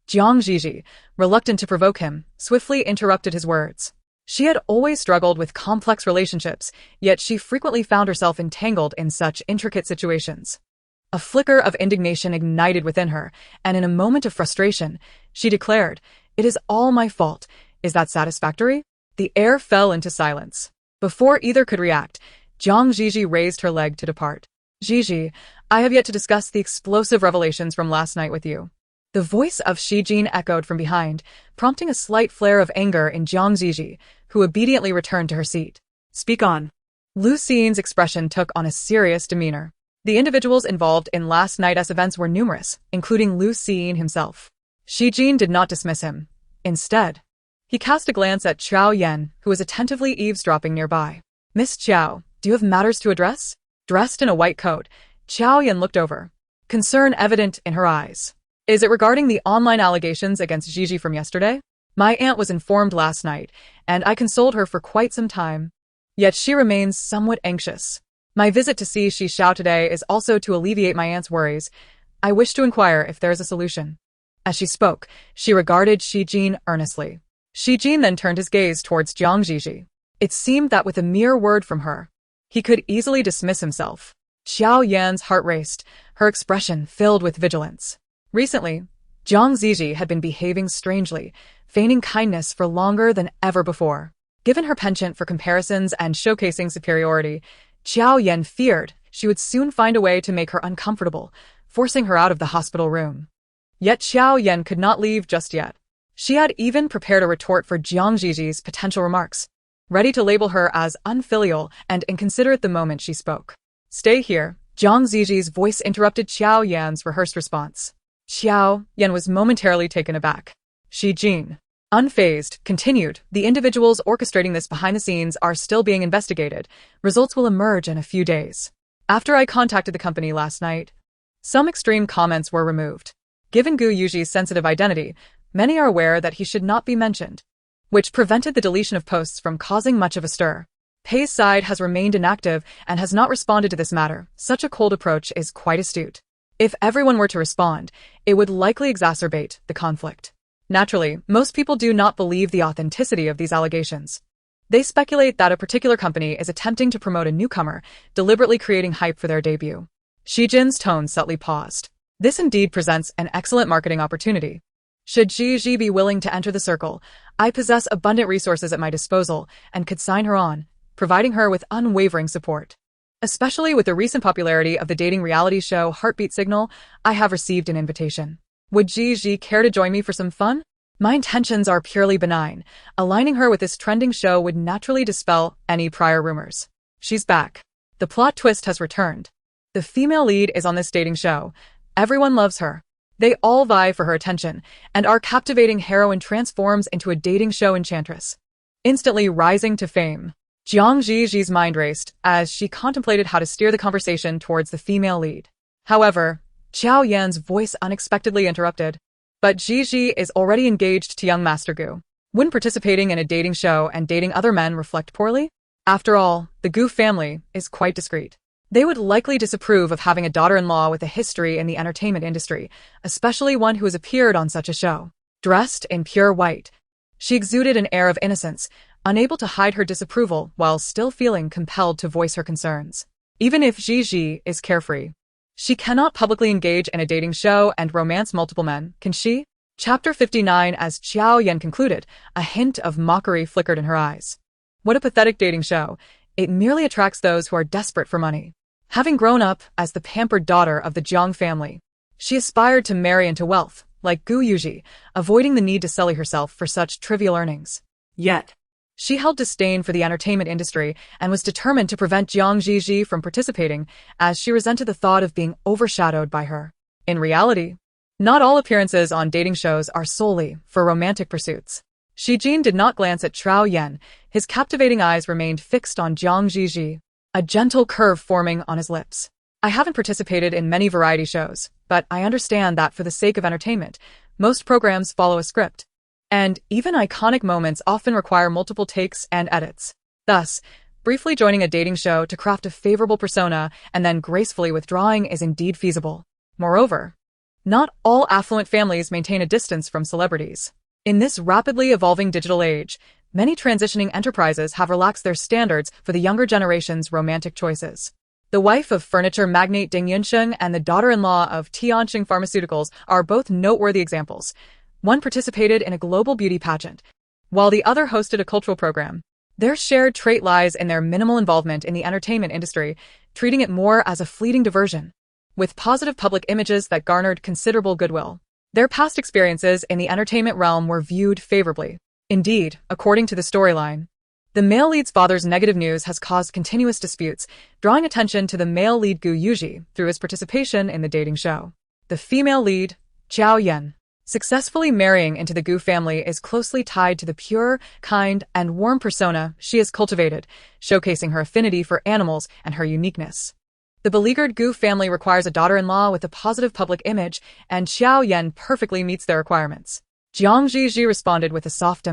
Zhi Zhi, reluctant to provoke him, swiftly interrupted his words. She had always struggled with complex relationships, yet she frequently found herself entangled in such intricate situations. A flicker of indignation ignited within her, and in a moment of frustration, she declared, "It is all my fault. Is that satisfactory?" The air fell into silence. Before either could react, Zhi Zhi raised her leg to depart. "Zhi Zhi, I have yet to discuss the explosive revelations from last night with you." The voice of Zhi Jin echoed from behind, prompting a slight flare of anger in Zhi Zhi, who obediently returned to her seat. "Speak on." Lu Siyuan's expression took on a serious demeanor. The individuals involved in last night's events were numerous, including Lu Siyuan himself. Zhi Jin did not dismiss him. Instead, he cast a glance at Qiao Yan, who was attentively eavesdropping nearby. "Miss Qiao, do you have matters to address?" Dressed in a white coat, Qiao Yan looked over, concern evident in her eyes. "Is it regarding the online allegations against Zhi Zhi from yesterday? My aunt was informed last night, and I consoled her for quite some time. Yet she remains somewhat anxious. My visit to see Shi Xiao today is also to alleviate my aunt's worries. I wish to inquire if there is a solution." As she spoke, she regarded Zhi Jin earnestly. Zhi Jin then turned his gaze towards Zhi Zhi. It seemed that with a mere word from her, he could easily dismiss himself. Qiao Yan's heart raced, her expression filled with vigilance. Recently, Zhi Zhi had been behaving strangely, feigning kindness for longer than ever before. Given her penchant for comparisons and showcasing superiority, Qiao Yan feared she would soon find a way to make her uncomfortable, forcing her out of the hospital room. Yet Qiao Yan could not leave just yet. She had even prepared a retort for Zhi Zhi's potential remarks. ready to label her as unfilial and inconsiderate the moment she spoke. "Stay here," Zhi Zhi's voice interrupted Xiao Yan's rehearsed response. Xiao Yan was momentarily taken aback. Zhi Zhi, unfazed, continued, "The individuals orchestrating this behind the scenes are still being investigated. Results will emerge in a few days. After I contacted the company last night, some extreme comments were removed. Given Gu Yuji's sensitive identity, many are aware that he should not be mentioned, which prevented the deletion of posts from causing much of a stir. Pei's side has remained inactive and has not responded to this matter. Such a cold approach is quite astute. If everyone were to respond, it would likely exacerbate the conflict. Naturally, most people do not believe the authenticity of these allegations. They speculate that a particular company is attempting to promote a newcomer, deliberately creating hype for their debut." Zhi Zhi's tone subtly paused. This indeed presents an excellent marketing opportunity. Should Zhi Zhi be willing to enter the circle, I possess abundant resources at my disposal and could sign her on, providing her with unwavering support. Especially with the recent popularity of the dating reality show Heartbeat Signal, I have received an invitation. Would Zhi Zhi care to join me for some fun? My intentions are purely benign. Aligning her with this trending show would naturally dispel any prior rumors. She's back. The plot twist has returned. The female lead is on this dating show. Everyone loves her. They all vie for her attention, and our captivating heroine transforms into a dating show enchantress, instantly rising to fame. Zhi Zhi's mind raced as she contemplated how to steer the conversation towards the female lead. However, Xiao Yan's voice unexpectedly interrupted. "But Zhi Zhi is already engaged to young Master Gu. Wouldn't participating in a dating show and dating other men reflect poorly? After all, the Gu family is quite discreet. They would likely disapprove of having a daughter-in-law with a history in the entertainment industry, especially one who has appeared on such a show." Dressed in pure white, she exuded an air of innocence, unable to hide her disapproval while still feeling compelled to voice her concerns. Even if Zhi Zhi is carefree, she cannot publicly engage in a dating show and romance multiple men, can she? Chapter 59. As Xiao Yan concluded, a hint of mockery flickered in her eyes. What a pathetic dating show. It merely attracts those who are desperate for money. Having grown up as the pampered daughter of the Jiang family, she aspired to marry into wealth, like Gu Yuji, avoiding the need to sully herself for such trivial earnings. Yet, she held disdain for the entertainment industry and was determined to prevent Zhi Zhi from participating, as she resented the thought of being overshadowed by her. In reality, not all appearances on dating shows are solely for romantic pursuits. Zhi Zhi did not glance at Xiao Yan. His captivating eyes remained fixed on Zhi Zhi, a gentle curve forming on his lips. "I haven't participated in many variety shows, but I understand that for the sake of entertainment, most programs follow a script. And even iconic moments often require multiple takes and edits. Thus, briefly joining a dating show to craft a favorable persona and then gracefully withdrawing is indeed feasible. Moreover, not all affluent families maintain a distance from celebrities. In this rapidly evolving digital age, many transitioning enterprises have relaxed their standards for the younger generation's romantic choices. The wife of furniture magnate Ding Yunsheng and the daughter-in-law of Tianqing Pharmaceuticals are both noteworthy examples. One participated in a global beauty pageant, while the other hosted a cultural program. Their shared trait lies in their minimal involvement in the entertainment industry, treating it more as a fleeting diversion, with positive public images that garnered considerable goodwill. Their past experiences in the entertainment realm were viewed favorably. Indeed, according to the storyline, the male lead's father's negative news has caused continuous disputes, drawing attention to the male lead Gu Yuji through his participation in the dating show. The female lead, Xiao Yan, successfully marrying into the Gu family is closely tied to the pure, kind, and warm persona she has cultivated, showcasing her affinity for animals and her uniqueness. The beleaguered Gu family requires a daughter-in-law with a positive public image, and Xiao Yan perfectly meets their requirements. Zhi Zhi responded with a soft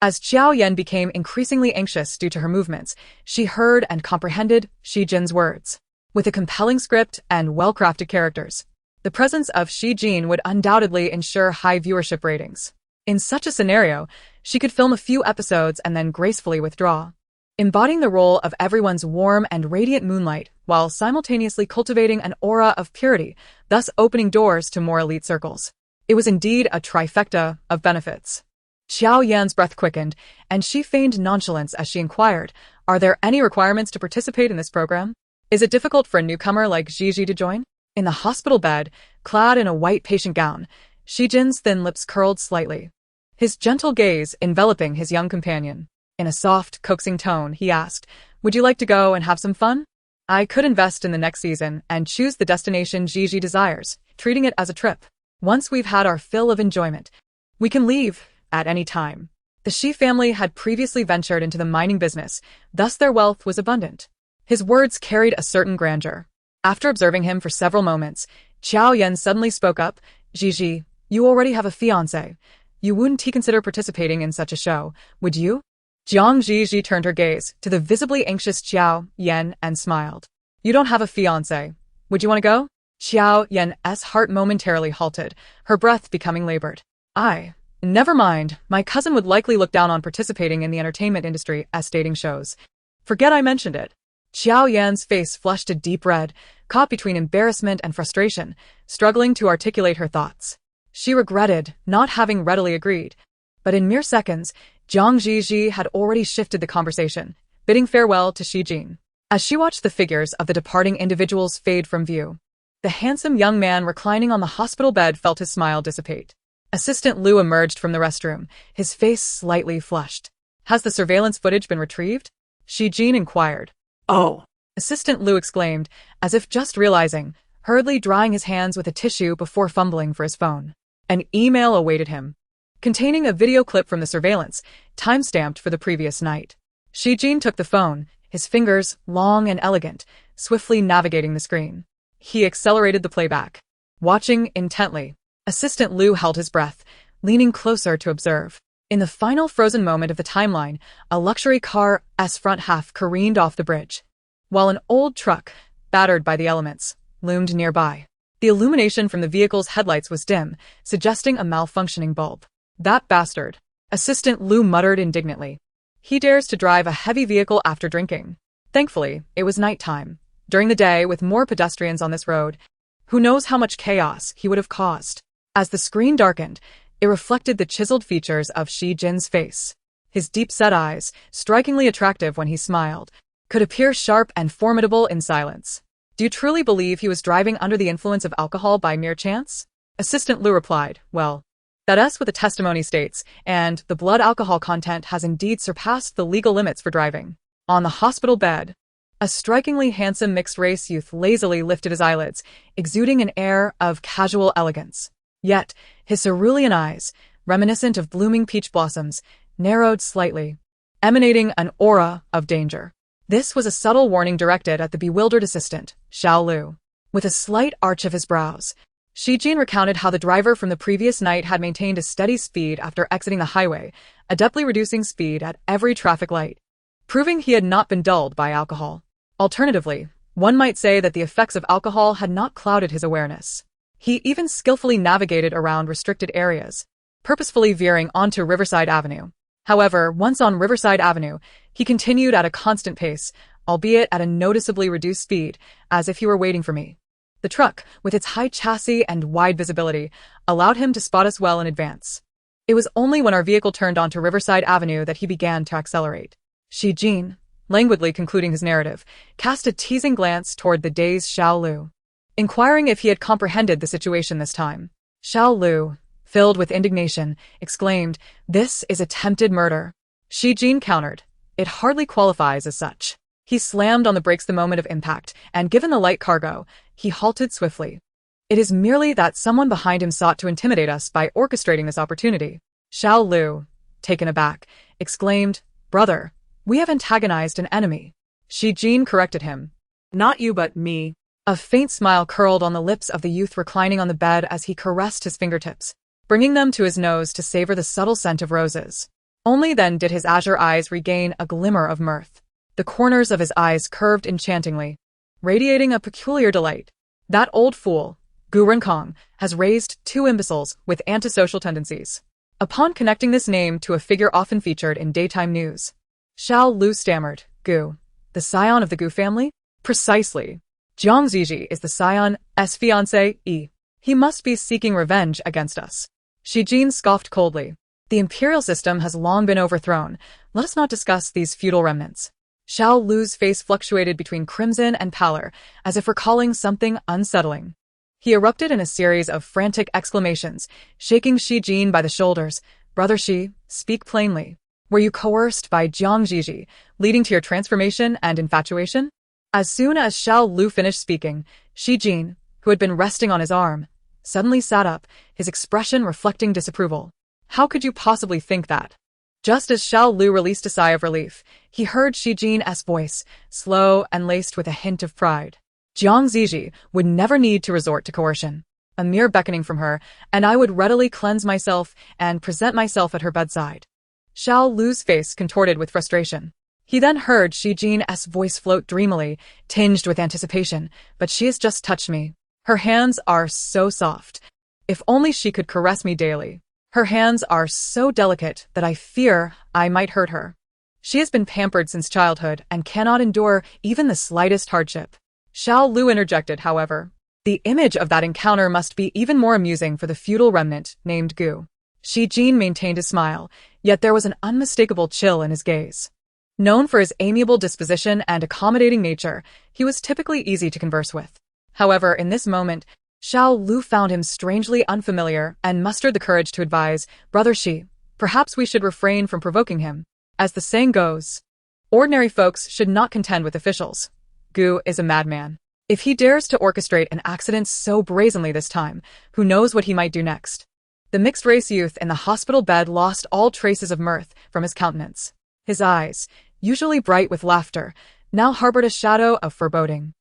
As Xiao Yan became increasingly anxious due to her movements, she heard and comprehended Zhi Zhi's words. With a compelling script and well-crafted characters, the presence of Zhi Zhi would undoubtedly ensure high viewership ratings. In such a scenario, she could film a few episodes and then gracefully withdraw, embodying the role of everyone's warm and radiant moonlight while simultaneously cultivating an aura of purity, thus opening doors to more elite circles. It was indeed a trifecta of benefits. Xiao Yan's breath quickened, and she feigned nonchalance as she inquired, "Are there any requirements to participate in this program? Is it difficult for a newcomer like Zhi Zhi to join?" In the hospital bed, clad in a white patient gown, Zhi Zhi's thin lips curled slightly, his gentle gaze enveloping his young companion. In a soft, coaxing tone, he asked, "Would you like to go and have some fun? I could invest in the next season and choose the destination Zhi Zhi desires, treating it as a trip. Once we've had our fill of enjoyment, we can leave at any time." The Shi family had previously ventured into the mining business, thus their wealth was abundant. His words carried a certain grandeur. After observing him for several moments, Qiao Yan suddenly spoke up, "Zhi Zhi, you already have a fiancé. You wouldn't consider participating in such a show, would you?" Zhi Zhi turned her gaze to the visibly anxious Qiao Yan and smiled. "You don't have a fiancé. Would you want to go?" Qiao Yan's heart momentarily halted, her breath becoming labored. Never mind, my cousin would likely look down on participating in the entertainment industry as dating shows. Forget I mentioned it." Qiao Yan's face flushed a deep red, caught between embarrassment and frustration, struggling to articulate her thoughts. She regretted not having readily agreed, but in mere seconds, Zhi Zhi had already shifted the conversation, bidding farewell to Shi Jin. As she watched the figures of the departing individuals fade from view, the handsome young man reclining on the hospital bed felt his smile dissipate. Assistant Liu emerged from the restroom, his face slightly flushed. "Has the surveillance footage been retrieved?" Shi Jin inquired. "Oh!" Assistant Liu exclaimed, as if just realizing, hurriedly drying his hands with a tissue before fumbling for his phone. An email awaited him, containing a video clip from the surveillance, time-stamped for the previous night. Shi Jin took the phone, his fingers, long and elegant, swiftly navigating the screen. He accelerated the playback. Watching intently, Assistant Liu held his breath, leaning closer to observe. In the final frozen moment of the timeline, a luxury car's front half careened off the bridge, while an old truck, battered by the elements, loomed nearby. The illumination from the vehicle's headlights was dim, suggesting a malfunctioning bulb. "That bastard," Assistant Liu muttered indignantly. "He dares to drive a heavy vehicle after drinking." Thankfully, it was nighttime. During the day, with more pedestrians on this road, who knows how much chaos he would have caused. As the screen darkened, it reflected the chiseled features of Shi Jin's face. His deep-set eyes, strikingly attractive when he smiled, could appear sharp and formidable in silence. "Do you truly believe he was driving under the influence of alcohol by mere chance?" Assistant Liu replied, "Well, that's what the testimony states, and the blood alcohol content has indeed surpassed the legal limits for driving." On the hospital bed, a strikingly handsome mixed-race youth lazily lifted his eyelids, exuding an air of casual elegance. Yet, his cerulean eyes, reminiscent of blooming peach blossoms, narrowed slightly, emanating an aura of danger. This was a subtle warning directed at the bewildered assistant, Xiao Lu. With a slight arch of his brows, Shi Jin recounted how the driver from the previous night had maintained a steady speed after exiting the highway, adeptly reducing speed at every traffic light, proving he had not been dulled by alcohol. Alternatively, one might say that the effects of alcohol had not clouded his awareness. He even skillfully navigated around restricted areas, purposefully veering onto Riverside Avenue. However, once on Riverside Avenue, he continued at a constant pace, albeit at a noticeably reduced speed, as if he were waiting for me. The truck, with its high chassis and wide visibility, allowed him to spot us well in advance. It was only when our vehicle turned onto Riverside Avenue that he began to accelerate. Shi Jin, languidly concluding his narrative, cast a teasing glance toward the dazed Xiao Lu, inquiring if he had comprehended the situation this time. Xiao Lu, filled with indignation, exclaimed, "This is attempted murder." Shi Jin countered, "It hardly qualifies as such." He slammed on the brakes the moment of impact, and given the light cargo, he halted swiftly. "It is merely that someone behind him sought to intimidate us by orchestrating this opportunity." Xiao Lu, taken aback, exclaimed, "Brother, we have antagonized an enemy." Shi Jin corrected him, "Not you but me." A faint smile curled on the lips of the youth reclining on the bed as he caressed his fingertips, bringing them to his nose to savor the subtle scent of roses. Only then did his azure eyes regain a glimmer of mirth. The corners of his eyes curved enchantingly, radiating a peculiar delight. "That old fool, Gu Renkong, has raised two imbeciles with antisocial tendencies." Upon connecting this name to a figure often featured in daytime news, Xiao Lu stammered, "Gu, the scion of the Gu family?" "Precisely. Zhi Zhi is the scion's fiancé. He must be seeking revenge against us." Shi Jin scoffed coldly. "The imperial system has long been overthrown. Let us not discuss these feudal remnants." Xiao Lu's face fluctuated between crimson and pallor, as if recalling something unsettling. He erupted in a series of frantic exclamations, shaking Shi Jin by the shoulders. "Brother Shi, speak plainly. Were you coerced by Zhi Zhi, leading to your transformation and infatuation? As soon as Xiao Lu finished speaking, Shi Jin, who had been resting on his arm, suddenly sat up, his expression reflecting disapproval. How could you possibly think that? Just as Xiao Lu released a sigh of relief, he heard Shi Jin's voice, slow and laced with a hint of pride. Zhi Zhi would never need to resort to coercion. A mere beckoning from her, and I would readily cleanse myself and present myself at her bedside. Xiao Lu's face contorted with frustration. He then heard Shi Jin's voice float dreamily, tinged with anticipation, but she has just touched me. Her hands are so soft. If only she could caress me daily. Her hands are so delicate that I fear I might hurt her. She has been pampered since childhood and cannot endure even the slightest hardship. Xiao Lu interjected, however. The image of that encounter must be even more amusing for the feudal remnant named Gu. Shi Jin maintained his smile, yet there was an unmistakable chill in his gaze. Known for his amiable disposition and accommodating nature, he was typically easy to converse with. However, in this moment, Xiao Lu found him strangely unfamiliar and mustered the courage to advise, "Brother Shi, perhaps we should refrain from provoking him. As the saying goes, ordinary folks should not contend with officials. Gu is a madman. If he dares to orchestrate an accident so brazenly this time, who knows what he might do next?" The mixed-race youth in the hospital bed lost all traces of mirth from his countenance. His eyes, usually bright with laughter, now harbored a shadow of foreboding.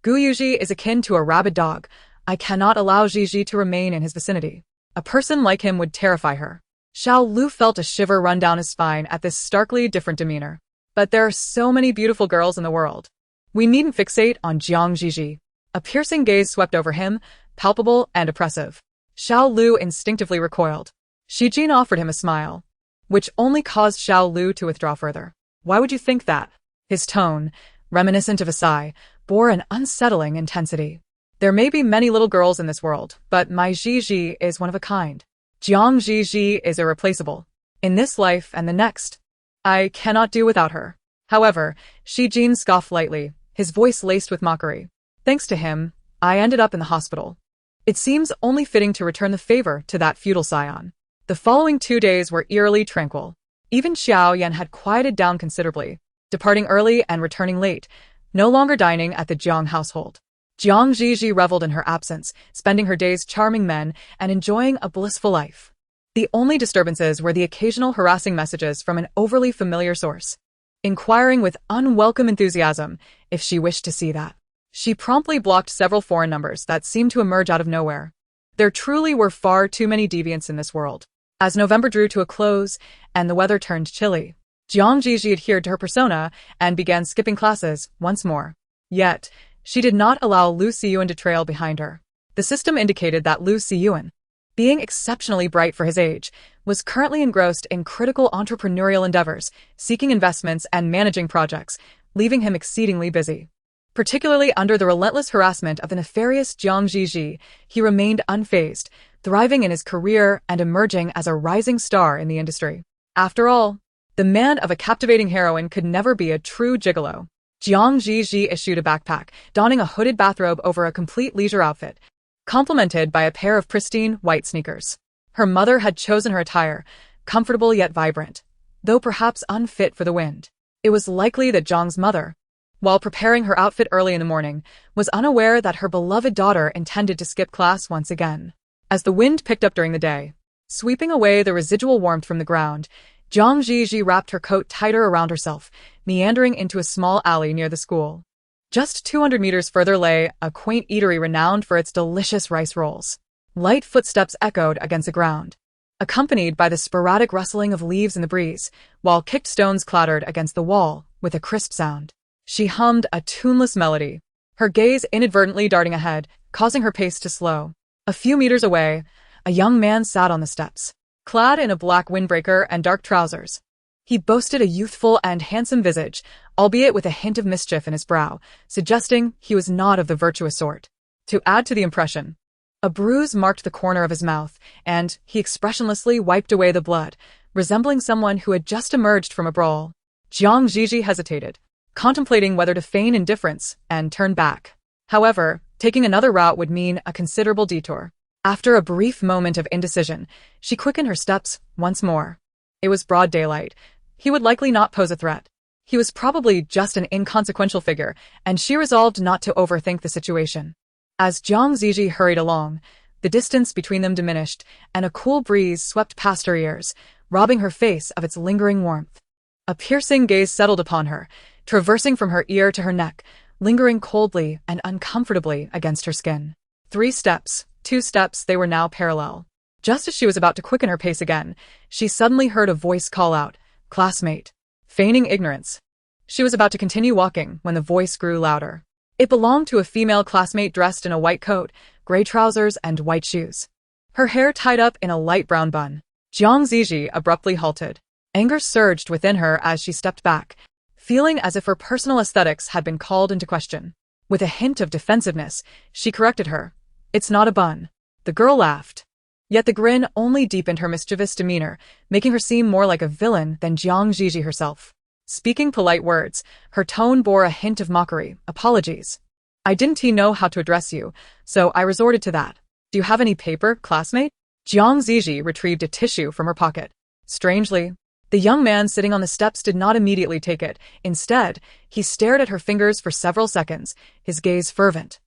Gu Yuji is akin to a rabid dog. I cannot allow Zhi Zhi to remain in his vicinity. A person like him would terrify her. Xiao Lu felt a shiver run down his spine at this starkly different demeanor. But there are so many beautiful girls in the world. We needn't fixate on Zhi Zhi. A piercing gaze swept over him, palpable and oppressive. Xiao Lu instinctively recoiled. Shi Jin offered him a smile, which only caused Xiao Lu to withdraw further. Why would you think that? His tone, reminiscent of a sigh, bore an unsettling intensity. There may be many little girls in this world, but my Zhi Zhi is one of a kind. Zhi Zhi is irreplaceable. In this life and the next, I cannot do without her. However, Shi Jin scoffed lightly, his voice laced with mockery. Thanks to him, I ended up in the hospital. It seems only fitting to return the favor to that feudal scion. The following 2 days were eerily tranquil. Even Xiao Yan had quieted down considerably, departing early and returning late, no longer dining at the Jiang household. Zhi Zhi reveled in her absence, spending her days charming men and enjoying a blissful life. The only disturbances were the occasional harassing messages from an overly familiar source, inquiring with unwelcome enthusiasm if she wished to see that. She promptly blocked several foreign numbers that seemed to emerge out of nowhere. There truly were far too many deviants in this world. As November drew to a close and the weather turned chilly, Zhi Zhi adhered to her persona and began skipping classes once more. Yet, she did not allow Lu Siyuan to trail behind her. The system indicated that Lu Siyuan, being exceptionally bright for his age, was currently engrossed in critical entrepreneurial endeavors, seeking investments and managing projects, leaving him exceedingly busy. Particularly under the relentless harassment of the nefarious Zhi Zhi, he remained unfazed, thriving in his career and emerging as a rising star in the industry. After all, the man of a captivating heroine could never be a true gigolo. Zhi Zhi issued a backpack, donning a hooded bathrobe over a complete leisure outfit, complemented by a pair of pristine white sneakers. Her mother had chosen her attire, comfortable yet vibrant, though perhaps unfit for the wind. It was likely that Zhang's mother, while preparing her outfit early in the morning, was unaware that her beloved daughter intended to skip class once again. As the wind picked up during the day, sweeping away the residual warmth from the ground, Zhi Zhi wrapped her coat tighter around herself, meandering into a small alley near the school. Just 200 meters further lay a quaint eatery renowned for its delicious rice rolls. Light footsteps echoed against the ground, accompanied by the sporadic rustling of leaves in the breeze, while kicked stones clattered against the wall with a crisp sound. She hummed a tuneless melody, her gaze inadvertently darting ahead, causing her pace to slow. A few meters away, a young man sat on the steps, clad in a black windbreaker and dark trousers. He boasted a youthful and handsome visage, albeit with a hint of mischief in his brow, suggesting he was not of the virtuous sort. To add to the impression, a bruise marked the corner of his mouth, and he expressionlessly wiped away the blood, resembling someone who had just emerged from a brawl. Zhi Zhi hesitated, contemplating whether to feign indifference and turn back. However, taking another route would mean a considerable detour. After a brief moment of indecision, she quickened her steps once more. It was broad daylight. He would likely not pose a threat. He was probably just an inconsequential figure, and she resolved not to overthink the situation. As Zhi Zhi hurried along, the distance between them diminished, and a cool breeze swept past her ears, robbing her face of its lingering warmth. A piercing gaze settled upon her, traversing from her ear to her neck, lingering coldly and uncomfortably against her skin. 3 steps, 2 steps, they were now parallel. Just as she was about to quicken her pace again, she suddenly heard a voice call out, "Classmate." Feigning ignorance, she was about to continue walking when the voice grew louder. It belonged to a female classmate dressed in a white coat, gray trousers, and white shoes. Her hair tied up in a light brown bun. Zhi Zhi abruptly halted. Anger surged within her as she stepped back, feeling as if her personal aesthetics had been called into question. With a hint of defensiveness, she corrected her. "It's not a bun." The girl laughed. Yet the grin only deepened her mischievous demeanor, making her seem more like a villain than Zhi Zhi herself. Speaking polite words, her tone bore a hint of mockery. "Apologies. I didn't know how to address you, so I resorted to that. Do you have any paper, classmate?" Zhi Zhi retrieved a tissue from her pocket. Strangely, the young man sitting on the steps did not immediately take it. Instead, he stared at her fingers for several seconds, his gaze fervent,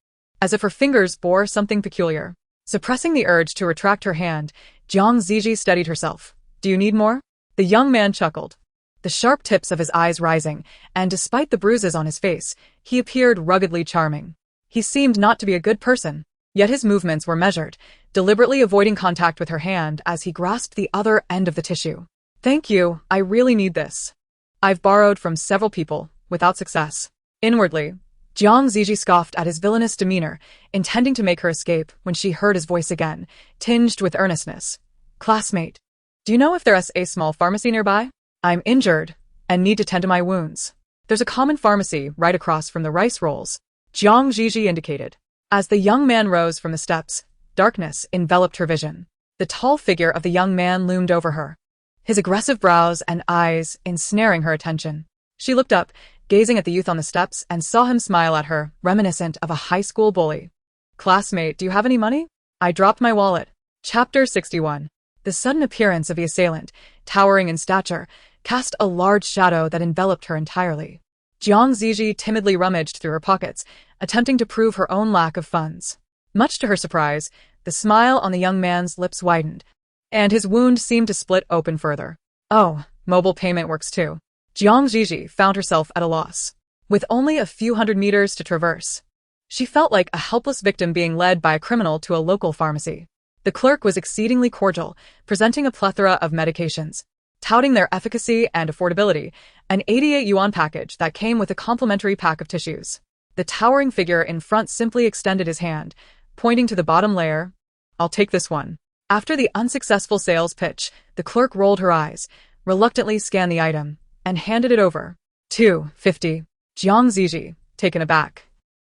as if her fingers bore something peculiar. Suppressing the urge to retract her hand, Zhi Zhi steadied herself. "Do you need more?" The young man chuckled, the sharp tips of his eyes rising, and despite the bruises on his face, he appeared ruggedly charming. He seemed not to be a good person, yet his movements were measured, deliberately avoiding contact with her hand as he grasped the other end of the tissue. "Thank you, I really need this. I've borrowed from several people, without success." Inwardly, Zhi Zhi scoffed at his villainous demeanor, intending to make her escape when she heard his voice again, tinged with earnestness. "Classmate, do you know if there's a small pharmacy nearby? I'm injured and need to tend to my wounds." "There's a common pharmacy right across from the rice rolls," Zhi Zhi indicated. As the young man rose from the steps, darkness enveloped her vision. The tall figure of the young man loomed over her, his aggressive brows and eyes ensnaring her attention. She looked up, gazing at the youth on the steps, and saw him smile at her, reminiscent of a high school bully. "Classmate, do you have any money? I dropped my wallet." Chapter 61. The sudden appearance of the assailant, towering in stature, cast a large shadow that enveloped her entirely. Zhi Zhi timidly rummaged through her pockets, attempting to prove her own lack of funds. Much to her surprise, the smile on the young man's lips widened, and his wound seemed to split open further. "Oh, mobile payment works too." Zhi Zhi found herself at a loss. With only a few hundred meters to traverse, she felt like a helpless victim being led by a criminal to a local pharmacy. The clerk was exceedingly cordial, presenting a plethora of medications, touting their efficacy and affordability, an 88 yuan package that came with a complimentary pack of tissues. The towering figure in front simply extended his hand, pointing to the bottom layer. "I'll take this one." After the unsuccessful sales pitch, the clerk rolled her eyes, reluctantly scanned the item, and handed it over. $2.50. Zhi Zhi, taken aback,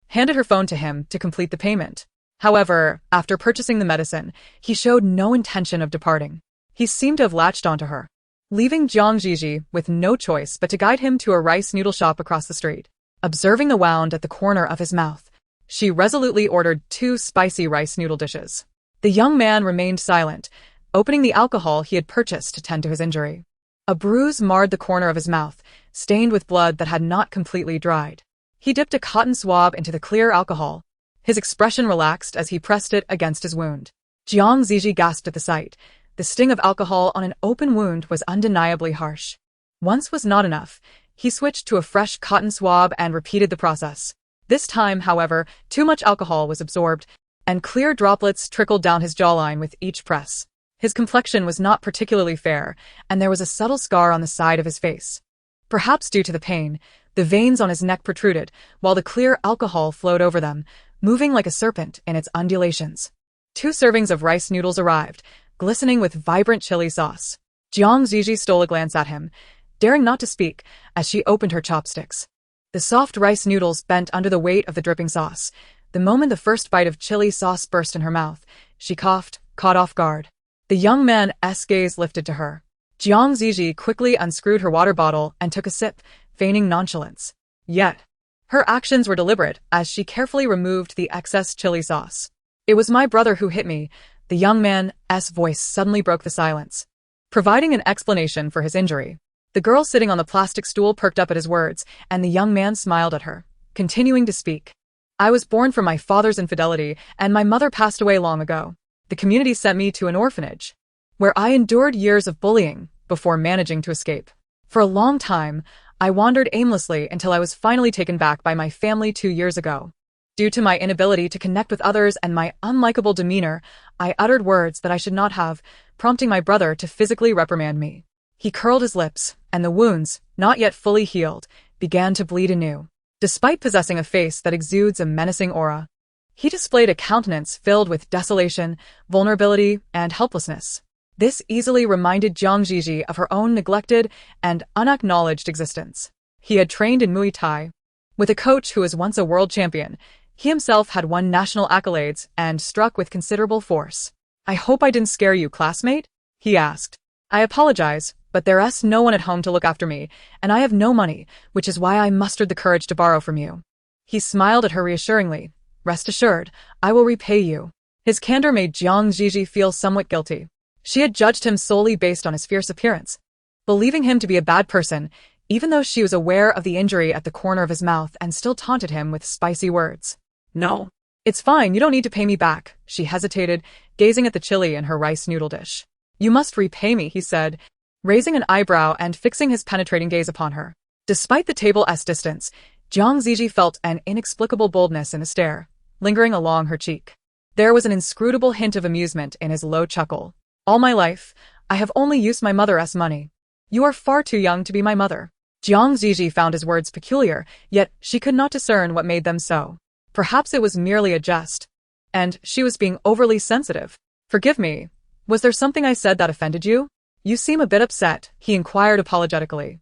handed her phone to him to complete the payment. However, after purchasing the medicine, he showed no intention of departing. He seemed to have latched onto her, leaving Zhi Zhi with no choice but to guide him to a rice noodle shop across the street. Observing the wound at the corner of his mouth, she resolutely ordered 2 spicy rice noodle dishes. The young man remained silent, opening the alcohol he had purchased to tend to his injury. A bruise marred the corner of his mouth, stained with blood that had not completely dried. He dipped a cotton swab into the clear alcohol. His expression relaxed as he pressed it against his wound. Zhi Zhi gasped at the sight. The sting of alcohol on an open wound was undeniably harsh. Once was not enough. He switched to a fresh cotton swab and repeated the process. This time, however, too much alcohol was absorbed, and clear droplets trickled down his jawline with each press. His complexion was not particularly fair, and there was a subtle scar on the side of his face. Perhaps due to the pain, the veins on his neck protruded, while the clear alcohol flowed over them, moving like a serpent in its undulations. 2 servings of rice noodles arrived, glistening with vibrant chili sauce. Zhi Zhi stole a glance at him, daring not to speak, as she opened her chopsticks. The soft rice noodles bent under the weight of the dripping sauce. The moment the first bite of chili sauce burst in her mouth, she coughed, caught off guard. The young man's gaze lifted to her. Zhi Zhi quickly unscrewed her water bottle and took a sip, feigning nonchalance. Yet, her actions were deliberate as she carefully removed the excess chili sauce. "It was my brother who hit me." The young man's voice suddenly broke the silence, providing an explanation for his injury. The girl sitting on the plastic stool perked up at his words, and the young man smiled at her, continuing to speak. I was born from my father's infidelity, and my mother passed away long ago. The community sent me to an orphanage, where I endured years of bullying before managing to escape. For a long time, I wandered aimlessly until I was finally taken back by my family 2 years ago. Due to my inability to connect with others and my unlikable demeanor, I uttered words that I should not have, prompting my brother to physically reprimand me. He curled his lips, and the wounds, not yet fully healed, began to bleed anew. Despite possessing a face that exudes a menacing aura, he displayed a countenance filled with desolation, vulnerability, and helplessness. This easily reminded Zhi Zhi of her own neglected and unacknowledged existence. He had trained in Muay Thai with a coach who was once a world champion. He himself had won national accolades and struck with considerable force. I hope I didn't scare you, classmate? He asked. I apologize, but there's no one at home to look after me, and I have no money, which is why I mustered the courage to borrow from you. He smiled at her reassuringly. Rest assured, I will repay you. His candor made Zhi Zhi feel somewhat guilty. She had judged him solely based on his fierce appearance, believing him to be a bad person, even though she was aware of the injury at the corner of his mouth and still taunted him with spicy words. No. It's fine, you don't need to pay me back, she hesitated, gazing at the chili in her rice noodle dish. You must repay me, he said, raising an eyebrow and fixing his penetrating gaze upon her. Despite the table's distance, Zhi Zhi felt an inexplicable boldness in his stare, lingering along her cheek. There was an inscrutable hint of amusement in his low chuckle. All my life, I have only used my mother's money. You are far too young to be my mother. Zhi Zhi found his words peculiar, yet she could not discern what made them so. Perhaps it was merely a jest, and she was being overly sensitive. Forgive me. Was there something I said that offended you? You seem a bit upset, he inquired apologetically.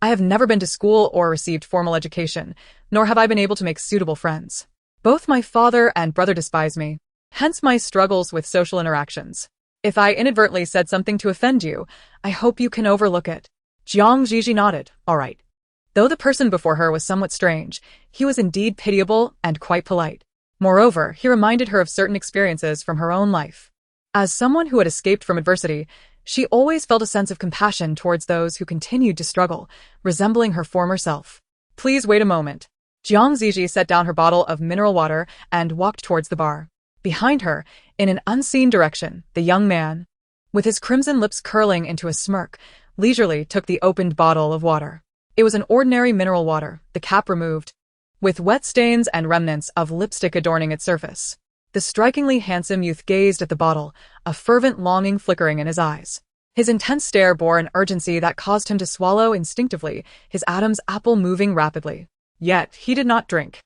I have never been to school or received formal education, nor have I been able to make suitable friends. Both my father and brother despise me, hence my struggles with social interactions. If I inadvertently said something to offend you, I hope you can overlook it. Zhi Zhi nodded. All right. Though the person before her was somewhat strange, he was indeed pitiable and quite polite. Moreover, he reminded her of certain experiences from her own life. As someone who had escaped from adversity, she always felt a sense of compassion towards those who continued to struggle, resembling her former self. Please wait a moment. Zhi Zhi set down her bottle of mineral water and walked towards the bar. Behind her, in an unseen direction, the young man, with his crimson lips curling into a smirk, leisurely took the opened bottle of water. It was an ordinary mineral water, the cap removed, with wet stains and remnants of lipstick adorning its surface. The strikingly handsome youth gazed at the bottle, a fervent longing flickering in his eyes. His intense stare bore an urgency that caused him to swallow instinctively, his Adam's apple moving rapidly. Yet he did not drink.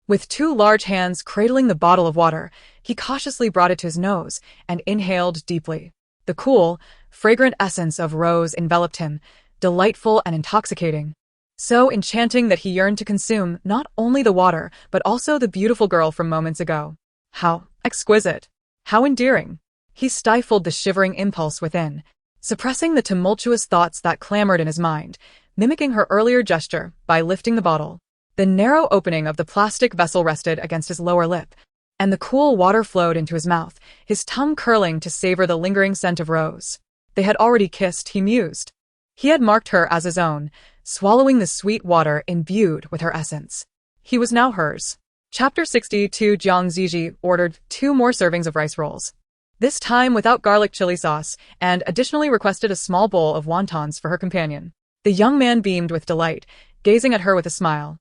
With 2 large hands cradling the bottle of water, he cautiously brought it to his nose and inhaled deeply. The cool, fragrant essence of rose enveloped him, delightful and intoxicating. So enchanting that he yearned to consume not only the water, but also the beautiful girl from moments ago. How exquisite! How endearing! He stifled the shivering impulse within, suppressing the tumultuous thoughts that clamored in his mind, mimicking her earlier gesture by lifting the bottle. The narrow opening of the plastic vessel rested against his lower lip, and the cool water flowed into his mouth, his tongue curling to savor the lingering scent of rose. They had already kissed, he mused. He had marked her as his own, swallowing the sweet water imbued with her essence. He was now hers. Chapter 62. Zhi Zhi ordered 2 more servings of rice rolls, this time without garlic chili sauce, and additionally requested a small bowl of wontons for her companion. The young man beamed with delight, gazing at her with a smile.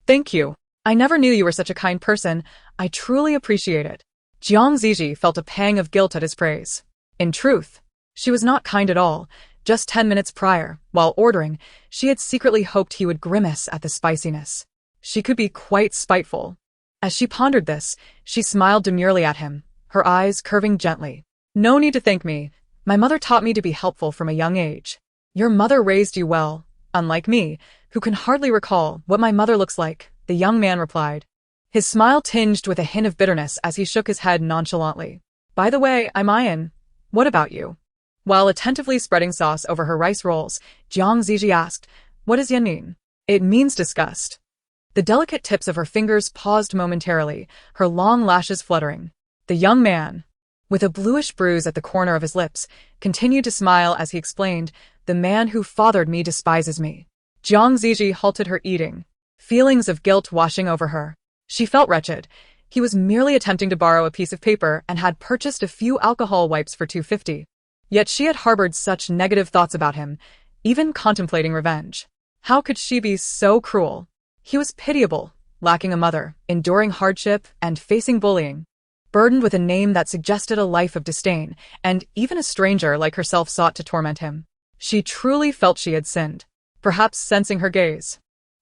Thank you. I never knew you were such a kind person. I truly appreciate it. Zhi Zhi felt a pang of guilt at his praise. In truth, she was not kind at all. Just 10 minutes prior, while ordering, she had secretly hoped he would grimace at the spiciness. She could be quite spiteful. As she pondered this, she smiled demurely at him, her eyes curving gently. No need to thank me. My mother taught me to be helpful from a young age. Your mother raised you well, unlike me, who can hardly recall what my mother looks like, the young man replied. His smile tinged with a hint of bitterness as he shook his head nonchalantly. By the way, I'm Ian. What about you? While attentively spreading sauce over her rice rolls, Zhi Zhi asked, What does yen mean? It means disgust. The delicate tips of her fingers paused momentarily, her long lashes fluttering. The young man, with a bluish bruise at the corner of his lips, continued to smile as he explained, "The man who fathered me despises me." Zhi Zhi halted her eating, feelings of guilt washing over her. She felt wretched. He was merely attempting to borrow a piece of paper and had purchased a few alcohol wipes for $2.50. Yet she had harbored such negative thoughts about him, even contemplating revenge. How could she be so cruel? He was pitiable, lacking a mother, enduring hardship, and facing bullying. Burdened with a name that suggested a life of disdain, and even a stranger like herself sought to torment him. She truly felt she had sinned, perhaps sensing her gaze.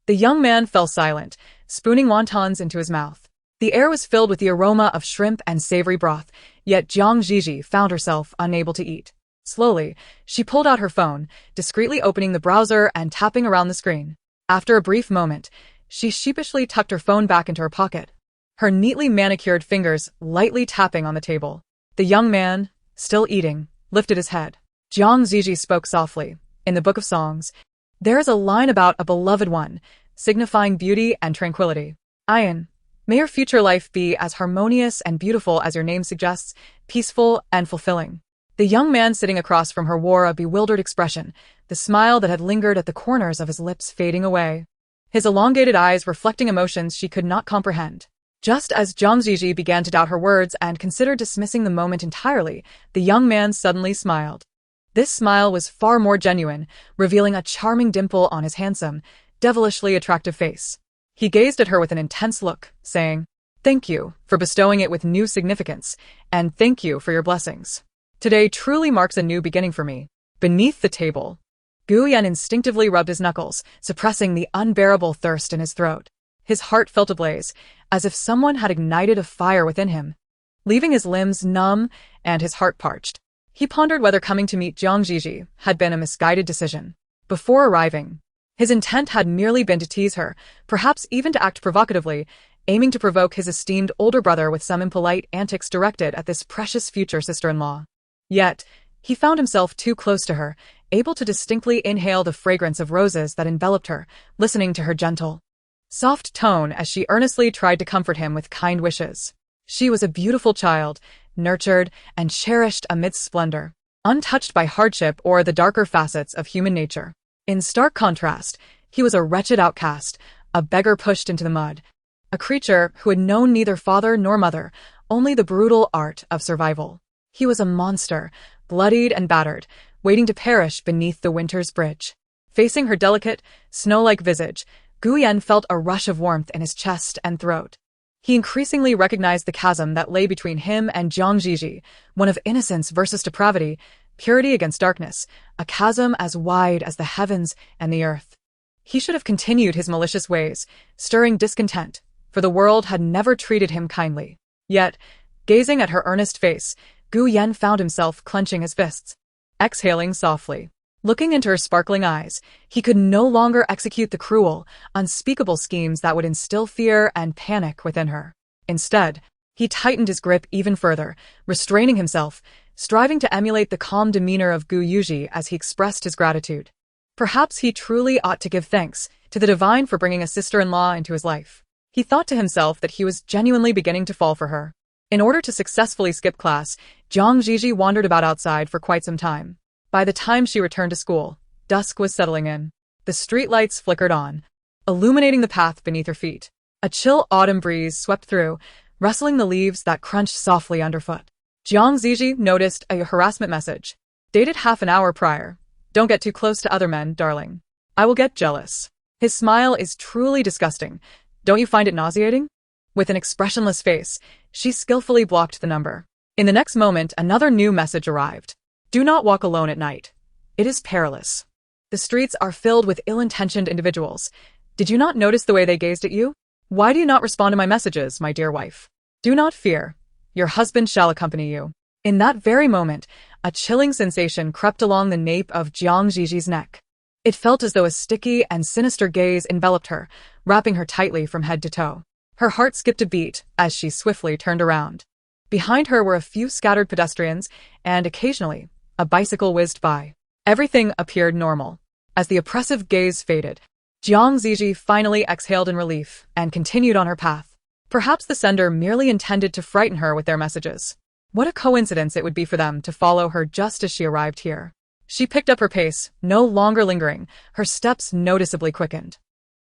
The young man fell silent, spooning wontons into his mouth. The air was filled with the aroma of shrimp and savory broth, yet Zhi Zhi found herself unable to eat. Slowly, she pulled out her phone, discreetly opening the browser and tapping around the screen. After a brief moment, she sheepishly tucked her phone back into her pocket, her neatly manicured fingers lightly tapping on the table. The young man, still eating, lifted his head. Zhi Zhi spoke softly. "In the Book of Songs, there is a line about a beloved one, signifying beauty and tranquility. Ayan, may your future life be as harmonious and beautiful as your name suggests, peaceful and fulfilling." The young man sitting across from her wore a bewildered expression, the smile that had lingered at the corners of his lips fading away, his elongated eyes reflecting emotions she could not comprehend. Just as Zhi Zhi began to doubt her words and considered dismissing the moment entirely, the young man suddenly smiled. This smile was far more genuine, revealing a charming dimple on his handsome, devilishly attractive face. He gazed at her with an intense look, saying, "Thank you for bestowing it with new significance, and thank you for your blessings. Today truly marks a new beginning for me." Beneath the table, Gu Yan instinctively rubbed his knuckles, suppressing the unbearable thirst in his throat. His heart felt ablaze, as if someone had ignited a fire within him, leaving his limbs numb and his heart parched. He pondered whether coming to meet Zhi Zhi had been a misguided decision. Before arriving, his intent had merely been to tease her, perhaps even to act provocatively, aiming to provoke his esteemed older brother with some impolite antics directed at this precious future sister-in-law. Yet, he found himself too close to her, able to distinctly inhale the fragrance of roses that enveloped her, listening to her gentle, soft tone as she earnestly tried to comfort him with kind wishes. She was a beautiful child, nurtured and cherished amidst splendor, untouched by hardship or the darker facets of human nature. In stark contrast, he was a wretched outcast, a beggar pushed into the mud, a creature who had known neither father nor mother, only the brutal art of survival. He was a monster, bloodied and battered, waiting to perish beneath the winter's bridge. Facing her delicate, snow-like visage, Gu Yan felt a rush of warmth in his chest and throat. He increasingly recognized the chasm that lay between him and Zhi Zhi, one of innocence versus depravity, purity against darkness, a chasm as wide as the heavens and the earth. He should have continued his malicious ways, stirring discontent, for the world had never treated him kindly. Yet, gazing at her earnest face, Gu Yan found himself clenching his fists. Exhaling softly, looking into her sparkling eyes, he could no longer execute the cruel, unspeakable schemes that would instill fear and panic within her. Instead, he tightened his grip even further, restraining himself, striving to emulate the calm demeanor of Gu Zhi as he expressed his gratitude. Perhaps he truly ought to give thanks to the divine for bringing a sister-in-law into his life. He thought to himself that he was genuinely beginning to fall for her. In order to successfully skip class, Zhi Zhi wandered about outside for quite some time. By the time she returned to school, dusk was settling in. The streetlights flickered on, illuminating the path beneath her feet. A chill autumn breeze swept through, rustling the leaves that crunched softly underfoot. Zhi Zhi noticed a harassment message. Dated half an hour prior. "Don't get too close to other men, darling. I will get jealous." His smile is truly disgusting. Don't you find it nauseating? With an expressionless face, she skillfully blocked the number. In the next moment, another new message arrived. "Do not walk alone at night. It is perilous. The streets are filled with ill-intentioned individuals. Did you not notice the way they gazed at you? Why do you not respond to my messages, my dear wife? Do not fear. Your husband shall accompany you." In that very moment, a chilling sensation crept along the nape of Zhi Zhi's neck. It felt as though a sticky and sinister gaze enveloped her, wrapping her tightly from head to toe. Her heart skipped a beat as she swiftly turned around. Behind her were a few scattered pedestrians, and occasionally, a bicycle whizzed by. Everything appeared normal. As the oppressive gaze faded, Zhi Zhi finally exhaled in relief and continued on her path. Perhaps the sender merely intended to frighten her with their messages. What a coincidence it would be for them to follow her just as she arrived here. She picked up her pace, no longer lingering, her steps noticeably quickened.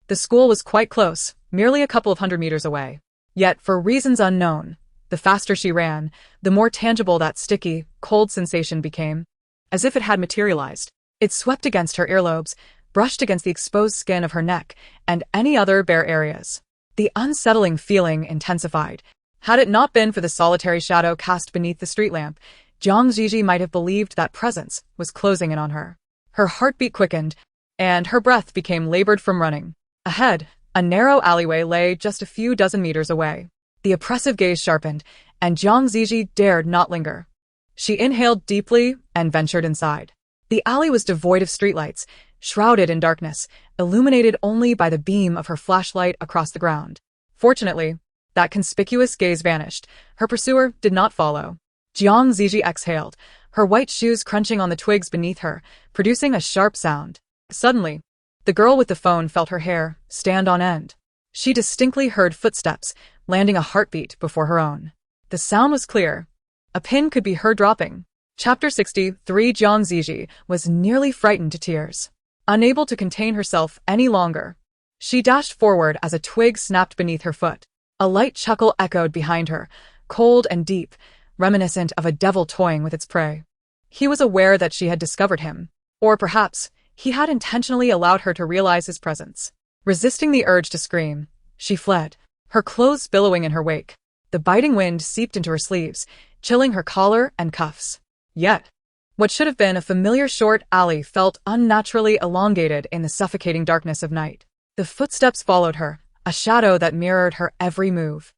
The school was quite close, merely a couple of 100 meters away. Yet, for reasons unknown, the faster she ran, the more tangible that sticky, cold sensation became. As if it had materialized, it swept against her earlobes, brushed against the exposed skin of her neck, and any other bare areas. The unsettling feeling intensified. Had it not been for the solitary shadow cast beneath the street lamp, Zhi Zhi might have believed that presence was closing in on her. Her heartbeat quickened, and her breath became labored from running. Ahead, a narrow alleyway lay just a few dozen meters away. The oppressive gaze sharpened, and Zhi Zhi dared not linger. She inhaled deeply and ventured inside. The alley was devoid of streetlights, shrouded in darkness, illuminated only by the beam of her flashlight across the ground. Fortunately, that conspicuous gaze vanished. Her pursuer did not follow. Zhi Zhi exhaled, her white shoes crunching on the twigs beneath her, producing a sharp sound. Suddenly, the girl with the phone felt her hair stand on end. She distinctly heard footsteps, landing a heartbeat before her own. The sound was clear. A pin could be heard dropping. Chapter 63. Zhi Zhi was nearly frightened to tears. Unable to contain herself any longer, she dashed forward as a twig snapped beneath her foot. A light chuckle echoed behind her, cold and deep, reminiscent of a devil toying with its prey. He was aware that she had discovered him, or perhaps he had intentionally allowed her to realize his presence. Resisting the urge to scream, she fled, her clothes billowing in her wake. The biting wind seeped into her sleeves, chilling her collar and cuffs. Yet, what should have been a familiar short alley felt unnaturally elongated in the suffocating darkness of night. The footsteps followed her, a shadow that mirrored her every move.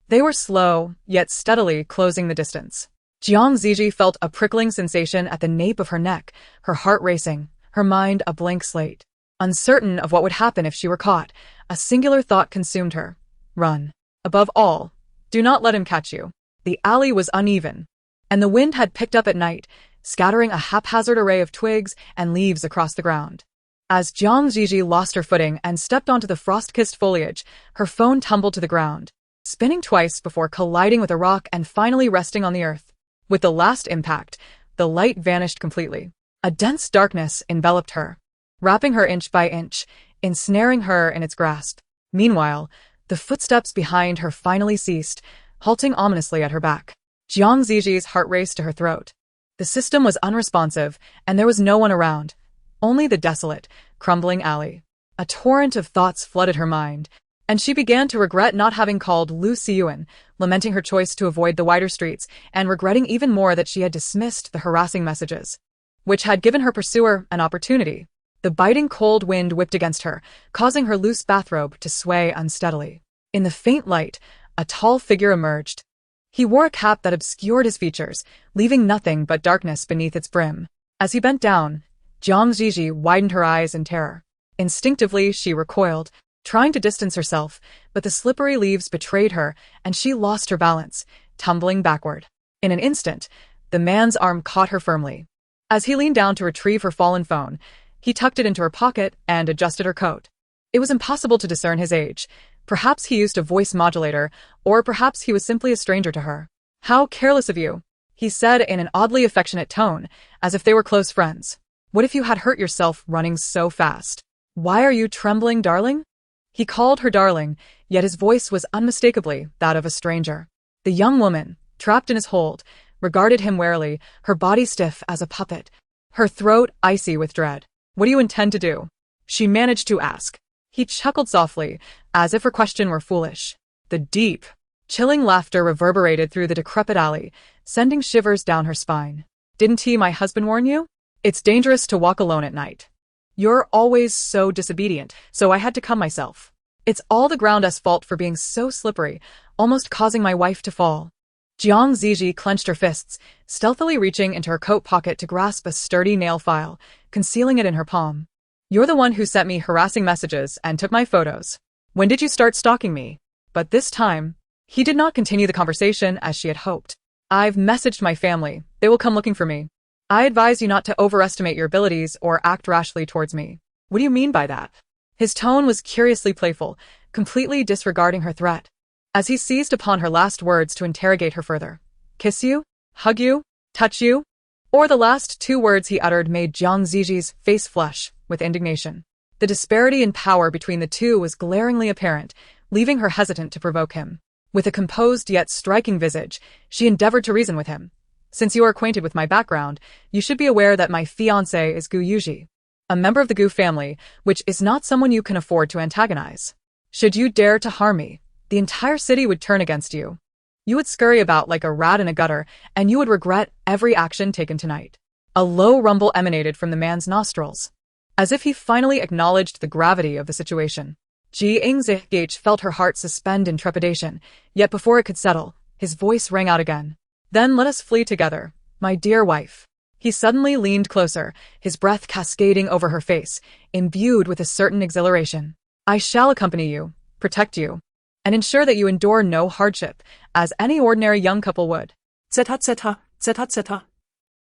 They were slow, yet steadily closing the distance. Zhi Zhi felt a prickling sensation at the nape of her neck, her heart racing, her mind a blank slate. Uncertain of what would happen if she were caught, a singular thought consumed her. Run. Above all, do not let him catch you. The alley was uneven, and the wind had picked up at night, scattering a haphazard array of twigs and leaves across the ground. As Zhi Zhi lost her footing and stepped onto the frost-kissed foliage, her phone tumbled to the ground, spinning twice before colliding with a rock and finally resting on the earth. With the last impact, the light vanished completely. A dense darkness enveloped her, wrapping her inch by inch, ensnaring her in its grasp. Meanwhile, the footsteps behind her finally ceased, halting ominously at her back. Zhi Zhi's heart raced to her throat. The system was unresponsive, and there was no one around. Only the desolate, crumbling alley. A torrent of thoughts flooded her mind, and she began to regret not having called Lu Xiyuan, lamenting her choice to avoid the wider streets, and regretting even more that she had dismissed the harassing messages, which had given her pursuer an opportunity. The biting cold wind whipped against her, causing her loose bathrobe to sway unsteadily. In the faint light, a tall figure emerged. He wore a cap that obscured his features, leaving nothing but darkness beneath its brim. As he bent down, Zhi Zhi widened her eyes in terror. Instinctively, she recoiled, trying to distance herself, but the slippery leaves betrayed her, and she lost her balance, tumbling backward. In an instant, the man's arm caught her firmly. As he leaned down to retrieve her fallen phone, he tucked it into her pocket and adjusted her coat. It was impossible to discern his age. Perhaps he used a voice modulator, or perhaps he was simply a stranger to her. "How careless of you," he said in an oddly affectionate tone, as if they were close friends. "What if you had hurt yourself running so fast? Why are you trembling, darling?" He called her darling, yet his voice was unmistakably that of a stranger. The young woman, trapped in his hold, regarded him warily, her body stiff as a puppet, her throat icy with dread. "What do you intend to do?" she managed to ask. He chuckled softly, as if her question were foolish. The deep, chilling laughter reverberated through the decrepit alley, sending shivers down her spine. "Didn't my husband warn you? It's dangerous to walk alone at night. You're always so disobedient, so I had to come myself. It's all the ground's fault for being so slippery, almost causing my wife to fall." Zhi Zhi clenched her fists, stealthily reaching into her coat pocket to grasp a sturdy nail file, concealing it in her palm. "You're the one who sent me harassing messages and took my photos. When did you start stalking me?" But this time, he did not continue the conversation as she had hoped. "I've messaged my family. They will come looking for me. I advise you not to overestimate your abilities or act rashly towards me." "What do you mean by that?" His tone was curiously playful, completely disregarding her threat. As he seized upon her last words to interrogate her further. "Kiss you?" Hug you? Touch you? Or the last two words he uttered made Zhi Zhi's face flush with indignation. The disparity in power between the two was glaringly apparent, leaving her hesitant to provoke him. With a composed yet striking visage, she endeavored to reason with him. Since you are acquainted with my background, you should be aware that my fiancé is Gu Yuji, a member of the Gu family, which is not someone you can afford to antagonize. Should you dare to harm me, the entire city would turn against you. You would scurry about like a rat in a gutter, and you would regret every action taken tonight. A low rumble emanated from the man's nostrils, as if he finally acknowledged the gravity of the situation. Zhi Zhi felt her heart suspend in trepidation, yet before it could settle, his voice rang out again. Then let us flee together, my dear wife. He suddenly leaned closer, his breath cascading over her face, imbued with a certain exhilaration. I shall accompany you, protect you, and ensure that you endure no hardship, as any ordinary young couple would. Zeta, zeta, zeta, zeta.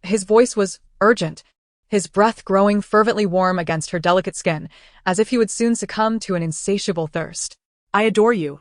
His voice was urgent, his breath growing fervently warm against her delicate skin, as if he would soon succumb to an insatiable thirst. I adore you.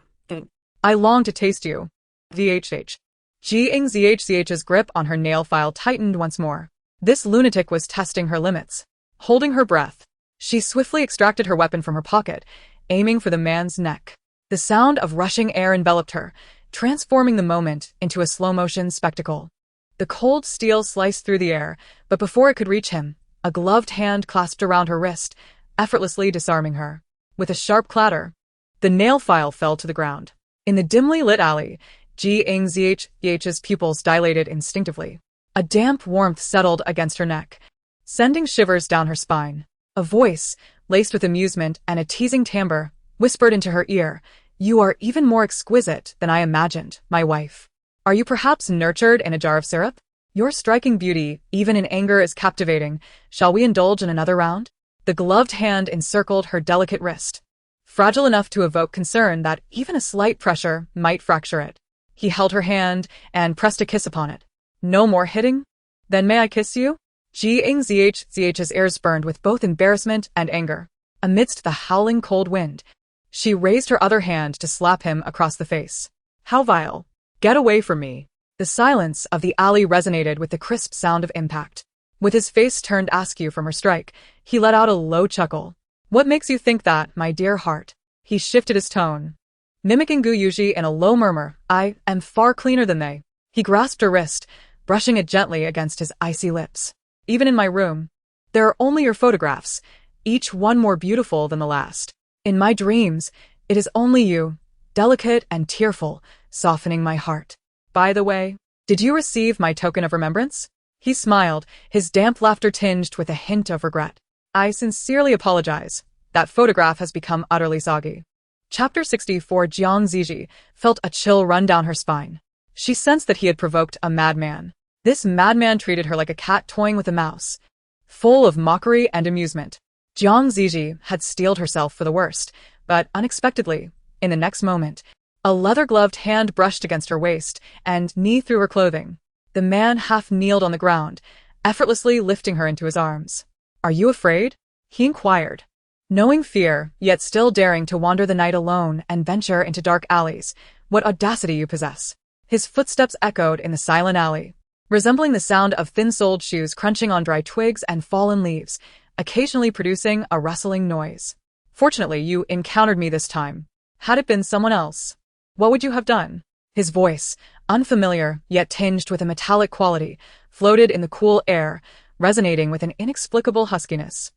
I long to taste you. VHH. Zhi Zhi's grip on her nail file tightened once more. This lunatic was testing her limits. Holding her breath, she swiftly extracted her weapon from her pocket, aiming for the man's neck. The sound of rushing air enveloped her, transforming the moment into a slow-motion spectacle. The cold steel sliced through the air, but before it could reach him, a gloved hand clasped around her wrist, effortlessly disarming her. With a sharp clatter, the nail file fell to the ground. In the dimly lit alley, Zhi Zhi's pupils dilated instinctively. A damp warmth settled against her neck, sending shivers down her spine. A voice, laced with amusement and a teasing timbre, whispered into her ear, "You are even more exquisite than I imagined, my wife. Are you perhaps nurtured in a jar of syrup? Your striking beauty, even in anger, is captivating. Shall we indulge in another round?" The gloved hand encircled her delicate wrist, fragile enough to evoke concern that even a slight pressure might fracture it. He held her hand and pressed a kiss upon it. "No more hitting? Then may I kiss you?" Zhi Zhi's ears burned with both embarrassment and anger. Amidst the howling cold wind, she raised her other hand to slap him across the face. "How vile! Get away from me!" The silence of the alley resonated with the crisp sound of impact. With his face turned askew from her strike, he let out a low chuckle. "What makes you think that, my dear heart?" He shifted his tone, mimicking Gu Yuji in a low murmur. "I am far cleaner than they." He grasped her wrist, brushing it gently against his icy lips. "Even in my room, there are only your photographs, each one more beautiful than the last. In my dreams, it is only you, delicate and tearful, softening my heart. By the way, did you receive my token of remembrance?" He smiled, his damp laughter tinged with a hint of regret. "I sincerely apologize. That photograph has become utterly soggy." Chapter 64. Zhi Zhi felt a chill run down her spine. She sensed that he had provoked a madman. This madman treated her like a cat toying with a mouse, full of mockery and amusement. Zhi Zhi had steeled herself for the worst, but unexpectedly, in the next moment, a leather-gloved hand brushed against her waist and knee through her clothing. The man half kneeled on the ground, effortlessly lifting her into his arms. "Are you afraid?" he inquired. Knowing fear, yet still daring to wander the night alone and venture into dark alleys, what audacity you possess. His footsteps echoed in the silent alley, resembling the sound of thin-soled shoes crunching on dry twigs and fallen leaves, occasionally producing a rustling noise. "Fortunately, you encountered me this time. Had it been someone else, what would you have done?" His voice, unfamiliar yet tinged with a metallic quality, floated in the cool air, resonating with an inexplicable huskiness.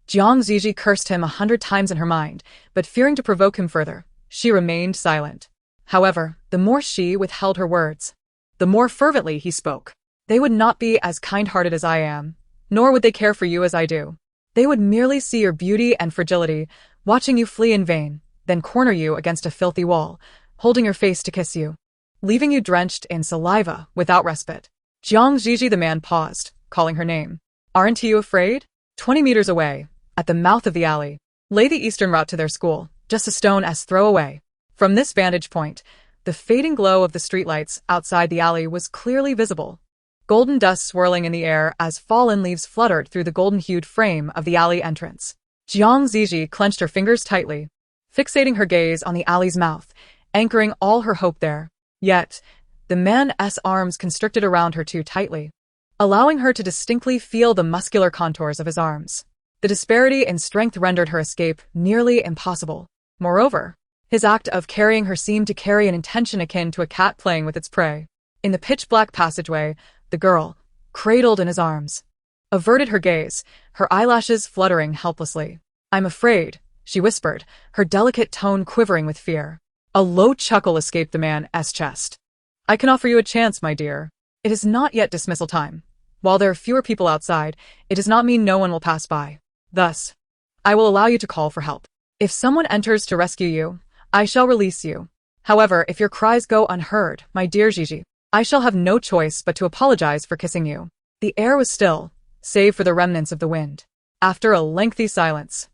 Zhi Zhi cursed him 100 times in her mind, but fearing to provoke him further, she remained silent. However, the more she withheld her words, the more fervently he spoke. "They would not be as kind-hearted as I am, nor would they care for you as I do. They would merely see your beauty and fragility, watching you flee in vain, then corner you against a filthy wall, holding your face to kiss you, leaving you drenched in saliva without respite." Zhi Zhi, the man paused, calling her name. "Aren't you afraid?" 20 meters away, at the mouth of the alley, lay the eastern route to their school, just a stone's throw away. From this vantage point, the fading glow of the streetlights outside the alley was clearly visible. Golden dust swirling in the air as fallen leaves fluttered through the golden-hued frame of the alley entrance. Zhi Zhi clenched her fingers tightly, fixating her gaze on the alley's mouth, anchoring all her hope there. Yet, the man's arms constricted around her too tightly, allowing her to distinctly feel the muscular contours of his arms. The disparity in strength rendered her escape nearly impossible. Moreover, his act of carrying her seemed to carry an intention akin to a cat playing with its prey. In the pitch-black passageway, the girl, cradled in his arms, averted her gaze, her eyelashes fluttering helplessly. "I'm afraid," she whispered, her delicate tone quivering with fear. A low chuckle escaped the man's chest. "I can offer you a chance, my dear. It is not yet dismissal time. While there are fewer people outside, it does not mean no one will pass by. Thus, I will allow you to call for help. If someone enters to rescue you, I shall release you. However, if your cries go unheard, my dear Zhi Zhi, I shall have no choice but to apologize for kissing you." The air was still, save for the remnants of the wind. After a lengthy silence,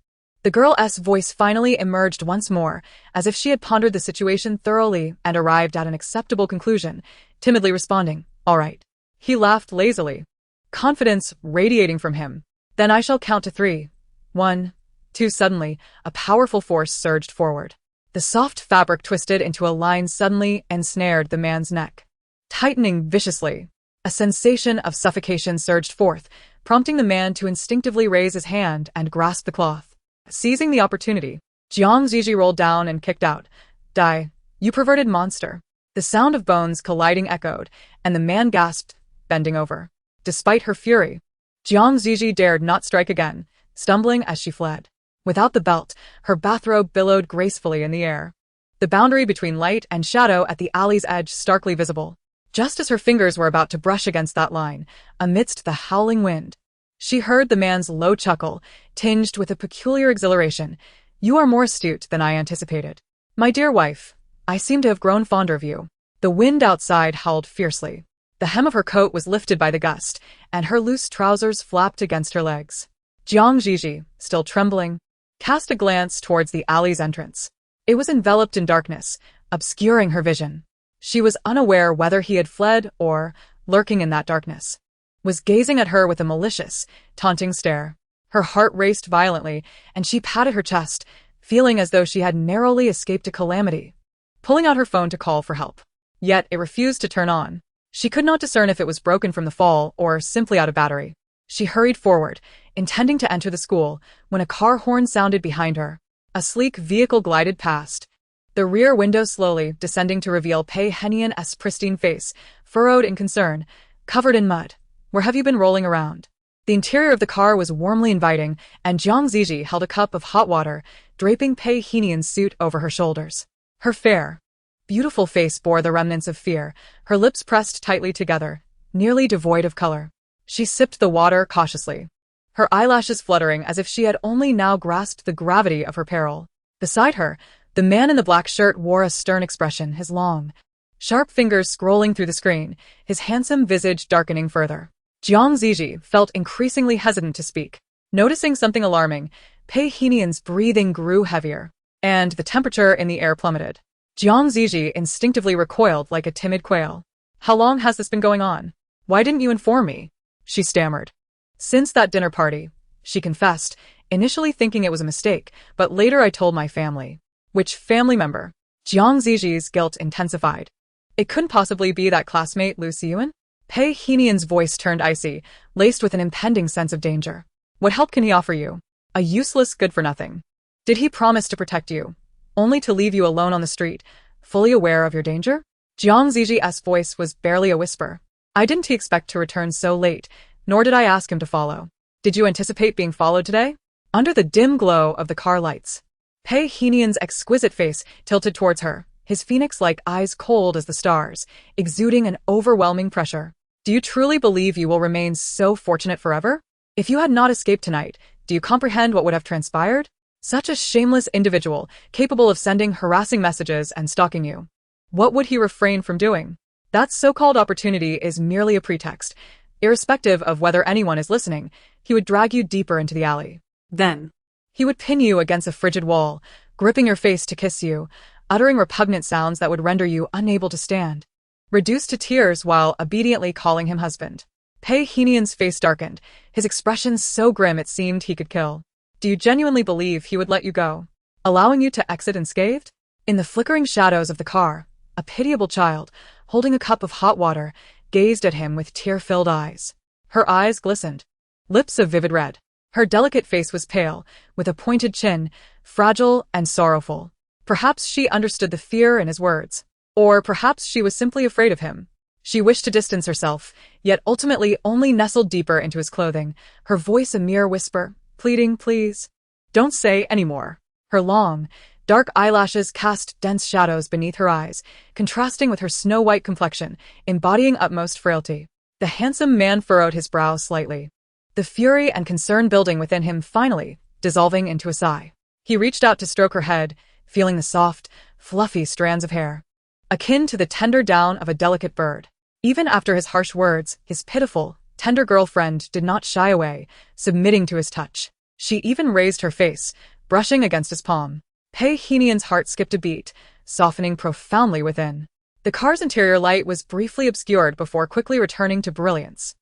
the girl's voice finally emerged once more, as if she had pondered the situation thoroughly and arrived at an acceptable conclusion, timidly responding, "All right." He laughed lazily, confidence radiating from him. "Then I shall count to 3. 1, 2. Suddenly, a powerful force surged forward. The soft fabric twisted into a line suddenly ensnared the man's neck, tightening viciously. A sensation of suffocation surged forth, prompting the man to instinctively raise his hand and grasp the cloth. Seizing the opportunity, Zhi Zhi rolled down and kicked out. "Die, you perverted monster." The sound of bones colliding echoed, and the man gasped, bending over. Despite her fury, Zhi Zhi dared not strike again, stumbling as she fled. Without the belt, her bathrobe billowed gracefully in the air, the boundary between light and shadow at the alley's edge starkly visible. Just as her fingers were about to brush against that line, amidst the howling wind, she heard the man's low chuckle, tinged with a peculiar exhilaration. "You are more astute than I anticipated. My dear wife, I seem to have grown fonder of you." The wind outside howled fiercely. The hem of her coat was lifted by the gust, and her loose trousers flapped against her legs. Zhi Zhi, still trembling, cast a glance towards the alley's entrance. It was enveloped in darkness, obscuring her vision. She was unaware whether he had fled or, lurking in that darkness, was gazing at her with a malicious, taunting stare. Her heart raced violently, and she patted her chest, feeling as though she had narrowly escaped a calamity, pulling out her phone to call for help. Yet it refused to turn on. She could not discern if it was broken from the fall or simply out of battery. She hurried forward, intending to enter the school, when a car horn sounded behind her. A sleek vehicle glided past, the rear window slowly descending to reveal Pei Henian's pristine face, furrowed in concern, covered in mud. "Where have you been rolling around?" The interior of the car was warmly inviting, and Zhi Zhi held a cup of hot water, draping Pei Henian's suit over her shoulders. Her fair, beautiful face bore the remnants of fear, her lips pressed tightly together, nearly devoid of color. She sipped the water cautiously, her eyelashes fluttering as if she had only now grasped the gravity of her peril. Beside her, the man in the black shirt wore a stern expression, his long, sharp fingers scrolling through the screen, his handsome visage darkening further. Zhi Zhi felt increasingly hesitant to speak. Noticing something alarming, Pei Henian's breathing grew heavier, and the temperature in the air plummeted. Zhi Zhi instinctively recoiled like a timid quail. "How long has this been going on? Why didn't you inform me?" she stammered. "Since that dinner party," she confessed, initially thinking it was a mistake, but later I told my family. "Which family member?" Zhi Zhi's guilt intensified. "It couldn't possibly be that classmate Lu Siyuan?" Pei Henian's voice turned icy, laced with an impending sense of danger. "What help can he offer you? A useless good-for-nothing. Did he promise to protect you, only to leave you alone on the street, fully aware of your danger?" Zhi Zhi's voice was barely a whisper. "I didn't expect to return so late, nor did I ask him to follow. Did you anticipate being followed today?" Under the dim glow of the car lights, Pei Henian's exquisite face tilted towards her, his phoenix-like eyes cold as the stars, exuding an overwhelming pressure. "Do you truly believe you will remain so fortunate forever? If you had not escaped tonight, do you comprehend what would have transpired? Such a shameless individual, capable of sending harassing messages and stalking you. What would he refrain from doing? That so-called opportunity is merely a pretext. Irrespective of whether anyone is listening, he would drag you deeper into the alley. Then, he would pin you against a frigid wall, gripping your face to kiss you, uttering repugnant sounds that would render you unable to stand, reduced to tears while obediently calling him husband." Pei Henian's face darkened, his expression so grim it seemed he could kill. "Do you genuinely believe he would let you go, allowing you to exit unscathed?" In the flickering shadows of the car, a pitiable child, holding a cup of hot water, gazed at him with tear-filled eyes. Her eyes glistened, lips of vivid red. Her delicate face was pale, with a pointed chin, fragile and sorrowful. Perhaps she understood the fear in his words. Or perhaps she was simply afraid of him. She wished to distance herself, yet ultimately only nestled deeper into his clothing, her voice a mere whisper, pleading, please. Don't say any more. Her long, dark eyelashes cast dense shadows beneath her eyes, contrasting with her snow-white complexion, embodying utmost frailty. The handsome man furrowed his brow slightly, the fury and concern building within him finally dissolving into a sigh. He reached out to stroke her head, feeling the soft, fluffy strands of hair, akin to the tender down of a delicate bird. Even after his harsh words, his pitiful, tender girlfriend did not shy away, submitting to his touch. She even raised her face, brushing against his palm. Pei Henian's heart skipped a beat, softening profoundly within. The car's interior light was briefly obscured before quickly returning to brilliance.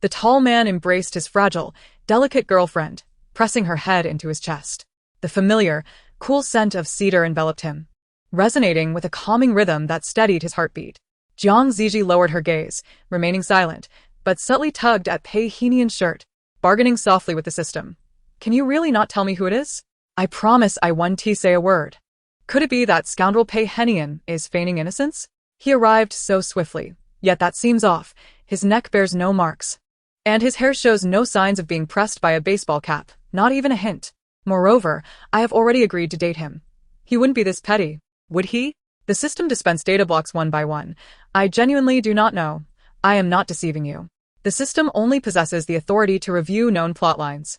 The tall man embraced his fragile, delicate girlfriend, pressing her head into his chest. The familiar, cool scent of cedar enveloped him, resonating with a calming rhythm that steadied his heartbeat. Zhi Zhi lowered her gaze, remaining silent, but subtly tugged at Pei Henian's shirt, bargaining softly with the system. Can you really not tell me who it is? I promise I won't say a word. Could it be that scoundrel Pei Henian is feigning innocence? He arrived so swiftly, yet that seems off. His neck bears no marks, and his hair shows no signs of being pressed by a baseball cap, not even a hint. Moreover, I have already agreed to date him. He wouldn't be this petty, would he? The system dispensed data blocks one by one. I genuinely do not know. I am not deceiving you. The system only possesses the authority to review known plotlines,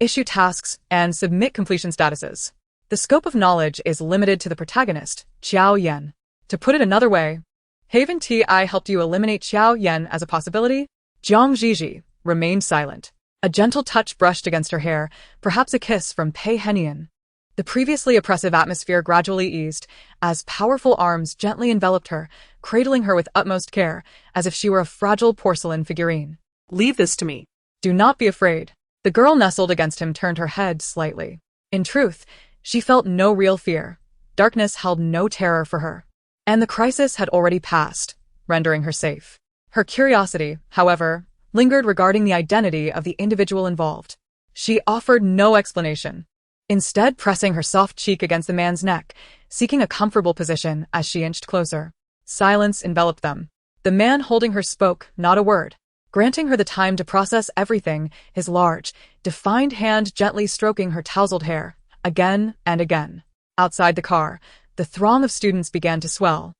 issue tasks, and submit completion statuses. The scope of knowledge is limited to the protagonist, Qiao Yan. To put it another way, haven't I helped you eliminate Qiao Yan as a possibility? Zhi Zhi remained silent. A gentle touch brushed against her hair, perhaps a kiss from Pei Henian. The previously oppressive atmosphere gradually eased, as powerful arms gently enveloped her, cradling her with utmost care, as if she were a fragile porcelain figurine. Leave this to me. Do not be afraid. The girl nestled against him turned her head slightly. In truth, she felt no real fear. Darkness held no terror for her. And the crisis had already passed, rendering her safe. Her curiosity, however, lingered regarding the identity of the individual involved. She offered no explanation, instead pressing her soft cheek against the man's neck, seeking a comfortable position as she inched closer. Silence enveloped them. The man holding her spoke not a word, granting her the time to process everything, his large, defined hand gently stroking her tousled hair, again and again. Outside the car, the throng of students began to swell,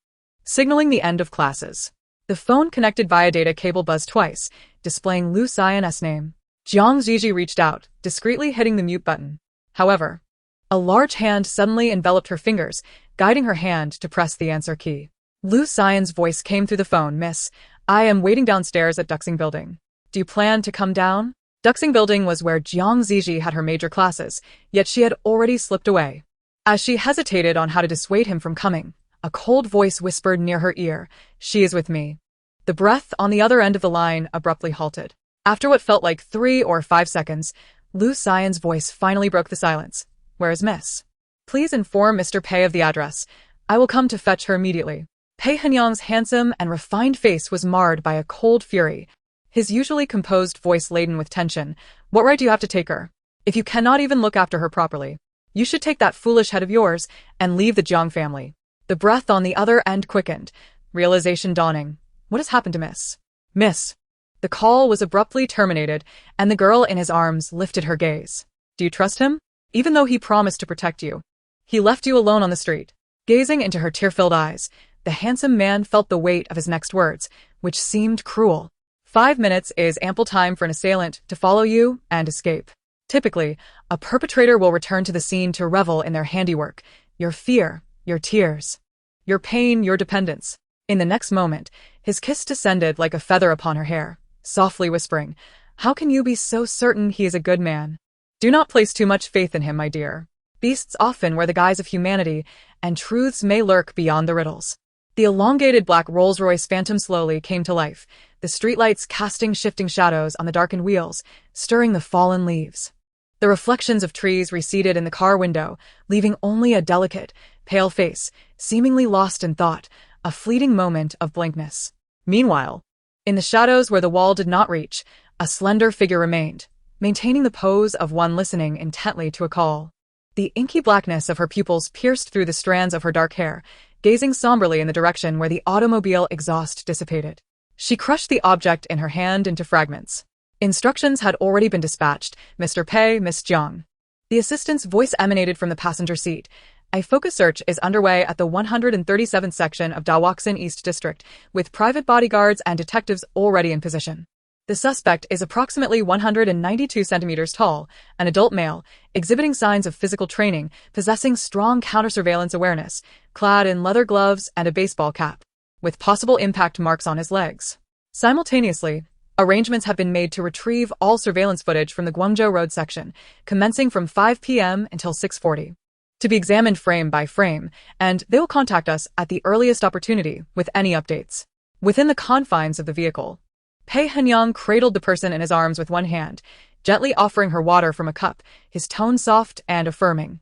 signaling the end of classes. The phone connected via data cable buzzed twice, displaying Lu Xian's name. Zhi Zhi reached out, discreetly hitting the mute button. However, a large hand suddenly enveloped her fingers, guiding her hand to press the answer key. Lu Xian's voice came through the phone. Miss, I am waiting downstairs at Duxing Building. Do you plan to come down? Duxing Building was where Zhi Zhi had her major classes, yet she had already slipped away. As she hesitated on how to dissuade him from coming, a cold voice whispered near her ear, "She is with me." The breath on the other end of the line abruptly halted. After what felt like 3 or 5 seconds, Lu Xian's voice finally broke the silence. "Where is Miss? Please inform Mr. Pei of the address. I will come to fetch her immediately." Pei Henian's handsome and refined face was marred by a cold fury, his usually composed voice laden with tension. "What right do you have to take her? If you cannot even look after her properly, you should take that foolish head of yours and leave the Jiang family." The breath on the other end quickened, realization dawning. What has happened to Miss? Miss. The call was abruptly terminated, and the girl in his arms lifted her gaze. Do you trust him? Even though he promised to protect you, he left you alone on the street. Gazing into her tear-filled eyes, the handsome man felt the weight of his next words, which seemed cruel. 5 minutes is ample time for an assailant to follow you and escape. Typically, a perpetrator will return to the scene to revel in their handiwork, your fear, your tears, your pain, your dependence. In the next moment, his kiss descended like a feather upon her hair, softly whispering, "How can you be so certain he is a good man? Do not place too much faith in him, my dear. Beasts often wear the guise of humanity, and truths may lurk beyond the riddles." The elongated black Rolls-Royce Phantom slowly came to life, the streetlights casting shifting shadows on the darkened wheels, stirring the fallen leaves. The reflections of trees receded in the car window, leaving only a delicate, pale face, seemingly lost in thought, a fleeting moment of blankness. Meanwhile, in the shadows where the wall did not reach, a slender figure remained, maintaining the pose of one listening intently to a call. The inky blackness of her pupils pierced through the strands of her dark hair, gazing somberly in the direction where the automobile exhaust dissipated. She crushed the object in her hand into fragments. Instructions had already been dispatched, Mr. Pei, Miss Jiang. The assistant's voice emanated from the passenger seat. A focus search is underway at the 137th section of Dawaxin East District, with private bodyguards and detectives already in position. The suspect is approximately 192 centimeters tall, an adult male, exhibiting signs of physical training, possessing strong counter-surveillance awareness, clad in leather gloves and a baseball cap, with possible impact marks on his legs. Simultaneously, arrangements have been made to retrieve all surveillance footage from the Guangzhou Road section, commencing from 5 p.m. until 6:40. To be examined frame by frame, and they will contact us at the earliest opportunity with any updates. Within the confines of the vehicle, Pei Henyang cradled the person in his arms with one hand, gently offering her water from a cup, his tone soft and affirming.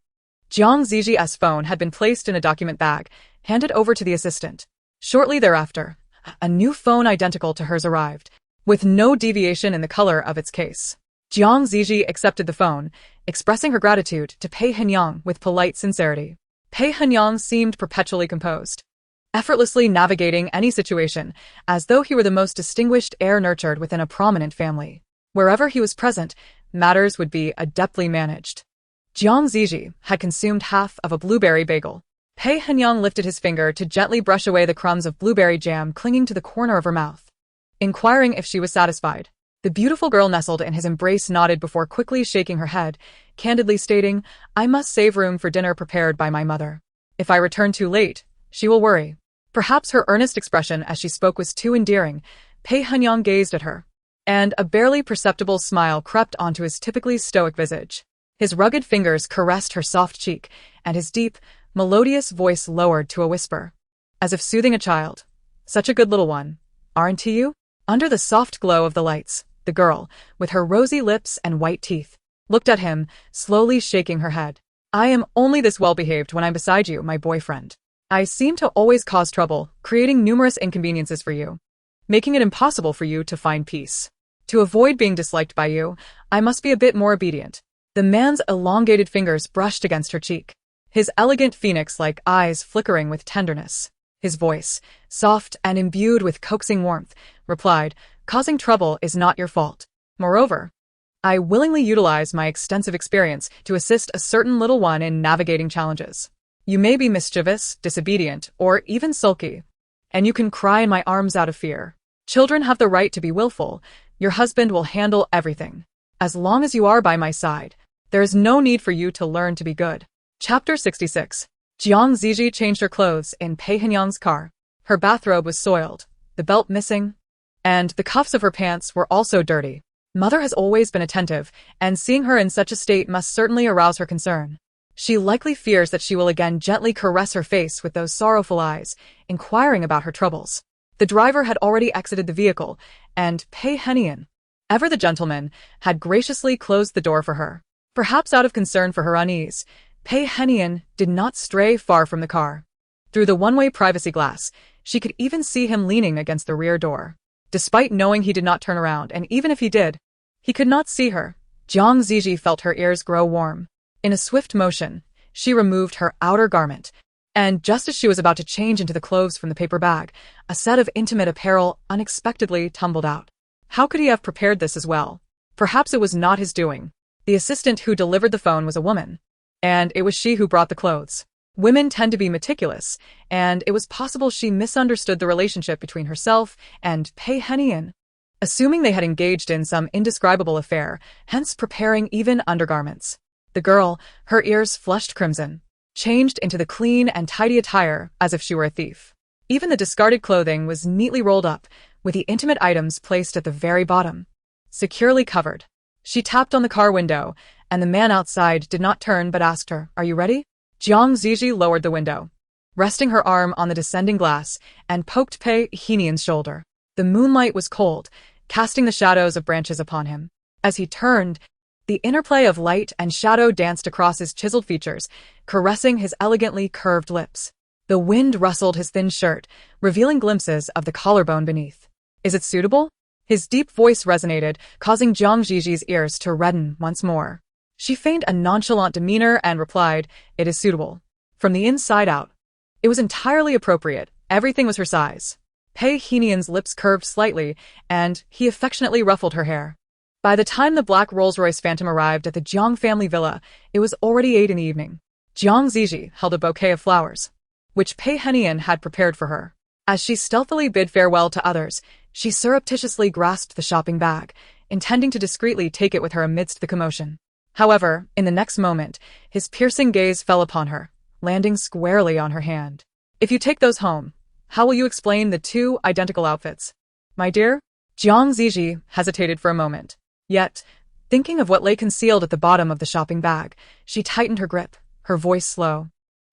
Jiang Ziji's phone had been placed in a document bag, handed over to the assistant. Shortly thereafter, a new phone identical to hers arrived, with no deviation in the color of its case. Jiang Zhi accepted the phone, expressing her gratitude to Pei Henyang with polite sincerity. Pei Henyang seemed perpetually composed, effortlessly navigating any situation, as though he were the most distinguished heir nurtured within a prominent family. Wherever he was present, matters would be adeptly managed. Jiang Zhi had consumed half of a blueberry bagel. Pei Henyang lifted his finger to gently brush away the crumbs of blueberry jam clinging to the corner of her mouth. Inquiring if she was satisfied, the beautiful girl nestled in his embrace nodded before quickly shaking her head, candidly stating, "I must save room for dinner prepared by my mother. If I return too late, she will worry." Perhaps her earnest expression as she spoke was too endearing. Pei Henyang gazed at her, and a barely perceptible smile crept onto his typically stoic visage. His rugged fingers caressed her soft cheek, and his deep, melodious voice lowered to a whisper, as if soothing a child. "Such a good little one, aren't you?" Under the soft glow of the lights, the girl, with her rosy lips and white teeth, looked at him, slowly shaking her head. "I am only this well-behaved when I'm beside you, my boyfriend. I seem to always cause trouble, creating numerous inconveniences for you, making it impossible for you to find peace. To avoid being disliked by you, I must be a bit more obedient." The man's elongated fingers brushed against her cheek, his elegant phoenix-like eyes flickering with tenderness. His voice, soft and imbued with coaxing warmth, replied, "Causing trouble is not your fault. Moreover, I willingly utilize my extensive experience to assist a certain little one in navigating challenges. You may be mischievous, disobedient, or even sulky, and you can cry in my arms out of fear. Children have the right to be willful. Your husband will handle everything. As long as you are by my side, there is no need for you to learn to be good." Chapter 66. Jiang Zhi changed her clothes in Pei Henyang's car. Her bathrobe was soiled, the belt missing, and the cuffs of her pants were also dirty. Mother has always been attentive, and seeing her in such a state must certainly arouse her concern. She likely fears that she will again gently caress her face with those sorrowful eyes, inquiring about her troubles. The driver had already exited the vehicle, and Pei Henyang, ever the gentleman, had graciously closed the door for her. Perhaps out of concern for her unease, Pei Henyang did not stray far from the car. Through the one-way privacy glass, she could even see him leaning against the rear door. Despite knowing he did not turn around, and even if he did, he could not see her. Jiang Zhi felt her ears grow warm. In a swift motion, she removed her outer garment, and just as she was about to change into the clothes from the paper bag, a set of intimate apparel unexpectedly tumbled out. How could he have prepared this as well? Perhaps it was not his doing. The assistant who delivered the phone was a woman, and it was she who brought the clothes. Women tend to be meticulous, and it was possible she misunderstood the relationship between herself and Pei Henyang, assuming they had engaged in some indescribable affair, hence preparing even undergarments. The girl, her ears flushed crimson, changed into the clean and tidy attire as if she were a thief. Even the discarded clothing was neatly rolled up, with the intimate items placed at the very bottom, securely covered. She tapped on the car window, and the man outside did not turn but asked her, "Are you ready?" Jiang Zhi lowered the window, resting her arm on the descending glass, and poked Pei Henyang's shoulder. The moonlight was cold, casting the shadows of branches upon him. As he turned, the interplay of light and shadow danced across his chiseled features, caressing his elegantly curved lips. The wind rustled his thin shirt, revealing glimpses of the collarbone beneath. Is it suitable? His deep voice resonated, causing Zhi Zhi's ears to redden once more. She feigned a nonchalant demeanor and replied, "It is suitable." From the inside out. It was entirely appropriate. Everything was her size. Pei Henian's lips curved slightly, and he affectionately ruffled her hair. By the time the black Rolls-Royce Phantom arrived at the Jiang family villa, it was already 8 in the evening. Zhi Zhi held a bouquet of flowers, which Pei Henian had prepared for her. As she stealthily bid farewell to others, she surreptitiously grasped the shopping bag, intending to discreetly take it with her amidst the commotion. However, in the next moment, his piercing gaze fell upon her, landing squarely on her hand. "If you take those home, how will you explain the 2 identical outfits?" "My dear?" Zhi Zhi hesitated for a moment. Yet, thinking of what lay concealed at the bottom of the shopping bag, she tightened her grip, her voice slow.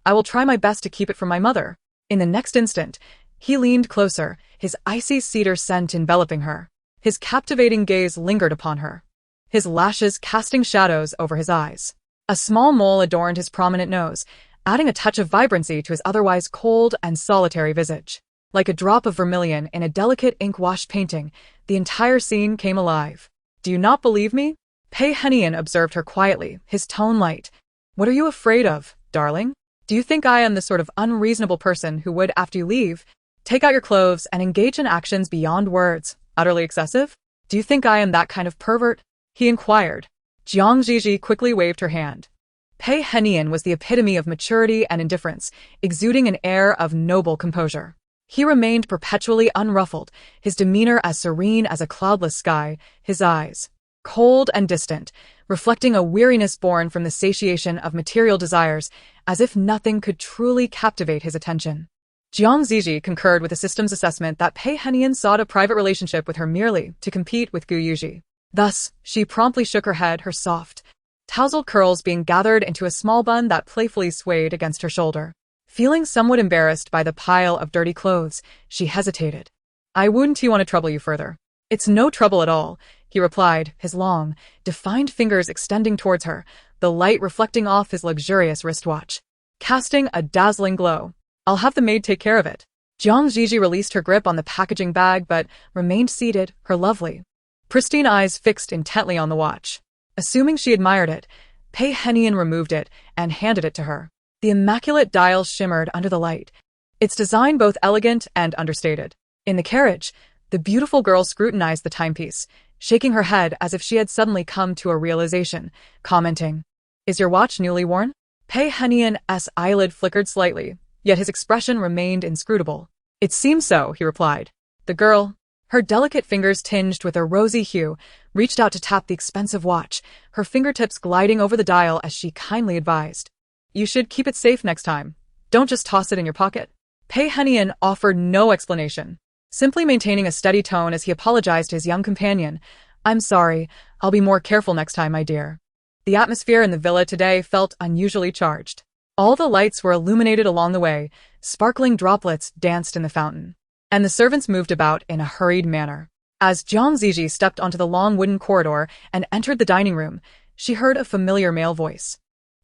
"I will try my best to keep it from my mother." In the next instant, he leaned closer, his icy cedar scent enveloping her. His captivating gaze lingered upon her, his lashes casting shadows over his eyes. A small mole adorned his prominent nose, adding a touch of vibrancy to his otherwise cold and solitary visage. Like a drop of vermilion in a delicate ink-washed painting, the entire scene came alive. "Do you not believe me?" Pei Henian observed her quietly, his tone light. "What are you afraid of, darling? Do you think I am the sort of unreasonable person who would, after you leave, take out your clothes and engage in actions beyond words, utterly excessive? Do you think I am that kind of pervert?" he inquired. Zhi Zhi quickly waved her hand. Pei Henian was the epitome of maturity and indifference, exuding an air of noble composure. He remained perpetually unruffled, his demeanor as serene as a cloudless sky, his eyes cold and distant, reflecting a weariness born from the satiation of material desires, as if nothing could truly captivate his attention. Zhi Zhi concurred with the system's assessment that Pei Henian sought a private relationship with her merely to compete with Gu Yuji. Thus, she promptly shook her head, her soft, tousled curls being gathered into a small bun that playfully swayed against her shoulder. Feeling somewhat embarrassed by the pile of dirty clothes, she hesitated. "I wouldn't want to trouble you further." "It's no trouble at all," he replied, his long, defined fingers extending towards her, the light reflecting off his luxurious wristwatch, casting a dazzling glow. "I'll have the maid take care of it." Zhi Zhi released her grip on the packaging bag but remained seated, her lovely, pristine eyes fixed intently on the watch. Assuming she admired it, Pei Henian removed it and handed it to her. The immaculate dial shimmered under the light, its design both elegant and understated. In the carriage, the beautiful girl scrutinized the timepiece, shaking her head as if she had suddenly come to a realization, commenting, "Is your watch newly worn?" Pei Henian's eyelid flickered slightly, yet his expression remained inscrutable. "It seems so," he replied. The girl, her delicate fingers tinged with a rosy hue, reached out to tap the expensive watch, her fingertips gliding over the dial as she kindly advised. "You should keep it safe next time. Don't just toss it in your pocket." Pei Henian offered no explanation, simply maintaining a steady tone as he apologized to his young companion. "I'm sorry, I'll be more careful next time, my dear." The atmosphere in the villa today felt unusually charged. All the lights were illuminated along the way, sparkling droplets danced in the fountain, and the servants moved about in a hurried manner. As Zhi Zhi stepped onto the long wooden corridor and entered the dining room, she heard a familiar male voice,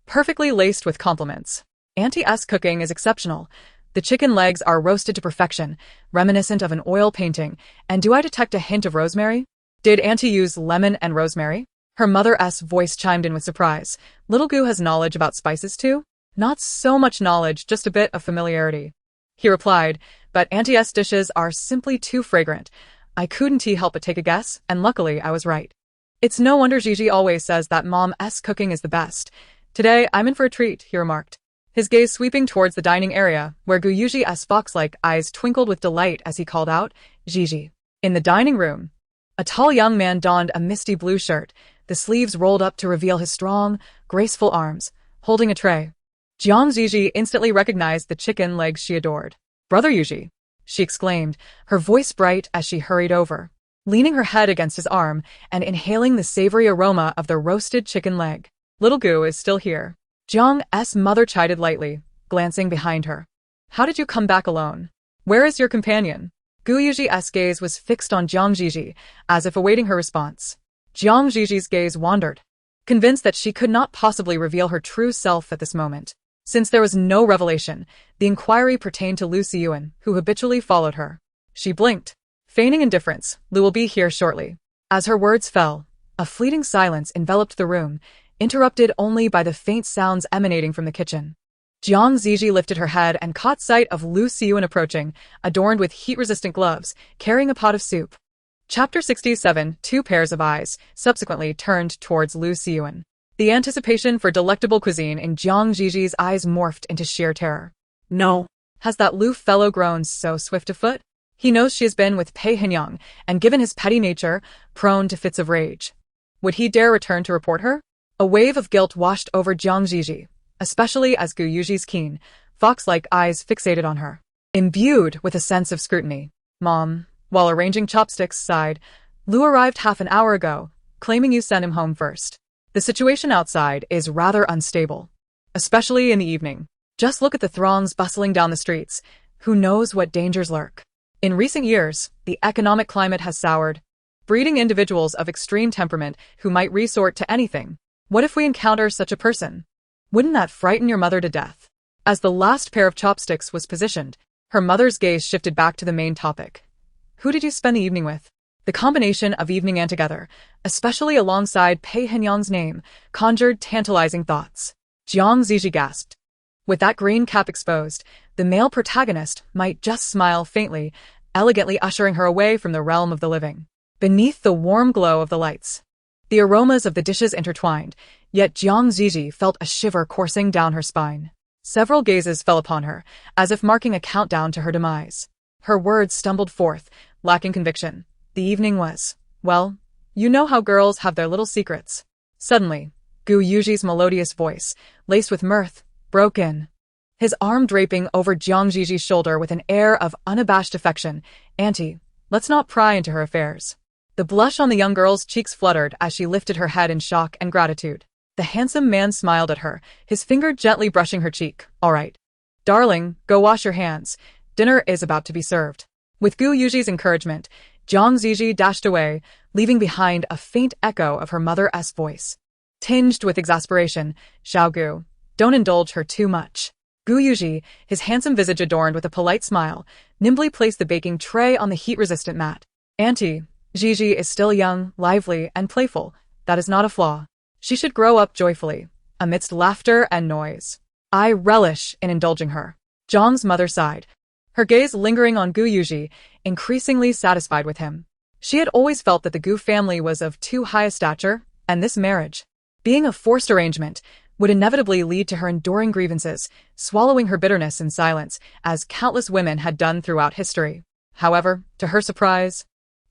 perfectly laced with compliments. "Auntie's cooking is exceptional. The chicken legs are roasted to perfection, reminiscent of an oil painting, and do I detect a hint of rosemary?" "Did Auntie use lemon and rosemary?" Her mother's voice chimed in with surprise. "Little Gu has knowledge about spices too?" "Not so much knowledge, just a bit of familiarity," he replied, "but Auntie's dishes are simply too fragrant. I couldn't help but take a guess, and luckily I was right." "It's no wonder Gigi always says that Mom's cooking is the best. Today I'm in for a treat," he remarked, his gaze sweeping towards the dining area, where Gu Yuji's fox-like eyes twinkled with delight as he called out, "Gigi." In the dining room, a tall young man donned a misty blue shirt, the sleeves rolled up to reveal his strong, graceful arms, holding a tray. Zhi Zhi instantly recognized the chicken legs she adored. "Brother Yuji," she exclaimed, her voice bright as she hurried over, leaning her head against his arm and inhaling the savory aroma of the roasted chicken leg. "Little Gu is still here." Zhang's mother chided lightly, glancing behind her. "How did you come back alone? Where is your companion?" Gu Yuji's gaze was fixed on Zhi Zhi, as if awaiting her response. Zhi Zhi's gaze wandered, convinced that she could not possibly reveal her true self at this moment. Since there was no revelation, the inquiry pertained to Lu Siyuan, who habitually followed her. She blinked. Feigning indifference, Lu will be here shortly. As her words fell, a fleeting silence enveloped the room, interrupted only by the faint sounds emanating from the kitchen. Zhi Zhi lifted her head and caught sight of Lu Siyuan approaching, adorned with heat-resistant gloves, carrying a pot of soup. Chapter 67. Two pairs of eyes subsequently turned towards Lu Siyuan. The anticipation for delectable cuisine in Zhi Zhi's eyes morphed into sheer terror. No. Has that Lu fellow grown so swift of foot? He knows she has been with Pei Hinyang, and given his petty nature, prone to fits of rage. Would he dare return to report her? A wave of guilt washed over Zhi Zhi, especially as Gu Yuji's keen, fox-like eyes fixated on her. Imbued with a sense of scrutiny, Mom, while arranging chopsticks, sighed, Lu arrived half an hour ago, claiming you sent him home first. The situation outside is rather unstable, especially in the evening. Just look at the throngs bustling down the streets. Who knows what dangers lurk? In recent years, the economic climate has soured, breeding individuals of extreme temperament who might resort to anything. What if we encounter such a person? Wouldn't that frighten your mother to death? As the last pair of chopsticks was positioned, her mother's gaze shifted back to the main topic. Who did you spend the evening with? The combination of evening and together, especially alongside Pei Hinyang's name, conjured tantalizing thoughts. Zhi Zhi gasped. With that green cap exposed, the male protagonist might just smile faintly, elegantly ushering her away from the realm of the living. Beneath the warm glow of the lights, the aromas of the dishes intertwined, yet Zhi Zhi felt a shiver coursing down her spine. Several gazes fell upon her, as if marking a countdown to her demise. Her words stumbled forth, lacking conviction. The evening was, well, you know how girls have their little secrets. Suddenly, Gu Yuji's melodious voice, laced with mirth, broke in. His arm draping over Zhi Zhi's shoulder with an air of unabashed affection. Auntie, let's not pry into her affairs. The blush on the young girl's cheeks fluttered as she lifted her head in shock and gratitude. The handsome man smiled at her, his finger gently brushing her cheek. All right. Darling, go wash your hands. Dinner is about to be served. With Gu Yuji's encouragement, Zhi Zhi dashed away, leaving behind a faint echo of her mother's voice. Tinged with exasperation, Xiao Gu, don't indulge her too much. Gu Yuji, his handsome visage adorned with a polite smile, nimbly placed the baking tray on the heat-resistant mat. Auntie, Zhi Zhi is still young, lively, and playful. That is not a flaw. She should grow up joyfully, amidst laughter and noise. I relish in indulging her. Zhang's mother sighed, her gaze lingering on Gu Yuji, increasingly satisfied with him. She had always felt that the Gu family was of too high a stature, and this marriage, being a forced arrangement, would inevitably lead to her enduring grievances, swallowing her bitterness in silence, as countless women had done throughout history. However, to her surprise,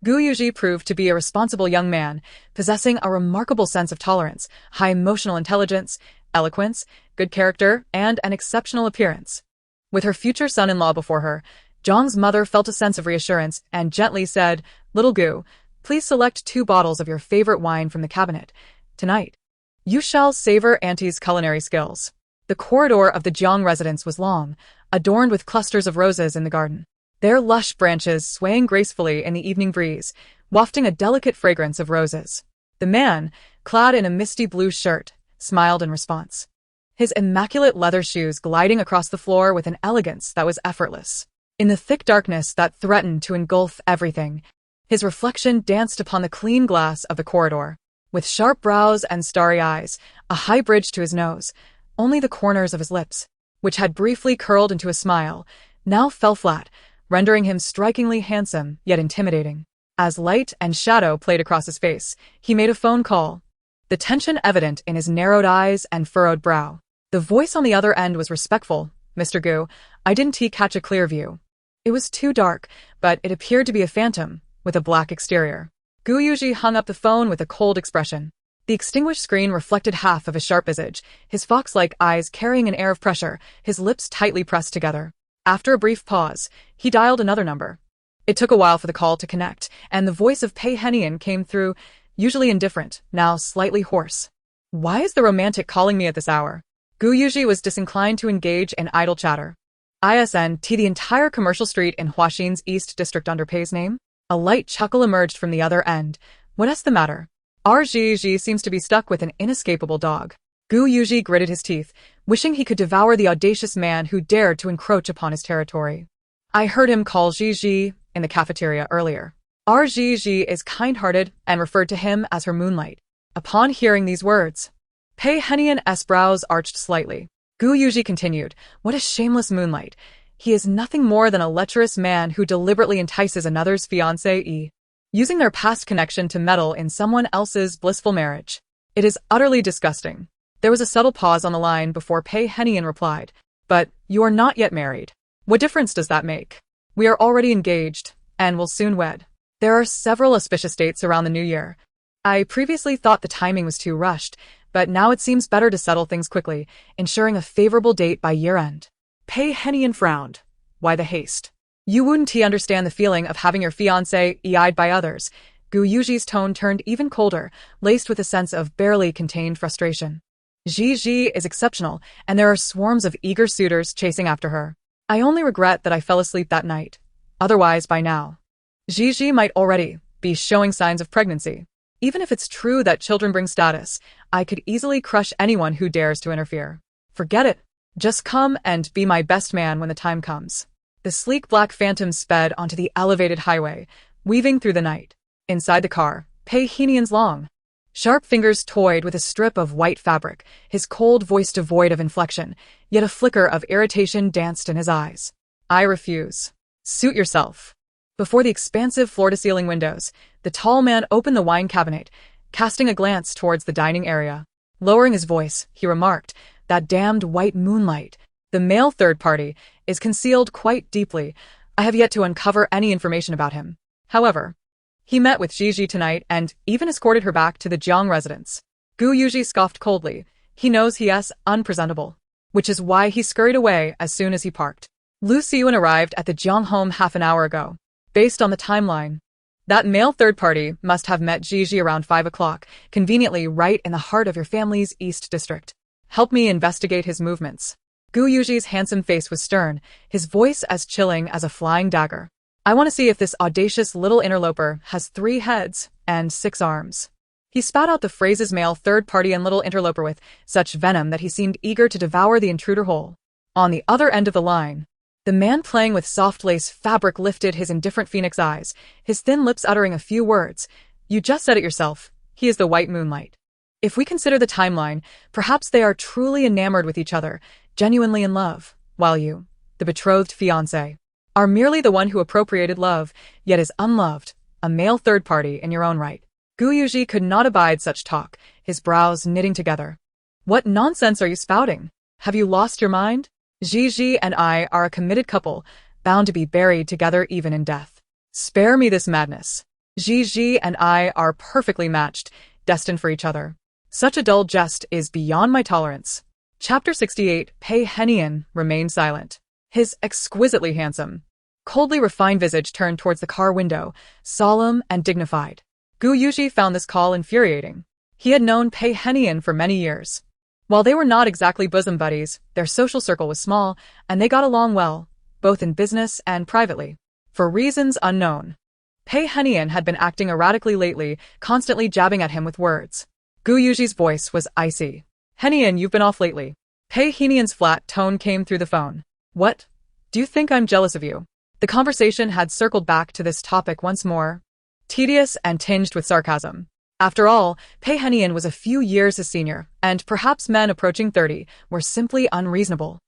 Gu Yuji proved to be a responsible young man, possessing a remarkable sense of tolerance, high emotional intelligence, eloquence, good character, and an exceptional appearance. With her future son-in-law before her, Zhang's mother felt a sense of reassurance and gently said, Little Gu, please select 2 bottles of your favorite wine from the cabinet. Tonight, you shall savor Auntie's culinary skills. The corridor of the Jiang residence was long, adorned with clusters of roses in the garden, their lush branches swaying gracefully in the evening breeze, wafting a delicate fragrance of roses. The man, clad in a misty blue shirt, smiled in response, his immaculate leather shoes gliding across the floor with an elegance that was effortless. In the thick darkness that threatened to engulf everything, his reflection danced upon the clean glass of the corridor. With sharp brows and starry eyes, a high bridge to his nose, only the corners of his lips, which had briefly curled into a smile, now fell flat, rendering him strikingly handsome yet intimidating. As light and shadow played across his face, he made a phone call, the tension evident in his narrowed eyes and furrowed brow. The voice on the other end was respectful. Mr. Gu, I didn't catch a clear view. It was too dark, but it appeared to be a phantom, with a black exterior. Gu Yuji hung up the phone with a cold expression. The extinguished screen reflected half of his sharp visage, his fox-like eyes carrying an air of pressure, his lips tightly pressed together. After a brief pause, he dialed another number. It took a while for the call to connect, and the voice of Pei Henian came through, usually indifferent, now slightly hoarse. Why is the romantic calling me at this hour? Gu Yuji was disinclined to engage in idle chatter. ISNT the entire commercial street in Huaxin's East District under Pei's name? A light chuckle emerged from the other end. What's the matter? Zhi Zhi seems to be stuck with an inescapable dog. Gu Yuji gritted his teeth, wishing he could devour the audacious man who dared to encroach upon his territory. I heard him call Zhi Zhi in the cafeteria earlier. Our Zhi Zhi is kind-hearted and referred to him as her moonlight. Upon hearing these words, Pei Henian's brows arched slightly. Gu Yuji continued, what a shameless moonlight. He is nothing more than a lecherous man who deliberately entices another's fiancé, using their past connection to meddle in someone else's blissful marriage. It is utterly disgusting. There was a subtle pause on the line before Pei Henian replied, but you are not yet married. What difference does that make? We are already engaged, and will soon wed. There are several auspicious dates around the new year. I previously thought the timing was too rushed, but now it seems better to settle things quickly, ensuring a favorable date by year-end. Pei Henian frowned. Why the haste? You wouldn't understand the feeling of having your fiancé eyed by others. Gu Yuji's tone turned even colder, laced with a sense of barely contained frustration. Zhi Zhi is exceptional, and there are swarms of eager suitors chasing after her. I only regret that I fell asleep that night. Otherwise, by now, Zhi Zhi might already be showing signs of pregnancy. Even if it's true that children bring status, I could easily crush anyone who dares to interfere. Forget it. Just come and be my best man when the time comes. The sleek black phantom sped onto the elevated highway, weaving through the night. Inside the car, Pei Henian's long, sharp fingers toyed with a strip of white fabric, his cold voice devoid of inflection, yet a flicker of irritation danced in his eyes. I refuse. Suit yourself. Before the expansive floor-to-ceiling windows, the tall man opened the wine cabinet, casting a glance towards the dining area. Lowering his voice, he remarked, that damned white moonlight. The male third party is concealed quite deeply. I have yet to uncover any information about him. However, he met with Zhi Zhi tonight and even escorted her back to the Jiang residence. Gu Yuji scoffed coldly. He knows he is unpresentable, which is why he scurried away as soon as he parked. Lu Xiyuan arrived at the Jiang home half an hour ago. Based on the timeline, that male third party must have met Zhi Zhi around 5 o'clock, conveniently right in the heart of your family's East District. Help me investigate his movements. Gu Yuji's handsome face was stern, his voice as chilling as a flying dagger. I want to see if this audacious little interloper has 3 heads and 6 arms. He spat out the phrases male third party and little interloper with such venom that he seemed eager to devour the intruder whole. On the other end of the line, the man playing with soft lace fabric lifted his indifferent phoenix eyes, his thin lips uttering a few words. You just said it yourself. He is the white moonlight. If we consider the timeline, perhaps they are truly enamored with each other, genuinely in love, while you, the betrothed fiancé, are merely the one who appropriated love, yet is unloved, a male third party in your own right. Gu Yuji could not abide such talk, his brows knitting together. What nonsense are you spouting? Have you lost your mind? Zhi Zhi and I are a committed couple, bound to be buried together even in death. Spare me this madness. Zhi Zhi and I are perfectly matched, destined for each other. Such a dull jest is beyond my tolerance. Chapter 68. Pei Henian remained silent. His exquisitely handsome, coldly refined visage turned towards the car window, solemn and dignified. Gu Yuji found this call infuriating. He had known Pei Henian for many years. While they were not exactly bosom buddies, their social circle was small, and they got along well, both in business and privately. For reasons unknown, Pei Henian had been acting erratically lately, constantly jabbing at him with words. Gu Yuji's voice was icy. Henian, you've been off lately. Pei Henian's flat tone came through the phone. What? Do you think I'm jealous of you? The conversation had circled back to this topic once more, tedious and tinged with sarcasm. After all, Pei Henian was a few years his senior, and perhaps men approaching 30 were simply unreasonable.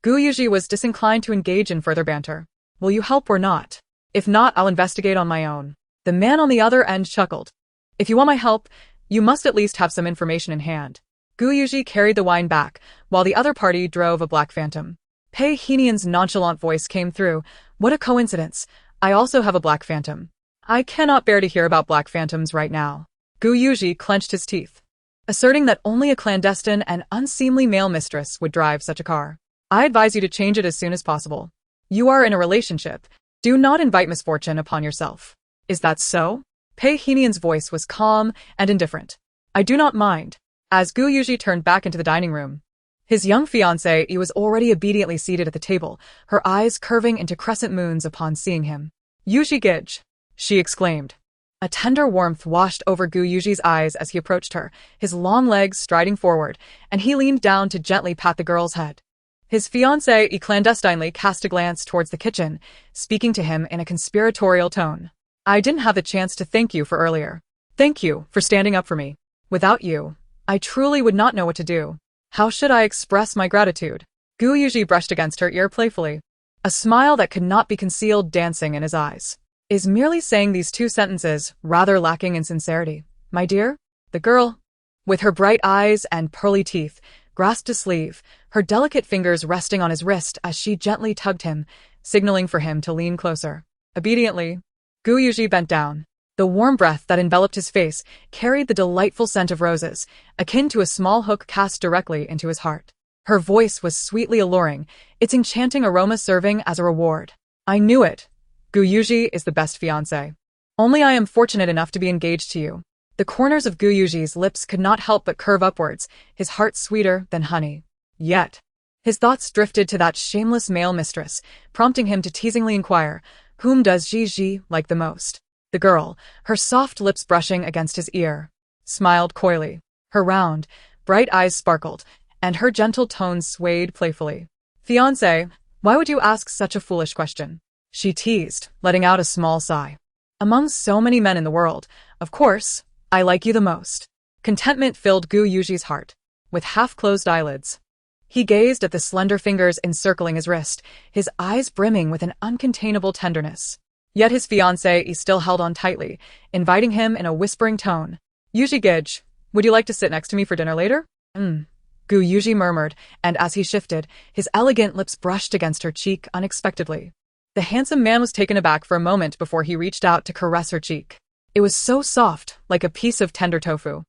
Gu Yuji was disinclined to engage in further banter. Will you help or not? If not, I'll investigate on my own. The man on the other end chuckled. If you want my help, you must at least have some information in hand. Gu Yuji carried the wine back, while the other party drove a black phantom. Pei Henian's nonchalant voice came through. What a coincidence. I also have a black phantom. I cannot bear to hear about black phantoms right now. Gu Yuji clenched his teeth, asserting that only a clandestine and unseemly male mistress would drive such a car. I advise you to change it as soon as possible. You are in a relationship. Do not invite misfortune upon yourself. Is that so? Pei Henian's voice was calm and indifferent. I do not mind. As Gu Yuji turned back into the dining room, his young fiancée was already obediently seated at the table, her eyes curving into crescent moons upon seeing him. Yuji Gij, she exclaimed. A tender warmth washed over Gu Yuji's eyes as he approached her, his long legs striding forward, and he leaned down to gently pat the girl's head. His fiancé clandestinely cast a glance towards the kitchen, speaking to him in a conspiratorial tone. I didn't have the chance to thank you for earlier. Thank you for standing up for me. Without you, I truly would not know what to do. How should I express my gratitude? Gu Yuji brushed against her ear playfully, a smile that could not be concealed dancing in his eyes. Is merely saying these two sentences rather lacking in sincerity, my dear? The girl, with her bright eyes and pearly teeth, grasped his sleeve, her delicate fingers resting on his wrist as she gently tugged him, signaling for him to lean closer. Obediently, Gu Yuji bent down. The warm breath that enveloped his face carried the delightful scent of roses, akin to a small hook cast directly into his heart. Her voice was sweetly alluring, its enchanting aroma serving as a reward. I knew it. Gu Yuji is the best fiancé. Only I am fortunate enough to be engaged to you. The corners of Gu Yuji's lips could not help but curve upwards, his heart sweeter than honey. Yet, his thoughts drifted to that shameless male mistress, prompting him to teasingly inquire, whom does Zhi Zhi like the most? The girl, her soft lips brushing against his ear, smiled coyly. Her round, bright eyes sparkled, and her gentle tones swayed playfully. Fiancé, why would you ask such a foolish question? She teased, letting out a small sigh. Among so many men in the world, of course, I like you the most. Contentment filled Gu Yuji's heart. With half-closed eyelids, he gazed at the slender fingers encircling his wrist, his eyes brimming with an uncontainable tenderness. Yet his fiancée still held on tightly, inviting him in a whispering tone. Yuji Gij, would you like to sit next to me for dinner later? Gu Yuji murmured, and as he shifted, his elegant lips brushed against her cheek unexpectedly. The handsome man was taken aback for a moment before he reached out to caress her cheek. It was so soft, like a piece of tender tofu.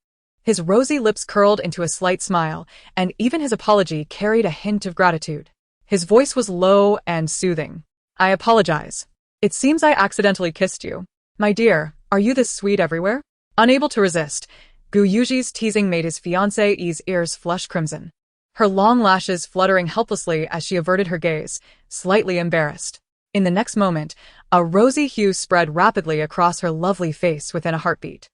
His rosy lips curled into a slight smile, and even his apology carried a hint of gratitude. His voice was low and soothing. I apologize. It seems I accidentally kissed you. My dear, are you this sweet everywhere? Unable to resist, Gu Yuji's teasing made his fiancée's ears flush crimson. Her long lashes fluttering helplessly as she averted her gaze, slightly embarrassed. In the next moment, a rosy hue spread rapidly across her lovely face within a heartbeat.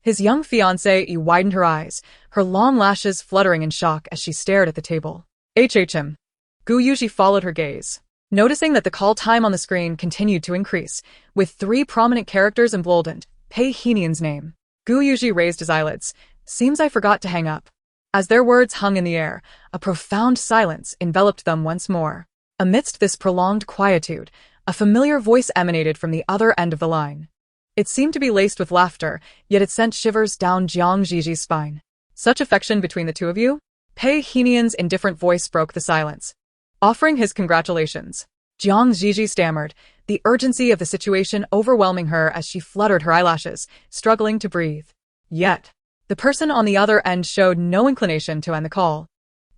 His young fiancée widened her eyes, her long lashes fluttering in shock as she stared at the table. HHM. Gu Yuji followed her gaze, noticing that the call time on the screen continued to increase, with 3 prominent characters emboldened. Pei Henian's name. Gu Yuji raised his eyelids. Seems I forgot to hang up. As their words hung in the air, a profound silence enveloped them once more. Amidst this prolonged quietude, a familiar voice emanated from the other end of the line. It seemed to be laced with laughter, yet it sent shivers down Jiang Ziji's spine. Such affection between the two of you? Pei Henian's indifferent voice broke the silence. Offering his congratulations, Jiang Ziji stammered, the urgency of the situation overwhelming her as she fluttered her eyelashes, struggling to breathe. Yet, the person on the other end showed no inclination to end the call.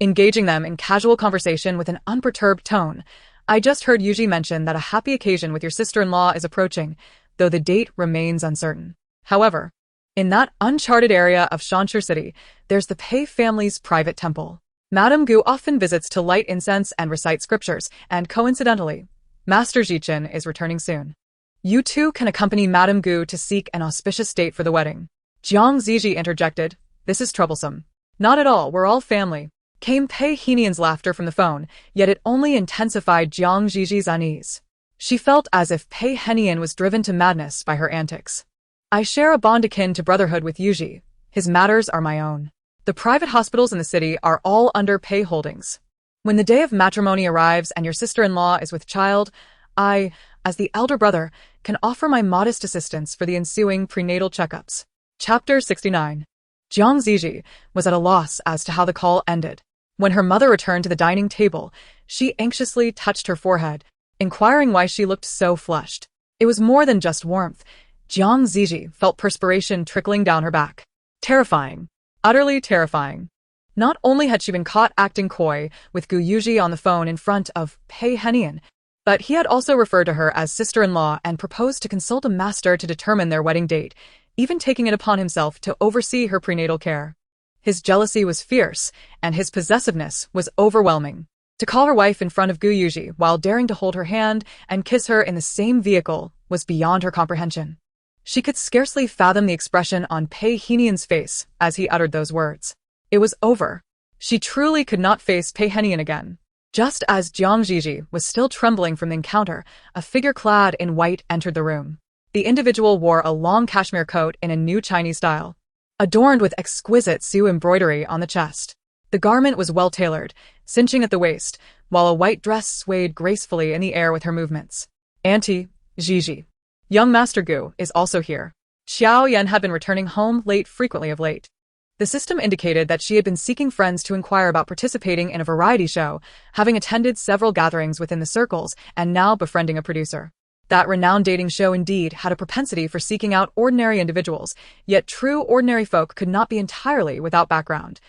Engaging them in casual conversation with an unperturbed tone, I just heard Yuji mention that a happy occasion with your sister-in-law is approaching, though the date remains uncertain. However, in that uncharted area of Shanshu City, there's the Pei family's private temple. Madame Gu often visits to light incense and recite scriptures, and coincidentally, Master Jichen is returning soon. You too can accompany Madame Gu to seek an auspicious date for the wedding. Jiang Ziji interjected, this is troublesome. Not at all, we're all family. Came Pei Henian's laughter from the phone, yet it only intensified Jiang Ziji's unease. She felt as if Pei Henian was driven to madness by her antics. I share a bond akin to brotherhood with Yuji. His matters are my own. The private hospitals in the city are all under Pei Holdings. When the day of matrimony arrives and your sister-in-law is with child, I, as the elder brother, can offer my modest assistance for the ensuing prenatal checkups. Chapter 69. Jiang Ziji was at a loss as to how the call ended. When her mother returned to the dining table, she anxiously touched her forehead, inquiring why she looked so flushed. It was more than just warmth. Jiang Ziji felt perspiration trickling down her back. Terrifying. Utterly terrifying. Not only had she been caught acting coy with Gu Yuji on the phone in front of Pei Henian, but he had also referred to her as sister-in-law and proposed to consult a master to determine their wedding date, even taking it upon himself to oversee her prenatal care. His jealousy was fierce, and his possessiveness was overwhelming. To call her wife in front of Gu Yuji while daring to hold her hand and kiss her in the same vehicle was beyond her comprehension. She could scarcely fathom the expression on Pei Henian's face as he uttered those words. It was over. She truly could not face Pei Henian again. Just as Zhi Zhi was still trembling from the encounter, a figure clad in white entered the room. The individual wore a long cashmere coat in a new Chinese style, adorned with exquisite Su embroidery on the chest. The garment was well-tailored, cinching at the waist, while a white dress swayed gracefully in the air with her movements. Auntie, Zhi Zhi. Young Master Gu is also here. Xiao Yan had been returning home frequently of late. The system indicated that she had been seeking friends to inquire about participating in a variety show, having attended several gatherings within the circles, and now befriending a producer. That renowned dating show indeed had a propensity for seeking out ordinary individuals, yet true ordinary folk could not be entirely without background.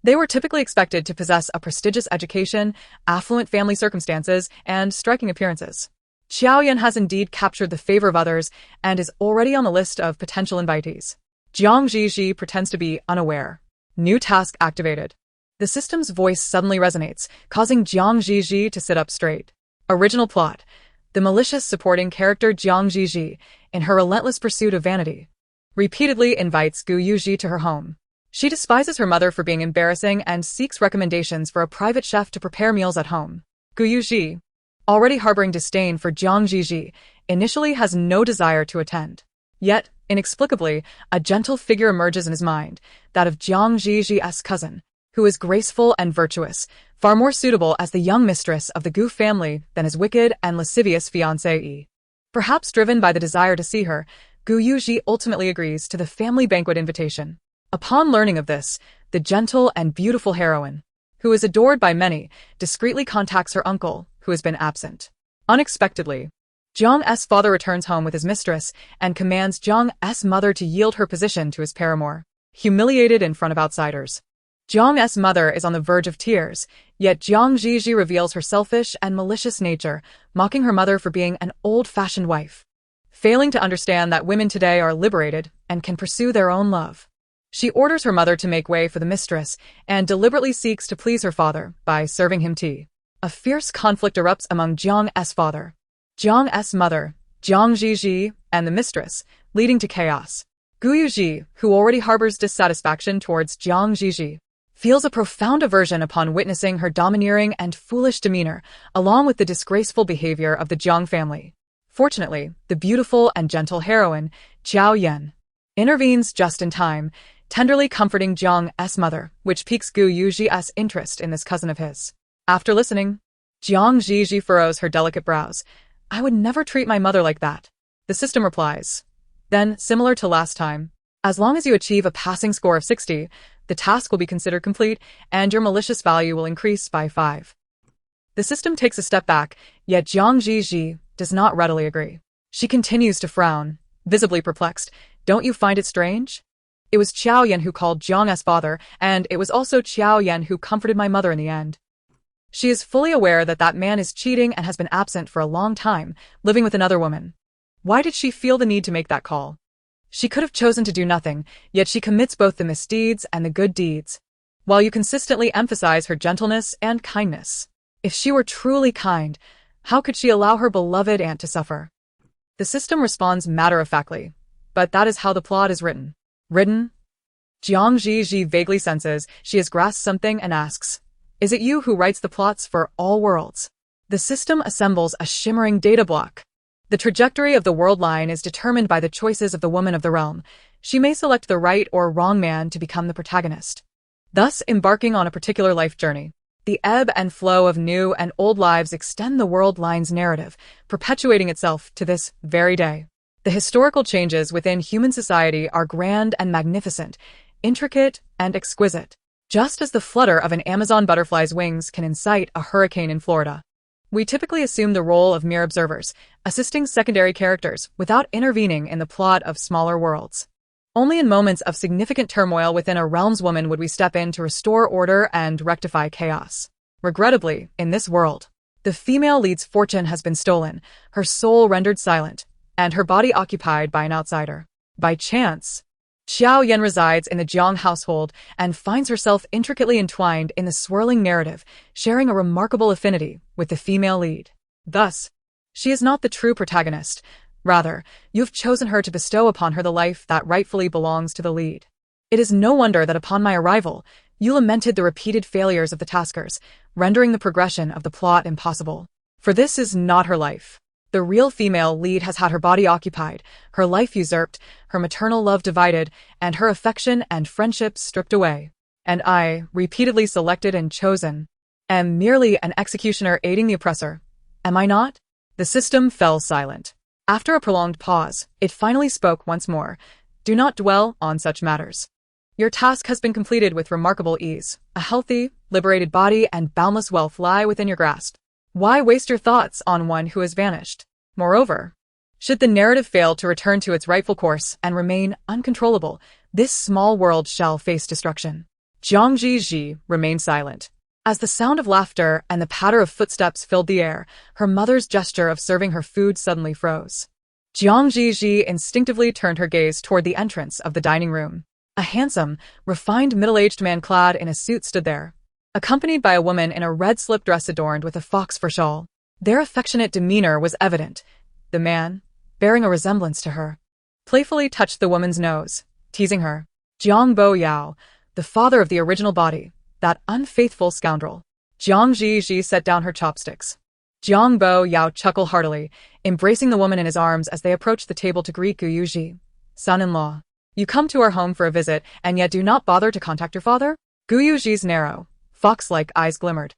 They were typically expected to possess a prestigious education, affluent family circumstances, and striking appearances. Xiao Yan has indeed captured the favor of others and is already on the list of potential invitees. Zhi Zhi pretends to be unaware. New task activated. The system's voice suddenly resonates, causing Zhi Zhi to sit up straight. Original plot. The malicious supporting character Zhi Zhi, in her relentless pursuit of vanity, repeatedly invites Gu Yuji to her home. She despises her mother for being embarrassing and seeks recommendations for a private chef to prepare meals at home. Gu Yuji, already harboring disdain for Zhi Zhi, initially has no desire to attend. Yet, inexplicably, a gentle figure emerges in his mind, that of Zhi Zhi's cousin, who is graceful and virtuous, far more suitable as the young mistress of the Gu family than his wicked and lascivious fiancé. Perhaps driven by the desire to see her, Gu Yuji ultimately agrees to the family banquet invitation. Upon learning of this, the gentle and beautiful heroine, who is adored by many, discreetly contacts her uncle, who has been absent. Unexpectedly, Zhang's father returns home with his mistress and commands Zhang's mother to yield her position to his paramour. Humiliated in front of outsiders, Zhang's mother is on the verge of tears, yet Zhi Zhi reveals her selfish and malicious nature, mocking her mother for being an old-fashioned wife, failing to understand that women today are liberated and can pursue their own love. She orders her mother to make way for the mistress and deliberately seeks to please her father by serving him tea. A fierce conflict erupts among Zhang's father, Zhang's mother, Zhi Zhi, and the mistress, leading to chaos. Gu Yuji, who already harbors dissatisfaction towards Zhi Zhi, feels a profound aversion upon witnessing her domineering and foolish demeanor, along with the disgraceful behavior of the Zhang family. Fortunately, the beautiful and gentle heroine, Xiao Yan, intervenes just in time, tenderly comforting Zhang's mother, which piques Gu Yuji's interest in this cousin of his. After listening, Zhi Zhi furrows her delicate brows. I would never treat my mother like that. The system replies. Then, similar to last time, as long as you achieve a passing score of 60, the task will be considered complete and your malicious value will increase by 5. The system takes a step back, yet Zhi Zhi does not readily agree. She continues to frown, visibly perplexed. Don't you find it strange? It was Xiao Yan who called Zhang's father, and it was also Xiao Yan who comforted my mother in the end. She is fully aware that that man is cheating and has been absent for a long time, living with another woman. Why did she feel the need to make that call? She could have chosen to do nothing, yet she commits both the misdeeds and the good deeds, while you consistently emphasize her gentleness and kindness. If she were truly kind, how could she allow her beloved aunt to suffer? The system responds matter-of-factly, but that is how the plot is written. Zhi Zhi vaguely senses she has grasped something and asks, is it you who writes the plots for all worlds? The system assembles a shimmering data block. The trajectory of the world line is determined by the choices of the woman of the realm. She may select the right or wrong man to become the protagonist, thus embarking on a particular life journey. The ebb and flow of new and old lives extend the world line's narrative, perpetuating itself to this very day. The historical changes within human society are grand and magnificent, intricate and exquisite, just as the flutter of an Amazon butterfly's wings can incite a hurricane in Florida. We typically assume the role of mere observers, assisting secondary characters without intervening in the plot of smaller worlds. Only in moments of significant turmoil within a realm's woman would we step in to restore order and rectify chaos. Regrettably, in this world, the female lead's fortune has been stolen, her soul rendered silent, and her body occupied by an outsider. By chance, Xiao Yan resides in the Jiang household and finds herself intricately entwined in the swirling narrative, sharing a remarkable affinity with the female lead. Thus, she is not the true protagonist, Rather, you have chosen her to bestow upon her the life that rightfully belongs to the lead. It is no wonder that upon my arrival, you lamented the repeated failures of the taskers, rendering the progression of the plot impossible. For this is not her life. The real female lead has had her body occupied, her life usurped, her maternal love divided, and her affection and friendship stripped away. And I, repeatedly selected and chosen, am merely an executioner aiding the oppressor. Am I not? The system fell silent. After a prolonged pause, it finally spoke once more. Do not dwell on such matters. Your task has been completed with remarkable ease. A healthy, liberated body and boundless wealth lie within your grasp. Why waste your thoughts on one who has vanished? Moreover, should the narrative fail to return to its rightful course and remain uncontrollable, this small world shall face destruction. Zhi Zhi remained silent. As the sound of laughter and the patter of footsteps filled the air, her mother's gesture of serving her food suddenly froze. Zhi Zhi instinctively turned her gaze toward the entrance of the dining room. A handsome, refined middle-aged man clad in a suit stood there, accompanied by a woman in a red slip dress adorned with a fox fur shawl. Their affectionate demeanor was evident. The man, bearing a resemblance to her, playfully touched the woman's nose, teasing her. Jiang Bo Yao, the father of the original body, that unfaithful scoundrel. Zhi Zhi set down her chopsticks. Jiang Bo Yao chuckled heartily, embracing the woman in his arms as they approached the table to greet Gu Yuji. Son-in-law, you come to our home for a visit and yet do not bother to contact your father? Gu Yuji's narrow, fox-like eyes glimmered,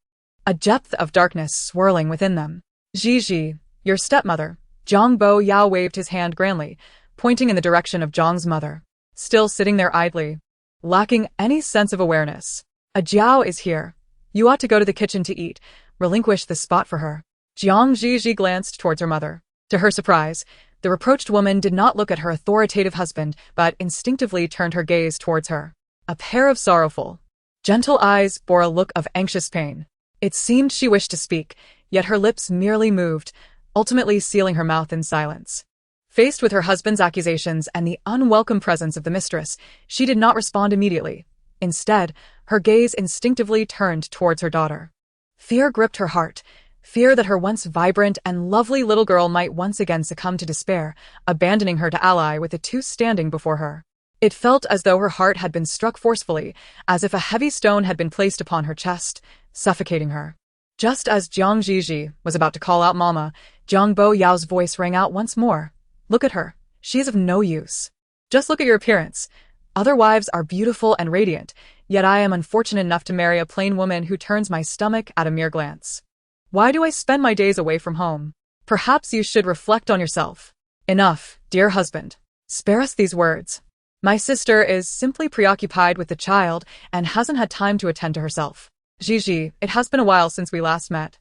a depth of darkness swirling within them. Zhi Zhi, your stepmother. Jiang Bo Yao waved his hand grandly, pointing in the direction of Zhang's mother, still sitting there idly, lacking any sense of awareness. A Jiao is here. You ought to go to the kitchen to eat. Relinquish the spot for her. Zhi Zhi glanced towards her mother. To her surprise, the reproached woman did not look at her authoritative husband, but instinctively turned her gaze towards her. A pair of sorrowful, gentle eyes bore a look of anxious pain. It seemed she wished to speak, yet her lips merely moved, ultimately sealing her mouth in silence. Faced with her husband's accusations and the unwelcome presence of the mistress, she did not respond immediately. Instead, her gaze instinctively turned towards her daughter. Fear gripped her heart, fear that her once vibrant and lovely little girl might once again succumb to despair, abandoning her to ally with the two standing before her. It felt as though her heart had been struck forcefully, as if a heavy stone had been placed upon her chest, suffocating her. Just as Zhi Zhi was about to call out Mama, Jiang Bo Yao's voice rang out once more. Look at her. She is of no use. Just look at your appearance. Other wives are beautiful and radiant, yet I am unfortunate enough to marry a plain woman who turns my stomach at a mere glance. Why do I spend my days away from home? Perhaps you should reflect on yourself. Enough, dear husband. Spare us these words. My sister is simply preoccupied with the child and hasn't had time to attend to herself. Zhi Zhi, it has been a while since we last met.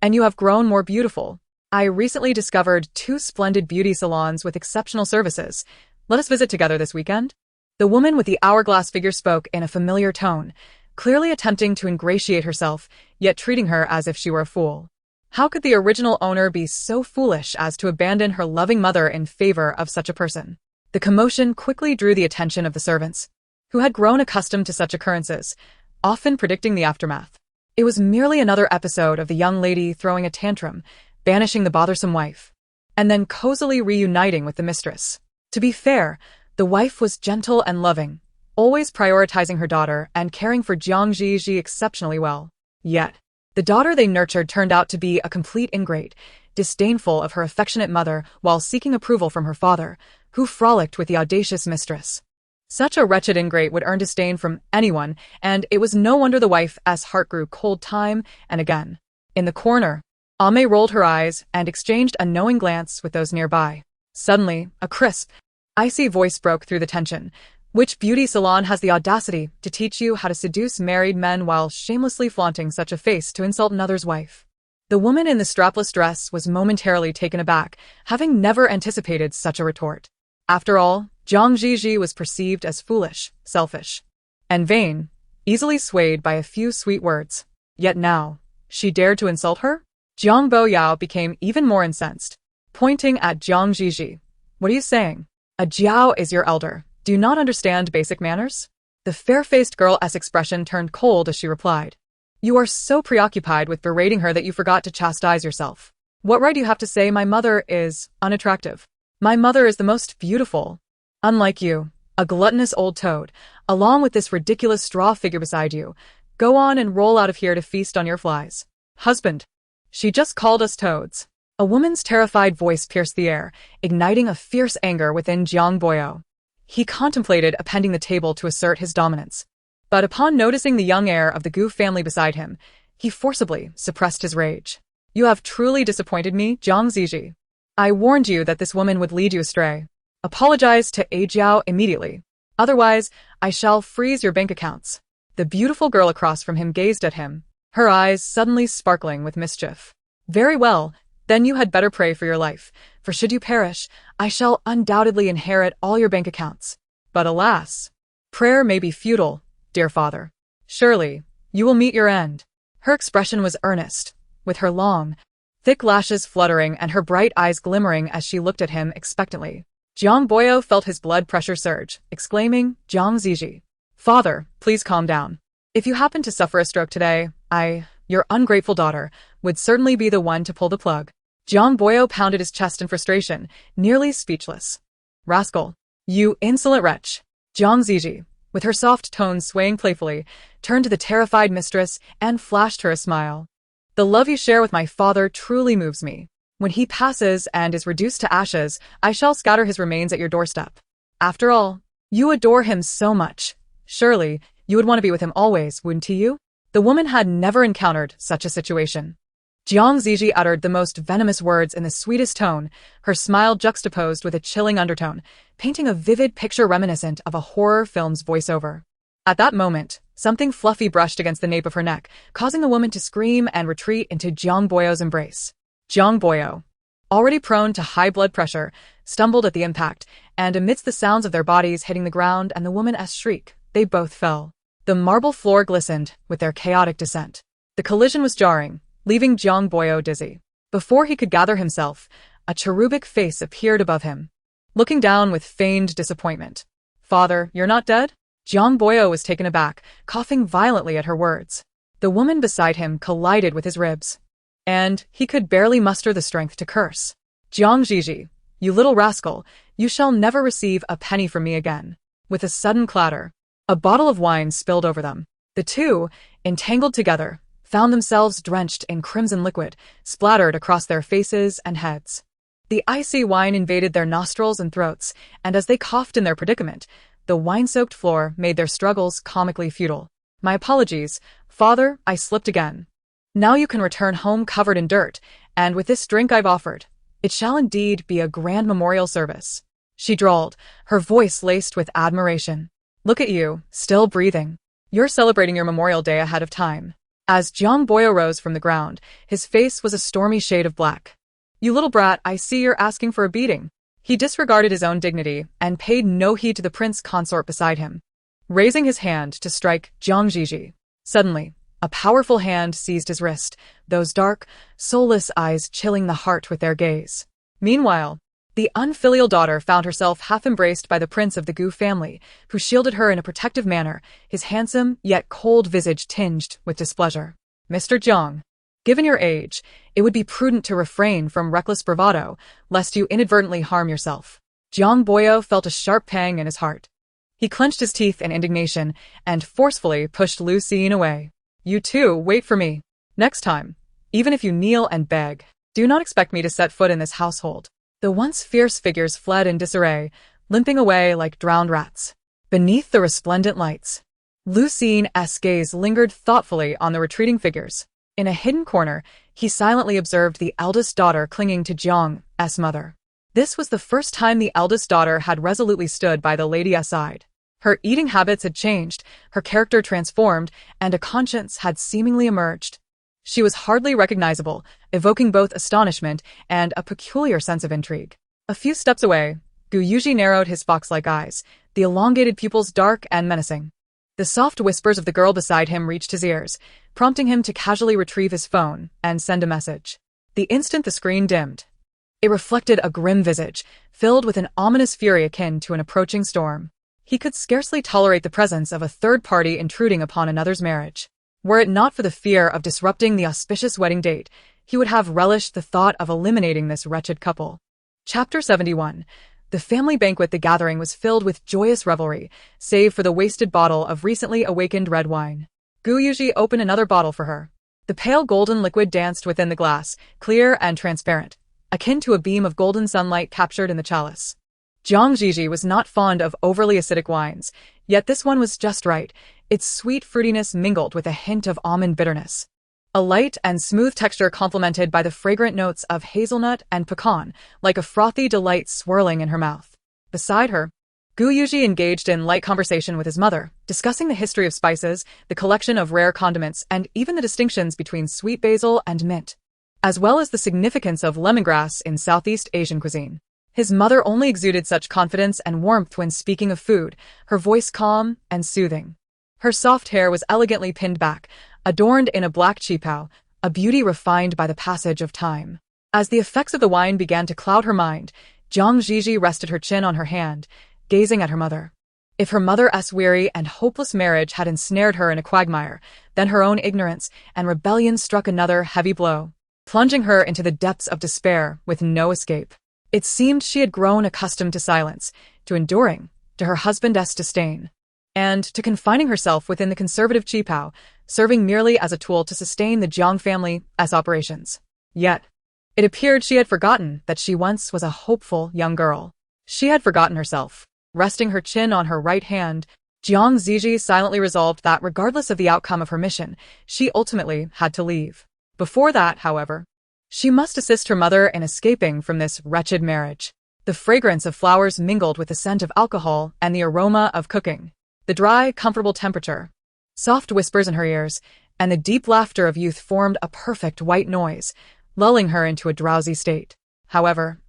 And you have grown more beautiful. I recently discovered 2 splendid beauty salons with exceptional services. Let us visit together this weekend. The woman with the hourglass figure spoke in a familiar tone, clearly attempting to ingratiate herself, yet treating her as if she were a fool. How could the original owner be so foolish as to abandon her loving mother in favor of such a person? The commotion quickly drew the attention of the servants, who had grown accustomed to such occurrences, often predicting the aftermath. It was merely another episode of the young lady throwing a tantrum, banishing the bothersome wife, and then cozily reuniting with the mistress. To be fair, the wife was gentle and loving, always prioritizing her daughter and caring for Zhi Zhi exceptionally well. Yet, the daughter they nurtured turned out to be a complete ingrate, disdainful of her affectionate mother while seeking approval from her father, who frolicked with the audacious mistress. Such a wretched ingrate would earn disdain from anyone, and it was no wonder the wife's heart grew cold time and again. In the corner, Ame rolled her eyes and exchanged a knowing glance with those nearby. Suddenly, a crisp, icy voice broke through the tension. Which beauty salon has the audacity to teach you how to seduce married men while shamelessly flaunting such a face to insult another's wife? The woman in the strapless dress was momentarily taken aback, having never anticipated such a retort. After all, Zhi Zhi was perceived as foolish, selfish, and vain, easily swayed by a few sweet words. Yet now, she dared to insult her? Jiang Bo Yao became even more incensed, pointing at Zhi Zhi. What are you saying? A Jiao is your elder. Do you not understand basic manners? The fair-faced girl's expression turned cold as she replied. You are so preoccupied with berating her that you forgot to chastise yourself. What right do you have to say my mother is unattractive? My mother is the most beautiful. Unlike you, a gluttonous old toad, along with this ridiculous straw figure beside you. Go on and roll out of here to feast on your flies. Husband. She just called us toads. A woman's terrified voice pierced the air, igniting a fierce anger within Jiang Boyo. He contemplated appending the table to assert his dominance. But upon noticing the young heir of the Gu family beside him, he forcibly suppressed his rage. You have truly disappointed me, Zhi Zhi. I warned you that this woman would lead you astray. Apologize to A Jiao immediately. Otherwise, I shall freeze your bank accounts. The beautiful girl across from him gazed at him, her eyes suddenly sparkling with mischief. Very well, then you had better pray for your life, for should you perish, I shall undoubtedly inherit all your bank accounts. But alas, prayer may be futile, dear father. Surely, you will meet your end. Her expression was earnest, with her long, thick lashes fluttering and her bright eyes glimmering as she looked at him expectantly. Jiang Boyo felt his blood pressure surge, exclaiming, Zhi Zhi. Father, please calm down. If you happen to suffer a stroke today, your ungrateful daughter, would certainly be the one to pull the plug. Jiang Boyo pounded his chest in frustration, nearly speechless. Rascal. You insolent wretch. Zhi Zhi, with her soft tones swaying playfully, turned to the terrified mistress and flashed her a smile. The love you share with my father truly moves me. When he passes and is reduced to ashes, I shall scatter his remains at your doorstep. After all, you adore him so much. Surely, you would want to be with him always, wouldn't you? The woman had never encountered such a situation. Zhi Zhi uttered the most venomous words in the sweetest tone, her smile juxtaposed with a chilling undertone, painting a vivid picture reminiscent of a horror film's voiceover. At that moment, something fluffy brushed against the nape of her neck, causing the woman to scream and retreat into Jiang Boyo's embrace. Jiang Boyo, already prone to high blood pressure, stumbled at the impact, and amidst the sounds of their bodies hitting the ground and the woman's shriek, they both fell. The marble floor glistened with their chaotic descent. The collision was jarring, leaving Jiang Boyo dizzy. Before he could gather himself, a cherubic face appeared above him, looking down with feigned disappointment. Father, you're not dead? Jiang Boyo was taken aback, coughing violently at her words. The woman beside him collided with his ribs, and he could barely muster the strength to curse. Zhi Zhi, you little rascal, you shall never receive a penny from me again. With a sudden clatter, a bottle of wine spilled over them. The two, entangled together, found themselves drenched in crimson liquid, splattered across their faces and heads. The icy wine invaded their nostrils and throats, and as they coughed in their predicament, the wine-soaked floor made their struggles comically futile. My apologies, father, I slipped again. Now you can return home covered in dirt, and with this drink I've offered, it shall indeed be a grand memorial service. She drawled, her voice laced with admiration. Look at you, still breathing. You're celebrating your Memorial Day ahead of time. As Jiang Boyo rose from the ground, his face was a stormy shade of black. You little brat, I see you're asking for a beating. He disregarded his own dignity and paid no heed to the prince consort beside him, raising his hand to strike Zhi Zhi. Suddenly, a powerful hand seized his wrist, those dark, soulless eyes chilling the heart with their gaze. Meanwhile, the unfilial daughter found herself half-embraced by the prince of the Gu family, who shielded her in a protective manner, his handsome yet cold visage tinged with displeasure. Mr. Jiang, given your age, it would be prudent to refrain from reckless bravado, lest you inadvertently harm yourself. Jiang Boyo felt a sharp pang in his heart. He clenched his teeth in indignation and forcefully pushed Lu Xiying away. You too, wait for me. Next time, even if you kneel and beg, do not expect me to set foot in this household. The once fierce figures fled in disarray, limping away like drowned rats. Beneath the resplendent lights, Lu Xiying's gaze lingered thoughtfully on the retreating figures. In a hidden corner, he silently observed the eldest daughter clinging to Jiang's mother. This was the first time the eldest daughter had resolutely stood by the lady's side. Her eating habits had changed, her character transformed, and a conscience had seemingly emerged. She was hardly recognizable, evoking both astonishment and a peculiar sense of intrigue. A few steps away, Gu Yuji narrowed his fox-like eyes, the elongated pupils dark and menacing. The soft whispers of the girl beside him reached his ears, prompting him to casually retrieve his phone and send a message. The instant the screen dimmed, it reflected a grim visage, filled with an ominous fury akin to an approaching storm. He could scarcely tolerate the presence of a third party intruding upon another's marriage. Were it not for the fear of disrupting the auspicious wedding date, he would have relished the thought of eliminating this wretched couple. Chapter 71. The family banquet. The gathering was filled with joyous revelry, save for the wasted bottle of recently awakened red wine. Gu Yuji opened another bottle for her. The pale golden liquid danced within the glass, clear and transparent, akin to a beam of golden sunlight captured in the chalice. Zhi Zhi was not fond of overly acidic wines, yet this one was just right, its sweet fruitiness mingled with a hint of almond bitterness. A light and smooth texture complemented by the fragrant notes of hazelnut and pecan, like a frothy delight swirling in her mouth. Beside her, Gu Yuji engaged in light conversation with his mother, discussing the history of spices, the collection of rare condiments, and even the distinctions between sweet basil and mint, as well as the significance of lemongrass in Southeast Asian cuisine. His mother only exuded such confidence and warmth when speaking of food, her voice calm and soothing. Her soft hair was elegantly pinned back, adorned in a black qipao, a beauty refined by the passage of time. As the effects of the wine began to cloud her mind, Zhi Zhi rested her chin on her hand, gazing at her mother. If her mother's weary and hopeless marriage had ensnared her in a quagmire, then her own ignorance and rebellion struck another heavy blow, plunging her into the depths of despair with no escape. It seemed she had grown accustomed to silence, to enduring, to her husband's disdain, and to confining herself within the conservative qipao, serving merely as a tool to sustain the Jiang family's operations. Yet, it appeared she had forgotten that she once was a hopeful young girl. She had forgotten herself. Resting her chin on her right hand, Zhi Zhi silently resolved that regardless of the outcome of her mission, she ultimately had to leave. Before that, however, she must assist her mother in escaping from this wretched marriage. The fragrance of flowers mingled with the scent of alcohol and the aroma of cooking. The dry, comfortable temperature, soft whispers in her ears, and the deep laughter of youth formed a perfect white noise, lulling her into a drowsy state. However,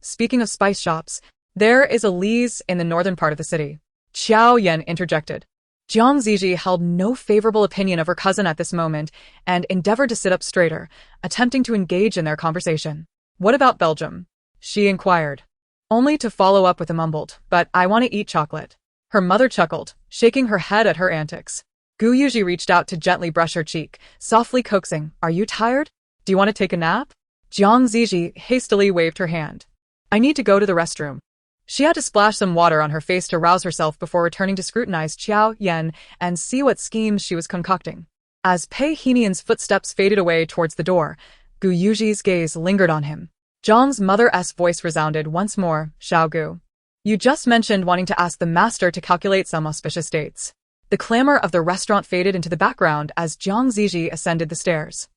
speaking of spice shops, there is a Lee's in the northern part of the city. Xiao Yan interjected. Zhi Zhi held no favorable opinion of her cousin at this moment and endeavored to sit up straighter, attempting to engage in their conversation. What about Belgium? She inquired, only to follow up with a mumbled, but I want to eat chocolate. Her mother chuckled, shaking her head at her antics. Gu Yuji reached out to gently brush her cheek, softly coaxing, Are you tired? Do you want to take a nap? Zhi Zhi hastily waved her hand. I need to go to the restroom. She had to splash some water on her face to rouse herself before returning to scrutinize Xiao Yan and see what schemes she was concocting. As Pei Henian's footsteps faded away towards the door, Gu Yuji's gaze lingered on him. Zhang's mother's voice resounded once more, Xiao Gu. You just mentioned wanting to ask the master to calculate some auspicious dates. The clamor of the restaurant faded into the background as Zhi Zhi ascended the stairs.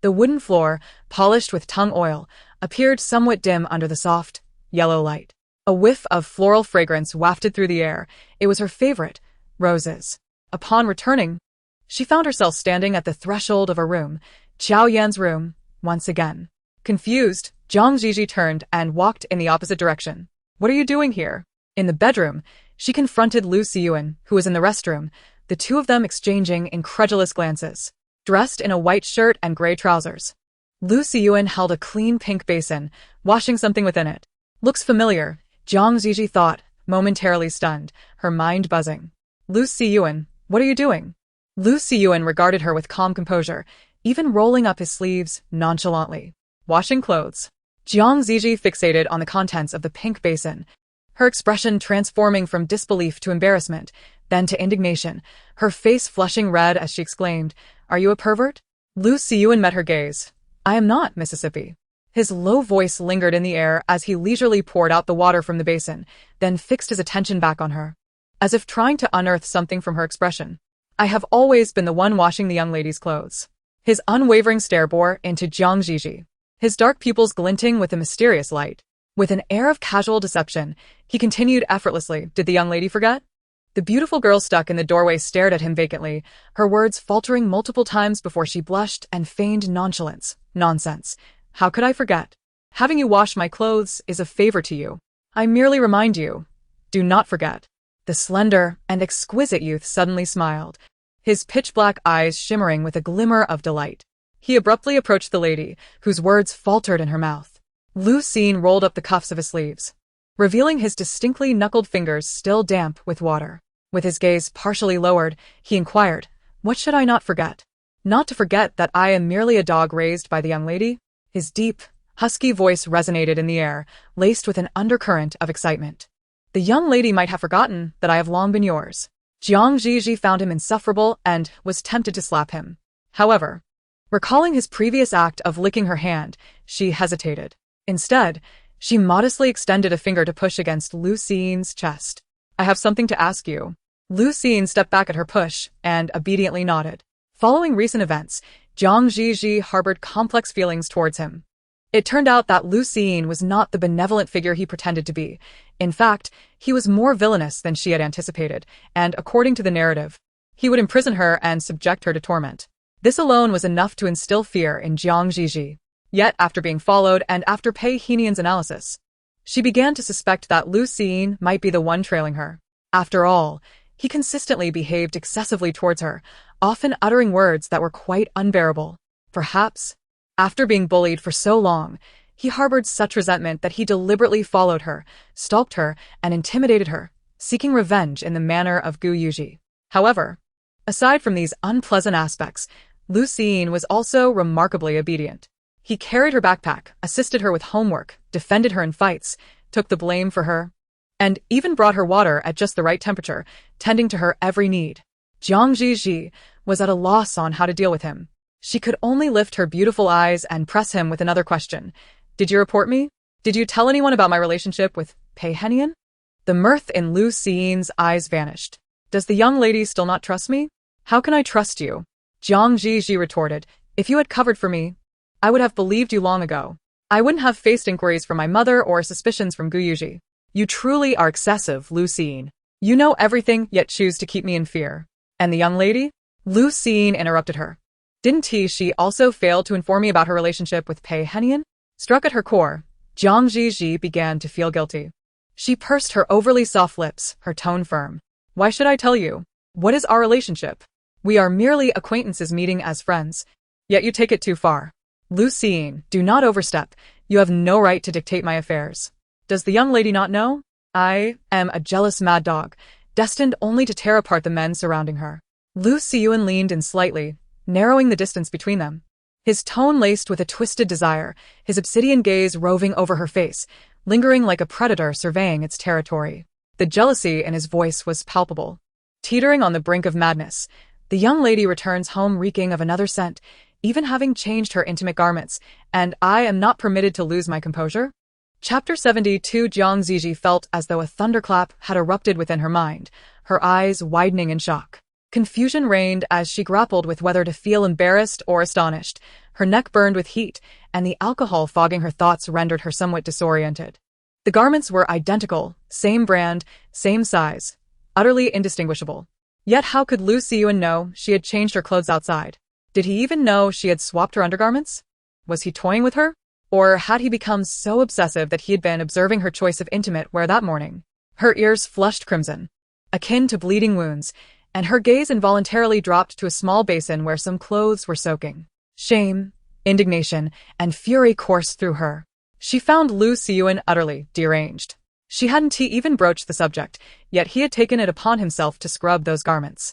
The wooden floor, polished with tung oil, appeared somewhat dim under the soft, yellow light. A whiff of floral fragrance wafted through the air. It was her favorite, roses. Upon returning, she found herself standing at the threshold of a room, Xiao Yan's room, once again. Confused, Zhi Zhi turned and walked in the opposite direction. What are you doing here? In the bedroom, she confronted Lu Siyuan, who was in the restroom, the two of them exchanging incredulous glances. Dressed in a white shirt and gray trousers, Lu Siyuan held a clean pink basin, washing something within it. Looks familiar, Zhi Zhi thought, momentarily stunned, her mind buzzing. Lu Siyuan, what are you doing? Lu Siyuan regarded her with calm composure, even rolling up his sleeves nonchalantly. Washing clothes. Zhi Zhi fixated on the contents of the pink basin, her expression transforming from disbelief to embarrassment, then to indignation, her face flushing red as she exclaimed, Are you a pervert? Lu Siyuan met her gaze. I am not, Mississippi. His low voice lingered in the air as he leisurely poured out the water from the basin, then fixed his attention back on her, as if trying to unearth something from her expression. I have always been the one washing the young lady's clothes. His unwavering stare bore into Zhi Zhi, his dark pupils glinting with a mysterious light. With an air of casual deception, he continued effortlessly, Did the young lady forget? The beautiful girl stuck in the doorway stared at him vacantly, her words faltering multiple times before she blushed and feigned nonchalance. Nonsense. How could I forget? Having you wash my clothes is a favor to you. I merely remind you. Do not forget. The slender and exquisite youth suddenly smiled, his pitch-black eyes shimmering with a glimmer of delight. He abruptly approached the lady, whose words faltered in her mouth. Lu Xin rolled up the cuffs of his sleeves, revealing his distinctly knuckled fingers still damp with water. With his gaze partially lowered, he inquired, What should I not forget? Not to forget that I am merely a dog raised by the young lady? His deep, husky voice resonated in the air, laced with an undercurrent of excitement. The young lady might have forgotten that I have long been yours. Zhi Zhi found him insufferable and was tempted to slap him. However, recalling his previous act of licking her hand, she hesitated. Instead, she modestly extended a finger to push against Lu Xian's chest. I have something to ask you. Lu Xian stepped back at her push and obediently nodded. Following recent events, Zhi Zhi harbored complex feelings towards him. It turned out that Lu Xian was not the benevolent figure he pretended to be. In fact, he was more villainous than she had anticipated, and according to the narrative, he would imprison her and subject her to torment. This alone was enough to instill fear in Zhi Zhi. Yet, after being followed and after Pei Henian's analysis, she began to suspect that Lu Xian might be the one trailing her. After all, he consistently behaved excessively towards her, often uttering words that were quite unbearable. Perhaps, after being bullied for so long, he harbored such resentment that he deliberately followed her, stalked her, and intimidated her, seeking revenge in the manner of Gu Yuji. However, aside from these unpleasant aspects, Lu Xian was also remarkably obedient. He carried her backpack, assisted her with homework, defended her in fights, took the blame for her, and even brought her water at just the right temperature, tending to her every need. Zhi Zhi was at a loss on how to deal with him. She could only lift her beautiful eyes and press him with another question. Did you report me? Did you tell anyone about my relationship with Pei Henian? The mirth in Lu Xian's eyes vanished. Does the young lady still not trust me? How can I trust you? Zhi Zhi retorted. If you had covered for me, I would have believed you long ago. I wouldn't have faced inquiries from my mother or suspicions from Gu Yuji. You truly are excessive, Lu Xian. You know everything, yet choose to keep me in fear. And the young lady? Lu Xian interrupted her. Didn't she also fail to inform me about her relationship with Pei Henian? Struck at her core, Zhi Zhi began to feel guilty. She pursed her overly soft lips, her tone firm. Why should I tell you? What is our relationship? We are merely acquaintances meeting as friends. Yet you take it too far. Lu Xian, do not overstep. You have no right to dictate my affairs. Does the young lady not know? I am a jealous mad dog, destined only to tear apart the men surrounding her. Lu Xian leaned in slightly, narrowing the distance between them. His tone laced with a twisted desire, his obsidian gaze roving over her face, lingering like a predator surveying its territory. The jealousy in his voice was palpable. Teetering on the brink of madness, the young lady returns home reeking of another scent, even having changed her intimate garments, and I am not permitted to lose my composure? Chapter 72. Zhi Zhi felt as though a thunderclap had erupted within her mind, her eyes widening in shock. Confusion reigned as she grappled with whether to feel embarrassed or astonished. Her neck burned with heat, and the alcohol fogging her thoughts rendered her somewhat disoriented. The garments were identical, same brand, same size, utterly indistinguishable. Yet how could Lu Xian know she had changed her clothes outside? Did he even know she had swapped her undergarments? Was he toying with her? Or had he become so obsessive that he had been observing her choice of intimate wear that morning? Her ears flushed crimson, akin to bleeding wounds, and her gaze involuntarily dropped to a small basin where some clothes were soaking. Shame, indignation, and fury coursed through her. She found Lu Xian utterly deranged. She hadn't even broached the subject, yet he had taken it upon himself to scrub those garments.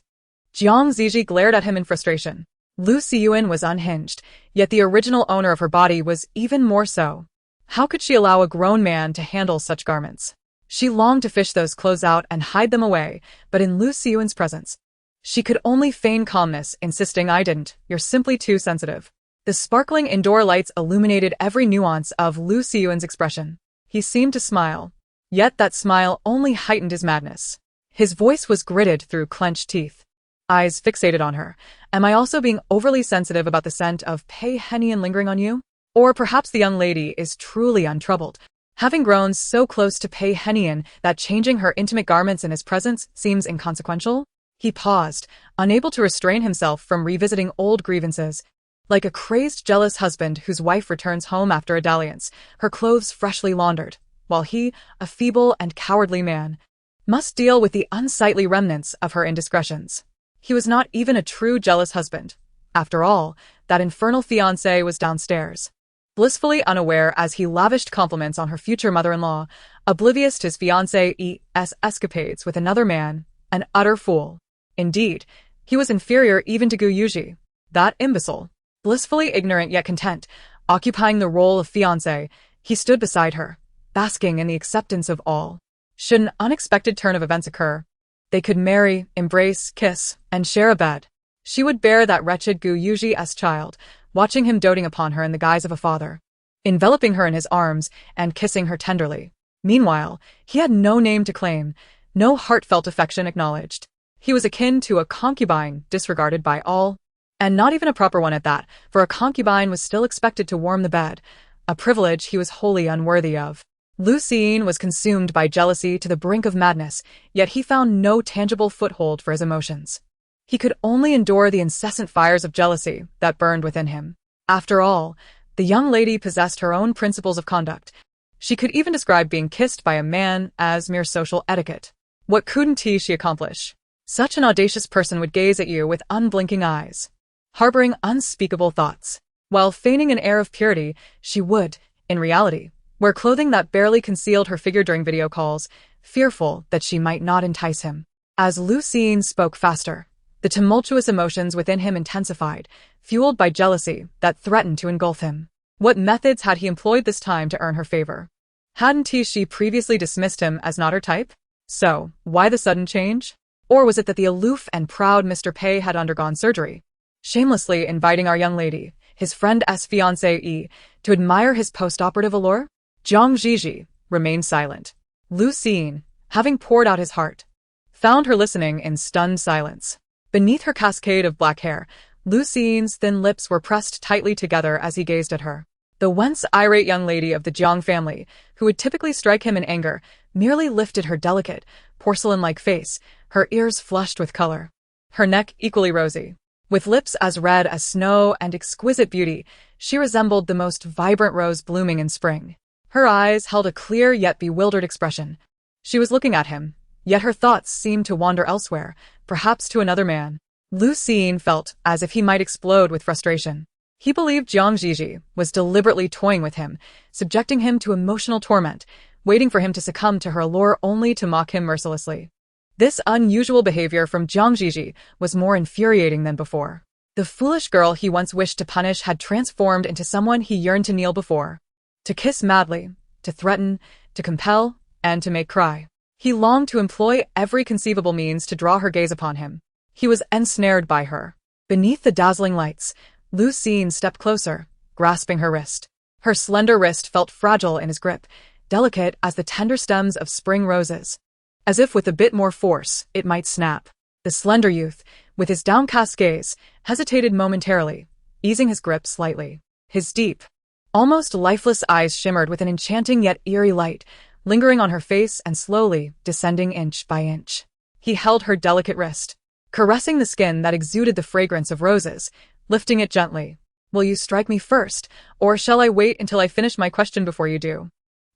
Zhi Zhi glared at him in frustration. Lu Xian was unhinged, yet the original owner of her body was even more so. How could she allow a grown man to handle such garments? She longed to fish those clothes out and hide them away, but in Lu Xian's presence, she could only feign calmness, insisting, I didn't, you're simply too sensitive. The sparkling indoor lights illuminated every nuance of Lu Xian's expression. He seemed to smile, yet that smile only heightened his madness. His voice was gritted through clenched teeth. Eyes fixated on her. Am I also being overly sensitive about the scent of Pei Henian lingering on you? Or perhaps the young lady is truly untroubled, having grown so close to Pei Henian that changing her intimate garments in his presence seems inconsequential? He paused, unable to restrain himself from revisiting old grievances. Like a crazed, jealous husband whose wife returns home after a dalliance, her clothes freshly laundered, while he, a feeble and cowardly man, must deal with the unsightly remnants of her indiscretions. He was not even a true jealous husband. After all, that infernal fiancé was downstairs, blissfully unaware as he lavished compliments on her future mother-in-law, oblivious to his fiancée's escapades with another man, an utter fool. Indeed, he was inferior even to Gu Yuji, that imbecile. Blissfully ignorant yet content, Occupying the role of fiancé, he stood beside her, basking in the acceptance of all. Should an unexpected turn of events occur, they could marry, embrace, kiss, and share a bed. She would bear that wretched Gu Yuji's child, watching him doting upon her in the guise of a father, enveloping her in his arms and kissing her tenderly. Meanwhile, he had no name to claim, no heartfelt affection acknowledged. He was akin to a concubine disregarded by all, and not even a proper one at that, for a concubine was still expected to warm the bed, a privilege he was wholly unworthy of. Lu Xiying was consumed by jealousy to the brink of madness, yet he found no tangible foothold for his emotions. He could only endure the incessant fires of jealousy that burned within him. After all, the young lady possessed her own principles of conduct. She could even describe being kissed by a man as mere social etiquette. What couldn't she accomplish? Such an audacious person would gaze at you with unblinking eyes, harboring unspeakable thoughts. While feigning an air of purity, she would, in reality, wear clothing that barely concealed her figure during video calls, fearful that she might not entice him. As Lu Xiying spoke faster, the tumultuous emotions within him intensified, fueled by jealousy that threatened to engulf him. What methods had he employed this time to earn her favor? Hadn't she previously dismissed him as not her type? So, why the sudden change? Or was it that the aloof and proud Mr. Pei had undergone surgery, shamelessly inviting our young lady, his friend's fiancée, to admire his post-operative allure? Zhi Zhi remained silent. Lu Xiying, having poured out his heart, found her listening in stunned silence. Beneath her cascade of black hair, Lu Xiying's thin lips were pressed tightly together as he gazed at her. The once irate young lady of the Jiang family, who would typically strike him in anger, merely lifted her delicate, porcelain-like face, her ears flushed with color, her neck equally rosy. With lips as red as snow and exquisite beauty, she resembled the most vibrant rose blooming in spring. Her eyes held a clear yet bewildered expression. She was looking at him, yet her thoughts seemed to wander elsewhere, perhaps to another man. Lu Xiying felt as if he might explode with frustration. He believed Zhi Zhi was deliberately toying with him, subjecting him to emotional torment, waiting for him to succumb to her allure only to mock him mercilessly. This unusual behavior from Zhi Zhi was more infuriating than before. The foolish girl he once wished to punish had transformed into someone he yearned to kneel before, to kiss madly, to threaten, to compel, and to make cry. He longed to employ every conceivable means to draw her gaze upon him. He was ensnared by her. Beneath the dazzling lights, Lu Xiying stepped closer, grasping her wrist. Her slender wrist felt fragile in his grip, delicate as the tender stems of spring roses. As if with a bit more force, it might snap. The slender youth, with his downcast gaze, hesitated momentarily, easing his grip slightly. His deep, almost lifeless eyes shimmered with an enchanting yet eerie light, lingering on her face and slowly descending inch by inch. He held her delicate wrist, caressing the skin that exuded the fragrance of roses, lifting it gently. "Will you strike me first, or shall I wait until I finish my question before you do?"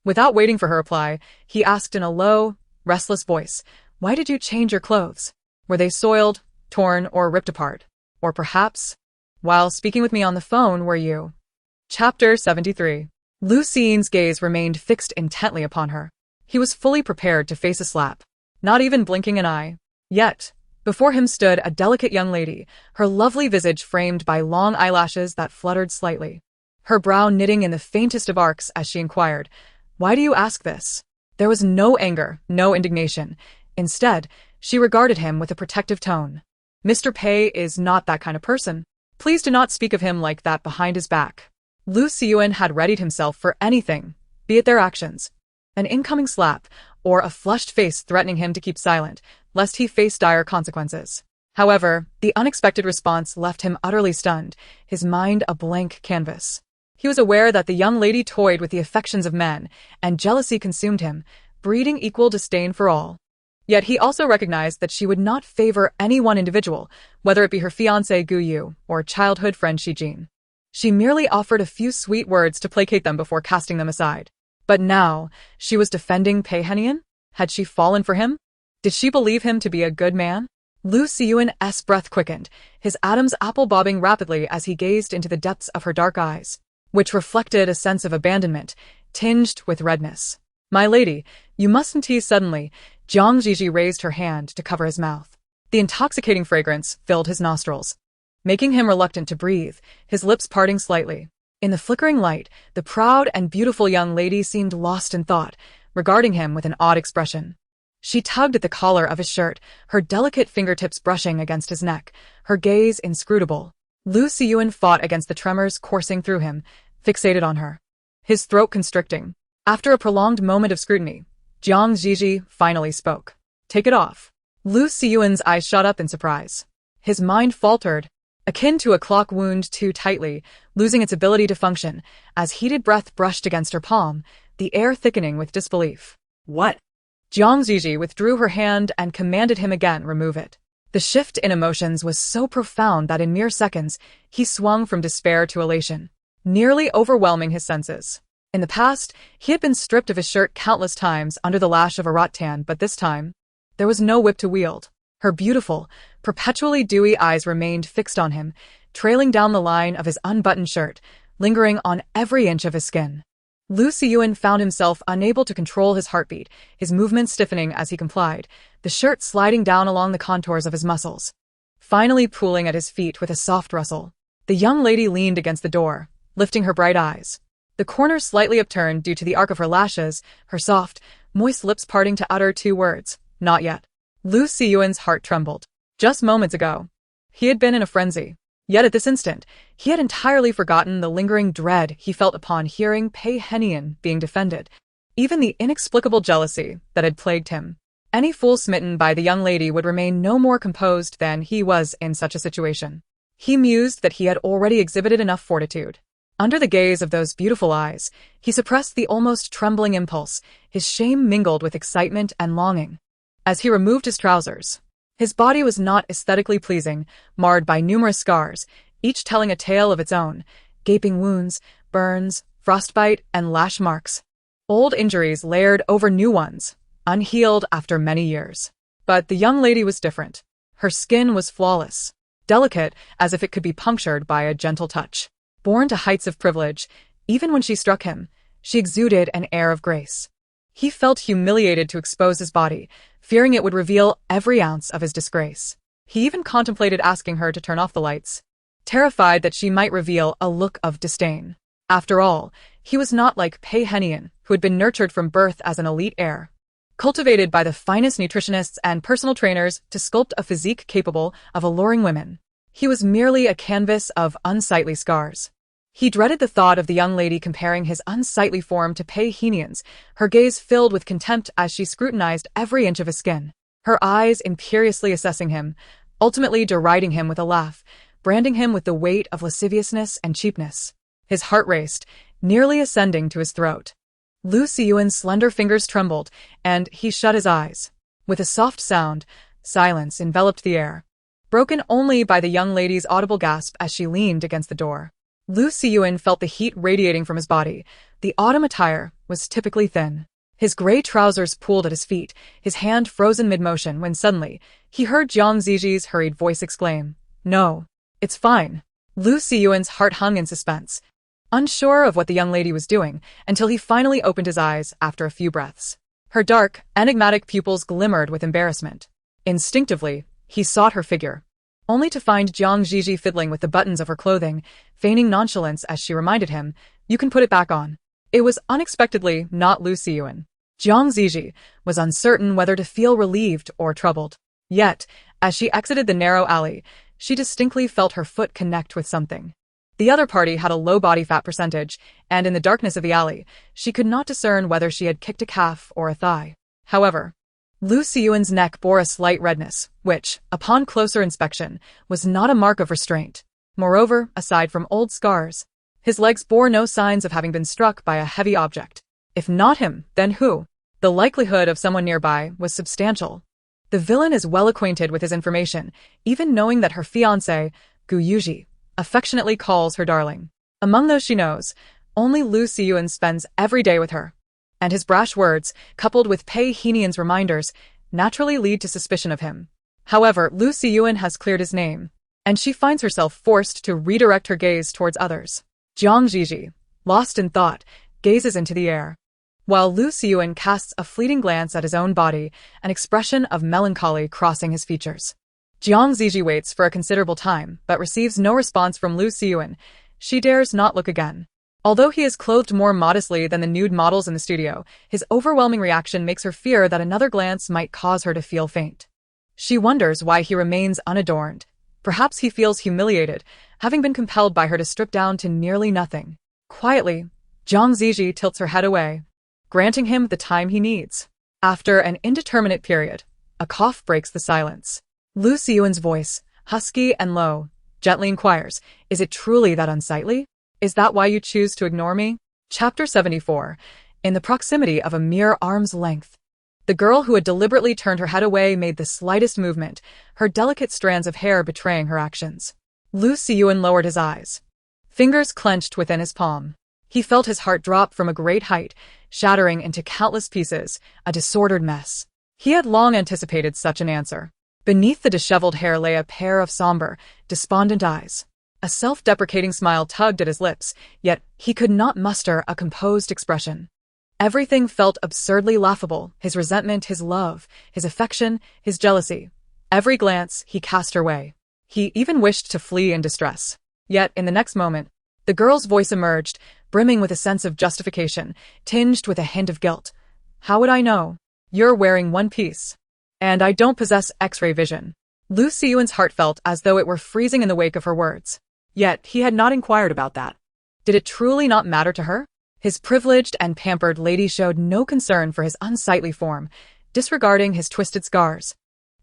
Without waiting for her reply, he asked in a low, restless voice, "Why did you change your clothes? Were they soiled, torn, or ripped apart? Or perhaps, while speaking with me on the phone, were you?" Chapter 73. Lu Xiying's gaze remained fixed intently upon her. He was fully prepared to face a slap, not even blinking an eye. Yet, before him stood a delicate young lady, her lovely visage framed by long eyelashes that fluttered slightly, her brow knitting in the faintest of arcs as she inquired, "Why do you ask this?" There was no anger, no indignation. Instead, she regarded him with a protective tone. "Mr. Pei is not that kind of person. Please do not speak of him like that behind his back." Lu Xiying had readied himself for anything, be it their actions, an incoming slap, or a flushed face threatening him to keep silent, lest he face dire consequences. However, the unexpected response left him utterly stunned, his mind a blank canvas. He was aware that the young lady toyed with the affections of men, and jealousy consumed him, breeding equal disdain for all. Yet he also recognized that she would not favor any one individual, whether it be her fiancé Gu Yu or childhood friend Shi Jin. She merely offered a few sweet words to placate them before casting them aside. But now, she was defending Pei Henian? Had she fallen for him? Did she believe him to be a good man? Lu Xiyuan's breath quickened, his Adam's apple bobbing rapidly as he gazed into the depths of her dark eyes, which reflected a sense of abandonment, tinged with redness. "My lady, you mustn't tease suddenly." Zhi Zhi raised her hand to cover his mouth. The intoxicating fragrance filled his nostrils, making him reluctant to breathe, his lips parting slightly. In the flickering light, the proud and beautiful young lady seemed lost in thought, regarding him with an odd expression. She tugged at the collar of his shirt, her delicate fingertips brushing against his neck, her gaze inscrutable. Lu Siyuan fought against the tremors coursing through him, fixated on her, his throat constricting. After a prolonged moment of scrutiny, Zhi Zhi finally spoke. "Take it off." Lu Siyuan's eyes shot up in surprise. His mind faltered, akin to a clock wound too tightly, losing its ability to function, as heated breath brushed against her palm, the air thickening with disbelief. What? Zhi Zhi withdrew her hand and commanded him again remove it. The shift in emotions was so profound that in mere seconds, he swung from despair to elation, nearly overwhelming his senses. In the past, he had been stripped of his shirt countless times under the lash of a rattan, but this time, there was no whip to wield. Her beautiful, perpetually dewy eyes remained fixed on him, trailing down the line of his unbuttoned shirt, lingering on every inch of his skin. Lu Siyuan found himself unable to control his heartbeat, his movements stiffening as he complied, the shirt sliding down along the contours of his muscles, finally pooling at his feet with a soft rustle. The young lady leaned against the door, lifting her bright eyes, the corners slightly upturned due to the arc of her lashes, her soft, moist lips parting to utter two words, "Not yet." Lu Siyuan's heart trembled. Just moments ago, he had been in a frenzy. Yet at this instant, he had entirely forgotten the lingering dread he felt upon hearing Pei Henian being defended, even the inexplicable jealousy that had plagued him. Any fool smitten by the young lady would remain no more composed than he was in such a situation. He mused that he had already exhibited enough fortitude. Under the gaze of those beautiful eyes, he suppressed the almost trembling impulse, his shame mingled with excitement and longing. As he removed his trousers, his body was not aesthetically pleasing, marred by numerous scars, each telling a tale of its own, gaping wounds, burns, frostbite, and lash marks. Old injuries layered over new ones, unhealed after many years. But the young lady was different. Her skin was flawless, delicate as if it could be punctured by a gentle touch. Born to heights of privilege, even when she struck him, she exuded an air of grace. He felt humiliated to expose his body, fearing it would reveal every ounce of his disgrace. He even contemplated asking her to turn off the lights, terrified that she might reveal a look of disdain. After all, he was not like Pei Henian, who had been nurtured from birth as an elite heir, cultivated by the finest nutritionists and personal trainers to sculpt a physique capable of alluring women. He was merely a canvas of unsightly scars. He dreaded the thought of the young lady comparing his unsightly form to Pei Henian's, her gaze filled with contempt as she scrutinized every inch of his skin, her eyes imperiously assessing him, ultimately deriding him with a laugh, branding him with the weight of lasciviousness and cheapness. His heart raced, nearly ascending to his throat. Lu Siyuan's slender fingers trembled, and he shut his eyes. With a soft sound, silence enveloped the air, broken only by the young lady's audible gasp as she leaned against the door. Lu Siyuan felt the heat radiating from his body. The autumn attire was typically thin. His gray trousers pooled at his feet, his hand frozen mid-motion when suddenly, he heard Zhi Zhi's hurried voice exclaim, "No, it's fine." Lu Siyuan's heart hung in suspense, unsure of what the young lady was doing, until he finally opened his eyes after a few breaths. Her dark, enigmatic pupils glimmered with embarrassment. Instinctively, he sought her figure, only to find Zhi Zhi fiddling with the buttons of her clothing, feigning nonchalance as she reminded him, "You can put it back on." It was unexpectedly not Lu Siyuan. Zhi Zhi was uncertain whether to feel relieved or troubled. Yet, as she exited the narrow alley, she distinctly felt her foot connect with something. The other party had a low body fat percentage, and in the darkness of the alley, she could not discern whether she had kicked a calf or a thigh. However, Lu Siyuan's neck bore a slight redness, which, upon closer inspection, was not a mark of restraint. Moreover, aside from old scars, his legs bore no signs of having been struck by a heavy object. If not him, then who? The likelihood of someone nearby was substantial. The villain is well acquainted with his information, even knowing that her fiancé, Gu Yuji, affectionately calls her darling. Among those she knows, only Lu Siyuan spends every day with her. And his brash words, coupled with Pei Henian's reminders, naturally lead to suspicion of him. However, Lu Siyuan has cleared his name, and she finds herself forced to redirect her gaze towards others. Zhi Zhi, lost in thought, gazes into the air, while Lu Siyuan casts a fleeting glance at his own body, an expression of melancholy crossing his features. Zhi Zhi waits for a considerable time, but receives no response from Lu Siyuan, she dares not look again. Although he is clothed more modestly than the nude models in the studio, his overwhelming reaction makes her fear that another glance might cause her to feel faint. She wonders why he remains unadorned. Perhaps he feels humiliated, having been compelled by her to strip down to nearly nothing. Quietly, Zhi Zhi tilts her head away, granting him the time he needs. After an indeterminate period, a cough breaks the silence. Lu Xiyuan's voice, husky and low, gently inquires, "Is it truly that unsightly? Is that why you choose to ignore me?" Chapter 74. In the proximity of a mere arm's length. The girl who had deliberately turned her head away made the slightest movement, her delicate strands of hair betraying her actions. Lu Xiyuan lowered his eyes, fingers clenched within his palm. He felt his heart drop from a great height, shattering into countless pieces, a disordered mess. He had long anticipated such an answer. Beneath the disheveled hair lay a pair of somber, despondent eyes. A self-deprecating smile tugged at his lips, yet he could not muster a composed expression. Everything felt absurdly laughable, his resentment, his love, his affection, his jealousy. Every glance he cast her way. He even wished to flee in distress. Yet, in the next moment, the girl's voice emerged, brimming with a sense of justification, tinged with a hint of guilt. "How would I know? You're wearing one piece. And I don't possess X-ray vision." Lu Xiyuan's heart felt as though it were freezing in the wake of her words. Yet he had not inquired about that. Did it truly not matter to her? His privileged and pampered lady showed no concern for his unsightly form, disregarding his twisted scars.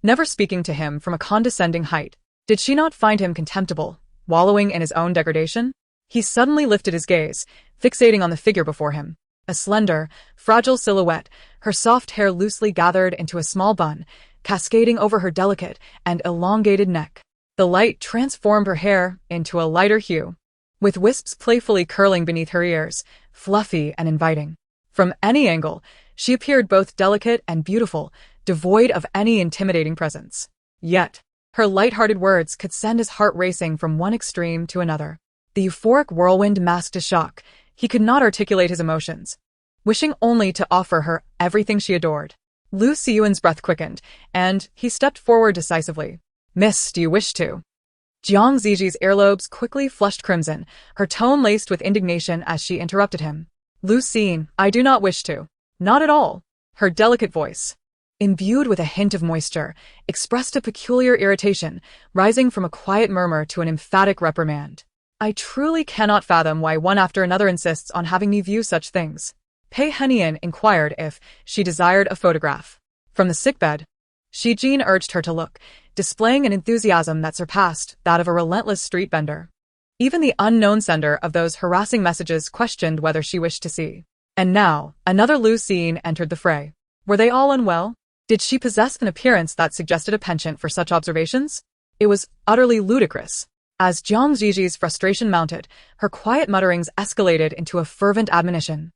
Never speaking to him from a condescending height. Did she not find him contemptible, wallowing in his own degradation? He suddenly lifted his gaze, fixating on the figure before him. A slender, fragile silhouette, her soft hair loosely gathered into a small bun, cascading over her delicate and elongated neck. The light transformed her hair into a lighter hue, with wisps playfully curling beneath her ears, fluffy and inviting. From any angle, she appeared both delicate and beautiful, devoid of any intimidating presence. Yet, her light-hearted words could send his heart racing from one extreme to another. The euphoric whirlwind masked a shock. He could not articulate his emotions, wishing only to offer her everything she adored. Lu Xiyuan's breath quickened, and he stepped forward decisively. "Miss, do you wish to?" Zhi Zhi's earlobes quickly flushed crimson, her tone laced with indignation as she interrupted him. "Lu Xiyuan, I do not wish to. Not at all." Her delicate voice, imbued with a hint of moisture, expressed a peculiar irritation, rising from a quiet murmur to an emphatic reprimand. "I truly cannot fathom why one after another insists on having me view such things." Pei Henian inquired if she desired a photograph. From the sickbed, Shi Jin urged her to look, displaying an enthusiasm that surpassed that of a relentless street vendor. Even the unknown sender of those harassing messages questioned whether she wished to see. And now, another Lu Xiyuan entered the fray. Were they all unwell? Did she possess an appearance that suggested a penchant for such observations? It was utterly ludicrous. As Zhi Zhi's frustration mounted, her quiet mutterings escalated into a fervent admonition.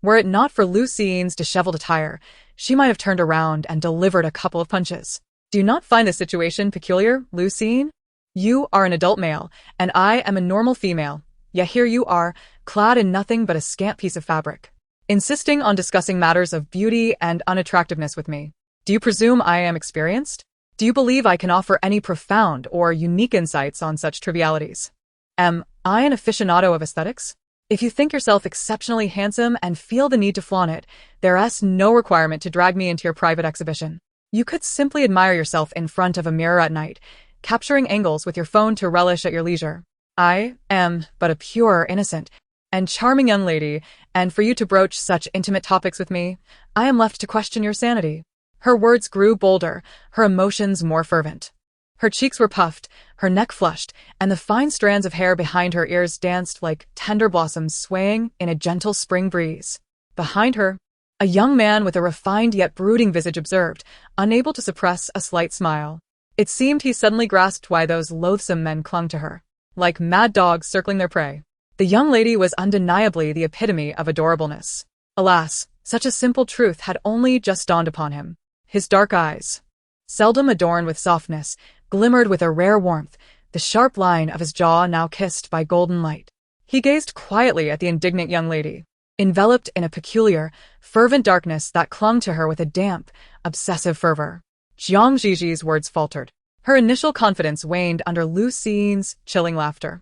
Were it not for Lu Xiyuan's disheveled attire, she might have turned around and delivered a couple of punches. "Do you not find the situation peculiar, Lu Xiyuan? You are an adult male, and I am a normal female, yet here you are, clad in nothing but a scant piece of fabric, insisting on discussing matters of beauty and unattractiveness with me. Do you presume I am experienced? Do you believe I can offer any profound or unique insights on such trivialities? Am I an aficionado of aesthetics? If you think yourself exceptionally handsome and feel the need to flaunt it, there is no requirement to drag me into your private exhibition. You could simply admire yourself in front of a mirror at night, capturing angles with your phone to relish at your leisure. I am but a pure, innocent, and charming young lady, and for you to broach such intimate topics with me, I am left to question your sanity." Her words grew bolder, her emotions more fervent. Her cheeks were puffed, her neck flushed, and the fine strands of hair behind her ears danced like tender blossoms swaying in a gentle spring breeze. Behind her, a young man with a refined yet brooding visage observed, unable to suppress a slight smile. It seemed he suddenly grasped why those loathsome men clung to her, like mad dogs circling their prey. The young lady was undeniably the epitome of adorableness. Alas, such a simple truth had only just dawned upon him. His dark eyes, seldom adorned with softness, glimmered with a rare warmth, the sharp line of his jaw now kissed by golden light. He gazed quietly at the indignant young lady, enveloped in a peculiar, fervent darkness that clung to her with a damp, obsessive fervor. Zhi Zhi's words faltered. Her initial confidence waned under Lu Xiyuan's chilling laughter.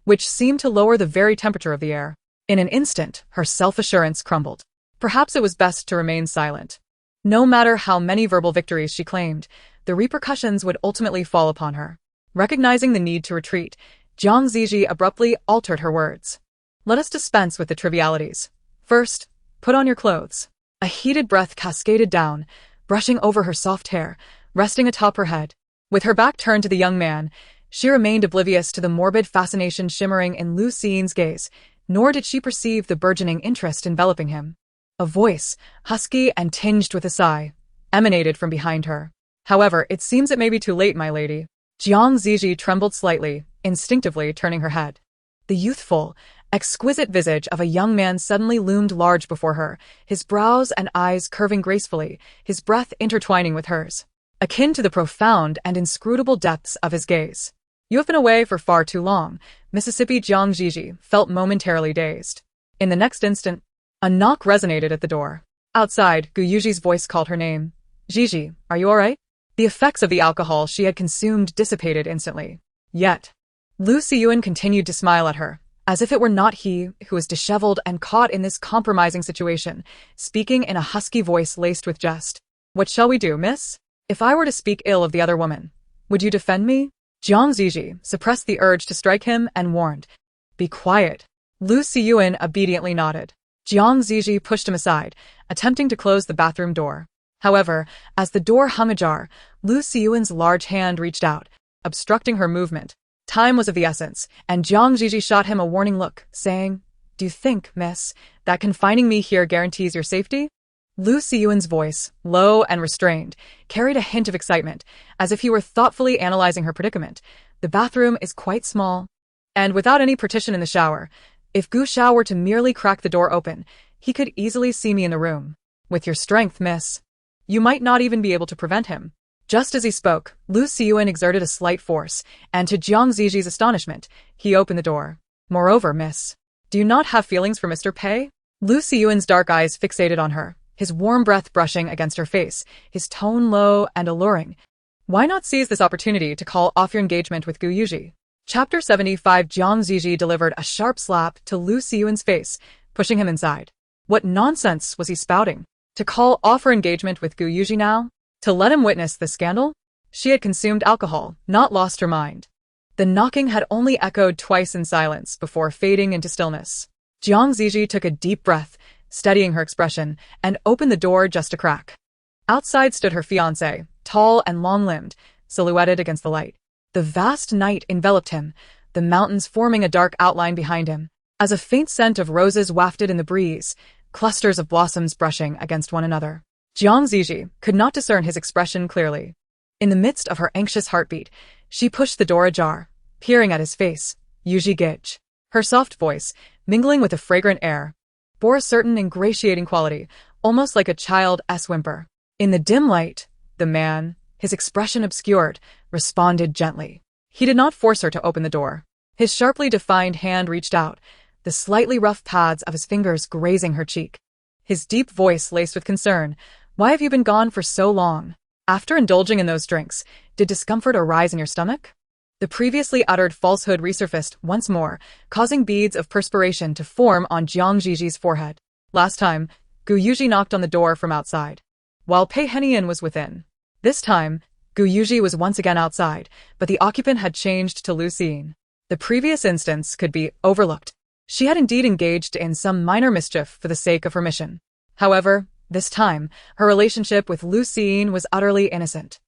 which seemed to lower the very temperature of the air. In an instant, her self-assurance crumbled. Perhaps it was best to remain silent. No matter how many verbal victories she claimed, the repercussions would ultimately fall upon her. Recognizing the need to retreat, Zhi Zhi abruptly altered her words. Let us dispense with the trivialities. First, put on your clothes. A heated breath cascaded down, brushing over her soft hair, resting atop her head. With her back turned to the young man, she remained oblivious to the morbid fascination shimmering in Lu Xian's gaze, nor did she perceive the burgeoning interest enveloping him. A voice, husky and tinged with a sigh, emanated from behind her. However, it seems it may be too late, my lady. Zhi Zhi trembled slightly, instinctively turning her head. The youthful, exquisite visage of a young man suddenly loomed large before her, his brows and eyes curving gracefully, his breath intertwining with hers, akin to the profound and inscrutable depths of his gaze. You have been away for far too long. Mississippi Zhi Zhi felt momentarily dazed. In the next instant, a knock resonated at the door. Outside, Gu Yuji's voice called her name. Zhi Zhi, are you all right? The effects of the alcohol she had consumed dissipated instantly. Yet, Lu Xiyuan continued to smile at her, as if it were not he who was disheveled and caught in this compromising situation, speaking in a husky voice laced with jest. What shall we do, miss? If I were to speak ill of the other woman, would you defend me? Zhi Zhi suppressed the urge to strike him and warned, Be quiet. Lu Xiyuan obediently nodded. Zhi Zhi pushed him aside, attempting to close the bathroom door. However, as the door hung ajar, Lu Xiyuan's large hand reached out, obstructing her movement. Time was of the essence, and Zhi Zhi shot him a warning look, saying, Do you think, miss, that confining me here guarantees your safety? Lu Xiyuan's voice, low and restrained, carried a hint of excitement, as if he were thoughtfully analyzing her predicament. The bathroom is quite small, and without any partition in the shower, if Gu Shao were to merely crack the door open, he could easily see me in the room. With your strength, miss, you might not even be able to prevent him. Just as he spoke, Lu Xiyuan exerted a slight force, and to Zhi Zhi's astonishment, he opened the door. Moreover, miss, do you not have feelings for Mr. Pei? Lu Xiyuan's dark eyes fixated on her, his warm breath brushing against her face, his tone low and alluring. Why not seize this opportunity to call off your engagement with Gu Yuji? Chapter 75. Zhi Zhi delivered a sharp slap to Lu Xiyuan's face, pushing him inside. What nonsense was he spouting? To call off her engagement with Gu Yuji now? To let him witness the scandal? She had consumed alcohol, not lost her mind. The knocking had only echoed twice in silence before fading into stillness. Zhi Zhi took a deep breath, steadying her expression, and opened the door just a crack. Outside stood her fiancé, tall and long-limbed, silhouetted against the light. The vast night enveloped him, the mountains forming a dark outline behind him. As a faint scent of roses wafted in the breeze, clusters of blossoms brushing against one another. Zhi Zhi could not discern his expression clearly. In the midst of her anxious heartbeat, she pushed the door ajar, peering at his face. Yuji Gij. Her soft voice, mingling with a fragrant air, bore a certain ingratiating quality, almost like a child's whimper. In the dim light, the man, his expression obscured, responded gently. He did not force her to open the door. His sharply defined hand reached out, the slightly rough pads of his fingers grazing her cheek. His deep voice laced with concern. Why have you been gone for so long? After indulging in those drinks, did discomfort arise in your stomach? The previously uttered falsehood resurfaced once more, causing beads of perspiration to form on Zhi Zhi's forehead. Last time, Gu Yuji knocked on the door from outside, while Pei Henian was within. This time, Gu Yuji was once again outside, but the occupant had changed to Lu Xian. The previous instance could be overlooked. She had indeed engaged in some minor mischief for the sake of her mission. However, this time, her relationship with Lu Xian was utterly innocent.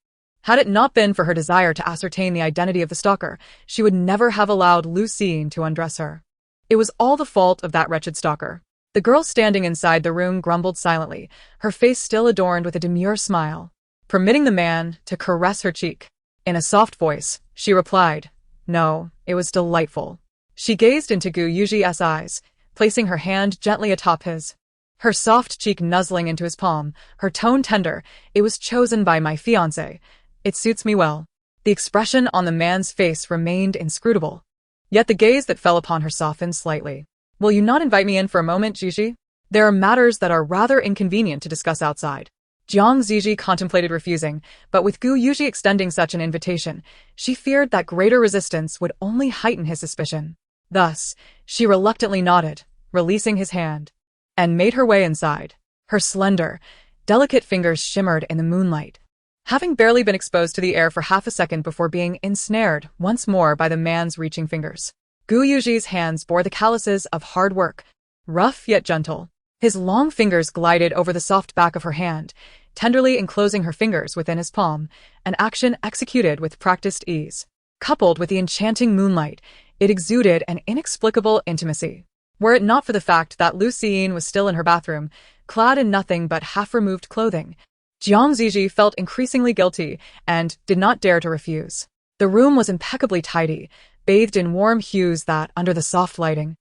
Had it not been for her desire to ascertain the identity of the stalker, she would never have allowed Lu Xian to undress her. It was all the fault of that wretched stalker. The girl standing inside the room grumbled silently, her face still adorned with a demure smile, permitting the man to caress her cheek. In a soft voice, she replied, No, it was delightful. She gazed into Gu Yuji's eyes, placing her hand gently atop his. Her soft cheek nuzzling into his palm, her tone tender. It was chosen by my fiancé. It suits me well. The expression on the man's face remained inscrutable. Yet the gaze that fell upon her softened slightly. Will you not invite me in for a moment, Zhi Zhi? There are matters that are rather inconvenient to discuss outside. Zhi Zhi contemplated refusing, but with Gu Yuji extending such an invitation, she feared that greater resistance would only heighten his suspicion. Thus, she reluctantly nodded, releasing his hand, and made her way inside. Her slender, delicate fingers shimmered in the moonlight, having barely been exposed to the air for half a second before being ensnared once more by the man's reaching fingers. Gu Yuji's hands bore the calluses of hard work, rough yet gentle. His long fingers glided over the soft back of her hand, tenderly enclosing her fingers within his palm, an action executed with practiced ease. Coupled with the enchanting moonlight, it exuded an inexplicable intimacy. Were it not for the fact that Lucien was still in her bathroom, clad in nothing but half-removed clothing, Zhi Zhi felt increasingly guilty and did not dare to refuse. The room was impeccably tidy, bathed in warm hues that, under the soft lighting,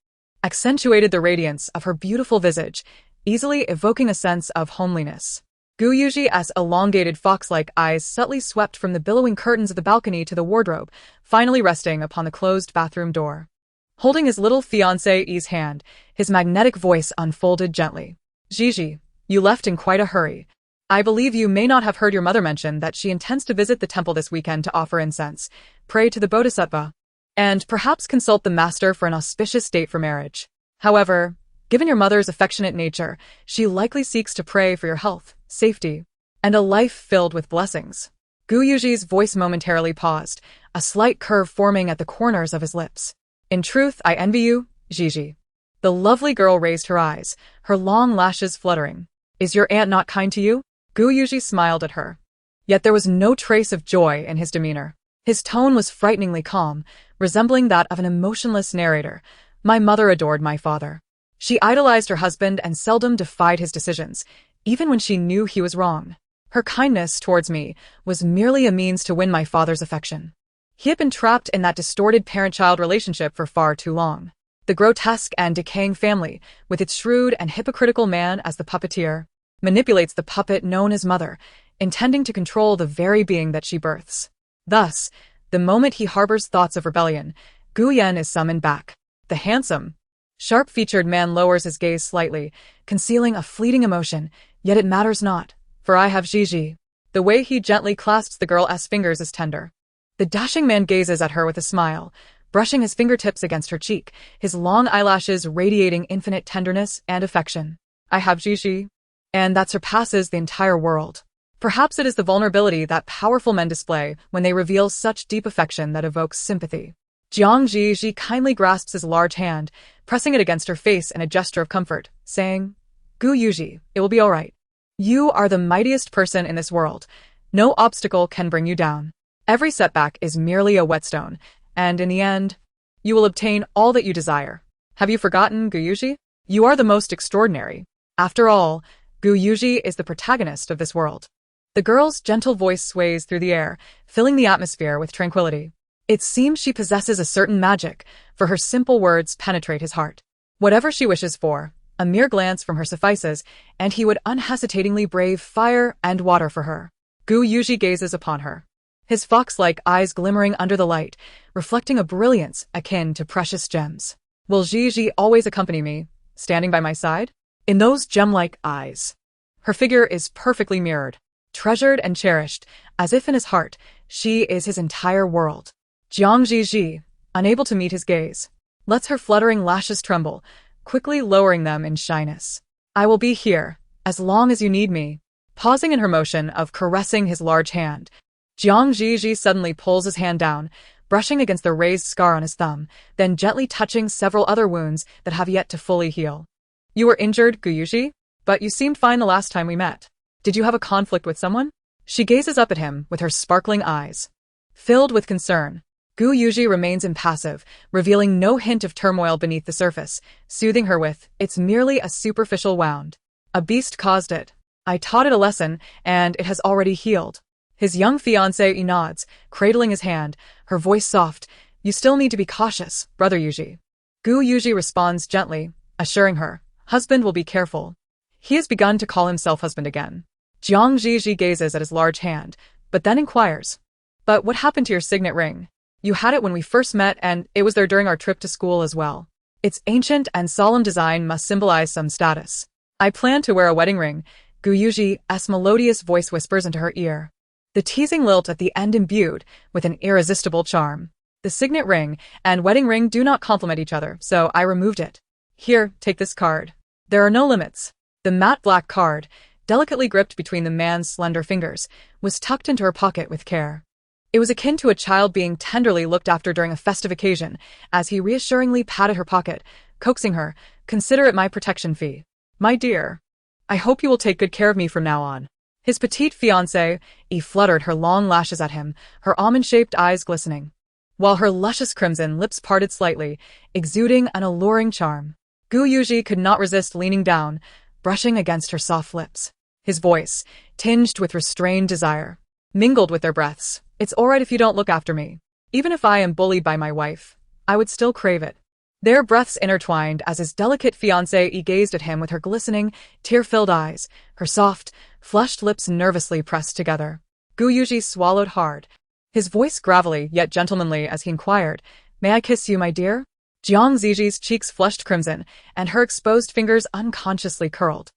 accentuated the radiance of her beautiful visage, easily evoking a sense of homeliness. Gu Yuji's elongated fox-like eyes subtly swept from the billowing curtains of the balcony to the wardrobe, finally resting upon the closed bathroom door. Holding his little fiancé's hand, his magnetic voice unfolded gently. Zhi Zhi, you left in quite a hurry. I believe you may not have heard your mother mention that she intends to visit the temple this weekend to offer incense, pray to the Bodhisattva, and perhaps consult the master for an auspicious date for marriage. However, given your mother's affectionate nature, she likely seeks to pray for your health, safety, and a life filled with blessings. Gu Yuji's voice momentarily paused, a slight curve forming at the corners of his lips. In truth, I envy you, Zhi Zhi. The lovely girl raised her eyes, her long lashes fluttering. Is your aunt not kind to you? Gu Yuji smiled at her. Yet there was no trace of joy in his demeanor. His tone was frighteningly calm, resembling that of an emotionless narrator. My mother adored my father. She idolized her husband and seldom defied his decisions, even when she knew he was wrong. Her kindness towards me was merely a means to win my father's affection. He had been trapped in that distorted parent-child relationship for far too long. The grotesque and decaying family, with its shrewd and hypocritical man as the puppeteer, manipulates the puppet known as mother, intending to control the very being that she births. Thus, the moment he harbors thoughts of rebellion, Gu Yan is summoned back. The handsome, sharp-featured man lowers his gaze slightly, concealing a fleeting emotion, yet it matters not, for I have Zhi Zhi. The way he gently clasps the girl's fingers is tender. The dashing man gazes at her with a smile, brushing his fingertips against her cheek, his long eyelashes radiating infinite tenderness and affection. I have Zhi Zhi, and that surpasses the entire world. Perhaps it is the vulnerability that powerful men display when they reveal such deep affection that evokes sympathy. Zhi Zhi kindly grasps his large hand, pressing it against her face in a gesture of comfort, saying, Gu Yuji, it will be all right. You are the mightiest person in this world. No obstacle can bring you down. Every setback is merely a whetstone, and in the end, you will obtain all that you desire. Have you forgotten, Gu Yuji? You are the most extraordinary. After all, Gu Yuji is the protagonist of this world. The girl's gentle voice sways through the air, filling the atmosphere with tranquility. It seems she possesses a certain magic, for her simple words penetrate his heart. Whatever she wishes for, a mere glance from her suffices, and he would unhesitatingly brave fire and water for her. Gu Yuji gazes upon her, his fox-like eyes glimmering under the light, reflecting a brilliance akin to precious gems. Will Zhi Zhi always accompany me, standing by my side? In those gem-like eyes, her figure is perfectly mirrored, treasured and cherished, as if in his heart, she is his entire world. Zhi Zhi, unable to meet his gaze, lets her fluttering lashes tremble, quickly lowering them in shyness. I will be here, as long as you need me. Pausing in her motion of caressing his large hand, Zhi Zhi suddenly pulls his hand down, brushing against the raised scar on his thumb, then gently touching several other wounds that have yet to fully heal. You were injured, Gu Yuji, but you seemed fine the last time we met. Did you have a conflict with someone? She gazes up at him with her sparkling eyes, filled with concern. Gu Yuji remains impassive, revealing no hint of turmoil beneath the surface, soothing her with, it's merely a superficial wound. A beast caused it. I taught it a lesson, and it has already healed. His young fiancé nods, cradling his hand, her voice soft. You still need to be cautious, brother Yuji. Gu Yuji responds gently, assuring her, husband will be careful. He has begun to call himself husband again. Zhi Zhi gazes at his large hand, but then inquires, but what happened to your signet ring? You had it when we first met, and it was there during our trip to school as well. Its ancient and solemn design must symbolize some status. I plan to wear a wedding ring, Gu Yuji's melodious voice whispers into her ear, the teasing lilt at the end imbued with an irresistible charm. The signet ring and wedding ring do not complement each other, so I removed it. Here, take this card. There are no limits. The matte black card, delicately gripped between the man's slender fingers, was tucked into her pocket with care. It was akin to a child being tenderly looked after during a festive occasion, as he reassuringly patted her pocket, coaxing her, "Consider it my protection fee. My dear, I hope you will take good care of me from now on." His petite fiancée fluttered her long lashes at him, her almond-shaped eyes glistening, while her luscious crimson lips parted slightly, exuding an alluring charm. Gu Yuji could not resist leaning down, brushing against her soft lips. His voice, tinged with restrained desire, mingled with their breaths. "It's all right if you don't look after me. Even if I am bullied by my wife, I would still crave it." Their breaths intertwined as his delicate fiancée gazed at him with her glistening, tear-filled eyes, her soft, flushed lips nervously pressed together. Gu Yuji swallowed hard, his voice gravelly yet gentlemanly as he inquired, "May I kiss you, my dear?" Zhi Zhi's cheeks flushed crimson, and her exposed fingers unconsciously curled.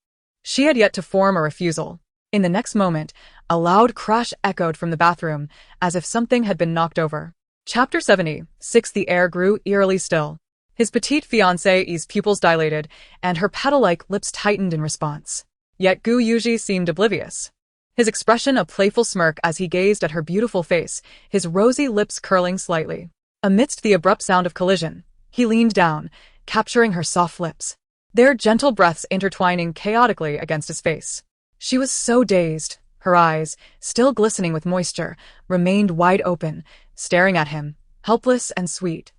She had yet to form a refusal. In the next moment, a loud crash echoed from the bathroom, as if something had been knocked over. Chapter 76. The air grew eerily still. His petite fiancée's pupils dilated, and her petal-like lips tightened in response. Yet Gu Yuji seemed oblivious. His expression a playful smirk as he gazed at her beautiful face, his rosy lips curling slightly. Amidst the abrupt sound of collision, he leaned down, capturing her soft lips, their gentle breaths intertwining chaotically against his face. She was so dazed, her eyes, still glistening with moisture, remained wide open, staring at him, helpless and sweet.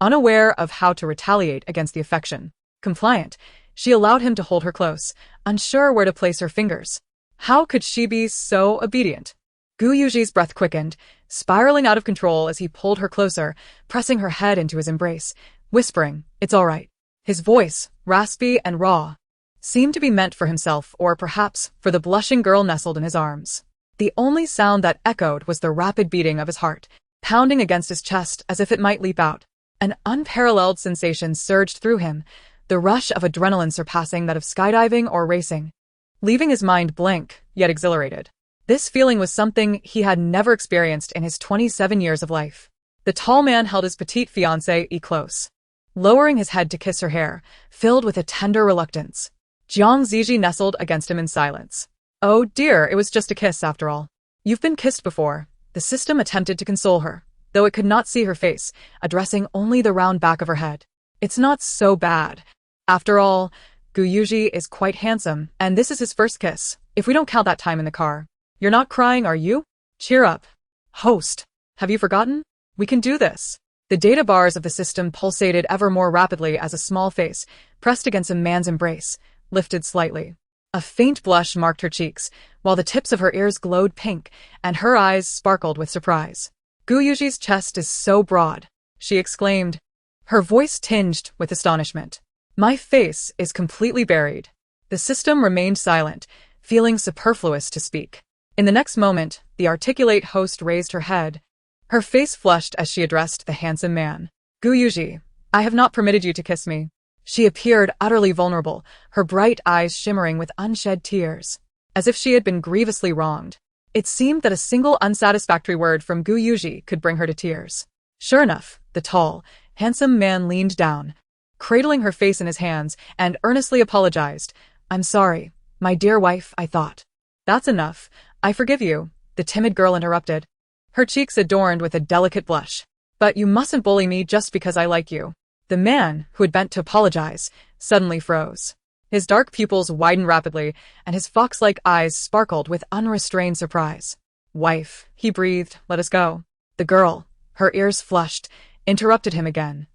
Unaware of how to retaliate against the affection, compliant, she allowed him to hold her close, unsure where to place her fingers. How could she be so obedient? Gu Yuji's breath quickened, spiraling out of control as he pulled her closer, pressing her head into his embrace, whispering, "It's all right." His voice, raspy and raw, seemed to be meant for himself or perhaps for the blushing girl nestled in his arms. The only sound that echoed was the rapid beating of his heart, pounding against his chest as if it might leap out. An unparalleled sensation surged through him, the rush of adrenaline surpassing that of skydiving or racing, leaving his mind blank, yet exhilarated. This feeling was something he had never experienced in his 27 years of life. The tall man held his petite fiancée close, lowering his head to kiss her hair, filled with a tender reluctance. Zhi Zhi nestled against him in silence. "Oh dear, it was just a kiss after all. You've been kissed before." The system attempted to console her, though it could not see her face, addressing only the round back of her head. "It's not so bad. After all, Gu Yuji is quite handsome, and this is his first kiss, if we don't count that time in the car. You're not crying, are you? Cheer up. Host, have you forgotten? We can do this." The data bars of the system pulsated ever more rapidly as a small face, pressed against a man's embrace, lifted slightly. A faint blush marked her cheeks, while the tips of her ears glowed pink, and her eyes sparkled with surprise. "Gu Yuji's chest is so broad," she exclaimed, her voice tinged with astonishment. "My face is completely buried." The system remained silent, feeling superfluous to speak. In the next moment, the articulate host raised her head, her face flushed as she addressed the handsome man. "Gu Yuji, I have not permitted you to kiss me." She appeared utterly vulnerable, her bright eyes shimmering with unshed tears, as if she had been grievously wronged. It seemed that a single unsatisfactory word from Gu Yuji could bring her to tears. Sure enough, the tall, handsome man leaned down, cradling her face in his hands, and earnestly apologized. "I'm sorry, my dear wife, I thought." "That's enough. I forgive you," the timid girl interrupted, her cheeks adorned with a delicate blush. "But you mustn't bully me just because I like you." The man, who had bent to apologize, suddenly froze. His dark pupils widened rapidly, and his fox-like eyes sparkled with unrestrained surprise. "Wife," he breathed, "let us go." The girl, her ears flushed, interrupted him again,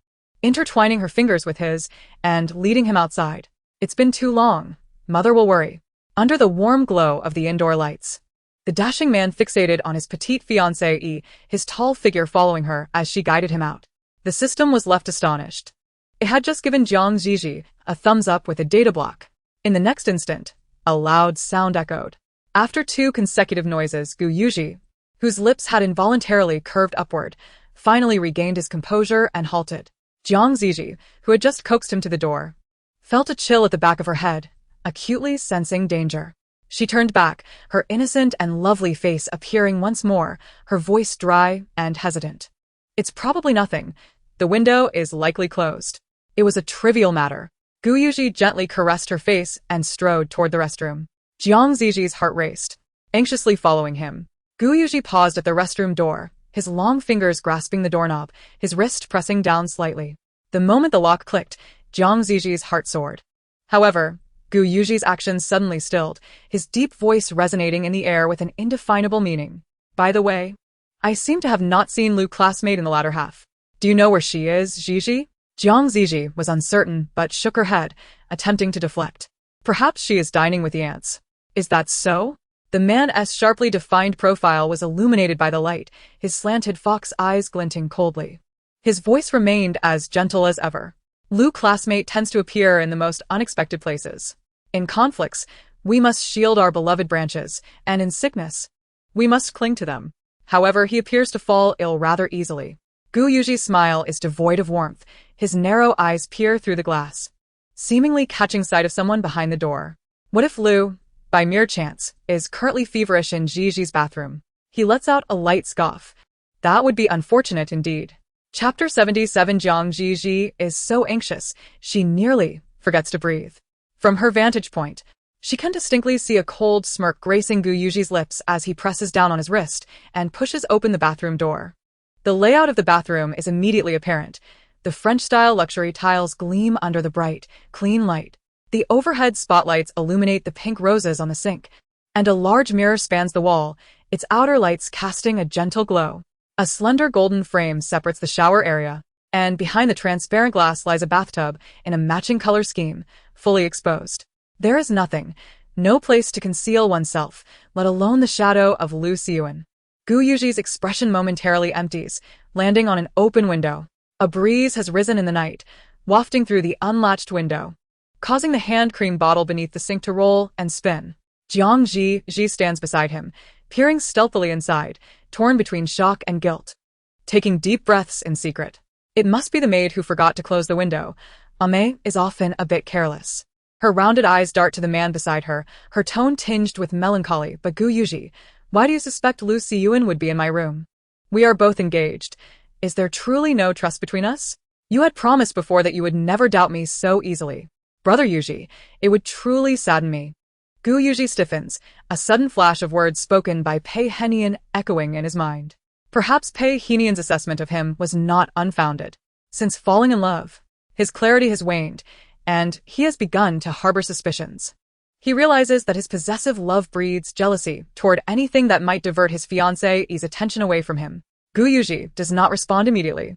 intertwining her fingers with his and leading him outside. "It's been too long. Mother will worry." Under the warm glow of the indoor lights, the dashing man fixated on his petite fiancée, his tall figure following her as she guided him out. The system was left astonished. It had just given Zhi Zhi a thumbs up with a data block. In the next instant, a loud sound echoed. After 2 consecutive noises, Gu Yuji, whose lips had involuntarily curved upward, finally regained his composure and halted. Zhi Zhi, who had just coaxed him to the door, felt a chill at the back of her head, acutely sensing danger. She turned back, her innocent and lovely face appearing once more, her voice dry and hesitant. It's probably nothing. The window is likely closed. It was a trivial matter. Gu Yuji gently caressed her face and strode toward the restroom. Zhi Zhi's heart raced, anxiously following him. Gu Yuji paused at the restroom door, his long fingers grasping the doorknob, his wrist pressing down slightly. The moment the lock clicked, Zhi Zhi's heart soared. However, Gu Yuji's actions suddenly stilled, his deep voice resonating in the air with an indefinable meaning. By the way, I seem to have not seen Lu's classmate in the latter half. Do you know where she is, Zhi Zhi? Zhi Zhi was uncertain but shook her head, attempting to deflect. Perhaps she is dining with the ants. Is that so? The man's sharply defined profile was illuminated by the light, his slanted fox eyes glinting coldly. His voice remained as gentle as ever. Lu's classmate tends to appear in the most unexpected places. In conflicts, we must shield our beloved branches, and in sickness, we must cling to them. However, he appears to fall ill rather easily. Gu Yuji's smile is devoid of warmth, his narrow eyes peer through the glass, seemingly catching sight of someone behind the door. What if Lu, by mere chance, is currently feverish in Zhi Zhi's bathroom? He lets out a light scoff. That would be unfortunate indeed. Chapter 77. Zhi Zhi is so anxious, she nearly forgets to breathe. From her vantage point, she can distinctly see a cold smirk gracing Gu Yuji's lips as he presses down on his wrist and pushes open the bathroom door. The layout of the bathroom is immediately apparent. The French-style luxury tiles gleam under the bright, clean light. The overhead spotlights illuminate the pink roses on the sink, and a large mirror spans the wall, its outer lights casting a gentle glow. A slender golden frame separates the shower area, and behind the transparent glass lies a bathtub in a matching color scheme, fully exposed. There is nothing, no place to conceal oneself, let alone the shadow of Lu Siyuan. Gu Yuji's expression momentarily empties, landing on an open window. A breeze has risen in the night, wafting through the unlatched window, causing the hand cream bottle beneath the sink to roll and spin. Zhi Zhi stands beside him, peering stealthily inside, torn between shock and guilt, taking deep breaths in secret. It must be the maid who forgot to close the window. Ame is often a bit careless. Her rounded eyes dart to the man beside her, her tone tinged with melancholy. But Gu Yuji, why do you suspect Lu Siyuan would be in my room? We are both engaged. Is there truly no trust between us? You had promised before that you would never doubt me so easily. Brother Yuji, it would truly sadden me. Gu Yuji stiffens, a sudden flash of words spoken by Pei Henian echoing in his mind. Perhaps Pei Henian's assessment of him was not unfounded. Since falling in love, his clarity has waned, and he has begun to harbor suspicions. He realizes that his possessive love breeds jealousy toward anything that might divert his fiancé's attention away from him. Gu Yuji does not respond immediately.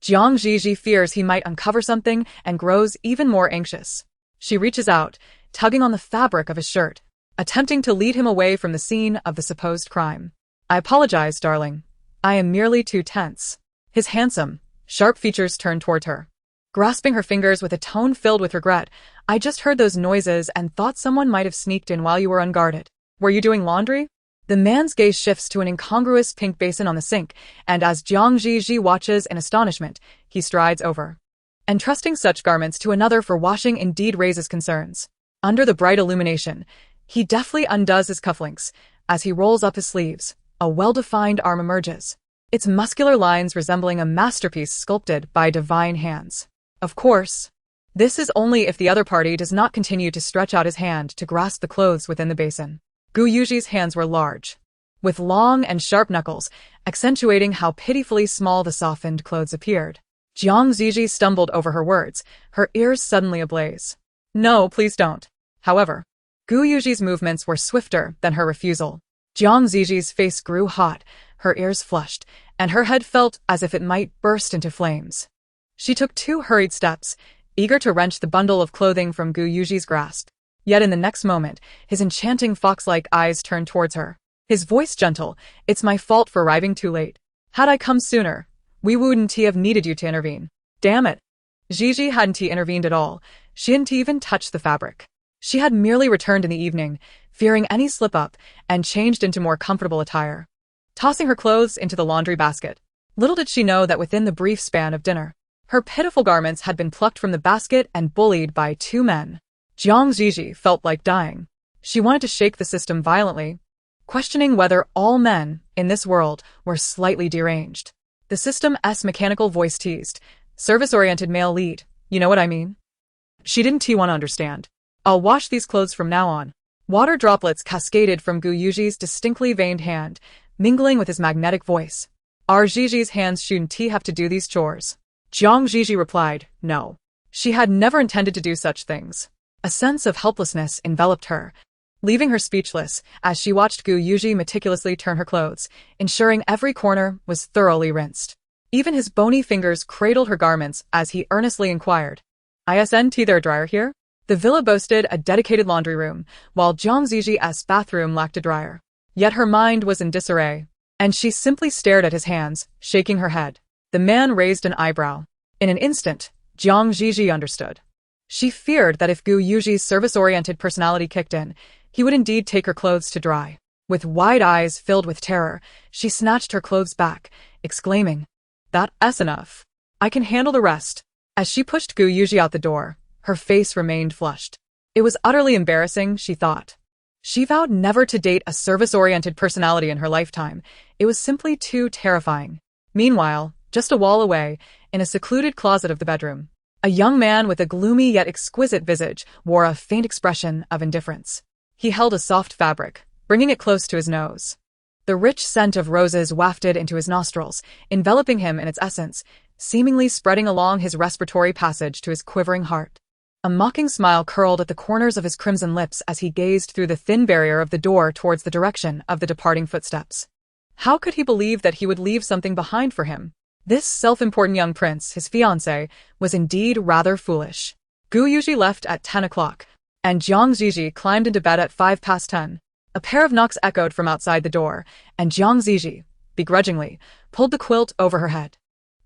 Zhi Zhi fears he might uncover something and grows even more anxious. She reaches out, tugging on the fabric of his shirt, attempting to lead him away from the scene of the supposed crime. I apologize, darling. I am merely too tense. His handsome, sharp features turn toward her, grasping her fingers with a tone filled with regret. I just heard those noises and thought someone might have sneaked in while you were unguarded. Were you doing laundry? The man's gaze shifts to an incongruous pink basin on the sink, and as Zhi Zhi watches in astonishment, he strides over. Entrusting such garments to another for washing indeed raises concerns. Under the bright illumination, he deftly undoes his cufflinks. As he rolls up his sleeves, a well-defined arm emerges, its muscular lines resembling a masterpiece sculpted by divine hands. Of course, this is only if the other party does not continue to stretch out his hand to grasp the clothes within the basin. Gu Yuji's hands were large, with long and sharp knuckles, accentuating how pitifully small the softened clothes appeared. Zhi Zhi stumbled over her words, her ears suddenly ablaze. No, please don't. However, Gu Yuji's movements were swifter than her refusal. Zhi Zhi's face grew hot, her ears flushed, and her head felt as if it might burst into flames. She took 2 hurried steps, eager to wrench the bundle of clothing from Gu Yuji's grasp. Yet in the next moment, his enchanting fox-like eyes turned towards her. His voice gentle, "It's my fault for arriving too late. Had I come sooner, we wouldn't have needed you to intervene." Damn it. Zhi Zhi hadn't intervened at all. She hadn't even touched the fabric. She had merely returned in the evening, fearing any slip-up, and changed into more comfortable attire, tossing her clothes into the laundry basket. Little did she know that within the brief span of dinner, her pitiful garments had been plucked from the basket and bullied by 2 men. Zhi Zhi felt like dying. She wanted to shake the system violently, questioning whether all men in this world were slightly deranged. The system's mechanical voice teased. Service-oriented male lead. You know what I mean? She didn't want to understand. I'll wash these clothes from now on. Water droplets cascaded from Gu Yuji's distinctly veined hand, mingling with his magnetic voice. Our Zhi Zhi's hands shouldn't have to do these chores. Zhi Zhi replied, no. She had never intended to do such things. A sense of helplessness enveloped her, leaving her speechless as she watched Gu Yuji meticulously turn her clothes, ensuring every corner was thoroughly rinsed. Even his bony fingers cradled her garments as he earnestly inquired, "Isn't there a dryer here?" The villa boasted a dedicated laundry room, while Zhi Zhi's bathroom lacked a dryer. Yet her mind was in disarray, and she simply stared at his hands, shaking her head. The man raised an eyebrow. In an instant, Zhi Zhi understood. She feared that if Gu Yuji's service-oriented personality kicked in, he would indeed take her clothes to dry. With wide eyes filled with terror, she snatched her clothes back, exclaiming, "That's enough. I can handle the rest." As she pushed Gu Yuji out the door, her face remained flushed. It was utterly embarrassing, she thought. She vowed never to date a service-oriented personality in her lifetime. It was simply too terrifying. Meanwhile, just a wall away, in a secluded closet of the bedroom, a young man with a gloomy yet exquisite visage wore a faint expression of indifference. He held a soft fabric, bringing it close to his nose. The rich scent of roses wafted into his nostrils, enveloping him in its essence, seemingly spreading along his respiratory passage to his quivering heart. A mocking smile curled at the corners of his crimson lips as he gazed through the thin barrier of the door towards the direction of the departing footsteps. How could he believe that he would leave something behind for him? This self-important young prince, his fiancé, was indeed rather foolish. Gu Yuji left at 10 o'clock, and Zhi Zhi climbed into bed at 10:05. A pair of knocks echoed from outside the door, and Zhi Zhi, begrudgingly, pulled the quilt over her head.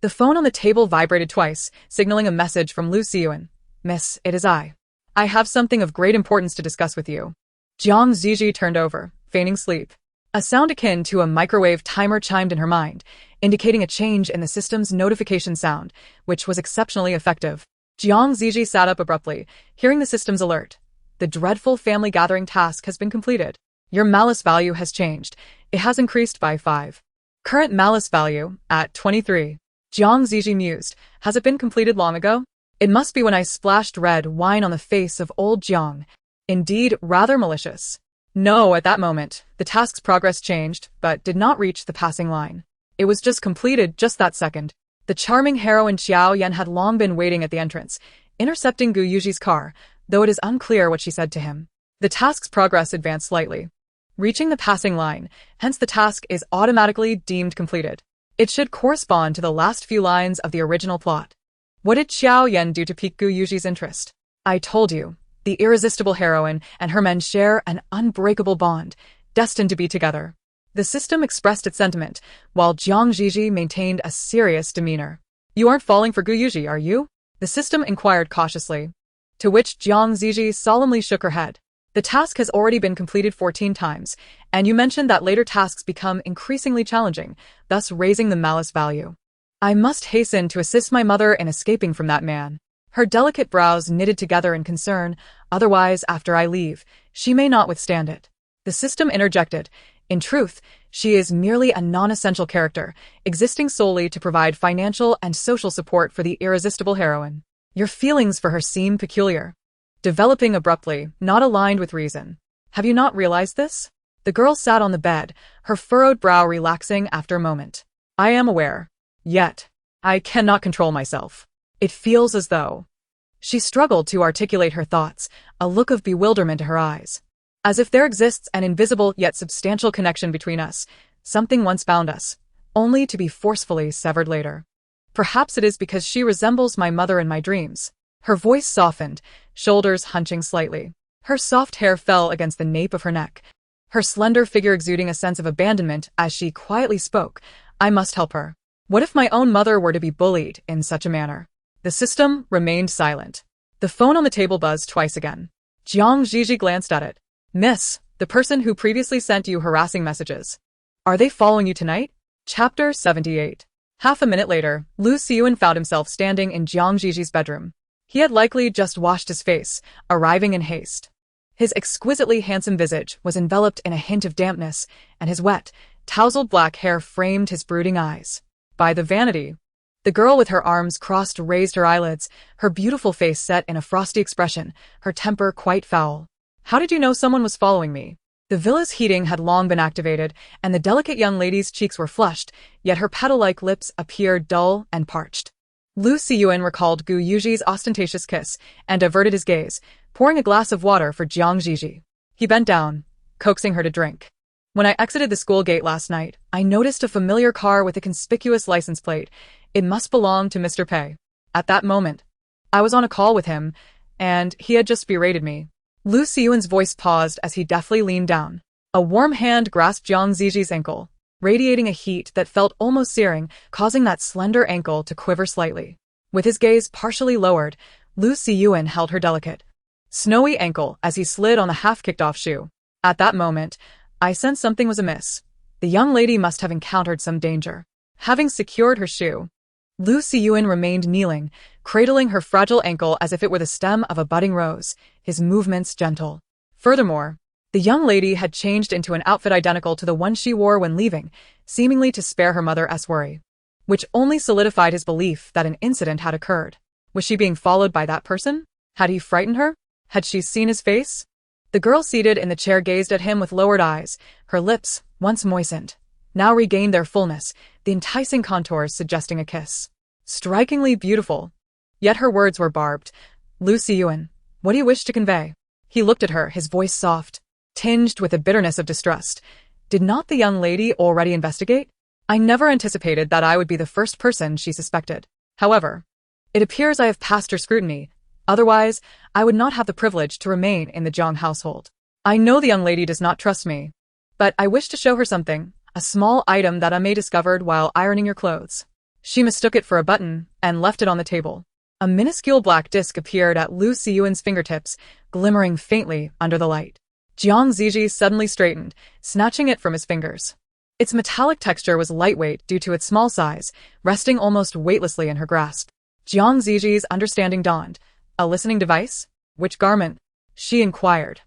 The phone on the table vibrated twice, signaling a message from Lu Siyuan. "Miss, it is I. I have something of great importance to discuss with you." Zhi Zhi turned over, feigning sleep. A sound akin to a microwave timer chimed in her mind, indicating a change in the system's notification sound, which was exceptionally effective. Zhi Zhi sat up abruptly, hearing the system's alert. "The dreadful family gathering task has been completed. Your malice value has changed. It has increased by 5. Current malice value, at 23. Zhi Zhi mused. Has it been completed long ago? It must be when I splashed red wine on the face of old Jiang. Indeed, rather malicious. No, at that moment, the task's progress changed, but did not reach the passing line. It was just completed just that second. The charming heroine Xiao Yan had long been waiting at the entrance, intercepting Gu Yuji's car, though it is unclear what she said to him. The task's progress advanced slightly, reaching the passing line, hence the task is automatically deemed completed. It should correspond to the last few lines of the original plot. What did Xiao Yan do to pique Gu Yuji's interest? I told you, the irresistible heroine and her men share an unbreakable bond, destined to be together. The system expressed its sentiment, while Zhi Zhi maintained a serious demeanor. You aren't falling for Gu Yuji, are you? The system inquired cautiously. To which Zhi Zhi solemnly shook her head. The task has already been completed 14 times, and you mentioned that later tasks become increasingly challenging, thus raising the malice value. I must hasten to assist my mother in escaping from that man. Her delicate brows knitted together in concern, otherwise, after I leave, she may not withstand it. The system interjected. In truth, she is merely a non-essential character, existing solely to provide financial and social support for the irresistible heroine. Your feelings for her seem peculiar. Developing abruptly, not aligned with reason. Have you not realized this? The girl sat on the bed, her furrowed brow relaxing after a moment. I am aware. Yet, I cannot control myself. It feels as though. She struggled to articulate her thoughts, a look of bewilderment in her eyes. As if there exists an invisible yet substantial connection between us, something once bound us, only to be forcefully severed later. Perhaps it is because she resembles my mother in my dreams. Her voice softened, shoulders hunching slightly. Her soft hair fell against the nape of her neck, her slender figure exuding a sense of abandonment as she quietly spoke. I must help her. What if my own mother were to be bullied in such a manner? The system remained silent. The phone on the table buzzed twice again. Zhi Zhi glanced at it. Miss, the person who previously sent you harassing messages. Are they following you tonight? Chapter 78. Half a minute later, Lu Siyuan found himself standing in Zhi Zhi's bedroom. He had likely just washed his face, arriving in haste. His exquisitely handsome visage was enveloped in a hint of dampness, and his wet, tousled black hair framed his brooding eyes. By the vanity. The girl with her arms crossed raised her eyelids, her beautiful face set in a frosty expression, her temper quite foul. How did you know someone was following me? The villa's heating had long been activated, and the delicate young lady's cheeks were flushed, yet her petal-like lips appeared dull and parched. Lu Siyuan recalled Gu Yuji's ostentatious kiss and averted his gaze, pouring a glass of water for Jiang Zhi Zhi. He bent down, coaxing her to drink. When I exited the school gate last night, I noticed a familiar car with a conspicuous license plate. It must belong to Mr. Pei. At that moment, I was on a call with him, and he had just berated me. Lu Siyuan's voice paused as he deftly leaned down. A warm hand grasped Jiang Ziji's ankle, radiating a heat that felt almost searing, causing that slender ankle to quiver slightly. With his gaze partially lowered, Lu Siyuan held her delicate, snowy ankle as he slid on the half-kicked-off shoe. At that moment, I sensed something was amiss. The young lady must have encountered some danger. Having secured her shoe, Lu Siyuan remained kneeling, cradling her fragile ankle as if it were the stem of a budding rose, his movements gentle. Furthermore, the young lady had changed into an outfit identical to the one she wore when leaving, seemingly to spare her mother's worry, which only solidified his belief that an incident had occurred. Was she being followed by that person? Had he frightened her? Had she seen his face? The girl seated in the chair gazed at him with lowered eyes, her lips, once moistened, now regained their fullness, the enticing contours suggesting a kiss. Strikingly beautiful. Yet her words were barbed. Lu Siyuan, what do you wish to convey? He looked at her, his voice soft, tinged with the bitterness of distrust. Did not the young lady already investigate? I never anticipated that I would be the first person she suspected. However, it appears I have passed her scrutiny. Otherwise, I would not have the privilege to remain in the Jiang household. I know the young lady does not trust me, but I wish to show her something, a small item that I may discovered while ironing your clothes. She mistook it for a button and left it on the table. A minuscule black disc appeared at Lu Siyuan's fingertips, glimmering faintly under the light. Jiang Ziji suddenly straightened, snatching it from his fingers. Its metallic texture was lightweight due to its small size, resting almost weightlessly in her grasp. Jiang Ziji's understanding dawned. A listening device? Which garment? She inquired.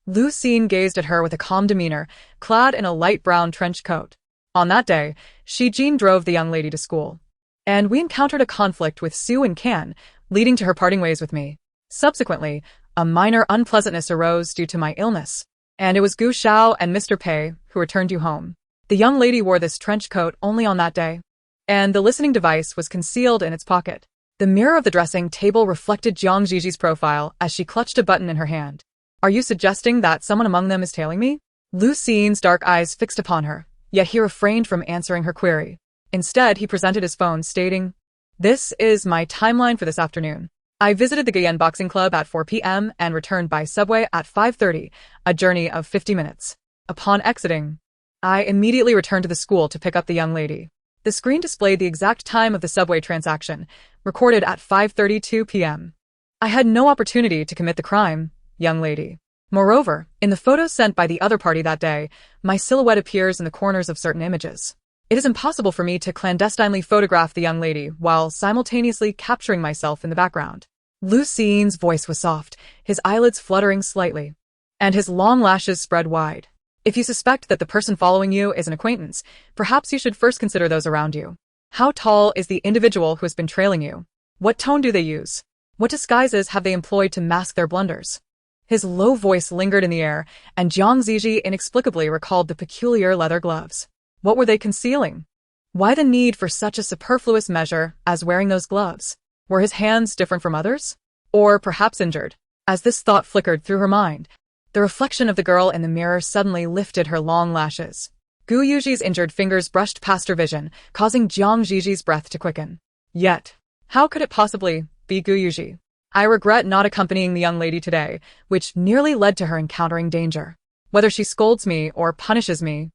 Lu Xin gazed at her with a calm demeanor, clad in a light brown trench coat. On that day, Shi Jin drove the young lady to school, and we encountered a conflict with Su and Kan, leading to her parting ways with me. Subsequently, a minor unpleasantness arose due to my illness, and it was Gu Xiao and Mr. Pei who returned you home. The young lady wore this trench coat only on that day, and the listening device was concealed in its pocket. The mirror of the dressing table reflected Jiang Ziji's profile as she clutched a button in her hand. Are you suggesting that someone among them is tailing me? Lu Xin's dark eyes fixed upon her, yet he refrained from answering her query. Instead, he presented his phone, stating, "This is my timeline for this afternoon. I visited the Gayen Boxing Club at 4 p.m. and returned by subway at 5:30, a journey of 50 minutes. Upon exiting, I immediately returned to the school to pick up the young lady." The screen displayed the exact time of the subway transaction, recorded at 5:32 p.m. I had no opportunity to commit the crime, young lady. Moreover, in the photos sent by the other party that day, my silhouette appears in the corners of certain images. It is impossible for me to clandestinely photograph the young lady while simultaneously capturing myself in the background. Lu Xin's voice was soft, his eyelids fluttering slightly, and his long lashes spread wide. If you suspect that the person following you is an acquaintance, perhaps you should first consider those around you. How tall is the individual who has been trailing you? What tone do they use? What disguises have they employed to mask their blunders? His low voice lingered in the air, and Jiang Ziji inexplicably recalled the peculiar leather gloves. What were they concealing? Why the need for such a superfluous measure as wearing those gloves? Were his hands different from others? Or perhaps injured? As this thought flickered through her mind, the reflection of the girl in the mirror suddenly lifted her long lashes. Gu Yuji's injured fingers brushed past her vision, causing Jiang Ziji's breath to quicken. Yet, how could it possibly be Gu Yuji? I regret not accompanying the young lady today, which nearly led to her encountering danger. Whether she scolds me or punishes me,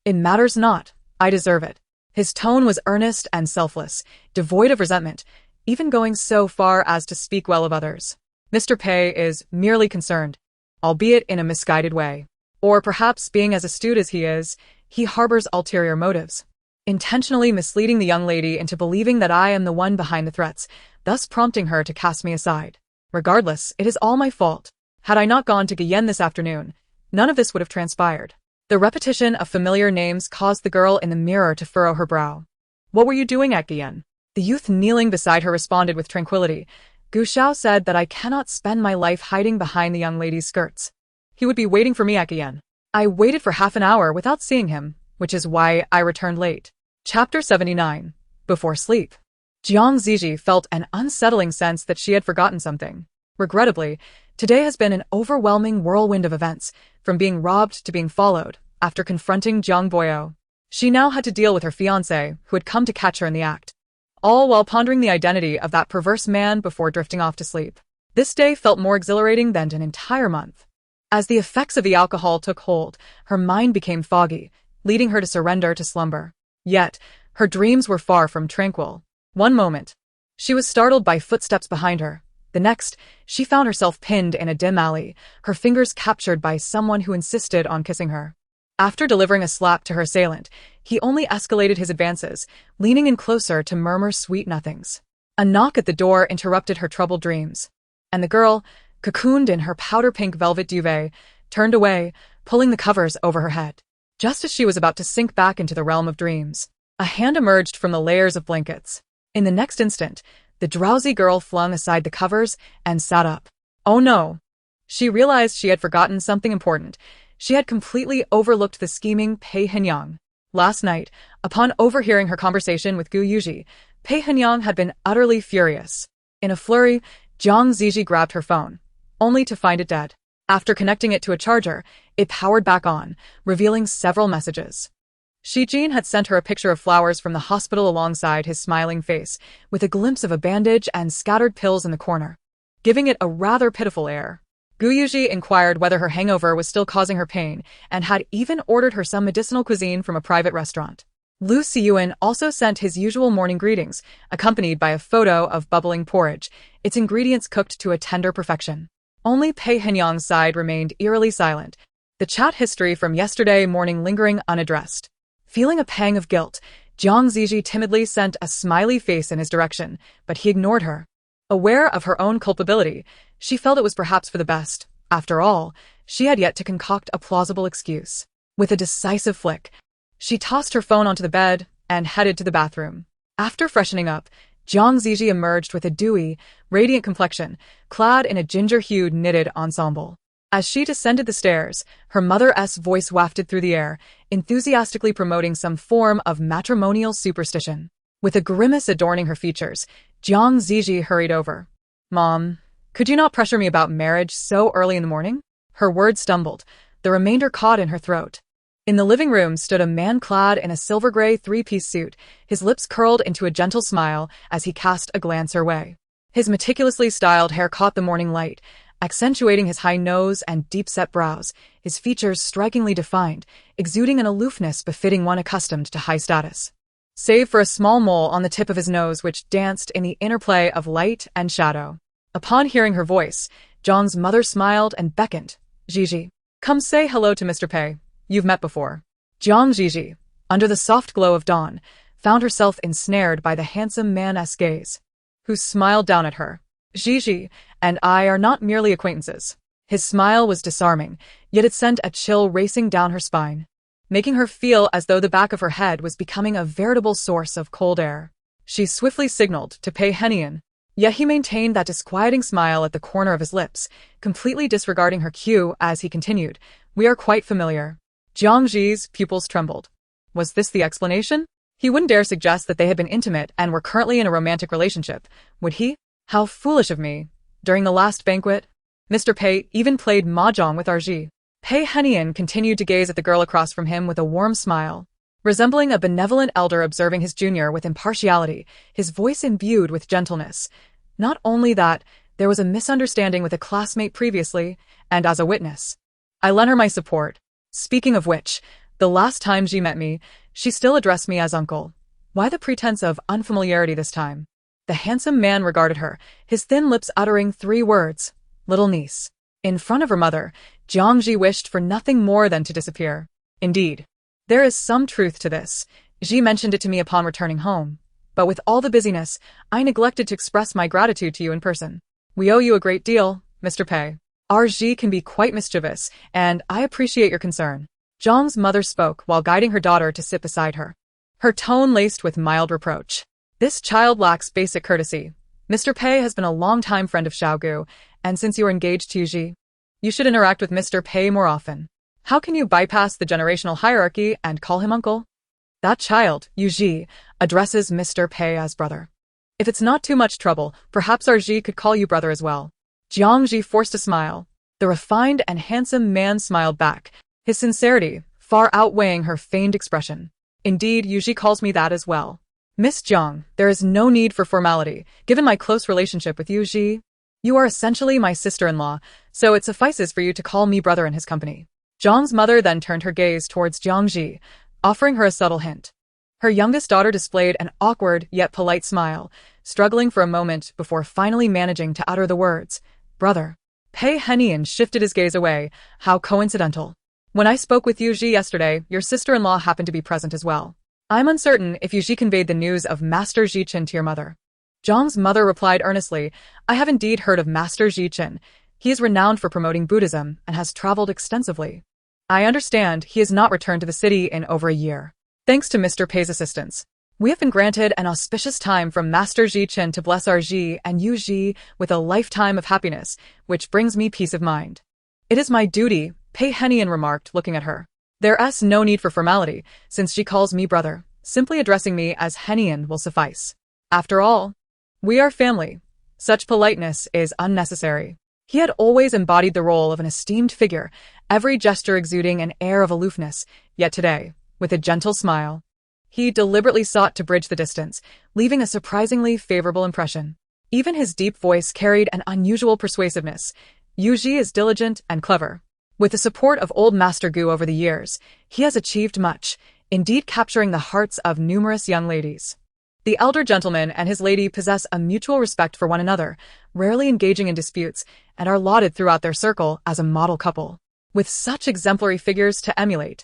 it matters not. I deserve it. His tone was earnest and selfless, devoid of resentment, even going so far as to speak well of others. Mr. Pei is merely concerned, albeit in a misguided way. Or perhaps, being as astute as he is, he harbors ulterior motives, intentionally misleading the young lady into believing that I am the one behind the threats, thus prompting her to cast me aside. Regardless, it is all my fault. Had I not gone to Gayen this afternoon, none of this would have transpired. The repetition of familiar names caused the girl in the mirror to furrow her brow. What were you doing at Guian? The youth kneeling beside her responded with tranquility. Gu Xiao said that I cannot spend my life hiding behind the young lady's skirts. He would be waiting for me at Guian. I waited for half an hour without seeing him, which is why I returned late. Chapter 79. Before sleep. Zhi Zhi felt an unsettling sense that she had forgotten something. Regrettably, today has been an overwhelming whirlwind of events, from being robbed to being followed, after confronting Jiang Boyo. She now had to deal with her fiancé, who had come to catch her in the act. All while pondering the identity of that perverse man before drifting off to sleep. This day felt more exhilarating than an entire month. As the effects of the alcohol took hold, her mind became foggy, leading her to surrender to slumber. Yet, her dreams were far from tranquil. One moment, she was startled by footsteps behind her. The next, she found herself pinned in a dim alley, her fingers captured by someone who insisted on kissing her. After delivering a slap to her assailant, he only escalated his advances, leaning in closer to murmur sweet nothings. A knock at the door interrupted her troubled dreams, and the girl, cocooned in her powder-pink velvet duvet, turned away, pulling the covers over her head. Just as she was about to sink back into the realm of dreams, a hand emerged from the layers of blankets. In the next instant, the drowsy girl flung aside the covers and sat up. Oh no! She realized she had forgotten something important. She had completely overlooked the scheming Pei Henyang. Last night, upon overhearing her conversation with Gu Yuji, Pei Henyang had been utterly furious. In a flurry, Zhi Zhi grabbed her phone, only to find it dead. After connecting it to a charger, it powered back on, revealing several messages. Shi Jin had sent her a picture of flowers from the hospital alongside his smiling face, with a glimpse of a bandage and scattered pills in the corner, giving it a rather pitiful air. Gu Yuji inquired whether her hangover was still causing her pain, and had even ordered her some medicinal cuisine from a private restaurant. Lu Siyuan also sent his usual morning greetings, accompanied by a photo of bubbling porridge, its ingredients cooked to a tender perfection. Only Pei Henyang's side remained eerily silent, the chat history from yesterday morning lingering unaddressed. Feeling a pang of guilt, Zhi Zhi timidly sent a smiley face in his direction, but he ignored her. Aware of her own culpability, she felt it was perhaps for the best. After all, she had yet to concoct a plausible excuse. With a decisive flick, she tossed her phone onto the bed and headed to the bathroom. After freshening up, Zhi Zhi emerged with a dewy, radiant complexion, clad in a ginger-hued knitted ensemble. As she descended the stairs, her mother's voice wafted through the air, enthusiastically promoting some form of matrimonial superstition. With a grimace adorning her features, Zhi Zhi hurried over. "Mom, could you not pressure me about marriage so early in the morning?" Her words stumbled, the remainder caught in her throat. In the living room stood a man clad in a silver-gray three-piece suit, his lips curled into a gentle smile as he cast a glance her way. His meticulously styled hair caught the morning light, accentuating his high nose and deep-set brows, his features strikingly defined, exuding an aloofness befitting one accustomed to high status. Save for a small mole on the tip of his nose which danced in the interplay of light and shadow. Upon hearing her voice, Zhang's mother smiled and beckoned. "Zhi Zhi, come say hello to Mr. Pei. You've met before." Zhi Zhi, under the soft glow of dawn, found herself ensnared by the handsome man's gaze, who smiled down at her. "Zhi Zhi and I are not merely acquaintances." His smile was disarming, yet it sent a chill racing down her spine, making her feel as though the back of her head was becoming a veritable source of cold air. She swiftly signaled to Pei Henian, yet he maintained that disquieting smile at the corner of his lips, completely disregarding her cue as he continued, "We are quite familiar." Zhi's pupils trembled. Was this the explanation? He wouldn't dare suggest that they had been intimate and were currently in a romantic relationship, would he? How foolish of me. During the last banquet, Mr. Pei even played mahjong with Zhi. Pei Henian continued to gaze at the girl across from him with a warm smile, resembling a benevolent elder observing his junior with impartiality, his voice imbued with gentleness. Not only that, there was a misunderstanding with a classmate previously, and as a witness, I lent her my support. Speaking of which, the last time she met me, she still addressed me as uncle. Why the pretense of unfamiliarity this time? The handsome man regarded her, his thin lips uttering 3 words, "Little niece." In front of her mother, Zhi wished for nothing more than to disappear. Indeed, there is some truth to this. Zhi mentioned it to me upon returning home. But with all the busyness, I neglected to express my gratitude to you in person. We owe you a great deal, Mr. Pei. Our Zhi can be quite mischievous, and I appreciate your concern. Zhang's mother spoke while guiding her daughter to sit beside her. her tone laced with mild reproach. This child lacks basic courtesy. Mr. Pei has been a long-time friend of Xiaogu, and since you are engaged to Zhi, you should interact with Mr. Pei more often. How can you bypass the generational hierarchy and call him uncle? That child, Zhi, addresses Mr. Pei as brother. If it's not too much trouble, perhaps our Zhi could call you brother as well. Jiang Zhi forced a smile. The refined and handsome man smiled back, his sincerity far outweighing her feigned expression. Indeed, Zhi calls me that as well. Miss Jiang, there is no need for formality, given my close relationship with Zhi. You are essentially my sister-in-law, so it suffices for you to call me brother in his company. Jiang's mother then turned her gaze towards Jiang Zhi, offering her a subtle hint. Her youngest daughter displayed an awkward yet polite smile, struggling for a moment before finally managing to utter the words, brother. Pei Henian shifted his gaze away. How coincidental. When I spoke with Zhi yesterday, your sister-in-law happened to be present as well. I'm uncertain if Zhi conveyed the news of Master Zhi Qin to your mother. Jiang's mother replied earnestly, I have indeed heard of Master Zhi Qin. He is renowned for promoting Buddhism and has traveled extensively. I understand he has not returned to the city in over a year. Thanks to Mr. Pei's assistance, we have been granted an auspicious time from Master Zhi Qin to bless our Zhi and you Zhi with a lifetime of happiness, which brings me peace of mind. It is my duty, Pei Henian remarked, looking at her. There's no need for formality, since she calls me brother. Simply addressing me as Henian will suffice. After all, we are family. Such politeness is unnecessary. He had always embodied the role of an esteemed figure, every gesture exuding an air of aloofness, yet today, with a gentle smile, he deliberately sought to bridge the distance, leaving a surprisingly favorable impression. Even his deep voice carried an unusual persuasiveness. Zhi is diligent and clever. With the support of old Master Gu over the years, he has achieved much, indeed capturing the hearts of numerous young ladies. The elder gentleman and his lady possess a mutual respect for one another, rarely engaging in disputes, and are lauded throughout their circle as a model couple. With such exemplary figures to emulate,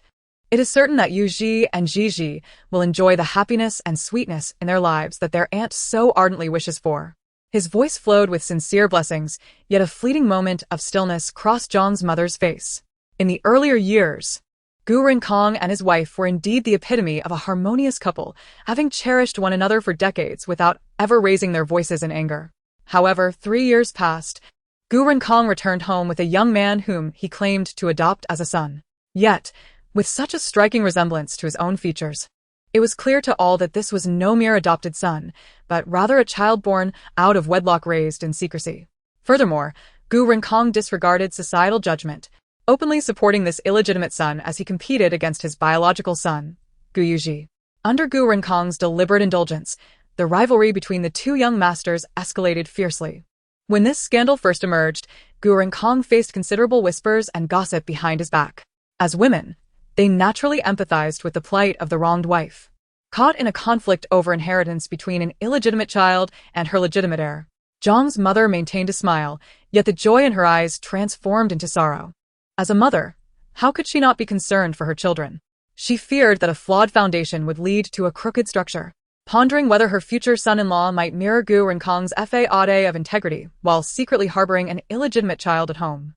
it is certain that Zhi and Zhi Zhi will enjoy the happiness and sweetness in their lives that their aunt so ardently wishes for. His voice flowed with sincere blessings, yet a fleeting moment of stillness crossed Zhang's mother's face. In the earlier years, Gu Rinkong and his wife were indeed the epitome of a harmonious couple, having cherished one another for decades without ever raising their voices in anger. However, 3 years passed. Gu Rinkong returned home with a young man whom he claimed to adopt as a son. Yet, with such a striking resemblance to his own features, it was clear to all that this was no mere adopted son, but rather a child born out of wedlock raised in secrecy. Furthermore, Gu Rinkong disregarded societal judgment, openly supporting this illegitimate son as he competed against his biological son, Gu Yuzhi. Under Gu Rinkong's deliberate indulgence, the rivalry between the two young masters escalated fiercely. When this scandal first emerged, Gu Rinkong faced considerable whispers and gossip behind his back. As women, they naturally empathized with the plight of the wronged wife. Caught in a conflict over inheritance between an illegitimate child and her legitimate heir, Zhang's mother maintained a smile, yet the joy in her eyes transformed into sorrow. As a mother, how could she not be concerned for her children? She feared that a flawed foundation would lead to a crooked structure, pondering whether her future son-in-law might mirror Gu Rinkong's facade of integrity while secretly harboring an illegitimate child at home.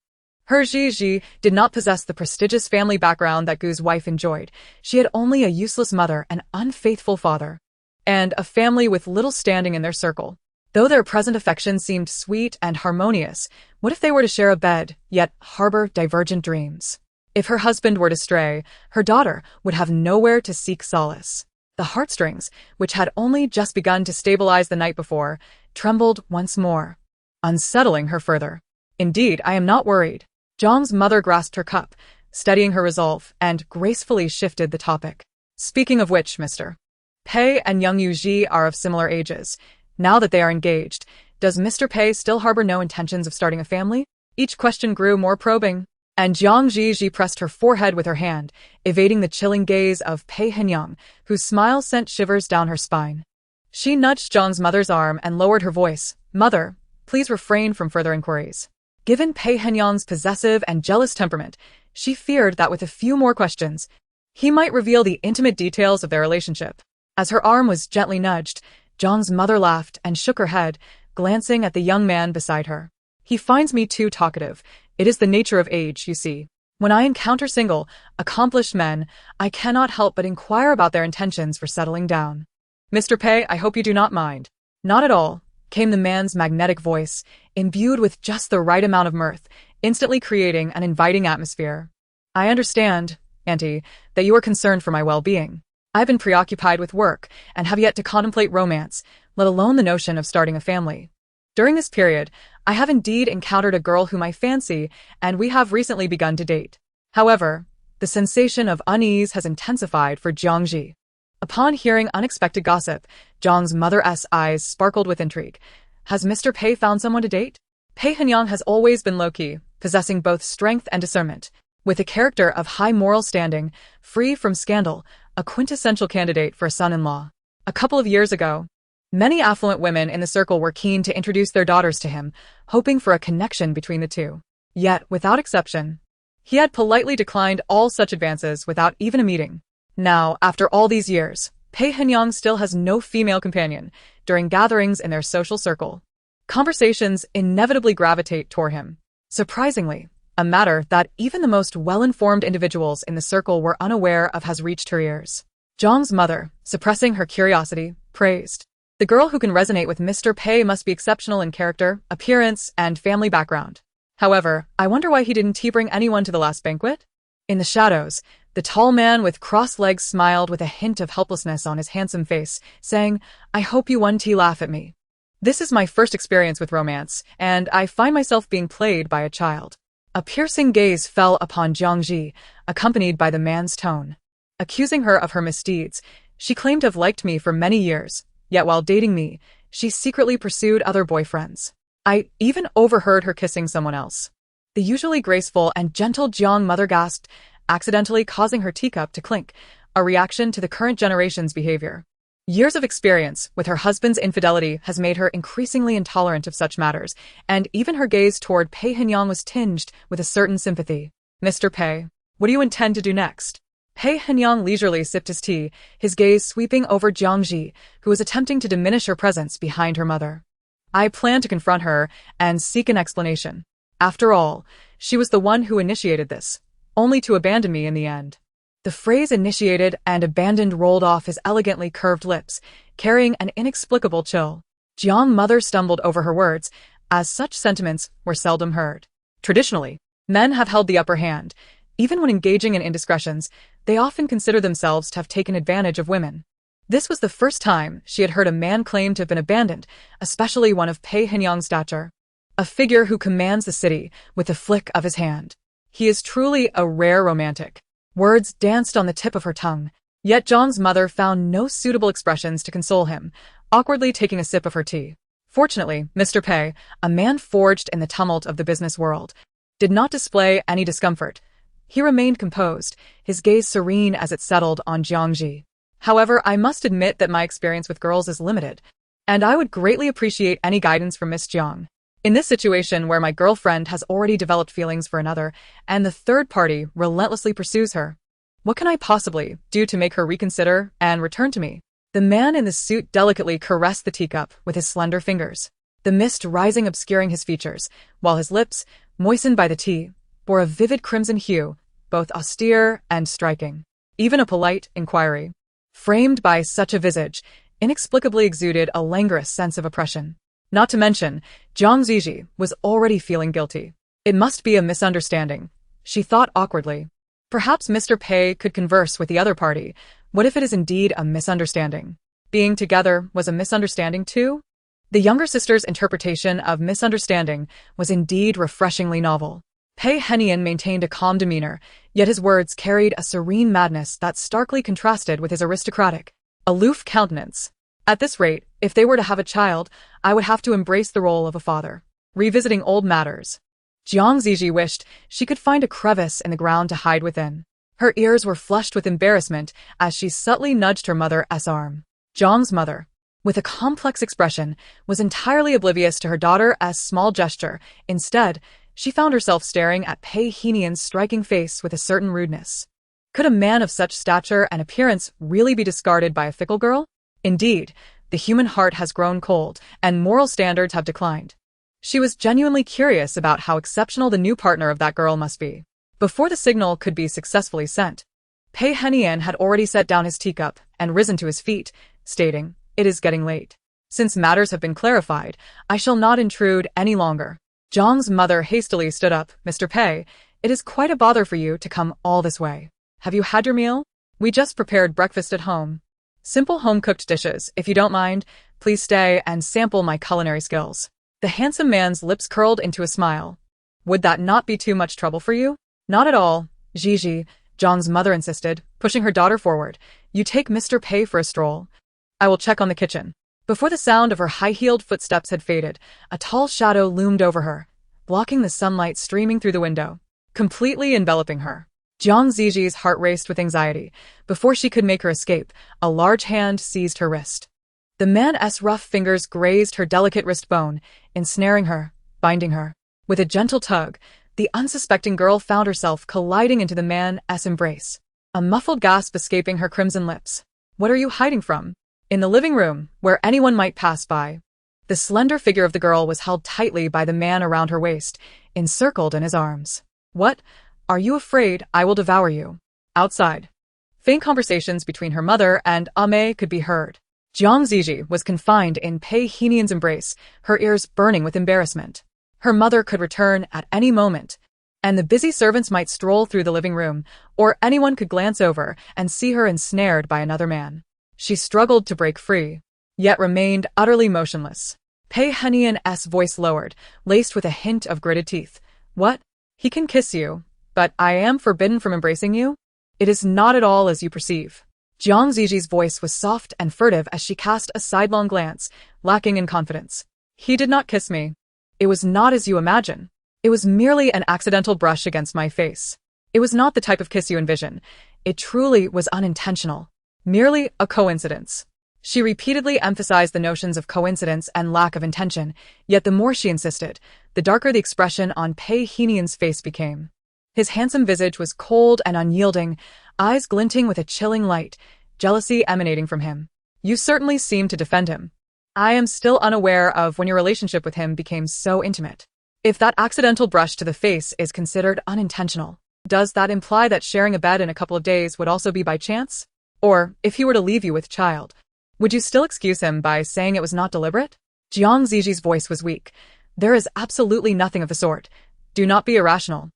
Her Zhi Zhi did not possess the prestigious family background that Gu's wife enjoyed. She had only a useless mother, an unfaithful father, and a family with little standing in their circle. Though their present affection seemed sweet and harmonious, what if they were to share a bed, yet harbor divergent dreams? If her husband were to stray, her daughter would have nowhere to seek solace. The heartstrings, which had only just begun to stabilize the night before, trembled once more, unsettling her further. Indeed, I am not worried. Zhang's mother grasped her cup, steadying her resolve, and gracefully shifted the topic. Speaking of which, Mr. Pei and young Zhi are of similar ages. Now that they are engaged, does Mr. Pei still harbor no intentions of starting a family? Each question grew more probing, and Jiang Zhi Zhi pressed her forehead with her hand, evading the chilling gaze of Pei Henyang, whose smile sent shivers down her spine. She nudged Zhang's mother's arm and lowered her voice. Mother, please refrain from further inquiries. Given Pei Henyang's possessive and jealous temperament, she feared that with a few more questions, he might reveal the intimate details of their relationship. As her arm was gently nudged, Zhang's mother laughed and shook her head, glancing at the young man beside her. He finds me too talkative. It is the nature of age, you see. When I encounter single, accomplished men, I cannot help but inquire about their intentions for settling down. Mr. Pei, I hope you do not mind. Not at all, came the man's magnetic voice, imbued with just the right amount of mirth, instantly creating an inviting atmosphere. I understand, Auntie, that you are concerned for my well-being. I've been preoccupied with work and have yet to contemplate romance, let alone the notion of starting a family. During this period, I have indeed encountered a girl whom I fancy, and we have recently begun to date. However, the sensation of unease has intensified for Zhi Zhi. Upon hearing unexpected gossip, Zhang's mother's eyes sparkled with intrigue. Has Mr. Pei found someone to date? Pei Henyang has always been low-key, possessing both strength and discernment. With a character of high moral standing, free from scandal, a quintessential candidate for a son-in-law. A couple of years ago, many affluent women in the circle were keen to introduce their daughters to him, hoping for a connection between the two. Yet, without exception, he had politely declined all such advances without even a meeting. Now, after all these years, Pei Henyang still has no female companion during gatherings in their social circle. Conversations inevitably gravitate toward him. Surprisingly, a matter that even the most well-informed individuals in the circle were unaware of has reached her ears. Zhang's mother, suppressing her curiosity, praised. The girl who can resonate with Mr. Pei must be exceptional in character, appearance, and family background. However, I wonder why he didn't bring anyone to the last banquet? In the shadows, the tall man with crossed legs smiled with a hint of helplessness on his handsome face, saying, I hope you won't laugh at me. This is my first experience with romance, and I find myself being played by a child. A piercing gaze fell upon Zhi Zhi, accompanied by the man's tone. Accusing her of her misdeeds, she claimed to have liked me for many years, yet while dating me, she secretly pursued other boyfriends. I even overheard her kissing someone else. The usually graceful and gentle Zhang mother gasped, accidentally causing her teacup to clink, a reaction to the current generation's behavior. Years of experience with her husband's infidelity has made her increasingly intolerant of such matters, and even her gaze toward Pei Henyang was tinged with a certain sympathy. Mr. Pei, what do you intend to do next? Pei Henyang leisurely sipped his tea, his gaze sweeping over Zhi Zhi, who was attempting to diminish her presence behind her mother. I plan to confront her and seek an explanation. After all, she was the one who initiated this, only to abandon me in the end. The phrase initiated and abandoned rolled off his elegantly curved lips, carrying an inexplicable chill. Zhang mother stumbled over her words, as such sentiments were seldom heard. Traditionally, men have held the upper hand. Even when engaging in indiscretions, they often consider themselves to have taken advantage of women. This was the first time she had heard a man claim to have been abandoned, especially one of Pei Henyang's stature. A figure who commands the city with the flick of his hand. He is truly a rare romantic. Words danced on the tip of her tongue, yet Zhang's mother found no suitable expressions to console him, awkwardly taking a sip of her tea. Fortunately, Mr. Pei, a man forged in the tumult of the business world, did not display any discomfort. He remained composed, his gaze serene as it settled on Zhi Zhi. However, I must admit that my experience with girls is limited, and I would greatly appreciate any guidance from Miss Zhang. In this situation where my girlfriend has already developed feelings for another, and the third party relentlessly pursues her, what can I possibly do to make her reconsider and return to me? The man in the suit delicately caressed the teacup with his slender fingers, the mist rising obscuring his features, while his lips, moistened by the tea, bore a vivid crimson hue, both austere and striking. Even a polite inquiry, framed by such a visage, inexplicably exuded a languorous sense of oppression. Not to mention, Zhi Zhi was already feeling guilty. It must be a misunderstanding, she thought awkwardly. Perhaps Mr. Pei could converse with the other party. What if it is indeed a misunderstanding? Being together was a misunderstanding too? The younger sister's interpretation of misunderstanding was indeed refreshingly novel. Pei Henyang maintained a calm demeanor, yet his words carried a serene madness that starkly contrasted with his aristocratic, aloof countenance. At this rate, if they were to have a child, I would have to embrace the role of a father. Revisiting old matters, Zhi Zhi wished she could find a crevice in the ground to hide within. Her ears were flushed with embarrassment as she subtly nudged her mother's arm. Zhang's mother, with a complex expression, was entirely oblivious to her daughter's small gesture. Instead, she found herself staring at Pei Henyang's striking face with a certain rudeness. Could a man of such stature and appearance really be discarded by a fickle girl? Indeed, the human heart has grown cold, and moral standards have declined. She was genuinely curious about how exceptional the new partner of that girl must be. Before the signal could be successfully sent, Pei Henian had already set down his teacup and risen to his feet, stating, "It is getting late. Since matters have been clarified, I shall not intrude any longer." Zhang's mother hastily stood up. "Mr. Pei, it is quite a bother for you to come all this way. Have you had your meal? We just prepared breakfast at home. Simple home-cooked dishes. If you don't mind, please stay and sample my culinary skills." The handsome man's lips curled into a smile. "Would that not be too much trouble for you?" "Not at all, Zhi Zhi," Zhang's mother insisted, pushing her daughter forward. "You take Mr. Pei for a stroll. I will check on the kitchen." Before the sound of her high-heeled footsteps had faded, a tall shadow loomed over her, blocking the sunlight streaming through the window, completely enveloping her. Zhang Ziji's heart raced with anxiety. Before she could make her escape, a large hand seized her wrist. The man's rough fingers grazed her delicate wrist bone, ensnaring her, binding her. With a gentle tug, the unsuspecting girl found herself colliding into the man's embrace, a muffled gasp escaping her crimson lips. "What are you hiding from?" In the living room, where anyone might pass by, the slender figure of the girl was held tightly by the man around her waist, encircled in his arms. "What? Are you afraid I will devour you?" Outside, faint conversations between her mother and Ame could be heard. Zhang Ziji was confined in Pei Henian's embrace, her ears burning with embarrassment. Her mother could return at any moment, and the busy servants might stroll through the living room, or anyone could glance over and see her ensnared by another man. She struggled to break free, yet remained utterly motionless. Pei Henian's voice lowered, laced with a hint of gritted teeth. "What? He can kiss you, but I am forbidden from embracing you? It is not at all as you perceive." Zhang Ziji's voice was soft and furtive as she cast a sidelong glance, lacking in confidence. "He did not kiss me. It was not as you imagine. It was merely an accidental brush against my face. It was not the type of kiss you envision. It truly was unintentional. Merely a coincidence." She repeatedly emphasized the notions of coincidence and lack of intention, yet the more she insisted, the darker the expression on Pei Henian's face became. His handsome visage was cold and unyielding, eyes glinting with a chilling light, jealousy emanating from him. "You certainly seem to defend him. I am still unaware of when your relationship with him became so intimate. If that accidental brush to the face is considered unintentional, does that imply that sharing a bed in a couple of days would also be by chance? Or, if he were to leave you with child, would you still excuse him by saying it was not deliberate?" Zhang Ziji's voice was weak. "There is absolutely nothing of the sort. Do not be irrational."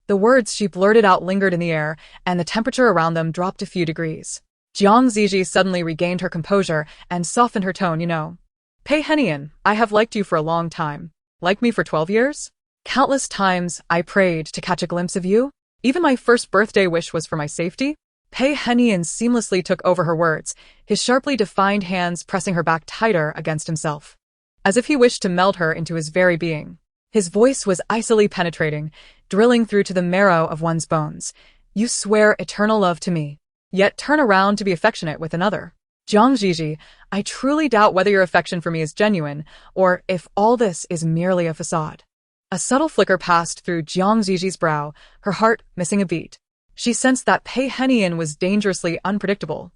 The words she blurted out lingered in the air, and the temperature around them dropped a few degrees. Zhang Ziji suddenly regained her composure and softened her tone. "You know, Pei Henian, I have liked you for a long time. Like me for 12 years? Countless times I prayed to catch a glimpse of you. Even my first birthday wish was for my safety." Pei Henian seamlessly took over her words, his sharply defined hands pressing her back tighter against himself, as if he wished to meld her into his very being. His voice was icily penetrating, drilling through to the marrow of one's bones. "You swear eternal love to me, yet turn around to be affectionate with another. Zhang Ziji, I truly doubt whether your affection for me is genuine, or if all this is merely a facade." A subtle flicker passed through Zhang Ziji's brow, her heart missing a beat. She sensed that Pei Henian was dangerously unpredictable,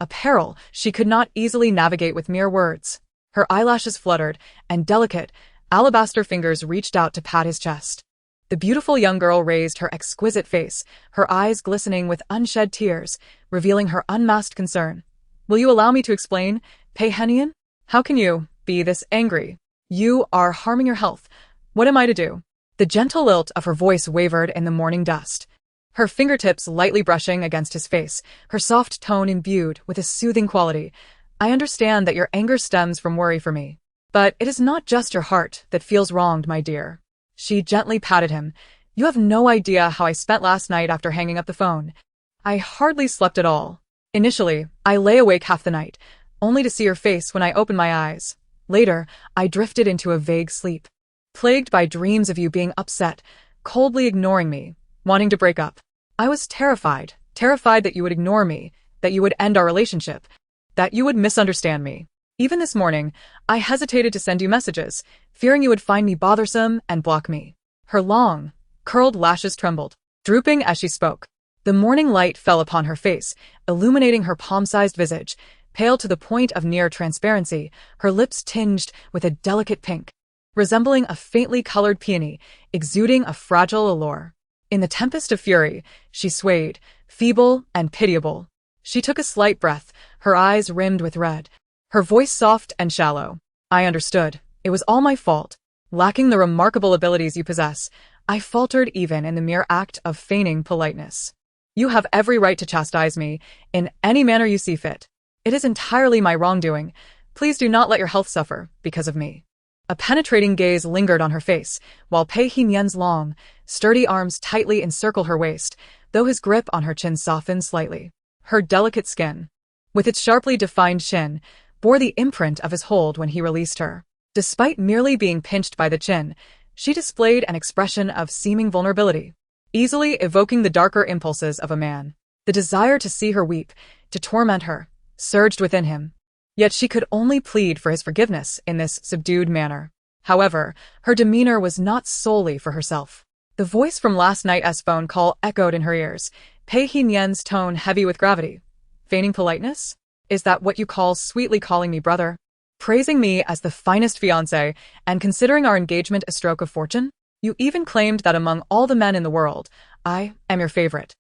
a peril she could not easily navigate with mere words. Her eyelashes fluttered, and delicate, alabaster fingers reached out to pat his chest. The beautiful young girl raised her exquisite face, her eyes glistening with unshed tears, revealing her unmasked concern. "Will you allow me to explain, Pei Henian? How can you be this angry? You are harming your health. What am I to do?" The gentle lilt of her voice wavered in the morning dust, her fingertips lightly brushing against his face, her soft tone imbued with a soothing quality. "I understand that your anger stems from worry for me. But it is not just your heart that feels wronged, my dear." She gently patted him. "You have no idea how I spent last night after hanging up the phone. I hardly slept at all. Initially, I lay awake half the night, only to see your face when I opened my eyes. Later, I drifted into a vague sleep, plagued by dreams of you being upset, coldly ignoring me, wanting to break up. I was terrified that you would ignore me, that you would end our relationship, that you would misunderstand me. Even this morning, I hesitated to send you messages, fearing you would find me bothersome and block me." Her long, curled lashes trembled, drooping as she spoke. The morning light fell upon her face, illuminating her palm-sized visage, pale to the point of near transparency, her lips tinged with a delicate pink, resembling a faintly colored peony, exuding a fragile allure. In the tempest of fury, she swayed, feeble and pitiable. She took a slight breath, her eyes rimmed with red, her voice soft and shallow. I understood. It was all my fault. Lacking the remarkable abilities you possess, I faltered even in the mere act of feigning politeness. You have every right to chastise me in any manner you see fit. It is entirely my wrongdoing. Please do not let your health suffer because of me. A penetrating gaze lingered on her face, while Pei Hinyen's long, sturdy arms tightly encircled her waist, though his grip on her chin softened slightly. Her delicate skin, with its sharply defined chin, bore the imprint of his hold when he released her. Despite merely being pinched by the chin, she displayed an expression of seeming vulnerability, easily evoking the darker impulses of a man. The desire to see her weep, to torment her, surged within him. Yet she could only plead for his forgiveness in this subdued manner. However, her demeanor was not solely for herself. The voice from last night's phone call echoed in her ears, Pei Hinyen's tone heavy with gravity. Feigning politeness? Is that what you call sweetly calling me brother? Praising me as the finest fiancé and considering our engagement a stroke of fortune? You even claimed that among all the men in the world, I am your favorite.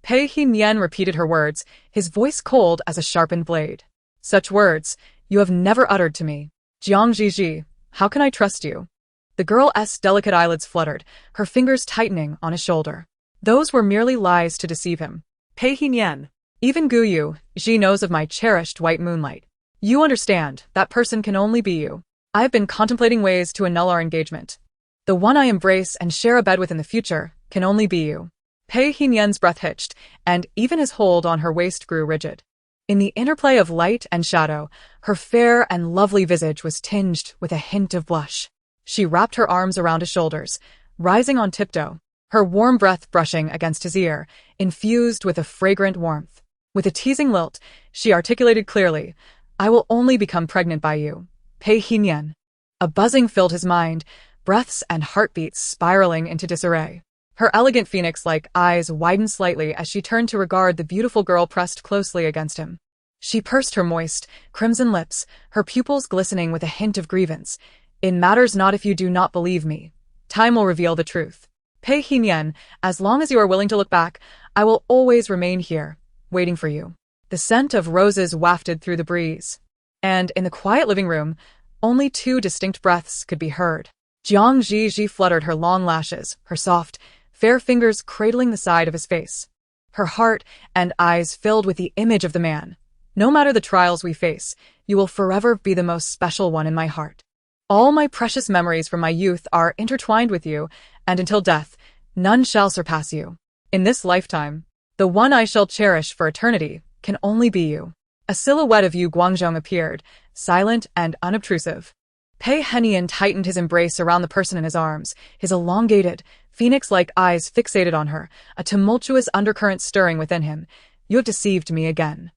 Pei Hinyen repeated her words, his voice cold as a sharpened blade. Such words you have never uttered to me. Zhi Zhi, how can I trust you? The girl's delicate eyelids fluttered, her fingers tightening on his shoulder. Those were merely lies to deceive him. Pei Hinyen. Even Guyu, Zhi knows of my cherished white moonlight. You understand, that person can only be you. I have been contemplating ways to annul our engagement. The one I embrace and share a bed with in the future can only be you. Pei Hinyen's breath hitched, and even his hold on her waist grew rigid. In the interplay of light and shadow, her fair and lovely visage was tinged with a hint of blush. She wrapped her arms around his shoulders, rising on tiptoe, her warm breath brushing against his ear, infused with a fragrant warmth. With a teasing lilt, she articulated clearly, I will only become pregnant by you, Pei Hinyen. A buzzing filled his mind, breaths and heartbeats spiraling into disarray. Her elegant phoenix-like eyes widened slightly as she turned to regard the beautiful girl pressed closely against him. She pursed her moist, crimson lips, her pupils glistening with a hint of grievance. It matters not if you do not believe me. Time will reveal the truth. Pei Hinyen, as long as you are willing to look back, I will always remain here, waiting for you. The scent of roses wafted through the breeze. And in the quiet living room, only two distinct breaths could be heard. Zhi Zhi fluttered her long lashes, her soft, fair fingers cradling the side of his face. Her heart and eyes filled with the image of the man. No matter the trials we face, you will forever be the most special one in my heart. All my precious memories from my youth are intertwined with you, and until death, none shall surpass you. In this lifetime, the one I shall cherish for eternity can only be you. A silhouette of Yu Guangzhong appeared, silent and unobtrusive. Pei Hinyen tightened his embrace around the person in his arms, his elongated, phoenix-like eyes fixated on her, a tumultuous undercurrent stirring within him. You have deceived me again.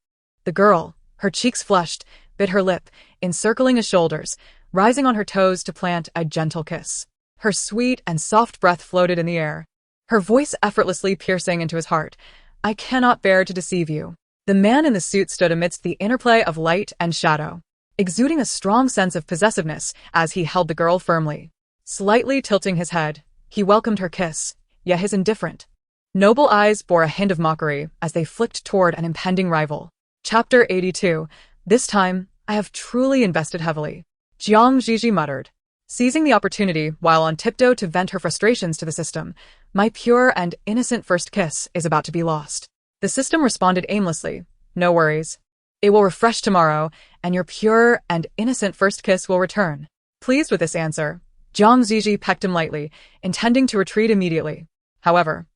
The girl, her cheeks flushed, bit her lip, encircling his shoulders, rising on her toes to plant a gentle kiss. Her sweet and soft breath floated in the air, her voice effortlessly piercing into his heart. I cannot bear to deceive you. The man in the suit stood amidst the interplay of light and shadow, exuding a strong sense of possessiveness as he held the girl firmly. Slightly tilting his head, he welcomed her kiss, yet his indifferent, noble eyes bore a hint of mockery as they flicked toward an impending rival. Chapter 82. This time, I have truly invested heavily. Zhi Zhi muttered, seizing the opportunity while on tiptoe to vent her frustrations to the system. My pure and innocent first kiss is about to be lost. The system responded aimlessly. No worries. It will refresh tomorrow, and your pure and innocent first kiss will return. Pleased with this answer, Zhi Zhi pecked him lightly, intending to retreat immediately. However,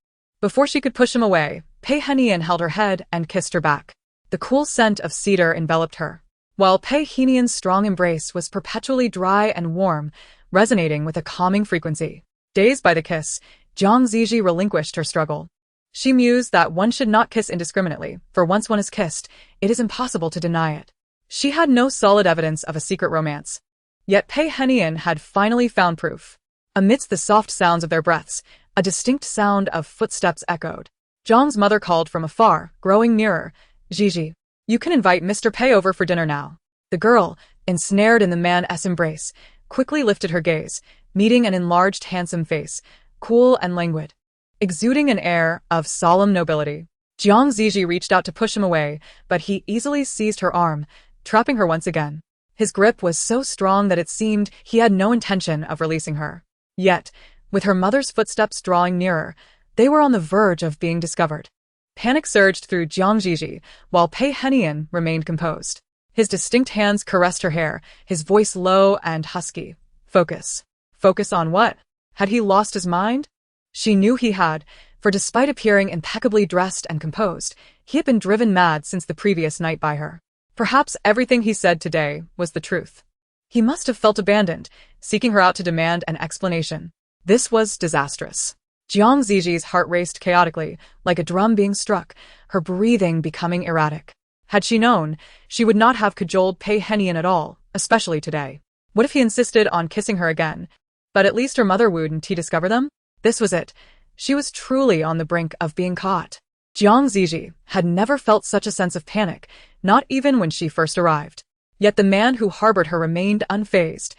before she could push him away, Pei Hinyen held her head and kissed her back. The cool scent of cedar enveloped her, while Pei Hinyen's strong embrace was perpetually dry and warm, resonating with a calming frequency. Dazed by the kiss, Zhi Zhi relinquished her struggle. She mused that one should not kiss indiscriminately, for once one is kissed, it is impossible to deny it. She had no solid evidence of a secret romance. Yet Pei Hinyen had finally found proof. Amidst the soft sounds of their breaths, a distinct sound of footsteps echoed. Zhang's mother called from afar, growing nearer. Zhi Zhi, you can invite Mr. Pei over for dinner now. The girl, ensnared in the man's embrace, quickly lifted her gaze, meeting an enlarged handsome face, cool and languid. exuding an air of solemn nobility. Zhi Zhi reached out to push him away, but he easily seized her arm, trapping her once again. His grip was so strong that it seemed he had no intention of releasing her. Yet, with her mother's footsteps drawing nearer, they were on the verge of being discovered. Panic surged through Zhi Zhi, while Pei Henian remained composed. His distinct hands caressed her hair, his voice low and husky. Focus. Focus on what? Had he lost his mind? She knew he had, for despite appearing impeccably dressed and composed, he had been driven mad since the previous night by her. Perhaps everything he said today was the truth. He must have felt abandoned, seeking her out to demand an explanation. This was disastrous. Zhi Zhi's heart raced chaotically, like a drum being struck, her breathing becoming erratic. Had she known, she would not have cajoled Pei Henian at all, especially today. What if he insisted on kissing her again? But at least her mother wouldn't he discover them? This was it. She was truly on the brink of being caught. Zhi Zhi had never felt such a sense of panic, not even when she first arrived. Yet the man who harbored her remained unfazed,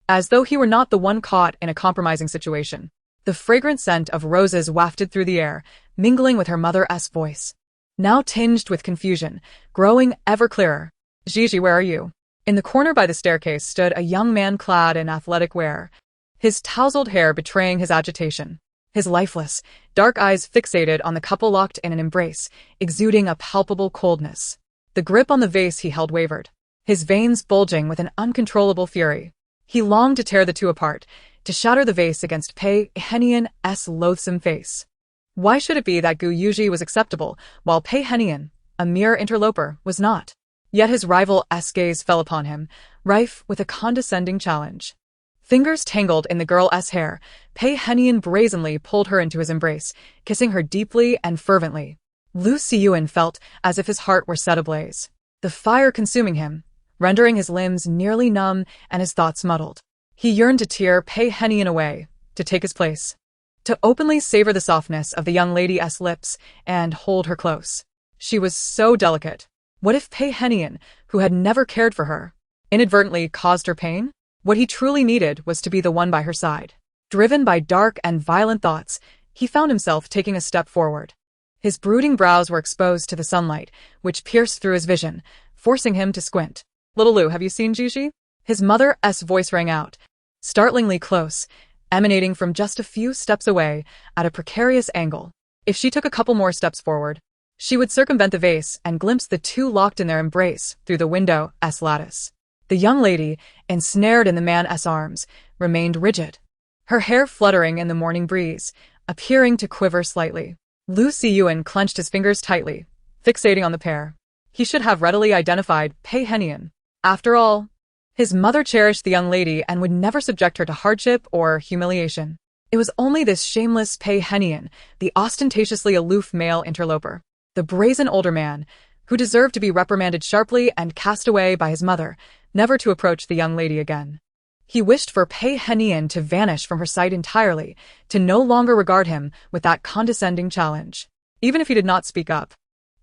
as though he were not the one caught in a compromising situation. The fragrant scent of roses wafted through the air, mingling with her mother's voice. Now tinged with confusion, growing ever clearer. Zhi Zhi, where are you? In the corner by the staircase stood a young man clad in athletic wear, his tousled hair betraying his agitation. His lifeless, dark eyes fixated on the couple locked in an embrace, exuding a palpable coldness. The grip on the vase he held wavered, his veins bulging with an uncontrollable fury. He longed to tear the two apart, to shatter the vase against Pei Henian's loathsome face. Why should it be that Gu Yuji was acceptable, while Pei Henian, a mere interloper, was not? Yet his rival's gaze fell upon him, rife with a condescending challenge. Fingers tangled in the girl's hair, Pei Henian brazenly pulled her into his embrace, kissing her deeply and fervently. Lu Siyuan felt as if his heart were set ablaze, the fire consuming him, rendering his limbs nearly numb and his thoughts muddled. He yearned to tear Pei Henian away, to take his place, to openly savor the softness of the young lady's lips and hold her close. She was so delicate. What if Pei Henian, who had never cared for her, inadvertently caused her pain? What he truly needed was to be the one by her side. Driven by dark and violent thoughts, he found himself taking a step forward. His brooding brows were exposed to the sunlight, which pierced through his vision, forcing him to squint. "Little Lu, have you seen Zhi Zhi?" His mother's voice rang out, startlingly close, emanating from just a few steps away, at a precarious angle. If she took a couple more steps forward, she would circumvent the vase and glimpse the two locked in their embrace through the window's lattice. The young lady, ensnared in the man's arms, remained rigid, her hair fluttering in the morning breeze, appearing to quiver slightly. Lu Siyuan clenched his fingers tightly, fixating on the pair. He should have readily identified Pei Henian. After all, his mother cherished the young lady and would never subject her to hardship or humiliation. It was only this shameless Pei Henian, the ostentatiously aloof male interloper, the brazen older man, who deserved to be reprimanded sharply and cast away by his mother, never to approach the young lady again. He wished for Pei Henian to vanish from her sight entirely, to no longer regard him with that condescending challenge. Even if he did not speak up,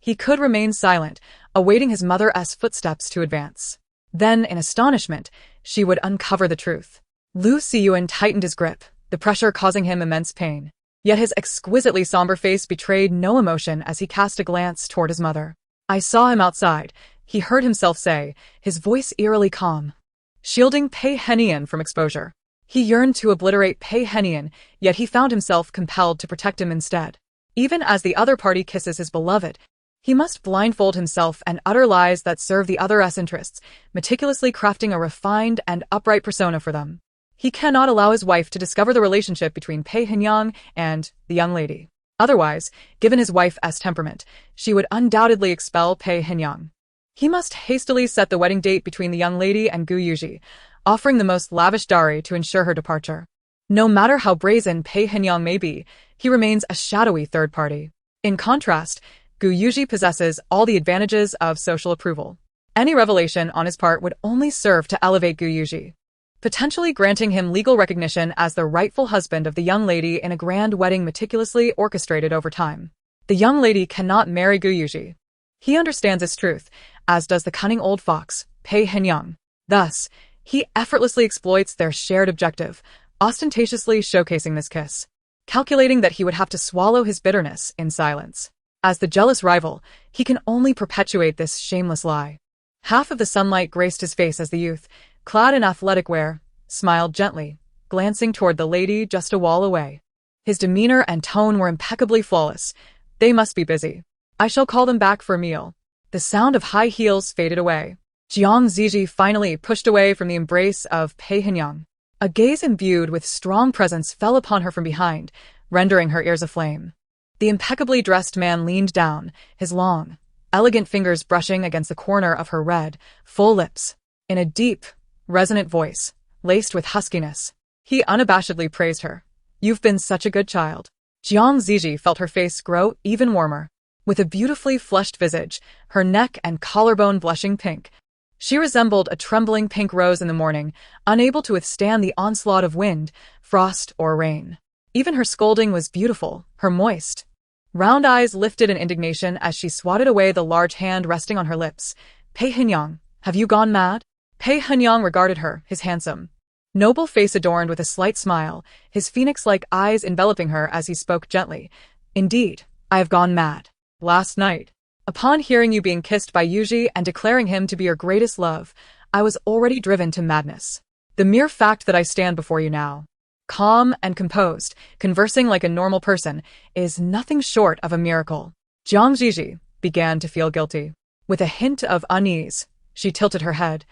he could remain silent, awaiting his mother's footsteps to advance. Then, in astonishment, she would uncover the truth. Lu Siyuan tightened his grip, the pressure causing him immense pain. Yet his exquisitely somber face betrayed no emotion as he cast a glance toward his mother. "I saw him outside," he heard himself say, his voice eerily calm, shielding Pei Henian from exposure. He yearned to obliterate Pei Henian, yet he found himself compelled to protect him instead. Even as the other party kisses his beloved, he must blindfold himself and utter lies that serve the other's interests, meticulously crafting a refined and upright persona for them. He cannot allow his wife to discover the relationship between Pei Henian and the young lady. Otherwise, given his wife's temperament, she would undoubtedly expel Pei Henian. He must hastily set the wedding date between the young lady and Gu Yuji, offering the most lavish dowry to ensure her departure. No matter how brazen Pei Henian may be, he remains a shadowy third party. In contrast, Gu Yuji possesses all the advantages of social approval. Any revelation on his part would only serve to elevate Gu Yuji, potentially granting him legal recognition as the rightful husband of the young lady in a grand wedding meticulously orchestrated over time. The young lady cannot marry Gu Yuji. He understands this truth, as does the cunning old fox, Pei Henian. Thus, he effortlessly exploits their shared objective, ostentatiously showcasing this kiss. calculating that he would have to swallow his bitterness in silence. As the jealous rival, he can only perpetuate this shameless lie. Half of the sunlight graced his face as the youth, clad in athletic wear, smiled gently, glancing toward the lady just a wall away. His demeanor and tone were impeccably flawless. They must be busy. I shall call them back for a meal. The sound of high heels faded away. Zhi Zhi finally pushed away from the embrace of Pei Hinyang. A gaze imbued with strong presence fell upon her from behind, rendering her ears aflame. The impeccably dressed man leaned down, his long, elegant fingers brushing against the corner of her red, full lips. In a deep, resonant voice, laced with huskiness, he unabashedly praised her. You've been such a good child. Zhi Zhi felt her face grow even warmer. With a beautifully flushed visage, her neck and collarbone blushing pink, she resembled a trembling pink rose in the morning, unable to withstand the onslaught of wind, frost, or rain. Even her scolding was beautiful, her moist, round eyes lifted in indignation as she swatted away the large hand resting on her lips. Pei Hinyang, have you gone mad? Pei Hinyang regarded her, his handsome, noble face adorned with a slight smile, his phoenix-like eyes enveloping her as he spoke gently. Indeed, I have gone mad. Last night, upon hearing you being kissed by Yuji and declaring him to be your greatest love, I was already driven to madness. The mere fact that I stand before you now, calm and composed, conversing like a normal person, is nothing short of a miracle. Zhi Zhi began to feel guilty. With a hint of unease, she tilted her head,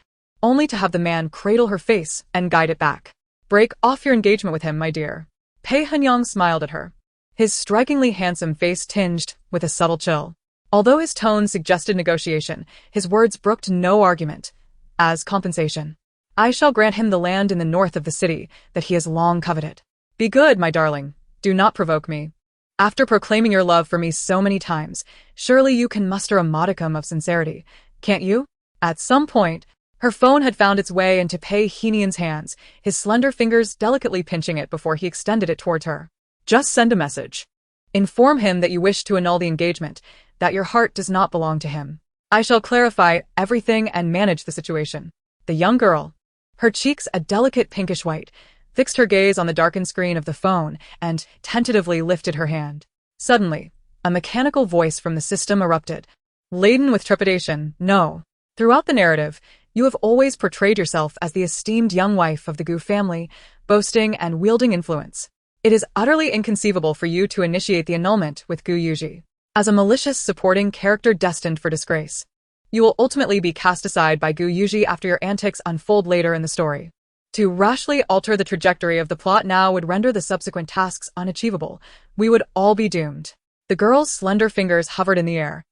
only to have the man cradle her face and guide it back. Break off your engagement with him, my dear. Pei Hinyang smiled at her, his strikingly handsome face tinged with a subtle chill. Although his tone suggested negotiation, his words brooked no argument. As compensation, I shall grant him the land in the north of the city that he has long coveted. Be good, my darling. Do not provoke me. After proclaiming your love for me so many times, surely you can muster a modicum of sincerity, can't you? At some point, her phone had found its way into Pei Hinyang's hands, his slender fingers delicately pinching it before he extended it towards her. Just send a message. Inform him that you wish to annul the engagement, that your heart does not belong to him. I shall clarify everything and manage the situation. The young girl, her cheeks a delicate pinkish white, fixed her gaze on the darkened screen of the phone and tentatively lifted her hand. Suddenly, a mechanical voice from the system erupted, laden with trepidation. No. Throughout the narrative, you have always portrayed yourself as the esteemed young wife of the Gu family, boasting and wielding influence. It is utterly inconceivable for you to initiate the annulment with Gu Yuji. As a malicious supporting character destined for disgrace, you will ultimately be cast aside by Gu Yuji after your antics unfold later in the story. To rashly alter the trajectory of the plot now would render the subsequent tasks unachievable. We would all be doomed. The girl's slender fingers hovered in the air,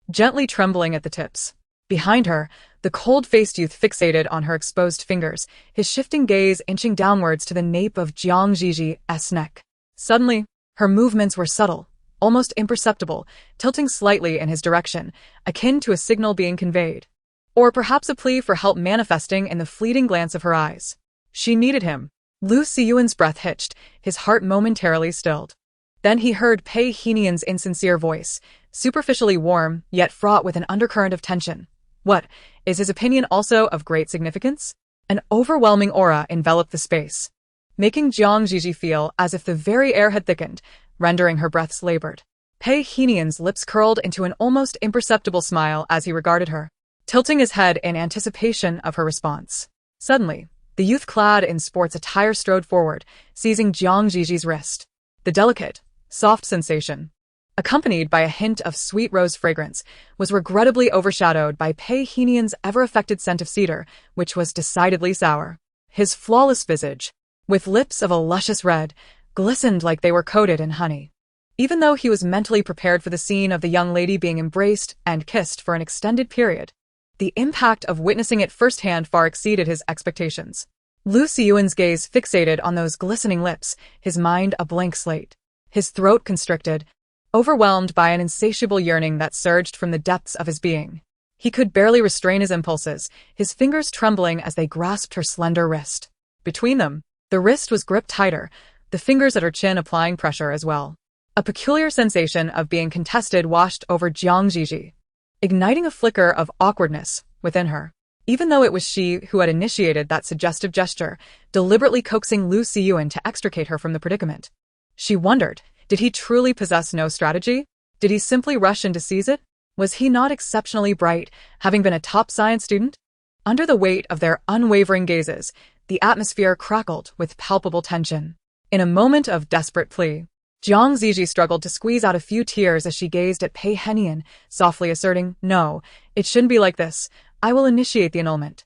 gently trembling at the tips. Behind her, the cold-faced youth fixated on her exposed fingers, his shifting gaze inching downwards to the nape of Zhi Zhi's neck. Suddenly, her movements were subtle, almost imperceptible, tilting slightly in his direction, akin to a signal being conveyed. Or perhaps a plea for help manifesting in the fleeting glance of her eyes. She needed him. Lu Siyuan's breath hitched, his heart momentarily stilled. Then he heard Pei Hinyang's insincere voice, superficially warm, yet fraught with an undercurrent of tension. What, is his opinion also of great significance? An overwhelming aura enveloped the space, making Zhi Zhi feel as if the very air had thickened, rendering her breaths labored. Pei Hinyang's lips curled into an almost imperceptible smile as he regarded her, tilting his head in anticipation of her response. Suddenly, the youth clad in sports attire strode forward, seizing Zhi Zhi's wrist. The delicate, soft sensation, accompanied by a hint of sweet rose fragrance, was regrettably overshadowed by Pei Hinyang's ever-affected scent of cedar, which was decidedly sour. His flawless visage, with lips of a luscious red, glistened like they were coated in honey. Even though he was mentally prepared for the scene of the young lady being embraced and kissed for an extended period, the impact of witnessing it firsthand far exceeded his expectations. Lu Siyuan's gaze fixated on those glistening lips, his mind a blank slate, his throat constricted, overwhelmed by an insatiable yearning that surged from the depths of his being. He could barely restrain his impulses, his fingers trembling as they grasped her slender wrist. Between them, the wrist was gripped tighter, the fingers at her chin applying pressure as well. A peculiar sensation of being contested washed over Zhi Zhi, igniting a flicker of awkwardness within her. Even though it was she who had initiated that suggestive gesture, deliberately coaxing Lu Siyuan to extricate her from the predicament. She wondered, did he truly possess no strategy? Did he simply rush in to seize it? Was he not exceptionally bright, having been a top science student? Under the weight of their unwavering gazes, the atmosphere crackled with palpable tension. In a moment of desperate plea, Zhi Zhi struggled to squeeze out a few tears as she gazed at Pei Henian, softly asserting, "No, it shouldn't be like this. I will initiate the annulment."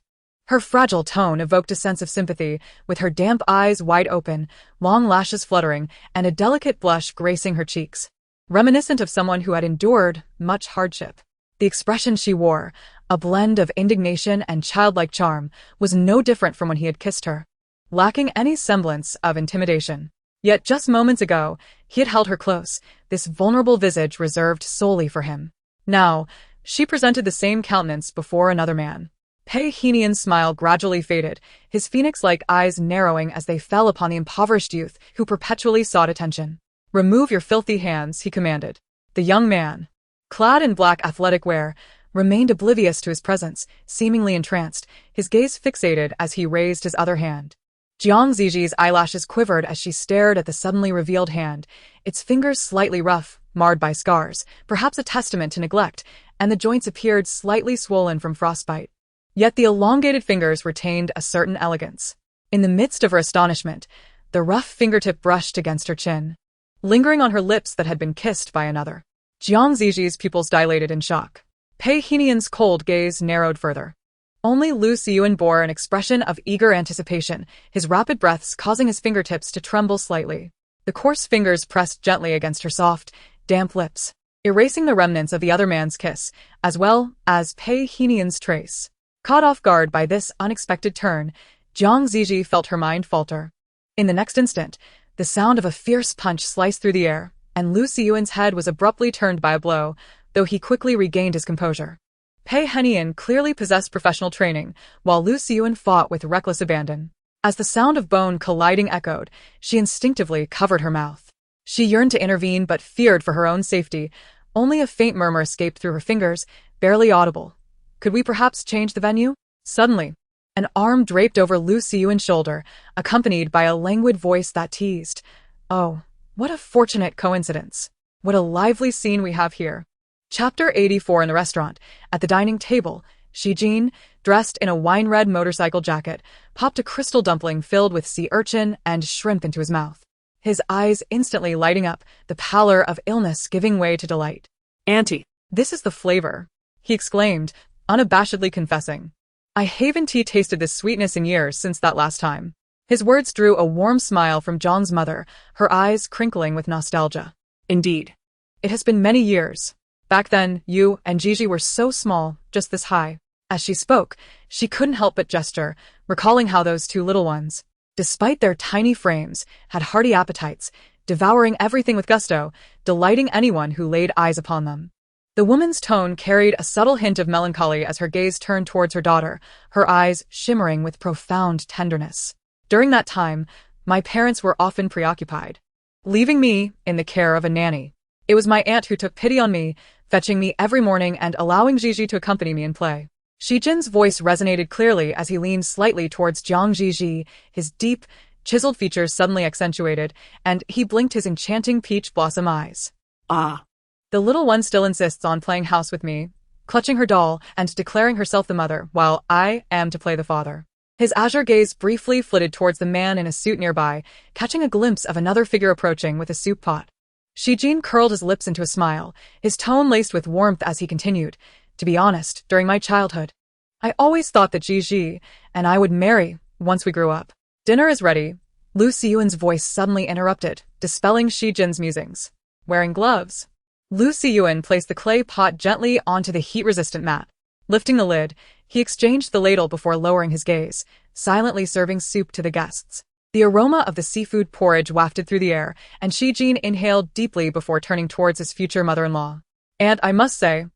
Her fragile tone evoked a sense of sympathy, with her damp eyes wide open, long lashes fluttering, and a delicate blush gracing her cheeks, reminiscent of someone who had endured much hardship. The expression she wore, a blend of indignation and childlike charm, was no different from when he had kissed her, lacking any semblance of intimidation. Yet just moments ago, he had held her close, this vulnerable visage reserved solely for him. Now, she presented the same countenance before another man. Pei Henian's smile gradually faded, his phoenix-like eyes narrowing as they fell upon the impoverished youth who perpetually sought attention. "Remove your filthy hands," he commanded. The young man, clad in black athletic wear, remained oblivious to his presence, seemingly entranced, his gaze fixated as he raised his other hand. Zhi Zhi's eyelashes quivered as she stared at the suddenly revealed hand, its fingers slightly rough, marred by scars, perhaps a testament to neglect, and the joints appeared slightly swollen from frostbite. Yet the elongated fingers retained a certain elegance. In the midst of her astonishment, the rough fingertip brushed against her chin, lingering on her lips that had been kissed by another. Zhi Zhi's pupils dilated in shock. Pei Henian's cold gaze narrowed further. Only Lu Siyuan bore an expression of eager anticipation, his rapid breaths causing his fingertips to tremble slightly. The coarse fingers pressed gently against her soft, damp lips, erasing the remnants of the other man's kiss, as well as Pei Henian's trace. Caught off guard by this unexpected turn, Zhi Zhi felt her mind falter. In the next instant, the sound of a fierce punch sliced through the air, and Lu Siyuan's head was abruptly turned by a blow, though he quickly regained his composure. Pei Henian clearly possessed professional training, while Lu Siyuan fought with reckless abandon. As the sound of bone colliding echoed, she instinctively covered her mouth. She yearned to intervene but feared for her own safety. Only a faint murmur escaped through her fingers, barely audible. "Could we perhaps change the venue?" Suddenly, an arm draped over Lu Siyuan's shoulder, accompanied by a languid voice that teased, "Oh, what a fortunate coincidence. What a lively scene we have here." Chapter 84. In the restaurant, at the dining table, Zhi Zhi, dressed in a wine-red motorcycle jacket, popped a crystal dumpling filled with sea urchin and shrimp into his mouth, his eyes instantly lighting up, the pallor of illness giving way to delight. "Auntie, "This is the flavor," he exclaimed, unabashedly confessing. "I haven't tasted this sweetness in years since that last time." His words drew a warm smile from Zhang's mother, her eyes crinkling with nostalgia. indeed. "It has been many years. Back then, you and Zhi Zhi were so small, just this high." As she spoke, she couldn't help but gesture, recalling how those two little ones, despite their tiny frames, had hearty appetites, devouring everything with gusto, delighting anyone who laid eyes upon them. The woman's tone carried a subtle hint of melancholy as her gaze turned towards her daughter, her eyes shimmering with profound tenderness. "During that time, my parents were often preoccupied, leaving me in the care of a nanny. It was my aunt who took pity on me, fetching me every morning and allowing Zhi Zhi to accompany me in play." Zhi Jin's voice resonated clearly as he leaned slightly towards Zhi Zhi, his deep, chiseled features suddenly accentuated, and he blinked his enchanting peach blossom eyes. "Ah, "The little one still insists on playing house with me, clutching her doll and declaring herself the mother, while I am to play the father." His azure gaze briefly flitted towards the man in a suit nearby, catching a glimpse of another figure approaching with a soup pot. Zhi Jin curled his lips into a smile, his tone laced with warmth as he continued, "To be honest, during my childhood, I always thought that Zhi Zhi and I would marry once we grew up." "Dinner is ready," Lu Siyuan's voice suddenly interrupted, dispelling Zhi Jin's musings. Wearing gloves, Lu Siyuan placed the clay pot gently onto the heat-resistant mat. Lifting the lid, he exchanged the ladle before lowering his gaze, silently serving soup to the guests. The aroma of the seafood porridge wafted through the air, and Zhi Jin inhaled deeply before turning towards his future mother-in-law. "And I must say,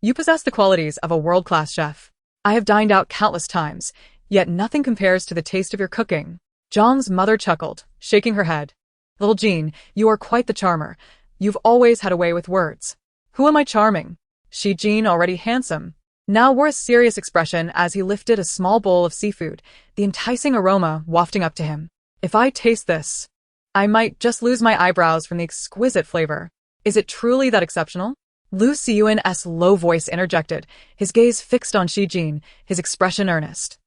you possess the qualities of a world-class chef. I have dined out countless times, yet nothing compares to the taste of your cooking." Zhang's mother chuckled, shaking her head. "Little Jean, you are quite the charmer. You've always had a way with words." "Who am I charming? Zhi Jin already handsome." Now wore a serious expression as he lifted a small bowl of seafood, the enticing aroma wafting up to him. "If I taste this, I might just lose my eyebrows from the exquisite flavor. Is it truly that exceptional? Lu Xiyuan's low voice interjected, his gaze fixed on Shi Jin, his expression earnest.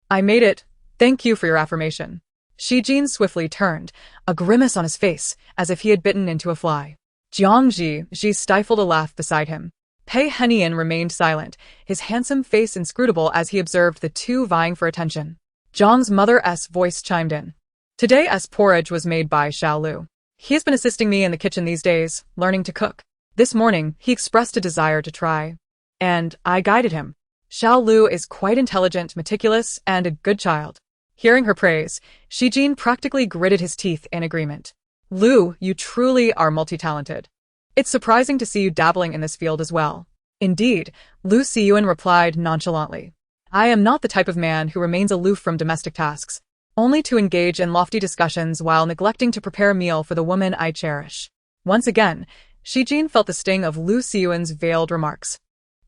I made it. Thank you for your affirmation. Shi Jin swiftly turned, a grimace on his face, as if he had bitten into a fly. Zhi stifled a laugh beside him. Pei Henian remained silent, his handsome face inscrutable as he observed the two vying for attention. Zhang's mother's voice chimed in. Today's porridge was made by Xiao Lu. He has been assisting me in the kitchen these days, learning to cook. This morning, he expressed a desire to try. And I guided him. Xiao Lu is quite intelligent, meticulous, and a good child. Hearing her praise, Shi Jin practically gritted his teeth in agreement. Lu, you truly are multi-talented. It's surprising to see you dabbling in this field as well. Indeed, Lu Xiyuan replied nonchalantly. I am not the type of man who remains aloof from domestic tasks, only to engage in lofty discussions while neglecting to prepare a meal for the woman I cherish. Once again, Shi Jin felt the sting of Lu Xiyuan's veiled remarks,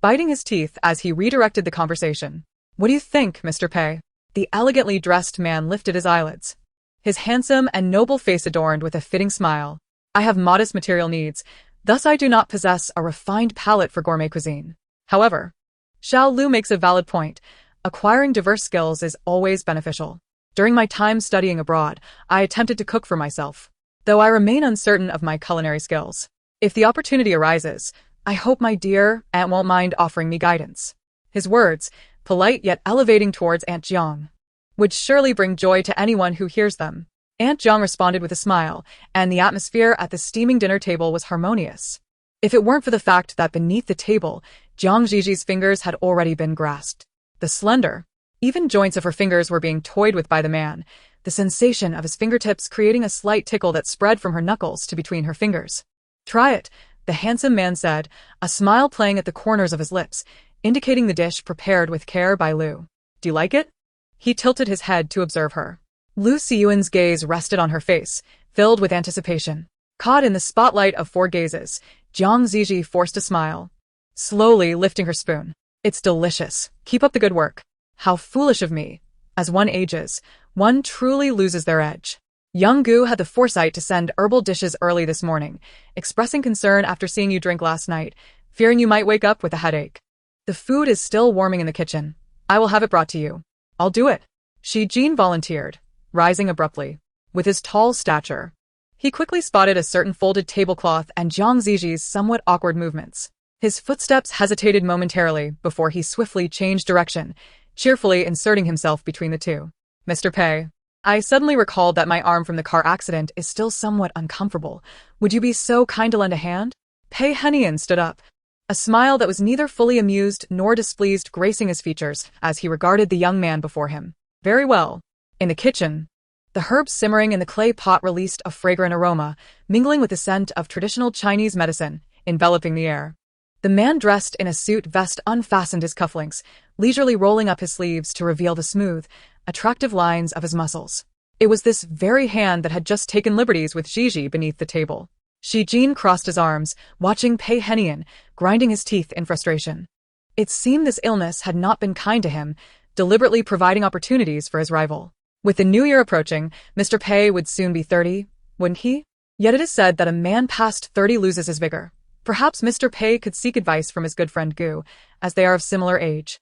biting his teeth as he redirected the conversation. What do you think, Mr. Pei? The elegantly dressed man lifted his eyelids, his handsome and noble face adorned with a fitting smile. I have modest material needs, thus I do not possess a refined palate for gourmet cuisine. However, Xiao Lu makes a valid point. Acquiring diverse skills is always beneficial. During my time studying abroad, I attempted to cook for myself, though I remain uncertain of my culinary skills. If the opportunity arises, I hope my dear aunt won't mind offering me guidance. His words, polite yet elevating towards Aunt Jiang, would surely bring joy to anyone who hears them. Aunt Jiang responded with a smile, and the atmosphere at the steaming dinner table was harmonious. If it weren't for the fact that beneath the table, Jiang Ziji's fingers had already been grasped. The slender, even joints of her fingers were being toyed with by the man, the sensation of his fingertips creating a slight tickle that spread from her knuckles to between her fingers. Try it, the handsome man said, a smile playing at the corners of his lips, indicating the dish prepared with care by Lu. Do you like it? He tilted his head to observe her. Lu Xiyuan's gaze rested on her face, filled with anticipation. Caught in the spotlight of four gazes, Jiang Zhi forced a smile, slowly lifting her spoon. It's delicious. Keep up the good work. How foolish of me. As one ages, one truly loses their edge. Young Gu had the foresight to send herbal dishes early this morning, expressing concern after seeing you drink last night, fearing you might wake up with a headache. The food is still warming in the kitchen. I will have it brought to you. I'll do it. Shi Jin volunteered, rising abruptly. With his tall stature, he quickly spotted a certain folded tablecloth and Jiang Ziji's somewhat awkward movements. His footsteps hesitated momentarily before he swiftly changed direction, cheerfully inserting himself between the two. Mr. Pei, I suddenly recalled that my arm from the car accident is still somewhat uncomfortable. Would you be so kind to lend a hand? Pei Henian stood up, a smile that was neither fully amused nor displeased gracing his features as he regarded the young man before him. Very well. In the kitchen, the herbs simmering in the clay pot released a fragrant aroma, mingling with the scent of traditional Chinese medicine, enveloping the air. The man dressed in a suit vest unfastened his cufflinks, leisurely rolling up his sleeves to reveal the smooth, attractive lines of his muscles. It was this very hand that had just taken liberties with Zhi Zhi beneath the table. Shi Jin crossed his arms, watching Pei Henian, grinding his teeth in frustration. It seemed this illness had not been kind to him, deliberately providing opportunities for his rival. With the new year approaching, Mr. Pei would soon be 30, wouldn't he? Yet it is said that a man past 30 loses his vigor. Perhaps Mr. Pei could seek advice from his good friend Gu, as they are of similar age.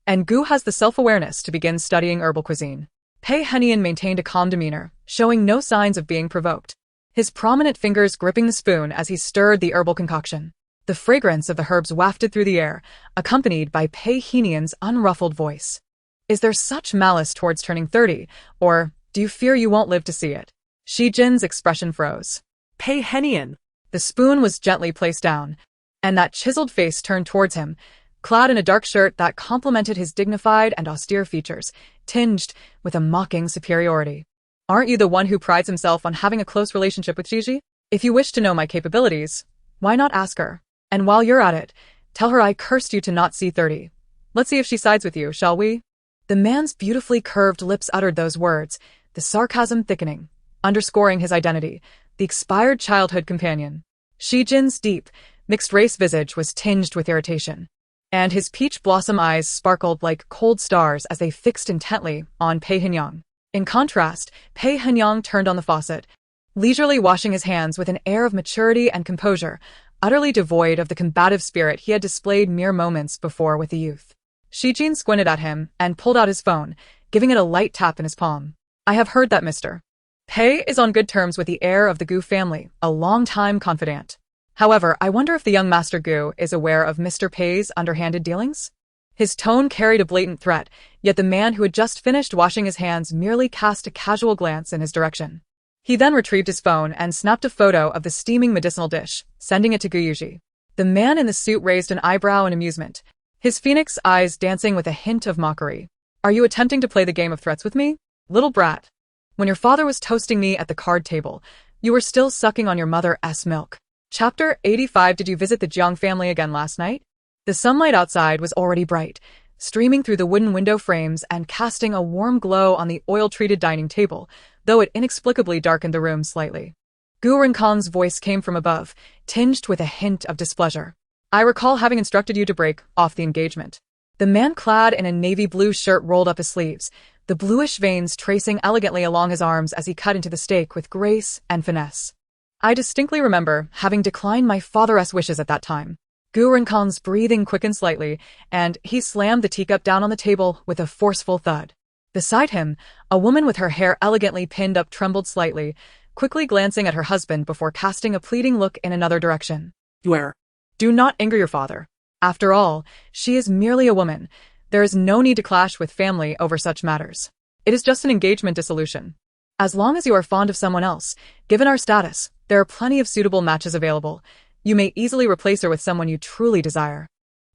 And Gu has the self-awareness to begin studying herbal cuisine. Pei Henian maintained a calm demeanor, showing no signs of being provoked, his prominent fingers gripping the spoon as he stirred the herbal concoction. The fragrance of the herbs wafted through the air, accompanied by Pei Henian's unruffled voice. Is there such malice towards turning 30, or do you fear you won't live to see it? Shi Jin's expression froze. Pei Henian. The spoon was gently placed down, and that chiseled face turned towards him, clad in a dark shirt that complemented his dignified and austere features, tinged with a mocking superiority. Aren't you the one who prides himself on having a close relationship with Zhi Zhi? If you wish to know my capabilities, why not ask her? And while you're at it, tell her I cursed you to not see 30. Let's see if she sides with you, shall we? The man's beautifully curved lips uttered those words, the sarcasm thickening, underscoring his identity, the expired childhood companion. Shi Jin's deep, mixed-race visage was tinged with irritation, and his peach blossom eyes sparkled like cold stars as they fixed intently on Pei Henian. In contrast, Pei Henian turned on the faucet, leisurely washing his hands with an air of maturity and composure, utterly devoid of the combative spirit he had displayed mere moments before with the youth. Zhi Zhi squinted at him and pulled out his phone, giving it a light tap in his palm. I have heard that Mr. Pei is on good terms with the heir of the Gu family, a long-time confidant. However, I wonder if the young Master Gu is aware of Mr. Pei's underhanded dealings? His tone carried a blatant threat, yet the man who had just finished washing his hands merely cast a casual glance in his direction. He then retrieved his phone and snapped a photo of the steaming medicinal dish, sending it to Gu Yuji. The man in the suit raised an eyebrow in amusement, his phoenix eyes dancing with a hint of mockery. Are you attempting to play the game of threats with me? Little brat. When your father was toasting me at the card table, you were still sucking on your mother's milk. Chapter 85. Did you visit the Jiang family again last night? The sunlight outside was already bright, streaming through the wooden window frames and casting a warm glow on the oil-treated dining table, though it inexplicably darkened the room slightly. Gu Renkang's voice came from above, tinged with a hint of displeasure. I recall having instructed you to break off the engagement. The man clad in a navy blue shirt rolled up his sleeves, the bluish veins tracing elegantly along his arms as he cut into the steak with grace and finesse. I distinctly remember having declined my father's wishes at that time. Gu Renkang's breathing quickened slightly, and he slammed the teacup down on the table with a forceful thud. Beside him, a woman with her hair elegantly pinned up trembled slightly, quickly glancing at her husband before casting a pleading look in another direction. Where? Do not anger your father. After all, she is merely a woman. There is no need to clash with family over such matters. It is just an engagement dissolution. As long as you are fond of someone else, given our status, there are plenty of suitable matches available. You may easily replace her with someone you truly desire.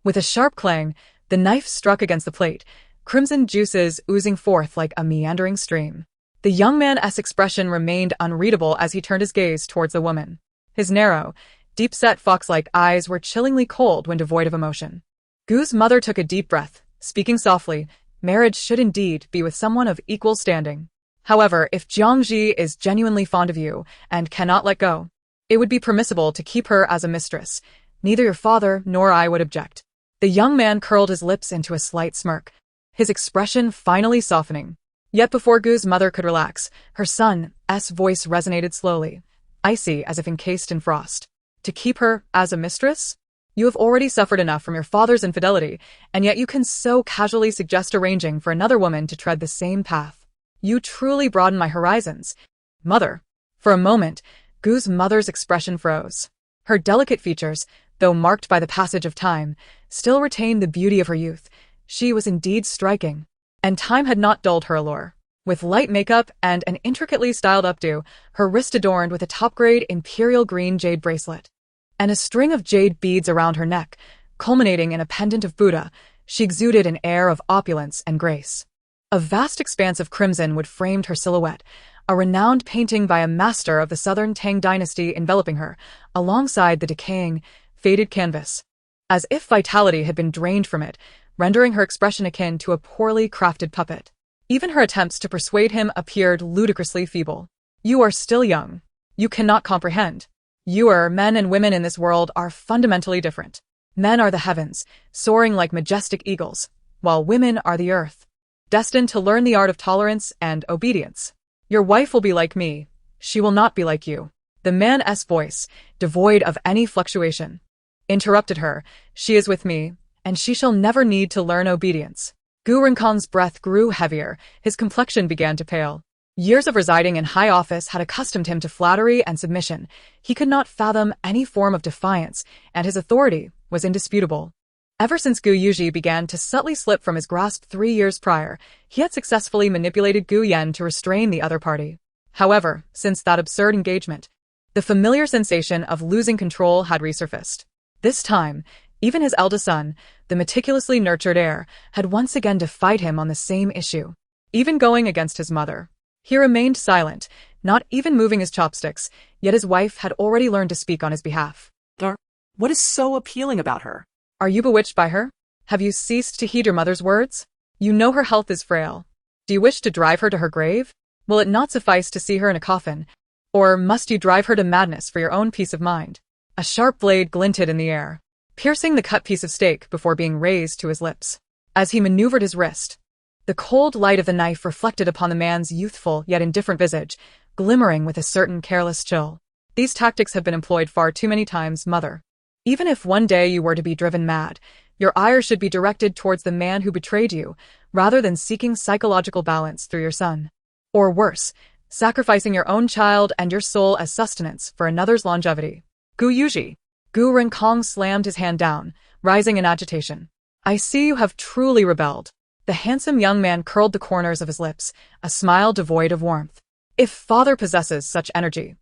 With a sharp clang, the knife struck against the plate, crimson juices oozing forth like a meandering stream. The young man's expression remained unreadable as he turned his gaze towards the woman. His narrow, deep-set fox-like eyes were chillingly cold when devoid of emotion. Gu's mother took a deep breath, speaking softly. Marriage should indeed be with someone of equal standing. However, if Jiangji is genuinely fond of you and cannot let go, it would be permissible to keep her as a mistress. Neither your father nor I would object. The young man curled his lips into a slight smirk, his expression finally softening. Yet before Gu's mother could relax, her son's voice resonated slowly, icy as if encased in frost. To keep her as a mistress? You have already suffered enough from your father's infidelity, and yet you can so casually suggest arranging for another woman to tread the same path. You truly broaden my horizons. Mother. For a moment, Gu's mother's expression froze. Her delicate features, though marked by the passage of time, still retained the beauty of her youth. She was indeed striking, and time had not dulled her allure. With light makeup and an intricately styled updo, her wrist adorned with a top-grade imperial green jade bracelet, and a string of jade beads around her neck, culminating in a pendant of Buddha, she exuded an air of opulence and grace. A vast expanse of crimson would framed her silhouette, a renowned painting by a master of the southern Tang dynasty enveloping her, alongside the decaying, faded canvas, as if vitality had been drained from it, rendering her expression akin to a poorly crafted puppet. Even her attempts to persuade him appeared ludicrously feeble. You are still young. You cannot comprehend. Men and women in this world are fundamentally different. Men are the heavens, soaring like majestic eagles, while women are the earth, destined to learn the art of tolerance and obedience. Your wife will be like me. She will not be like you. The man's voice, devoid of any fluctuation, interrupted her. She is with me, and she shall never need to learn obedience. Gu Renkang's breath grew heavier, his complexion began to pale. Years of residing in high office had accustomed him to flattery and submission. He could not fathom any form of defiance, and his authority was indisputable. Ever since Gu Yuji began to subtly slip from his grasp 3 years prior, he had successfully manipulated Gu Yan to restrain the other party. However, since that absurd engagement, the familiar sensation of losing control had resurfaced. This time, even his eldest son, the meticulously nurtured heir, had once again defied him on the same issue. Even going against his mother, he remained silent, not even moving his chopsticks, yet his wife had already learned to speak on his behalf. What is so appealing about her? Are you bewitched by her? Have you ceased to heed your mother's words? You know her health is frail. Do you wish to drive her to her grave? Will it not suffice to see her in a coffin? Or must you drive her to madness for your own peace of mind? A sharp blade glinted in the air, piercing the cut piece of steak before being raised to his lips. As he maneuvered his wrist, the cold light of the knife reflected upon the man's youthful yet indifferent visage, glimmering with a certain careless chill. These tactics have been employed far too many times, mother. Even if one day you were to be driven mad, your ire should be directed towards the man who betrayed you, rather than seeking psychological balance through your son. Or worse, sacrificing your own child and your soul as sustenance for another's longevity. Gu Yuji. Gu Renkong slammed his hand down, rising in agitation. I see you have truly rebelled. The handsome young man curled the corners of his lips, a smile devoid of warmth. If father possesses such energy,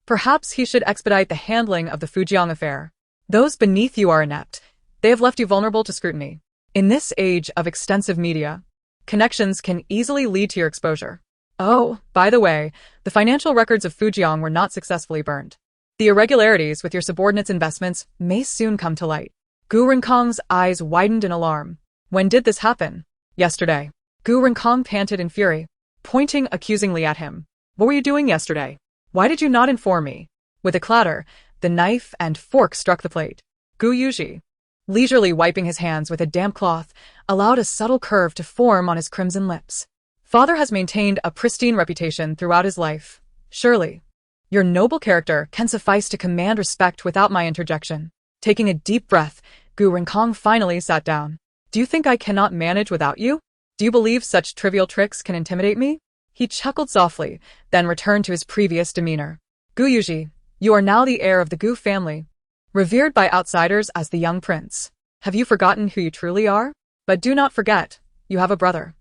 perhaps he should expedite the handling of the Fujiang affair. Those beneath you are inept. They have left you vulnerable to scrutiny. In this age of extensive media, connections can easily lead to your exposure. Oh, by the way, the financial records of Fujiang were not successfully burned. The irregularities with your subordinates' investments may soon come to light. Gu Renkong's eyes widened in alarm. When did this happen? Yesterday. Gu Renkong panted in fury, pointing accusingly at him. What were you doing yesterday? Why did you not inform me? With a clatter, the knife and fork struck the plate. Gu Yuji, leisurely wiping his hands with a damp cloth, allowed a subtle curve to form on his crimson lips. Father has maintained a pristine reputation throughout his life. Surely, your noble character can suffice to command respect without my interjection. Taking a deep breath, Gu Renkong finally sat down. Do you think I cannot manage without you? Do you believe such trivial tricks can intimidate me? He chuckled softly, then returned to his previous demeanor. Gu Yuji, you are now the heir of the Gu family, revered by outsiders as the young prince. Have you forgotten who you truly are? But do not forget, you have a brother.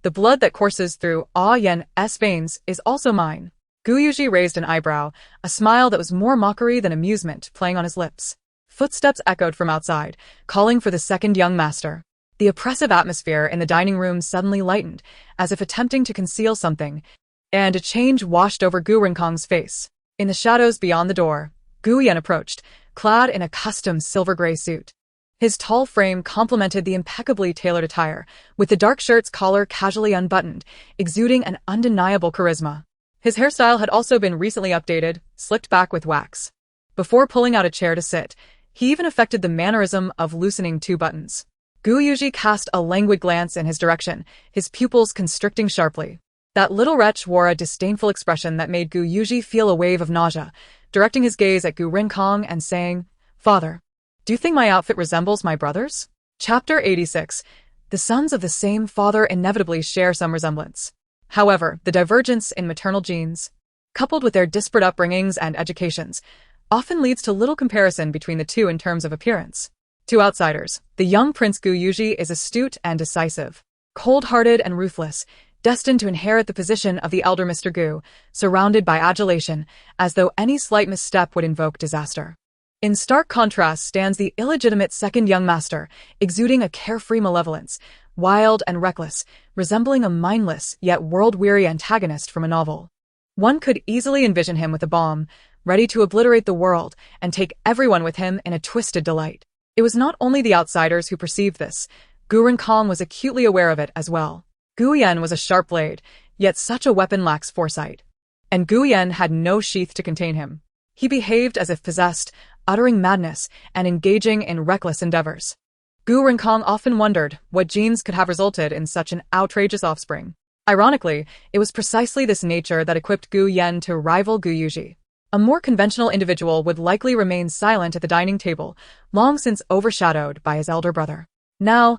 The blood that courses through Yen's veins is also mine. Gu Yuji raised an eyebrow, a smile that was more mockery than amusement playing on his lips. Footsteps echoed from outside, calling for the second young master. The oppressive atmosphere in the dining room suddenly lightened, as if attempting to conceal something, and a change washed over Gu Renkong's face. In the shadows beyond the door, Gu Yan approached, clad in a custom silver-gray suit. His tall frame complemented the impeccably tailored attire, with the dark shirt's collar casually unbuttoned, exuding an undeniable charisma. His hairstyle had also been recently updated, slicked back with wax. Before pulling out a chair to sit, he even affected the mannerism of loosening two buttons. Gu Yuji cast a languid glance in his direction, his pupils constricting sharply. That little wretch wore a disdainful expression that made Gu Yuji feel a wave of nausea, directing his gaze at Gu Renkong and saying, Father, do you think my outfit resembles my brother's? Chapter 86. The sons of the same father inevitably share some resemblance. However, the divergence in maternal genes, coupled with their disparate upbringings and educations, often leads to little comparison between the two in terms of appearance. To outsiders, the young Prince Gu Yuji is astute and decisive, cold-hearted and ruthless, destined to inherit the position of the elder Mr. Gu, surrounded by adulation, as though any slight misstep would invoke disaster. In stark contrast stands the illegitimate second young master, exuding a carefree malevolence, wild and reckless, resembling a mindless yet world-weary antagonist from a novel. One could easily envision him with a bomb, ready to obliterate the world and take everyone with him in a twisted delight. It was not only the outsiders who perceived this. Gu Renkong was acutely aware of it as well. Gu Yan was a sharp blade, yet such a weapon lacks foresight. And Gu Yan had no sheath to contain him. He behaved as if possessed, uttering madness and engaging in reckless endeavors. Gu Renkong often wondered what genes could have resulted in such an outrageous offspring. Ironically, it was precisely this nature that equipped Gu Yan to rival Gu Yuji. A more conventional individual would likely remain silent at the dining table, long since overshadowed by his elder brother. Now,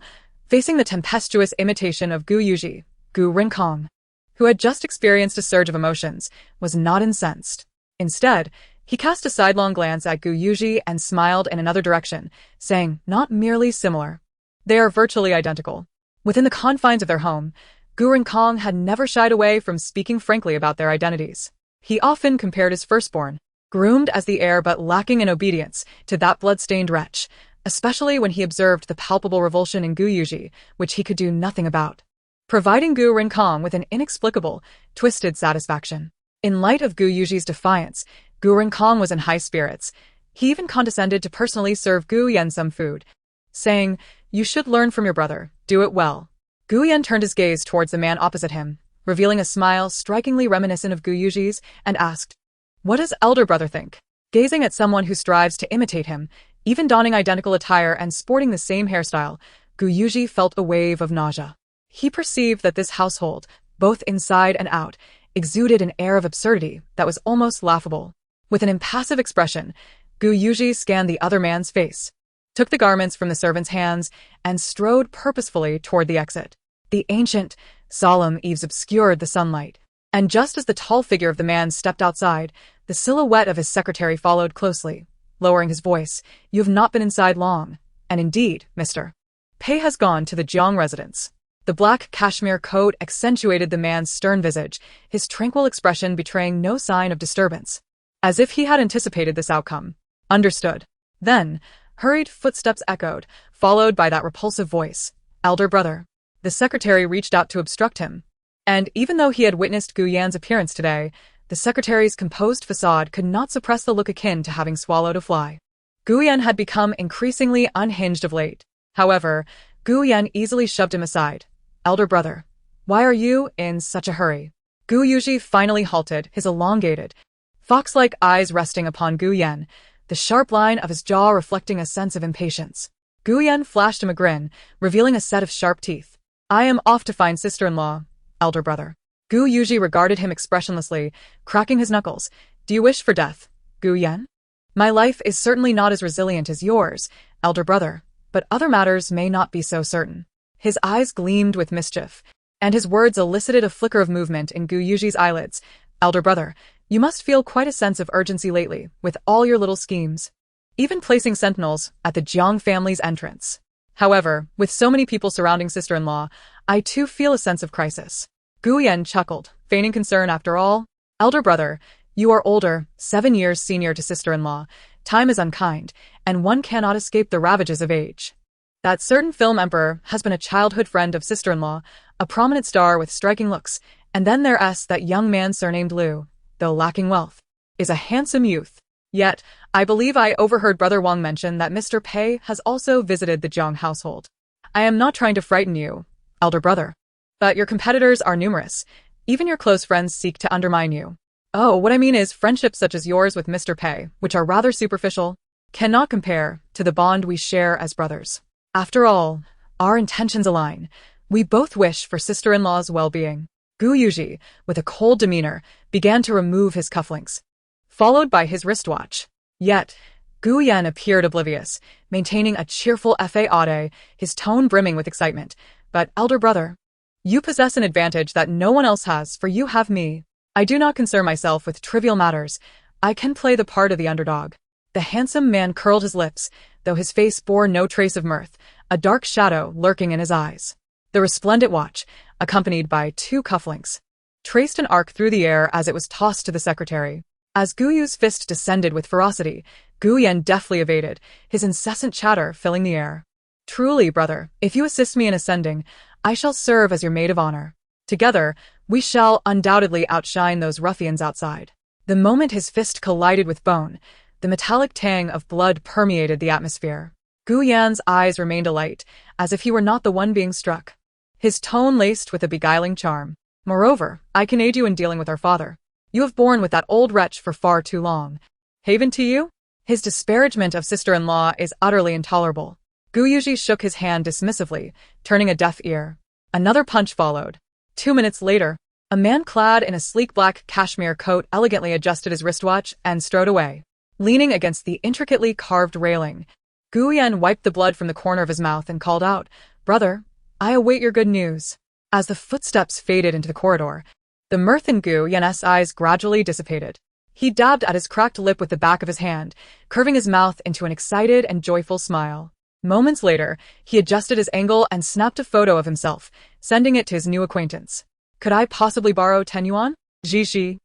facing the tempestuous imitation of Gu Yuji, Gu Renkong, who had just experienced a surge of emotions, was not incensed. Instead, he cast a sidelong glance at Gu Yuji and smiled in another direction, saying, not merely similar. They are virtually identical. Within the confines of their home, Gu Renkong had never shied away from speaking frankly about their identities. He often compared his firstborn, groomed as the heir but lacking in obedience, to that blood-stained wretch, especially when he observed the palpable revulsion in Gu Yuji, which he could do nothing about, providing Gu Renkong with an inexplicable, twisted satisfaction. In light of Gu Yuji's defiance, Gu Renkong was in high spirits. He even condescended to personally serve Gu Yan some food, saying, "You should learn from your brother, do it well." Gu Yan turned his gaze towards the man opposite him, revealing a smile strikingly reminiscent of Gu Yuji's, and asked, "What does elder brother think?" Gazing at someone who strives to imitate him, even donning identical attire and sporting the same hairstyle, Gu Yuji felt a wave of nausea. He perceived that this household, both inside and out, exuded an air of absurdity that was almost laughable. With an impassive expression, Gu Yuji scanned the other man's face, took the garments from the servant's hands, and strode purposefully toward the exit. The ancient, solemn eaves obscured the sunlight, and just as the tall figure of the man stepped outside, the silhouette of his secretary followed closely, lowering his voice. "You have not been inside long, and indeed, Mr. Pei has gone to the Jiang residence." The black cashmere coat accentuated the man's stern visage, his tranquil expression betraying no sign of disturbance, as if he had anticipated this outcome. "Understood." Then, hurried footsteps echoed, followed by that repulsive voice, "Elder brother." The secretary reached out to obstruct him, and even though he had witnessed Gu Yan's appearance today, the secretary's composed facade could not suppress the look akin to having swallowed a fly. Gu Yan had become increasingly unhinged of late. However, Gu Yan easily shoved him aside. "Elder brother, why are you in such a hurry?" Gu Yuji finally halted, his elongated, fox-like eyes resting upon Gu Yan, the sharp line of his jaw reflecting a sense of impatience. Gu Yan flashed him a grin, revealing a set of sharp teeth. "I am off to find sister-in-law, elder brother." Gu Yuji regarded him expressionlessly, cracking his knuckles. "Do you wish for death, Gu Yan?" "My life is certainly not as resilient as yours, elder brother, but other matters may not be so certain." His eyes gleamed with mischief, and his words elicited a flicker of movement in Gu Yuji's eyelids. "Elder brother, you must feel quite a sense of urgency lately, with all your little schemes. Even placing sentinels at the Jiang family's entrance. However, with so many people surrounding sister-in-law, I too feel a sense of crisis." Gu Yan chuckled, feigning concern. "After all, elder brother, you are older, 7 years senior to sister-in-law. Time is unkind, and one cannot escape the ravages of age. That certain film emperor has been a childhood friend of sister-in-law, a prominent star with striking looks, and then there's that young man surnamed Liu, though lacking wealth, is a handsome youth. Yet, I believe I overheard Brother Wang mention that Mr. Pei has also visited the Jiang household. I am not trying to frighten you, elder brother, but your competitors are numerous. Even your close friends seek to undermine you. Oh, what I mean is friendships such as yours with Mr. Pei, which are rather superficial, cannot compare to the bond we share as brothers. After all, our intentions align. We both wish for sister-in-law's well-being." Gu Yuji, with a cold demeanor, began to remove his cufflinks, followed by his wristwatch. Yet, Gu Yan appeared oblivious, maintaining a cheerful fa his tone brimming with excitement. "But, elder brother, you possess an advantage that no one else has, for you have me. I do not concern myself with trivial matters. I can play the part of the underdog." The handsome man curled his lips, though his face bore no trace of mirth, a dark shadow lurking in his eyes. The resplendent watch, accompanied by 2 cufflinks, traced an arc through the air as it was tossed to the secretary. As Gu Yu's fist descended with ferocity, Gu Yan deftly evaded, his incessant chatter filling the air. "Truly, brother, if you assist me in ascending, I shall serve as your maid of honor. Together, we shall undoubtedly outshine those ruffians outside." The moment his fist collided with bone, the metallic tang of blood permeated the atmosphere. Gu Yan's eyes remained alight, as if he were not the one being struck. His tone laced with a beguiling charm. "Moreover, I can aid you in dealing with our father. You have borne with that old wretch for far too long. Haven to you? His disparagement of sister-in-law is utterly intolerable." Gu Yuji shook his hand dismissively, turning a deaf ear. Another punch followed. 2 minutes later, a man clad in a sleek black cashmere coat elegantly adjusted his wristwatch and strode away. Leaning against the intricately carved railing, Gu Yan wiped the blood from the corner of his mouth and called out, "Brother, I await your good news." As the footsteps faded into the corridor, the mirth in Gu Yan's eyes gradually dissipated. He dabbed at his cracked lip with the back of his hand, curving his mouth into an excited and joyful smile. Moments later, he adjusted his angle and snapped a photo of himself, sending it to his new acquaintance. "Could I possibly borrow 10 yuan? Zhi Zhi.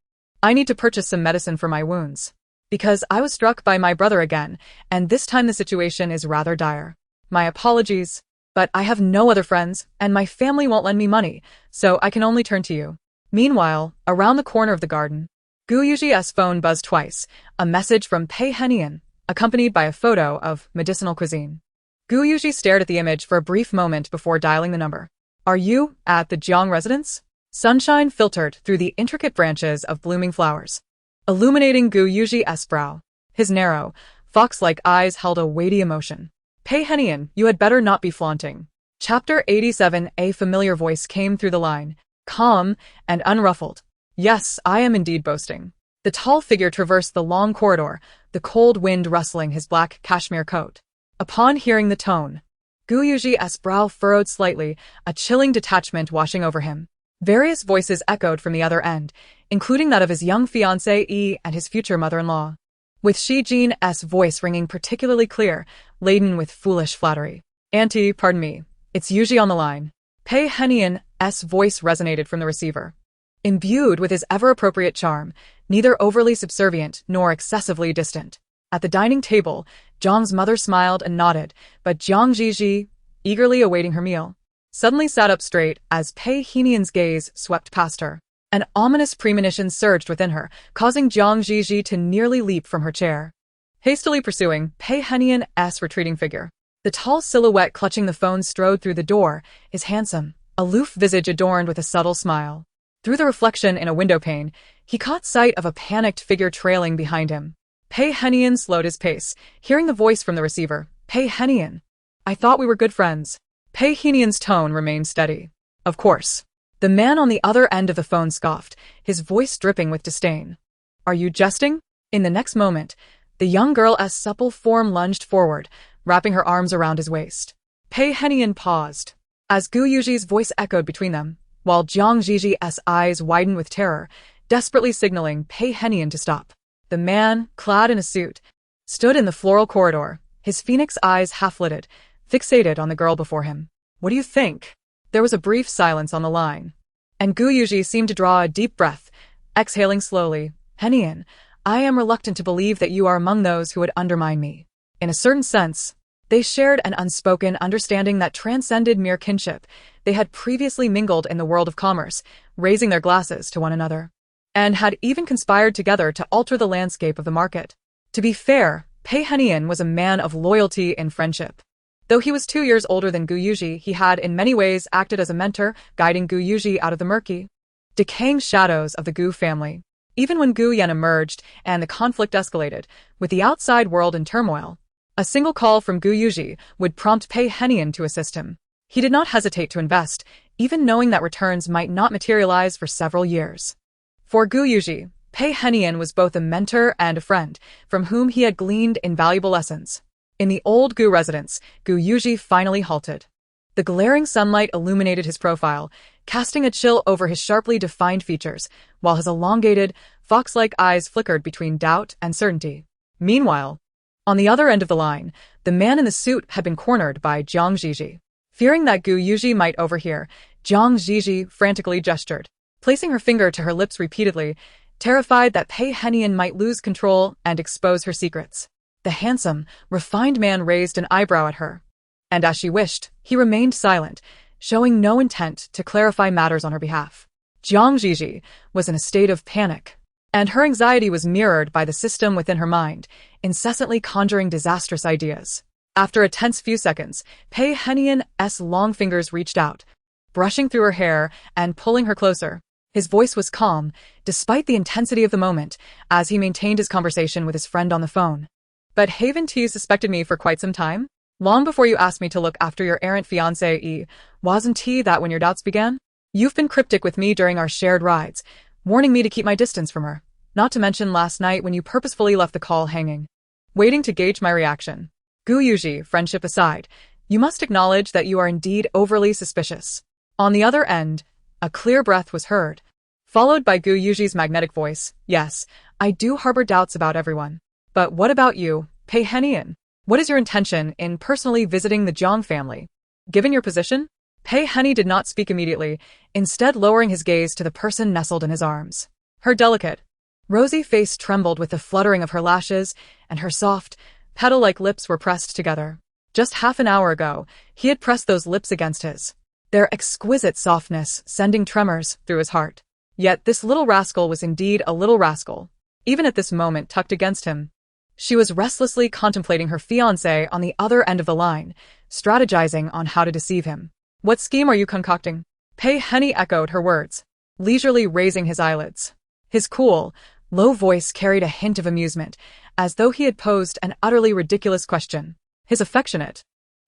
I need to purchase some medicine for my wounds. Because I was struck by my brother again, and this time the situation is rather dire. My apologies, but I have no other friends, and my family won't lend me money, so I can only turn to you." Meanwhile, around the corner of the garden, Gu Yuji's phone buzzed twice, a message from Pei Henian, accompanied by a photo of medicinal cuisine. Gu Yuji stared at the image for a brief moment before dialing the number. "Are you at the Jiang residence?" Sunshine filtered through the intricate branches of blooming flowers, illuminating Gu Yuji's brow. His narrow, fox-like eyes held a weighty emotion. "Pei Henian, you had better not be flaunting." Chapter 87. A familiar voice came through the line, calm and unruffled. Yes, I am indeed boasting. The tall figure traversed the long corridor, the cold wind rustling his black cashmere coat. Upon hearing the tone, Gu Yuji's brow furrowed slightly, a chilling detachment washing over him. Various voices echoed from the other end, including that of his young fiancé and his future mother-in-law, with Shi Jin's voice ringing particularly clear, laden with foolish flattery. Auntie, pardon me, it's Yuji on the line. Pei Henian's voice resonated from the receiver. Imbued with his ever-appropriate charm, neither overly subservient nor excessively distant. At the dining table, Zhang's mother smiled and nodded, but Zhi Zhi, eagerly awaiting her meal, suddenly sat up straight as Pei Henian's gaze swept past her. An ominous premonition surged within her, causing Zhi Zhi to nearly leap from her chair, hastily pursuing Pei Henian's retreating figure. The tall silhouette clutching the phone strode through the door, his handsome, aloof visage adorned with a subtle smile. Through the reflection in a window pane, he caught sight of a panicked figure trailing behind him. Pei Henian slowed his pace, hearing the voice from the receiver. Pei Henian. I thought we were good friends. Pei Henian's tone remained steady. Of course. The man on the other end of the phone scoffed, his voice dripping with disdain. Are you jesting? In the next moment, the young girl's supple form lunged forward, wrapping her arms around his waist. Pei Henian paused, as Gu Yuji's voice echoed between them, while Zhi Zhi's eyes widened with terror, desperately signaling Pei Henian to stop. The man, clad in a suit, stood in the floral corridor, his phoenix eyes half-lidded, fixated on the girl before him. What do you think? There was a brief silence on the line, and Gu Yuji seemed to draw a deep breath, exhaling slowly. Henian, I am reluctant to believe that you are among those who would undermine me. In a certain sense, they shared an unspoken understanding that transcended mere kinship. They had previously mingled in the world of commerce, raising their glasses to one another, and had even conspired together to alter the landscape of the market. To be fair, Pei Henian was a man of loyalty and friendship. Though he was 2 years older than Gu Yuji, he had in many ways acted as a mentor, guiding Gu Yuji out of the murky, decaying shadows of the Gu family. Even when Gu Yan emerged and the conflict escalated, with the outside world in turmoil, a single call from Gu Yuji would prompt Pei Henian to assist him. He did not hesitate to invest, even knowing that returns might not materialize for several years. For Gu Yuji, Pei Henian was both a mentor and a friend, from whom he had gleaned invaluable lessons. In the old Gu residence, Gu Yuji finally halted. The glaring sunlight illuminated his profile, casting a chill over his sharply defined features, while his elongated, fox-like eyes flickered between doubt and certainty. Meanwhile, on the other end of the line, the man in the suit had been cornered by Zhi Zhi. Fearing that Gu Yuji might overhear, Zhi Zhi frantically gestured, placing her finger to her lips repeatedly, terrified that Pei Henian might lose control and expose her secrets. The handsome, refined man raised an eyebrow at her, and as she wished, he remained silent, showing no intent to clarify matters on her behalf. Zhi Zhi was in a state of panic, and her anxiety was mirrored by the system within her mind, incessantly conjuring disastrous ideas. After a tense few seconds, Pei Henian's long fingers reached out, brushing through her hair and pulling her closer. His voice was calm, despite the intensity of the moment, as he maintained his conversation with his friend on the phone. But haven't you suspected me for quite some time? Long before you asked me to look after your errant fiancé, wasn't he that when your doubts began? You've been cryptic with me during our shared rides, warning me to keep my distance from her, not to mention last night when you purposefully left the call hanging, waiting to gauge my reaction. Gu Yuji, friendship aside, you must acknowledge that you are indeed overly suspicious. On the other end, a clear breath was heard, followed by Gu Yuji's magnetic voice. Yes, I do harbor doubts about everyone. But what about you, Pei Henian? What is your intention in personally visiting the Zhang family? Given your position? Pei Heni did not speak immediately, instead lowering his gaze to the person nestled in his arms. Her delicate, rosy face trembled with the fluttering of her lashes, and her soft, petal-like lips were pressed together. Just half an hour ago, he had pressed those lips against his, their exquisite softness sending tremors through his heart. Yet this little rascal was indeed a little rascal, even at this moment tucked against him. She was restlessly contemplating her fiancé on the other end of the line, strategizing on how to deceive him. What scheme are you concocting? Pei Heni echoed her words, leisurely raising his eyelids. His cool, low voice carried a hint of amusement, as though he had posed an utterly ridiculous question. His affectionate,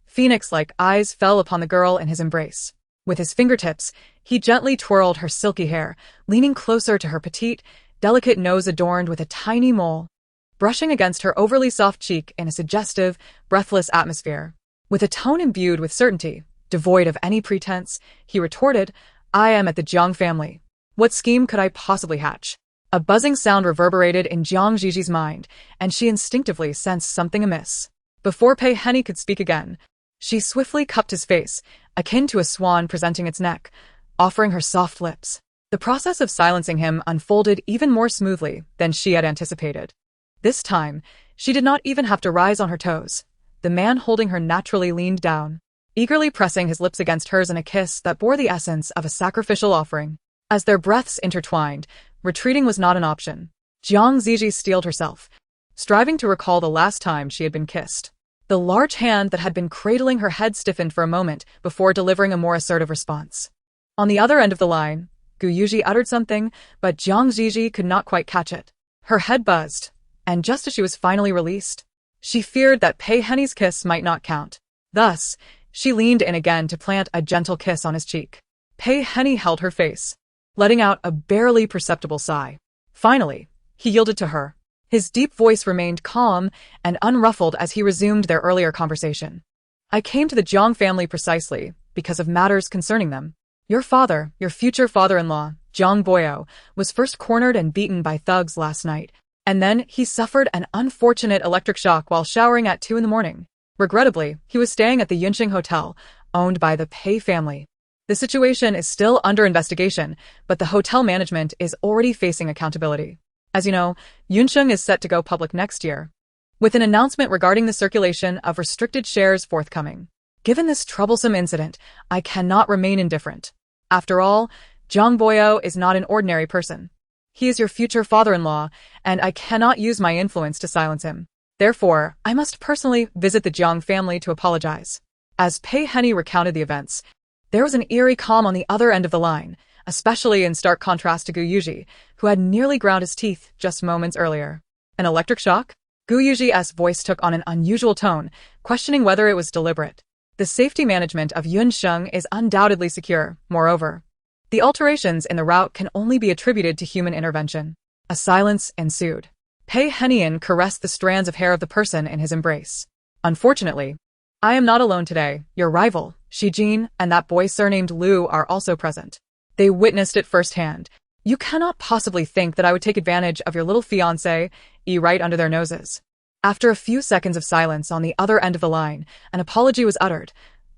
phoenix-like eyes fell upon the girl in his embrace, With his fingertips, he gently twirled her silky hair, leaning closer to her petite, delicate nose adorned with a tiny mole, brushing against her overly soft cheek in a suggestive, breathless atmosphere. With a tone imbued with certainty, devoid of any pretense, he retorted, "I am at the Jiang family. What scheme could I possibly hatch?" A buzzing sound reverberated in Jiang Ziji's mind, and she instinctively sensed something amiss. Before Pei Heni could speak again, she swiftly cupped his face, akin to a swan presenting its neck, offering her soft lips. The process of silencing him unfolded even more smoothly than she had anticipated. This time, she did not even have to rise on her toes. The man holding her naturally leaned down, eagerly pressing his lips against hers in a kiss that bore the essence of a sacrificial offering. As their breaths intertwined, retreating was not an option. Jiang Ziji steeled herself, striving to recall the last time she had been kissed. The large hand that had been cradling her head stiffened for a moment before delivering a more assertive response. On the other end of the line, Gu Yuji uttered something, but Jiang Ziji could not quite catch it. Her head buzzed, and just as she was finally released, she feared that Pei Heni's kiss might not count. Thus, she leaned in again to plant a gentle kiss on his cheek. Pei Heni held her face, letting out a barely perceptible sigh. Finally, he yielded to her. His deep voice remained calm and unruffled as he resumed their earlier conversation. "I came to the Jiang family precisely because of matters concerning them. Your father, your future father-in-law, Jiang Boyo, was first cornered and beaten by thugs last night, and then he suffered an unfortunate electric shock while showering at 2 a.m. Regrettably, he was staying at the Yunxing Hotel, owned by the Pei family. The situation is still under investigation, but the hotel management is already facing accountability. As you know, Yunxing is set to go public next year, with an announcement regarding the circulation of restricted shares forthcoming. Given this troublesome incident, I cannot remain indifferent. After all, Jiang Boyo is not an ordinary person. He is your future father-in-law, and I cannot use my influence to silence him. Therefore, I must personally visit the Jiang family to apologize." As Pei Heni recounted the events, there was an eerie calm on the other end of the line, especially in stark contrast to Gu Yuji, who had nearly ground his teeth just moments earlier. An electric shock? Gu Yuji's voice took on an unusual tone, questioning whether it was deliberate. The safety management of Yunxing is undoubtedly secure. Moreover, the alterations in the route can only be attributed to human intervention. A silence ensued. Pei Henian caressed the strands of hair of the person in his embrace. "Unfortunately, I am not alone today. Your rival, Shi Jin, and that boy surnamed Liu are also present. They witnessed it firsthand. You cannot possibly think that I would take advantage of your little fiancé, right under their noses." After a few seconds of silence on the other end of the line, an apology was uttered.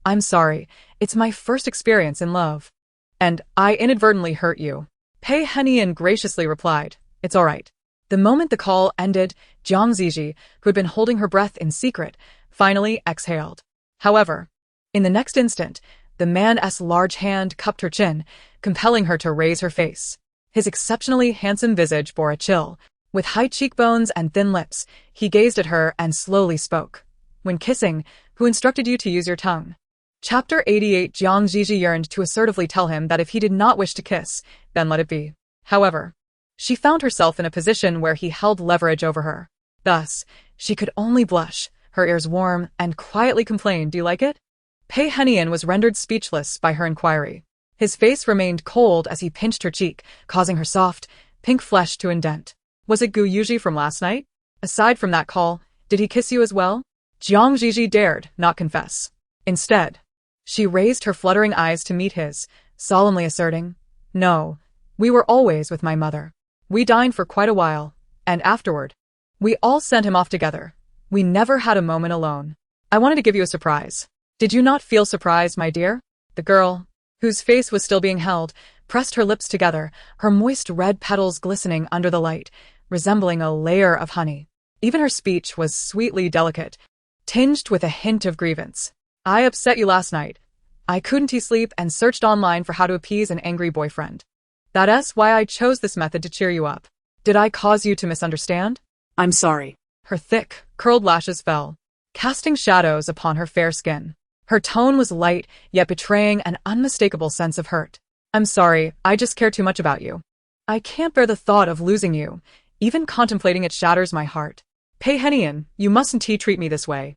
"I'm sorry. It's my first experience in love. And I inadvertently hurt you." Pei Henian graciously replied, "It's all right." The moment the call ended, Jiang Ziji, who had been holding her breath in secret, finally exhaled. However, in the next instant, the man's large hand cupped her chin, compelling her to raise her face. His exceptionally handsome visage bore a chill. With high cheekbones and thin lips, he gazed at her and slowly spoke. "When kissing, who instructed you to use your tongue?" Chapter 88. Jiang Ziji yearned to assertively tell him that if he did not wish to kiss, then let it be. However, she found herself in a position where he held leverage over her. Thus, she could only blush, her ears warm, and quietly complain, "Do you like it?" Pei Henian was rendered speechless by her inquiry. His face remained cold as he pinched her cheek, causing her soft, pink flesh to indent. "Was it Gu Yuji from last night? Aside from that call, did he kiss you as well?" Jiang Ziji dared not confess. Instead, she raised her fluttering eyes to meet his, solemnly asserting, "No, we were always with my mother. We dined for quite a while, and afterward, we all sent him off together. We never had a moment alone. I wanted to give you a surprise." "Did you not feel surprised, my dear?" The girl, whose face was still being held, pressed her lips together, her moist red petals glistening under the light, resembling a layer of honey. Even her speech was sweetly delicate, tinged with a hint of grievance. "I upset you last night. I couldn't sleep and searched online for how to appease an angry boyfriend. That's why I chose this method to cheer you up. Did I cause you to misunderstand?" "I'm sorry." Her thick, curled lashes fell, casting shadows upon her fair skin. Her tone was light, yet betraying an unmistakable sense of hurt. "I'm sorry, I just care too much about you. I can't bear the thought of losing you. Even contemplating it shatters my heart. Pei Henian, you mustn't treat me this way."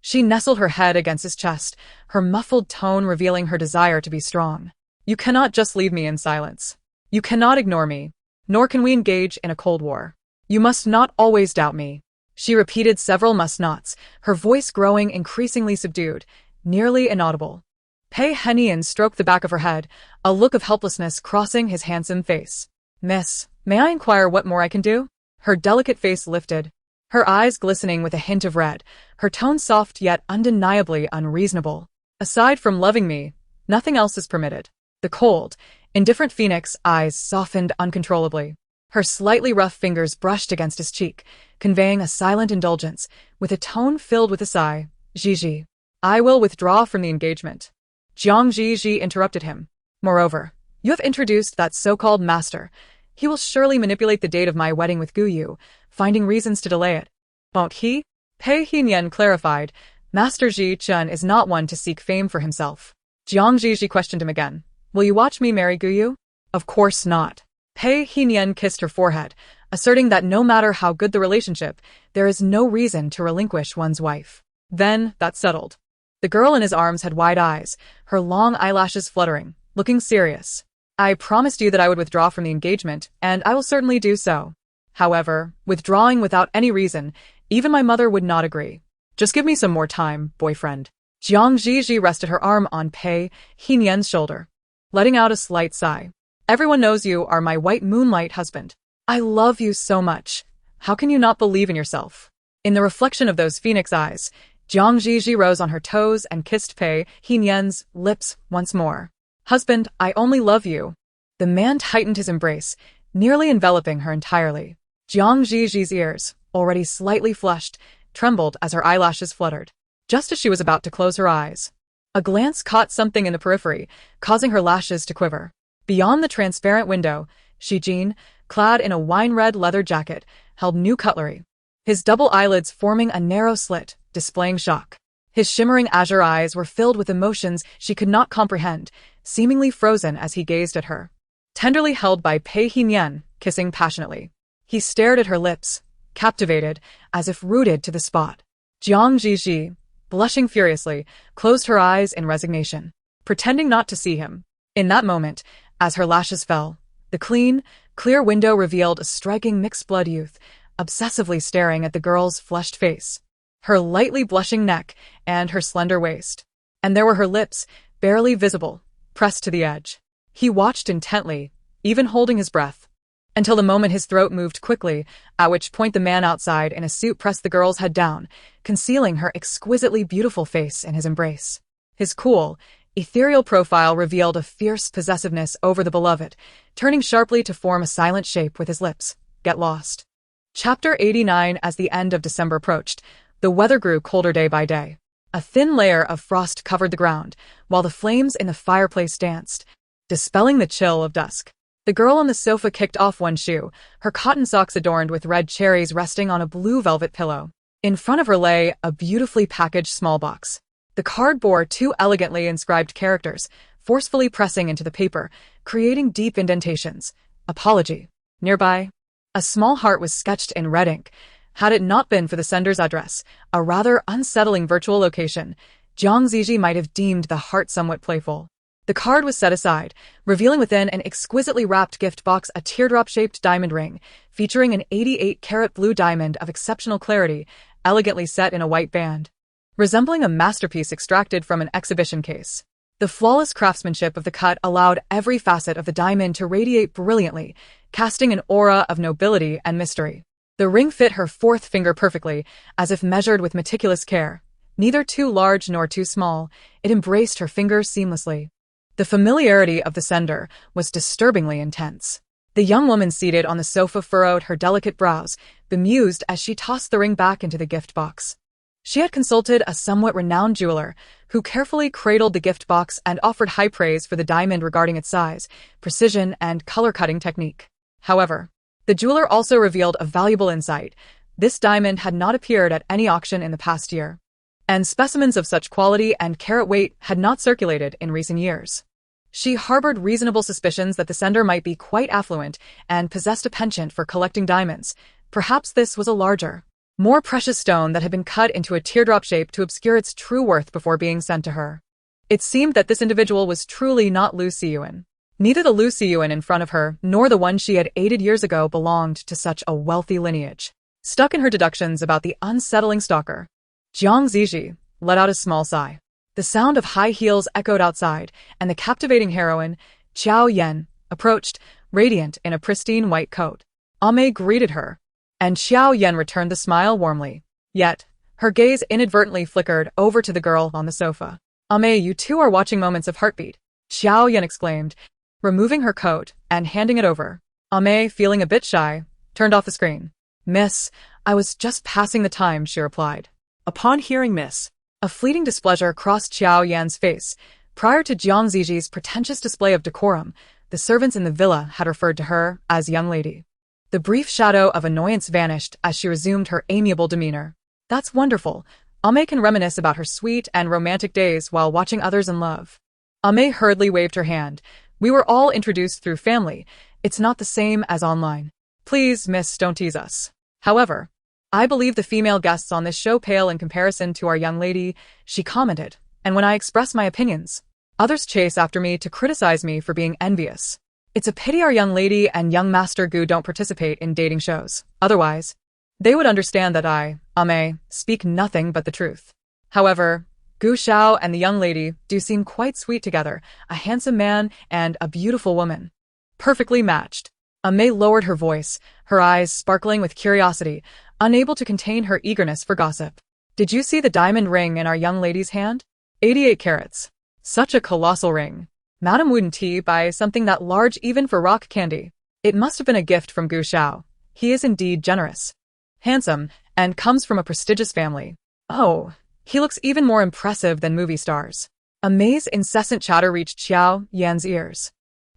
She nestled her head against his chest, her muffled tone revealing her desire to be strong. You cannot just leave me in silence. You cannot ignore me, nor can we engage in a cold war. You must not always doubt me. She repeated several must-nots, her voice growing increasingly subdued, nearly inaudible. Pei Henian stroked the back of her head, a look of helplessness crossing his handsome face. Miss, may I inquire what more I can do? Her delicate face lifted, her eyes glistening with a hint of red, her tone soft yet undeniably unreasonable. Aside from loving me, nothing else is permitted. The cold, indifferent phoenix eyes softened uncontrollably. Her slightly rough fingers brushed against his cheek, conveying a silent indulgence, with a tone filled with a sigh. Zhi Zhi, I will withdraw from the engagement. Zhi Zhi interrupted him. Moreover, you have introduced that so-called master. He will surely manipulate the date of my wedding with Gu Yu, finding reasons to delay it. Won't he? Pei Henian clarified. Master Zhi Chun is not one to seek fame for himself. Zhi Zhi questioned him again. Will you watch me marry Gu Yu? Of course not. Pei Henian kissed her forehead, asserting that no matter how good the relationship, there is no reason to relinquish one's wife. Then, that settled. The girl in his arms had wide eyes, her long eyelashes fluttering, looking serious. I promised you that I would withdraw from the engagement, and I will certainly do so. However, withdrawing without any reason, even my mother would not agree. Just give me some more time, boyfriend. Zhi Zhi rested her arm on Pei Henian's shoulder, letting out a slight sigh. Everyone knows you are my white moonlight husband. I love you so much. How can you not believe in yourself? In the reflection of those phoenix eyes, Zhi Zhi rose on her toes and kissed Pei Henian's lips once more. Husband, I only love you. The man tightened his embrace, nearly enveloping her entirely. Zhi Zhi's ears, already slightly flushed, trembled as her eyelashes fluttered. Just as she was about to close her eyes, a glance caught something in the periphery, causing her lashes to quiver. Beyond the transparent window, Shi Jin, clad in a wine-red leather jacket, held new cutlery, his double eyelids forming a narrow slit, displaying shock. His shimmering azure eyes were filled with emotions she could not comprehend, seemingly frozen as he gazed at her. Tenderly held by Pei Henian, kissing passionately. He stared at her lips, captivated, as if rooted to the spot. Zhi Zhi, blushing furiously, closed her eyes in resignation, pretending not to see him. In that moment, as her lashes fell, the clean, clear window revealed a striking mixed-blood youth, obsessively staring at the girl's flushed face, her lightly blushing neck, and her slender waist. And there were her lips, barely visible, pressed to the edge. He watched intently, even holding his breath, until the moment his throat moved quickly, at which point the man outside in a suit pressed the girl's head down, concealing her exquisitely beautiful face in his embrace. His cool, ethereal profile revealed a fierce possessiveness over the beloved, turning sharply to form a silent shape with his lips. Get lost. Chapter 89. As the end of December approached, the weather grew colder day by day. A thin layer of frost covered the ground, while the flames in the fireplace danced, dispelling the chill of dusk. The girl on the sofa kicked off one shoe, her cotton socks adorned with red cherries resting on a blue velvet pillow. In front of her lay a beautifully packaged small box. The card bore two elegantly inscribed characters, forcefully pressing into the paper, creating deep indentations. Apology. Nearby, a small heart was sketched in red ink. Had it not been for the sender's address, a rather unsettling virtual location, Zhi Zhi might have deemed the heart somewhat playful. The card was set aside, revealing within an exquisitely wrapped gift box a teardrop-shaped diamond ring, featuring an 88-carat blue diamond of exceptional clarity, elegantly set in a white band, resembling a masterpiece extracted from an exhibition case. The flawless craftsmanship of the cut allowed every facet of the diamond to radiate brilliantly, casting an aura of nobility and mystery. The ring fit her fourth finger perfectly, as if measured with meticulous care. Neither too large nor too small, it embraced her fingers seamlessly. The familiarity of the sender was disturbingly intense. The young woman seated on the sofa furrowed her delicate brows, bemused as she tossed the ring back into the gift box. She had consulted a somewhat renowned jeweler, who carefully cradled the gift box and offered high praise for the diamond regarding its size, precision, and color-cutting technique. However, the jeweler also revealed a valuable insight. This diamond had not appeared at any auction in the past year, and specimens of such quality and carat weight had not circulated in recent years. She harbored reasonable suspicions that the sender might be quite affluent and possessed a penchant for collecting diamonds. Perhaps this was a larger, More precious stone that had been cut into a teardrop shape to obscure its true worth before being sent to her. It seemed that this individual was truly not Lu Siyuan. Neither the Lu Siyuan in front of her, nor the one she had aided years ago belonged to such a wealthy lineage. Stuck in her deductions about the unsettling stalker, Zhi Zhi let out a small sigh. The sound of high heels echoed outside, and the captivating heroine, Qiao Yan, approached, radiant in a pristine white coat. Ame greeted her, and Qiao Yan returned the smile warmly. Yet, her gaze inadvertently flickered over to the girl on the sofa. Ame, you two are watching Moments of Heartbeat, Qiao Yan exclaimed, removing her coat and handing it over. Ame, feeling a bit shy, turned off the screen. Miss, I was just passing the time, she replied. Upon hearing Miss, a fleeting displeasure crossed Qiao Yan's face. Prior to Zhi Zhi's pretentious display of decorum, the servants in the villa had referred to her as young lady. The brief shadow of annoyance vanished as she resumed her amiable demeanor. That's wonderful. Ame can reminisce about her sweet and romantic days while watching others in love. Ame hurriedly waved her hand. We were all introduced through family. It's not the same as online. Please, miss, don't tease us. However, I believe the female guests on this show pale in comparison to our young lady, she commented, and when I express my opinions, others chase after me to criticize me for being envious. It's a pity our young lady and young master Gu don't participate in dating shows. Otherwise, they would understand that I, Ame, speak nothing but the truth. However, Gu Xiao and the young lady do seem quite sweet together, a handsome man and a beautiful woman. Perfectly matched. Ame lowered her voice, her eyes sparkling with curiosity, unable to contain her eagerness for gossip. Did you see the diamond ring in our young lady's hand? 88 carats. Such a colossal ring. Madam wouldn't he buy something that large even for rock candy? It must have been a gift from Gu Xiao. He is indeed generous, handsome, and comes from a prestigious family. Oh, he looks even more impressive than movie stars. Ame's incessant chatter reached Qiao Yan's ears.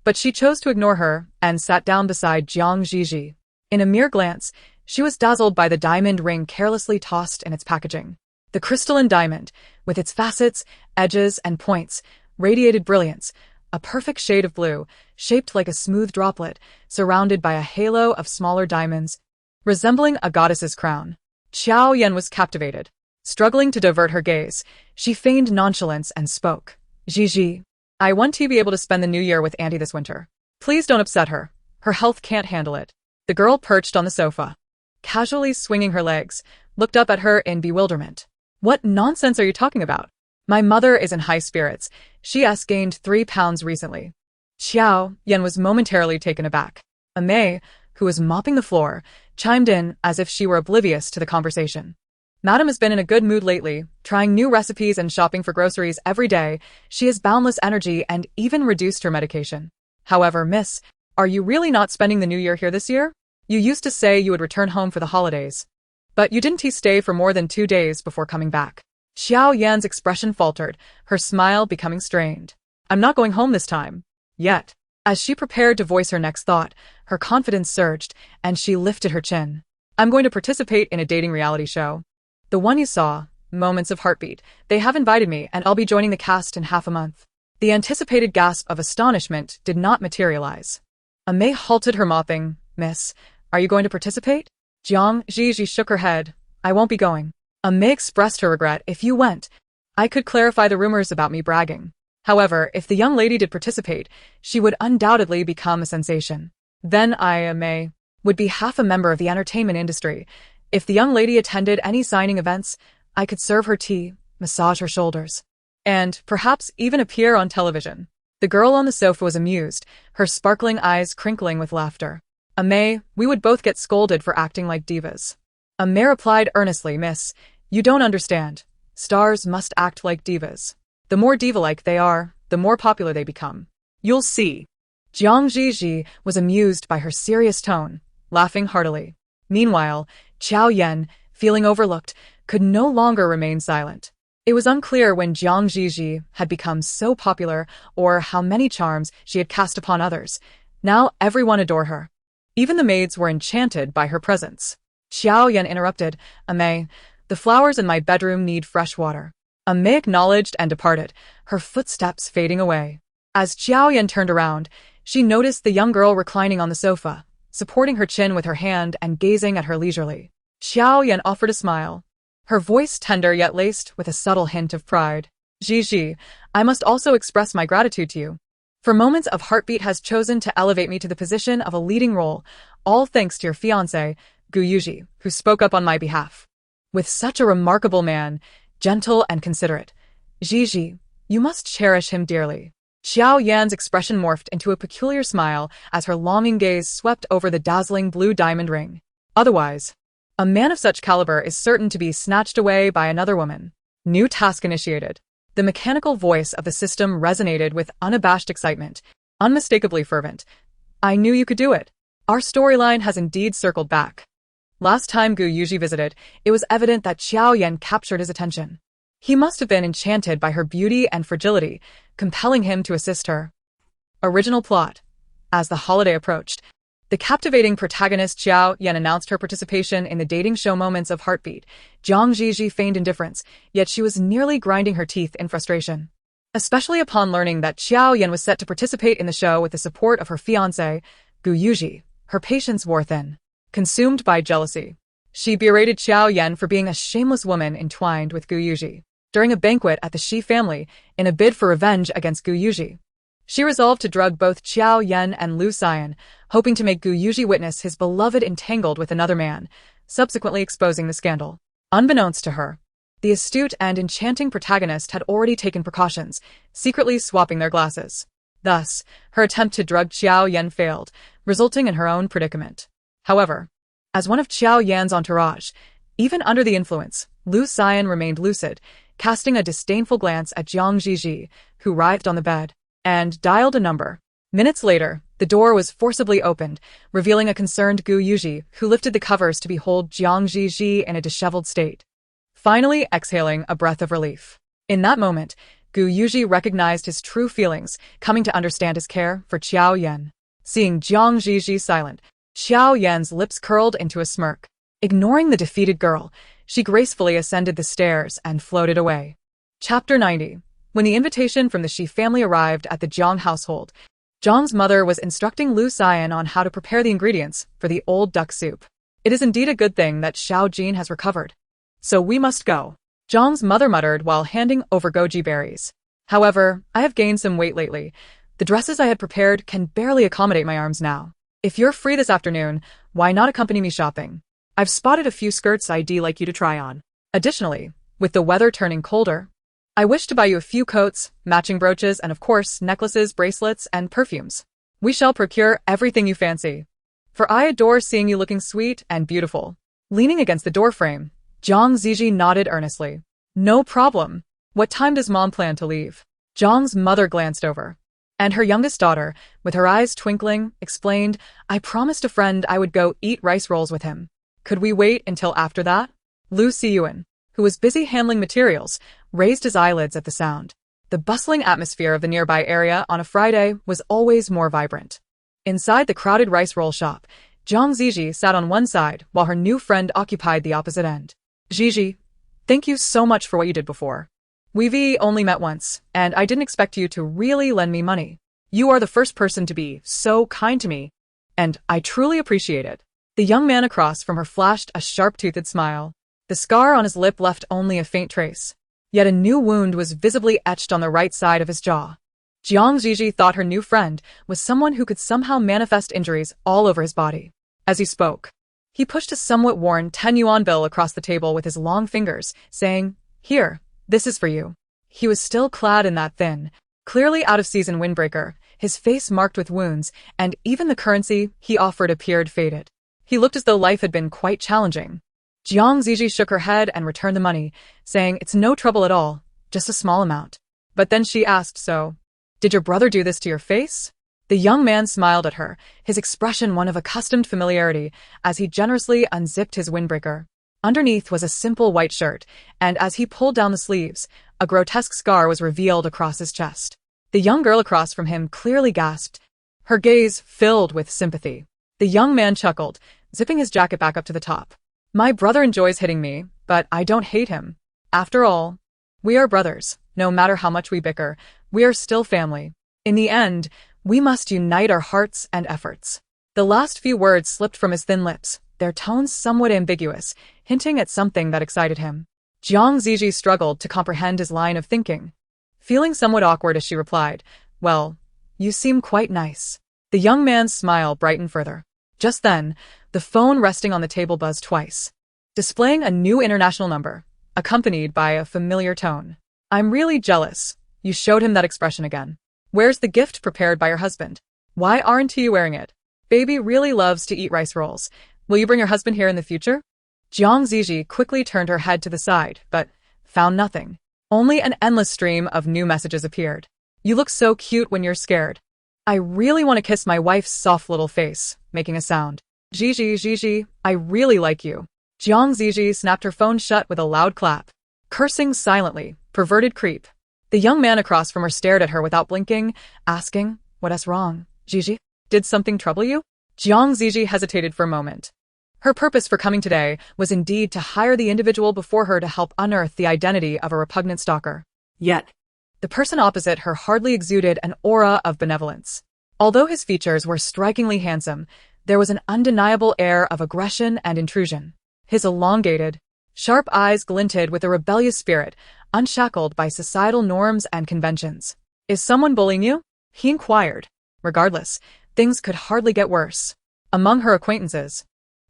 But she chose to ignore her and sat down beside Zhi Zhi. In a mere glance, she was dazzled by the diamond ring carelessly tossed in its packaging. The crystalline diamond, with its facets, edges, and points, radiated brilliance, a perfect shade of blue, shaped like a smooth droplet, surrounded by a halo of smaller diamonds, resembling a goddess's crown. Qiao Yan was captivated. Struggling to divert her gaze, she feigned nonchalance and spoke. Zhi Zhi, I want to be able to spend the new year with Auntie this winter. Please don't upset her. Her health can't handle it. The girl perched on the sofa, casually swinging her legs, looked up at her in bewilderment. What nonsense are you talking about? My mother is in high spirits. She has gained 3 pounds recently. Qiao Yan was momentarily taken aback. Ame, who was mopping the floor, chimed in as if she were oblivious to the conversation. Madam has been in a good mood lately, trying new recipes and shopping for groceries every day. She has boundless energy and even reduced her medication. However, miss, are you really not spending the new year here this year? You used to say you would return home for the holidays. But you didn't stay for more than 2 days before coming back. Qiao Yan's expression faltered, her smile becoming strained. I'm not going home this time. Yet. As she prepared to voice her next thought, her confidence surged, and she lifted her chin. I'm going to participate in a dating reality show. The one you saw, Moments of Heartbeat. They have invited me, and I'll be joining the cast in half a month. The anticipated gasp of astonishment did not materialize. Ame halted her mopping. Miss, are you going to participate? Zhi Zhi shook her head. I won't be going. Ame expressed her regret. If you went, I could clarify the rumors about me bragging. However, if the young lady did participate, she would undoubtedly become a sensation. Then I, Ame, would be half a member of the entertainment industry. If the young lady attended any signing events, I could serve her tea, massage her shoulders, and perhaps even appear on television. The girl on the sofa was amused, her sparkling eyes crinkling with laughter. Ame, we would both get scolded for acting like divas. Ame replied earnestly, Miss, you don't understand. Stars must act like divas. The more diva-like they are, the more popular they become. You'll see. Zhi Zhi was amused by her serious tone, laughing heartily. Meanwhile, Qiao Yan, feeling overlooked, could no longer remain silent. It was unclear when Zhi Zhi had become so popular or how many charms she had cast upon others. Now everyone adored her. Even the maids were enchanted by her presence. Qiao Yan interrupted, Ame, the flowers in my bedroom need fresh water. Ame acknowledged and departed, her footsteps fading away. As Qiao Yan turned around, she noticed the young girl reclining on the sofa, supporting her chin with her hand and gazing at her leisurely. Xiao Yan offered a smile, her voice tender yet laced with a subtle hint of pride. Zhi Zhi, I must also express my gratitude to you. For moments of heartbeat has chosen to elevate me to the position of a leading role, all thanks to your fiancé, Gu Yuji, who spoke up on my behalf. With such a remarkable man, gentle and considerate, Zhi Zhi, you must cherish him dearly. Xiao Yan's expression morphed into a peculiar smile as her longing gaze swept over the dazzling blue diamond ring. Otherwise, a man of such caliber is certain to be snatched away by another woman. New task initiated. The mechanical voice of the system resonated with unabashed excitement, unmistakably fervent. I knew you could do it. Our storyline has indeed circled back. Last time Gu Yuji visited, it was evident that Xiao Yan captured his attention. He must have been enchanted by her beauty and fragility, compelling him to assist her. Original plot. As the holiday approached, the captivating protagonist Xiao Yan announced her participation in the dating show Moments of Heartbeat. Zhi Zhi feigned indifference, yet she was nearly grinding her teeth in frustration. Especially upon learning that Xiao Yan was set to participate in the show with the support of her fiancé, Gu Yuji, her patience wore thin. Consumed by jealousy, she berated Xiao Yan for being a shameless woman entwined with Gu Yuji. During a banquet at the Shi family, in a bid for revenge against Gu Yuji, she resolved to drug both Xiao Yan and Lu Xian, hoping to make Gu Yuji witness his beloved entangled with another man, subsequently exposing the scandal. Unbeknownst to her, the astute and enchanting protagonist had already taken precautions, secretly swapping their glasses. Thus, her attempt to drug Xiao Yan failed, resulting in her own predicament. However, as one of Xiao Yan's entourage, even under the influence, Lu Xian remained lucid, casting a disdainful glance at Zhi Zhi, who writhed on the bed, and dialed a number. Minutes later, the door was forcibly opened, revealing a concerned Gu Yuji, who lifted the covers to behold Zhi Zhi in a disheveled state, finally exhaling a breath of relief. In that moment, Gu Yuji recognized his true feelings, coming to understand his care for Xiao Yan. Seeing Zhi Zhi silent, Xiao Yan's lips curled into a smirk. Ignoring the defeated girl, she gracefully ascended the stairs and floated away. Chapter 90. When the invitation from the Shi family arrived at the Jiang household, Zhang's mother was instructing Lu Xian on how to prepare the ingredients for the old duck soup. It is indeed a good thing that Xiao Jin has recovered. So we must go, Zhang's mother muttered while handing over goji berries. However, I have gained some weight lately. The dresses I had prepared can barely accommodate my arms now. If you're free this afternoon, why not accompany me shopping? I've spotted a few skirts I'd like you to try on. Additionally, with the weather turning colder, I wish to buy you a few coats, matching brooches, and of course, necklaces, bracelets, and perfumes. We shall procure everything you fancy. For I adore seeing you looking sweet and beautiful. Leaning against the doorframe, Zhi Zhi nodded earnestly. No problem. What time does Mom plan to leave? Zhang's mother glanced over, and her youngest daughter, with her eyes twinkling, explained, I promised a friend I would go eat rice rolls with him. Could we wait until after that? Lu Xiyuan, who was busy handling materials, raised his eyelids at the sound. The bustling atmosphere of the nearby area on a Friday was always more vibrant. Inside the crowded rice roll shop, Zhi Zhi sat on one side while her new friend occupied the opposite end. Zhi Zhi, thank you so much for what you did before. We've only met once, and I didn't expect you to really lend me money. You are the first person to be so kind to me, and I truly appreciate it. The young man across from her flashed a sharp-toothed smile. The scar on his lip left only a faint trace, yet a new wound was visibly etched on the right side of his jaw. Zhi Zhi thought her new friend was someone who could somehow manifest injuries all over his body. As he spoke, he pushed a somewhat worn 10-yuan bill across the table with his long fingers, saying, Here, this is for you. He was still clad in that thin, clearly out-of-season windbreaker, his face marked with wounds, and even the currency he offered appeared faded. He looked as though life had been quite challenging. Zhi Zhi shook her head and returned the money, saying, It's no trouble at all, just a small amount. But then she asked, So, did your brother do this to your face? The young man smiled at her, his expression one of accustomed familiarity, as he generously unzipped his windbreaker. Underneath was a simple white shirt, and as he pulled down the sleeves, a grotesque scar was revealed across his chest. The young girl across from him clearly gasped, her gaze filled with sympathy. The young man chuckled, zipping his jacket back up to the top. My brother enjoys hitting me, but I don't hate him. After all, we are brothers. No matter how much we bicker, we are still family. In the end, we must unite our hearts and efforts. The last few words slipped from his thin lips, their tones somewhat ambiguous, hinting at something that excited him. Zhi Zhi struggled to comprehend his line of thinking. Feeling somewhat awkward as she replied, "Well, you seem quite nice." The young man's smile brightened further. Just then, the phone resting on the table buzzed twice, displaying a new international number, accompanied by a familiar tone. "I'm really jealous." You showed him that expression again. "Where's the gift prepared by your husband? Why aren't you wearing it? Baby really loves to eat rice rolls. Will you bring your husband here in the future?" Zhi Zhi quickly turned her head to the side, but found nothing. Only an endless stream of new messages appeared. "You look so cute when you're scared. I really want to kiss my wife's soft little face," making a sound. Zhi Zhi, I really like you." Zhi Zhi snapped her phone shut with a loud clap, cursing silently, perverted creep. The young man across from her stared at her without blinking, asking, "What's wrong, Zhi Zhi? Did something trouble you?" Zhi Zhi hesitated for a moment. Her purpose for coming today was indeed to hire the individual before her to help unearth the identity of a repugnant stalker. Yet, The person opposite her hardly exuded an aura of benevolence. Although his features were strikingly handsome, there was an undeniable air of aggression and intrusion. His elongated, sharp eyes glinted with a rebellious spirit, unshackled by societal norms and conventions. "Is someone bullying you?" he inquired. Regardless, things could hardly get worse. Among her acquaintances,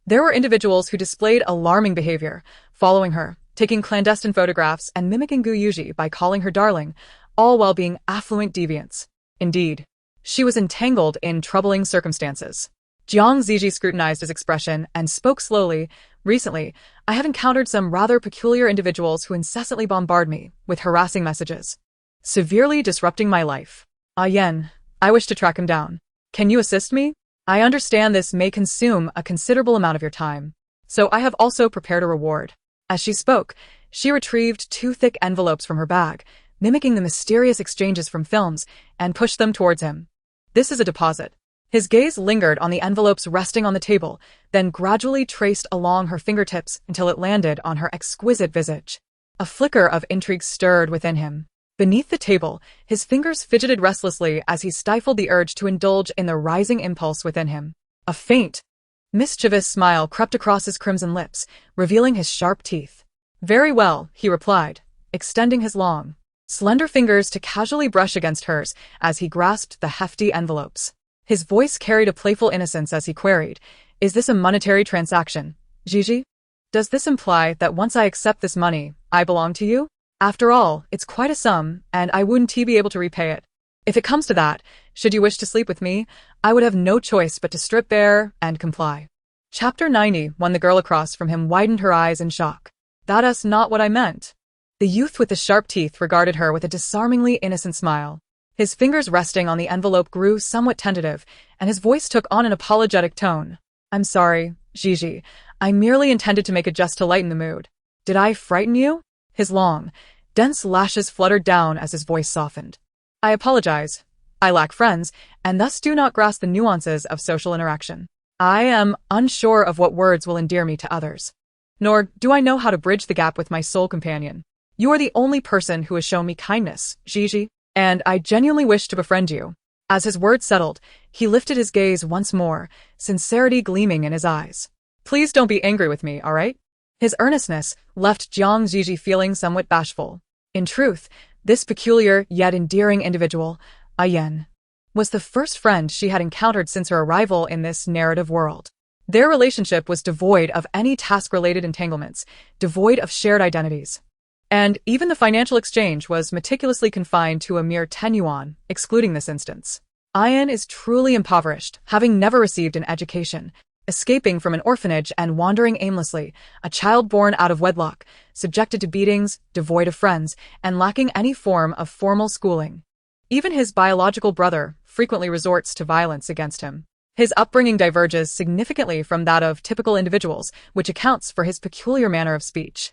there were individuals who displayed alarming behavior, following her, taking clandestine photographs, and mimicking Gu Yuji by calling her darling, all while being affluent deviants. Indeed, she was entangled in troubling circumstances. Zhi Zhi scrutinized his expression and spoke slowly. "Recently, I have encountered some rather peculiar individuals who incessantly bombard me with harassing messages, severely disrupting my life. I wish to track him down. Can you assist me? I understand this may consume a considerable amount of your time, so I have also prepared a reward." As she spoke, she retrieved 2 thick envelopes from her bag, mimicking the mysterious exchanges from films, and pushed them towards him. "This is a deposit." His gaze lingered on the envelopes resting on the table, then gradually traced along her fingertips until it landed on her exquisite visage. A flicker of intrigue stirred within him. Beneath the table, his fingers fidgeted restlessly as he stifled the urge to indulge in the rising impulse within him. A faint, mischievous smile crept across his crimson lips, revealing his sharp teeth. "Very well," he replied, extending his long, slender fingers to casually brush against hers as he grasped the hefty envelopes. His voice carried a playful innocence as he queried, "Is this a monetary transaction, Zhi Zhi? Does this imply that once I accept this money, I belong to you? After all, it's quite a sum, and I wouldn't be able to repay it. If it comes to that, should you wish to sleep with me, I would have no choice but to strip bare and comply." Chapter 90, when the girl across from him widened her eyes in shock. "That's not what I meant." The youth with the sharp teeth regarded her with a disarmingly innocent smile. His fingers resting on the envelope grew somewhat tentative, and his voice took on an apologetic tone. "I'm sorry, Zhi Zhi. I merely intended to make a jest to lighten the mood. Did I frighten you?" His long, dense lashes fluttered down as his voice softened. "I apologize. I lack friends, and thus do not grasp the nuances of social interaction. I am unsure of what words will endear me to others. Nor do I know how to bridge the gap with my soul companion. You are the only person who has shown me kindness, Zhi Zhi, and I genuinely wish to befriend you." As his words settled, he lifted his gaze once more, sincerity gleaming in his eyes. "Please don't be angry with me, all right?" His earnestness left Zhi Zhi feeling somewhat bashful. In truth, this peculiar yet endearing individual, Ayen, was the first friend she had encountered since her arrival in this narrative world. Their relationship was devoid of any task-related entanglements, devoid of shared identities. And even the financial exchange was meticulously confined to a mere 10 yuan, excluding this instance. Ayen is truly impoverished, having never received an education, escaping from an orphanage and wandering aimlessly, a child born out of wedlock, subjected to beatings, devoid of friends, and lacking any form of formal schooling. Even his biological brother frequently resorts to violence against him. His upbringing diverges significantly from that of typical individuals, which accounts for his peculiar manner of speech.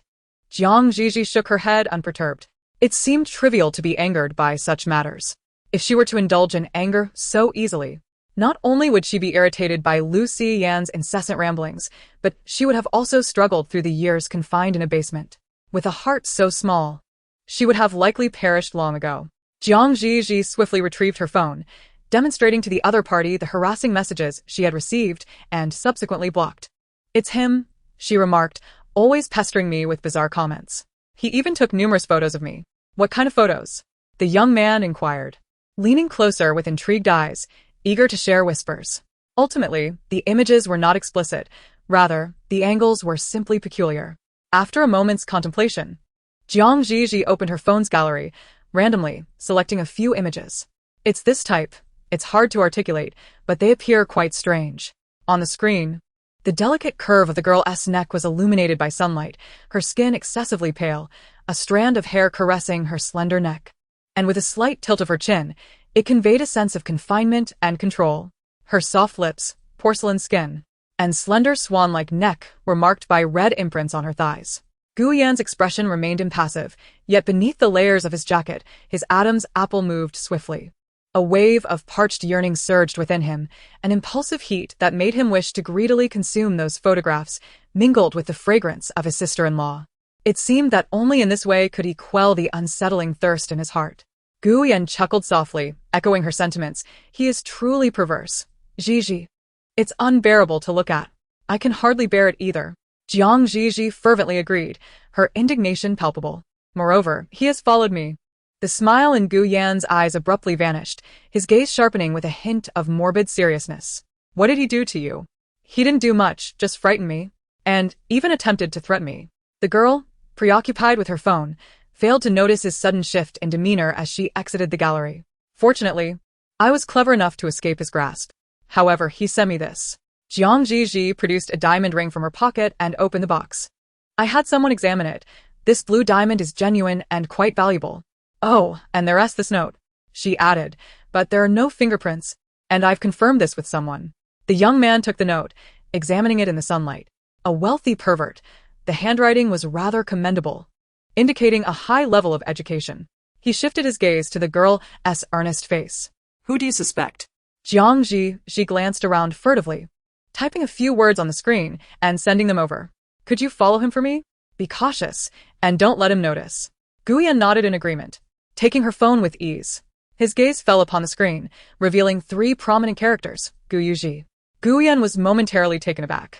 Zhi Zhi shook her head unperturbed. It seemed trivial to be angered by such matters. If she were to indulge in anger so easily, not only would she be irritated by Lu Xiyan's incessant ramblings, but she would have also struggled through the years confined in a basement. With a heart so small, she would have likely perished long ago. Zhi Zhi swiftly retrieved her phone, demonstrating to the other party the harassing messages she had received and subsequently blocked. It's him, she remarked, always pestering me with bizarre comments. He even took numerous photos of me. What kind of photos? The young man inquired, leaning closer with intrigued eyes, eager to share whispers. Ultimately, the images were not explicit. Rather, the angles were simply peculiar. After a moment's contemplation, Zhi Zhi opened her phone's gallery, randomly, selecting a few images. It's this type. It's hard to articulate, but they appear quite strange. On the screen, the delicate curve of the girl's neck was illuminated by sunlight, her skin excessively pale, a strand of hair caressing her slender neck. And with a slight tilt of her chin, it conveyed a sense of confinement and control. Her soft lips, porcelain skin, and slender swan-like neck were marked by red imprints on her thighs. Gu Yan's expression remained impassive, yet beneath the layers of his jacket, his Adam's apple moved swiftly. A wave of parched yearning surged within him, an impulsive heat that made him wish to greedily consume those photographs, mingled with the fragrance of his sister-in-law. It seemed that only in this way could he quell the unsettling thirst in his heart. Gu Yan chuckled softly, echoing her sentiments. He is truly perverse. Zhi Zhi. It's unbearable to look at. I can hardly bear it either. Zhi Zhi fervently agreed, her indignation palpable. Moreover, he has followed me. The smile in Gu Yan's eyes abruptly vanished, his gaze sharpening with a hint of morbid seriousness. What did he do to you? He didn't do much, just frighten me. And even attempted to threaten me. The girl, preoccupied with her phone, failed to notice his sudden shift in demeanor as she exited the gallery. Fortunately, I was clever enough to escape his grasp. However, he sent me this. Zhi Zhi produced a diamond ring from her pocket and opened the box. I had someone examine it. This blue diamond is genuine and quite valuable. Oh, and there's this note, she added, but there are no fingerprints, and I've confirmed this with someone. The young man took the note, examining it in the sunlight. A wealthy pervert. The handwriting was rather commendable, indicating a high level of education. He shifted his gaze to the girl's earnest face. Who do you suspect? Zhi Zhi glanced around furtively, typing a few words on the screen and sending them over. Could you follow him for me? Be cautious, and don't let him notice. Gu Yan nodded in agreement, taking her phone with ease. His gaze fell upon the screen, revealing 3 prominent characters, Gu Zhi. Gu Yan was momentarily taken aback.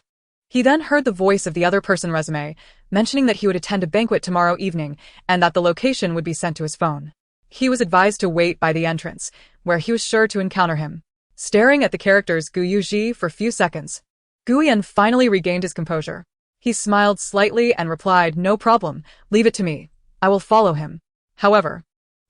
He then heard the voice of the other person resume, mentioning that he would attend a banquet tomorrow evening and that the location would be sent to his phone. He was advised to wait by the entrance, where he was sure to encounter him. Staring at the characters Gu Zhi for a few seconds, Gu Yan finally regained his composure. He smiled slightly and replied, "No problem, leave it to me. I will follow him." However,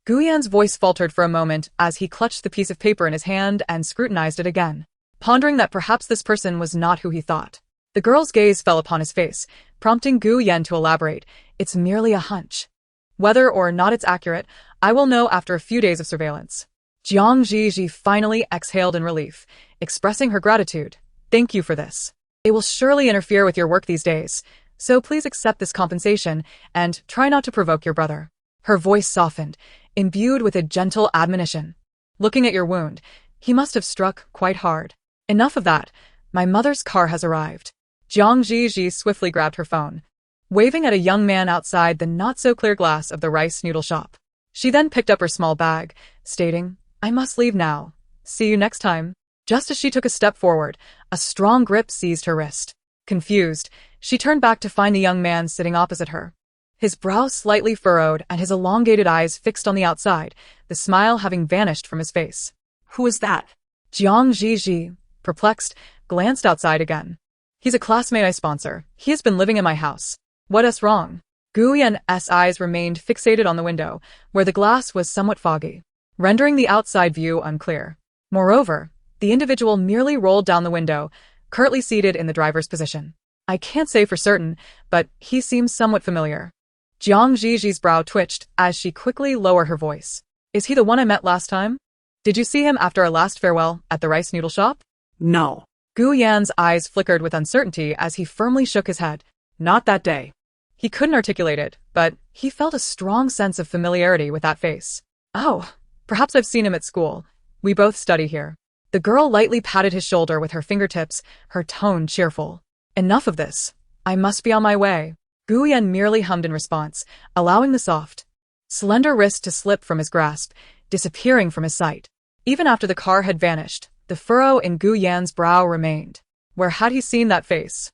Gu Yan's voice faltered for a moment as he clutched the piece of paper in his hand and scrutinized it again, pondering that perhaps this person was not who he thought. The girl's gaze fell upon his face, prompting Gu Yan to elaborate, "It's merely a hunch. Whether or not it's accurate, I will know after a few days of surveillance." Zhi Zhi finally exhaled in relief, expressing her gratitude. "Thank you for this. It will surely interfere with your work these days, so please accept this compensation and try not to provoke your brother." Her voice softened, imbued with a gentle admonition. "Looking at your wound, he must have struck quite hard. Enough of that. My mother's car has arrived." Zhi Zhi swiftly grabbed her phone, waving at a young man outside the not-so-clear glass of the rice noodle shop. She then picked up her small bag, stating, "I must leave now. See you next time." Just as she took a step forward, a strong grip seized her wrist. Confused, she turned back to find the young man sitting opposite her. His brow slightly furrowed and his elongated eyes fixed on the outside, the smile having vanished from his face. Who is that? Zhi Zhi, perplexed, glanced outside again. "He's a classmate I sponsor. He has been living in my house. What's wrong?" Gu Yan's eyes remained fixated on the window, where the glass was somewhat foggy, rendering the outside view unclear. Moreover, the individual merely rolled down the window, curtly seated in the driver's position. "I can't say for certain, but he seems somewhat familiar." Zhi Zhi's brow twitched as she quickly lowered her voice. "Is he the one I met last time? Did you see him after our last farewell at the rice noodle shop?" No. Gu Yan's eyes flickered with uncertainty as he firmly shook his head. "Not that day." He couldn't articulate it, but he felt a strong sense of familiarity with that face. "Oh, perhaps I've seen him at school. We both study here." The girl lightly patted his shoulder with her fingertips, her tone cheerful. "Enough of this. I must be on my way." Gu Yan merely hummed in response, allowing the soft, slender wrist to slip from his grasp, disappearing from his sight. Even after the car had vanished, the furrow in Gu Yan's brow remained. Where had he seen that face?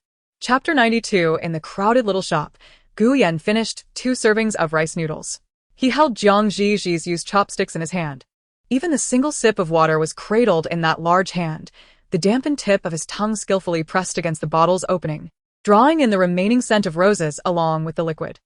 Chapter 92. In the crowded little shop, Gu Yan finished 2 servings of rice noodles. He held Zhi Zhi's used chopsticks in his hand. Even the single sip of water was cradled in that large hand, the dampened tip of his tongue skillfully pressed against the bottle's opening, drawing in the remaining scent of roses along with the liquid.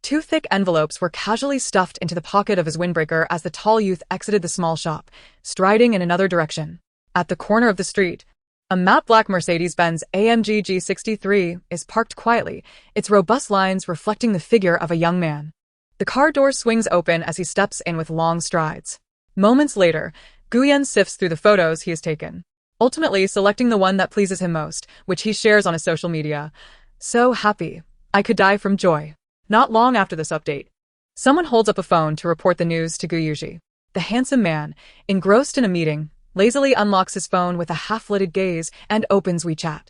2 thick envelopes were casually stuffed into the pocket of his windbreaker as the tall youth exited the small shop, striding in another direction. At the corner of the street, a matte black Mercedes-Benz AMG G63 is parked quietly, its robust lines reflecting the figure of a young man. The car door swings open as he steps in with long strides. Moments later, Guyen sifts through the photos he has taken, ultimately selecting the one that pleases him most, which he shares on his social media. So happy. I could die from joy. Not long after this update, someone holds up a phone to report the news to Gu Yuji. The handsome man, engrossed in a meeting, lazily unlocks his phone with a half-lidded gaze and opens WeChat.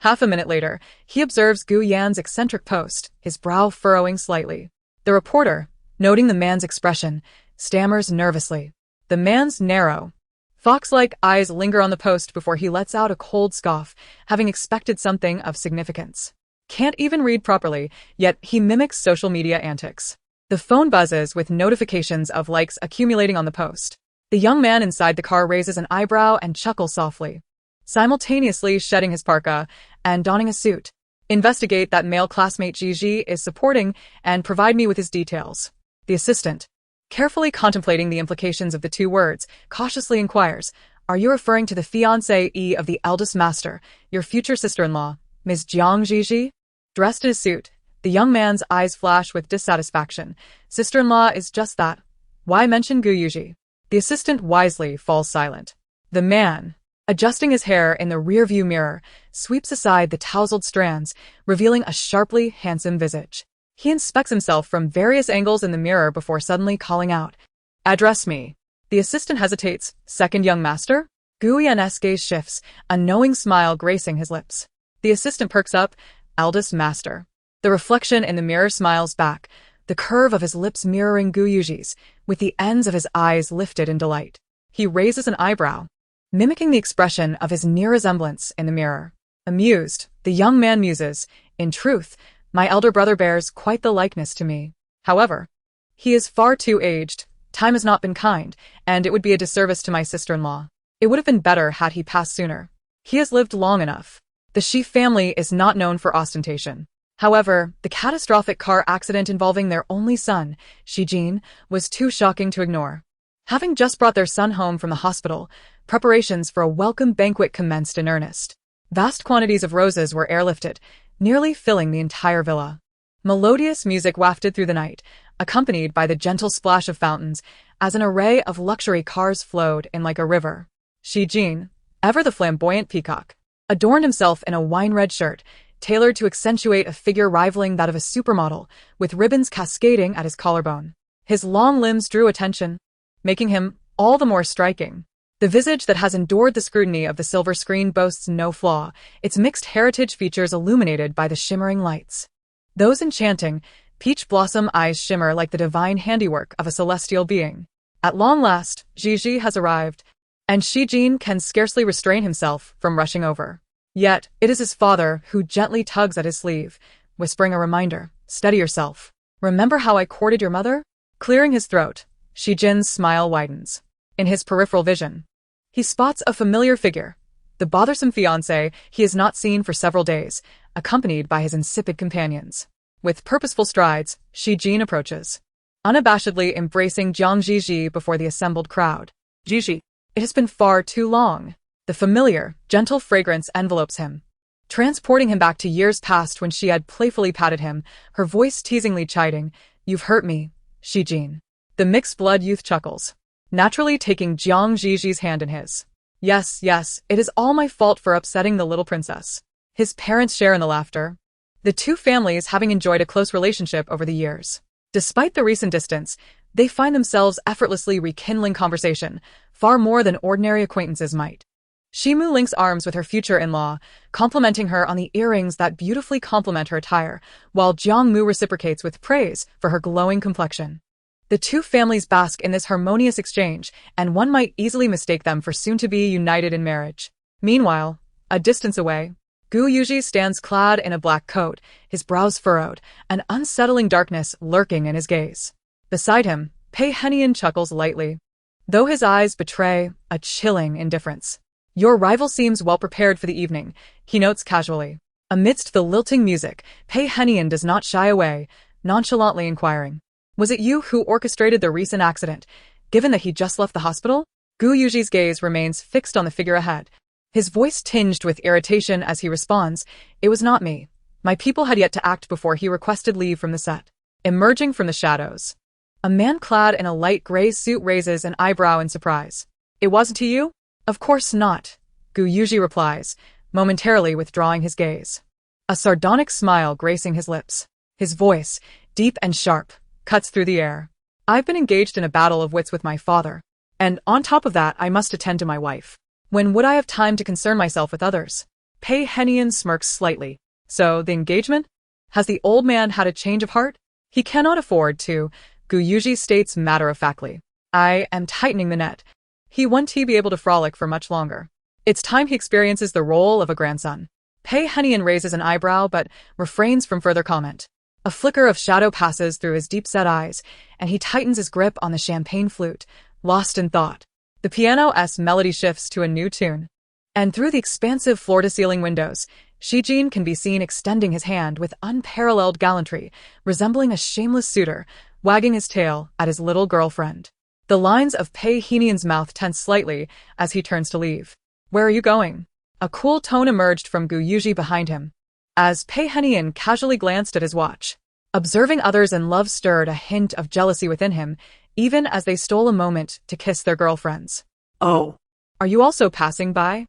Half a minute later, he observes Gu Yan's eccentric post, his brow furrowing slightly. The reporter, noting the man's expression, stammers nervously. The man's narrow, fox-like eyes linger on the post before he lets out a cold scoff, having expected something of significance. Can't even read properly, yet he mimics social media antics. The phone buzzes with notifications of likes accumulating on the post. The young man inside the car raises an eyebrow and chuckles softly, simultaneously shedding his parka and donning a suit. Investigate that male classmate Zhi Zhi is supporting and provide me with his details. The assistant, carefully contemplating the implications of the 2 words, cautiously inquires, are you referring to the fiancé of the eldest master, your future sister-in-law, Ms. Zhi Zhi? Dressed in a suit, the young man's eyes flash with dissatisfaction. Sister-in-law is just that. Why mention Gu Yuji? The assistant wisely falls silent. The man, adjusting his hair in the rearview mirror, sweeps aside the tousled strands, revealing a sharply handsome visage. He inspects himself from various angles in the mirror before suddenly calling out, address me. The assistant hesitates. Second young master? Gu Yan's gaze shifts, a knowing smile gracing his lips. The assistant perks up, eldest master. The reflection in the mirror smiles back, the curve of his lips mirroring Gu Yuji's, with the ends of his eyes lifted in delight. He raises an eyebrow, mimicking the expression of his near resemblance in the mirror. Amused, the young man muses, in truth, my elder brother bears quite the likeness to me. However, he is far too aged, time has not been kind, and it would be a disservice to my sister-in-law. It would have been better had he passed sooner. He has lived long enough. The Shi family is not known for ostentation. However, the catastrophic car accident involving their only son, Shi Jin, was too shocking to ignore. Having just brought their son home from the hospital, preparations for a welcome banquet commenced in earnest. Vast quantities of roses were airlifted, nearly filling the entire villa. Melodious music wafted through the night, accompanied by the gentle splash of fountains, as an array of luxury cars flowed in like a river. Shi Jin, ever the flamboyant peacock, adorned himself in a wine-red shirt, tailored to accentuate a figure rivaling that of a supermodel, with ribbons cascading at his collarbone. His long limbs drew attention, making him all the more striking. The visage that has endured the scrutiny of the silver screen boasts no flaw, its mixed heritage features illuminated by the shimmering lights. Those enchanting, peach blossom eyes shimmer like the divine handiwork of a celestial being. At long last, Zhi Zhi has arrived, and Shi Jin can scarcely restrain himself from rushing over. Yet, it is his father who gently tugs at his sleeve, whispering a reminder, steady yourself. Remember how I courted your mother? Clearing his throat, Shi Jin's smile widens. In his peripheral vision, he spots a familiar figure, the bothersome fiancé he has not seen for several days, accompanied by his insipid companions. With purposeful strides, Shi Jin approaches, unabashedly embracing Zhi Zhi before the assembled crowd. Zhi Zhi, it has been far too long. The familiar, gentle fragrance envelopes him, transporting him back to years past when she had playfully patted him, her voice teasingly chiding, you've hurt me, Shi Jin. The mixed-blood youth chuckles, naturally taking Zhi Zhi's hand in his. Yes, it is all my fault for upsetting the little princess. His parents share in the laughter, the 2 families having enjoyed a close relationship over the years. Despite the recent distance, they find themselves effortlessly rekindling conversation, far more than ordinary acquaintances might. Shimu links arms with her future in-law, complimenting her on the earrings that beautifully complement her attire, while Jiangmu reciprocates with praise for her glowing complexion. The 2 families bask in this harmonious exchange, and one might easily mistake them for soon-to-be united in marriage. Meanwhile, a distance away, Gu Yuji stands clad in a black coat, his brows furrowed, an unsettling darkness lurking in his gaze. Beside him, Pei Henian chuckles lightly, though his eyes betray a chilling indifference. Your rival seems well prepared for the evening, he notes casually. Amidst the lilting music, Pei Henian does not shy away, nonchalantly inquiring, was it you who orchestrated the recent accident, given that he just left the hospital? Gu Yuji's gaze remains fixed on the figure ahead, his voice tinged with irritation as he responds, it was not me. My people had yet to act before he requested leave from the set. Emerging from the shadows, a man clad in a light gray suit raises an eyebrow in surprise. It wasn't you? Of course not, Gu Yuji replies, momentarily withdrawing his gaze. A sardonic smile gracing his lips. His voice, deep and sharp, cuts through the air. I've been engaged in a battle of wits with my father, and on top of that I must attend to my wife. When would I have time to concern myself with others? Pei Henian smirks slightly. So, the engagement? Has the old man had a change of heart? He cannot afford to, Gu Yuji states matter-of-factly. I am tightening the net. He won't be able to frolic for much longer. It's time he experiences the role of a grandson. Pei Henian raises an eyebrow but refrains from further comment. A flicker of shadow passes through his deep-set eyes, and he tightens his grip on the champagne flute, lost in thought. The piano's melody shifts to a new tune, and through the expansive floor-to-ceiling windows, Zhi Zhi can be seen extending his hand with unparalleled gallantry, resembling a shameless suitor, wagging his tail at his little girlfriend. The lines of Pei Henian's mouth tense slightly as he turns to leave. Where are you going? A cool tone emerged from Gu Yuji behind him, as Pei Henian casually glanced at his watch. Observing others in love stirred a hint of jealousy within him, even as they stole a moment to kiss their girlfriends. Oh. Are you also passing by?